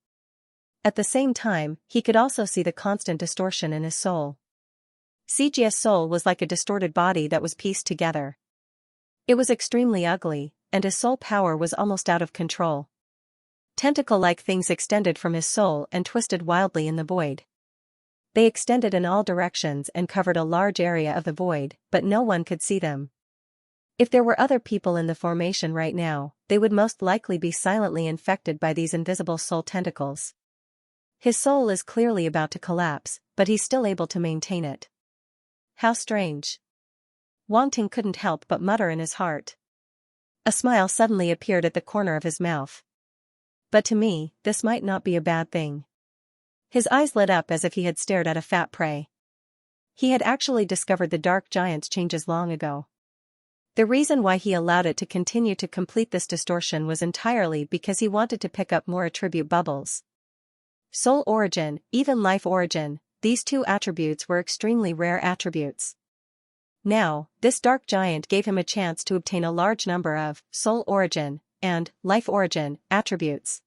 At the same time, he could also see the constant distortion in his soul. Xianxia's soul was like a distorted body that was pieced together. It was extremely ugly, and his soul power was almost out of control. Tentacle-like things extended from his soul and twisted wildly in the void. They extended in all directions and covered a large area of the void, but no one could see them. If there were other people in the formation right now, they would most likely be silently infected by these invisible soul tentacles. His soul is clearly about to collapse, but he's still able to maintain it. How strange. Wang Ting couldn't help but mutter in his heart. A smile suddenly appeared at the corner of his mouth. But to me, this might not be a bad thing. His eyes lit up as if he had stared at a fat prey. He had actually discovered the dark giant's changes long ago. The reason why he allowed it to continue to complete this distortion was entirely because he wanted to pick up more attribute bubbles. Soul origin, even life origin, these two attributes were extremely rare attributes. Now, this dark giant gave him a chance to obtain a large number of soul origin and life origin attributes.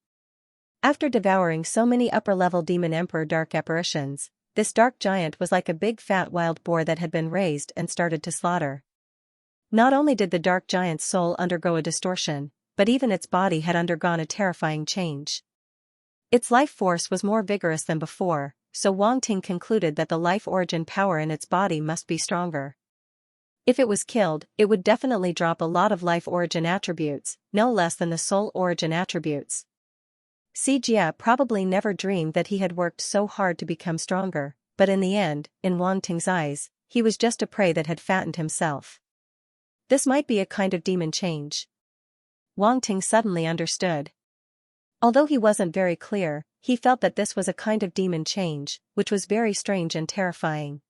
After devouring so many upper-level demon emperor dark apparitions, this dark giant was like a big fat wild boar that had been raised and started to slaughter. Not only did the dark giant's soul undergo a distortion, but even its body had undergone a terrifying change. Its life force was more vigorous than before, so Wang Ting concluded that the life origin power in its body must be stronger. If it was killed, it would definitely drop a lot of life origin attributes, no less than the soul origin attributes. Xianxia probably never dreamed that he had worked so hard to become stronger, but in the end, in Wang Ting's eyes, he was just a prey that had fattened himself. This might be a kind of demon change. Wang Ting suddenly understood. Although he wasn't very clear, he felt that this was a kind of demon change, which was very strange and terrifying.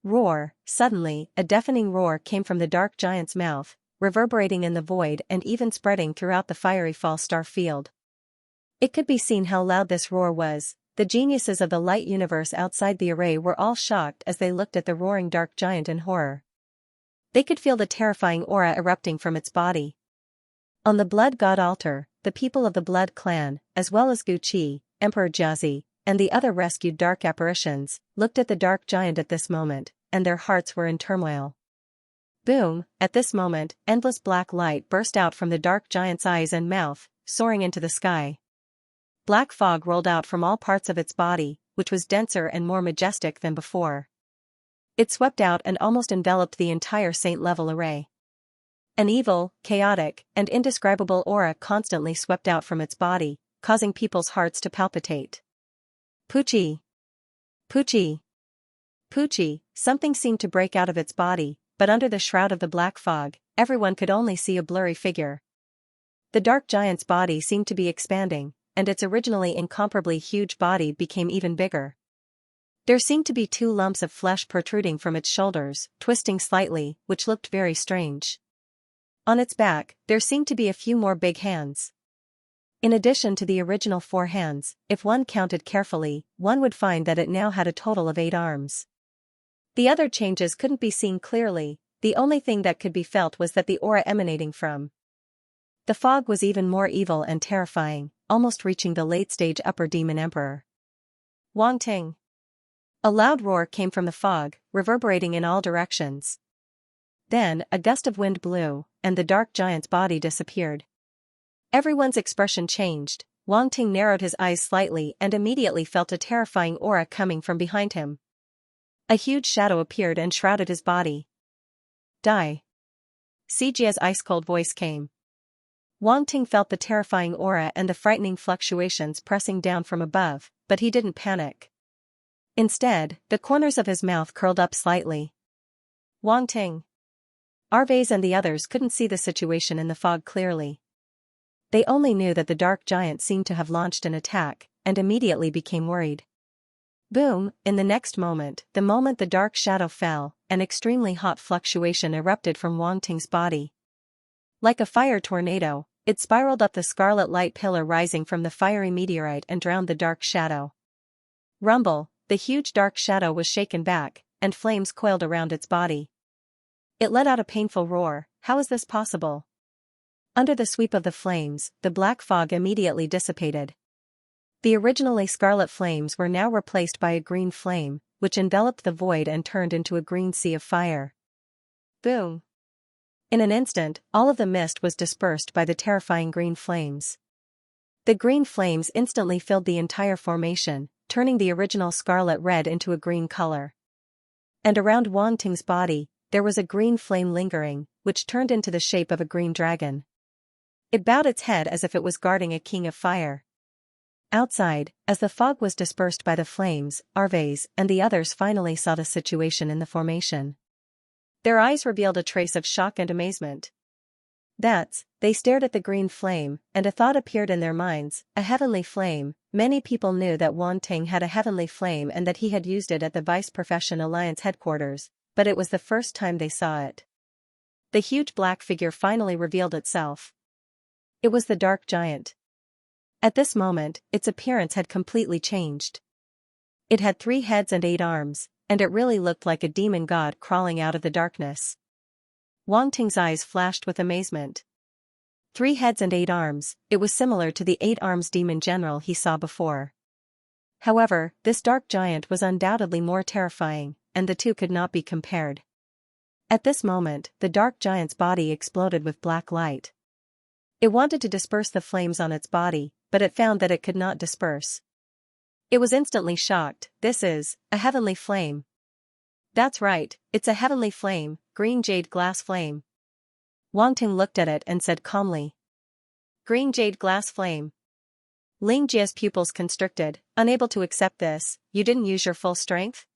Roar! Suddenly, a deafening roar came from the dark giant's mouth, reverberating in the void and even spreading throughout the fiery fall star field. It could be seen how loud this roar was. The geniuses of the light universe outside the array were all shocked as they looked at the roaring dark giant in horror. They could feel the terrifying aura erupting from its body. On the blood god altar, the people of the blood clan, as well as Guqi, Emperor Jiazi, and the other rescued dark apparitions, looked at the dark giant at this moment, and their hearts were in turmoil. Boom! At this moment, endless black light burst out from the dark giant's eyes and mouth, soaring into the sky. Black fog rolled out from all parts of its body, which was denser and more majestic than before. It swept out and almost enveloped the entire saint-level array. An evil, chaotic, and indescribable aura constantly swept out from its body, causing people's hearts to palpitate. Poochie! Poochie! Poochie! something seemed to break out of its body, but under the shroud of the black fog, everyone could only see a blurry figure. The dark giant's body seemed to be expanding, and its originally incomparably huge body became even bigger. There seemed to be 2 lumps of flesh protruding from its shoulders, twisting slightly, which looked very strange. On its back, there seemed to be a few more big hands. In addition to the original 4 hands, if one counted carefully, one would find that it now had a total of 8 arms. The other changes couldn't be seen clearly, the only thing that could be felt was that the aura emanating from the fog was even more evil and terrifying, almost reaching the late-stage upper demon emperor. Wang Ting. A loud roar came from the fog, reverberating in all directions. Then, a gust of wind blew, and the dark giant's body disappeared. Everyone's expression changed. Wang Ting narrowed his eyes slightly and immediately felt a terrifying aura coming from behind him. A huge shadow appeared and shrouded his body. Die. Xianxia's ice-cold voice came. Wang Ting felt the terrifying aura and the frightening fluctuations pressing down from above, but he didn't panic. Instead, the corners of his mouth curled up slightly. Wang Ting. Arvez and the others couldn't see the situation in the fog clearly. They only knew that the dark giant seemed to have launched an attack, and immediately became worried. Boom! In the next moment the dark shadow fell, an extremely hot fluctuation erupted from Wang Ting's body. Like a fire tornado, it spiraled up the scarlet light pillar rising from the fiery meteorite and drowned the dark shadow. Rumble! The huge dark shadow was shaken back, and flames coiled around its body. It let out a painful roar. How is this possible? Under the sweep of the flames, the black fog immediately dissipated. The originally scarlet flames were now replaced by a green flame, which enveloped the void and turned into a green sea of fire. Boom! In an instant, all of the mist was dispersed by the terrifying green flames. The green flames instantly filled the entire formation, turning the original scarlet red into a green color. And around Wang Ting's body, there was a green flame lingering, which turned into the shape of a green dragon. It bowed its head as if it was guarding a king of fire. Outside, as the fog was dispersed by the flames, Arvez and the others finally saw the situation in the formation. Their eyes revealed a trace of shock and amazement. They stared at the green flame, and a thought appeared in their minds, a heavenly flame. Many people knew that Wang Ting had a heavenly flame and that he had used it at the Vice Profession Alliance headquarters, but it was the first time they saw it. The huge black figure finally revealed itself. It was the dark giant. At this moment, its appearance had completely changed. It had 3 heads and 8 arms, and it really looked like a demon god crawling out of the darkness. Wang Ting's eyes flashed with amazement. 3 heads and 8 arms, it was similar to the 8 arms demon general he saw before. However, this dark giant was undoubtedly more terrifying, and the two could not be compared. At this moment, the dark giant's body exploded with black light. It wanted to disperse the flames on its body, but it found that it could not disperse. It was instantly shocked. This is a heavenly flame. That's right, it's a heavenly flame, green jade glass flame. Wang Ting looked at it and said calmly. Green jade glass flame. Ling Jia's pupils constricted, unable to accept this. You didn't use your full strength?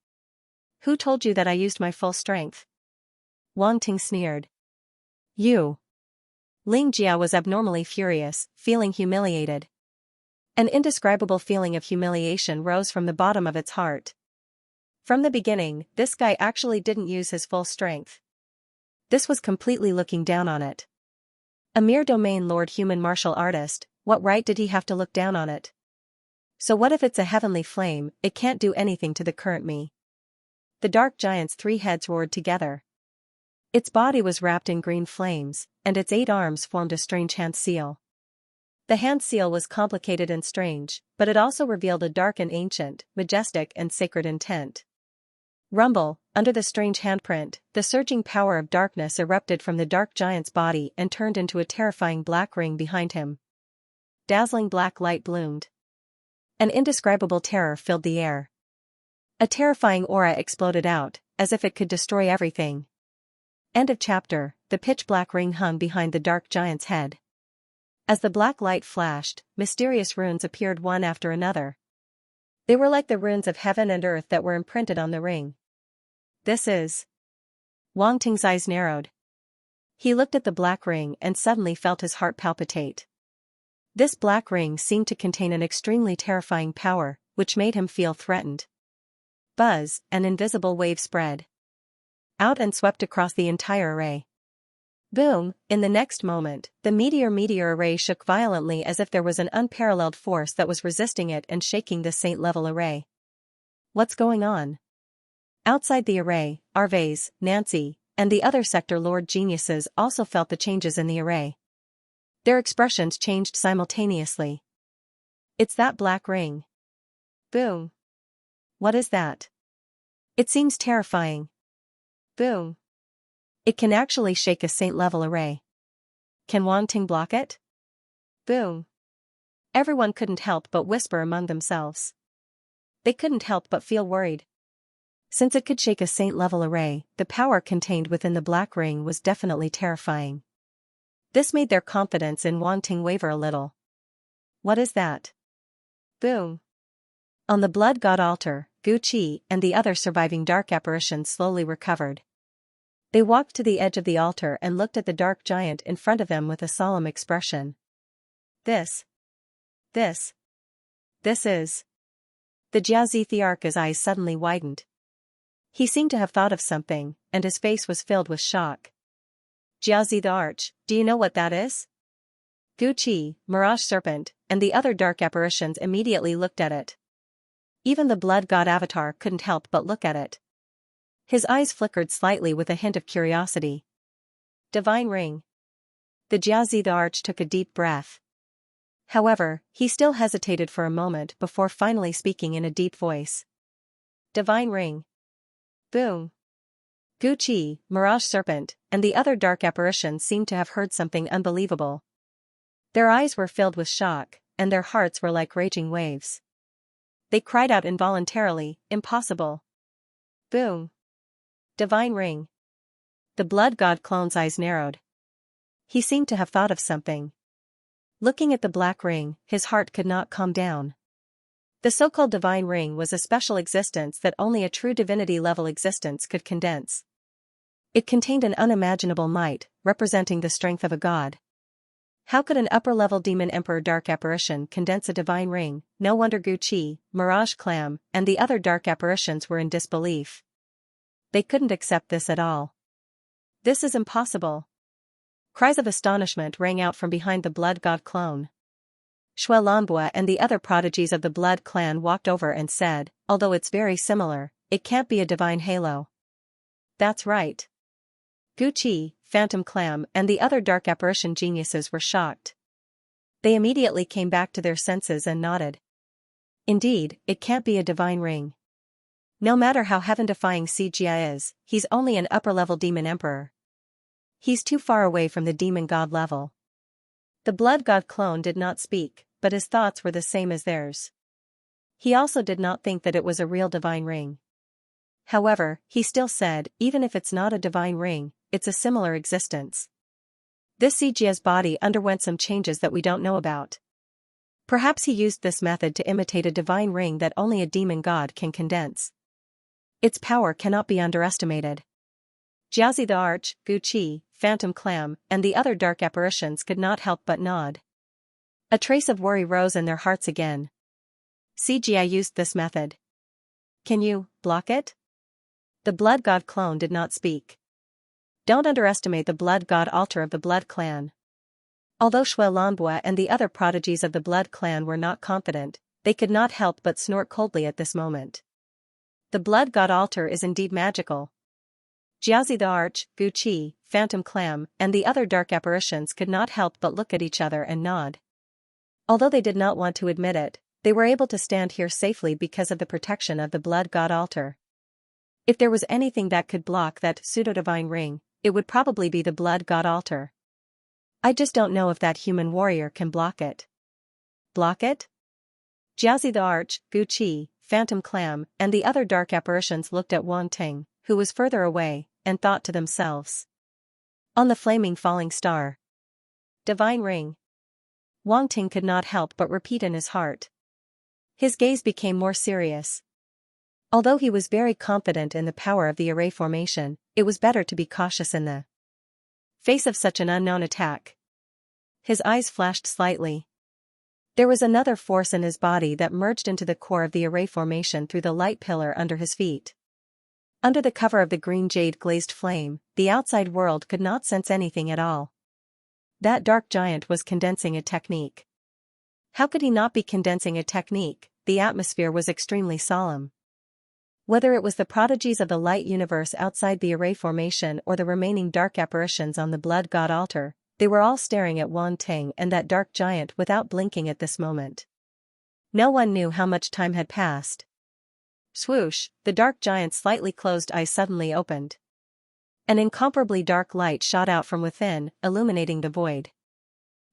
Who told you that I used my full strength? Wang Ting sneered. You. Ling Jia was abnormally furious, feeling humiliated. An indescribable feeling of humiliation rose from the bottom of its heart. From the beginning, this guy actually didn't use his full strength. This was completely looking down on it. A mere domain lord human martial artist, what right did he have to look down on it? So what if it's a heavenly flame? It can't do anything to the current me. The dark giant's 3 heads roared together. Its body was wrapped in green flames, and its 8 arms formed a strange hand seal. The hand seal was complicated and strange, but it also revealed a dark and ancient, majestic and sacred intent. Rumble, under the strange handprint, the surging power of darkness erupted from the dark giant's body and turned into a terrifying black ring behind him. Dazzling black light bloomed. An indescribable terror filled the air. A terrifying aura exploded out, as if it could destroy everything. End of chapter. The pitch-black ring hung behind the dark giant's head. As the black light flashed, mysterious runes appeared one after another. They were like the runes of heaven and earth that were imprinted on the ring. This is. Wang Ting's eyes narrowed. He looked at the black ring and suddenly felt his heart palpitate. This black ring seemed to contain an extremely terrifying power, which made him feel threatened. Buzz, an invisible wave spread out and swept across the entire array. Boom! In the next moment, the meteor array shook violently as if there was an unparalleled force that was resisting it and shaking the saint-level array. What's going on? Outside the array, Arvez, Nancy, and the other sector Lord geniuses also felt the changes in the array. Their expressions changed simultaneously. It's that black ring. Boom! What is that? It seems terrifying. Boom! It can actually shake a saint-level array. Can Wang Ting block it? Boom! Everyone couldn't help but whisper among themselves. They couldn't help but feel worried. Since it could shake a saint-level array, the power contained within the black ring was definitely terrifying. This made their confidence in Wang Ting waver a little. What is that? Boom! On the blood god altar, Gu Qi and the other surviving dark apparitions slowly recovered. They walked to the edge of the altar and looked at the dark giant in front of them with a solemn expression. This is. The Jiazi Thearch's eyes suddenly widened. He seemed to have thought of something, and his face was filled with shock. Jiazi the Arch, do you know what that is? Gu Qi, Mirage Serpent, and the other dark apparitions immediately looked at it. Even the blood god avatar couldn't help but look at it. His eyes flickered slightly with a hint of curiosity. Divine ring. The Jiazi the Arch took a deep breath. However, he still hesitated for a moment before finally speaking in a deep voice. Divine ring. Boom! Gu Qi, Mirage Serpent, and the other dark apparitions seemed to have heard something unbelievable. Their eyes were filled with shock, and their hearts were like raging waves. They cried out involuntarily, impossible. Boom! Divine ring. The blood god clone's eyes narrowed. He seemed to have thought of something. Looking at the black ring, his heart could not calm down. The so-called divine ring was a special existence that only a true divinity-level existence could condense. It contained an unimaginable might, representing the strength of a god. How could an upper-level demon emperor dark apparition condense a divine ring? No wonder Gu Qi, Mirage Clam, and the other dark apparitions were in disbelief. They couldn't accept this at all. This is impossible. Cries of astonishment rang out from behind the blood god clone. Shui Lanbua and the other prodigies of the blood clan walked over and said, although it's very similar, it can't be a divine halo. That's right. Gu Qi, Phantom Clam, and the other dark apparition geniuses were shocked. They immediately came back to their senses and nodded. Indeed, it can't be a divine ring. No matter how heaven-defying CGI is, he's only an upper-level demon emperor. He's too far away from the demon god level. The blood god clone did not speak, but his thoughts were the same as theirs. He also did not think that it was a real divine ring. However, he still said, even if it's not a divine ring, it's a similar existence. This CGI's body underwent some changes that we don't know about. Perhaps he used this method to imitate a divine ring that only a demon god can condense. Its power cannot be underestimated. Jiazi the Arch, Gu Qi, Phantom Clam, and the other dark apparitions could not help but nod. A trace of worry rose in their hearts again. CGI used this method. Can you block it? The blood god clone did not speak. Don't underestimate the blood god altar of the blood clan. Although Shui Lanbua and the other prodigies of the blood clan were not confident, they could not help but snort coldly at this moment. The blood god altar is indeed magical. Jiazi the Arch, Gu Qi, Phantom Clam, and the other dark apparitions could not help but look at each other and nod. Although they did not want to admit it, they were able to stand here safely because of the protection of the blood god altar. If there was anything that could block that pseudo-divine ring, it would probably be the blood god altar. I just don't know if that human warrior can block it. Block it? Jiazi the Arch, Gu Qi, Phantom Clam, and the other dark apparitions looked at Wang Ting, who was further away, and thought to themselves. On the flaming falling star. Divine ring. Wang Ting could not help but repeat in his heart. His gaze became more serious. Although he was very confident in the power of the array formation, it was better to be cautious in the face of such an unknown attack. His eyes flashed slightly. There was another force in his body that merged into the core of the array formation through the light pillar under his feet. Under the cover of the green jade glazed flame, the outside world could not sense anything at all. That dark giant was condensing a technique. How could he not be condensing a technique? The atmosphere was extremely solemn. Whether it was the prodigies of the light universe outside the array formation or the remaining dark apparitions on the blood god altar, they were all staring at Wang Ting and that dark giant without blinking at this moment. No one knew how much time had passed. Swoosh, the dark giant's slightly closed eyes suddenly opened. An incomparably dark light shot out from within, illuminating the void.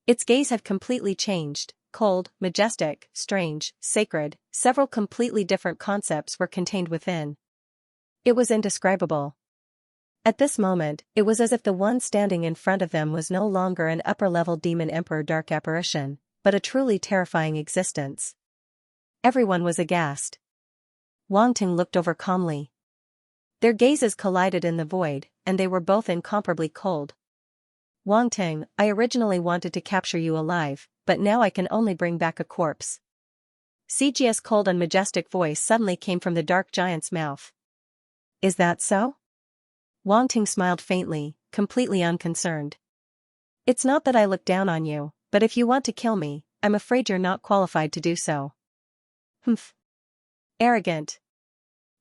Its gaze had completely changed. Cold, majestic, strange, sacred, several completely different concepts were contained within. It was indescribable. At this moment, it was as if the one standing in front of them was no longer an upper-level demon emperor dark apparition, but a truly terrifying existence. Everyone was aghast. Wang Ting looked over calmly. Their gazes collided in the void, and they were both incomparably cold. Wang Ting, I originally wanted to capture you alive, but now I can only bring back a corpse. Xianxia's cold and majestic voice suddenly came from the dark giant's mouth. Is that so? Wang Ting smiled faintly, completely unconcerned. It's not that I look down on you, but if you want to kill me, I'm afraid you're not qualified to do so. Humph. Arrogant.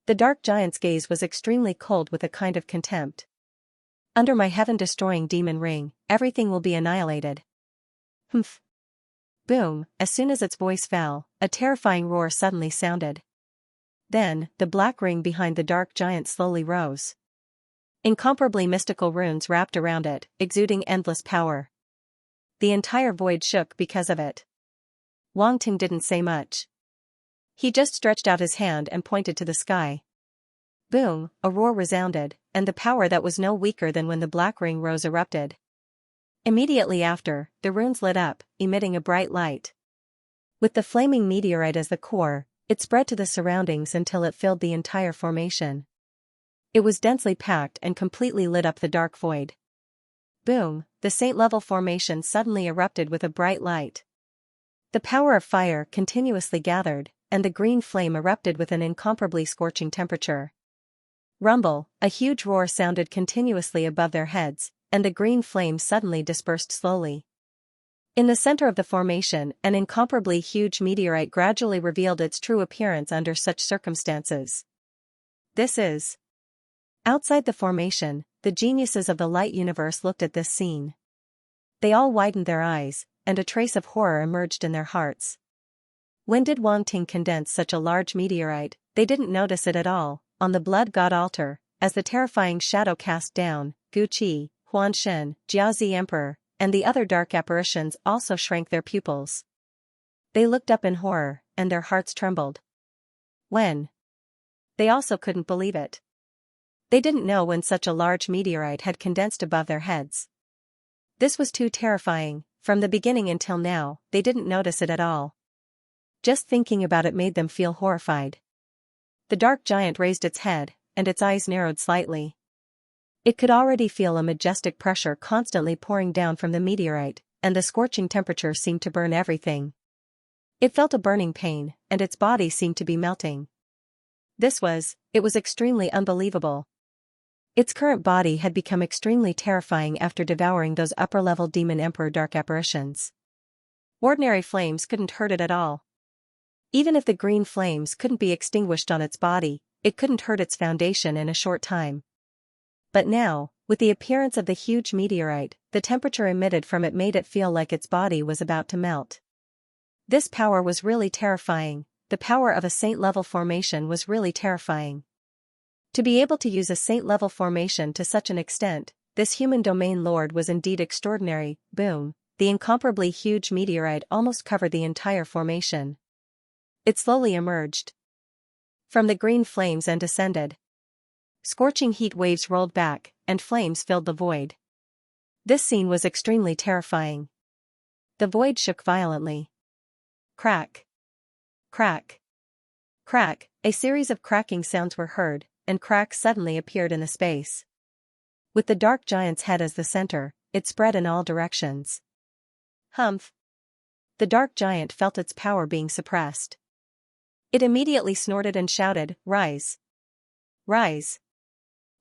The dark giant's gaze was extremely cold with a kind of contempt. Under my heaven-destroying demon ring, everything will be annihilated. Humph. Boom, as soon as its voice fell, a terrifying roar suddenly sounded. Then, the black ring behind the dark giant slowly rose. Incomparably mystical runes wrapped around it, exuding endless power. The entire void shook because of it. Wang Ting didn't say much. He just stretched out his hand and pointed to the sky. Boom, a roar resounded, and the power that was no weaker than when the black ring rose erupted. Immediately after, the runes lit up, emitting a bright light. With the flaming meteorite as the core, it spread to the surroundings until it filled the entire formation. It was densely packed and completely lit up the dark void. Boom, the saint-level formation suddenly erupted with a bright light. The power of fire continuously gathered, and the green flame erupted with an incomparably scorching temperature. Rumble, a huge roar sounded continuously above their heads, and the green flame suddenly dispersed slowly. In the center of the formation, an incomparably huge meteorite gradually revealed its true appearance under such circumstances. This is. Outside the formation, the geniuses of the light universe looked at this scene. They all widened their eyes, and a trace of horror emerged in their hearts. When did Wang Ting condense such a large meteorite? They didn't notice it at all. On the blood god altar, as the terrifying shadow cast down, Gu Qi, Huan Shen, Jiazi Emperor, and the other dark apparitions also shrank their pupils. They looked up in horror, and their hearts trembled. When? They also couldn't believe it. They didn't know when such a large meteorite had condensed above their heads. This was too terrifying. From the beginning until now, they didn't notice it at all. Just thinking about it made them feel horrified. The dark giant raised its head, and its eyes narrowed slightly. It could already feel a majestic pressure constantly pouring down from the meteorite, and the scorching temperature seemed to burn everything. It felt a burning pain, and its body seemed to be melting. It was extremely unbelievable. Its current body had become extremely terrifying after devouring those upper-level demon emperor dark apparitions. Ordinary flames couldn't hurt it at all. Even if the green flames couldn't be extinguished on its body, it couldn't hurt its foundation in a short time. But now, with the appearance of the huge meteorite, the temperature emitted from it made it feel like its body was about to melt. This power was really terrifying. The power of a saint-level formation was really terrifying. To be able to use a saint-level formation to such an extent, this human domain lord was indeed extraordinary. Boom, the incomparably huge meteorite almost covered the entire formation. It slowly emerged from the green flames and descended. Scorching heat waves rolled back, and flames filled the void. This scene was extremely terrifying. The void shook violently. Crack. Crack. Crack, A series of cracking sounds were heard, and cracks suddenly appeared in the space. With the dark giant's head as the center, it spread in all directions. Humph! The dark giant felt its power being suppressed. It immediately snorted and shouted, "Rise! Rise!"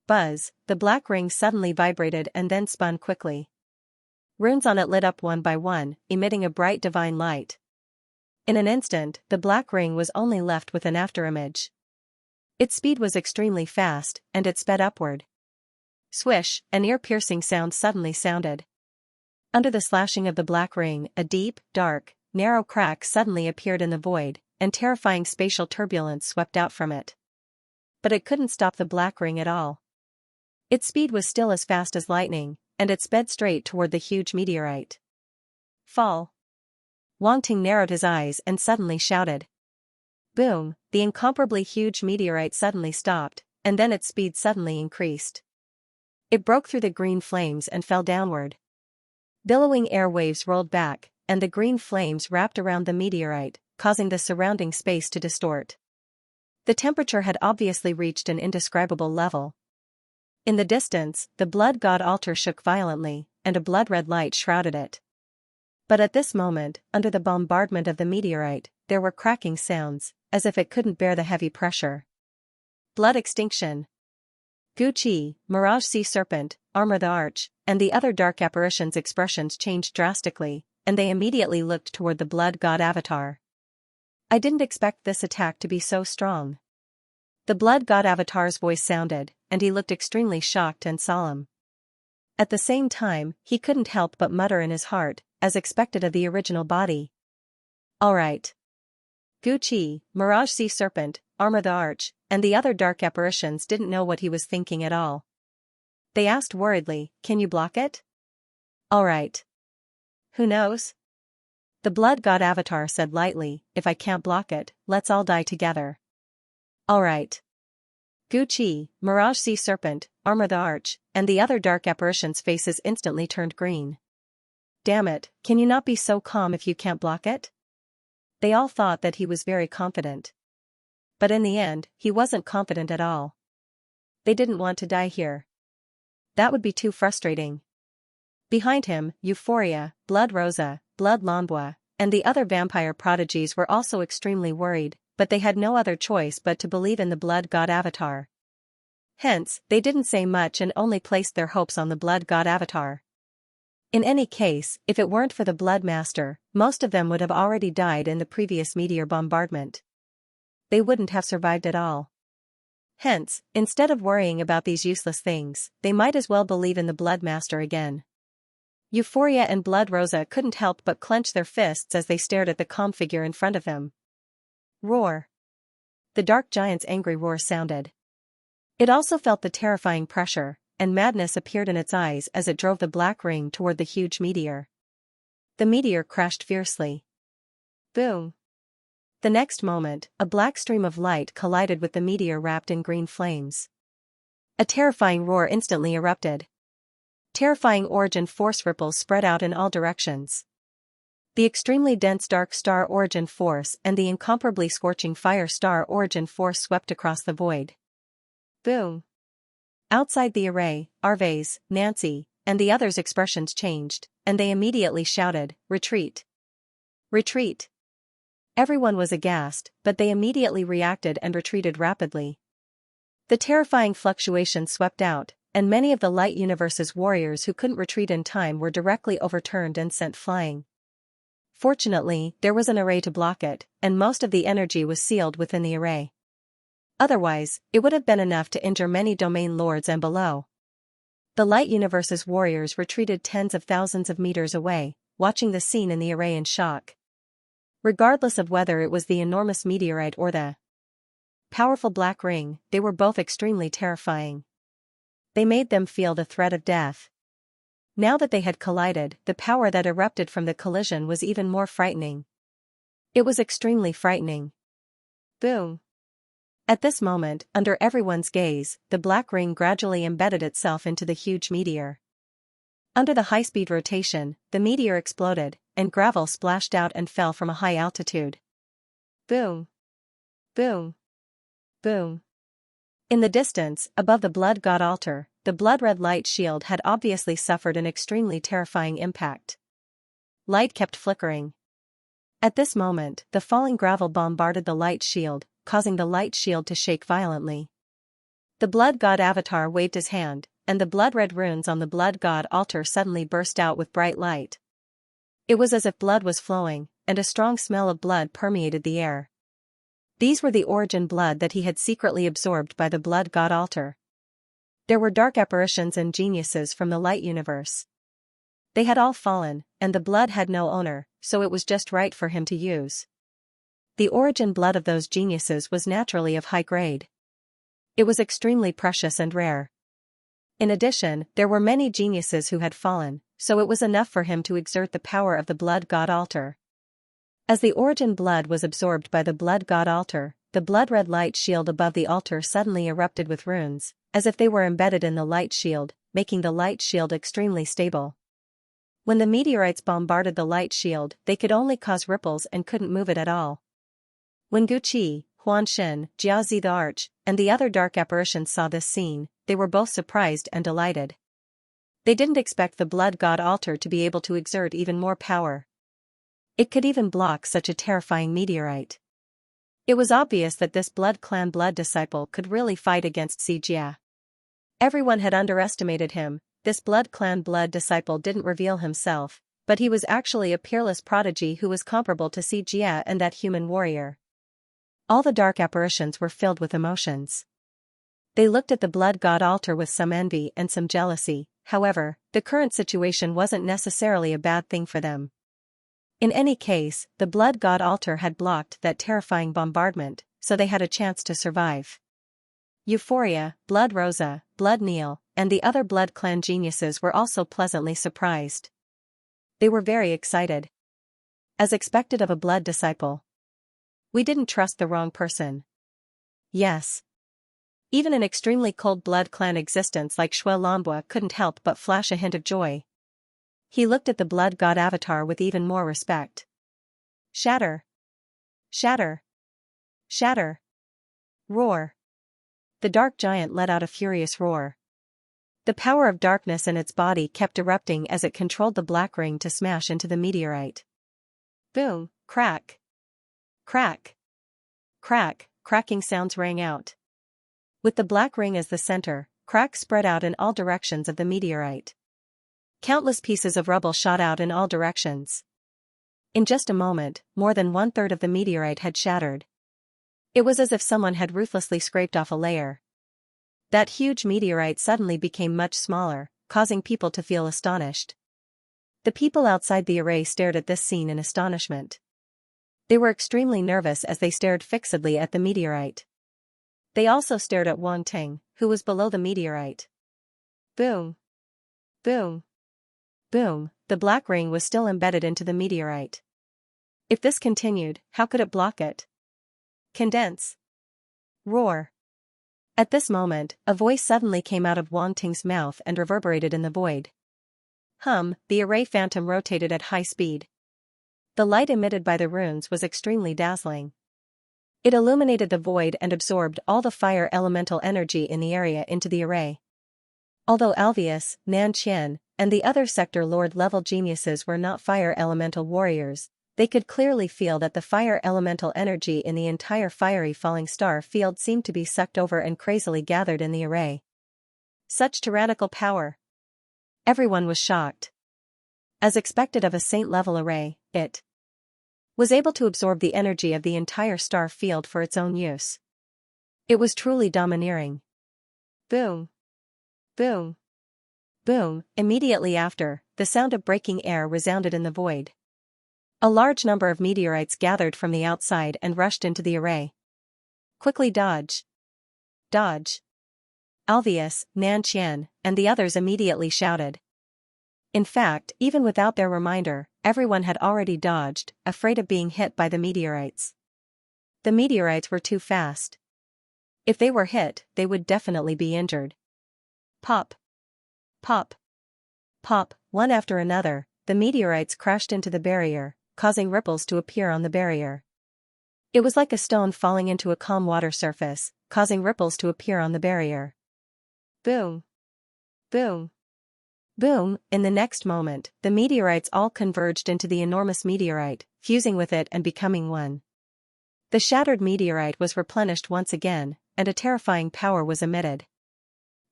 Buzz, the black ring suddenly vibrated and then spun quickly. Runes on it lit up one by one, emitting a bright divine light. In an instant, the black ring was only left with an afterimage. Its speed was extremely fast, and it sped upward. Swish, an ear-piercing sound suddenly sounded. Under the slashing of the black ring, a deep, dark, narrow crack suddenly appeared in the void, and terrifying spatial turbulence swept out from it. But it couldn't stop the black ring at all. Its speed was still as fast as lightning, and it sped straight toward the huge meteorite. Fall! Wang Ting narrowed his eyes and suddenly shouted. Boom! The incomparably huge meteorite suddenly stopped, and then its speed suddenly increased. It broke through the green flames and fell downward. Billowing air waves rolled back, and the green flames wrapped around the meteorite, causing the surrounding space to distort. The temperature had obviously reached an indescribable level. In the distance, the blood god altar shook violently, and a blood-red light shrouded it. But at this moment, under the bombardment of the meteorite, there were cracking sounds, as if it couldn't bear the heavy pressure. Blood extinction. Gu Qi, Mirage Sea Serpent, Armor the Arch, and the other dark apparitions' expressions changed drastically, and they immediately looked toward the blood god avatar. I didn't expect this attack to be so strong. The blood god avatar's voice sounded, and he looked extremely shocked and solemn. At the same time, he couldn't help but mutter in his heart, as expected of the original body. All right. Gu Qi, Mirage Sea Serpent, Armor the Arch, and the other dark apparitions didn't know what he was thinking at all. They asked worriedly, "Can you block it?" All right. Who knows? The blood god avatar said lightly, "If I can't block it, let's all die together." All right. Gu Qi, Mirage Sea Serpent, Armor the Arch, and the other dark apparitions' faces instantly turned green. Damn it, can you not be so calm if you can't block it? They all thought that he was very confident. But in the end, he wasn't confident at all. They didn't want to die here. That would be too frustrating. Behind him, Euphoria, Blood Rosa, Blood Lanbois, and the other vampire prodigies were also extremely worried, but they had no other choice but to believe in the blood god avatar. Hence, they didn't say much and only placed their hopes on the blood god avatar. In any case, if it weren't for the Blood Master, most of them would have already died in the previous meteor bombardment. They wouldn't have survived at all. Hence, instead of worrying about these useless things, they might as well believe in the Blood Master again. Euphoria and Blood Rosa couldn't help but clench their fists as they stared at the calm figure in front of them. Roar! The dark giant's angry roar sounded. It also felt the terrifying pressure, and madness appeared in its eyes as it drove the black ring toward the huge meteor. The meteor crashed fiercely. Boom! The next moment, a black stream of light collided with the meteor wrapped in green flames. A terrifying roar instantly erupted. Terrifying origin force ripples spread out in all directions. The extremely dense dark star origin force and the incomparably scorching fire star origin force swept across the void. Boom! Outside the array, Arvez, Nancy, and the others' expressions changed, and they immediately shouted, "Retreat! Retreat!" Everyone was aghast, but they immediately reacted and retreated rapidly. The terrifying fluctuation swept out, and many of the Light Universe's warriors who couldn't retreat in time were directly overturned and sent flying. Fortunately, there was an array to block it, and most of the energy was sealed within the array. Otherwise, it would have been enough to injure many domain lords and below. The Light Universe's warriors retreated tens of thousands of meters away, watching the scene in the array in shock. Regardless of whether it was the enormous meteorite or the powerful black ring, they were both extremely terrifying. They made them feel the threat of death. Now that they had collided, the power that erupted from the collision was even more frightening. It was extremely frightening. Boom! At this moment, under everyone's gaze, the black ring gradually embedded itself into the huge meteor. Under the high-speed rotation, the meteor exploded, and gravel splashed out and fell from a high altitude. Boom! Boom! Boom. In the distance, above the blood god altar, the blood-red light shield had obviously suffered an extremely terrifying impact. Light kept flickering. At this moment, the falling gravel bombarded the light shield, causing the light shield to shake violently. The blood god avatar waved his hand, and the blood-red runes on the blood god altar suddenly burst out with bright light. It was as if blood was flowing, and a strong smell of blood permeated the air. These were the origin blood that he had secretly absorbed by the blood god altar. There were dark apparitions and geniuses from the light universe. They had all fallen, and the blood had no owner, so it was just right for him to use. The origin blood of those geniuses was naturally of high grade. It was extremely precious and rare. In addition, there were many geniuses who had fallen, so it was enough for him to exert the power of the blood god altar. As the origin blood was absorbed by the blood god altar, the blood-red light shield above the altar suddenly erupted with runes, as if they were embedded in the light shield, making the light shield extremely stable. When the meteorites bombarded the light shield, they could only cause ripples and couldn't move it at all. When Guqi, Huanshin, Jiazi the Arch, and the other dark apparitions saw this scene, they were both surprised and delighted. They didn't expect the blood god altar to be able to exert even more power. It could even block such a terrifying meteorite. It was obvious that this blood clan blood disciple could really fight against Xianxia. Everyone had underestimated him. This blood clan blood disciple didn't reveal himself, but he was actually a peerless prodigy who was comparable to Xianxia and that human warrior. All the dark apparitions were filled with emotions. They looked at the blood god altar with some envy and some jealousy. However, the current situation wasn't necessarily a bad thing for them. In any case, the blood god altar had blocked that terrifying bombardment, so they had a chance to survive. Euphoria, Blood Rosa, Blood Neil, and the other blood clan geniuses were also pleasantly surprised. They were very excited. As expected of a blood disciple. We didn't trust the wrong person. Yes. Even an extremely cold blood clan existence like Shui Lambua couldn't help but flash a hint of joy. He looked at the blood god avatar with even more respect. Shatter! Shatter! Shatter! Roar! The dark giant let out a furious roar. The power of darkness in its body kept erupting as it controlled the black ring to smash into the meteorite. Boom! Crack! Crack! Crack! Cracking sounds rang out. With the black ring as the center, cracks spread out in all directions of the meteorite. Countless pieces of rubble shot out in all directions. In just a moment, more than 1/3 of the meteorite had shattered. It was as if someone had ruthlessly scraped off a layer. That huge meteorite suddenly became much smaller, causing people to feel astonished. The people outside the array stared at this scene in astonishment. They were extremely nervous as they stared fixedly at the meteorite. They also stared at Wang Ting, who was below the meteorite. Boom! Boom! Boom! The black ring was still embedded into the meteorite. If this continued, how could it block it? Condense! Roar! At this moment, a voice suddenly came out of Wang Ting's mouth and reverberated in the void. The array phantom rotated at high speed. The light emitted by the runes was extremely dazzling. It illuminated the void and absorbed all the fire elemental energy in the area into the array. Although Alvius, Nan Qian, and the other sector lord-level geniuses were not fire elemental warriors, they could clearly feel that the fire elemental energy in the entire fiery falling star field seemed to be sucked over and crazily gathered in the array. Such tyrannical power! Everyone was shocked. As expected of a saint-level array, it was able to absorb the energy of the entire star field for its own use. It was truly domineering. Boom! Boom! Boom! Immediately after, the sound of breaking air resounded in the void. A large number of meteorites gathered from the outside and rushed into the array. Quickly dodge! Dodge! Alvius, Nan Qian, and the others immediately shouted. In fact, even without their reminder, everyone had already dodged, afraid of being hit by the meteorites. The meteorites were too fast. If they were hit, they would definitely be injured. Pop! Pop! Pop! One after another, the meteorites crashed into the barrier, causing ripples to appear on the barrier. It was like a stone falling into a calm water surface, causing ripples to appear on the barrier. Boom! Boom! Boom! In the next moment, the meteorites all converged into the enormous meteorite, fusing with it and becoming one. The shattered meteorite was replenished once again, and a terrifying power was emitted.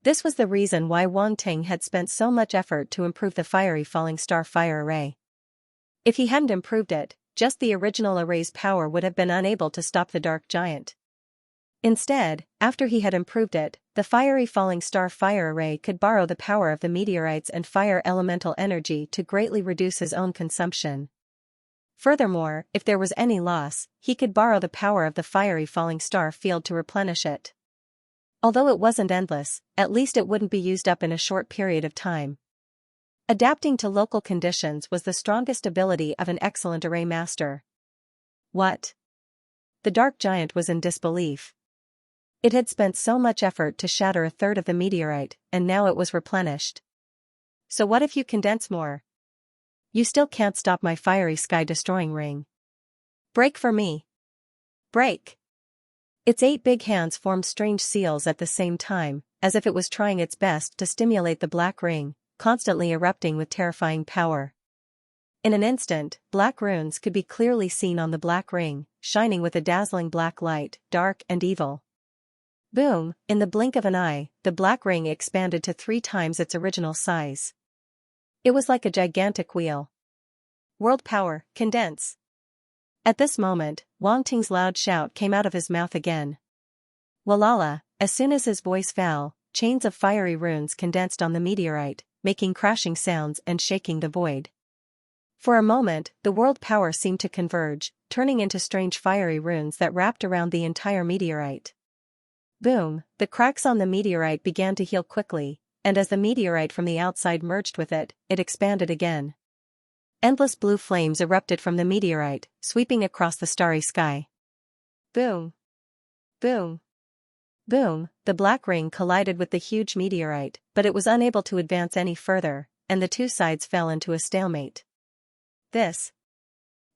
This was the reason why Wang Ting had spent so much effort to improve the fiery falling star fire array. If he hadn't improved it, just the original array's power would have been unable to stop the dark giant. Instead, after he had improved it, the fiery falling star fire array could borrow the power of the meteorites and fire elemental energy to greatly reduce his own consumption. Furthermore, if there was any loss, he could borrow the power of the fiery falling star field to replenish it. Although it wasn't endless, at least it wouldn't be used up in a short period of time. Adapting to local conditions was the strongest ability of an excellent array master. What? The dark giant was in disbelief. It had spent so much effort to shatter a third of the meteorite, and now it was replenished. So what if you condense more? You still can't stop my fiery sky-destroying ring. Break for me. Break! Its 8 big hands formed strange seals at the same time, as if it was trying its best to stimulate the black ring, constantly erupting with terrifying power. In an instant, black runes could be clearly seen on the black ring, shining with a dazzling black light, dark and evil. Boom! In the blink of an eye, the black ring expanded to 3 times its original size. It was like a gigantic wheel. World power, condense! At this moment, Wang Ting's loud shout came out of his mouth again. Walala, as soon as his voice fell, chains of fiery runes condensed on the meteorite, making crashing sounds and shaking the void. For a moment, the world power seemed to converge, turning into strange fiery runes that wrapped around the entire meteorite. Boom! The cracks on the meteorite began to heal quickly, and as the meteorite from the outside merged with it, it expanded again. Endless blue flames erupted from the meteorite, sweeping across the starry sky. Boom! Boom! Boom! The black ring collided with the huge meteorite, but it was unable to advance any further, and the 2 sides fell into a stalemate.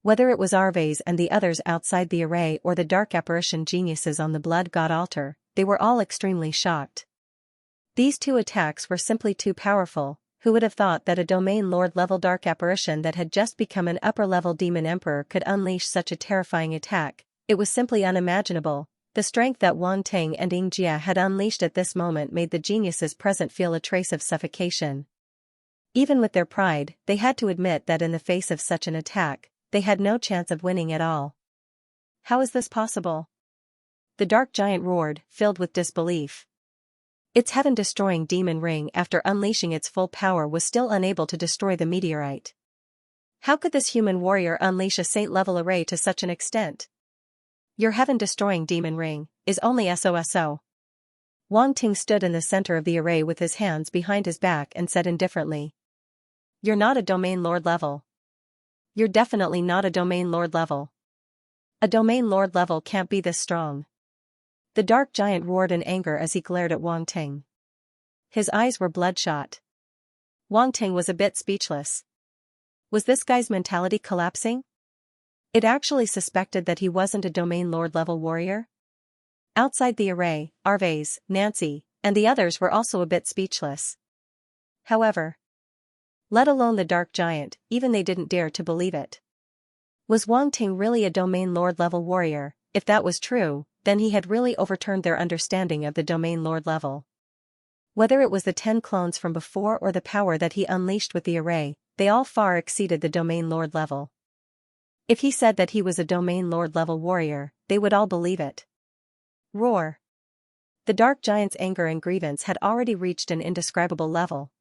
Whether it was Arves and the others outside the array or the dark apparition geniuses on the blood god altar, they were all extremely shocked. These 2 attacks were simply too powerful. Who would have thought that a domain lord level dark apparition that had just become an upper level demon emperor could unleash such a terrifying attack? It was simply unimaginable. The strength that Wang Ting and Xianxia had unleashed at this moment made the geniuses present feel a trace of suffocation. Even with their pride, they had to admit that in the face of such an attack, they had no chance of winning at all. How is this possible? The dark giant roared, filled with disbelief. Its heaven-destroying demon ring after unleashing its full power was still unable to destroy the meteorite. How could this human warrior unleash a saint-level array to such an extent? Your heaven-destroying demon ring is only SOSO. Wang Ting stood in the center of the array with his hands behind his back and said indifferently. You're not a domain lord level. You're definitely not a domain lord level. A domain lord level can't be this strong. The dark giant roared in anger as he glared at Wang Ting. His eyes were bloodshot. Wang Ting was a bit speechless. Was this guy's mentality collapsing? It actually suspected that he wasn't a domain lord level warrior? Outside the array, Arves, Nancy, and the others were also a bit speechless. However, let alone the dark giant, even they didn't dare to believe it. Was Wang Ting really a domain lord level warrior? If that was true, then he had really overturned their understanding of the domain lord level. Whether it was the 10 clones from before or the power that he unleashed with the array, they all far exceeded the domain lord level. If he said that he was a domain lord level warrior, they would all believe it. Roar! The dark giant's anger and grievance had already reached an indescribable level.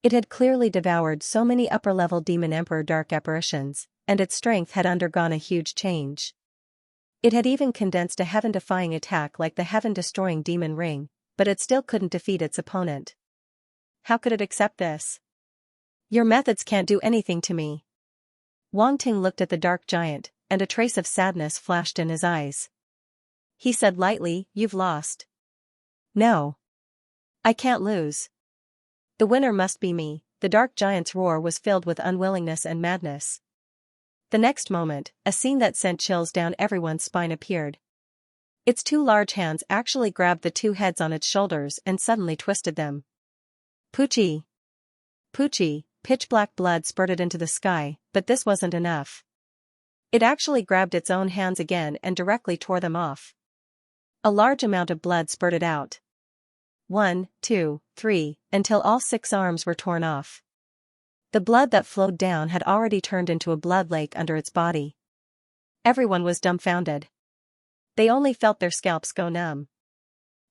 It had clearly devoured so many upper-level demon emperor dark apparitions, and its strength had undergone a huge change. It had even condensed a heaven-defying attack like the heaven-destroying demon ring, but it still couldn't defeat its opponent. How could it accept this? Your methods can't do anything to me. Wang Ting looked at the dark giant, and a trace of sadness flashed in his eyes. He said lightly, "You've lost." No. I can't lose. The winner must be me. The dark giant's roar was filled with unwillingness and madness. The next moment, a scene that sent chills down everyone's spine appeared. Its two large hands actually grabbed the two heads on its shoulders and suddenly twisted them. Poochie! Poochie! Pitch-black blood spurted into the sky, but this wasn't enough. It actually grabbed its own hands again and directly tore them off. A large amount of blood spurted out. 1, 2, 3, until all 6 arms were torn off. The blood that flowed down had already turned into a blood lake under its body. Everyone was dumbfounded. They only felt their scalps go numb.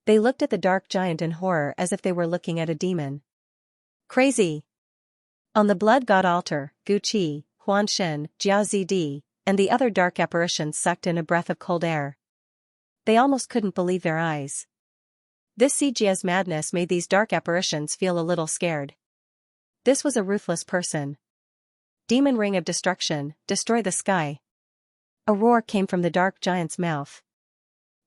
They looked at the dark giant in horror as if they were looking at a demon. Crazy! On the blood god altar, Gu Qi, Huan Shen, Jiao Zidi, and the other dark apparitions sucked in a breath of cold air. They almost couldn't believe their eyes. This Xianxia's madness made these dark apparitions feel a little scared. This was a ruthless person. Demon ring of destruction, destroy the sky. A roar came from the dark giant's mouth.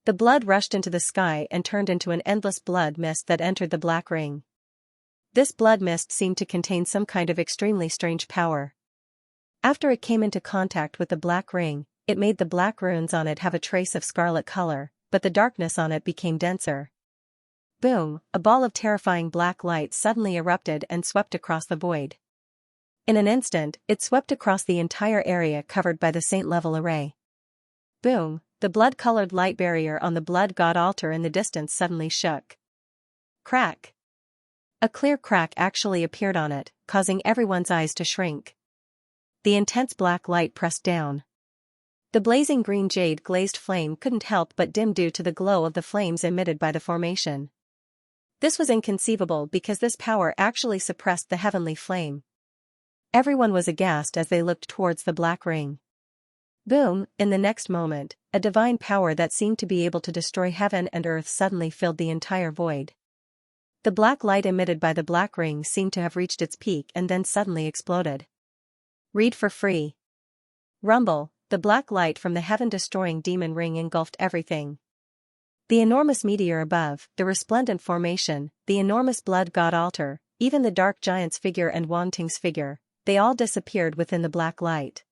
The blood rushed into the sky and turned into an endless blood mist that entered the black ring. This blood mist seemed to contain some kind of extremely strange power. After it came into contact with the black ring, it made the black runes on it have a trace of scarlet color, but the darkness on it became denser. Boom, a ball of terrifying black light suddenly erupted and swept across the void. In an instant, it swept across the entire area covered by the saint-level array. Boom, the blood-colored light barrier on the blood god altar in the distance suddenly shook. Crack! A clear crack actually appeared on it, causing everyone's eyes to shrink. The intense black light pressed down. The blazing green jade glazed flame couldn't help but dim due to the glow of the flames emitted by the formation. This was inconceivable because this power actually suppressed the heavenly flame. Everyone was aghast as they looked towards the black ring. Boom, in the next moment, a divine power that seemed to be able to destroy heaven and earth suddenly filled the entire void. The black light emitted by the black ring seemed to have reached its peak and then suddenly exploded. Read for free. Rumble, the black light from the heaven-destroying demon ring engulfed everything. The enormous meteor above, the resplendent formation, the enormous blood god altar, even the dark giant's figure and Wang Ting's figure, they all disappeared within the black light.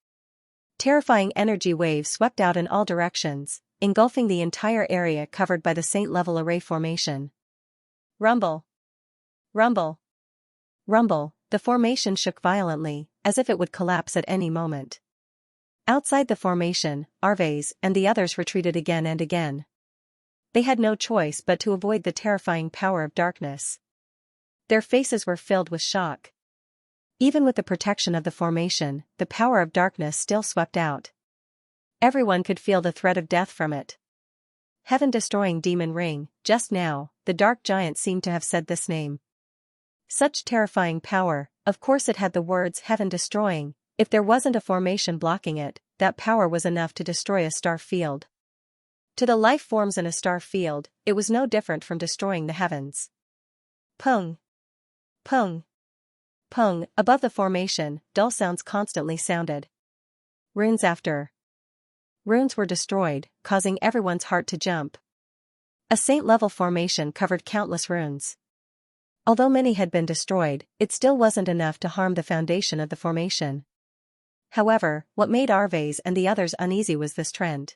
Terrifying energy waves swept out in all directions, engulfing the entire area covered by the saint-level array formation. Rumble! Rumble! Rumble, the formation shook violently, as if it would collapse at any moment. Outside the formation, Arves and the others retreated again and again. They had no choice but to avoid the terrifying power of darkness. Their faces were filled with shock. Even with the protection of the formation, the power of darkness still swept out. Everyone could feel the threat of death from it. Heaven-destroying demon ring, just now, the dark giant seemed to have said this name. Such terrifying power, of course it had the words heaven-destroying. If there wasn't a formation blocking it, that power was enough to destroy a star field. To the life forms in a star field, it was no different from destroying the heavens. Pung! Pung! Pung, above the formation, dull sounds constantly sounded. Runes after runes were destroyed, causing everyone's heart to jump. A saint-level formation covered countless runes. Although many had been destroyed, it still wasn't enough to harm the foundation of the formation. However, what made Arves and the others uneasy was this trend.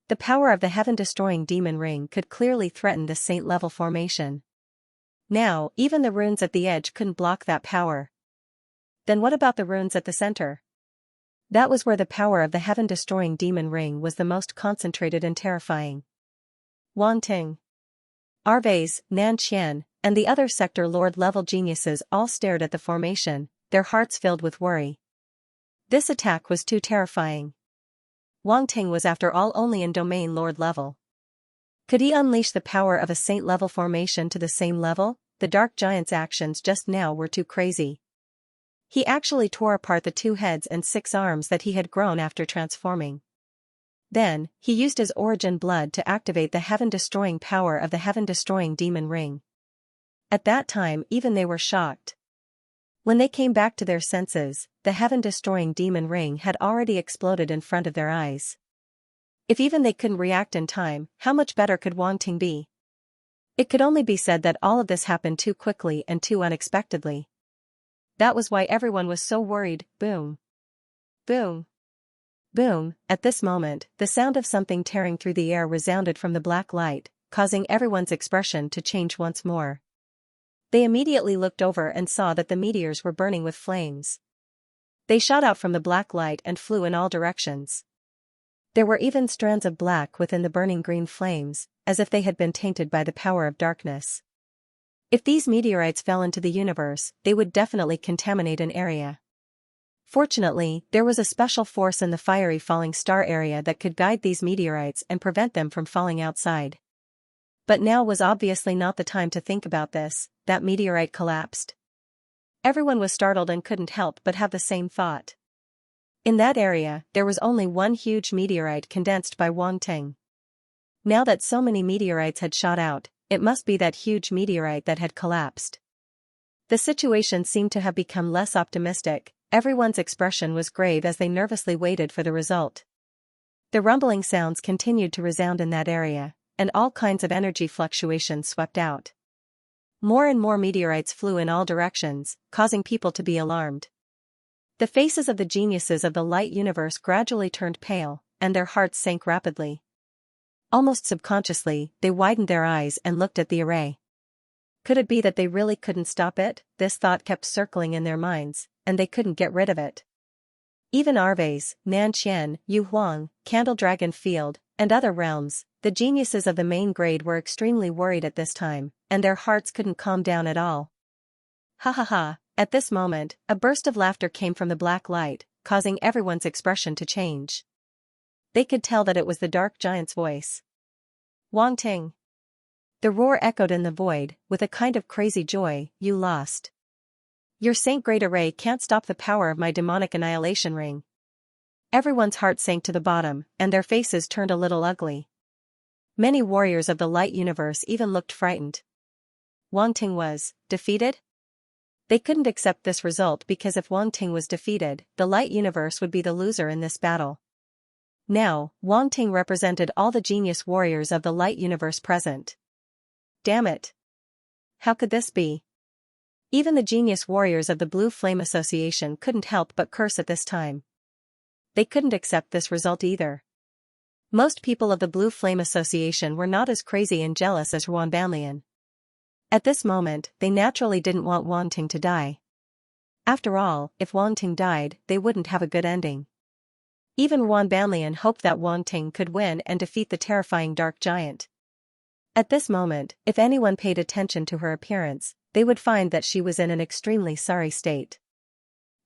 The power of the heaven-destroying demon ring could clearly threaten this saint-level formation. Now, even the runes at the edge couldn't block that power. Then what about the runes at the center? That was where the power of the heaven-destroying demon ring was the most concentrated and terrifying. Wang Ting, Arves, Nan Qian, and the other sector lord-level geniuses all stared at the formation, their hearts filled with worry. This attack was too terrifying. Wang Ting was after all only in domain lord level. Could he unleash the power of a saint-level formation to the same level? The dark giant's actions just now were too crazy. He actually tore apart the 2 heads and 6 arms that he had grown after transforming. Then, he used his origin blood to activate the heaven-destroying power of the heaven-destroying demon ring. At that time even they were shocked. When they came back to their senses, the heaven-destroying demon ring had already exploded in front of their eyes. If even they couldn't react in time, how much better could Wang Ting be? It could only be said that all of this happened too quickly and too unexpectedly. That was why everyone was so worried. Boom. Boom. Boom, at this moment, the sound of something tearing through the air resounded from the black light, causing everyone's expression to change once more. They immediately looked over and saw that the meteors were burning with flames. They shot out from the black light and flew in all directions. There were even strands of black within the burning green flames, as if they had been tainted by the power of darkness. If these meteorites fell into the universe, they would definitely contaminate an area. Fortunately, there was a special force in the fiery falling star area that could guide these meteorites and prevent them from falling outside. But now was obviously not the time to think about this. That meteorite collapsed. Everyone was startled and couldn't help but have the same thought. In that area, there was only one huge meteorite condensed by Wang Ting. Now that so many meteorites had shot out, it must be that huge meteorite that had collapsed. The situation seemed to have become less optimistic. Everyone's expression was grave as they nervously waited for the result. The rumbling sounds continued to resound in that area, and all kinds of energy fluctuations swept out. More and more meteorites flew in all directions, causing people to be alarmed. The faces of the geniuses of the light universe gradually turned pale, and their hearts sank rapidly. Almost subconsciously, they widened their eyes and looked at the array. Could it be that they really couldn't stop it? This thought kept circling in their minds, and they couldn't get rid of it. Even Arves, Nanqian, Yu Huang, Candle Dragon Field, and other realms, the geniuses of the main grade were extremely worried at this time, and their hearts couldn't calm down at all. Ha ha ha, at this moment, a burst of laughter came from the black light, causing everyone's expression to change. They could tell that it was the dark giant's voice. Wang Ting. The roar echoed in the void, with a kind of crazy joy. You lost. Your Saint Great Array can't stop the power of my demonic annihilation ring. Everyone's heart sank to the bottom, and their faces turned a little ugly. Many warriors of the light universe even looked frightened. Wang Ting was defeated? They couldn't accept this result because if Wang Ting was defeated, the light universe would be the loser in this battle. Now, Wang Ting represented all the genius warriors of the light universe present. Damn it! How could this be? Even the genius warriors of the Blue Flame Association couldn't help but curse at this time. They couldn't accept this result either. Most people of the Blue Flame Association were not as crazy and jealous as Ruan Banlian. At this moment, they naturally didn't want Wang Ting to die. After all, if Wang Ting died, they wouldn't have a good ending. Even Ruan Banlian hoped that Wang Ting could win and defeat the terrifying dark giant. At this moment, if anyone paid attention to her appearance, they would find that she was in an extremely sorry state.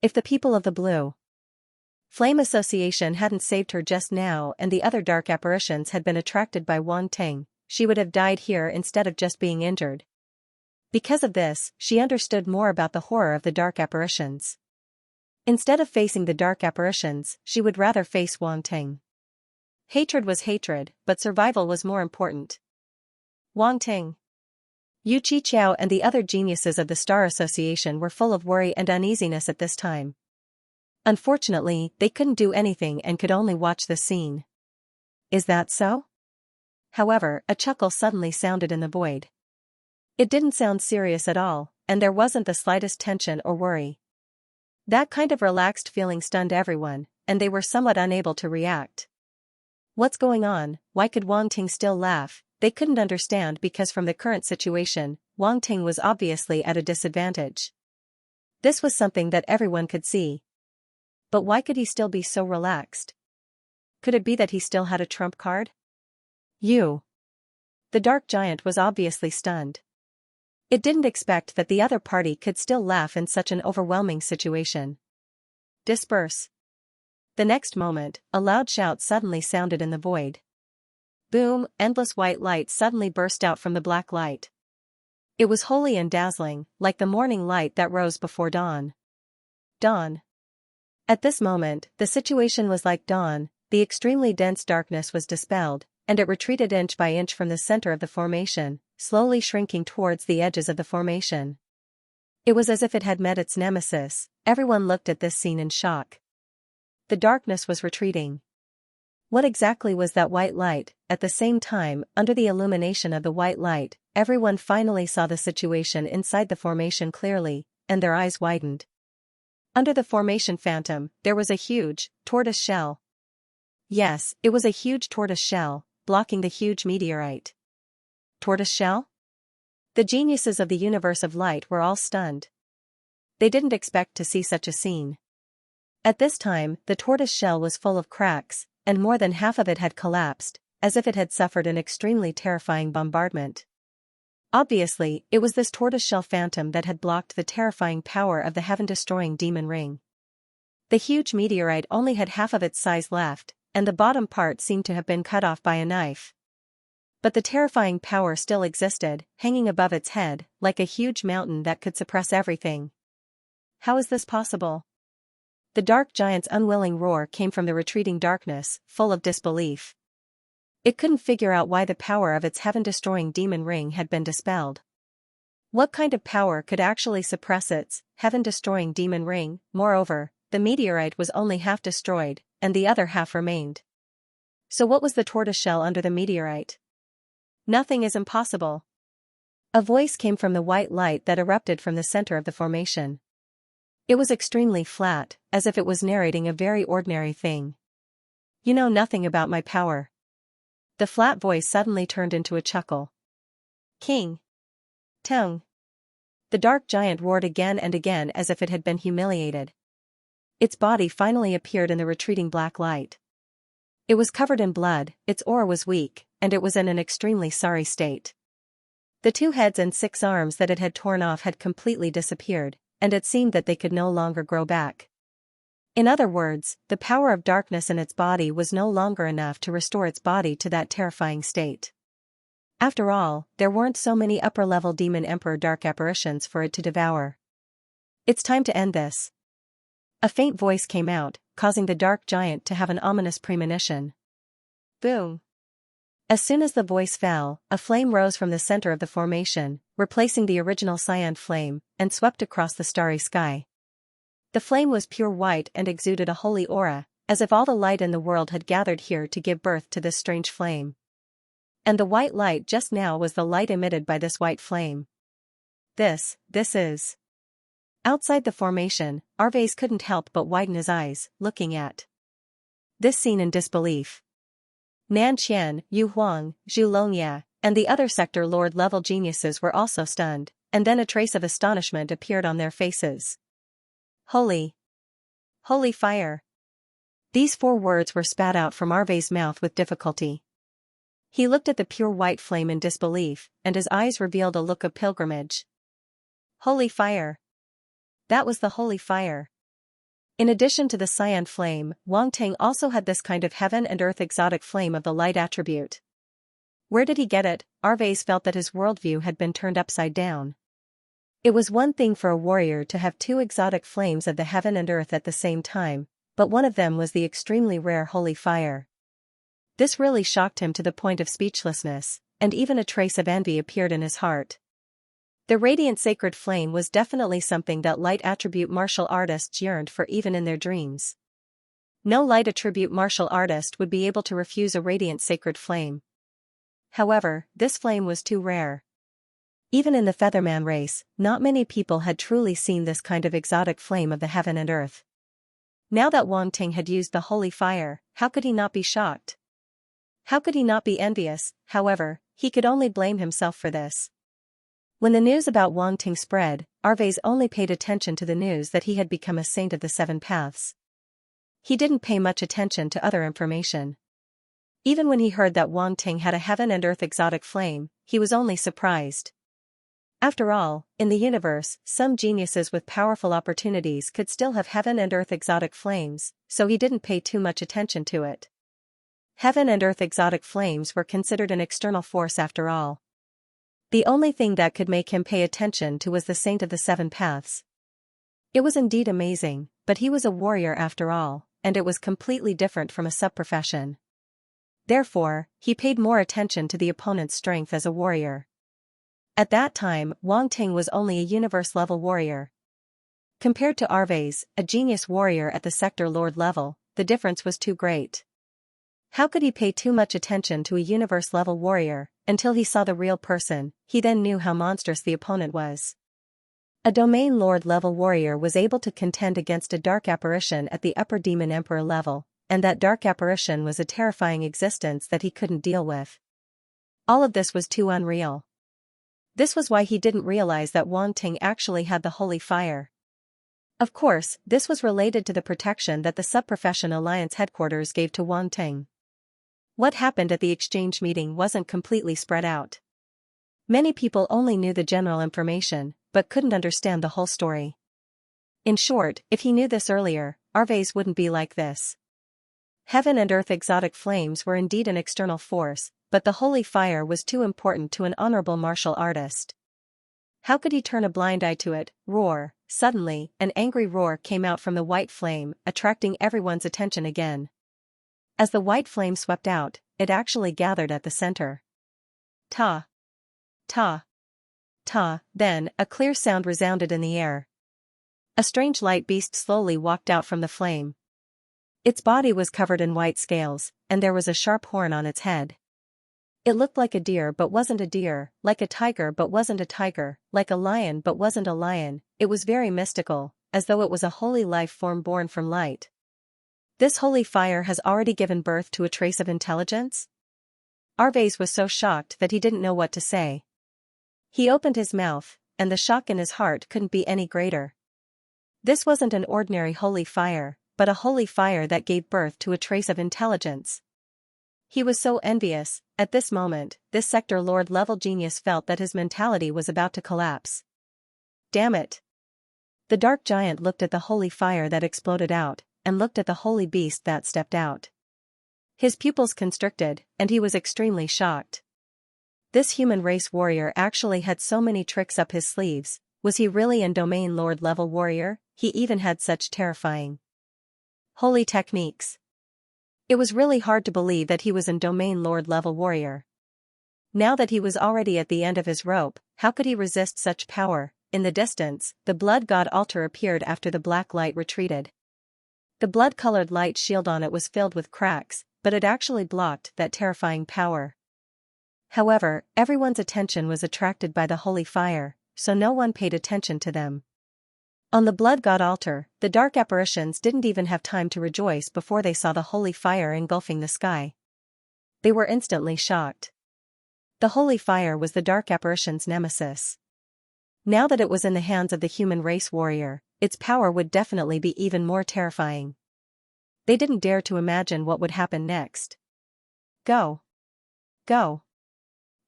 If the people of the Blue Flame Association hadn't saved her just now and the other dark apparitions had been attracted by Wang Ting, she would have died here instead of just being injured. Because of this, she understood more about the horror of the dark apparitions. Instead of facing the dark apparitions, she would rather face Wang Ting. Hatred was hatred, but survival was more important. Wang Ting. Yu Qiqiao and the other geniuses of the Star Association were full of worry and uneasiness at this time. Unfortunately, they couldn't do anything and could only watch the scene. Is that so? However, a chuckle suddenly sounded in the void. It didn't sound serious at all, and there wasn't the slightest tension or worry. That kind of relaxed feeling stunned everyone, and they were somewhat unable to react. What's going on? Why could Wang Ting still laugh? They couldn't understand because from the current situation, Wang Ting was obviously at a disadvantage. This was something that everyone could see. But why could he still be so relaxed? Could it be that he still had a trump card? The dark giant was obviously stunned. It didn't expect that the other party could still laugh in such an overwhelming situation. Disperse. The next moment, a loud shout suddenly sounded in the void. Boom, endless white light suddenly burst out from the black light. It was holy and dazzling, like the morning light that rose before dawn. Dawn. At this moment, the situation was like dawn, the extremely dense darkness was dispelled, and it retreated inch by inch from the center of the formation, slowly shrinking towards the edges of the formation. It was as if it had met its nemesis. Everyone looked at this scene in shock. The darkness was retreating. What exactly was that white light? At the same time, under the illumination of the white light, everyone finally saw the situation inside the formation clearly, and their eyes widened. Under the formation phantom, there was a huge, tortoise shell. Yes, it was a huge tortoise shell, blocking the huge meteorite. Tortoise shell? The geniuses of the universe of light were all stunned. They didn't expect to see such a scene. At this time, the tortoise shell was full of cracks, and more than half of it had collapsed, as if it had suffered an extremely terrifying bombardment. Obviously, it was this tortoiseshell phantom that had blocked the terrifying power of the heaven-destroying demon ring. The huge meteorite only had half of its size left, and the bottom part seemed to have been cut off by a knife. But the terrifying power still existed, hanging above its head, like a huge mountain that could suppress everything. How is this possible? The dark giant's unwilling roar came from the retreating darkness, full of disbelief. It couldn't figure out why the power of its heaven-destroying demon ring had been dispelled. What kind of power could actually suppress its heaven-destroying demon ring? Moreover, the meteorite was only half destroyed, and the other half remained. So what was the tortoiseshell under the meteorite? Nothing is impossible. A voice came from the white light that erupted from the center of the formation. It was extremely flat, as if it was narrating a very ordinary thing. You know nothing about my power. The flat voice suddenly turned into a chuckle. King Tongue. The dark giant roared again and again as if it had been humiliated. Its body finally appeared in the retreating black light. It was covered in blood, its aura was weak, and it was in an extremely sorry state. The 2 heads and 6 arms that it had torn off had completely disappeared, and it seemed that they could no longer grow back. In other words, the power of darkness in its body was no longer enough to restore its body to that terrifying state. After all, there weren't so many upper-level demon emperor dark apparitions for it to devour. It's time to end this. A faint voice came out, causing the dark giant to have an ominous premonition. Boom! As soon as the voice fell, a flame rose from the center of the formation, replacing the original cyan flame, and swept across the starry sky. The flame was pure white and exuded a holy aura, as if all the light in the world had gathered here to give birth to this strange flame. And the white light just now was the light emitted by this white flame. This is... Outside the formation, Arves couldn't help but widen his eyes, looking at this scene in disbelief. Nan Qian, Yu Huang, Zhu Longya, and the other sector lord-level geniuses were also stunned, and then a trace of astonishment appeared on their faces. Holy fire. These 4 words were spat out from Arves' mouth with difficulty. He looked at the pure white flame in disbelief, and his eyes revealed a look of pilgrimage. Holy fire. That was the holy fire. In addition to the cyan flame, Wang Ting also had this kind of heaven and earth exotic flame of the light attribute. Where did he get it? Arves felt that his worldview had been turned upside down. It was one thing for a warrior to have 2 exotic flames of the heaven and earth at the same time, but one of them was the extremely rare holy fire. This really shocked him to the point of speechlessness, and even a trace of envy appeared in his heart. The radiant sacred flame was definitely something that light attribute martial artists yearned for even in their dreams. No light attribute martial artist would be able to refuse a radiant sacred flame. However, this flame was too rare. Even in the Featherman race, not many people had truly seen this kind of exotic flame of the heaven and earth. Now that Wang Ting had used the holy fire, how could he not be shocked? How could he not be envious? However, he could only blame himself for this. When the news about Wang Ting spread, Arves only paid attention to the news that he had become a saint of the 7 paths. He didn't pay much attention to other information. Even when he heard that Wang Ting had a heaven and earth exotic flame, he was only surprised. After all, in the universe, some geniuses with powerful opportunities could still have heaven and earth exotic flames, so he didn't pay too much attention to it. Heaven and earth exotic flames were considered an external force after all. The only thing that could make him pay attention to was the saint of the 7 paths. It was indeed amazing, but he was a warrior after all, and it was completely different from a sub-profession. Therefore, he paid more attention to the opponent's strength as a warrior. At that time, Wang Ting was only a universe-level warrior. Compared to Arves, a genius warrior at the sector lord level, the difference was too great. How could he pay too much attention to a universe-level warrior? Until he saw the real person, he then knew how monstrous the opponent was. A domain lord-level warrior was able to contend against a dark apparition at the upper demon emperor level, and that dark apparition was a terrifying existence that he couldn't deal with. All of this was too unreal. This was why he didn't realize that Wang Ting actually had the holy fire. Of course, this was related to the protection that the Sub-Profession Alliance headquarters gave to Wang Ting. What happened at the exchange meeting wasn't completely spread out. Many people only knew the general information, but couldn't understand the whole story. In short, if he knew this earlier, Arves wouldn't be like this. Heaven and earth exotic flames were indeed an external force, but the holy fire was too important to an honorable martial artist. How could he turn a blind eye to it? Roar! Suddenly, an angry roar came out from the white flame, attracting everyone's attention again. As the white flame swept out, it actually gathered at the center. Ta! Ta! Ta! Then, a clear sound resounded in the air. A strange light beast slowly walked out from the flame. Its body was covered in white scales, and there was a sharp horn on its head. It looked like a deer but wasn't a deer, like a tiger but wasn't a tiger, like a lion but wasn't a lion. It was very mystical, as though it was a holy life form born from light. This holy fire has already given birth to a trace of intelligence? Arves was so shocked that he didn't know what to say. He opened his mouth, and the shock in his heart couldn't be any greater. This wasn't an ordinary holy fire, but a holy fire that gave birth to a trace of intelligence. He was so envious. At this moment, this sector lord level genius felt that his mentality was about to collapse. Damn it! The dark giant looked at the holy fire that exploded out, and looked at the holy beast that stepped out. His pupils constricted, and he was extremely shocked. This human race warrior actually had so many tricks up his sleeves. Was he really a domain lord level warrior? He even had such terrifying holy techniques. It was really hard to believe that he was a domain lord level warrior. Now that he was already at the end of his rope, how could he resist such power? In the distance, the blood god altar appeared after the black light retreated. The blood-colored light shield on it was filled with cracks, but it actually blocked that terrifying power. However, everyone's attention was attracted by the holy fire, so no one paid attention to them. On the blood god altar, the dark apparitions didn't even have time to rejoice before they saw the holy fire engulfing the sky. They were instantly shocked. The holy fire was the dark apparition's nemesis. Now that it was in the hands of the human race warrior, its power would definitely be even more terrifying. They didn't dare to imagine what would happen next. Go! Go!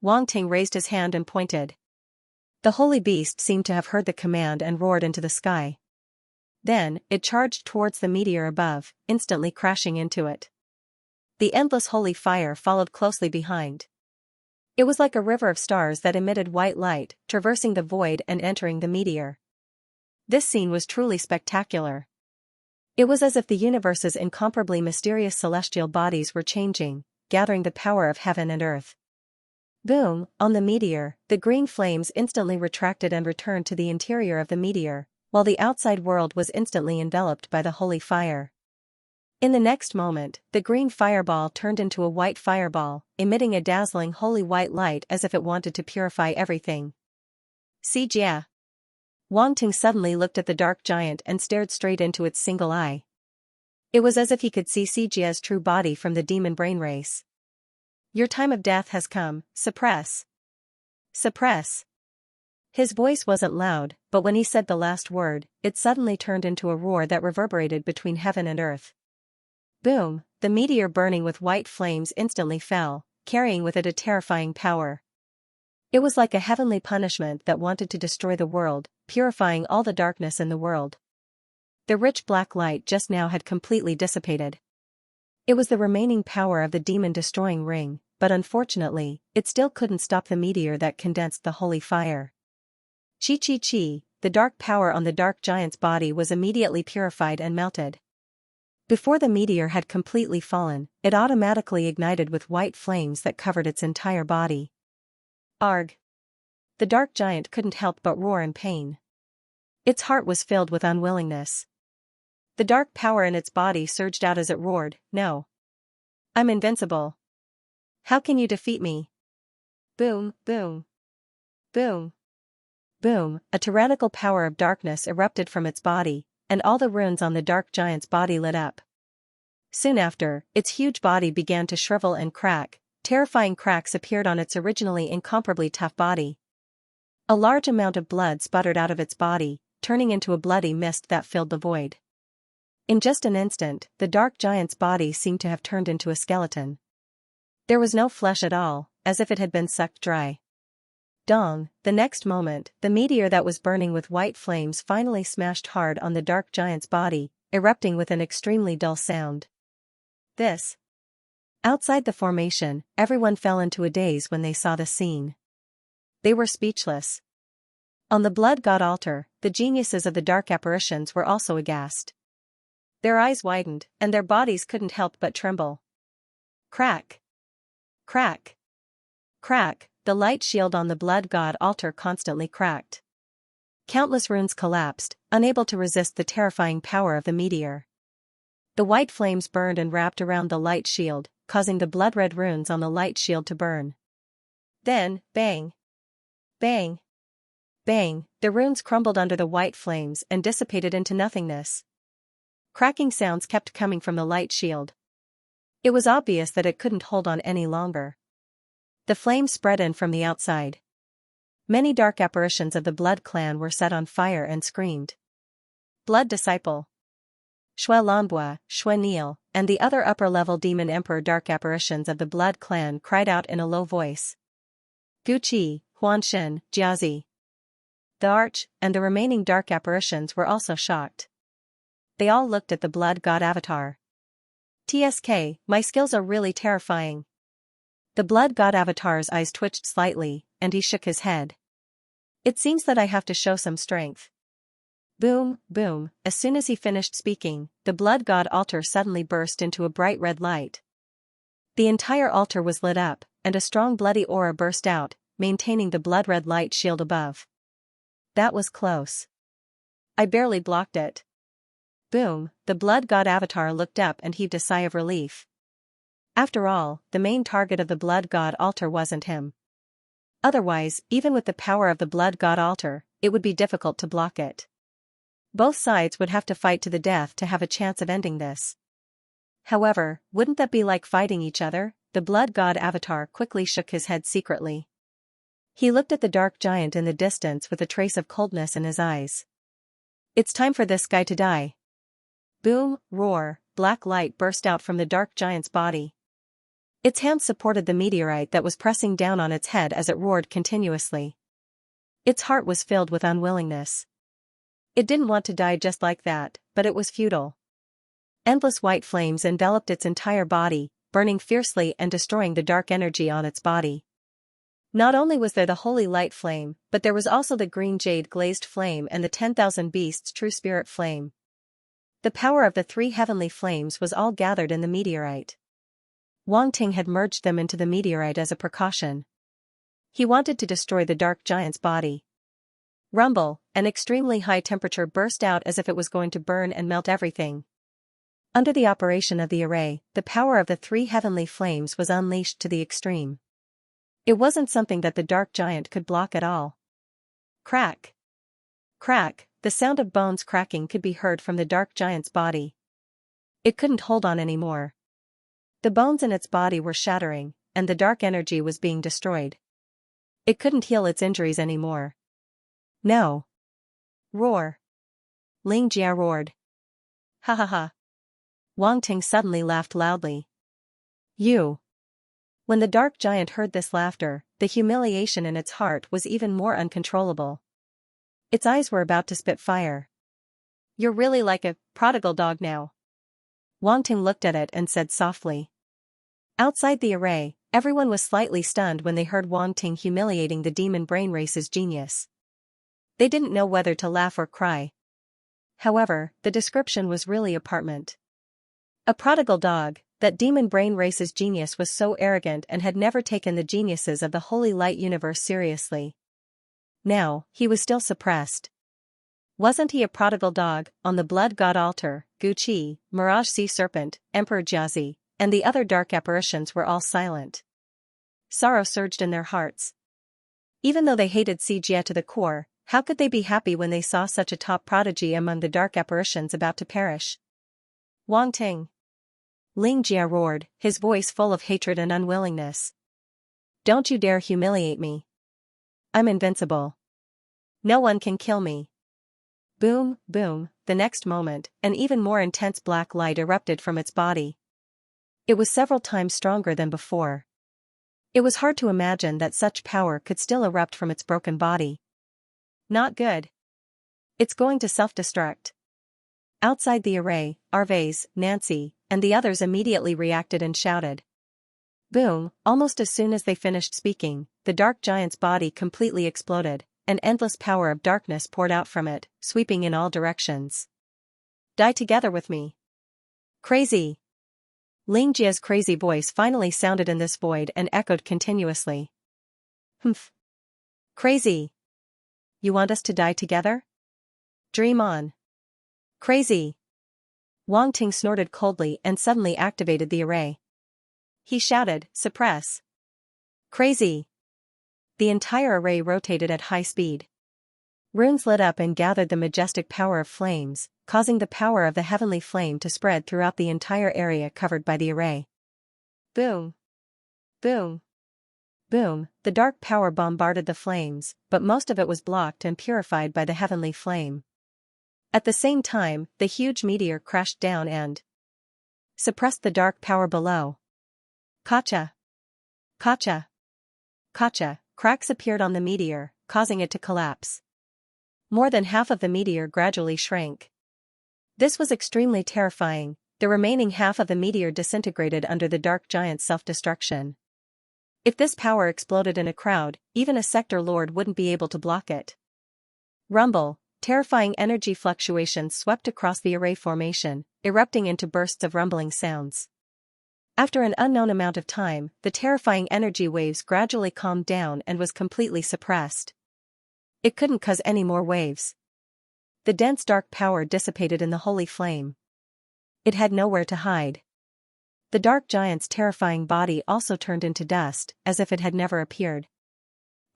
Wang Ting raised his hand and pointed. The holy beast seemed to have heard the command and roared into the sky. Then, it charged towards the meteor above, instantly crashing into it. The endless holy fire followed closely behind. It was like a river of stars that emitted white light, traversing the void and entering the meteor. This scene was truly spectacular. It was as if the universe's incomparably mysterious celestial bodies were changing, gathering the power of heaven and earth. Boom! On the meteor, the green flames instantly retracted and returned to the interior of the meteor, while the outside world was instantly enveloped by the holy fire. In the next moment, the green fireball turned into a white fireball, emitting a dazzling holy white light as if it wanted to purify everything. Xianxia. Wang Ting suddenly looked at the dark giant and stared straight into its single eye. It was as if he could see Xianxia's true body from the demon brain race. Your time of death has come, suppress. Suppress. His voice wasn't loud, but when he said the last word, it suddenly turned into a roar that reverberated between heaven and earth. Boom! The meteor burning with white flames instantly fell, carrying with it a terrifying power. It was like a heavenly punishment that wanted to destroy the world, purifying all the darkness in the world. The rich black light just now had completely dissipated. It was the remaining power of the demon-destroying ring, but unfortunately, it still couldn't stop the meteor that condensed the holy fire. Chi, the dark power on the dark giant's body was immediately purified and melted. Before the meteor had completely fallen, it automatically ignited with white flames that covered its entire body. Arg! The dark giant couldn't help but roar in pain. Its heart was filled with unwillingness. The dark power in its body surged out as it roared, "No! I'm invincible! How can you defeat me?" Boom, boom. Boom. Boom, a tyrannical power of darkness erupted from its body, and all the runes on the dark giant's body lit up. Soon after, its huge body began to shrivel and crack. Terrifying cracks appeared on its originally incomparably tough body. A large amount of blood sputtered out of its body, turning into a bloody mist that filled the void. In just an instant, the dark giant's body seemed to have turned into a skeleton. There was no flesh at all, as if it had been sucked dry. Dong, the next moment, the meteor that was burning with white flames finally smashed hard on the dark giant's body, erupting with an extremely dull sound. This. Outside the formation, everyone fell into a daze when they saw the scene. They were speechless. On the blood god altar, the geniuses of the dark apparitions were also aghast. Their eyes widened, and their bodies couldn't help but tremble. Crack! Crack! Crack! The light shield on the blood god altar constantly cracked. Countless runes collapsed, unable to resist the terrifying power of the meteor. The white flames burned and wrapped around the light shield, causing the blood-red runes on the light shield to burn. Then, bang! Bang! Bang! The runes crumbled under the white flames and dissipated into nothingness. Cracking sounds kept coming from the light shield. It was obvious that it couldn't hold on any longer. The flames spread in from the outside. Many dark apparitions of the Blood clan were set on fire and screamed. Blood Disciple, Xue Lanbua, Xue Niel, and the other upper-level demon emperor dark apparitions of the Blood clan cried out in a low voice. Gu Qi, Huanshin, Jiazi. The Arch, and the remaining dark apparitions were also shocked. They all looked at the Blood God avatar. TSK, my skills are really terrifying. The Blood God avatar's eyes twitched slightly, and he shook his head. It seems that I have to show some strength. Boom, boom, as soon as he finished speaking, the Blood God altar suddenly burst into a bright red light. The entire altar was lit up, and a strong bloody aura burst out, maintaining the blood-red light shield above. That was close. I barely blocked it. Boom, the Blood God avatar looked up and heaved a sigh of relief. After all, the main target of the Blood God altar wasn't him. Otherwise, even with the power of the Blood God altar, it would be difficult to block it. Both sides would have to fight to the death to have a chance of ending this. However, wouldn't that be like fighting each other? The Blood God avatar quickly shook his head secretly. He looked at the dark giant in the distance with a trace of coldness in his eyes. It's time for this guy to die. Boom, roar, black light burst out from the dark giant's body. Its hands supported the meteorite that was pressing down on its head as it roared continuously. Its heart was filled with unwillingness. It didn't want to die just like that, but it was futile. Endless white flames enveloped its entire body, burning fiercely and destroying the dark energy on its body. Not only was there the holy light flame, but there was also the green jade glazed flame and the 10,000 beasts true spirit flame. The power of the three heavenly flames was all gathered in the meteorite. Wang Ting had merged them into the meteorite as a precaution. He wanted to destroy the dark giant's body. Rumble, an extremely high temperature burst out as if it was going to burn and melt everything. Under the operation of the array, the power of the three heavenly flames was unleashed to the extreme. It wasn't something that the dark giant could block at all. Crack! Crack! The sound of bones cracking could be heard from the dark giant's body. It couldn't hold on anymore. The bones in its body were shattering, and the dark energy was being destroyed. It couldn't heal its injuries anymore. No. Roar. Ling Jia roared. Ha ha ha. Wang Ting suddenly laughed loudly. You. When the dark giant heard this laughter, the humiliation in its heart was even more uncontrollable. Its eyes were about to spit fire. You're really like a prodigal dog now. Wang Ting looked at it and said softly. Outside the array, everyone was slightly stunned when they heard Wang Ting humiliating the demon brain race's genius. They didn't know whether to laugh or cry. However, the description was really apartment. A prodigal dog, that demon brain race's genius was so arrogant and had never taken the geniuses of the Holy Light universe seriously. Now, he was still suppressed. Wasn't he a prodigal dog? On the Blood God altar, Gu Qi, Mirage Sea Serpent, Emperor Jiazi, and the other dark apparitions were all silent. Sorrow surged in their hearts. Even though they hated Xia to the core, how could they be happy when they saw such a top prodigy among the dark apparitions about to perish? Wang Ting. Ling Jia roared, his voice full of hatred and unwillingness. Don't you dare humiliate me. I'm invincible. No one can kill me. Boom, boom, the next moment, an even more intense black light erupted from its body. It was several times stronger than before. It was hard to imagine that such power could still erupt from its broken body. Not good. It's going to self-destruct. Outside the array, Arvez, Nancy, and the others immediately reacted and shouted. Boom, almost as soon as they finished speaking, the dark giant's body completely exploded. An endless power of darkness poured out from it, sweeping in all directions. Die together with me. Crazy. Ling Jia's crazy voice finally sounded in this void and echoed continuously. Humph. Crazy. You want us to die together? Dream on. Crazy. Wang Ting snorted coldly and suddenly activated the array. He shouted, suppress. Crazy. The entire array rotated at high speed. Runes lit up and gathered the majestic power of flames, causing the power of the heavenly flame to spread throughout the entire area covered by the array. Boom. Boom. Boom, the dark power bombarded the flames, but most of it was blocked and purified by the heavenly flame. At the same time, the huge meteor crashed down and suppressed the dark power below. Kacha. Kacha. Kacha. Cracks appeared on the meteor, causing it to collapse. More than half of the meteor gradually shrank. This was extremely terrifying. The remaining half of the meteor disintegrated under the dark giant's self-destruction. If this power exploded in a crowd, even a sector lord wouldn't be able to block it. Rumble, terrifying energy fluctuations swept across the array formation, erupting into bursts of rumbling sounds. After an unknown amount of time, the terrifying energy waves gradually calmed down and was completely suppressed. It couldn't cause any more waves. The dense dark power dissipated in the holy flame. It had nowhere to hide. The dark giant's terrifying body also turned into dust, as if it had never appeared.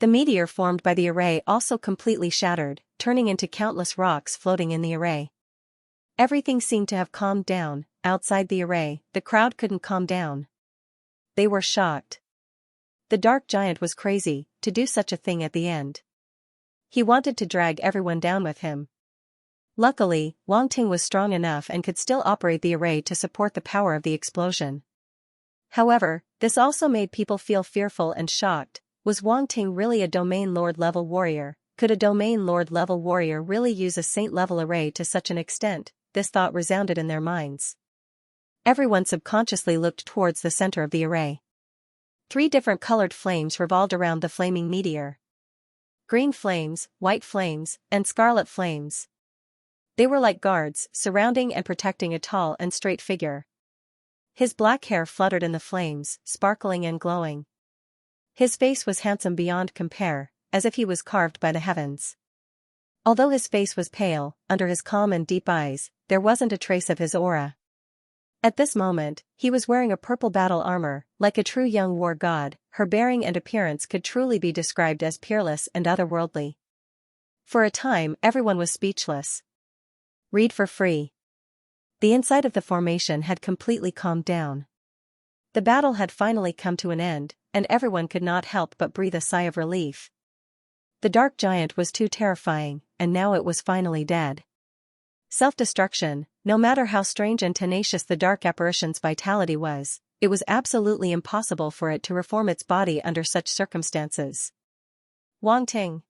The meteor formed by the array also completely shattered, turning into countless rocks floating in the array. Everything seemed to have calmed down. Outside the array, the crowd couldn't calm down. They were shocked. The dark giant was crazy to do such a thing at the end. He wanted to drag everyone down with him. Luckily, Wang Ting was strong enough and could still operate the array to support the power of the explosion. However, this also made people feel fearful and shocked. Was Wang Ting really a domain lord level warrior? Could a domain lord level warrior really use a saint level array to such an extent? This thought resounded in their minds. Everyone subconsciously looked towards the center of the array. 3 different colored flames revolved around the flaming meteor. Green flames, white flames, and scarlet flames. They were like guards, surrounding and protecting a tall and straight figure. His black hair fluttered in the flames, sparkling and glowing. His face was handsome beyond compare, as if he was carved by the heavens. Although his face was pale, under his calm and deep eyes, there wasn't a trace of his aura. At this moment, he was wearing a purple battle armor, like a true young war god. Her bearing and appearance could truly be described as peerless and otherworldly. For a time, everyone was speechless. Read for free. The inside of the formation had completely calmed down. The battle had finally come to an end, and everyone could not help but breathe a sigh of relief. The dark giant was too terrifying, and now it was finally dead. Self-destruction, no matter how strange and tenacious the dark apparition's vitality was, it was absolutely impossible for it to reform its body under such circumstances. Wang Ting,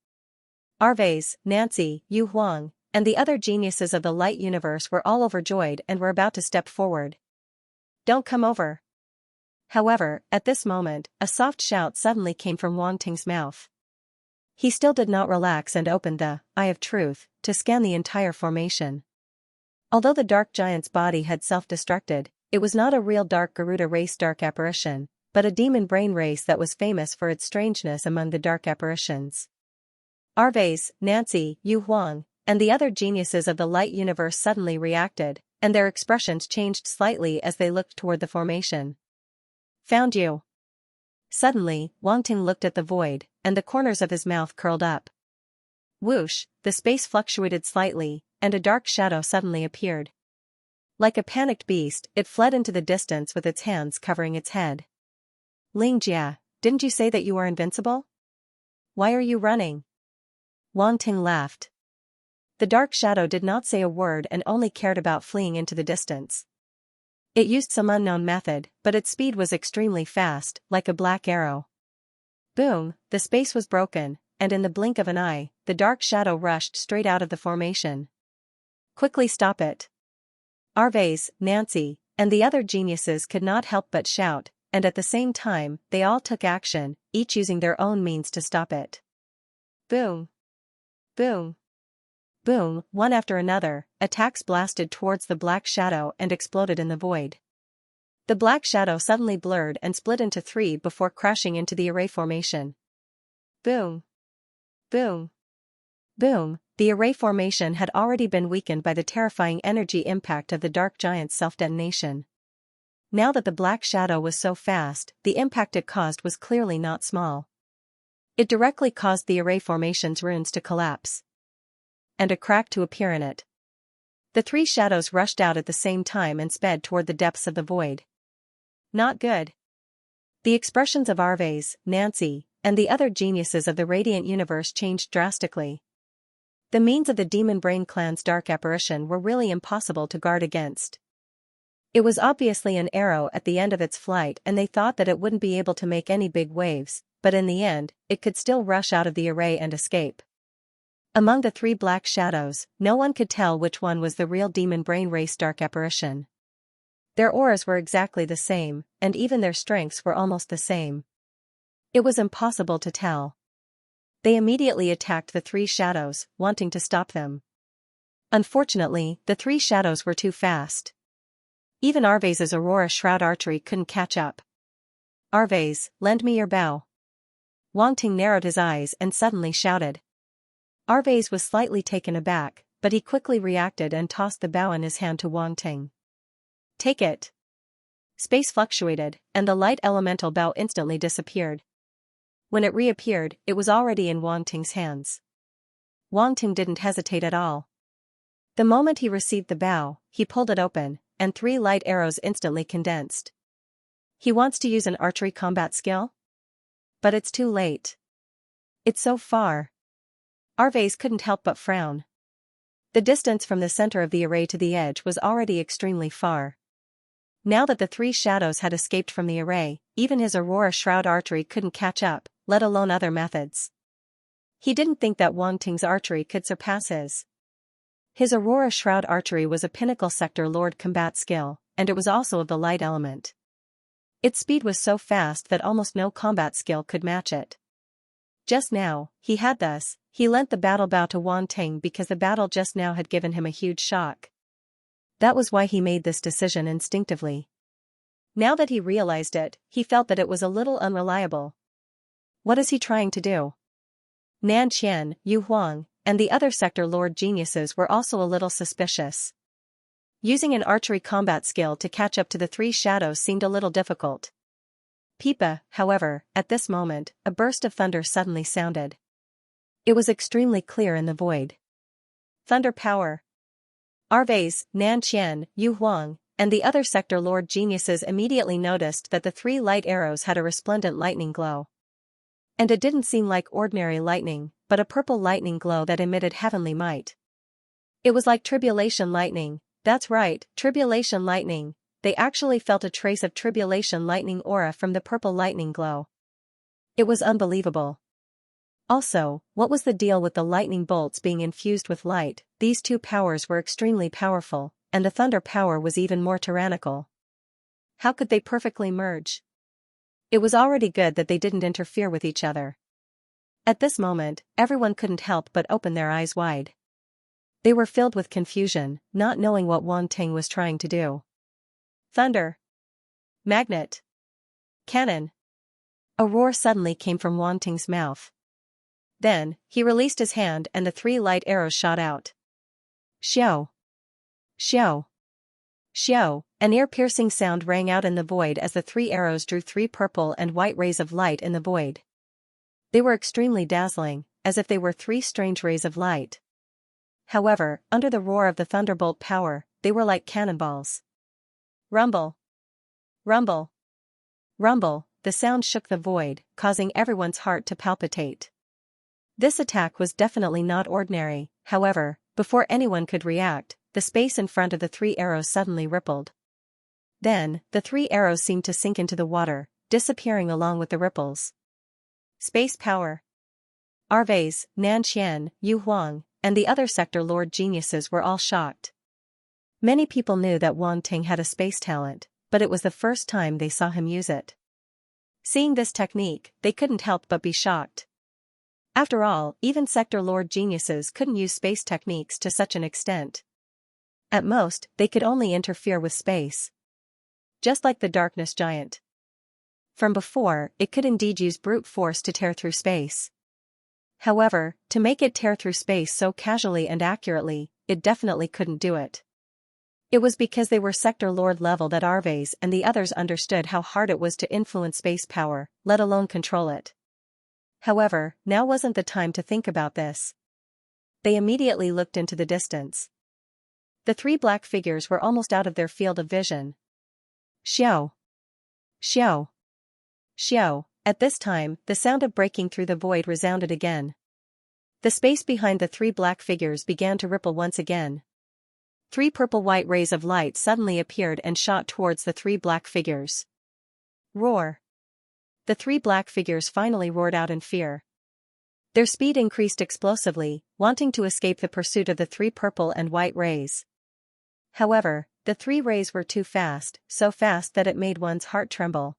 Arvez, Nancy, Yu Huang, and the other geniuses of the light universe were all overjoyed and were about to step forward. Don't come over. However, at this moment, a soft shout suddenly came from Wang Ting's mouth. He still did not relax and opened the Eye of Truth to scan the entire formation. Although the dark giant's body had self-destructed, it was not a real dark Garuda race dark apparition, but a demon brain race that was famous for its strangeness among the dark apparitions. Arvez, Nancy, Yu Huang, and the other geniuses of the light universe suddenly reacted, and their expressions changed slightly as they looked toward the formation. Found you. Suddenly, Wang Ting looked at the void, and the corners of his mouth curled up. Whoosh, the space fluctuated slightly, and a dark shadow suddenly appeared. Like a panicked beast, it fled into the distance with its hands covering its head. Xianxia, didn't you say that you are invincible? Why are you running? Wang Ting laughed. The dark shadow did not say a word and only cared about fleeing into the distance. It used some unknown method, but its speed was extremely fast, like a black arrow. Boom, the space was broken, and in the blink of an eye, the dark shadow rushed straight out of the formation. Quickly stop it. Arvase, Nancy, and the other geniuses could not help but shout, and at the same time, they all took action, each using their own means to stop it. Boom. Boom. Boom, one after another, attacks blasted towards the black shadow and exploded in the void. The black shadow suddenly blurred and split into three before crashing into the array formation. Boom. Boom. Boom, the array formation had already been weakened by the terrifying energy impact of the dark giant's self-detonation. Now that the black shadow was so fast, the impact it caused was clearly not small. It directly caused the array formation's runes to collapse, and a crack to appear in it. The three shadows rushed out at the same time and sped toward the depths of the void. Not good. The expressions of Arvase, Nancy, and the other geniuses of the radiant universe changed drastically. The means of the Demon Brain clan's dark apparition were really impossible to guard against. It was obviously an arrow at the end of its flight and they thought that it wouldn't be able to make any big waves, but in the end, it could still rush out of the array and escape. Among the three black shadows, no one could tell which one was the real Demon Brain race dark apparition. Their auras were exactly the same, and even their strengths were almost the same. It was impossible to tell. They immediately attacked the three shadows, wanting to stop them. Unfortunately, the three shadows were too fast. Even Arvase's Aurora Shroud archery couldn't catch up. Arvase, lend me your bow. Wang Ting narrowed his eyes and suddenly shouted. Arvase was slightly taken aback, but he quickly reacted and tossed the bow in his hand to Wang Ting. Take it. Space fluctuated, and the light elemental bow instantly disappeared. When it reappeared, it was already in Wang Ting's hands. Wang Ting didn't hesitate at all. The moment he received the bow, he pulled it open, and three light arrows instantly condensed. He wants to use an archery combat skill? But it's too late. It's so far. Arvase couldn't help but frown. The distance from the center of the array to the edge was already extremely far. Now that the three shadows had escaped from the array, even his Aurora Shroud archery couldn't catch up, let alone other methods. He didn't think that Wang Ting's archery could surpass his. His Aurora Shroud archery was a pinnacle sector lord combat skill, and it was also of the light element. Its speed was so fast that almost no combat skill could match it. Just now, he lent the battle bow to Wang Ting because the battle just now had given him a huge shock. That was why he made this decision instinctively. Now that he realized it, he felt that it was a little unreliable. What is he trying to do? Nan Qian, Yu Huang, and the other sector lord geniuses were also a little suspicious. Using an archery combat skill to catch up to the three shadows seemed a little difficult. Pipa, however, at this moment, a burst of thunder suddenly sounded. It was extremely clear in the void. Thunder power. Arvase, Nan Qian, Yu Huang, and the other sector lord geniuses immediately noticed that the three light arrows had a resplendent lightning glow. And it didn't seem like ordinary lightning, but a purple lightning glow that emitted heavenly might. It was like tribulation lightning. That's right, tribulation lightning. They actually felt a trace of tribulation lightning aura from the purple lightning glow. It was unbelievable. Also, what was the deal with the lightning bolts being infused with light? These two powers were extremely powerful, and the thunder power was even more tyrannical. How could they perfectly merge? It was already good that they didn't interfere with each other. At this moment, everyone couldn't help but open their eyes wide. They were filled with confusion, not knowing what Wang Ting was trying to do. Thunder. Magnet. Cannon. A roar suddenly came from Wang Ting's mouth. Then, he released his hand and the three light arrows shot out. Xiao. Xiao. Xiao, an ear-piercing sound rang out in the void as the three arrows drew three purple and white rays of light in the void. They were extremely dazzling, as if they were three strange rays of light. However, under the roar of the thunderbolt power, they were like cannonballs. Rumble. Rumble. Rumble, the sound shook the void, causing everyone's heart to palpitate. This attack was definitely not ordinary, however, before anyone could react, the space in front of the 3 arrows suddenly rippled. Then, the 3 arrows seemed to sink into the water, disappearing along with the ripples. Space power. Arves, Nan Xian, Yu Huang, and the other sector lord geniuses were all shocked. Many people knew that Wang Ting had a space talent, but it was the first time they saw him use it. Seeing this technique, they couldn't help but be shocked. After all, even sector lord geniuses couldn't use space techniques to such an extent. At most, they could only interfere with space. Just like the darkness giant. From before, it could indeed use brute force to tear through space. However, to make it tear through space so casually and accurately, it definitely couldn't do it. It was because they were sector lord level that Arves and the others understood how hard it was to influence space power, let alone control it. However, now wasn't the time to think about this. They immediately looked into the distance. The 3 black figures were almost out of their field of vision. Xiao! Xiao! Xiao! At this time, the sound of breaking through the void resounded again. The space behind the 3 black figures began to ripple once again. 3 purple-white rays of light suddenly appeared and shot towards the 3 black figures. Roar! The 3 black figures finally roared out in fear. Their speed increased explosively, wanting to escape the pursuit of the 3 purple and white rays. However, the 3 rays were too fast, so fast that it made one's heart tremble.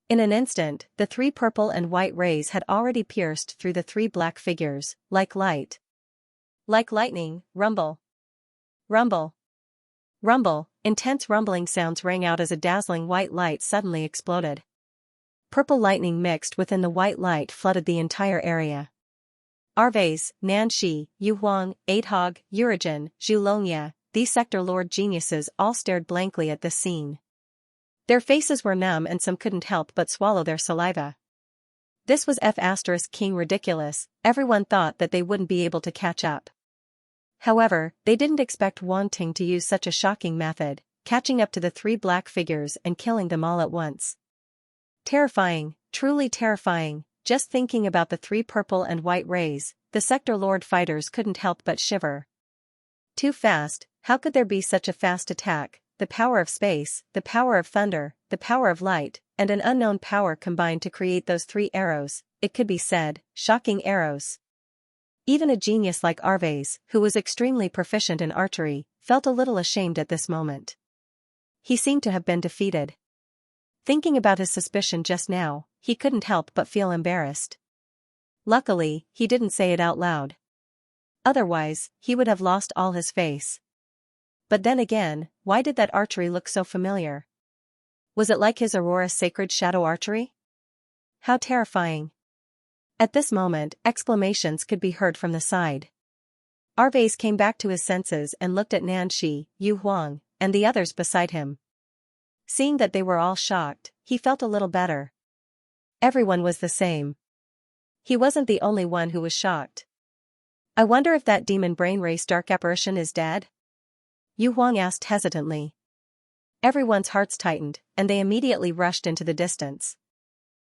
In an instant, the 3 purple and white rays had already pierced through the 3 black figures, like light. Like lightning, rumble. Rumble. Rumble, intense rumbling sounds rang out as a dazzling white light suddenly exploded. Purple lightning mixed within the white light flooded the entire area. Arves, Nanshi, Yu Huang, Adhog, Urigen, Xianxia, these sector lord geniuses all stared blankly at this scene. Their faces were numb and some couldn't help but swallow their saliva. This was King ridiculous, everyone thought that they wouldn't be able to catch up. However, they didn't expect Wang Ting to use such a shocking method, catching up to the 3 black figures and killing them all at once. Terrifying, truly terrifying, just thinking about the 3 purple and white rays, the sector lord fighters couldn't help but shiver. Too fast, how could there be such a fast attack? The power of space, the power of thunder, the power of light, and an unknown power combined to create those 3 arrows, it could be said, shocking arrows. Even a genius like Arves, who was extremely proficient in archery, felt a little ashamed at this moment. He seemed to have been defeated. Thinking about his suspicion just now, he couldn't help but feel embarrassed. Luckily, he didn't say it out loud. Otherwise, he would have lost all his face. But then again, why did that archery look so familiar? Was it like his Aurora Sacred Shadow archery? How terrifying. At this moment, exclamations could be heard from the side. Arves came back to his senses and looked at Nanshi, Yu Huang, and the others beside him. Seeing that they were all shocked, he felt a little better. Everyone was the same. He wasn't the only one who was shocked. I wonder if that demon brain race dark apparition is dead? Yu Huang asked hesitantly. Everyone's hearts tightened, and they immediately rushed into the distance.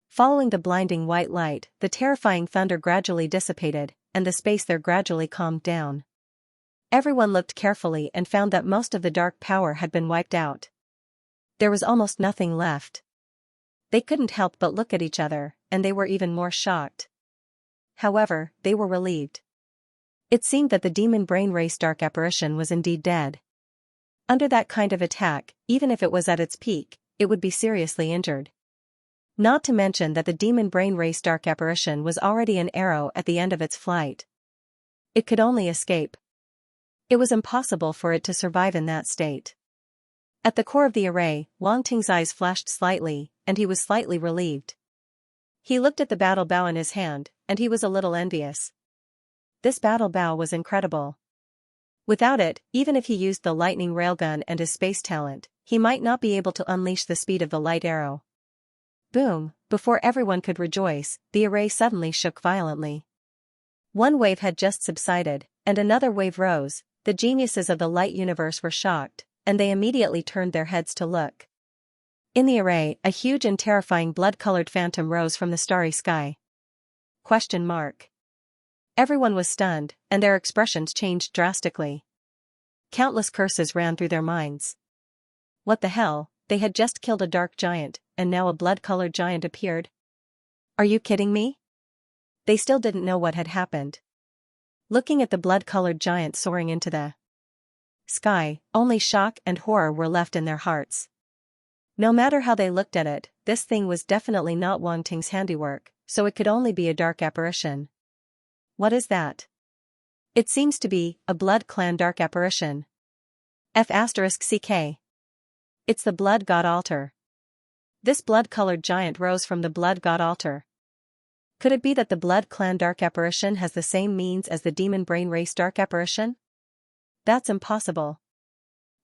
Following the blinding white light, the terrifying thunder gradually dissipated, and the space there gradually calmed down. Everyone looked carefully and found that most of the dark power had been wiped out. There was almost nothing left. They couldn't help but look at each other, and they were even more shocked. However, they were relieved. It seemed that the demon brain race dark apparition was indeed dead. Under that kind of attack, even if it was at its peak, it would be seriously injured. Not to mention that the demon brain race dark apparition was already an arrow at the end of its flight. It could only escape. It was impossible for it to survive in that state. At the core of the array, Wang Ting's eyes flashed slightly, and he was slightly relieved. He looked at the battle bow in his hand, and he was a little envious. This battle bow was incredible. Without it, even if he used the lightning railgun and his space talent, he might not be able to unleash the speed of the light arrow. Boom! Before everyone could rejoice, the array suddenly shook violently. One wave had just subsided, and another wave rose, the geniuses of the light universe were shocked, and they immediately turned their heads to look. In the array, a huge and terrifying blood-colored phantom rose from the starry sky. Question mark. Everyone was stunned, and their expressions changed drastically. Countless curses ran through their minds. What the hell, they had just killed a dark giant, and now a blood-colored giant appeared? Are you kidding me? They still didn't know what had happened. Looking at the blood-colored giant soaring into the sky, only shock and horror were left in their hearts. No matter how they looked at it, this thing was definitely not Wang Ting's handiwork, so it could only be a dark apparition. What is that? It seems to be a blood clan dark apparition. F***CK. It's the blood god altar. This blood-colored giant rose from the blood god altar. Could it be that the blood clan dark apparition has the same means as the demon brain race dark apparition? That's impossible.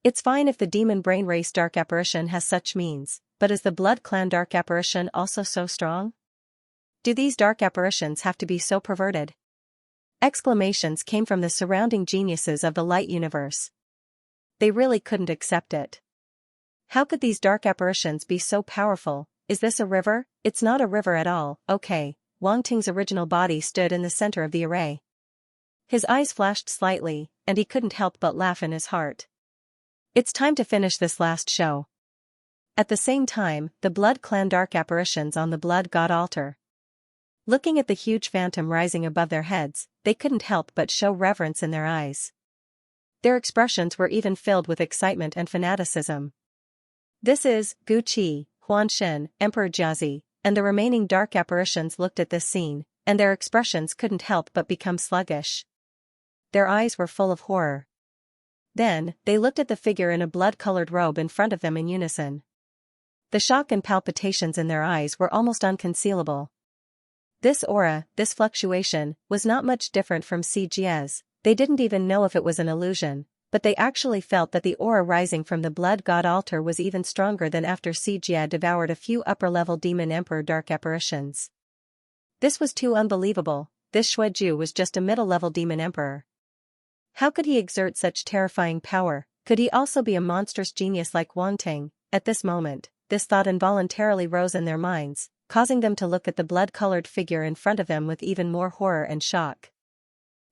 It's fine if the demon brain race dark apparition has such means, but is the blood clan dark apparition also so strong? Do these dark apparitions have to be so perverted? Exclamations came from the surrounding geniuses of the light universe. They really couldn't accept it. How could these dark apparitions be so powerful? Is this a river? It's not a river at all. Okay. Wang Ting's original body stood in the center of the array. His eyes flashed slightly, and he couldn't help but laugh in his heart. It's time to finish this last show. At the same time, the blood clan dark apparitions on the blood god altar. Looking at the huge phantom rising above their heads, they couldn't help but show reverence in their eyes. Their expressions were even filled with excitement and fanaticism. This is Gu Qi, Huan Shen, Emperor Jiazi, and the remaining dark apparitions looked at this scene, and their expressions couldn't help but become sluggish. Their eyes were full of horror. Then, they looked at the figure in a blood-colored robe in front of them in unison. The shock and palpitations in their eyes were almost unconcealable. This aura, this fluctuation, was not much different from Xianxia's. They didn't even know if it was an illusion, but they actually felt that the aura rising from the blood god altar was even stronger than after Xianxia devoured a few upper-level demon emperor dark apparitions. This was too unbelievable. This Xueju was just a middle-level demon emperor. How could he exert such terrifying power? Could he also be a monstrous genius like Wang Ting? At this moment, this thought involuntarily rose in their minds, causing them to look at the blood-colored figure in front of them with even more horror and shock.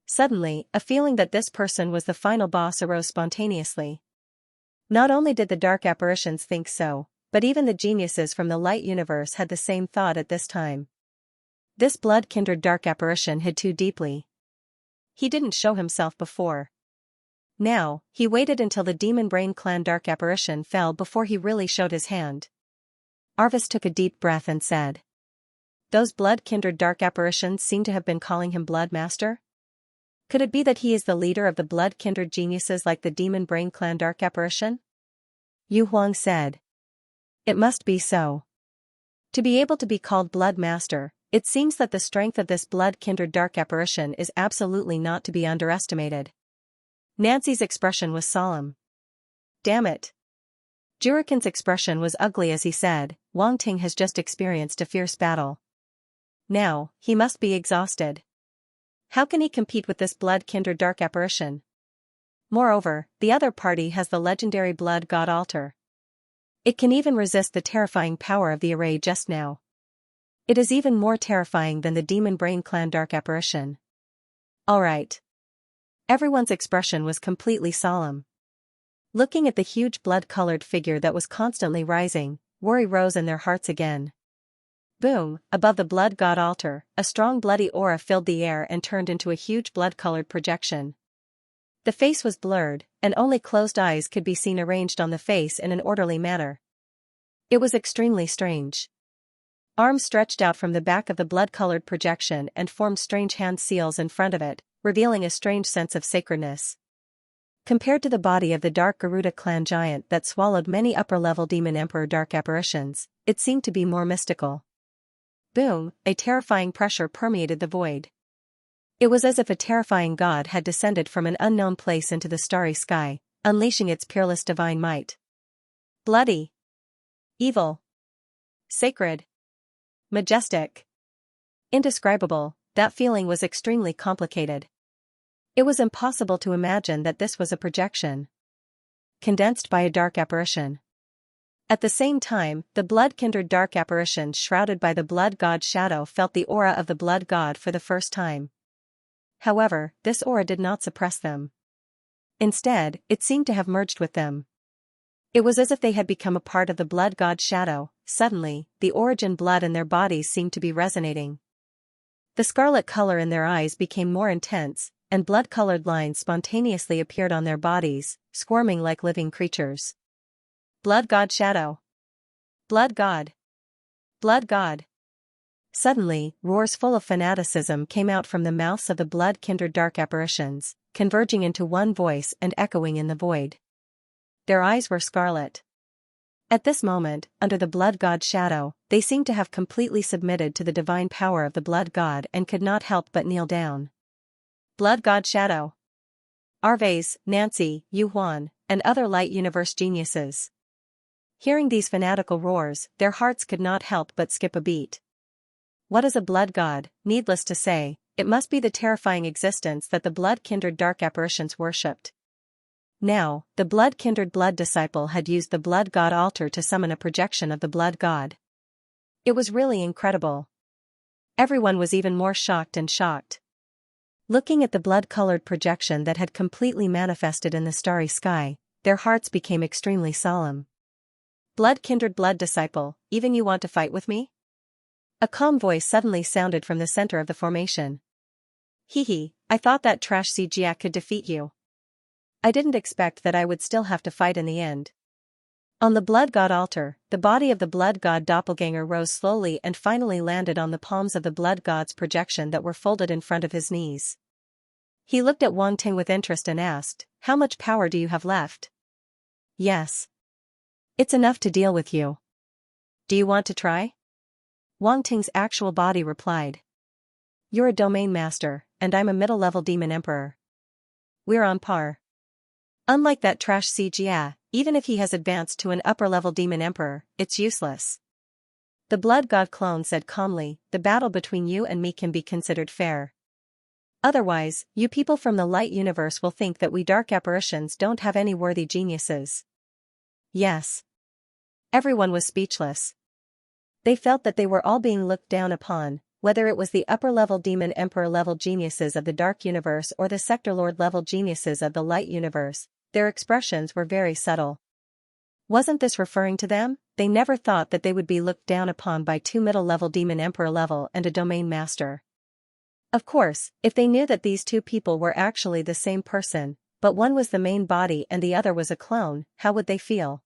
Suddenly, a feeling that this person was the final boss arose spontaneously. Not only did the dark apparitions think so, but even the geniuses from the light universe had the same thought at this time. This blood-kindred dark apparition hid too deeply. He didn't show himself before. Now, he waited until the demon brain clan dark apparition fell before he really showed his hand. Arvis took a deep breath and said, "Those blood-kindred dark apparitions seem to have been calling him Blood Master? Could it be that he is the leader of the blood-kindred geniuses like the demon brain clan dark apparition?" Yu Huang said. "It must be so. To be able to be called Blood Master, it seems that the strength of this blood-kindred dark apparition is absolutely not to be underestimated." Nancy's expression was solemn. "Damn it." Juriken's expression was ugly as he said, "Wang Ting has just experienced a fierce battle. Now, he must be exhausted. How can he compete with this blood-kindred dark apparition? Moreover, the other party has the legendary blood god altar. It can even resist the terrifying power of the array just now. It is even more terrifying than the demon brain clan dark apparition. Alright." Everyone's expression was completely solemn. Looking at the huge blood-colored figure that was constantly rising, worry rose in their hearts again. Boom, above the blood god altar, a strong bloody aura filled the air and turned into a huge blood-colored projection. The face was blurred, and only closed eyes could be seen arranged on the face in an orderly manner. It was extremely strange. Arms stretched out from the back of the blood-colored projection and formed strange hand seals in front of it, revealing a strange sense of sacredness. Compared to the body of the dark Garuda clan giant that swallowed many upper-level demon emperor dark apparitions, it seemed to be more mystical. Boom, a terrifying pressure permeated the void. It was as if a terrifying god had descended from an unknown place into the starry sky, unleashing its peerless divine might. Bloody. Evil. Sacred. Majestic. Indescribable, that feeling was extremely complicated. It was impossible to imagine that this was a projection condensed by a dark apparition. At the same time, the blood-kindred dark apparition shrouded by the blood god's shadow felt the aura of the blood god for the first time. However, this aura did not suppress them. Instead, it seemed to have merged with them. It was as if they had become a part of the blood god's shadow. Suddenly, the origin blood in their bodies seemed to be resonating. The scarlet color in their eyes became more intense, and blood-colored lines spontaneously appeared on their bodies, squirming like living creatures. Blood god shadow. Blood god. Blood god. Suddenly, roars full of fanaticism came out from the mouths of the blood-kindred dark apparitions, converging into one voice and echoing in the void. Their eyes were scarlet. At this moment, under the blood god's shadow, they seemed to have completely submitted to the divine power of the blood god and could not help but kneel down. Blood god shadow. Arves, Nancy, Yu Huan, and other light universe geniuses. Hearing these fanatical roars, their hearts could not help but skip a beat. What is a blood god? Needless to say, it must be the terrifying existence that the blood-kindred dark apparitions worshipped. Now, the blood-kindred blood disciple had used the blood god altar to summon a projection of the blood god. It was really incredible. Everyone was even more shocked and shocked. Looking at the blood-colored projection that had completely manifested in the starry sky, their hearts became extremely solemn. Blood-kindred blood disciple, even you want to fight with me? A calm voice suddenly sounded from the center of the formation. Hee, I thought that trash Xianxia could defeat you. I didn't expect that I would still have to fight in the end. On the blood god altar, the body of the blood god doppelganger rose slowly and finally landed on the palms of the blood god's projection that were folded in front of his knees. He looked at Wang Ting with interest and asked, "How much power do you have left?" "Yes. It's enough to deal with you. Do you want to try?" Wang Ting's actual body replied. "You're a domain master, and I'm a middle-level demon emperor. We're on par. Unlike that trash Xianxia, even if he has advanced to an upper-level demon emperor, it's useless." The blood god clone said calmly, "The battle between you and me can be considered fair. Otherwise, you people from the light universe will think that we dark apparitions don't have any worthy geniuses." Yes. Everyone was speechless. They felt that they were all being looked down upon, whether it was the upper-level demon emperor-level geniuses of the dark universe or the sector lord-level geniuses of the light universe. Their expressions were very subtle. Wasn't this referring to them? They never thought that they would be looked down upon by two middle-level demon emperor level and a domain master. Of course, if they knew that these two people were actually the same person, but one was the main body and the other was a clone, how would they feel?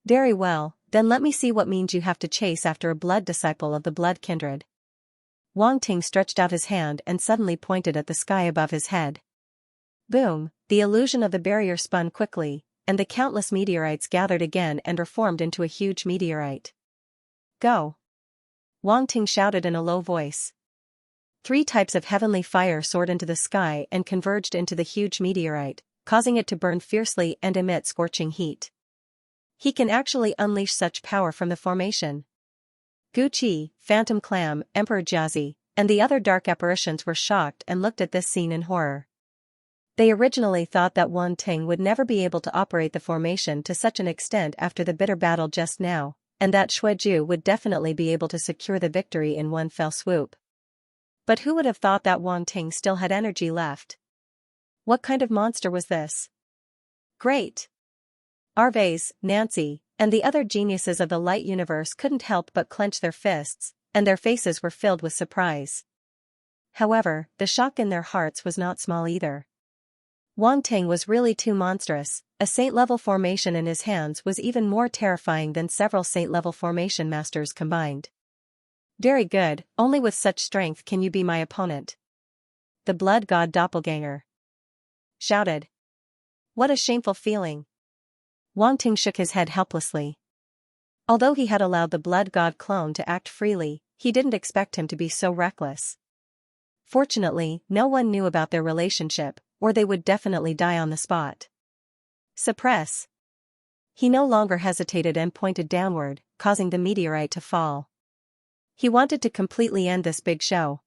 Very well, then let me see what means you have to chase after a blood disciple of the blood kindred. Wang Ting stretched out his hand and suddenly pointed at the sky above his head. Boom, the illusion of the barrier spun quickly, and the countless meteorites gathered again and reformed into a huge meteorite. Go! Wang Ting shouted in a low voice. 3 types of heavenly fire soared into the sky and converged into the huge meteorite, causing it to burn fiercely and emit scorching heat. He can actually unleash such power from the formation. Gu Qi, Phantom Clam, Emperor Jiazi, and the other dark apparitions were shocked and looked at this scene in horror. They originally thought that Wang Ting would never be able to operate the formation to such an extent after the bitter battle just now, and that Xueju would definitely be able to secure the victory in one fell swoop. But who would have thought that Wang Ting still had energy left? What kind of monster was this? Great! Arves, Nancy, and the other geniuses of the light universe couldn't help but clench their fists, and their faces were filled with surprise. However, the shock in their hearts was not small either. Wang Ting was really too monstrous. A saint-level formation in his hands was even more terrifying than several saint-level formation masters combined. Very good, only with such strength can you be my opponent. The blood god doppelganger shouted. What a shameful feeling. Wang Ting shook his head helplessly. Although he had allowed the blood god clone to act freely, he didn't expect him to be so reckless. Fortunately, no one knew about their relationship, or they would definitely die on the spot. Suppress. He no longer hesitated and pointed downward, causing the meteorite to fall. He wanted to completely end this big show.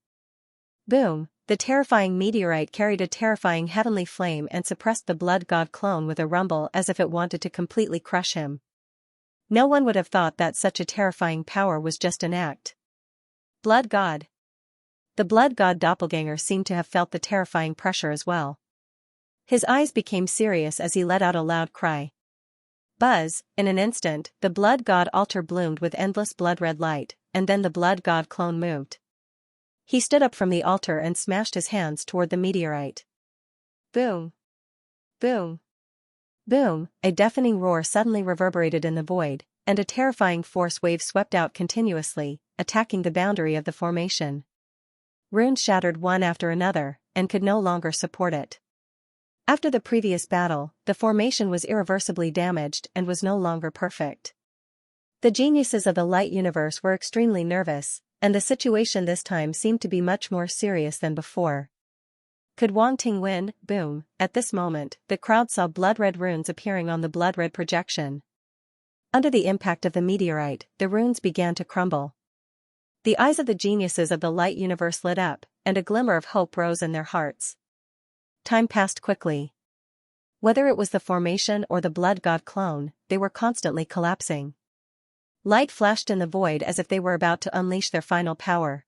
Boom, the terrifying meteorite carried a terrifying heavenly flame and suppressed the blood god clone with a rumble as if it wanted to completely crush him. No one would have thought that such a terrifying power was just an act. Blood god. The blood god doppelganger seemed to have felt the terrifying pressure as well. His eyes became serious as he let out a loud cry. Buzz, in an instant, the blood god altar bloomed with endless blood-red light, and then the blood god clone moved. He stood up from the altar and smashed his hands toward the meteorite. Boom! Boom! Boom! A deafening roar suddenly reverberated in the void, and a terrifying force wave swept out continuously, attacking the boundary of the formation. Runes shattered one after another, and could no longer support it. After the previous battle, the formation was irreversibly damaged and was no longer perfect. The geniuses of the light universe were extremely nervous, and the situation this time seemed to be much more serious than before. Could Wang Ting win? Boom! At this moment, the crowd saw blood-red runes appearing on the blood-red projection. Under the impact of the meteorite, the runes began to crumble. The eyes of the geniuses of the light universe lit up, and a glimmer of hope rose in their hearts. Time passed quickly. Whether it was the formation or the blood god clone, they were constantly collapsing. Light flashed in the void as if they were about to unleash their final power.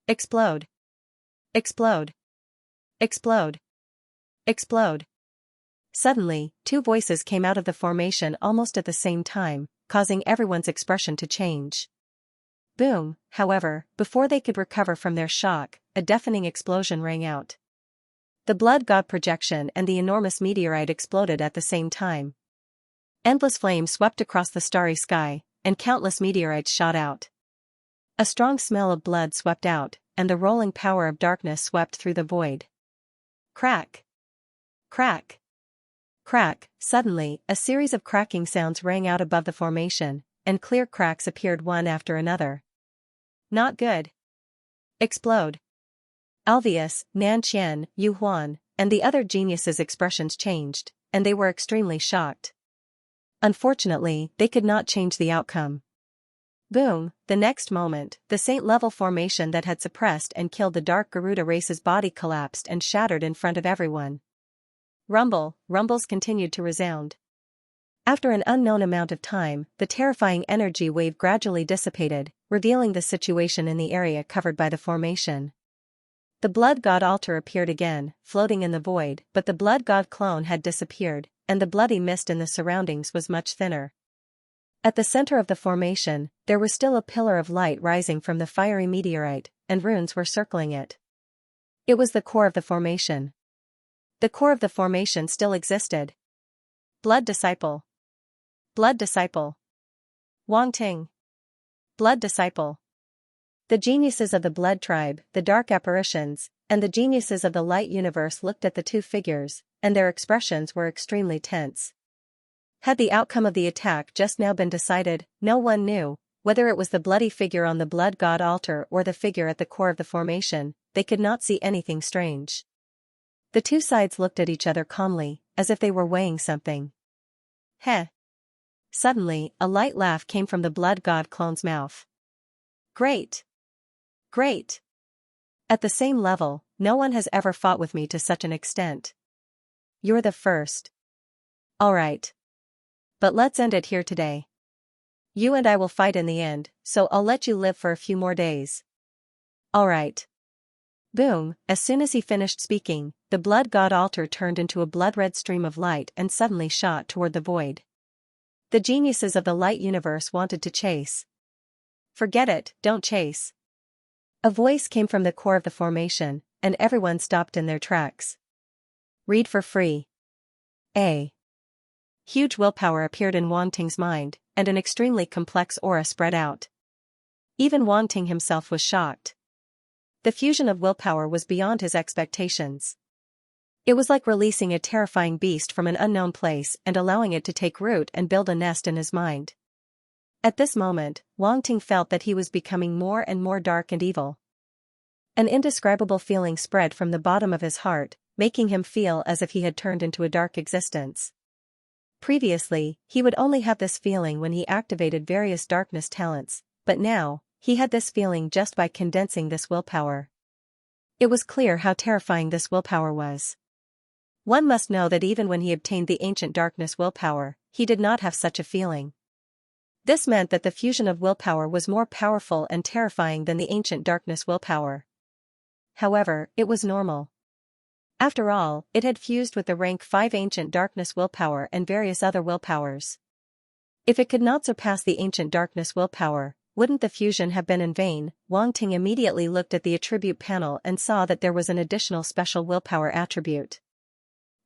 Explode! Explode! Explode! Explode! Suddenly, two voices came out of the formation almost at the same time, causing everyone's expression to change. Boom! However, before they could recover from their shock, a deafening explosion rang out. The blood god projection and the enormous meteorite exploded at the same time. Endless flames swept across the starry sky, and countless meteorites shot out. A strong smell of blood swept out, and the rolling power of darkness swept through the void. Crack! Crack! Crack! Suddenly, a series of cracking sounds rang out above the formation, and clear cracks appeared one after another. Not good. Explode! Alvius, Nan Qian, Yu Huan, and the other geniuses' expressions changed, and they were extremely shocked. Unfortunately, they could not change the outcome. Boom! The next moment, the saint-level formation that had suppressed and killed the Dark Garuda race's body collapsed and shattered in front of everyone. Rumble! Rumbles continued to resound. After an unknown amount of time, the terrifying energy wave gradually dissipated, revealing the situation in the area covered by the formation. The blood god altar appeared again, floating in the void, but the blood god clone had disappeared, and the bloody mist in the surroundings was much thinner. At the center of the formation, there was still a pillar of light rising from the fiery meteorite, and runes were circling it. It was the core of the formation. The core of the formation still existed. Blood Disciple. Blood Disciple. Wang Ting. Blood Disciple. The geniuses of the Blood Tribe, the Dark Apparitions, and the geniuses of the Light Universe looked at the two figures, and their expressions were extremely tense. Had the outcome of the attack just now been decided, no one knew, whether it was the bloody figure on the blood god altar or the figure at the core of the formation, they could not see anything strange. The two sides looked at each other calmly, as if they were weighing something. Heh! Suddenly, a light laugh came from the blood god clone's mouth. Great! Great! At the same level, no one has ever fought with me to such an extent. You're the first. Alright. But let's end it here today. You and I will fight in the end, so I'll let you live for a few more days. Alright. Boom! As soon as he finished speaking, the blood god altar turned into a blood-red stream of light and suddenly shot toward the void. The geniuses of the light universe wanted to chase. Forget it, don't chase. A voice came from the core of the formation, and everyone stopped in their tracks. Read for free. A. Huge willpower appeared in Wang Ting's mind, and an extremely complex aura spread out. Even Wang Ting himself was shocked. The fusion of willpower was beyond his expectations. It was like releasing a terrifying beast from an unknown place and allowing it to take root and build a nest in his mind. At this moment, Wang Ting felt that he was becoming more and more dark and evil. An indescribable feeling spread from the bottom of his heart, making him feel as if he had turned into a dark existence. Previously, he would only have this feeling when he activated various darkness talents, but now, he had this feeling just by condensing this willpower. It was clear how terrifying this willpower was. One must know that even when he obtained the ancient darkness willpower, he did not have such a feeling. This meant that the fusion of willpower was more powerful and terrifying than the ancient darkness willpower. However, it was normal. After all, it had fused with the rank 5 ancient darkness willpower and various other willpowers. If it could not surpass the ancient darkness willpower, wouldn't the fusion have been in vain? Wang Ting immediately looked at the attribute panel and saw that there was an additional special willpower attribute.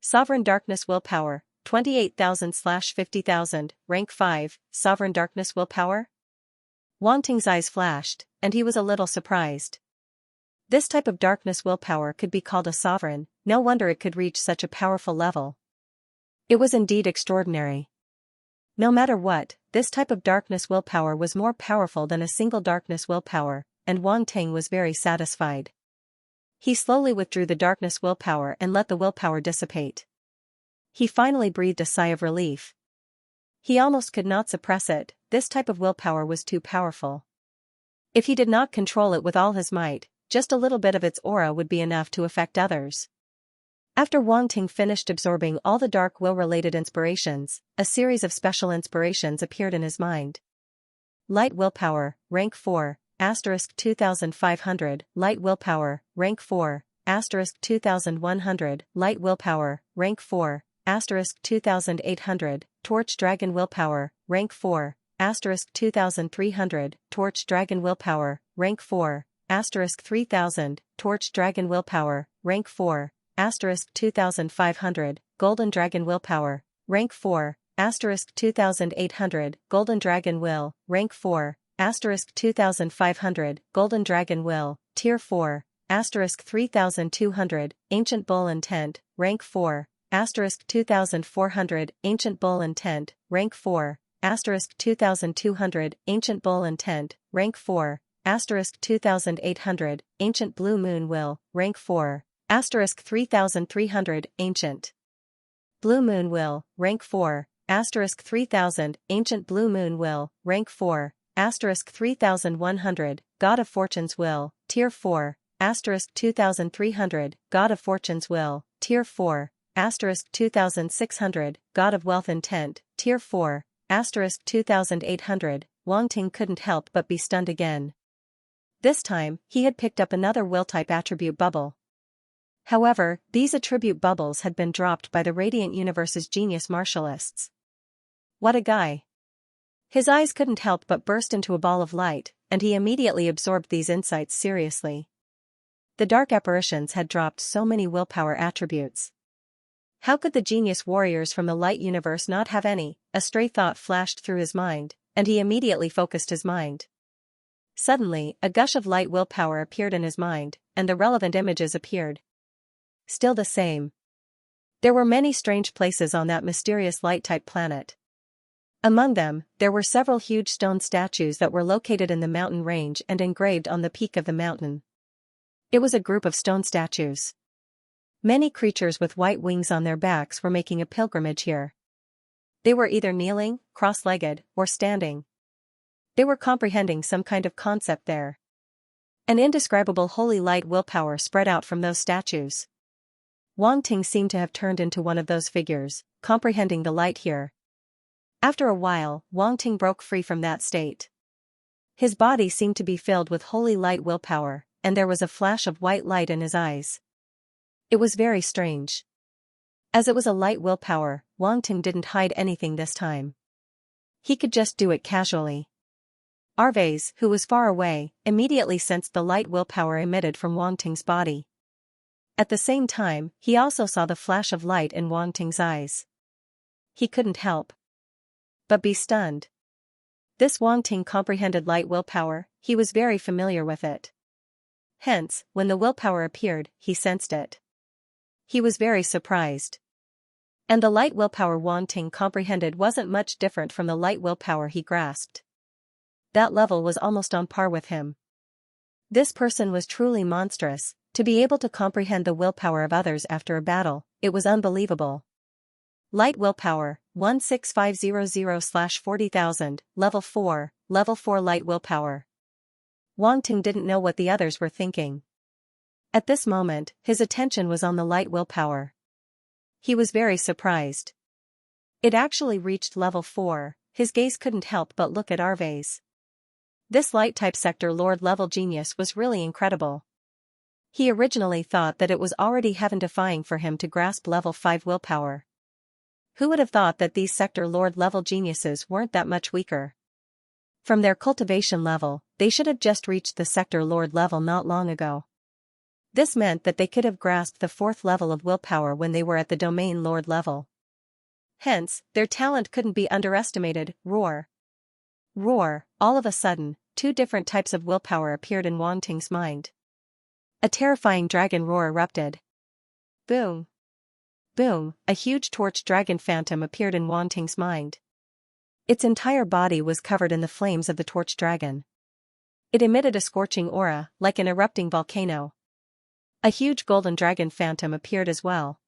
Sovereign Darkness Willpower, 28,000/50,000, rank 5, Sovereign Darkness Willpower? Wang Ting's eyes flashed, and he was a little surprised. This type of darkness willpower could be called a sovereign, no wonder it could reach such a powerful level. It was indeed extraordinary. No matter what, this type of darkness willpower was more powerful than a single darkness willpower, and Wang Ting was very satisfied. He slowly withdrew the darkness willpower and let the willpower dissipate. He finally breathed a sigh of relief. He almost could not suppress it, this type of willpower was too powerful. If he did not control it with all his might, just a little bit of its aura would be enough to affect others. After Wang Ting finished absorbing all the dark will-related inspirations, a series of special inspirations appeared in his mind. Light Willpower, Rank 4, *2500, Light Willpower, Rank 4, *2100, Light Willpower, Rank 4, *2800, Torch Dragon Willpower, Rank 4, *2300, Torch Dragon Willpower, Rank 4, *3000, Torch Dragon Willpower, Rank 4, *2500, Golden Dragon Willpower, Rank 4, *2800, Golden Dragon Will, Rank 4, *2500, Golden Dragon Will, Tier 4, *3200, Ancient Bull Intent, Rank 4, *2400, Ancient Bull Intent, Rank 4, *2200, Ancient Bull Intent, Rank 4, *2800, Ancient Blue Moon Will, Rank 4, *3300, Ancient Blue Moon Will, Rank 4, *3000, Ancient Blue Moon Will, Rank 4, *3100, God of Fortune's Will, Tier 4, *2300, God of Fortune's Will, Tier 4, *2600, God of Wealth Intent, Tier 4, *2800, Wang Ting couldn't help but be stunned again. This time, he had picked up another will-type attribute bubble. However, these attribute bubbles had been dropped by the Radiant Universe's genius martialists. What a guy! His eyes couldn't help but burst into a ball of light, and he immediately absorbed these insights seriously. The dark apparitions had dropped so many willpower attributes. How could the genius warriors from the light universe not have any? A stray thought flashed through his mind, and he immediately focused his mind. Suddenly, a gush of light willpower appeared in his mind, and the relevant images appeared. Still the same. There were many strange places on that mysterious light-type planet. Among them, there were several huge stone statues that were located in the mountain range and engraved on the peak of the mountain. It was a group of stone statues. Many creatures with white wings on their backs were making a pilgrimage here. They were either kneeling, cross-legged, or standing. They were comprehending some kind of concept there. An indescribable holy light willpower spread out from those statues. Wang Ting seemed to have turned into one of those figures, comprehending the light here. After a while, Wang Ting broke free from that state. His body seemed to be filled with holy light willpower, and there was a flash of white light in his eyes. It was very strange. As it was a light willpower, Wang Ting didn't hide anything this time. He could just do it casually. Arvez, who was far away, immediately sensed the light willpower emitted from Wang Ting's body. At the same time, he also saw the flash of light in Wang Ting's eyes. He couldn't help but be stunned. This Wang Ting comprehended light willpower, he was very familiar with it. Hence, when the willpower appeared, he sensed it. He was very surprised. And the light willpower Wang Ting comprehended wasn't much different from the light willpower he grasped. That level was almost on par with him. This person was truly monstrous, to be able to comprehend the willpower of others after a battle, it was unbelievable. Light Willpower, 16500/40,000, Level 4 Light Willpower. Wang Ting didn't know what the others were thinking. At this moment, his attention was on the light willpower. He was very surprised. It actually reached level 4, his gaze couldn't help but look at Arve's. This light-type sector Lord level genius was really incredible. He originally thought that it was already heaven-defying for him to grasp level 5 willpower. Who would have thought that these sector Lord level geniuses weren't that much weaker? From their cultivation level, they should have just reached the sector Lord level not long ago. This meant that they could have grasped the 4th level of willpower when they were at the domain Lord level. Hence, their talent couldn't be underestimated. Roar. Roar. All of a sudden, 2 different types of willpower appeared in Wang Ting's mind. A terrifying dragon roar erupted. Boom. Boom. A huge torch dragon phantom appeared in Wang Ting's mind. Its entire body was covered in the flames of the torch dragon. It emitted a scorching aura, like an erupting volcano. A huge golden dragon phantom appeared as well.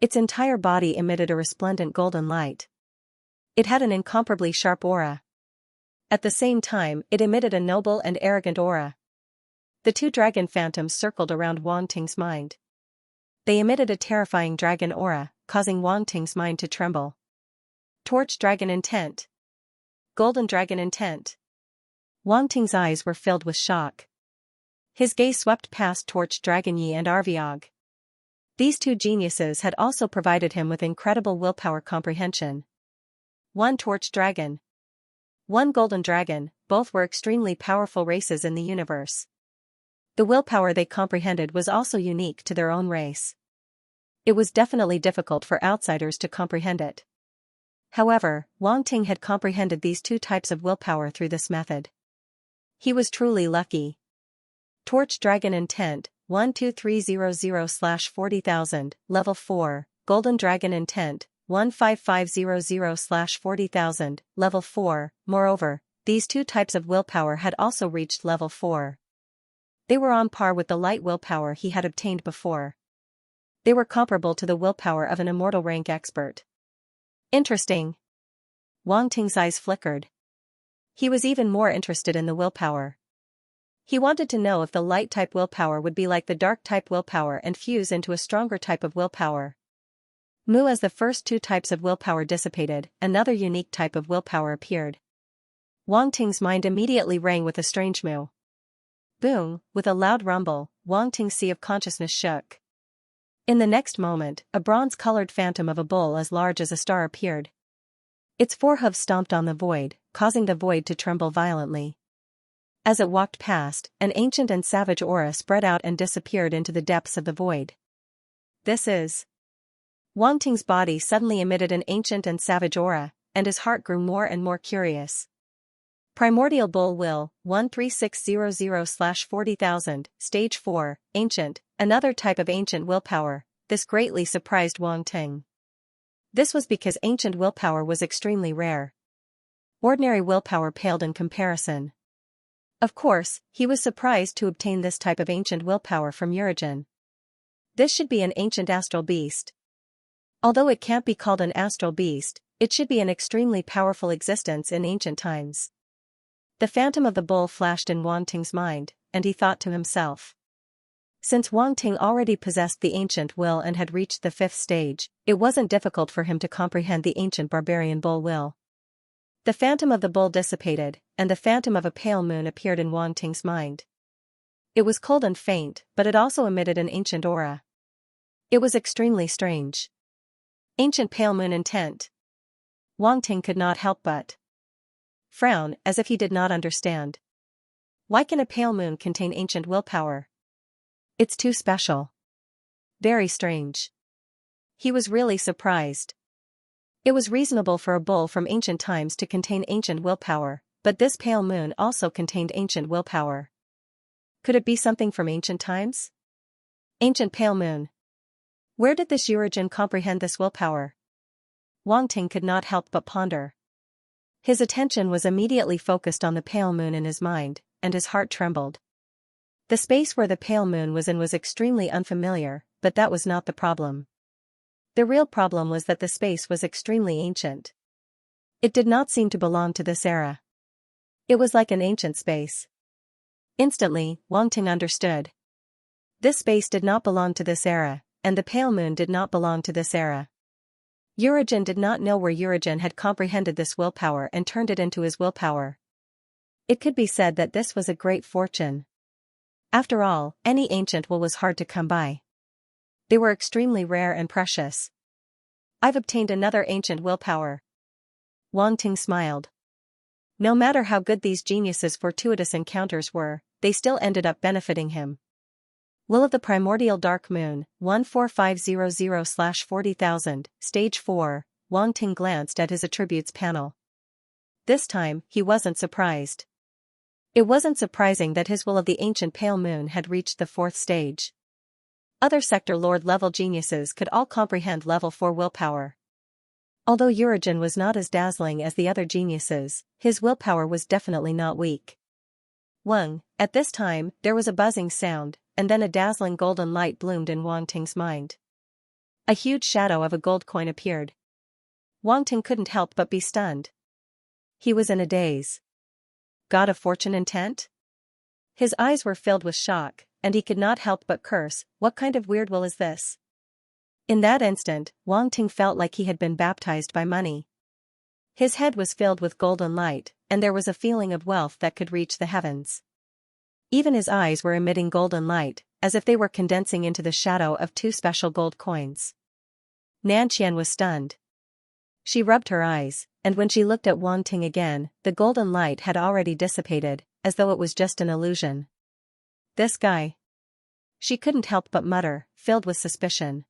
Its entire body emitted a resplendent golden light. It had an incomparably sharp aura. At the same time, it emitted a noble and arrogant aura. The 2 dragon phantoms circled around Wang Ting's mind. They emitted a terrifying dragon aura, causing Wang Ting's mind to tremble. Torch dragon intent. Golden dragon intent. Wang Ting's eyes were filled with shock. His gaze swept past Torch Dragon Yi and Arviog. These 2 geniuses had also provided him with incredible willpower comprehension. 1 Torch Dragon. 1 Golden Dragon, both were extremely powerful races in the universe. The willpower they comprehended was also unique to their own race. It was definitely difficult for outsiders to comprehend it. However, Wang Ting had comprehended these 2 types of willpower through this method. He was truly lucky. Torch Dragon Intent, 12300/40,000, Level 4, Golden Dragon Intent, 15500/40,000, Level 4, moreover, these 2 types of willpower had also reached Level 4. They were on par with the light willpower he had obtained before. They were comparable to the willpower of an immortal rank expert. Interesting. Wang Ting's eyes flickered. He was even more interested in the willpower. He wanted to know if the light-type willpower would be like the dark-type willpower and fuse into a stronger type of willpower. As the first 2 types of willpower dissipated, another unique type of willpower appeared. Wang Ting's mind immediately rang with a strange moo. Boom, with a loud rumble, Wang Ting's sea of consciousness shook. In the next moment, a bronze-colored phantom of a bull as large as a star appeared. Its 4 hooves stomped on the void, causing the void to tremble violently. As it walked past, an ancient and savage aura spread out and disappeared into the depths of the void. This is... Wang Ting's body suddenly emitted an ancient and savage aura, and his heart grew more and more curious. Primordial Bull Will, 13600/40,000, Stage 4, Ancient, another type of ancient willpower. This greatly surprised Wang Ting. This was because ancient willpower was extremely rare. Ordinary willpower paled in comparison. Of course, he was surprised to obtain this type of ancient willpower from Urigen. This should be an ancient astral beast. Although it can't be called an astral beast, it should be an extremely powerful existence in ancient times. The phantom of the bull flashed in Wang Ting's mind, and he thought to himself. Since Wang Ting already possessed the ancient will and had reached the 5th stage, it wasn't difficult for him to comprehend the ancient barbarian bull will. The phantom of the bull dissipated, and the phantom of a pale moon appeared in Wang Ting's mind. It was cold and faint, but it also emitted an ancient aura. It was extremely strange. Ancient pale moon intent. Wang Ting could not help but frown, as if he did not understand. Why can a pale moon contain ancient willpower? It's too special. Very strange. He was really surprised. It was reasonable for a bull from ancient times to contain ancient willpower, but this pale moon also contained ancient willpower. Could it be something from ancient times? Ancient pale moon. Where did this Urigen comprehend this willpower? Wang Ting could not help but ponder. His attention was immediately focused on the pale moon in his mind, and his heart trembled. The space where the pale moon was in was extremely unfamiliar, but that was not the problem. The real problem was that the space was extremely ancient. It did not seem to belong to this era. It was like an ancient space. Instantly, Wang Ting understood. This space did not belong to this era, and the pale moon did not belong to this era. Urigen did not know where Urigen had comprehended this willpower and turned it into his willpower. It could be said that this was a great fortune. After all, any ancient will was hard to come by. They were extremely rare and precious. I've obtained another ancient willpower. Wang Ting smiled. No matter how good these geniuses' fortuitous encounters were, they still ended up benefiting him. Will of the Primordial Dark Moon, 14500/40,000, Stage 4, Wang Ting glanced at his attributes panel. This time, he wasn't surprised. It wasn't surprising that his Will of the Ancient Pale Moon had reached the 4th stage. Other Sector Lord level geniuses could all comprehend level 4 willpower. Although Urigen was not as dazzling as the other geniuses, his willpower was definitely not weak. Wang, at this time, there was a buzzing sound, and then a dazzling golden light bloomed in Wang Ting's mind. A huge shadow of a gold coin appeared. Wang Ting couldn't help but be stunned. He was in a daze. God of Fortune intent? His eyes were filled with shock, and he could not help but curse, what kind of weird will is this? In that instant, Wang Ting felt like he had been baptized by money. His head was filled with golden light, and there was a feeling of wealth that could reach the heavens. Even his eyes were emitting golden light, as if they were condensing into the shadow of 2 special gold coins. Nanqian was stunned. She rubbed her eyes, and when she looked at Wang Ting again, the golden light had already dissipated, as though it was just an illusion. This guy. She couldn't help but mutter, filled with suspicion.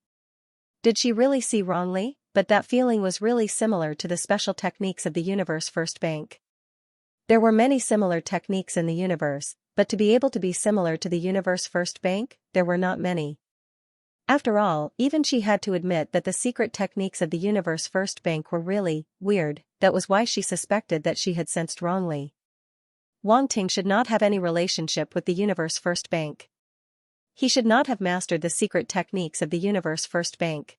Did she really see wrongly? But that feeling was really similar to the special techniques of the Universe First Bank. There were many similar techniques in the universe, but to be able to be similar to the Universe First Bank, there were not many. After all, even she had to admit that the secret techniques of the Universe First Bank were really weird. That was why she suspected that she had sensed wrongly. Wang Ting should not have any relationship with the Universe First Bank. He should not have mastered the secret techniques of the Universe First Bank.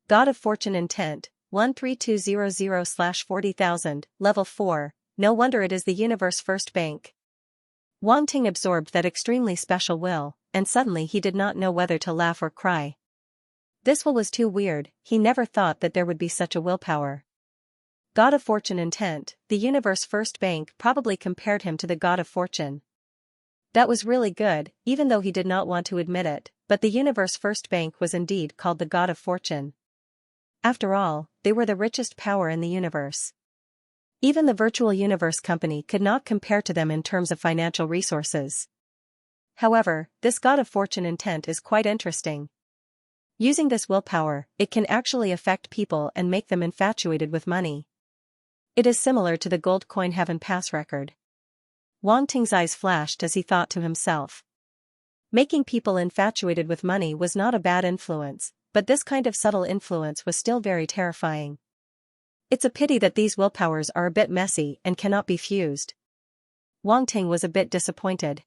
God of Fortune intent, 13200/40,000, Level 4, no wonder it is the Universe First Bank. Wang Ting absorbed that extremely special will, and suddenly he did not know whether to laugh or cry. This will was too weird, he never thought that there would be such a willpower. God of Fortune intent, the Universe First Bank probably compared him to the God of Fortune. That was really good, even though he did not want to admit it, but the Universe First Bank was indeed called the God of Fortune. After all, they were the richest power in the universe. Even the Virtual Universe Company could not compare to them in terms of financial resources. However, this God of Fortune intent is quite interesting. Using this willpower, it can actually affect people and make them infatuated with money. It is similar to the gold coin Heaven Pass record. Wang Ting's eyes flashed as he thought to himself. Making people infatuated with money was not a bad influence, but this kind of subtle influence was still very terrifying. It's a pity that these willpowers are a bit messy and cannot be fused. Wang Ting was a bit disappointed.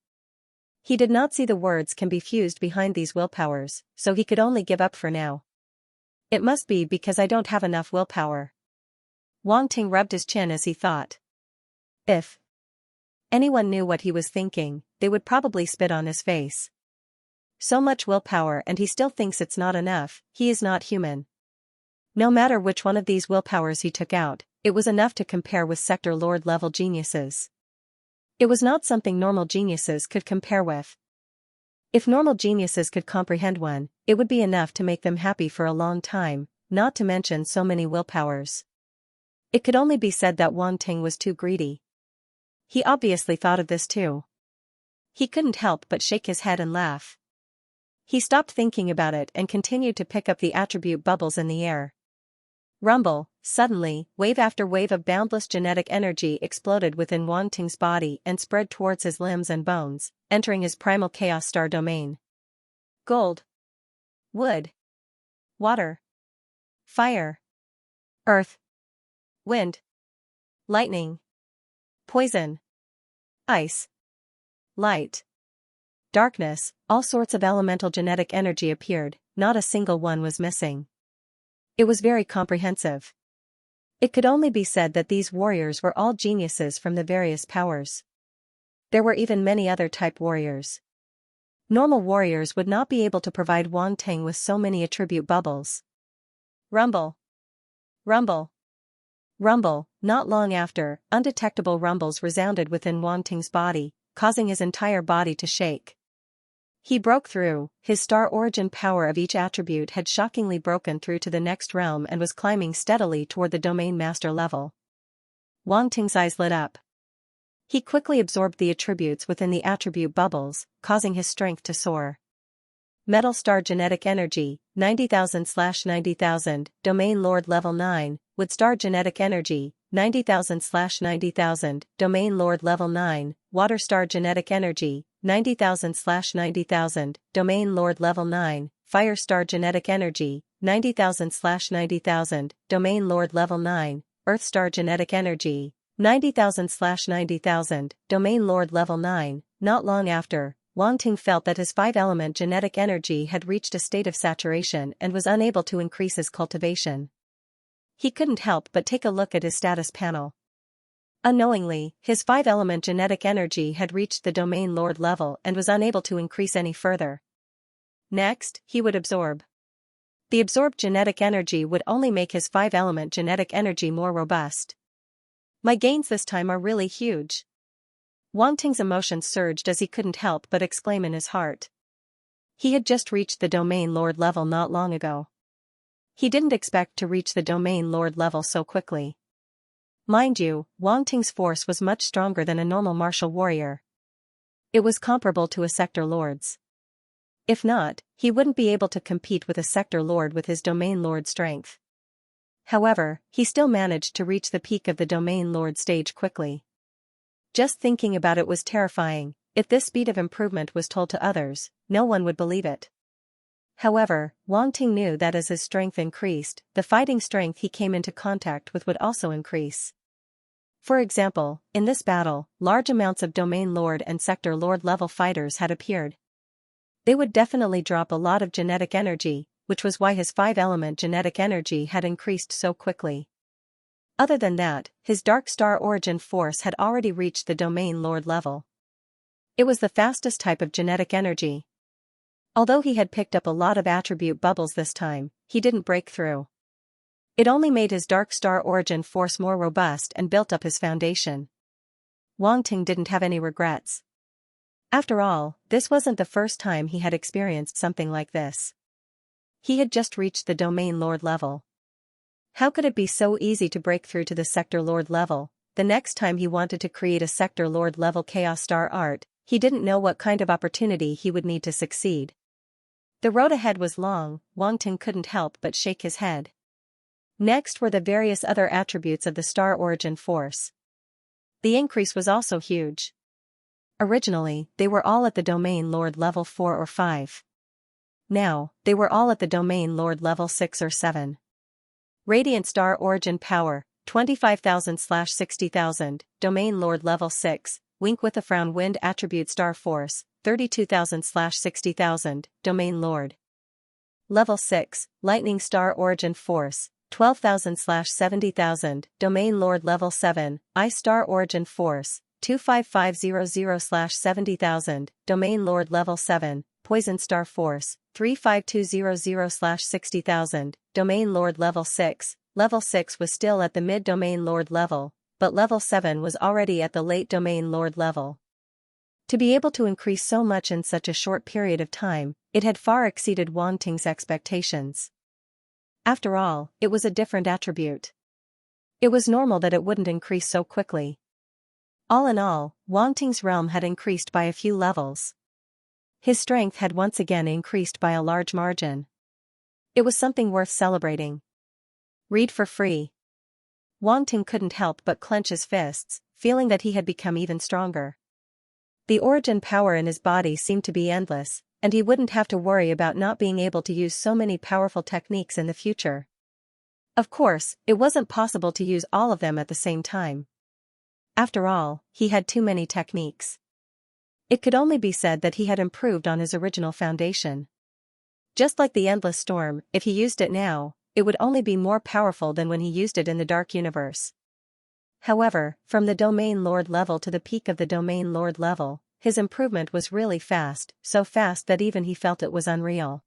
He did not see the words can be fused behind these willpowers, so he could only give up for now. It must be because I don't have enough willpower. Wang Ting rubbed his chin as he thought. If anyone knew what he was thinking, they would probably spit on his face. So much willpower and he still thinks it's not enough, he is not human. No matter which one of these willpowers he took out, it was enough to compare with Sector Lord level geniuses. It was not something normal geniuses could compare with. If normal geniuses could comprehend one, it would be enough to make them happy for a long time, not to mention so many willpowers. It could only be said that Wang Ting was too greedy. He obviously thought of this too. He couldn't help but shake his head and laugh. He stopped thinking about it and continued to pick up the attribute bubbles in the air. Rumble, suddenly, wave after wave of boundless genetic energy exploded within Wang Ting's body and spread towards his limbs and bones, entering his primal chaos star domain. Gold, wood, water, fire, earth, wind, lightning, poison, ice, light, darkness, all sorts of elemental genetic energy appeared, not a single one was missing. It was very comprehensive. It could only be said that these warriors were all geniuses from the various powers. There were even many other type warriors. Normal warriors would not be able to provide Wang Ting with so many attribute bubbles. Rumble. Rumble. Rumble. Not long after, undetectable rumbles resounded within Wang Ting's body, causing his entire body to shake. He broke through. His star origin power of each attribute had shockingly broken through to the next realm and was climbing steadily toward the domain master level. Wang Ting's eyes lit up. He quickly absorbed the attributes within the attribute bubbles, causing his strength to soar. Metal Star Genetic Energy, 90,000/90,000, Domain Lord Level 9, Wood Star Genetic Energy, 90,000/90,000, Domain Lord Level 9, Water Star Genetic Energy, 90,000/90,000, Domain Lord Level 9, Fire Star Genetic Energy, 90,000/90,000, Domain Lord Level 9, Earth Star Genetic Energy, 90,000/90,000, Domain Lord Level 9. Not long after, Wang Ting felt that his 5-element genetic energy had reached a state of saturation and was unable to increase his cultivation. He couldn't help but take a look at his status panel. Unknowingly, his 5-element genetic energy had reached the Domain Lord level and was unable to increase any further. Next, he would absorb. The absorbed genetic energy would only make his 5-element genetic energy more robust. My gains this time are really huge. Wang Ting's emotions surged as he couldn't help but exclaim in his heart. He had just reached the Domain Lord level not long ago. He didn't expect to reach the Domain Lord level so quickly. Mind you, Wang Ting's force was much stronger than a normal martial warrior. It was comparable to a sector lord's. If not, he wouldn't be able to compete with a sector lord with his Domain Lord strength. However, he still managed to reach the peak of the Domain Lord stage quickly. Just thinking about it was terrifying. If this speed of improvement was told to others, no one would believe it. However, Wang Ting knew that as his strength increased, the fighting strength he came into contact with would also increase. For example, in this battle, large amounts of Domain Lord and Sector Lord level fighters had appeared. They would definitely drop a lot of genetic energy, which was why his 5-element genetic energy had increased so quickly. Other than that, his Dark Star Origin force had already reached the Domain Lord level. It was the fastest type of genetic energy. Although he had picked up a lot of attribute bubbles this time, he didn't break through. It only made his Dark Star Origin force more robust and built up his foundation. Wang Ting didn't have any regrets. After all, this wasn't the first time he had experienced something like this. He had just reached the Domain Lord level. How could it be so easy to break through to the Sector Lord level? The next time he wanted to create a Sector Lord level Chaos Star art, he didn't know what kind of opportunity he would need to succeed. The road ahead was long. Wang Ting couldn't help but shake his head. Next were the various other attributes of the Star Origin force. The increase was also huge. Originally, they were all at the Domain Lord level 4 or 5. Now, they were all at the Domain Lord level 6 or 7. Radiant Star Origin Power, 25,000/60,000, Domain Lord level 6, Wink with a Frown Wind Attribute Star Force, 32,000/60,000, Domain Lord. Level 6, Lightning Star Origin Force, 12,000/70,000, Domain Lord Level 7, Ice Star Origin Force, 25500/70,000, Domain Lord Level 7, Poison Star Force, 35200/60,000, Domain Lord Level 6. Level 6 was still at the mid-Domain Lord level, but Level 7 was already at the late Domain Lord level. To be able to increase so much in such a short period of time, it had far exceeded Wang Ting's expectations. After all, it was a different attribute. It was normal that it wouldn't increase so quickly. All in all, Wang Ting's realm had increased by a few levels. His strength had once again increased by a large margin. It was something worth celebrating. Read for free. Wang Ting couldn't help but clench his fists, feeling that he had become even stronger. The origin power in his body seemed to be endless, and he wouldn't have to worry about not being able to use so many powerful techniques in the future. Of course, it wasn't possible to use all of them at the same time. After all, he had too many techniques. It could only be said that he had improved on his original foundation. Just like the Endless Storm, if he used it now, it would only be more powerful than when he used it in the Dark Universe. However, from the Domain Lord level to the peak of the Domain Lord level, his improvement was really fast, so fast that even he felt it was unreal.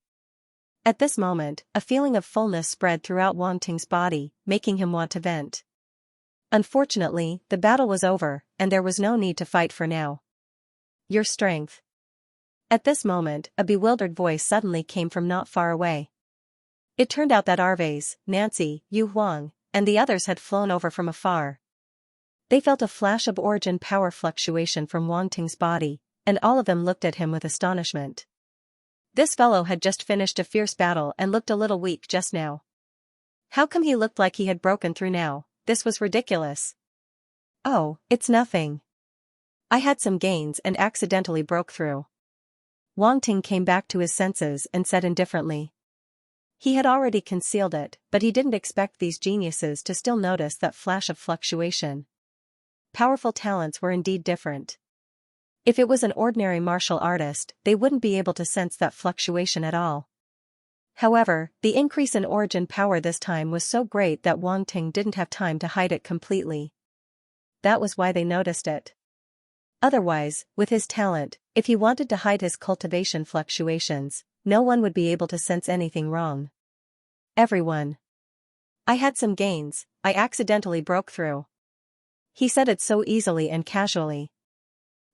At this moment, a feeling of fullness spread throughout Wang Ting's body, making him want to vent. Unfortunately, the battle was over, and there was no need to fight for now. Your strength. At this moment, a bewildered voice suddenly came from not far away. It turned out that Arves, Nancy, Yu Huang, and the others had flown over from afar. They felt a flash of origin power fluctuation from Wang Ting's body, and all of them looked at him with astonishment. This fellow had just finished a fierce battle and looked a little weak just now. How come he looked like he had broken through now? This was ridiculous. Oh, it's nothing. I had some gains and accidentally broke through. Wang Ting came back to his senses and said indifferently. He had already concealed it, but he didn't expect these geniuses to still notice that flash of fluctuation. Powerful talents were indeed different. If it was an ordinary martial artist, they wouldn't be able to sense that fluctuation at all. However, the increase in origin power this time was so great that Wang Ting didn't have time to hide it completely. That was why they noticed it. Otherwise, with his talent, if he wanted to hide his cultivation fluctuations, no one would be able to sense anything wrong. Everyone. I had some gains, I accidentally broke through. He said it so easily and casually.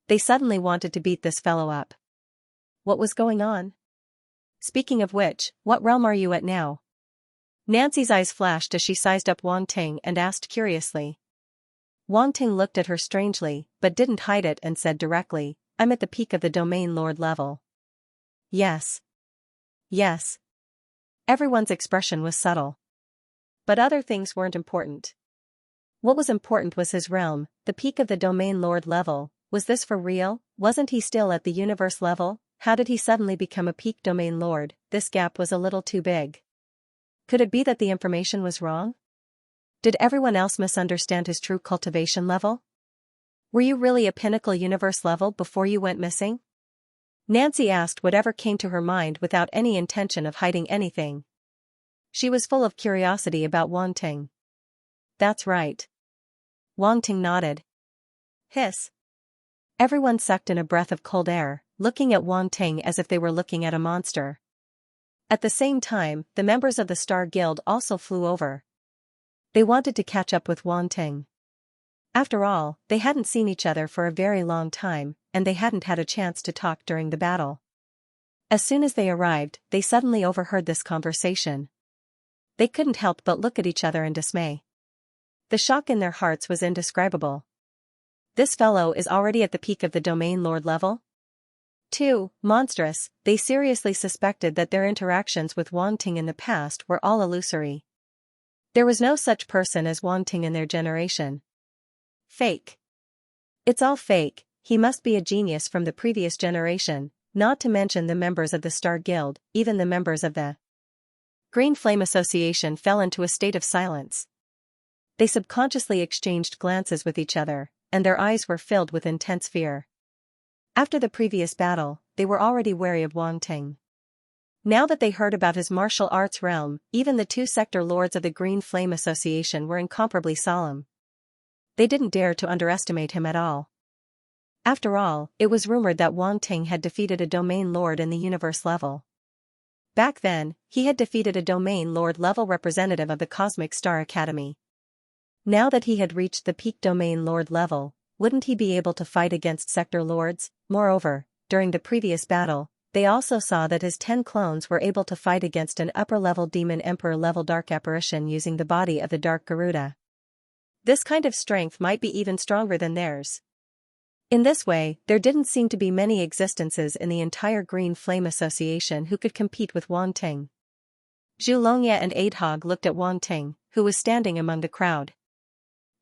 They suddenly wanted to beat this fellow up. What was going on? Speaking of which, what realm are you at now? Nancy's eyes flashed as she sized up Wang Ting and asked curiously. Wang Ting looked at her strangely, but didn't hide it and said directly, I'm at the peak of the domain lord level. Yes. Yes. Everyone's expression was subtle. But other things weren't important. What was important was his realm, the peak of the domain lord level. Was this for real? Wasn't he still at the universe level? How did he suddenly become a peak domain lord? This gap was a little too big. Could it be that the information was wrong? Did everyone else misunderstand his true cultivation level? Were you really a pinnacle universe level before you went missing? Nancy asked whatever came to her mind without any intention of hiding anything. She was full of curiosity about Wang Ting. That's right. Wang Ting nodded. Hiss. Everyone sucked in a breath of cold air, looking at Wang Ting as if they were looking at a monster. At the same time, the members of the Star Guild also flew over. They wanted to catch up with Wang Ting. After all, they hadn't seen each other for a very long time, and they hadn't had a chance to talk during the battle. As soon as they arrived, they suddenly overheard this conversation. They couldn't help but look at each other in dismay. The shock in their hearts was indescribable. This fellow is already at the peak of the domain lord level? Too monstrous, they seriously suspected that their interactions with Wang Ting in the past were all illusory. There was no such person as Wang Ting in their generation. Fake. It's all fake. He must be a genius from the previous generation, not to mention the members of the Star Guild, even the members of the Green Flame Association fell into a state of silence. They subconsciously exchanged glances with each other, and their eyes were filled with intense fear. After the previous battle, they were already wary of Wang Ting. Now that they heard about his martial arts realm, even the two sector lords of the Green Flame Association were incomparably solemn. They didn't dare to underestimate him at all. After all, it was rumored that Wang Ting had defeated a domain lord in the universe level. Back then, he had defeated a domain lord level representative of the Cosmic Star Academy. Now that he had reached the peak domain lord level, wouldn't he be able to fight against sector lords? Moreover, during the previous battle, they also saw that his 10 clones were able to fight against an upper-level demon emperor level dark apparition using the body of the Dark Garuda. This kind of strength might be even stronger than theirs. In this way, there didn't seem to be many existences in the entire Green Flame Association who could compete with Wang Ting. Zhu Longye and Adhog looked at Wang Ting, who was standing among the crowd.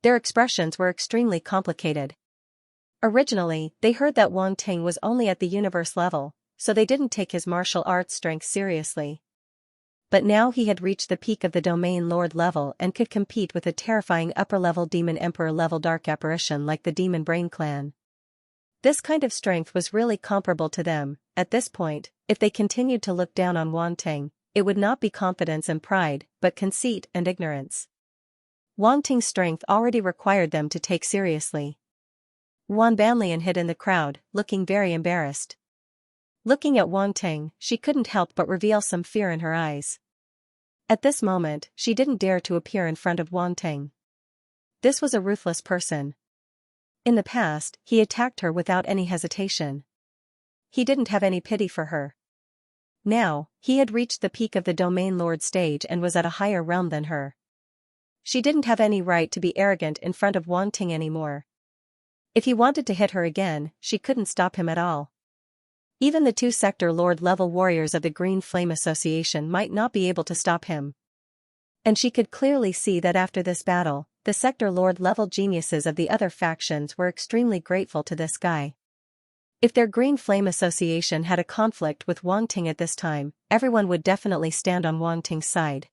Their expressions were extremely complicated. Originally, they heard that Wang Ting was only at the universe level, so they didn't take his martial arts strength seriously. But now he had reached the peak of the domain lord level and could compete with a terrifying upper-level demon emperor level dark apparition like the Demon Brain Clan. This kind of strength was really comparable to them. At this point, if they continued to look down on Wang Ting, it would not be confidence and pride, but conceit and ignorance. Wang Ting's strength already required them to take seriously. Wan Banlian hid in the crowd, looking very embarrassed. Looking at Wang Ting, she couldn't help but reveal some fear in her eyes. At this moment, she didn't dare to appear in front of Wang Ting. This was a ruthless person. In the past, he attacked her without any hesitation. He didn't have any pity for her. Now, he had reached the peak of the Domain Lord stage and was at a higher realm than her. She didn't have any right to be arrogant in front of Wang Ting anymore. If he wanted to hit her again, she couldn't stop him at all. Even the 2-sector Lord-level warriors of the Green Flame Association might not be able to stop him. And she could clearly see that after this battle, the sector Lord-level geniuses of the other factions were extremely grateful to this guy. If their Green Flame Association had a conflict with Wang Ting at this time, everyone would definitely stand on Wang Ting's side.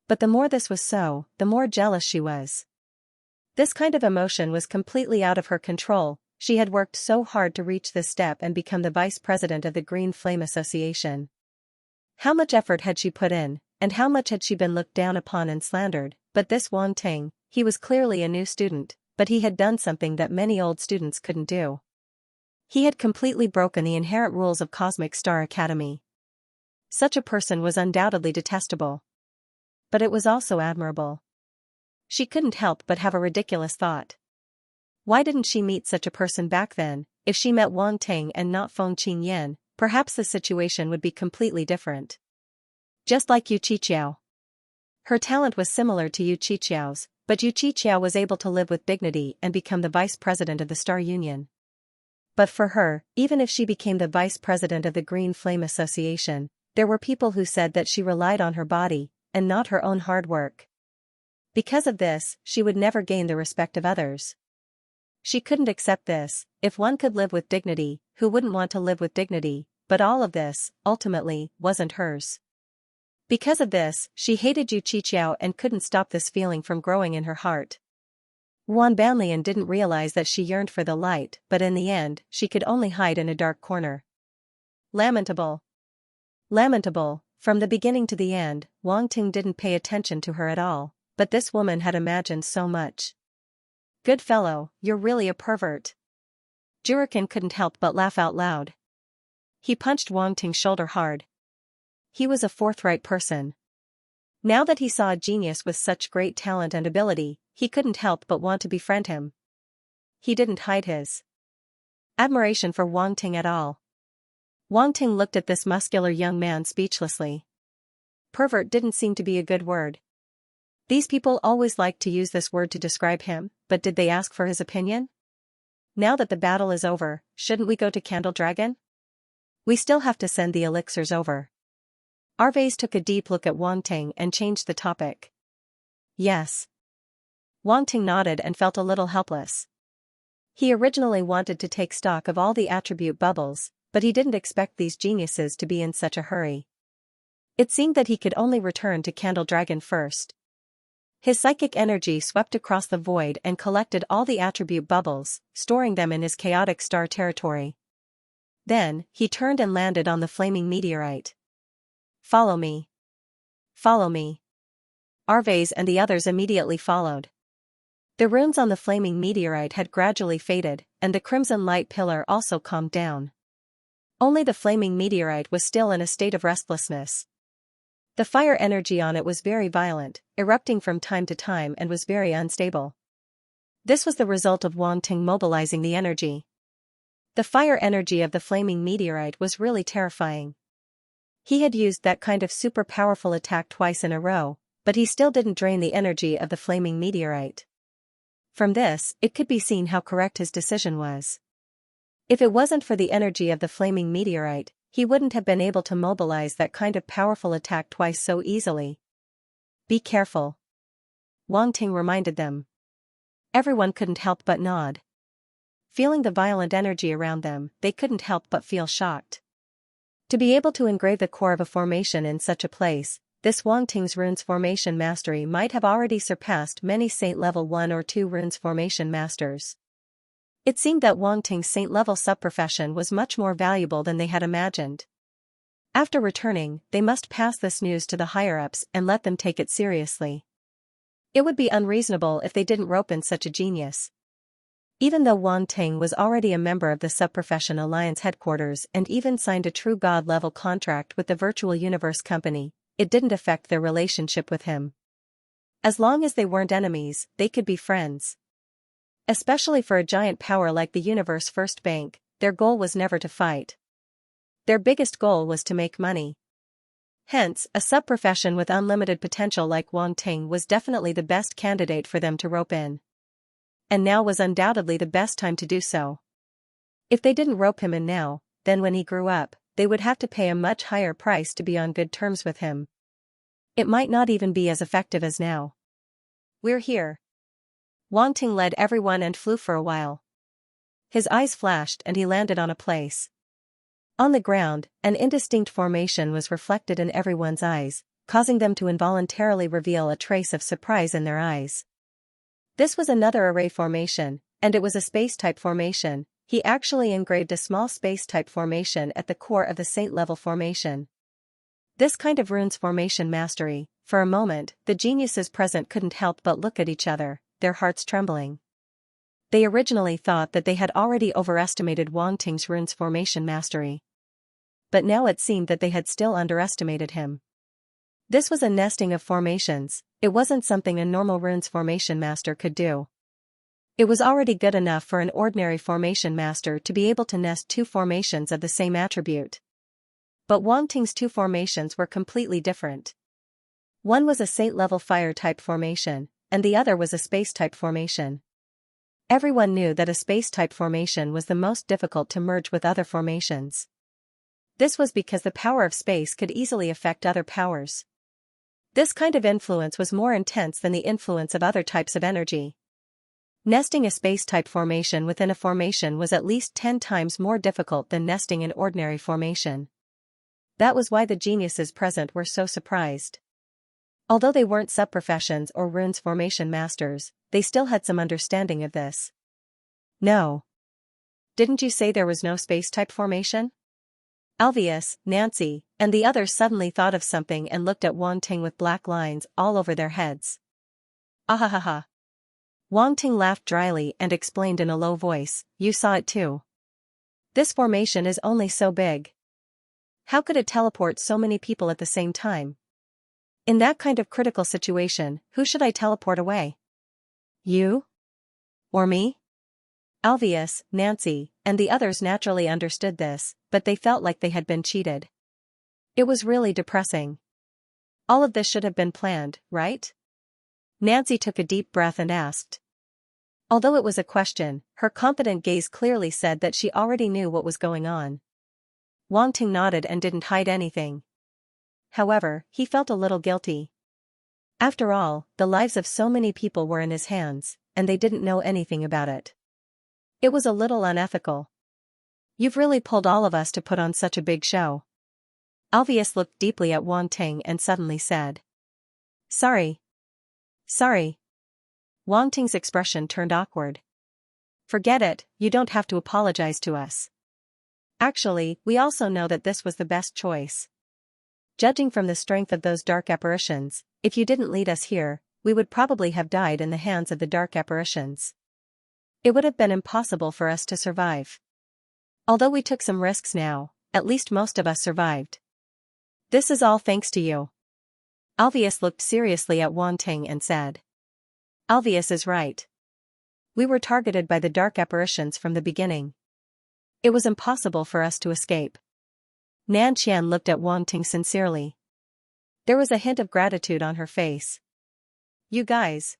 But the more this was so, the more jealous she was. This kind of emotion was completely out of her control. She had worked so hard to reach this step and become the vice president of the Green Flame Association. How much effort had she put in, and how much had she been looked down upon and slandered? But this Wang Ting, he was clearly a new student, but he had done something that many old students couldn't do. He had completely broken the inherent rules of Cosmic Star Academy. Such a person was undoubtedly detestable. But it was also admirable. She couldn't help but have a ridiculous thought. Why didn't she meet such a person back then? If she met Wang Ting and not Feng Qingyan, perhaps the situation would be completely different. Just like Yu Qiqiao. Her talent was similar to Yu Qiqiao's, but Yu Qiqiao was able to live with dignity and become the vice president of the Star Union. But for her, even if she became the vice president of the Green Flame Association, there were people who said that she relied on her body, and not her own hard work. Because of this, she would never gain the respect of others. She couldn't accept this. If one could live with dignity, who wouldn't want to live with dignity? But all of this, ultimately, wasn't hers. Because of this, she hated Yu Qiqiao and couldn't stop this feeling from growing in her heart. Wan Banlian didn't realize that she yearned for the light, but in the end, she could only hide in a dark corner. Lamentable. Lamentable. From the beginning to the end, Wang Ting didn't pay attention to her at all, but this woman had imagined so much. Good fellow, you're really a pervert. Juriken couldn't help but laugh out loud. He punched Wang Ting's shoulder hard. He was a forthright person. Now that he saw a genius with such great talent and ability, he couldn't help but want to befriend him. He didn't hide his admiration for Wang Ting at all. Wang Ting looked at this muscular young man speechlessly. Pervert didn't seem to be a good word. These people always liked to use this word to describe him, but did they ask for his opinion? Now that the battle is over, shouldn't we go to Candle Dragon? We still have to send the elixirs over. Arvez took a deep look at Wang Ting and changed the topic. Yes. Wang Ting nodded and felt a little helpless. He originally wanted to take stock of all the attribute bubbles, but he didn't expect these geniuses to be in such a hurry. It seemed that he could only return to Candle Dragon first. His psychic energy swept across the void and collected all the attribute bubbles, storing them in his chaotic star territory. Then, he turned and landed on the flaming meteorite. Follow me. Follow me. Arvez and the others immediately followed. The runes on the flaming meteorite had gradually faded, and the crimson light pillar also calmed down. Only the flaming meteorite was still in a state of restlessness. The fire energy on it was very violent, erupting from time to time and was very unstable. This was the result of Wang Ting mobilizing the energy. The fire energy of the flaming meteorite was really terrifying. He had used that kind of super powerful attack twice in a row, but he still didn't drain the energy of the flaming meteorite. From this, it could be seen how correct his decision was. If it wasn't for the energy of the flaming meteorite, he wouldn't have been able to mobilize that kind of powerful attack twice so easily. Be careful. Wang Ting reminded them. Everyone couldn't help but nod. Feeling the violent energy around them, they couldn't help but feel shocked. To be able to engrave the core of a formation in such a place, this Wang Ting's runes formation mastery might have already surpassed many Saint level 1 or 2 runes formation masters. It seemed that Wang Ting's Saint-level subprofession was much more valuable than they had imagined. After returning, they must pass this news to the higher-ups and let them take it seriously. It would be unreasonable if they didn't rope in such a genius. Even though Wang Ting was already a member of the Subprofession Alliance headquarters and even signed a true god-level contract with the Virtual Universe Company, it didn't affect their relationship with him. As long as they weren't enemies, they could be friends. Especially for a giant power like the Universe First Bank, their goal was never to fight. Their biggest goal was to make money. Hence, a sub-profession with unlimited potential like Wang Ting was definitely the best candidate for them to rope in. And now was undoubtedly the best time to do so. If they didn't rope him in now, then when he grew up, they would have to pay a much higher price to be on good terms with him. It might not even be as effective as now. We're here. Wang Ting led everyone and flew for a while. His eyes flashed and he landed on a place. On the ground, an indistinct formation was reflected in everyone's eyes, causing them to involuntarily reveal a trace of surprise in their eyes. This was another array formation, and it was a space-type formation. He actually engraved a small space-type formation at the core of the Saint-level formation. This kind of runes formation mastery, for a moment, the geniuses present couldn't help but look at each other, their hearts trembling. They originally thought that they had already overestimated Wang Ting's runes formation mastery. But now it seemed that they had still underestimated him. This was a nesting of formations. It wasn't something a normal runes formation master could do. It was already good enough for an ordinary formation master to be able to nest two formations of the same attribute. But Wang Ting's two formations were completely different. One was a Saint-level fire-type formation, and the other was a space-type formation. Everyone knew that a space-type formation was the most difficult to merge with other formations. This was because the power of space could easily affect other powers. This kind of influence was more intense than the influence of other types of energy. Nesting a space-type formation within a formation was at least 10 times more difficult than nesting an ordinary formation. That was why the geniuses present were so surprised. Although they weren't sub-professions or runes formation masters, they still had some understanding of this. No. Didn't you say there was no space-type formation? Alvius, Nancy, and the others suddenly thought of something and looked at Wang Ting with black lines all over their heads. Ahahaha. Wang Ting laughed dryly and explained in a low voice, you saw it too. This formation is only so big. How could it teleport so many people at the same time? In that kind of critical situation, who should I teleport away? You? Or me? Alvius, Nancy, and the others naturally understood this, but they felt like they had been cheated. It was really depressing. All of this should have been planned, right? Nancy took a deep breath and asked. Although it was a question, her confident gaze clearly said that she already knew what was going on. Wang Ting nodded and didn't hide anything. However, he felt a little guilty. After all, the lives of so many people were in his hands, and they didn't know anything about it. It was a little unethical. You've really pulled all of us to put on such a big show. Alvius looked deeply at Wang Ting and suddenly said. Sorry. Sorry. Wang Ting's expression turned awkward. Forget it, you don't have to apologize to us. Actually, we also know that this was the best choice. Judging from the strength of those dark apparitions, if you didn't lead us here, we would probably have died in the hands of the dark apparitions. It would have been impossible for us to survive. Although we took some risks now, at least most of us survived. This is all thanks to you. Alvius looked seriously at Wang Ting and said. Alvius is right. We were targeted by the dark apparitions from the beginning. It was impossible for us to escape. Nan Qian looked at Wang Ting sincerely. There was a hint of gratitude on her face. You guys.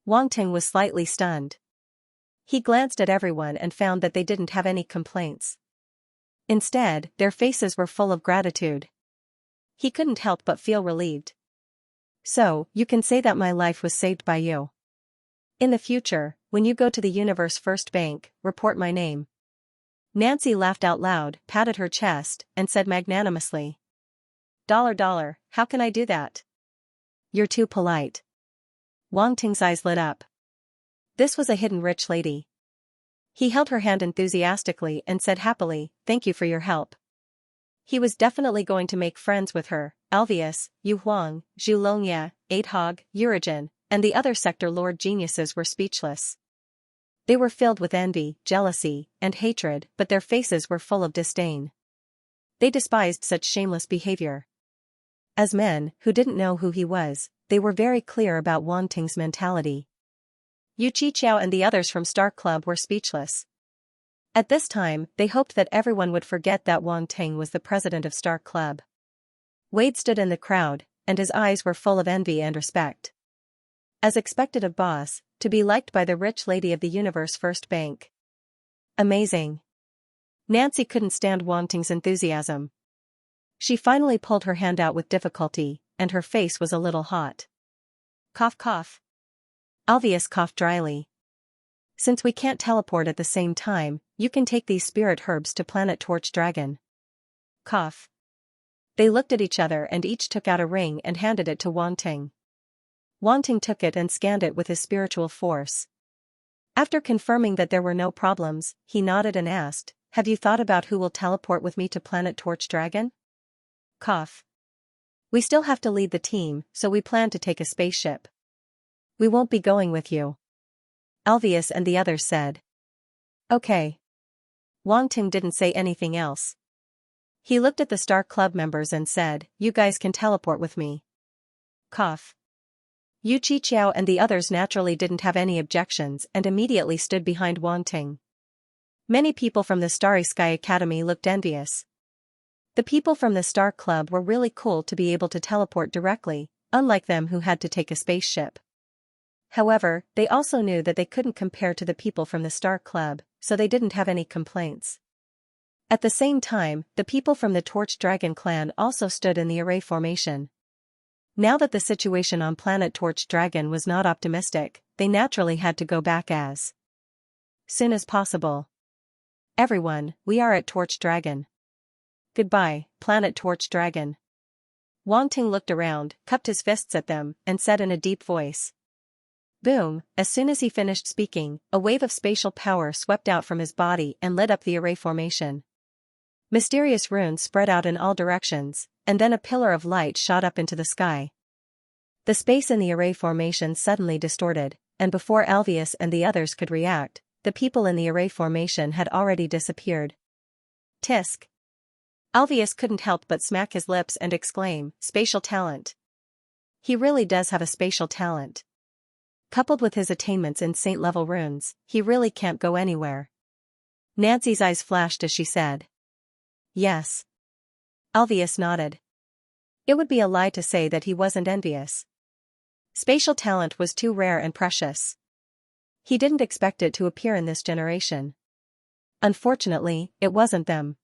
Wang Ting was slightly stunned. He glanced at everyone and found that they didn't have any complaints. Instead, their faces were full of gratitude. He couldn't help but feel relieved. So, you can say that my life was saved by you. In the future, when you go to the Universe First Bank, report my name. Nancy laughed out loud, patted her chest, and said magnanimously. $, how can I do that? You're too polite. Wang Ting's eyes lit up. This was a hidden rich lady. He held her hand enthusiastically and said happily, thank you for your help. He was definitely going to make friends with her. Alvius, Yu Huang, Zhu Longye, Adhog, Urigen, and the other sector lord geniuses were speechless. They were filled with envy, jealousy, and hatred, but their faces were full of disdain. They despised such shameless behavior. As men who didn't know who he was, they were very clear about Wang Ting's mentality. Yu Qiqiao and the others from Star Club were speechless. At this time, they hoped that everyone would forget that Wang Ting was the president of Star Club. Wade stood in the crowd, and his eyes were full of envy and respect. As expected of boss, to be liked by the rich lady of the universe first bank. Amazing. Nancy couldn't stand Wang Ting's enthusiasm. She finally pulled her hand out with difficulty, and her face was a little hot. Cough cough. Alvius coughed dryly. Since we can't teleport at the same time, you can take these spirit herbs to Planet Torch Dragon. Cough. They looked at each other and each took out a ring and handed it to Wang Ting. Wang Ting took it and scanned it with his spiritual force. After confirming that there were no problems, he nodded and asked, "Have you thought about who will teleport with me to Planet Torch Dragon?" Cough. We still have to lead the team, so we plan to take a spaceship. We won't be going with you. Alvius and the others said. Okay. Wang Ting didn't say anything else. He looked at the Star Club members and said, "You guys can teleport with me." Cough. Yu Qiqiao and the others naturally didn't have any objections and immediately stood behind Wang Ting. Many people from the Starry Sky Academy looked envious. The people from the Star Club were really cool to be able to teleport directly, unlike them who had to take a spaceship. However, they also knew that they couldn't compare to the people from the Star Club, so they didn't have any complaints. At the same time, the people from the Torch Dragon clan also stood in the array formation. Now that the situation on Planet Torch Dragon was not optimistic, they naturally had to go back as soon as possible. Everyone, we are at Torch Dragon. Goodbye, Planet Torch Dragon. Wang Ting looked around, cupped his fists at them, and said in a deep voice. Boom, as soon as he finished speaking, a wave of spatial power swept out from his body and lit up the array formation. Mysterious runes spread out in all directions, and then a pillar of light shot up into the sky. The space in the array formation suddenly distorted, and before Alvius and the others could react, the people in the array formation had already disappeared. Tisk. Alvius couldn't help but smack his lips and exclaim, "Spatial talent." He really does have a spatial talent. Coupled with his attainments in saint-level runes, he really can't go anywhere. Nancy's eyes flashed as she said. Yes. Alvius nodded. It would be a lie to say that he wasn't envious. Spatial talent was too rare and precious. He didn't expect it to appear in this generation. Unfortunately, it wasn't them.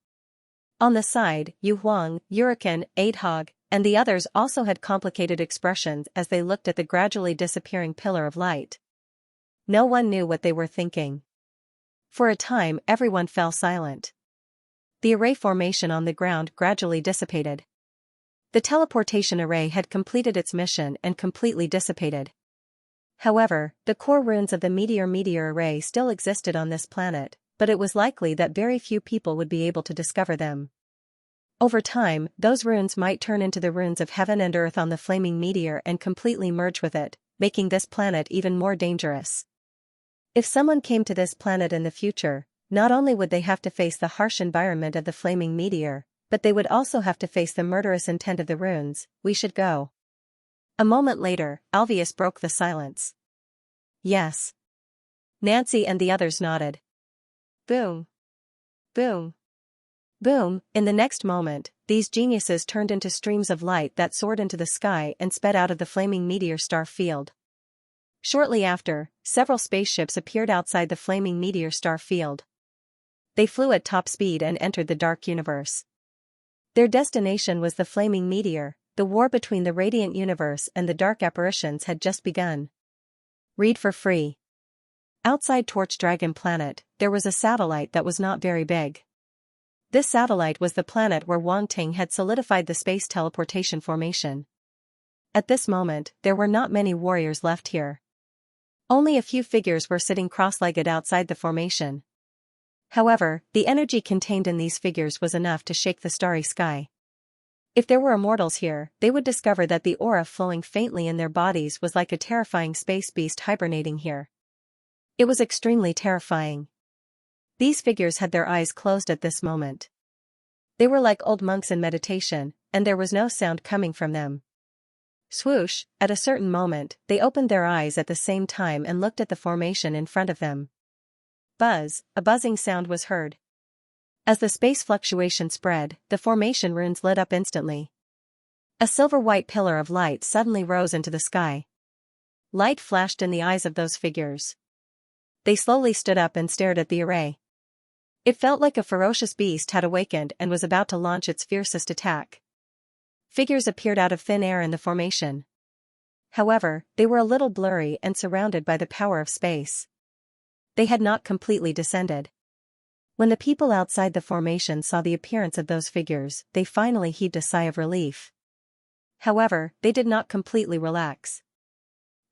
On the side, Yu Huang, Yurikan, Adhog, and the others also had complicated expressions as they looked at the gradually disappearing pillar of light. No one knew what they were thinking. For a time everyone fell silent. The array formation on the ground gradually dissipated. The teleportation array had completed its mission and completely dissipated. However, the core runes of the meteor array still existed on this planet, but it was likely that very few people would be able to discover them. Over time, those runes might turn into the runes of heaven and earth on the flaming meteor and completely merge with it, making this planet even more dangerous. If someone came to this planet in the future, not only would they have to face the harsh environment of the flaming meteor, but they would also have to face the murderous intent of the runes. We should go. A moment later, Alvius broke the silence. Yes. Nancy and the others nodded. Boom. Boom. Boom, in the next moment, these geniuses turned into streams of light that soared into the sky and sped out of the flaming meteor star field. Shortly after, several spaceships appeared outside the flaming meteor star field. They flew at top speed and entered the dark universe. Their destination was the flaming meteor. The war between the radiant universe and the dark apparitions had just begun. Read for free. Outside Torch Dragon Planet, there was a satellite that was not very big. This satellite was the planet where Wang Ting had solidified the space teleportation formation. At this moment, there were not many warriors left here. Only a few figures were sitting cross-legged outside the formation. However, the energy contained in these figures was enough to shake the starry sky. If there were immortals here, they would discover that the aura flowing faintly in their bodies was like a terrifying space beast hibernating here. It was extremely terrifying. These figures had their eyes closed at this moment. They were like old monks in meditation, and there was no sound coming from them. Swoosh, at a certain moment, they opened their eyes at the same time and looked at the formation in front of them. Buzz, a buzzing sound was heard. As the space fluctuation spread, the formation runes lit up instantly. A silver-white pillar of light suddenly rose into the sky. Light flashed in the eyes of those figures. They slowly stood up and stared at the array. It felt like a ferocious beast had awakened and was about to launch its fiercest attack. Figures appeared out of thin air in the formation. However, they were a little blurry and surrounded by the power of space. They had not completely descended. When the people outside the formation saw the appearance of those figures, they finally heaved a sigh of relief. However, they did not completely relax.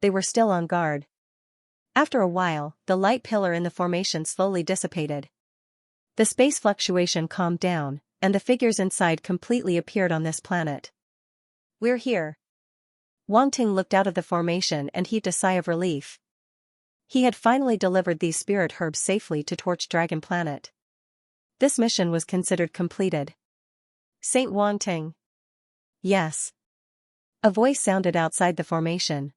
They were still on guard. After a while, the light pillar in the formation slowly dissipated. The space fluctuation calmed down, and the figures inside completely appeared on this planet. "We're here." Wang Ting looked out of the formation and heaved a sigh of relief. He had finally delivered these spirit herbs safely to Torch Dragon Planet. This mission was considered completed. "Saint Wang Ting." "Yes." A voice sounded outside the formation.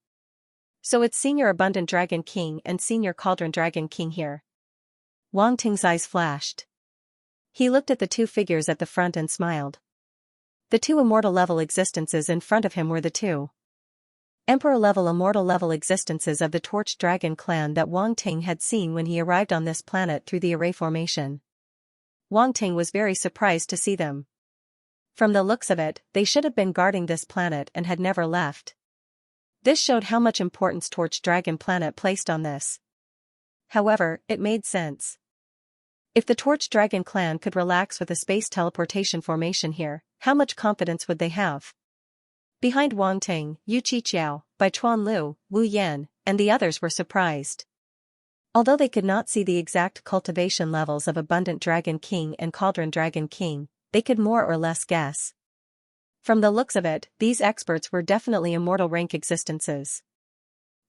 "So it's Senior Abundant Dragon King and Senior Cauldron Dragon King here." Wang Ting's eyes flashed. He looked at the two figures at the front and smiled. The two immortal-level existences in front of him were the two Emperor-level immortal-level existences of the Torch Dragon clan that Wang Ting had seen when he arrived on this planet through the array formation. Wang Ting was very surprised to see them. From the looks of it, they should have been guarding this planet and had never left. This showed how much importance Torch Dragon Planet placed on this. However, it made sense. If the Torch Dragon clan could relax with a space teleportation formation here, how much confidence would they have? Behind Wang Ting, Yu Qiqiao, Bai Chuan Lu, Wu Yan, and the others were surprised. Although they could not see the exact cultivation levels of Abundant Dragon King and Cauldron Dragon King, they could more or less guess. From the looks of it, these experts were definitely immortal rank existences.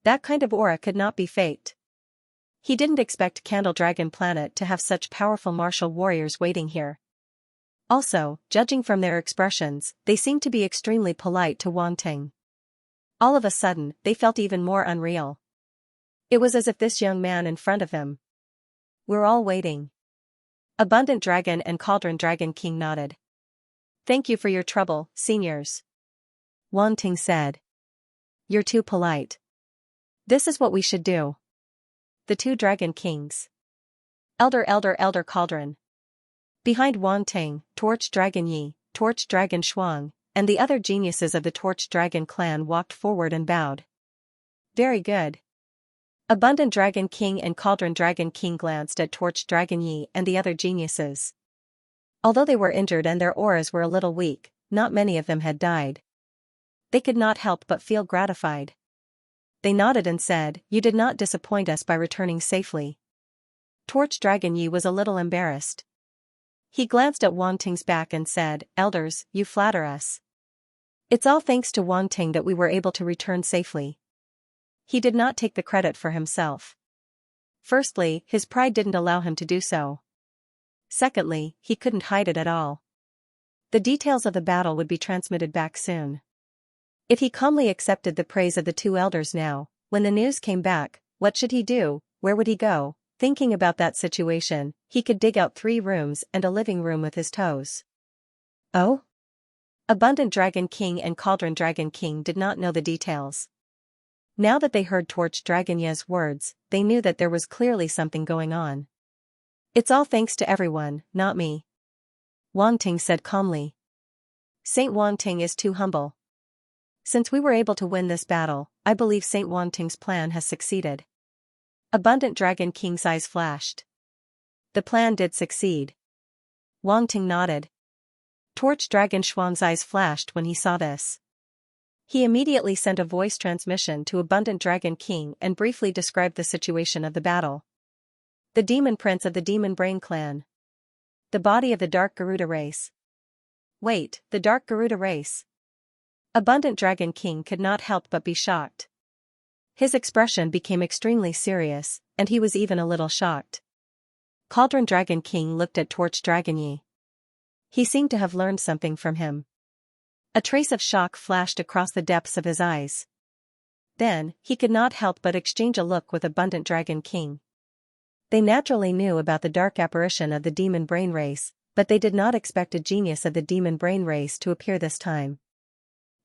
That kind of aura could not be faked. He didn't expect Candle Dragon Planet to have such powerful martial warriors waiting here. Also, judging from their expressions, they seemed to be extremely polite to Wang Ting. All of a sudden, they felt even more unreal. It was as if this young man in front of them. "We're all waiting." Abundant Dragon and Cauldron Dragon King nodded. "Thank you for your trouble, seniors," Wang Ting said. "You're too polite. This is what we should do." The two Dragon Kings. Elder Cauldron. Behind Wang Ting, Torch Dragon Yi, Torch Dragon Shuang, and the other geniuses of the Torch Dragon clan walked forward and bowed. "Very good." Abundant Dragon King and Cauldron Dragon King glanced at Torch Dragon Yi and the other geniuses. Although they were injured and their auras were a little weak, not many of them had died. They could not help but feel gratified. They nodded and said, "You did not disappoint us by returning safely." Torch Dragon Yi was a little embarrassed. He glanced at Wang Ting's back and said, "Elders, you flatter us. It's all thanks to Wang Ting that we were able to return safely." He did not take the credit for himself. Firstly, his pride didn't allow him to do so. Secondly, he couldn't hide it at all. The details of the battle would be transmitted back soon. If he calmly accepted the praise of the two elders now, when the news came back, what should he do? Where would he go? Thinking about that situation, he could dig out 3 rooms and a living room with his toes. Oh? Abundant Dragon King and Cauldron Dragon King did not know the details. Now that they heard Torch Dragon Ye's words, they knew that there was clearly something going on. "It's all thanks to everyone, not me," Wang Ting said calmly. "Saint Wang Ting is too humble. Since we were able to win this battle, I believe Saint Wang Ting's plan has succeeded." Abundant Dragon King's eyes flashed. The plan did succeed. Wang Ting nodded. Torch Dragon Shuang's eyes flashed when he saw this. He immediately sent a voice transmission to Abundant Dragon King and briefly described the situation of the battle. The Demon Prince of the Demon Brain Clan. The body of the Dark Garuda race. Wait, the Dark Garuda race? Abundant Dragon King could not help but be shocked. His expression became extremely serious, and he was even a little shocked. Cauldron Dragon King looked at Torch Dragon Yi. He seemed to have learned something from him. A trace of shock flashed across the depths of his eyes. Then, he could not help but exchange a look with Abundant Dragon King. They naturally knew about the dark apparition of the demon brain race, but they did not expect a genius of the demon brain race to appear this time.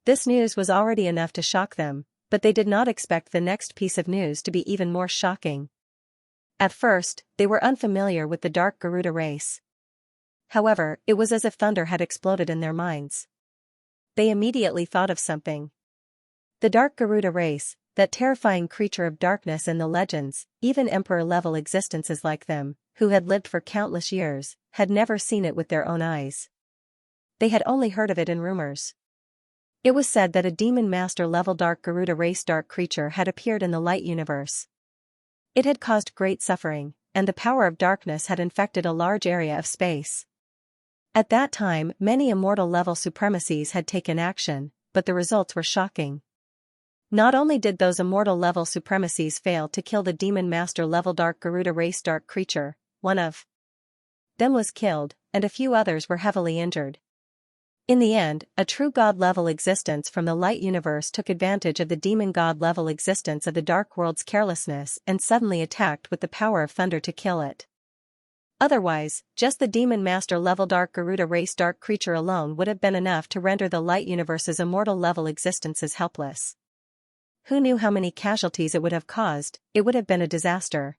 This news was already enough to shock them, but they did not expect the next piece of news to be even more shocking. At first, they were unfamiliar with the dark Garuda race. However, it was as if thunder had exploded in their minds. They immediately thought of something. The dark Garuda race, that terrifying creature of darkness in the legends, even emperor-level existences like them, who had lived for countless years, had never seen it with their own eyes. They had only heard of it in rumors. It was said that a demon master-level dark Garuda race dark creature had appeared in the light universe. It had caused great suffering, and the power of darkness had infected a large area of space. At that time, many immortal-level supremacies had taken action, but the results were shocking. Not only did those immortal-level supremacies fail to kill the demon master-level dark Garuda race dark creature, one of them was killed, and a few others were heavily injured. In the end, a true god-level existence from the light universe took advantage of the demon god-level existence of the dark world's carelessness and suddenly attacked with the power of thunder to kill it. Otherwise, just the demon master-level dark Garuda race dark creature alone would have been enough to render the light universe's immortal-level existences helpless. Who knew how many casualties it would have caused? It would have been a disaster.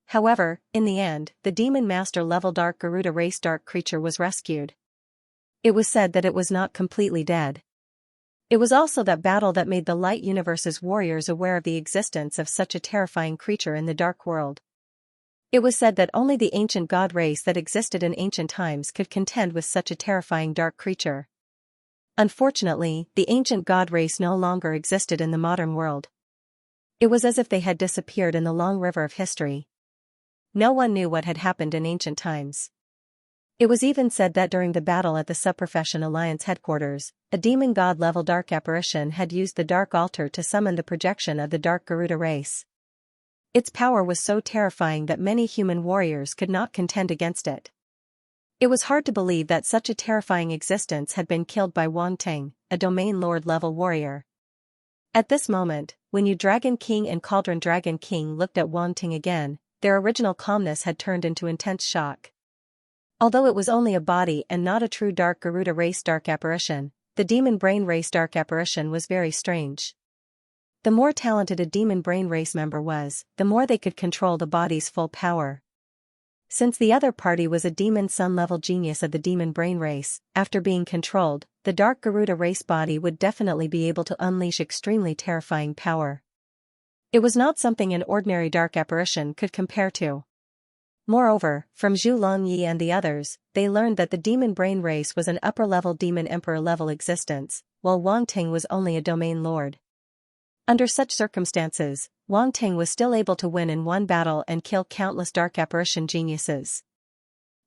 However, in the end, the demon master-level dark Garuda race dark creature was rescued. It was said that it was not completely dead. It was also that battle that made the light universe's warriors aware of the existence of such a terrifying creature in the dark world. It was said that only the ancient god race that existed in ancient times could contend with such a terrifying dark creature. Unfortunately, the ancient god race no longer existed in the modern world. It was as if they had disappeared in the long river of history. No one knew what had happened in ancient times. It was even said that during the battle at the Subprofession Alliance headquarters, a demon god-level dark apparition had used the dark altar to summon the projection of the dark Garuda race. Its power was so terrifying that many human warriors could not contend against it. It was hard to believe that such a terrifying existence had been killed by Wang Ting, a domain lord-level warrior. At this moment, when Yu Dragon King and Cauldron Dragon King looked at Wang Ting again, their original calmness had turned into intense shock. Although it was only a body and not a true dark Garuda race dark apparition, the demon brain race dark apparition was very strange. The more talented a demon brain race member was, the more they could control the body's full power. Since the other party was a demon sun-level genius of the demon brain race, after being controlled, the dark Garuda race body would definitely be able to unleash extremely terrifying power. It was not something an ordinary dark apparition could compare to. Moreover, from Zhu Longyi and the others, they learned that the demon brain race was an upper-level demon emperor-level existence, while Wang Ting was only a domain lord. Under such circumstances, Wang Ting was still able to win in one battle and kill countless dark apparition geniuses.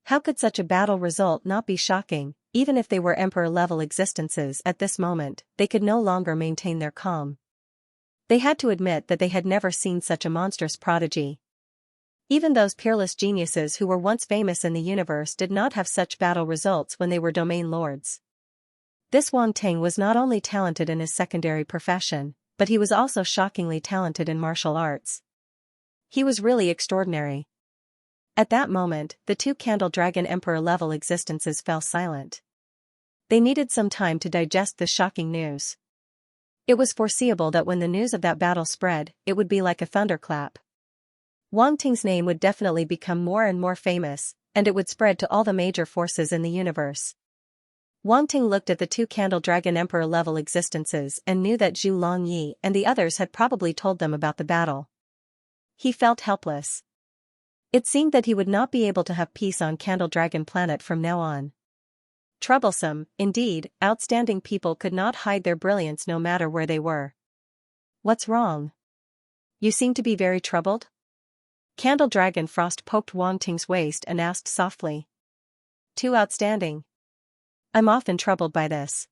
How could such a battle result not be shocking? Even if they were emperor-level existences at this moment, they could no longer maintain their calm. They had to admit that they had never seen such a monstrous prodigy. Even those peerless geniuses who were once famous in the universe did not have such battle results when they were domain lords. This Wang Ting was not only talented in his secondary profession, but he was also shockingly talented in martial arts. He was really extraordinary. At that moment, the two Candle Dragon Emperor-level existences fell silent. They needed some time to digest the shocking news. It was foreseeable that when the news of that battle spread, it would be like a thunderclap. Wang Ting's name would definitely become more and more famous, and it would spread to all the major forces in the universe. Wang Ting looked at the two Candle Dragon Emperor-level existences and knew that Zhu Longyi and the others had probably told them about the battle. He felt helpless. It seemed that he would not be able to have peace on Candle Dragon Planet from now on. Troublesome, indeed, outstanding people could not hide their brilliance no matter where they were. What's wrong? You seem to be very troubled? Candle Dragon Frost poked Wang Ting's waist and asked softly. Too outstanding. I'm often troubled by this.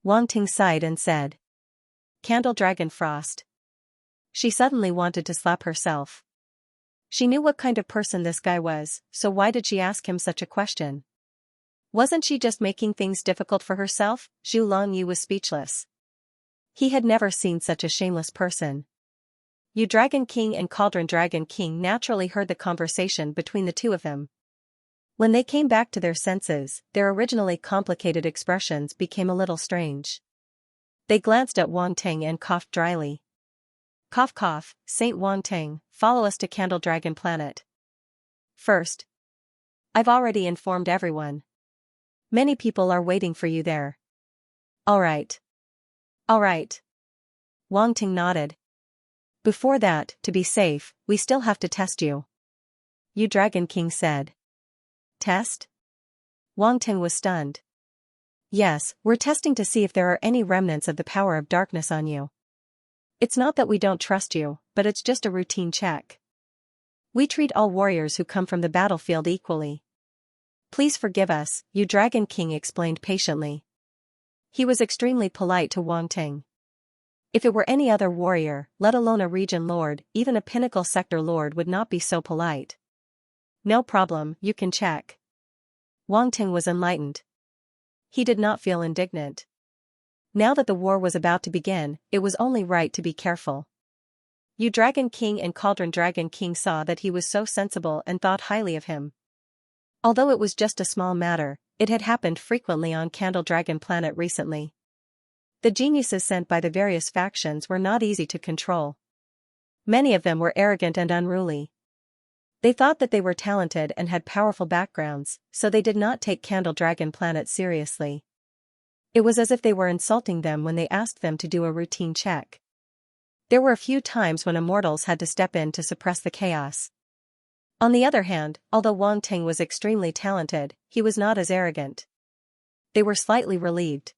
Wang Ting sighed and said. Candle Dragon Frost. She suddenly wanted to slap herself. She knew what kind of person this guy was, so why did she ask him such a question? Wasn't she just making things difficult for herself? Zhu Longyu was speechless. He had never seen such a shameless person. Yu Dragon King and Cauldron Dragon King naturally heard the conversation between the two of them. When they came back to their senses, their originally complicated expressions became a little strange. They glanced at Wang Ting and coughed dryly. Cough cough, Saint Wang Ting, follow us to Candle Dragon Planet. First. I've already informed everyone. Many people are waiting for you there. Alright. Alright. Wang Ting nodded. Before that, to be safe, we still have to test you. Yu Dragon King said. Test? Wang Ting was stunned. Yes, we're testing to see if there are any remnants of the power of darkness on you. It's not that we don't trust you, but it's just a routine check. We treat all warriors who come from the battlefield equally. Please forgive us, Yu Dragon King explained patiently. He was extremely polite to Wang Ting. If it were any other warrior, let alone a region lord, even a pinnacle sector lord would not be so polite. No problem, you can check. Wang Ting was enlightened. He did not feel indignant. Now that the war was about to begin, it was only right to be careful. Yu Dragon King and Cauldron Dragon King saw that he was so sensible and thought highly of him. Although it was just a small matter, it had happened frequently on Candle Dragon Planet recently. The geniuses sent by the various factions were not easy to control. Many of them were arrogant and unruly. They thought that they were talented and had powerful backgrounds, so they did not take Candle Dragon Planet seriously. It was as if they were insulting them when they asked them to do a routine check. There were a few times when immortals had to step in to suppress the chaos. On the other hand, although Wang Ting was extremely talented, he was not as arrogant. They were slightly relieved.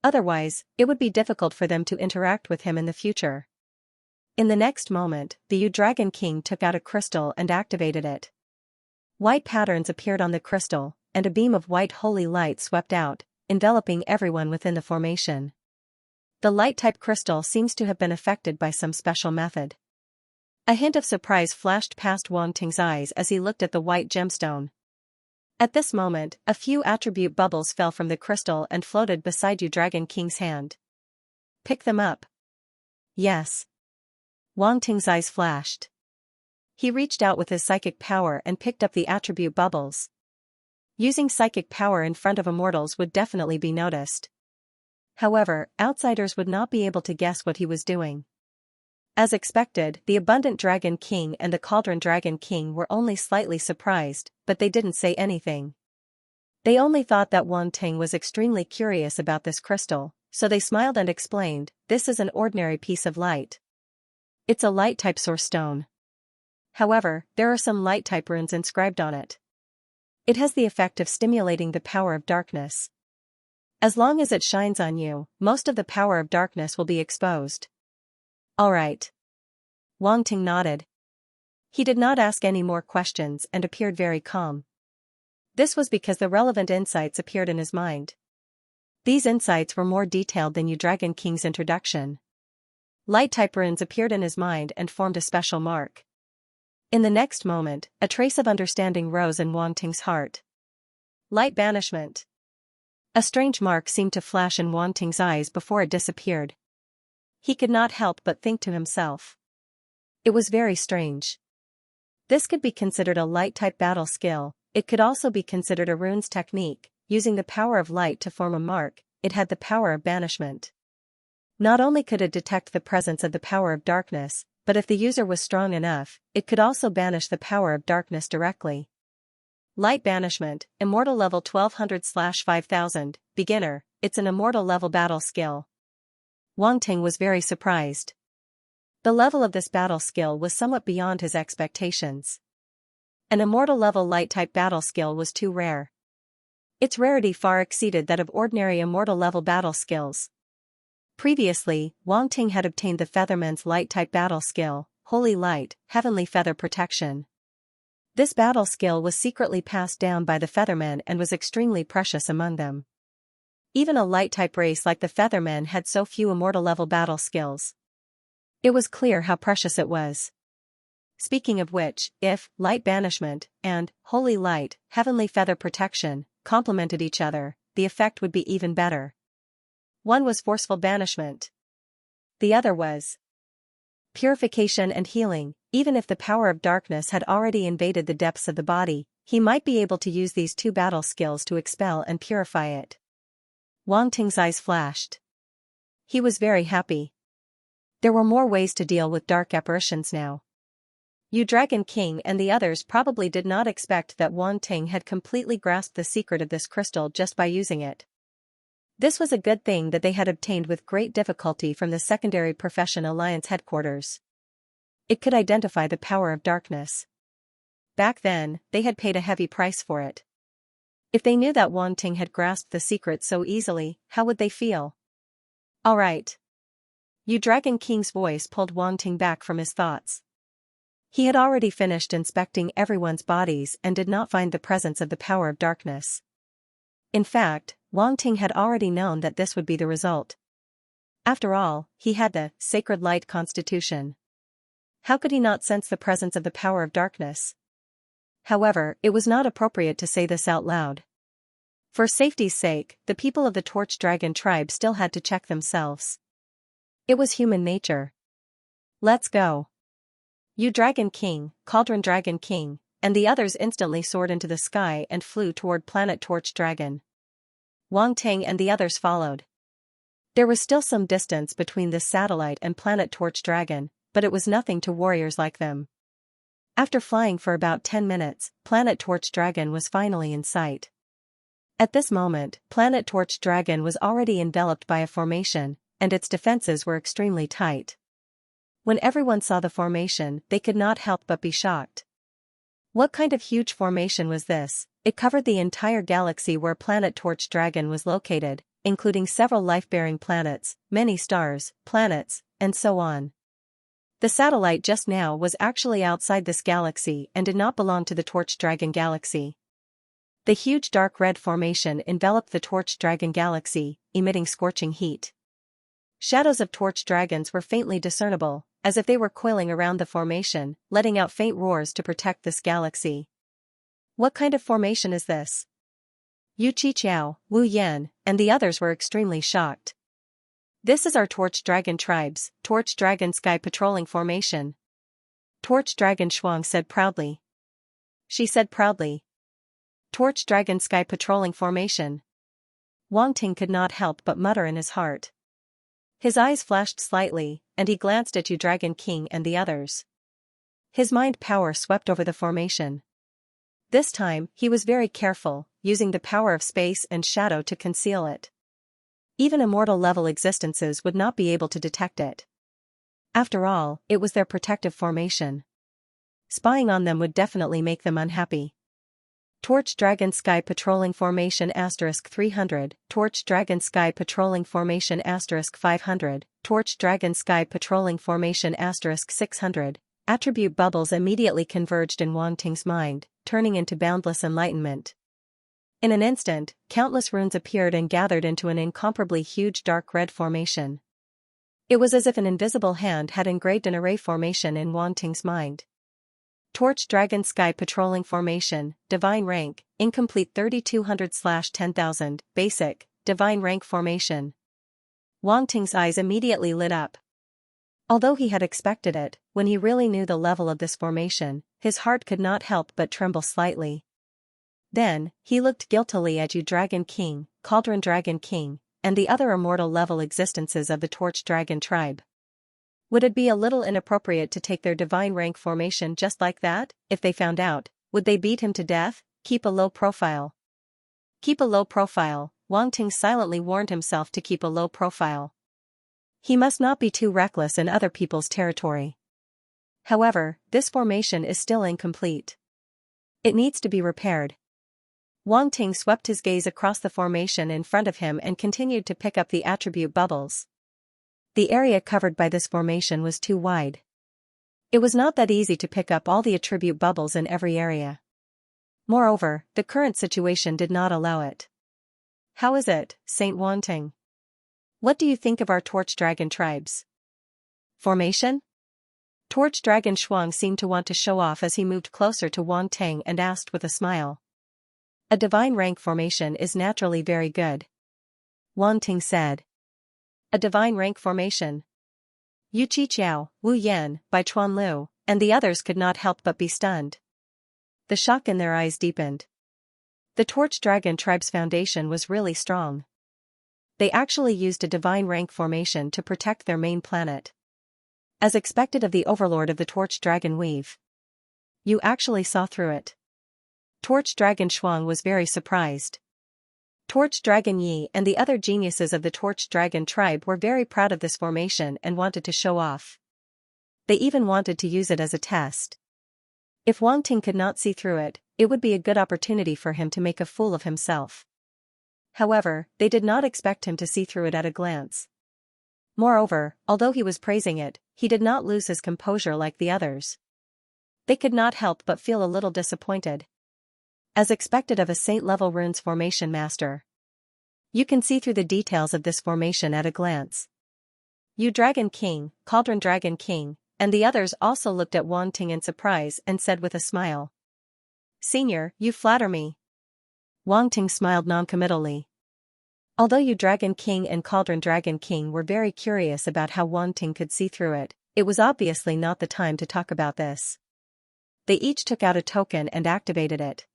Otherwise, it would be difficult for them to interact with him in the future. In the next moment, the Yu Dragon King took out a crystal and activated it. White patterns appeared on the crystal, and a beam of white holy light swept out, enveloping everyone within the formation. The light-type crystal seems to have been affected by some special method. A hint of surprise flashed past Wang Ting's eyes as he looked at the white gemstone. At this moment, a few attribute bubbles fell from the crystal and floated beside Yu Dragon King's hand. Pick them up. Yes. Wang Ting's eyes flashed. He reached out with his psychic power and picked up the attribute bubbles. Using psychic power in front of immortals would definitely be noticed. However, outsiders would not be able to guess what he was doing. As expected, the Abundant Dragon King and the Cauldron Dragon King were only slightly surprised, but they didn't say anything. They only thought that Wang Ting was extremely curious about this crystal, so they smiled and explained, "This is an ordinary piece of light. It's a light-type source stone. However, there are some light-type runes inscribed on it. It has the effect of stimulating the power of darkness. As long as it shines on you, most of the power of darkness will be exposed." Alright. Wang Ting nodded. He did not ask any more questions and appeared very calm. This was because the relevant insights appeared in his mind. These insights were more detailed than Yu Dragon King's introduction. Light-type runes appeared in his mind and formed a special mark. In the next moment, a trace of understanding rose in Wang Ting's heart. Light banishment. A strange mark seemed to flash in Wang Ting's eyes before it disappeared. He could not help but think to himself. It was very strange. This could be considered a light-type battle skill, it could also be considered a rune's technique, using the power of light to form a mark, it had the power of banishment. Not only could it detect the presence of the power of darkness, but if the user was strong enough, it could also banish the power of darkness directly. Light banishment, immortal level 1200/5000, beginner, it's an immortal level battle skill. Wang Ting was very surprised. The level of this battle skill was somewhat beyond his expectations. An immortal level light-type battle skill was too rare. Its rarity far exceeded that of ordinary immortal level battle skills. Previously, Wang Ting had obtained the Featherman's light-type battle skill, Holy Light, Heavenly Feather Protection. This battle skill was secretly passed down by the Feathermen and was extremely precious among them. Even a light-type race like the Feathermen had so few immortal level battle skills. It was clear how precious it was. Speaking of which, if light banishment and holy light, heavenly feather protection, complemented each other, the effect would be even better. One was forceful banishment. The other was purification and healing. Even if the power of darkness had already invaded the depths of the body, he might be able to use these two battle skills to expel and purify it. Wang Ting's eyes flashed. He was very happy. There were more ways to deal with dark apparitions now. Yu Dragon King and the others probably did not expect that Wang Ting had completely grasped the secret of this crystal just by using it. This was a good thing that they had obtained with great difficulty from the Secondary Profession Alliance headquarters. It could identify the power of darkness. Back then, they had paid a heavy price for it. If they knew that Wang Ting had grasped the secret so easily, how would they feel? All right. Yu Dragon King's voice pulled Wang Ting back from his thoughts. He had already finished inspecting everyone's bodies and did not find the presence of the power of darkness. In fact, Wang Ting had already known that this would be the result. After all, he had the sacred light constitution. How could he not sense the presence of the power of darkness? However, it was not appropriate to say this out loud. For safety's sake, the people of the Torch Dragon tribe still had to check themselves. It was human nature. Let's go. Yu Dragon King, Cauldron Dragon King, and the others instantly soared into the sky and flew toward Planet Torch Dragon. Wang Ting and the others followed. There was still some distance between this satellite and Planet Torch Dragon, but it was nothing to warriors like them. After flying for about 10 minutes, Planet Torch Dragon was finally in sight. At this moment, Planet Torch Dragon was already enveloped by a formation, and its defenses were extremely tight. When everyone saw the formation, they could not help but be shocked. What kind of huge formation was this? It covered the entire galaxy where Planet Torch Dragon was located, including several life-bearing planets, many stars, planets, and so on. The satellite just now was actually outside this galaxy and did not belong to the Torch Dragon galaxy. The huge dark red formation enveloped the Torch Dragon galaxy, emitting scorching heat. Shadows of torch dragons were faintly discernible, as if they were coiling around the formation, letting out faint roars to protect this galaxy. What kind of formation is this? Yu Qiqiao, Wu Yan, and the others were extremely shocked. This is our Torch Dragon tribe's Torch Dragon Sky Patrolling Formation. Torch Dragon Shuang said proudly. She said proudly. Torch Dragon Sky Patrolling Formation. Wang Ting could not help but mutter in his heart. His eyes flashed slightly, and he glanced at Yu Dragon King and the others. His mind power swept over the formation. This time, he was very careful, using the power of space and shadow to conceal it. Even immortal-level existences would not be able to detect it. After all, it was their protective formation. Spying on them would definitely make them unhappy. Torch Dragon Sky Patrolling Formation *300, Torch Dragon Sky Patrolling Formation *500, Torch Dragon Sky Patrolling Formation *600. Attribute bubbles immediately converged in Wang Ting's mind, turning into boundless enlightenment. In an instant, countless runes appeared and gathered into an incomparably huge dark red formation. It was as if an invisible hand had engraved an array formation in Wang Ting's mind. Torch Dragon Sky Patrolling Formation, Divine Rank, Incomplete 3200/10,000, Basic, Divine Rank Formation. Wang Ting's eyes immediately lit up. Although he had expected it, when he really knew the level of this formation, his heart could not help but tremble slightly. Then, he looked guiltily at Yu Dragon King, Cauldron Dragon King, and the other immortal-level existences of the Torch Dragon tribe. Would it be a little inappropriate to take their divine rank formation just like that? If they found out, would they beat him to death? Keep a low profile. Keep a low profile. Wang Ting silently warned himself to keep a low profile. He must not be too reckless in other people's territory. However, this formation is still incomplete. It needs to be repaired. Wang Ting swept his gaze across the formation in front of him and continued to pick up the attribute bubbles. The area covered by this formation was too wide. It was not that easy to pick up all the attribute bubbles in every area. Moreover, the current situation did not allow it. How is it, Saint Wang Ting? What do you think of our Torch Dragon tribes? Formation? Torch Dragon Shuang seemed to want to show off as he moved closer to Wang Tang and asked with a smile. A divine rank formation is naturally very good. Wang Ting said. A divine rank formation. Yu Qiqiao, Wu Yan, Bai Chuan Lu, and the others could not help but be stunned. The shock in their eyes deepened. The Torch Dragon tribe's foundation was really strong. They actually used a divine rank formation to protect their main planet. As expected of the overlord of the Torch Dragon Weave. You actually saw through it. Torch Dragon Shuang was very surprised. Torch Dragon Yi and the other geniuses of the Torch Dragon tribe were very proud of this formation and wanted to show off. They even wanted to use it as a test. If Wang Ting could not see through it, it would be a good opportunity for him to make a fool of himself. However, they did not expect him to see through it at a glance. Moreover, although he was praising it, he did not lose his composure like the others. They could not help but feel a little disappointed. As expected of a saint-level runes formation master. You can see through the details of this formation at a glance. You Dragon King, Cauldron Dragon King, and the others also looked at Wang Ting in surprise and said with a smile. Senior, you flatter me. Wang Ting smiled noncommittally. Although you Dragon King and Cauldron Dragon King were very curious about how Wang Ting could see through it, it was obviously not the time to talk about this. They each took out a token and activated it.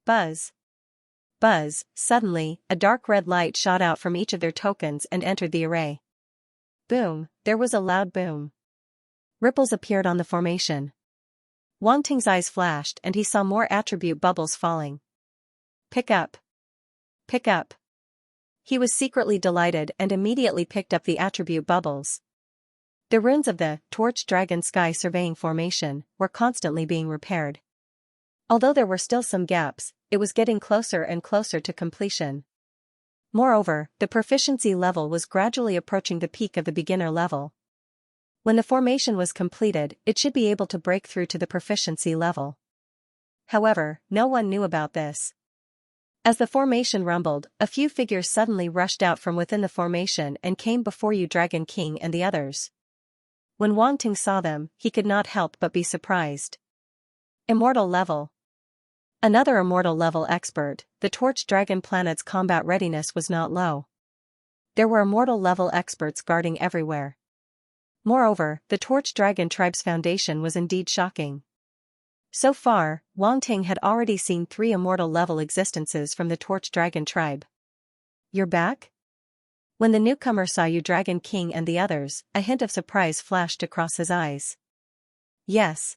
Buzz. Buzz, suddenly, a dark red light shot out from each of their tokens and entered the array. Boom, there was a loud boom. Ripples appeared on the formation. Wang Ting's eyes flashed and he saw more attribute bubbles falling. Pick up. Pick up. He was secretly delighted and immediately picked up the attribute bubbles. The runes of the Torch Dragon Sky Surveying Formation were constantly being repaired. Although there were still some gaps, it was getting closer and closer to completion. Moreover, the proficiency level was gradually approaching the peak of the beginner level. When the formation was completed, it should be able to break through to the proficiency level. However, no one knew about this. As the formation rumbled, a few figures suddenly rushed out from within the formation and came before you Dragon King and the others. When Wang Ting saw them, he could not help but be surprised. Immortal level. Another immortal level expert, the Torch Dragon planet's combat readiness was not low. There were immortal level experts guarding everywhere. Moreover, the Torch Dragon tribe's foundation was indeed shocking. So far, Wang Ting had already seen 3 immortal level existences from the Torch Dragon tribe. You're back? When the newcomer saw you Dragon King and the others, a hint of surprise flashed across his eyes. Yes.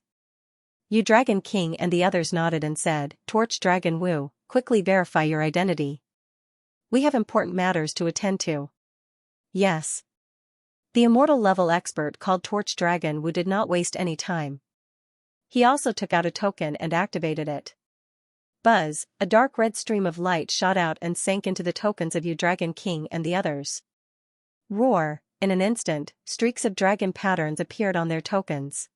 You Dragon King and the others nodded and said, Torch Dragon Wu, quickly verify your identity. We have important matters to attend to. Yes. The immortal level expert called Torch Dragon Wu did not waste any time. He also took out a token and activated it. Buzz, a dark red stream of light shot out and sank into the tokens of you Dragon King and the others. Roar, in an instant, streaks of dragon patterns appeared on their tokens.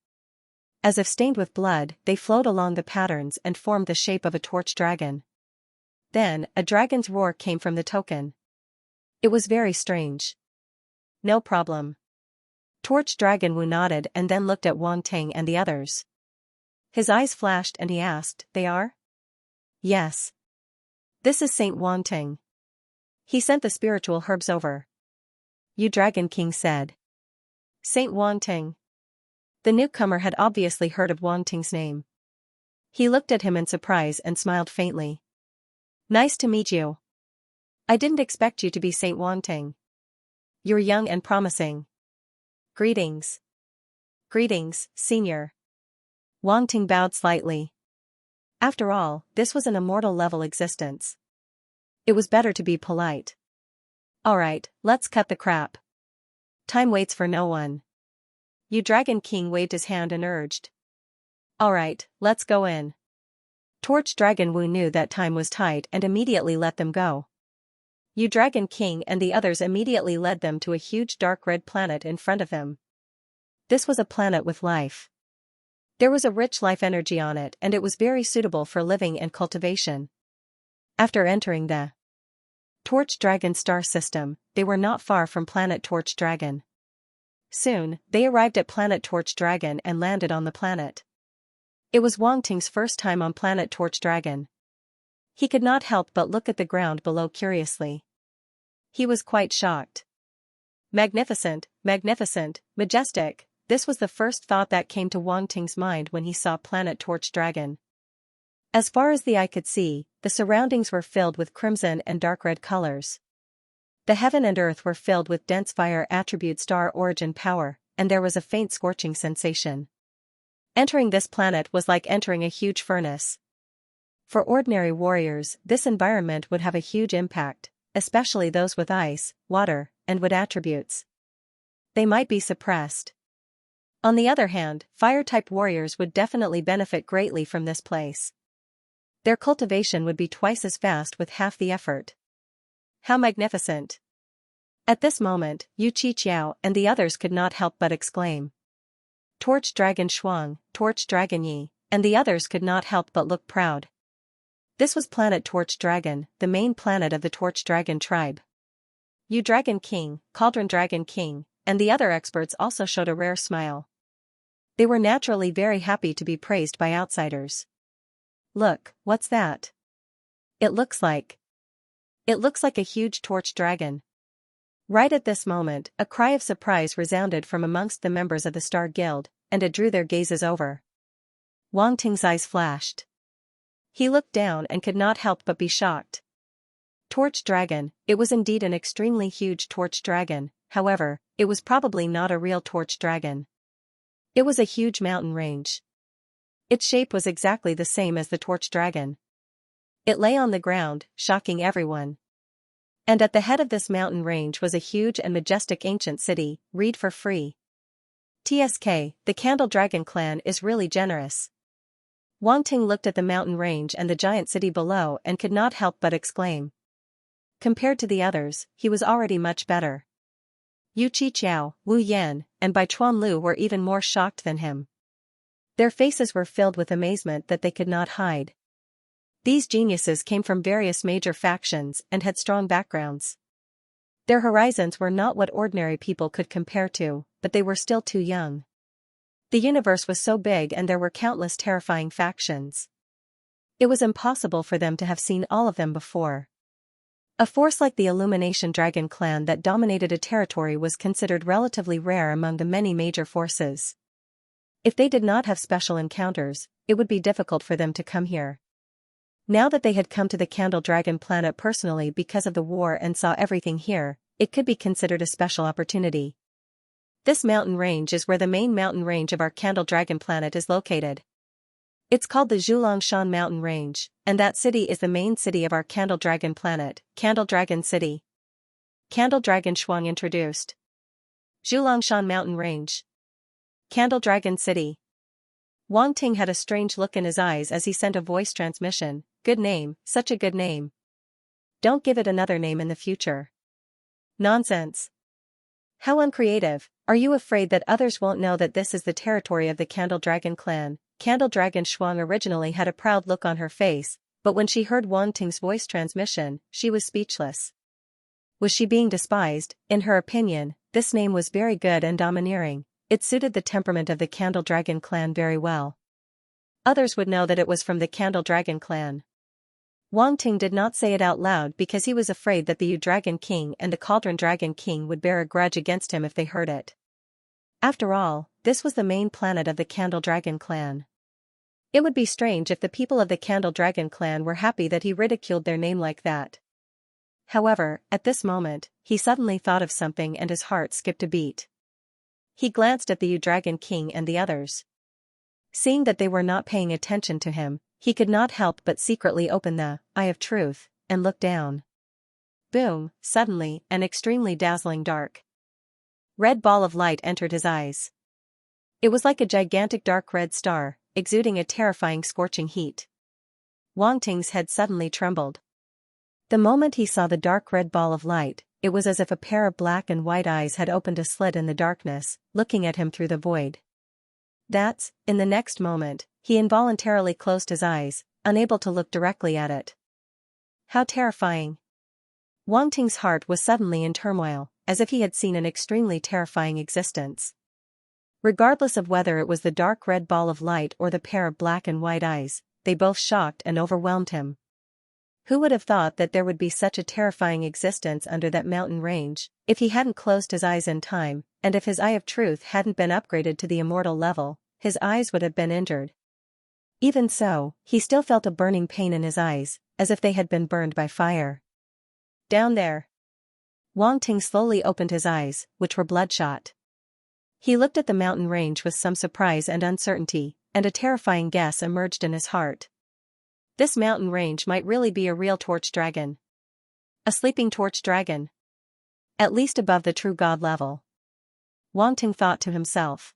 As if stained with blood, they flowed along the patterns and formed the shape of a torch dragon. Then, a dragon's roar came from the token. It was very strange. No problem. Torch Dragon Wu nodded and then looked at Wang Ting and the others. His eyes flashed and he asked, They are? Yes. This is Saint Wang Ting. He sent the spiritual herbs over. You Dragon King said. Saint Wang Ting. The newcomer had obviously heard of Wang Ting's name. He looked at him in surprise and smiled faintly. Nice to meet you. I didn't expect you to be Saint Wang Ting. You're young and promising. Greetings. Greetings, senior. Wang Ting bowed slightly. After all, this was an immortal level existence. It was better to be polite. Alright, let's cut the crap. Time waits for no one. You Dragon King waved his hand and urged. Alright, let's go in. Torch Dragon Wu knew that time was tight and immediately let them go. You Dragon King and the others immediately led them to a huge dark red planet in front of him. This was a planet with life. There was a rich life energy on it and it was very suitable for living and cultivation. After entering the Torch Dragon star system, they were not far from planet Torch Dragon. Soon, they arrived at Planet Torch Dragon and landed on the planet. It was Wang Ting's first time on Planet Torch Dragon. He could not help but look at the ground below curiously. He was quite shocked. Magnificent, magnificent, majestic, this was the first thought that came to Wang Ting's mind when he saw Planet Torch Dragon. As far as the eye could see, the surroundings were filled with crimson and dark red colors. The heaven and earth were filled with dense fire attribute star origin power, and there was a faint scorching sensation. Entering this planet was like entering a huge furnace. For ordinary warriors, this environment would have a huge impact, especially those with ice, water, and wood attributes. They might be suppressed. On the other hand, fire-type warriors would definitely benefit greatly from this place. Their cultivation would be twice as fast with half the effort. How magnificent! At this moment, Xianxia and the others could not help but exclaim. Torch Dragon Shuang, Torch Dragon Yi, and the others could not help but look proud. This was Planet Torch Dragon, the main planet of the Torch Dragon tribe. Yu Dragon King, Cauldron Dragon King, and the other experts also showed a rare smile. They were naturally very happy to be praised by outsiders. Look, what's that? It looks like a huge torch dragon. Right at this moment, a cry of surprise resounded from amongst the members of the Star Guild, and it drew their gazes over. Wang Ting's eyes flashed. He looked down and could not help but be shocked. Torch dragon, it was indeed an extremely huge torch dragon, however, it was probably not a real torch dragon. It was a huge mountain range. Its shape was exactly the same as the torch dragon. It lay on the ground, shocking everyone. And at the head of this mountain range was a huge and majestic ancient city. Read for free. TSK, the Candle Dragon clan is really generous. Wang Ting looked at the mountain range and the giant city below and could not help but exclaim. Compared to the others, he was already much better. Yu Qiqiao, Wu Yan, and Bai Chuan Lu were even more shocked than him. Their faces were filled with amazement that they could not hide. These geniuses came from various major factions and had strong backgrounds. Their horizons were not what ordinary people could compare to, but they were still too young. The universe was so big and there were countless terrifying factions. It was impossible for them to have seen all of them before. A force like the Illumination Dragon clan that dominated a territory was considered relatively rare among the many major forces. If they did not have special encounters, it would be difficult for them to come here. Now that they had come to the Candle Dragon planet personally because of the war and saw everything here, it could be considered a special opportunity. This mountain range is where the main mountain range of our Candle Dragon planet is located. It's called the Zhulongshan Mountain Range, and that city is the main city of our Candle Dragon planet, Candle Dragon City. Candle Dragon Shuang introduced. Zhulongshan Mountain Range. Candle Dragon City. Wang Ting had a strange look in his eyes as he sent a voice transmission. Good name, such a good name. Don't give it another name in the future. Nonsense. How uncreative. Are you afraid that others won't know that this is the territory of the Candle Dragon clan? Candle Dragon Shuang originally had a proud look on her face, but when she heard Wang Ting's voice transmission, she was speechless. Was she being despised? In her opinion, this name was very good and domineering. It suited the temperament of the Candle Dragon clan very well. Others would know that it was from the Candle Dragon clan. Wang Ting did not say it out loud because he was afraid that the Yu Dragon King and the Cauldron Dragon King would bear a grudge against him if they heard it. After all, this was the main planet of the Candle Dragon clan. It would be strange if the people of the Candle Dragon clan were happy that he ridiculed their name like that. However, at this moment, he suddenly thought of something and his heart skipped a beat. He glanced at the Yu Dragon King and the others. Seeing that they were not paying attention to him, he could not help but secretly open the Eye of Truth and look down. Boom, suddenly, an extremely dazzling dark red ball of light entered his eyes. It was like a gigantic dark red star, exuding a terrifying scorching heat. Wang Ting's head suddenly trembled. The moment he saw the dark red ball of light, it was as if a pair of black and white eyes had opened a slit in the darkness, looking at him through the void. In the next moment, he involuntarily closed his eyes, unable to look directly at it. How terrifying! Wang Ting's heart was suddenly in turmoil. as if he had seen an extremely terrifying existence. Regardless of whether it was the dark red ball of light or the pair of black and white eyes, they both shocked and overwhelmed him. Who would have thought that there would be such a terrifying existence under that mountain range, if he hadn't closed his eyes in time, and if his Eye of Truth hadn't been upgraded to the immortal level, his eyes would have been injured. Even so, he still felt a burning pain in his eyes, as if they had been burned by fire. Down there. Wang Ting slowly opened his eyes, which were bloodshot. He looked at the mountain range with some surprise and uncertainty, and a terrifying guess emerged in his heart. This mountain range might really be a real torch dragon. A sleeping torch dragon. At least above the true god level. Wang Ting thought to himself.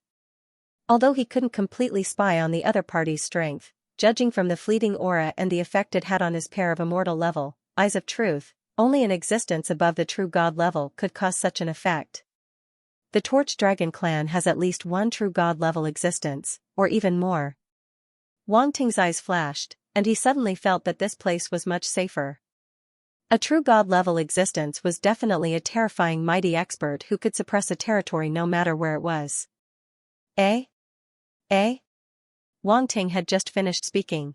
Although he couldn't completely spy on the other party's strength, judging from the fleeting aura and the effect it had on his pair of immortal level, Eyes of Truth, only an existence above the true god level could cause such an effect. The Torch Dragon clan has at least one true god level existence, or even more. Wang Ting's eyes flashed, and he suddenly felt that this place was much safer. A true god level existence was definitely a terrifying mighty expert who could suppress a territory no matter where it was. Eh? Wang Ting had just finished speaking.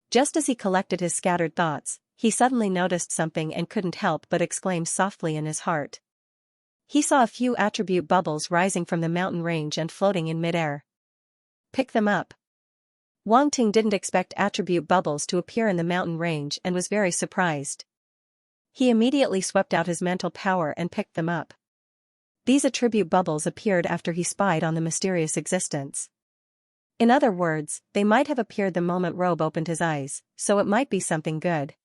Just as he collected his scattered thoughts, he suddenly noticed something and couldn't help but exclaim softly in his heart. He saw a few attribute bubbles rising from the mountain range and floating in midair. Pick them up. Wang Ting didn't expect attribute bubbles to appear in the mountain range and was very surprised. He immediately swept out his mental power and picked them up. These attribute bubbles appeared after he spied on the mysterious existence. In other words, they might have appeared the moment Robe opened his eyes, so it might be something good.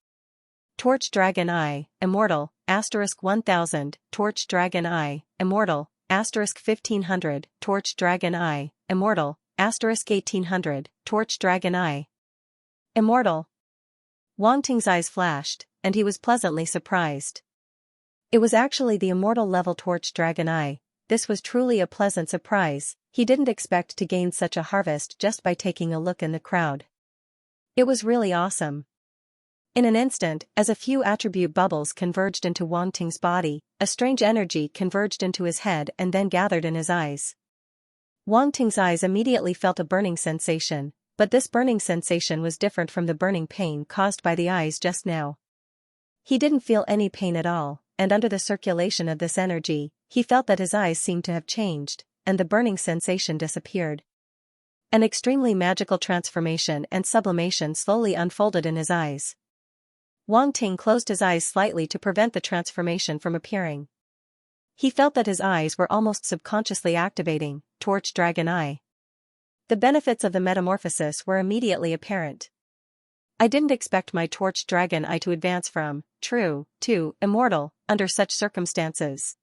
Torch Dragon Eye, Immortal, *1000, Torch Dragon Eye, Immortal, *1500, Torch Dragon Eye, Immortal, *1800, Torch Dragon Eye. Immortal. Wang Ting's eyes flashed, and he was pleasantly surprised. It was actually the immortal level Torch Dragon Eye. This was truly a pleasant surprise. He didn't expect to gain such a harvest just by taking a look in the crowd. It was really awesome. In an instant, as a few attribute bubbles converged into Wang Ting's body, a strange energy converged into his head and then gathered in his eyes. Wang Ting's eyes immediately felt a burning sensation, but this burning sensation was different from the burning pain caused by the eyes just now. He didn't feel any pain at all, and under the circulation of this energy, he felt that his eyes seemed to have changed, and the burning sensation disappeared. An extremely magical transformation and sublimation slowly unfolded in his eyes. Wang Ting closed his eyes slightly to prevent the transformation from appearing. He felt that his eyes were almost subconsciously activating Torch Dragon Eye. The benefits of the metamorphosis were immediately apparent. I didn't expect my Torch Dragon Eye to advance from true to immortal under such circumstances.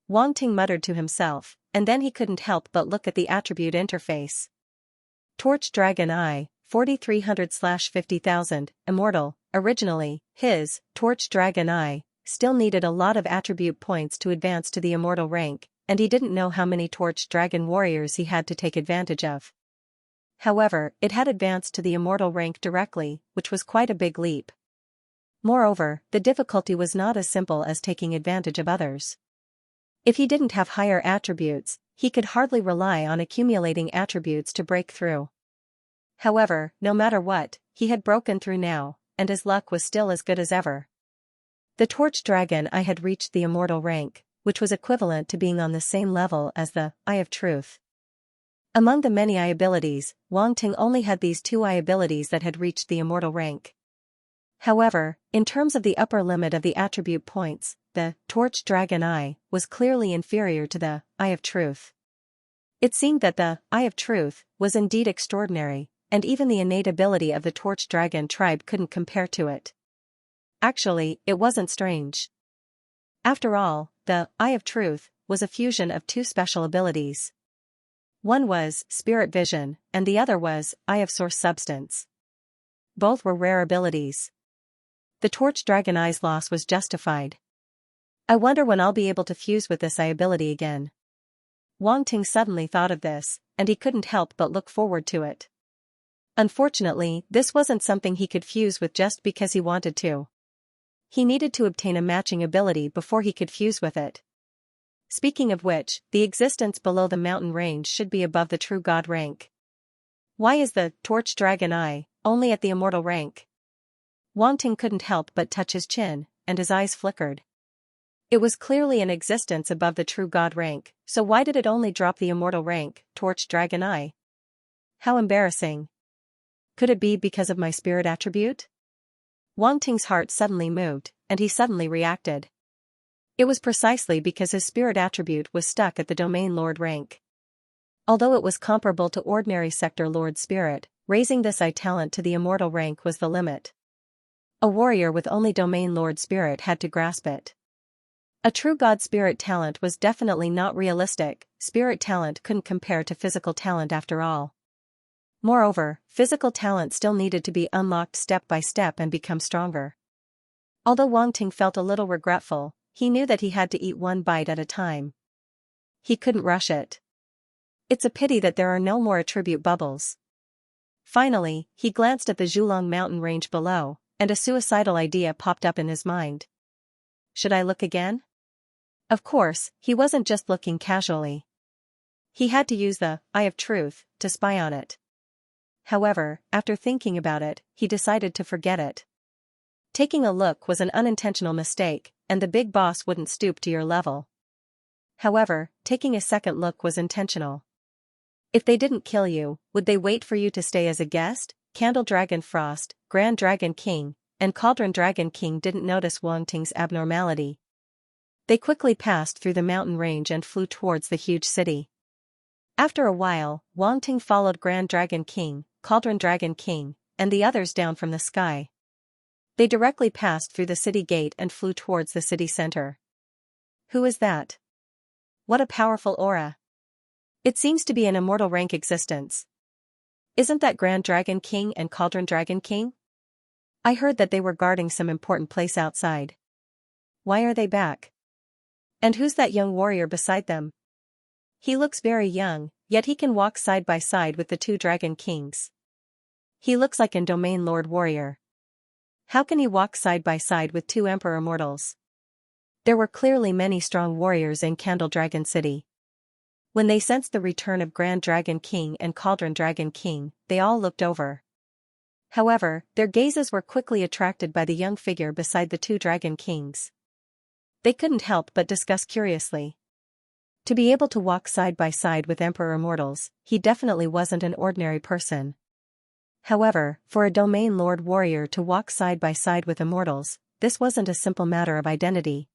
Wang Ting muttered to himself, and then he couldn't help but look at the attribute interface. Torch Dragon Eye, 4300/50,000, Immortal. Originally, his Torch Dragon Eye still needed a lot of attribute points to advance to the immortal rank, and he didn't know how many Torch Dragon warriors he had to take advantage of. However, it had advanced to the immortal rank directly, which was quite a big leap. Moreover, the difficulty was not as simple as taking advantage of others. If he didn't have higher attributes, he could hardly rely on accumulating attributes to break through. However, no matter what, he had broken through now, and his luck was still as good as ever. The Torch Dragon Eye had reached the immortal rank, which was equivalent to being on the same level as the Eye of Truth. Among the many eye abilities, Wang Ting only had these two eye abilities that had reached the immortal rank. However, in terms of the upper limit of the attribute points, the Torch Dragon Eye was clearly inferior to the Eye of Truth. It seemed that the Eye of Truth was indeed extraordinary, and even the innate ability of the Torch Dragon tribe couldn't compare to it. Actually, it wasn't strange. After all, the Eye of Truth was a fusion of two special abilities. One was Spirit Vision, and the other was Eye of Source Substance. Both were rare abilities. The Torch Dragon Eye's loss was justified. I wonder when I'll be able to fuse with this eye ability again. Wang Ting suddenly thought of this, and he couldn't help but look forward to it. Unfortunately, this wasn't something he could fuse with just because he wanted to. He needed to obtain a matching ability before he could fuse with it. Speaking of which, the existence below the mountain range should be above the true god rank. Why is the torch dragon eye only at the immortal rank? Wang Ting couldn't help but touch his chin, and his eyes flickered. It was clearly an existence above the true god rank, so why did it only drop the immortal rank, torch dragon eye? How embarrassing. Could it be because of my spirit attribute? Wang Ting's heart suddenly moved, and he suddenly reacted. It was precisely because his spirit attribute was stuck at the domain lord rank. Although it was comparable to ordinary sector lord spirit, raising this eye talent to the immortal rank was the limit. A warrior with only domain lord spirit had to grasp it. A true god spirit talent was definitely not realistic. Spirit talent couldn't compare to physical talent after all. Moreover, physical talent still needed to be unlocked step by step and become stronger. Although Wang Ting felt a little regretful, he knew that he had to eat one bite at a time. He couldn't rush it. It's a pity that there are no more attribute bubbles. Finally, he glanced at the Zhulong mountain range below, and a suicidal idea popped up in his mind. Should I look again? Of course, he wasn't just looking casually. He had to use the eye of truth to spy on it. However, after thinking about it, he decided to forget it. Taking a look was an unintentional mistake, and the big boss wouldn't stoop to your level. However, taking a second look was intentional. If they didn't kill you, would they wait for you to stay as a guest? Candle Dragon Frost, Grand Dragon King, and Cauldron Dragon King didn't notice Wang Ting's abnormality. They quickly passed through the mountain range and flew towards the huge city. After a while, Wang Ting followed Grand Dragon King, Cauldron Dragon King, and the others down from the sky. They directly passed through the city gate and flew towards the city center. Who is that? What a powerful aura. It seems to be an immortal rank existence. Isn't that Grand Dragon King and Cauldron Dragon King? I heard that they were guarding some important place outside. Why are they back? And who's that young warrior beside them? He looks very young, yet he can walk side by side with the two Dragon Kings. He looks like an domain lord warrior. How can he walk side by side with two emperor immortals? There were clearly many strong warriors in Candle Dragon City. When they sensed the return of Grand Dragon King and Cauldron Dragon King, they all looked over. However, their gazes were quickly attracted by the young figure beside the two Dragon Kings. They couldn't help but discuss curiously. To be able to walk side by side with Emperor Immortals, he definitely wasn't an ordinary person. However, for a domain lord warrior to walk side by side with Immortals, this wasn't a simple matter of identity.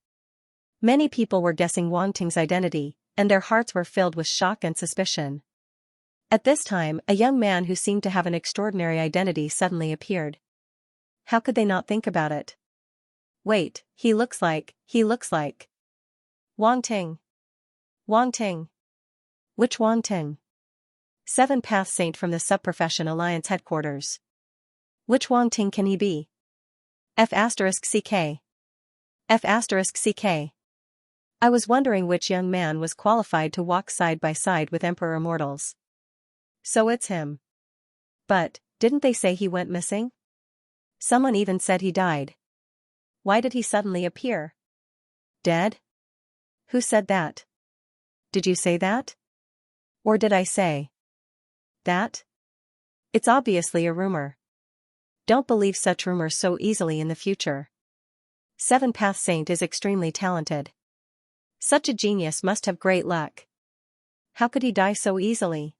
Many people were guessing Wang Ting's identity, and their hearts were filled with shock and suspicion. At this time, a young man who seemed to have an extraordinary identity suddenly appeared. How could they not think about it? Wait, he looks like. Wang Ting. Wang Ting. Which Wang Ting? 7th Saint from the Subprofession Alliance headquarters. Which Wang Ting can he be? F***CK. F***CK. I was wondering which young man was qualified to walk side by side with Emperor Immortals. So it's him. But, didn't they say he went missing? Someone even said he died. Why did he suddenly appear? Dead? Who said that? Did you say that? Or did I say that? It's obviously a rumor. Don't believe such rumors so easily in the future. 7th Saint is extremely talented. Such a genius must have great luck. How could he die so easily?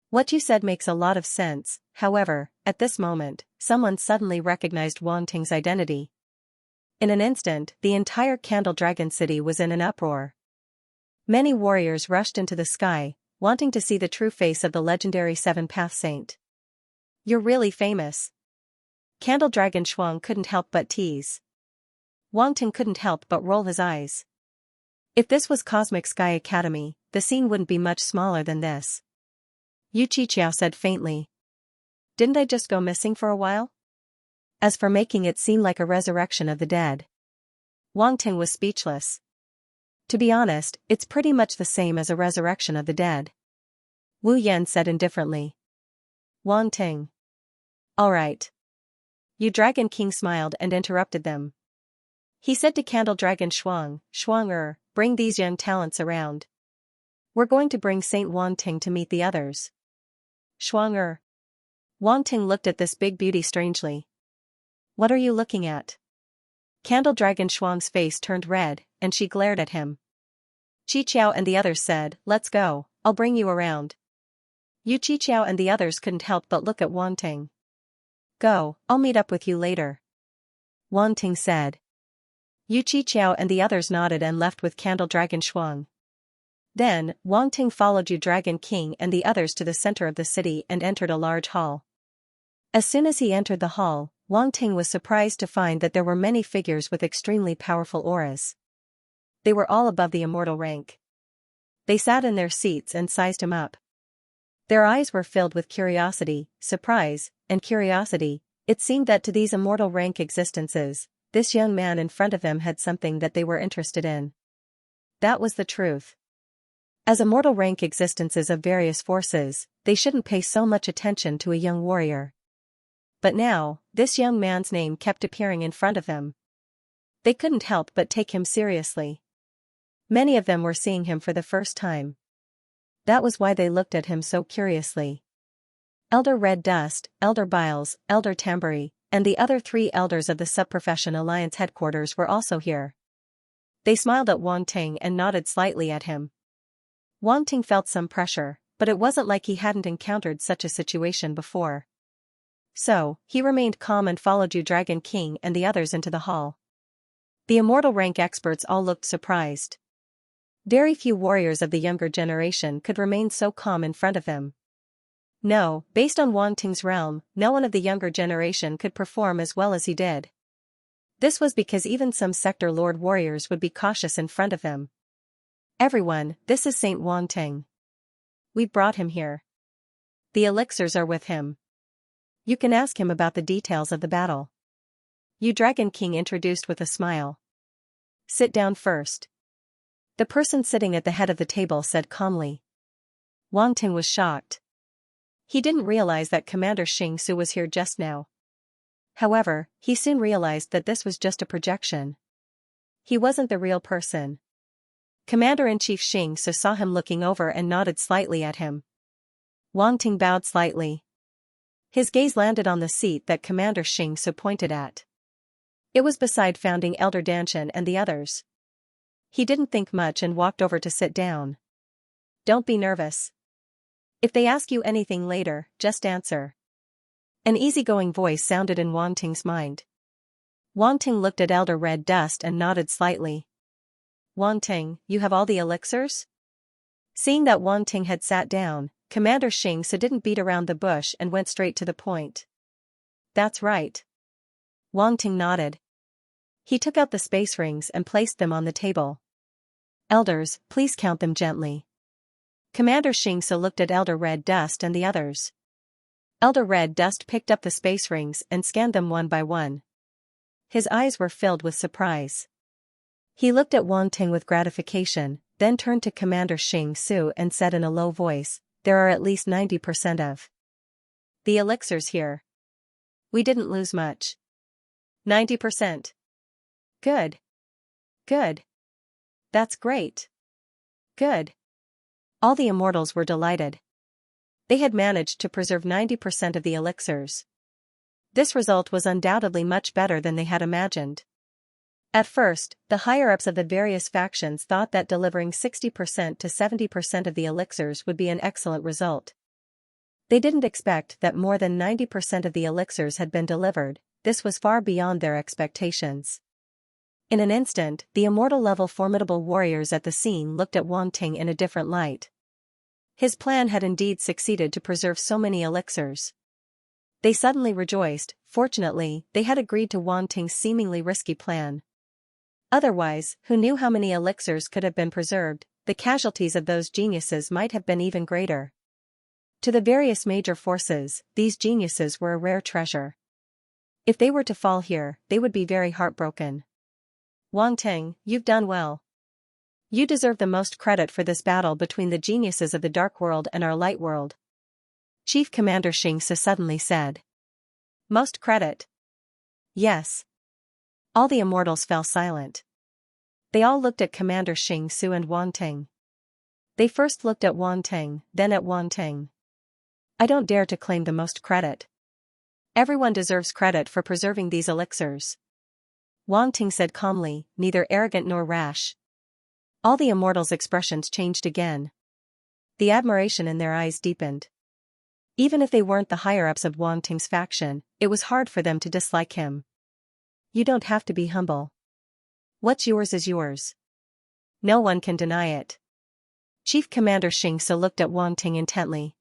What you said makes a lot of sense. However, at this moment, someone suddenly recognized Wang Ting's identity. In an instant, the entire Candle Dragon City was in an uproar. Many warriors rushed into the sky, wanting to see the true face of the legendary 7th Saint. You're really famous. Candle Dragon Shuang couldn't help but tease. Wang Ting couldn't help but roll his eyes. If this was Cosmic Sky Academy, the scene wouldn't be much smaller than this. Yu Qiqiao said faintly. Didn't I just go missing for a while? As for making it seem like a resurrection of the dead. Wang Ting was speechless. To be honest, it's pretty much the same as a resurrection of the dead. Wu Yan said indifferently. Wang Ting. All right. Yu Dragon King smiled and interrupted them. He said to Candle Dragon Shuang, bring these young talents around. We're going to bring Saint Wanting to meet the others. Shuang. Wanting looked at this big beauty strangely. What are you looking at? Candle Dragon Shuang's face turned red, and she glared at him. Qiqiao and the others said, let's go, I'll bring you around. Yu Qiqiao and the others couldn't help but look at Wanting. Go, I'll meet up with you later. Wanting said. Yu Qiqiao and the others nodded and left with Candle Dragon Shuang. Then, Wanting followed Yu Dragon King and the others to the center of the city and entered a large hall. As soon as he entered the hall, Wanting was surprised to find that there were many figures with extremely powerful auras. They were all above the immortal rank. They sat in their seats and sized him up. Their eyes were filled with curiosity, surprise, and curiosity. It seemed that to these immortal rank existences, this young man in front of them had something that they were interested in. That was the truth. As immortal rank existences of various forces, they shouldn't pay so much attention to a young warrior. But now, this young man's name kept appearing in front of them. They couldn't help but take him seriously. Many of them were seeing him for the first time. That was why they looked at him so curiously. Elder Red Dust, Elder Biles, Elder Tamburi, and the other 3 elders of the Subprofession Alliance headquarters were also here. They smiled at Wanting and nodded slightly at him. Wanting felt some pressure, but it wasn't like he hadn't encountered such a situation before. So, he remained calm and followed Yu Dragon King and the others into the hall. The immortal rank experts all looked surprised. Very few warriors of the younger generation could remain so calm in front of him. No, based on Wanting's realm, no one of the younger generation could perform as well as he did. This was because even some sector lord warriors would be cautious in front of him. Everyone, this is Saint Wanting. We brought him here. The elixirs are with him. You can ask him about the details of the battle. Yu Dragon King introduced with a smile. Sit down first. The person sitting at the head of the table said calmly. Wanting was shocked. He didn't realize that Commander Xianxia was here just now. However, he soon realized that this was just a projection. He wasn't the real person. Commander-in-Chief Xianxia saw him looking over and nodded slightly at him. Wanting bowed slightly. His gaze landed on the seat that Commander Xianxia pointed at. It was beside Founding Elder Danshan and the others. He didn't think much and walked over to sit down. Don't be nervous. If they ask you anything later, just answer. An easygoing voice sounded in Wanting's mind. Wanting looked at Elder Red Dust and nodded slightly. Wanting, you have all the elixirs? Seeing that Wanting had sat down, Commander Xianxia didn't beat around the bush and went straight to the point. That's right. Wanting nodded. He took out the space rings and placed them on the table. Elders, please count them gently. Commander Xianxia looked at Elder Red Dust and the others. Elder Red Dust picked up the space rings and scanned them one by one. His eyes were filled with surprise. He looked at Wanting with gratification, then turned to Commander Xianxia and said in a low voice, there are at least 90% of the elixirs here. We didn't lose much. 90%. Good. Good. That's great. Good. All the immortals were delighted. They had managed to preserve 90% of the elixirs. This result was undoubtedly much better than they had imagined. At first, the higher-ups of the various factions thought that delivering 60% to 70% of the elixirs would be an excellent result. They didn't expect that more than 90% of the elixirs had been delivered. This was far beyond their expectations. In an instant, the immortal-level formidable warriors at the scene looked at Wanting in a different light. His plan had indeed succeeded to preserve so many elixirs. They suddenly rejoiced. Fortunately, they had agreed to Wanting's seemingly risky plan. Otherwise, who knew how many elixirs could have been preserved? The casualties of those geniuses might have been even greater. To the various major forces, these geniuses were a rare treasure. If they were to fall here, they would be very heartbroken. Wanting, you've done well. You deserve the most credit for this battle between the geniuses of the Dark World and our Light World. Chief Commander Xianxia suddenly said. Most credit? Yes. All the immortals fell silent. They all looked at Commander Xianxia and Wan Ting. They first looked at Wan Ting, then at Wan Ting. I don't dare to claim the most credit. Everyone deserves credit for preserving these elixirs. Wan Ting said calmly, neither arrogant nor rash. All the immortals' expressions changed again. The admiration in their eyes deepened. Even if they weren't the higher-ups of Wan Ting's faction, it was hard for them to dislike him. You don't have to be humble. What's yours is yours. No one can deny it. Chief Commander Xianxia looked at Wan Ting intently.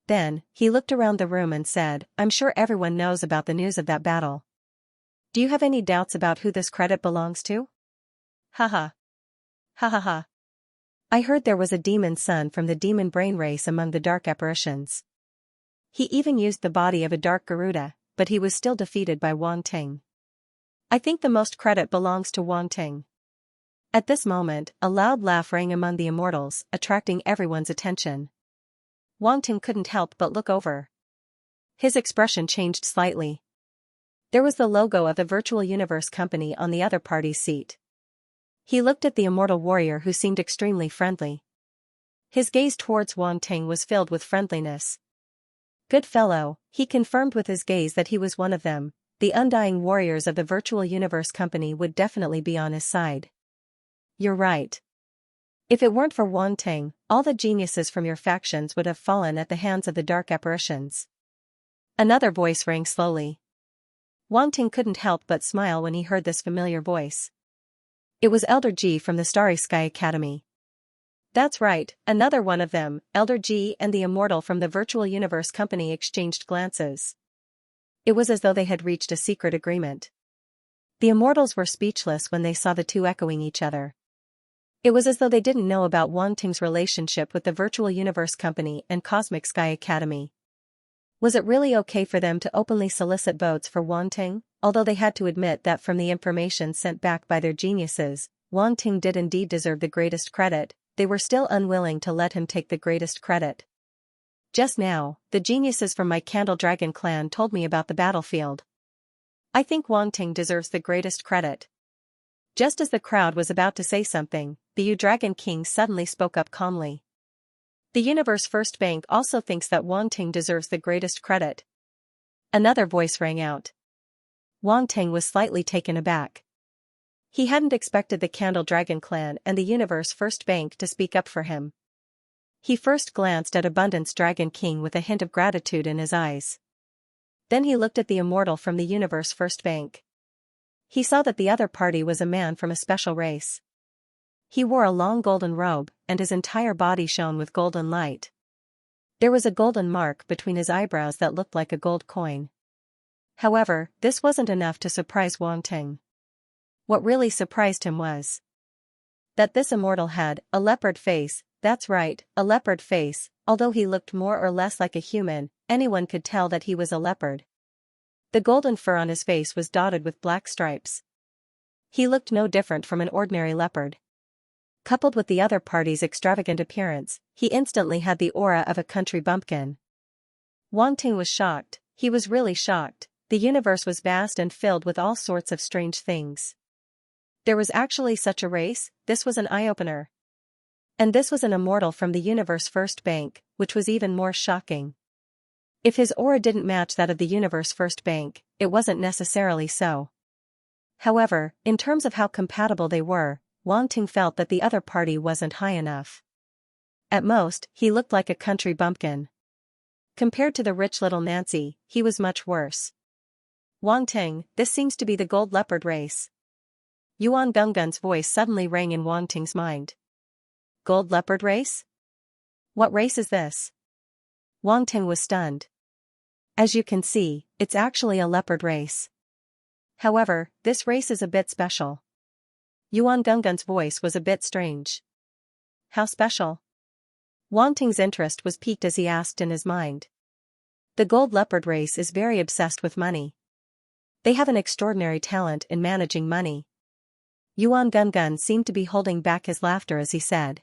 Then, he looked around the room and said, I'm sure everyone knows about the news of that battle. Do you have any doubts about who this credit belongs to? Haha. Ha ha ha. I heard there was a demon son from the demon brain race among the dark apparitions. He even used the body of a dark Garuda, but he was still defeated by Wan Ting. I think the most credit belongs to Wan Ting. At this moment, a loud laugh rang among the immortals, attracting everyone's attention. Wan Ting couldn't help but look over. His expression changed slightly. There was the logo of the Virtual Universe Company on the other party's seat. He looked at the immortal warrior who seemed extremely friendly. His gaze towards Wan Ting was filled with friendliness. Good fellow, he confirmed with his gaze that he was one of them. The undying warriors of the Virtual Universe Company would definitely be on his side. You're right. If it weren't for Wan Ting, all the geniuses from your factions would have fallen at the hands of the dark apparitions. Another voice rang slowly. Wan Ting couldn't help but smile when he heard this familiar voice. It was Elder Ji from the Starry Sky Academy. That's right, another one of them. Elder Ji and the Immortal from the Virtual Universe Company exchanged glances. It was as though they had reached a secret agreement. The Immortals were speechless when they saw the two echoing each other. It was as though they didn't know about Wan Ting's relationship with the Virtual Universe Company and Cosmic Sky Academy. Was it really okay for them to openly solicit votes for Wan Ting? Although they had to admit that from the information sent back by their geniuses, Wan Ting did indeed deserve the greatest credit, they were still unwilling to let him take the greatest credit. Just now, the geniuses from my Candle Dragon clan told me about the battlefield. I think Wan Ting deserves the greatest credit. Just as the crowd was about to say something, the U-Dragon King suddenly spoke up calmly. The Universe First Bank also thinks that Wan Ting deserves the greatest credit. Another voice rang out. Wan Ting was slightly taken aback. He hadn't expected the Candle Dragon clan and the Universe First Bank to speak up for him. He first glanced at Abundance Dragon King with a hint of gratitude in his eyes. Then he looked at the Immortal from the Universe First Bank. He saw that the other party was a man from a special race. He wore a long golden robe, and his entire body shone with golden light. There was a golden mark between his eyebrows that looked like a gold coin. However, this wasn't enough to surprise Wan Ting. What really surprised him was that this immortal had a leopard face. That's right, a leopard face. Although he looked more or less like a human, anyone could tell that he was a leopard. The golden fur on his face was dotted with black stripes. He looked no different from an ordinary leopard. Coupled with the other party's extravagant appearance, he instantly had the aura of a country bumpkin. Wan Ting was shocked, he was really shocked. The universe was vast and filled with all sorts of strange things. There was actually such a race. This was an eye-opener. And this was an immortal from the Universe First Bank, which was even more shocking. If his aura didn't match that of the Universe First Bank, it wasn't necessarily so. However, in terms of how compatible they were, Wan Ting felt that the other party wasn't high enough. At most, he looked like a country bumpkin. Compared to the rich little Nancy, he was much worse. Wan Ting, this seems to be the gold leopard race. Yuan Gunggun's voice suddenly rang in Wan Ting's mind. Gold leopard race? What race is this? Wan Ting was stunned. As you can see, it's actually a leopard race. However, this race is a bit special. Yuan Gunggun's voice was a bit strange. How special? Wan Ting's interest was piqued as he asked in his mind. The gold leopard race is very obsessed with money. They have an extraordinary talent in managing money. Yuan Gunggun seemed to be holding back his laughter as he said.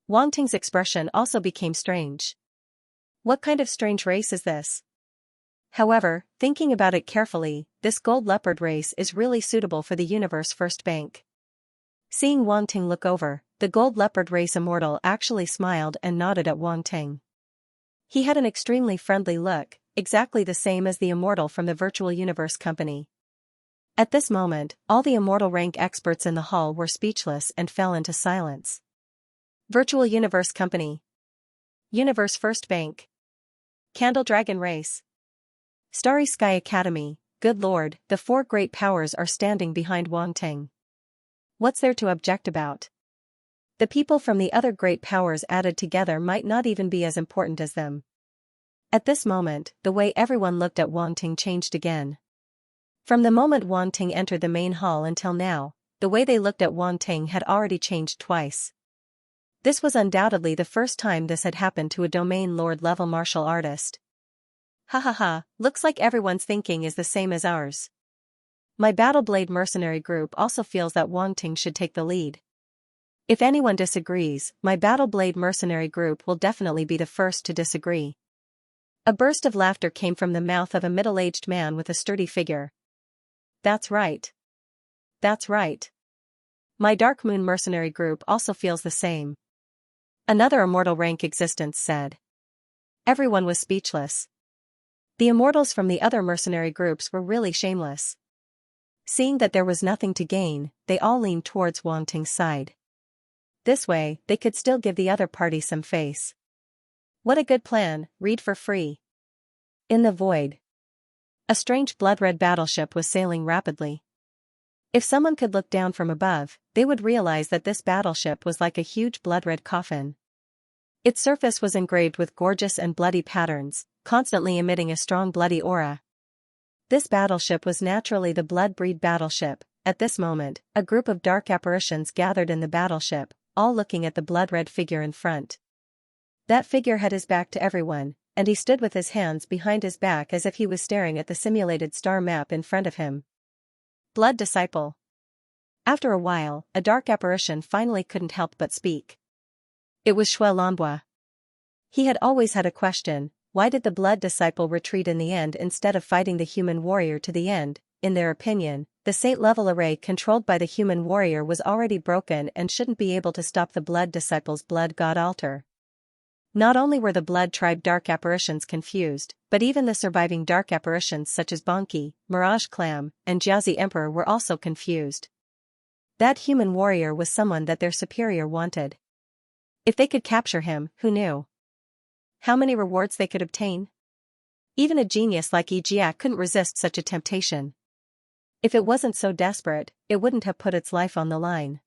Wan Ting's expression also became strange. What kind of strange race is this? However, thinking about it carefully, this gold leopard race is really suitable for the universe first bank. Seeing Wang Ting look over, the gold leopard race immortal actually smiled and nodded at Wang Ting. He had an extremely friendly look, exactly the same as the immortal from the virtual universe company. At this moment, all the immortal rank experts in the hall were speechless and fell into silence. Virtual universe company. Universe first bank. Candle Dragon race. Starry Sky Academy. Good lord, the four great powers are standing behind Wang Ting. What's there to object about? The people from the other great powers added together might not even be as important as them. At this moment, the way everyone looked at Wang Ting changed again. From the moment Wang Ting entered the main hall until now, the way they looked at Wang Ting had already changed twice. This was undoubtedly the first time this had happened to a domain lord level martial artist. Ha ha ha, looks like everyone's thinking is the same as ours. My Battle Blade mercenary group also feels that Wang Ting should take the lead. If anyone disagrees, my Battle Blade mercenary group will definitely be the first to disagree. A burst of laughter came from the mouth of a middle-aged man with a sturdy figure. That's right. That's right. My Dark Moon mercenary group also feels the same. Another immortal rank existence said. Everyone was speechless. The immortals from the other mercenary groups were really shameless. Seeing that there was nothing to gain, they all leaned towards Wang Ting's side. This way, they could still give the other party some face. What a good plan, read for free. In the void. A strange blood-red battleship was sailing rapidly. If someone could look down from above, they would realize that this battleship was like a huge blood-red coffin. Its surface was engraved with gorgeous and bloody patterns, constantly emitting a strong bloody aura. This battleship was naturally the Blood-Breed battleship. At this moment, a group of dark apparitions gathered in the battleship, all looking at the blood-red figure in front. That figure had his back to everyone, and he stood with his hands behind his back as if he was staring at the simulated star map in front of him. Blood Disciple. After a while, a dark apparition finally couldn't help but speak. It was Xianxia. He had always had a question: why did the Blood Disciple retreat in the end instead of fighting the human warrior to the end? In their opinion, the Saint-level array controlled by the human warrior was already broken and shouldn't be able to stop the Blood Disciple's Blood God altar. Not only were the Blood Tribe dark apparitions confused, but even the surviving dark apparitions such as Bonki, Mirage Clam, and Jiazi Emperor were also confused. That human warrior was someone that their superior wanted. If they could capture him, who knew how many rewards they could obtain? Even a genius like Jia couldn't resist such a temptation. If it wasn't so desperate, it wouldn't have put its life on the line.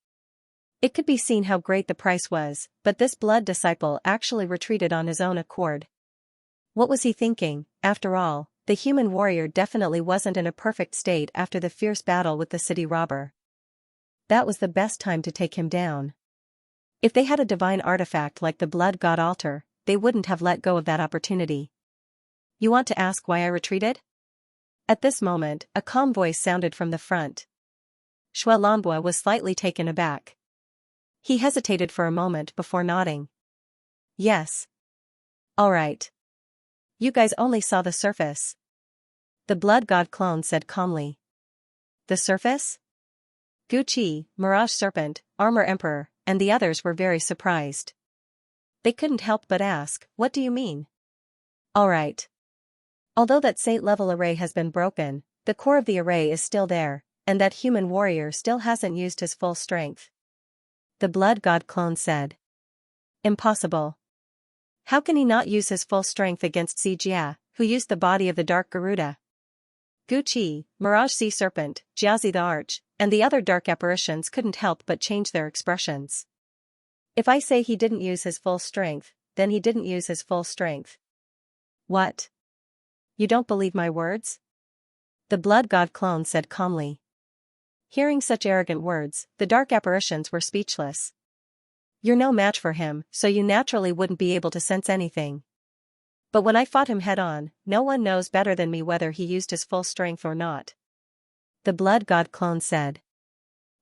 It could be seen how great the price was, but this Blood Disciple actually retreated on his own accord. What was he thinking? After all, the human warrior definitely wasn't in a perfect state after the fierce battle with the city robber. That was the best time to take him down. If they had a divine artifact like the Blood God altar, they wouldn't have let go of that opportunity. You want to ask why I retreated? At this moment, a calm voice sounded from the front. Xianxia was slightly taken aback. He hesitated for a moment before nodding. Yes. All right. You guys only saw the surface. The Blood God clone said calmly. The surface? Guqi, Mirage Serpent, Armor Emperor, and the others were very surprised. They couldn't help but ask, what do you mean? All right. Although that Saint-level array has been broken, the core of the array is still there, and that human warrior still hasn't used his full strength. The Blood God clone said. Impossible. How can he not use his full strength against Jia, who used the body of the Dark Garuda? Guqi, Mirage Sea Serpent, Jiazi the Arch, and the other dark apparitions couldn't help but change their expressions. If I say he didn't use his full strength, then he didn't use his full strength. What? You don't believe my words? The Blood God clone said calmly. Hearing such arrogant words, the dark apparitions were speechless. You're no match for him, so you naturally wouldn't be able to sense anything. But when I fought him head-on, no one knows better than me whether he used his full strength or not. The Blood God clone said.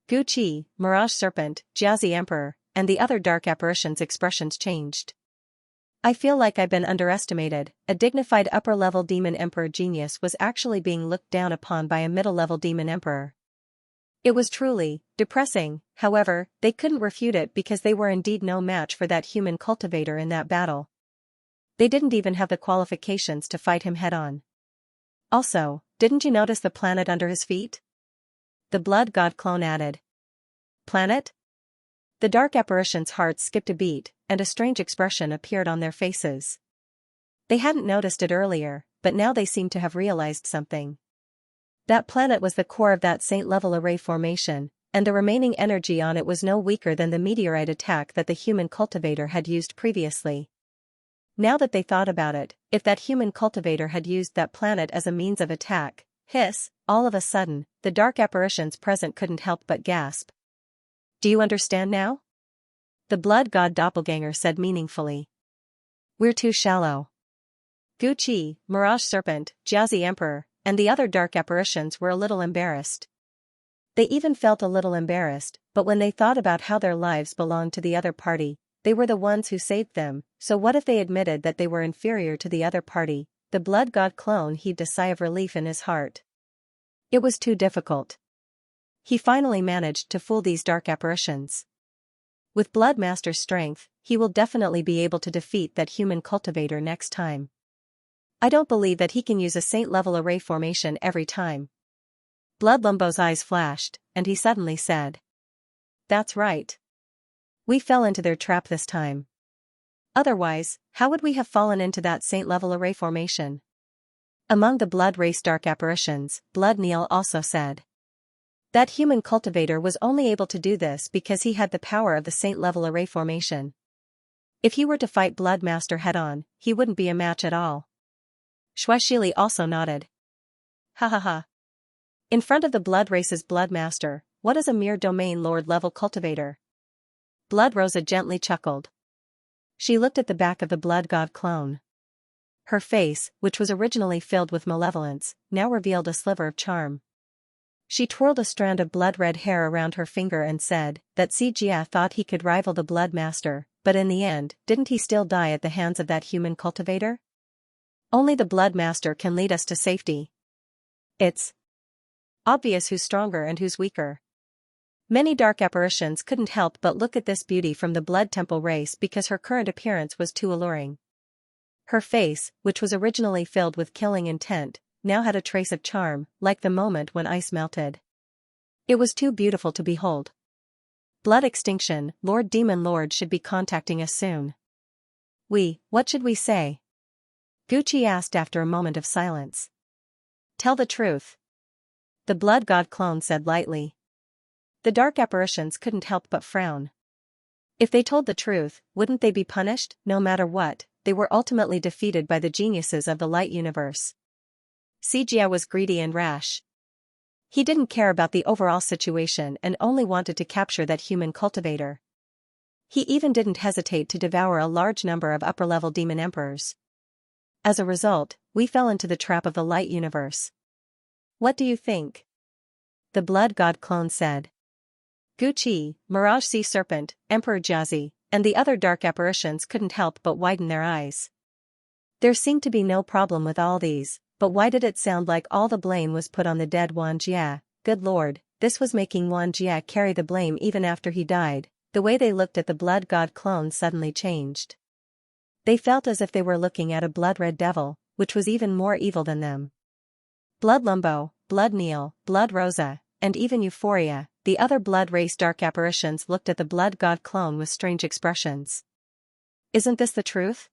Guqi, Mirage Serpent, Jiazi Emperor, and the other dark apparitions' expressions changed. I feel like I've been underestimated. A dignified upper-level demon emperor genius was actually being looked down upon by a middle-level demon emperor. It was truly depressing. However, they couldn't refute it because they were indeed no match for that human cultivator in that battle. They didn't even have the qualifications to fight him head-on. Also, didn't you notice the planet under his feet? The blood god clone added. Planet? The dark apparition's hearts skipped a beat, and a strange expression appeared on their faces. They hadn't noticed it earlier, but now they seemed to have realized something. That planet was the core of that saint-level array formation, and the remaining energy on it was no weaker than the meteorite attack that the human cultivator had used previously. Now that they thought about it, if that human cultivator had used that planet as a means of attack, all of a sudden, the dark apparitions present couldn't help but gasp. Do you understand now? The blood god doppelganger said meaningfully. We're too shallow. Guqi, Mirage Serpent, Jiazi Emperor, and the other dark apparitions were a little embarrassed. They even felt a little embarrassed, but when they thought about how their lives belonged to the other party, they were the ones who saved them, so what if they admitted that they were inferior to the other party? The blood god clone heaved a sigh of relief in his heart. It was too difficult. He finally managed to fool these dark apparitions. With Blood Master's strength, he will definitely be able to defeat that human cultivator next time. I don't believe that he can use a saint-level array formation every time. Blood Lumbo's eyes flashed, and he suddenly said. That's right. We fell into their trap this time. Otherwise, how would we have fallen into that saint-level array formation? Among the blood race dark apparitions, Blood Neil also said. That human cultivator was only able to do this because he had the power of the saint-level array formation. If he were to fight Blood Master head-on, he wouldn't be a match at all. Shuaishili also nodded. Ha ha ha. In front of the blood race's Blood Master, what is a mere domain lord-level cultivator? Blood Rosa gently chuckled. She looked at the back of the blood god clone. Her face, which was originally filled with malevolence, now revealed a sliver of charm. She twirled a strand of blood-red hair around her finger and said that Xianxia thought he could rival the Blood Master, but in the end, didn't he still die at the hands of that human cultivator? Only the Blood Master can lead us to safety. It's obvious who's stronger and who's weaker. Many dark apparitions couldn't help but look at this beauty from the Blood Temple race because her current appearance was too alluring. Her face, which was originally filled with killing intent, now had a trace of charm, like the moment when ice melted. It was too beautiful to behold. Blood Extinction, Lord Demon Lord should be contacting us soon. What should we say? Guqi asked after a moment of silence. Tell the truth. The blood god clone said lightly. The dark apparitions couldn't help but frown. If they told the truth, wouldn't they be punished? No matter what, they were ultimately defeated by the geniuses of the light universe. Xianxia was greedy and rash. He didn't care about the overall situation and only wanted to capture that human cultivator. He even didn't hesitate to devour a large number of upper-level demon emperors. As a result, we fell into the trap of the light universe. What do you think? The blood god clone said. Guqi, Mirage Sea Serpent, Emperor Jiazi, and the other dark apparitions couldn't help but widen their eyes. There seemed to be no problem with all these, but why did it sound like all the blame was put on the dead Xianxia? Good lord, this was making Xianxia carry the blame even after he died. The way they looked at the blood god clone suddenly changed. They felt as if they were looking at a blood-red devil, which was even more evil than them. Blood Lumbo, Blood Neil, Blood Rosa, and even Euphoria, the other blood race dark apparitions looked at the blood god clone with strange expressions. Isn't this the truth?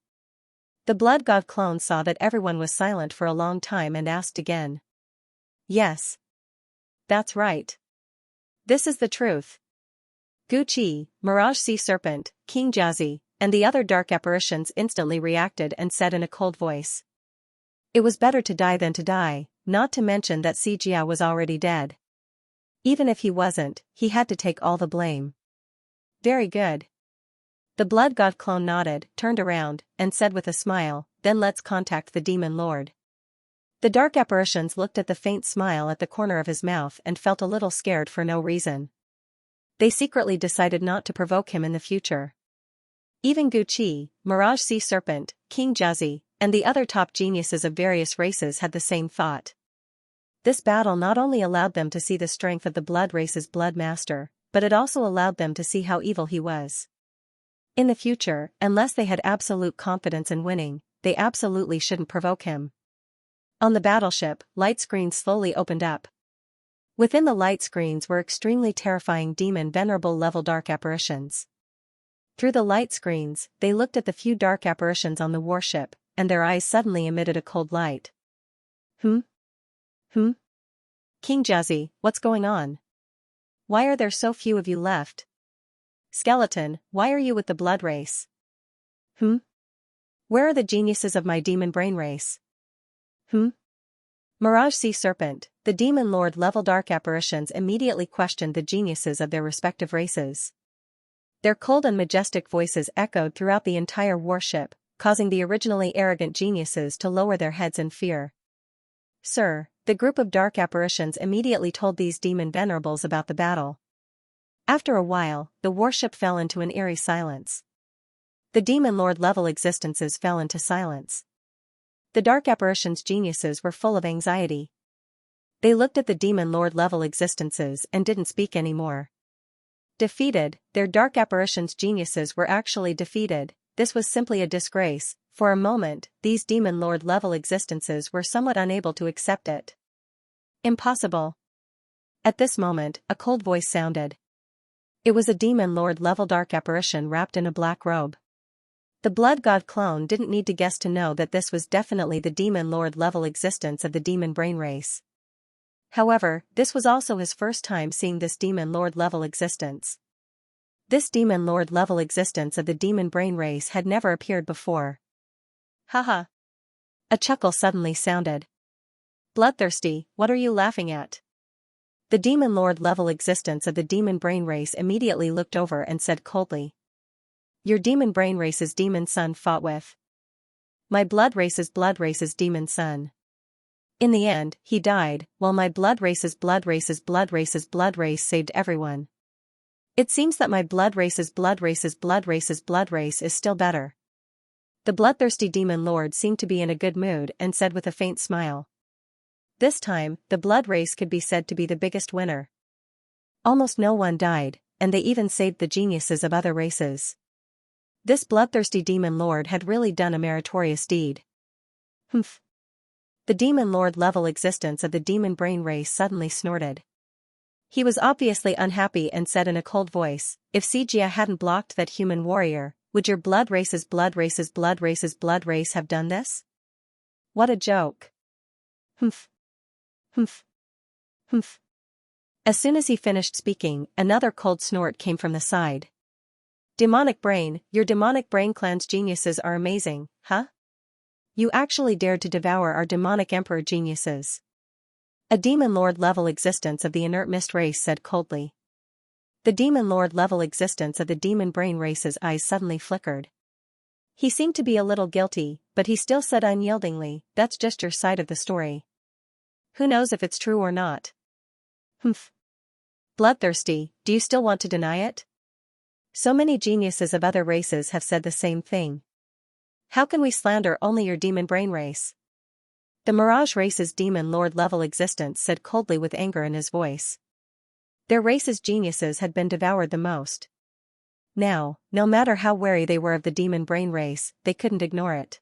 The blood god clone saw that everyone was silent for a long time and asked again. Yes. That's right. This is the truth. Guqi, Mirage Sea Serpent, King Jiazi, and the other dark apparitions instantly reacted and said in a cold voice. It was better to die than to die, not to mention that Xianxia was already dead. Even if he wasn't, he had to take all the blame. Very good. The blood god clone nodded, turned around, and said with a smile, then let's contact the demon lord. The dark apparitions looked at the faint smile at the corner of his mouth and felt a little scared for no reason. They secretly decided not to provoke him in the future. Even Guqi, Mirage Sea Serpent, King Juzzy, and the other top geniuses of various races had the same thought. This battle not only allowed them to see the strength of the Blood Race's Blood Master, but it also allowed them to see how evil he was. In the future, unless they had absolute confidence in winning, they absolutely shouldn't provoke him. On the battleship, light screens slowly opened up. Within the light screens were extremely terrifying demon venerable level dark apparitions. Through the light screens, they looked at the few dark apparitions on the warship, and their eyes suddenly emitted a cold light. King Juzzy, what's going on? Why are there so few of you left? Skeleton, why are you with the Blood Race? Where are the geniuses of my demon brain race? Mirage Sea Serpent, the Demon Lord level dark apparitions immediately questioned the geniuses of their respective races. Their cold and majestic voices echoed throughout the entire warship, causing the originally arrogant geniuses to lower their heads in fear. Sir, the group of dark apparitions immediately told these demon venerables about the battle. After a while, the warship fell into an eerie silence. The Demon Lord level existences fell into silence. The dark apparitions' geniuses were full of anxiety. They looked at the Demon Lord level existences and didn't speak anymore. Defeated, their dark apparitions' geniuses were actually defeated. This was simply a disgrace. For a moment, these Demon Lord level existences were somewhat unable to accept it. Impossible. At this moment, a cold voice sounded. It was a Demon Lord level dark apparition wrapped in a black robe. The Blood God clone didn't need to guess to know that this was definitely the Demon Lord level existence of the demon brain race. However, this was also his first time seeing this Demon Lord level existence. This Demon Lord level existence of the demon brain race had never appeared before. Haha. A chuckle suddenly sounded. Bloodthirsty, what are you laughing at? The Demon Lord level existence of the demon brain race immediately looked over and said coldly. Your demon brain race's demon son fought with my blood race's demon son. In the end, he died, while my blood race's blood race saved everyone. It seems that my blood race's blood race is still better. The bloodthirsty demon lord seemed to be in a good mood and said with a faint smile. This time, the blood race could be said to be the biggest winner. Almost no one died, and they even saved the geniuses of other races. This bloodthirsty demon lord had really done a meritorious deed. The demon lord level existence of the demon brain race suddenly snorted. He was obviously unhappy and said in a cold voice, if Xianxia hadn't blocked that human warrior, would your blood race have done this? What a joke. As soon as he finished speaking, another cold snort came from the side. Demonic Brain, your Demonic Brain clan's geniuses are amazing, huh? You actually dared to devour our demonic emperor geniuses. A demon lord level existence of the inert mist race said coldly. The demon lord level existence of the demon brain race's eyes suddenly flickered. He seemed to be a little guilty, but he still said unyieldingly, that's just your side of the story. Who knows if it's true or not? Bloodthirsty, do you still want to deny it? So many geniuses of other races have said the same thing. How can we slander only your demon brain race? The Mirage race's demon lord level existence said coldly with anger in his voice. Their race's geniuses had been devoured the most. Now, no matter how wary they were of the demon brain race, they couldn't ignore it.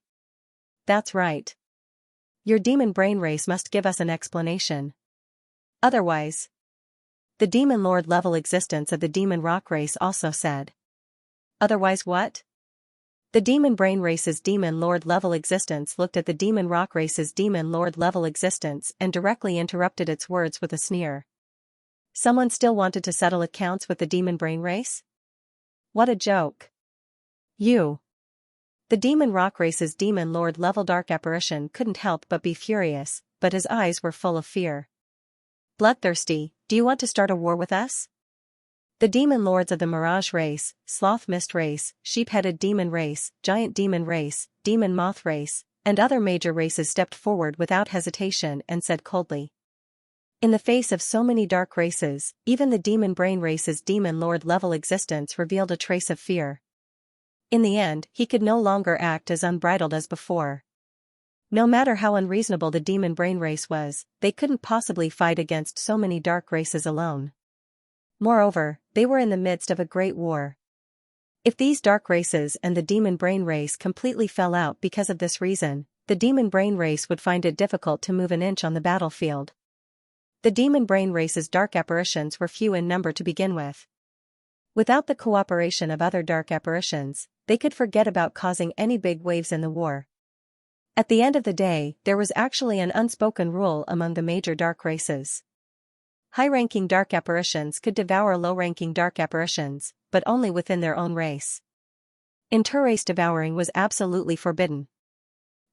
That's right. Your demon brain race must give us an explanation. Otherwise. The demon lord level existence of the demon rock race also said. Otherwise what? The demon brain race's demon lord level existence looked at the demon rock race's demon lord level existence and directly interrupted its words with a sneer. Someone still wanted to settle accounts with the demon brain race? What a joke. You. The demon rock race's demon lord level dark apparition couldn't help but be furious, but his eyes were full of fear. Bloodthirsty, do you want to start a war with us? The demon lords of the Mirage race, Sloth Mist race, Sheep-headed demon race, Giant demon race, Demon moth race, and other major races stepped forward without hesitation and said coldly. In the face of so many dark races, even the demon brain race's demon lord level existence revealed a trace of fear. In the end, he could no longer act as unbridled as before. No matter how unreasonable the demon brain race was, they couldn't possibly fight against so many dark races alone. Moreover, they were in the midst of a great war. If these dark races and the demon brain race completely fell out because of this reason, the demon brain race would find it difficult to move an inch on the battlefield. The demon brain race's dark apparitions were few in number to begin with. Without the cooperation of other dark apparitions, they could forget about causing any big waves in the war. At the end of the day, there was actually an unspoken rule among the major dark races. High-ranking dark apparitions could devour low-ranking dark apparitions, but only within their own race. Inter-race devouring was absolutely forbidden.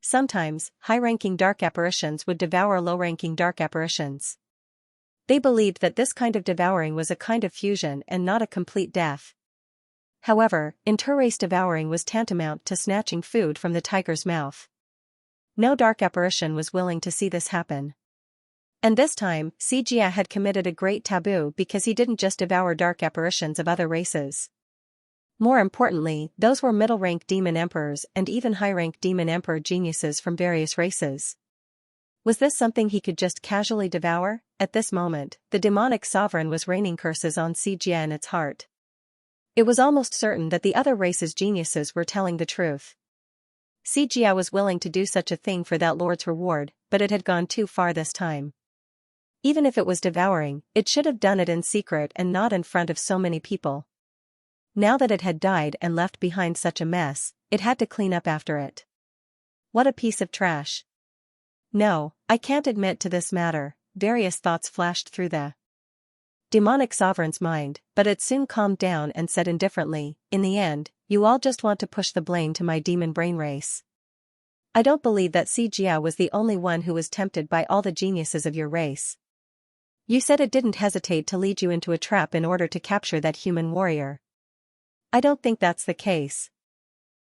Sometimes, high-ranking dark apparitions would devour low-ranking dark apparitions. They believed that this kind of devouring was a kind of fusion and not a complete death. However, inter-race devouring was tantamount to snatching food from the tiger's mouth. No dark apparition was willing to see this happen. And this time, Xianxia had committed a great taboo because he didn't just devour dark apparitions of other races. More importantly, those were middle-rank demon emperors and even high-rank demon emperor geniuses from various races. Was this something he could just casually devour? At this moment, the demonic sovereign was raining curses on Xianxia in its heart. It was almost certain that the other race's geniuses were telling the truth. Xianxia was willing to do such a thing for that lord's reward, but it had gone too far this time. Even if it was devouring, it should have done it in secret and not in front of so many people. Now that it had died and left behind such a mess, it had to clean up after it. What a piece of trash. No, I can't admit to this matter, various thoughts flashed through the demonic sovereign's mind, but it soon calmed down and said indifferently, in the end, you all just want to push the blame to my demon brain race. I don't believe that Xianxia was the only one who was tempted by all the geniuses of your race. You said it didn't hesitate to lead you into a trap in order to capture that human warrior. I don't think that's the case.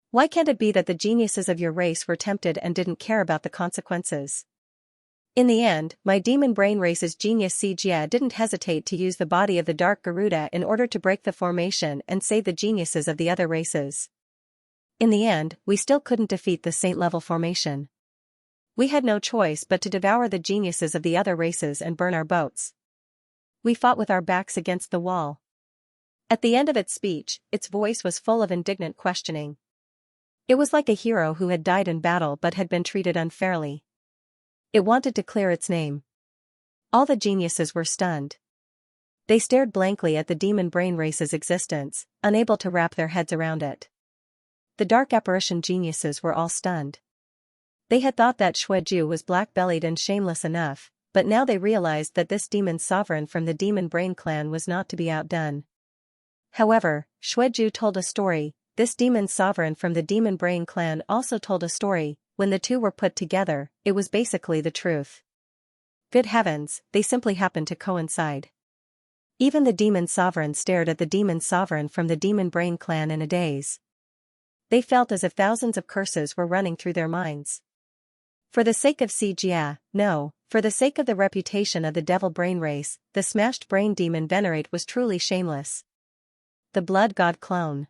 Why can't it be that the geniuses of your race were tempted and didn't care about the consequences? In the end, my demon brain race's genius Xianxia didn't hesitate to use the body of the Dark Garuda in order to break the formation and save the geniuses of the other races. In the end, we still couldn't defeat the saint-level formation. We had no choice but to devour the geniuses of the other races and burn our boats. We fought with our backs against the wall. At the end of its speech, its voice was full of indignant questioning. It was like a hero who had died in battle but had been treated unfairly. It wanted to clear its name. All the geniuses were stunned. They stared blankly at the demon brain race's existence, unable to wrap their heads around it. The dark apparition geniuses were all stunned. They had thought that Xueju was black-bellied and shameless enough, but now they realized that this demon sovereign from the demon brain clan was not to be outdone. However, Xueju told a story. This demon sovereign from the demon brain clan also told a story. When the two were put together, it was basically the truth. Good heavens, they simply happened to coincide. Even the demon sovereign stared at the demon sovereign from the demon brain clan in a daze. They felt as if thousands of curses were running through their minds. For the sake of Xianxia, no, for the sake of the reputation of the devil brain race, the smashed brain demon venerate was truly shameless. The blood god clone.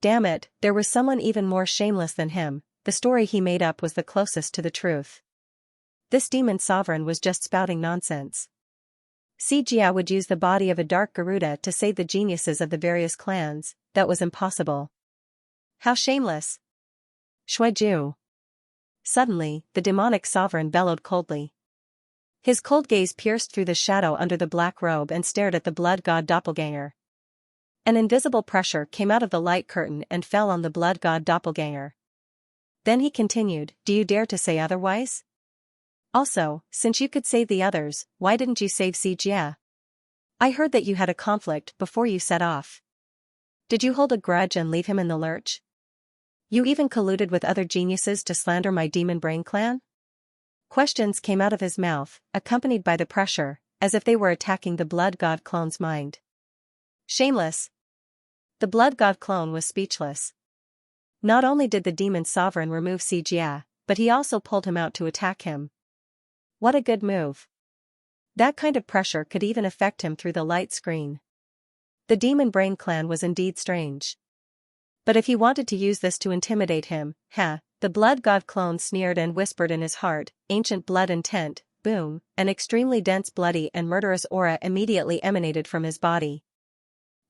Damn it, there was someone even more shameless than him. The story he made up was the closest to the truth. This demon sovereign was just spouting nonsense. Xianxia would use the body of a dark Garuda to save the geniuses of the various clans. That was impossible. How shameless! Xueju. Suddenly, the demonic sovereign bellowed coldly. His cold gaze pierced through the shadow under the black robe and stared at the blood god doppelganger. An invisible pressure came out of the light curtain and fell on the blood god doppelganger. Then he continued, do you dare to say otherwise? Also, since you could save the others, why didn't you save Xianxia? I heard that you had a conflict before you set off. Did you hold a grudge and leave him in the lurch? You even colluded with other geniuses to slander my demon brain clan? Questions came out of his mouth, accompanied by the pressure, as if they were attacking the blood god clone's mind. Shameless! The blood god clone was speechless. Not only did the demon sovereign remove Xianxia, but he also pulled him out to attack him. What a good move. That kind of pressure could even affect him through the light screen. The demon brain clan was indeed strange. But if he wanted to use this to intimidate him, the blood god clone sneered and whispered in his heart, ancient blood intent, boom, an extremely dense bloody and murderous aura immediately emanated from his body.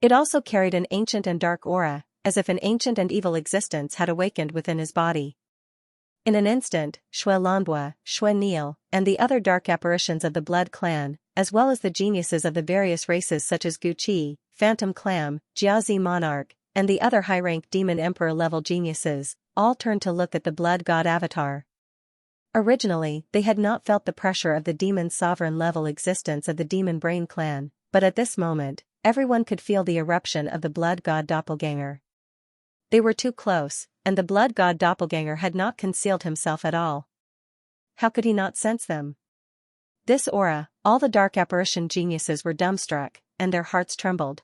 It also carried an ancient and dark aura, as if an ancient and evil existence had awakened within his body. In an instant, Shui Lanbua, Shui Neil, and the other dark apparitions of the Blood Clan, as well as the geniuses of the various races such as Gu Qi, Phantom Clam, Jiazi Monarch, and the other high-rank Demon Emperor-level geniuses, all turned to look at the Blood God avatar. Originally, they had not felt the pressure of the Demon Sovereign-level existence of the Demon Brain Clan, but at this moment, everyone could feel the eruption of the Blood God Doppelganger. They were too close, and the Blood God Doppelganger had not concealed himself at all. How could he not sense them? This aura, all the dark apparition geniuses were dumbstruck, and their hearts trembled.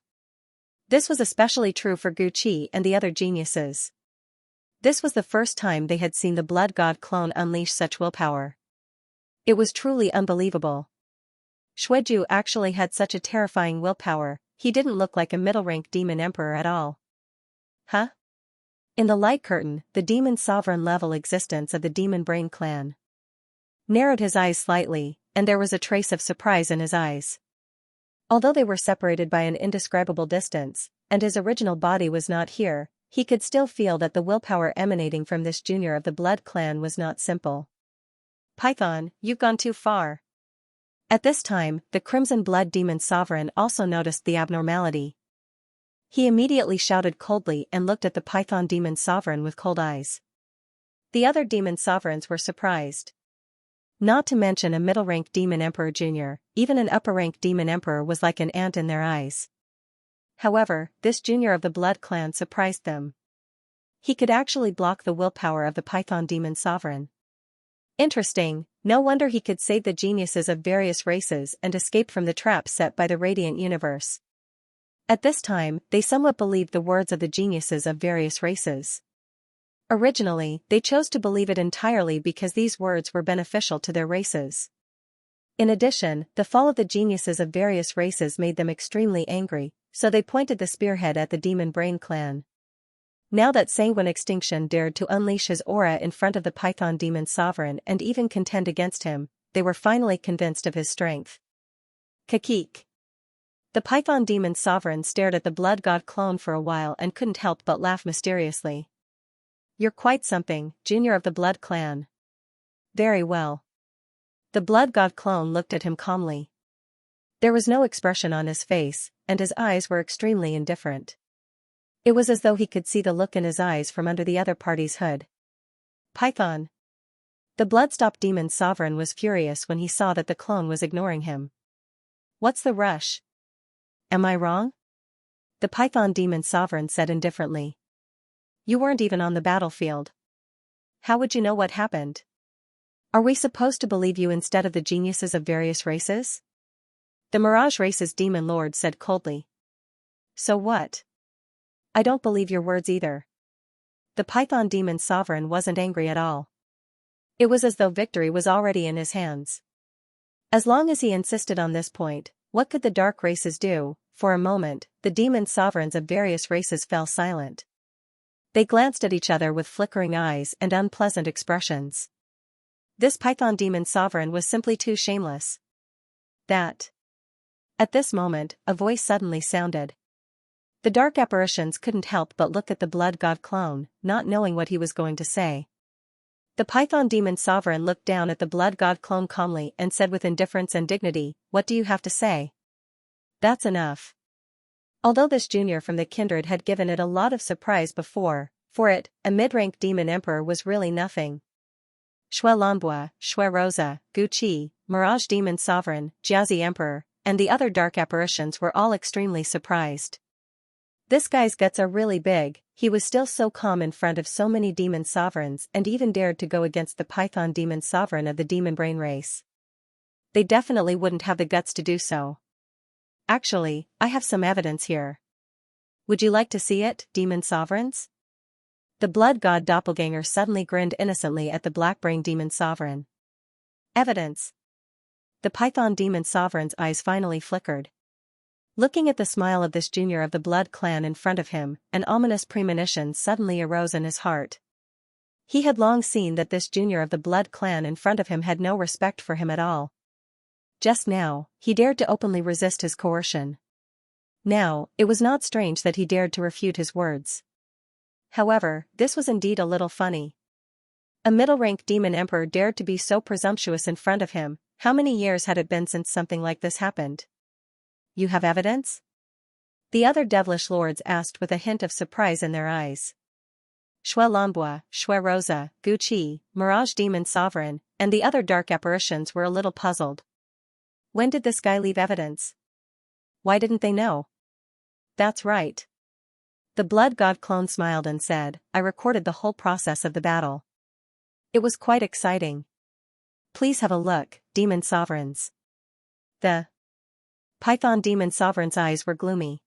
This was especially true for Gu Qi and the other geniuses. This was the first time they had seen the Blood God clone unleash such willpower. It was truly unbelievable. Xueju actually had such a terrifying willpower, he didn't look like a middle-rank demon emperor at all. Huh? In the light curtain, the demon sovereign-level existence of the Demon Brain Clan narrowed his eyes slightly, and there was a trace of surprise in his eyes. Although they were separated by an indescribable distance, and his original body was not here, he could still feel that the willpower emanating from this junior of the Blood Clan was not simple. Python, you've gone too far. At this time, the Crimson Blood Demon Sovereign also noticed the abnormality. He immediately shouted coldly and looked at the Python Demon Sovereign with cold eyes. The other Demon Sovereigns were surprised. Not to mention a middle-rank Demon Emperor Jr., even an upper-rank Demon Emperor was like an ant in their eyes. However, this junior of the Blood Clan surprised them. He could actually block the willpower of the Python Demon Sovereign. Interesting, no wonder he could save the geniuses of various races and escape from the trap set by the Radiant Universe. At this time, they somewhat believed the words of the geniuses of various races. Originally, they chose to believe it entirely because these words were beneficial to their races. In addition, the fall of the geniuses of various races made them extremely angry, so they pointed the spearhead at the Demon Brain Clan. Now that Sanguine Extinction dared to unleash his aura in front of the Python Demon Sovereign and even contend against him, they were finally convinced of his strength. Kakik. The Python Demon Sovereign stared at the Blood God clone for a while and couldn't help but laugh mysteriously. You're quite something, junior of the Blood Clan. Very well. The Blood God clone looked at him calmly. There was no expression on his face, and his eyes were extremely indifferent. It was as though he could see the look in his eyes from under the other party's hood. Python. The Bloodstop Demon Sovereign was furious when he saw that the clone was ignoring him. What's the rush? Am I wrong? The Python Demon Sovereign said indifferently. You weren't even on the battlefield. How would you know what happened? Are we supposed to believe you instead of the geniuses of various races? The Mirage Race's Demon Lord said coldly. So what? I don't believe your words either. The Python Demon Sovereign wasn't angry at all. It was as though victory was already in his hands. As long as he insisted on this point, what could the dark races do? For a moment, the demon sovereigns of various races fell silent. They glanced at each other with flickering eyes and unpleasant expressions. This Python Demon Sovereign was simply too shameless. That. At this moment, a voice suddenly sounded. The dark apparitions couldn't help but look at the Blood God clone, not knowing what he was going to say. The Python Demon Sovereign looked down at the Blood God clone calmly and said with indifference and dignity, "What do you have to say?" That's enough. Although this junior from the kindred had given it a lot of surprise before, for it, a mid-rank demon emperor was really nothing. Shui Lanbua, Shui Rosa, Gu Qi, Mirage Demon Sovereign, Jiazi Emperor, and the other dark apparitions were all extremely surprised. This guy's guts are really big, he was still so calm in front of so many demon sovereigns and even dared to go against the Python Demon Sovereign of the Demon Brain race. They definitely wouldn't have the guts to do so. Actually, I have some evidence here. Would you like to see it, demon sovereigns? The Blood God Doppelganger suddenly grinned innocently at the Black Brain Demon Sovereign. Evidence. The Python Demon Sovereign's eyes finally flickered. Looking at the smile of this junior of the blood clan in front of him, an ominous premonition suddenly arose in his heart. He had long seen that this junior of the blood clan in front of him had no respect for him at all. Just now, he dared to openly resist his coercion. Now, it was not strange that he dared to refute his words. However, this was indeed a little funny. A middle-rank demon emperor dared to be so presumptuous in front of him. How many years had it been since something like this happened? You have evidence? The other devilish lords asked with a hint of surprise in their eyes. Shui Lanbua, Shui Rosa, Gu Qi, Mirage Demon Sovereign, and the other dark apparitions were a little puzzled. When did this guy leave evidence? Why didn't they know? That's right. The blood god clone smiled and said, I recorded the whole process of the battle. It was quite exciting. Please have a look, demon sovereigns. The Python demon sovereign's eyes were gloomy.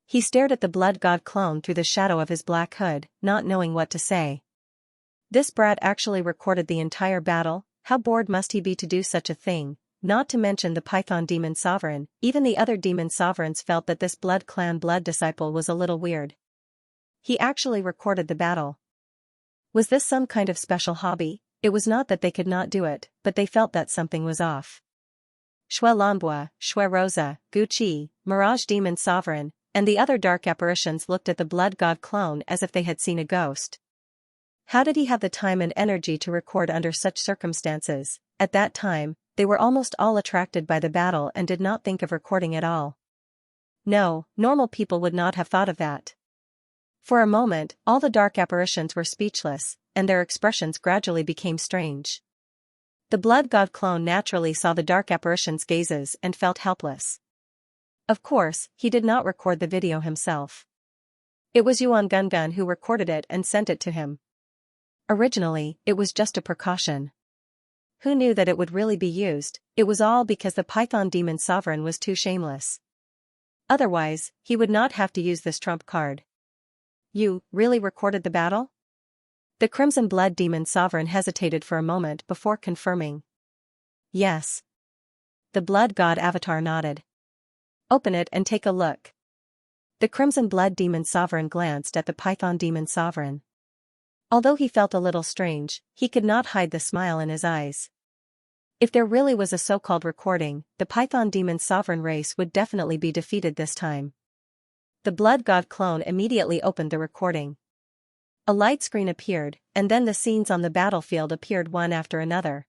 He stared at the blood god clone through the shadow of his black hood, not knowing what to say. This brat actually recorded the entire battle. How bored must he be to do such a thing? Not to mention the Python demon sovereign. Even the other demon sovereigns felt that this blood clan blood disciple was a little weird. He actually recorded the battle. Was this some kind of special hobby? It was not that they could not do it, but they felt that something was off. Shui Lanbua, Shui Rosa, Gu Qi, Mirage Demon Sovereign, and the other dark apparitions looked at the blood god clone as if they had seen a ghost. How did he have the time and energy to record under such circumstances? At that time, they were almost all attracted by the battle and did not think of recording at all. No, normal people would not have thought of that. For a moment, all the dark apparitions were speechless, and their expressions gradually became strange. The blood god clone naturally saw the dark apparition's gazes and felt helpless. Of course, he did not record the video himself. It was Yuan Gungun who recorded it and sent it to him. Originally, it was just a precaution. Who knew that it would really be used? It was all because the Python demon sovereign was too shameless. Otherwise, he would not have to use this trump card. You really recorded the battle? The Crimson Blood Demon Sovereign hesitated for a moment before confirming. Yes. The Blood God Avatar nodded. Open it and take a look. The Crimson Blood Demon Sovereign glanced at the Python Demon Sovereign. Although he felt a little strange, he could not hide the smile in his eyes. If there really was a so-called recording, the Python Demon Sovereign race would definitely be defeated this time. The Blood God clone immediately opened the recording. A light screen appeared, and then the scenes on the battlefield appeared one after another.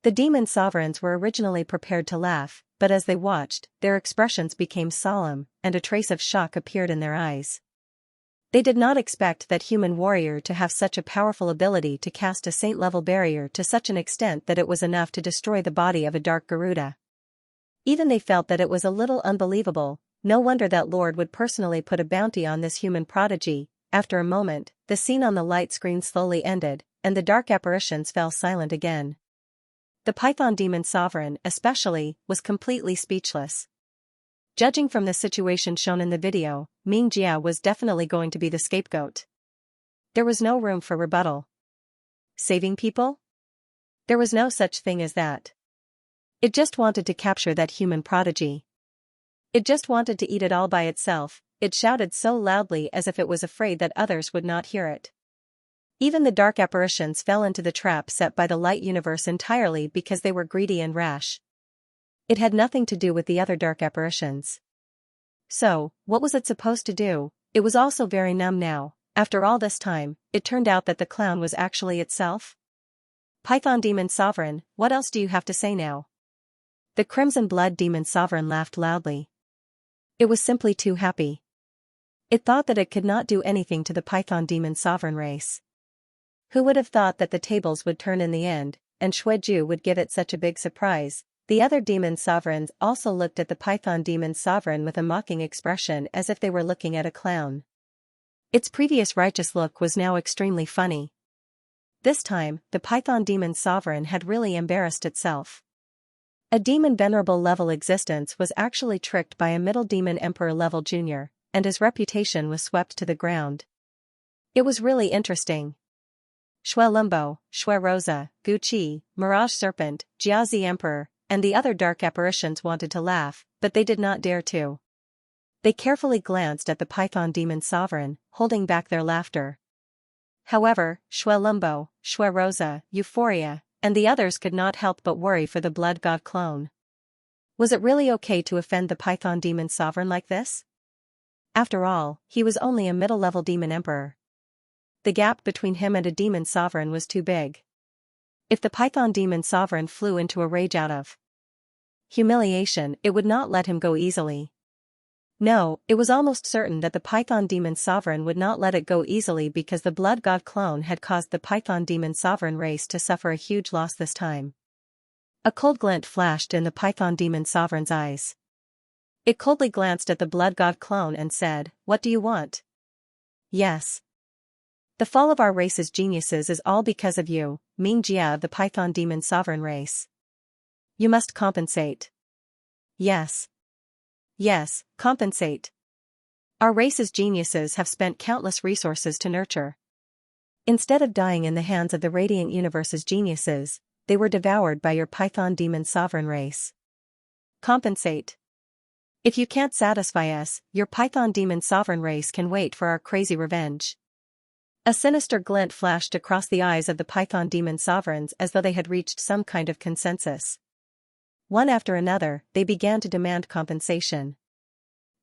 The demon sovereigns were originally prepared to laugh, but as they watched, their expressions became solemn, and a trace of shock appeared in their eyes. They did not expect that human warrior to have such a powerful ability to cast a saint-level barrier to such an extent that it was enough to destroy the body of a dark Garuda. Even they felt that it was a little unbelievable. No wonder that Lord would personally put a bounty on this human prodigy. After a moment, the scene on the light screen slowly ended, and the dark apparitions fell silent again. The Python Demon Sovereign, especially, was completely speechless. Judging from the situation shown in the video, Ming Jia was definitely going to be the scapegoat. There was no room for rebuttal. Saving people? There was no such thing as that. It just wanted to capture that human prodigy. It just wanted to eat it all by itself. It shouted so loudly as if it was afraid that others would not hear it. Even the dark apparitions fell into the trap set by the light universe entirely because they were greedy and rash. It had nothing to do with the other dark apparitions. So, what was it supposed to do? It was also very numb now. After all this time, it turned out that the clown was actually itself. Python Demon Sovereign, what else do you have to say now? The Crimson Blood Demon Sovereign laughed loudly. It was simply too happy. It thought that it could not do anything to the Python Demon Sovereign race. Who would have thought that the tables would turn in the end, and Xueju would give it such a big surprise? The other demon sovereigns also looked at the Python Demon Sovereign with a mocking expression as if they were looking at a clown. Its previous righteous look was now extremely funny. This time, the Python Demon Sovereign had really embarrassed itself. A demon venerable level existence was actually tricked by a middle demon emperor level junior, and his reputation was swept to the ground. It was really interesting. Shui Lumbo, Shui Rosa, Gu Qi, Mirage Serpent, Jiazi Emperor, and the other dark apparitions wanted to laugh, but they did not dare to. They carefully glanced at the python demon sovereign, holding back their laughter. However, Lumbo, Rosa, Euphoria, and the others could not help but worry for the blood god clone. Was it really okay to offend the python demon sovereign like this? After all, he was only a middle-level demon emperor. The gap between him and a demon sovereign was too big. If the python demon sovereign flew into a rage out of humiliation, it would not let him go easily. No, it was almost certain that the python demon sovereign would not let it go easily because the blood god clone had caused the python demon sovereign race to suffer a huge loss this time. A cold glint flashed in the python demon sovereign's eyes. It coldly glanced at the blood god clone and said, "What do you want?" "Yes. The fall of our race's geniuses is all because of you, Xianxia of the python demon sovereign race. You must compensate." "Yes. Yes, compensate. Our race's geniuses have spent countless resources to nurture. Instead of dying in the hands of the radiant universe's geniuses, they were devoured by your python demon sovereign race. Compensate. If you can't satisfy us, your python demon sovereign race can wait for our crazy revenge." A sinister glint flashed across the eyes of the python demon sovereigns as though they had reached some kind of consensus. One after another, they began to demand compensation.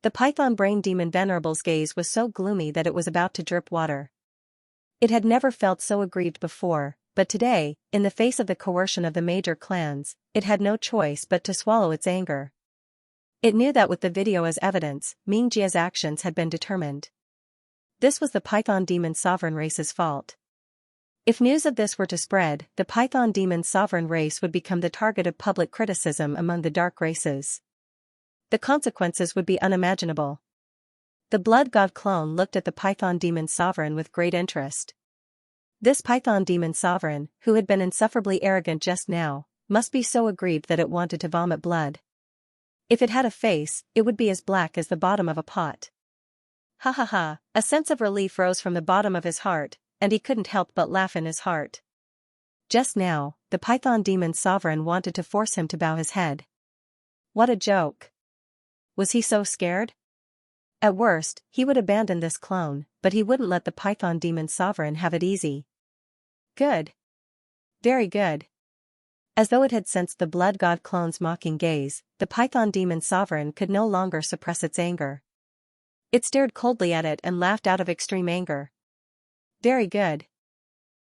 The python brain demon venerable's gaze was so gloomy that it was about to drip water. It had never felt so aggrieved before, but today, in the face of the coercion of the major clans, it had no choice but to swallow its anger. It knew that with the video as evidence, Xianxia's actions had been determined. This was the python demon sovereign race's fault. If news of this were to spread, the python demon sovereign race would become the target of public criticism among the dark races. The consequences would be unimaginable. The blood god clone looked at the python demon sovereign with great interest. This python demon sovereign, who had been insufferably arrogant just now, must be so aggrieved that it wanted to vomit blood. If it had a face, it would be as black as the bottom of a pot. Ha ha ha, a sense of relief rose from the bottom of his heart, and he couldn't help but laugh in his heart. Just now, the python demon sovereign wanted to force him to bow his head. What a joke. Was he so scared? At worst, he would abandon this clone, but he wouldn't let the python demon sovereign have it easy. Good. Very good. As though it had sensed the blood god clone's mocking gaze, the python demon sovereign could no longer suppress its anger. It stared coldly at it and laughed out of extreme anger. Very good.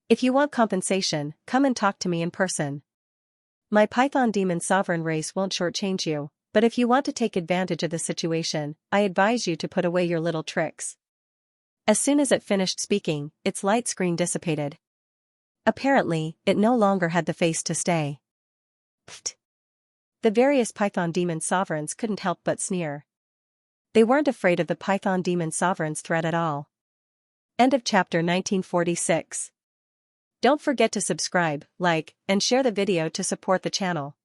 If you want compensation, come and talk to me in person. My python demon sovereign race won't shortchange you, but if you want to take advantage of the situation, I advise you to put away your little tricks. As soon as it finished speaking, its light screen dissipated. Apparently, it no longer had the face to stay. Pfft. The various python demon sovereigns couldn't help but sneer. They weren't afraid of the python demon sovereign's threat at all. End of chapter 1946. Don't forget to subscribe, like, and share the video to support the channel.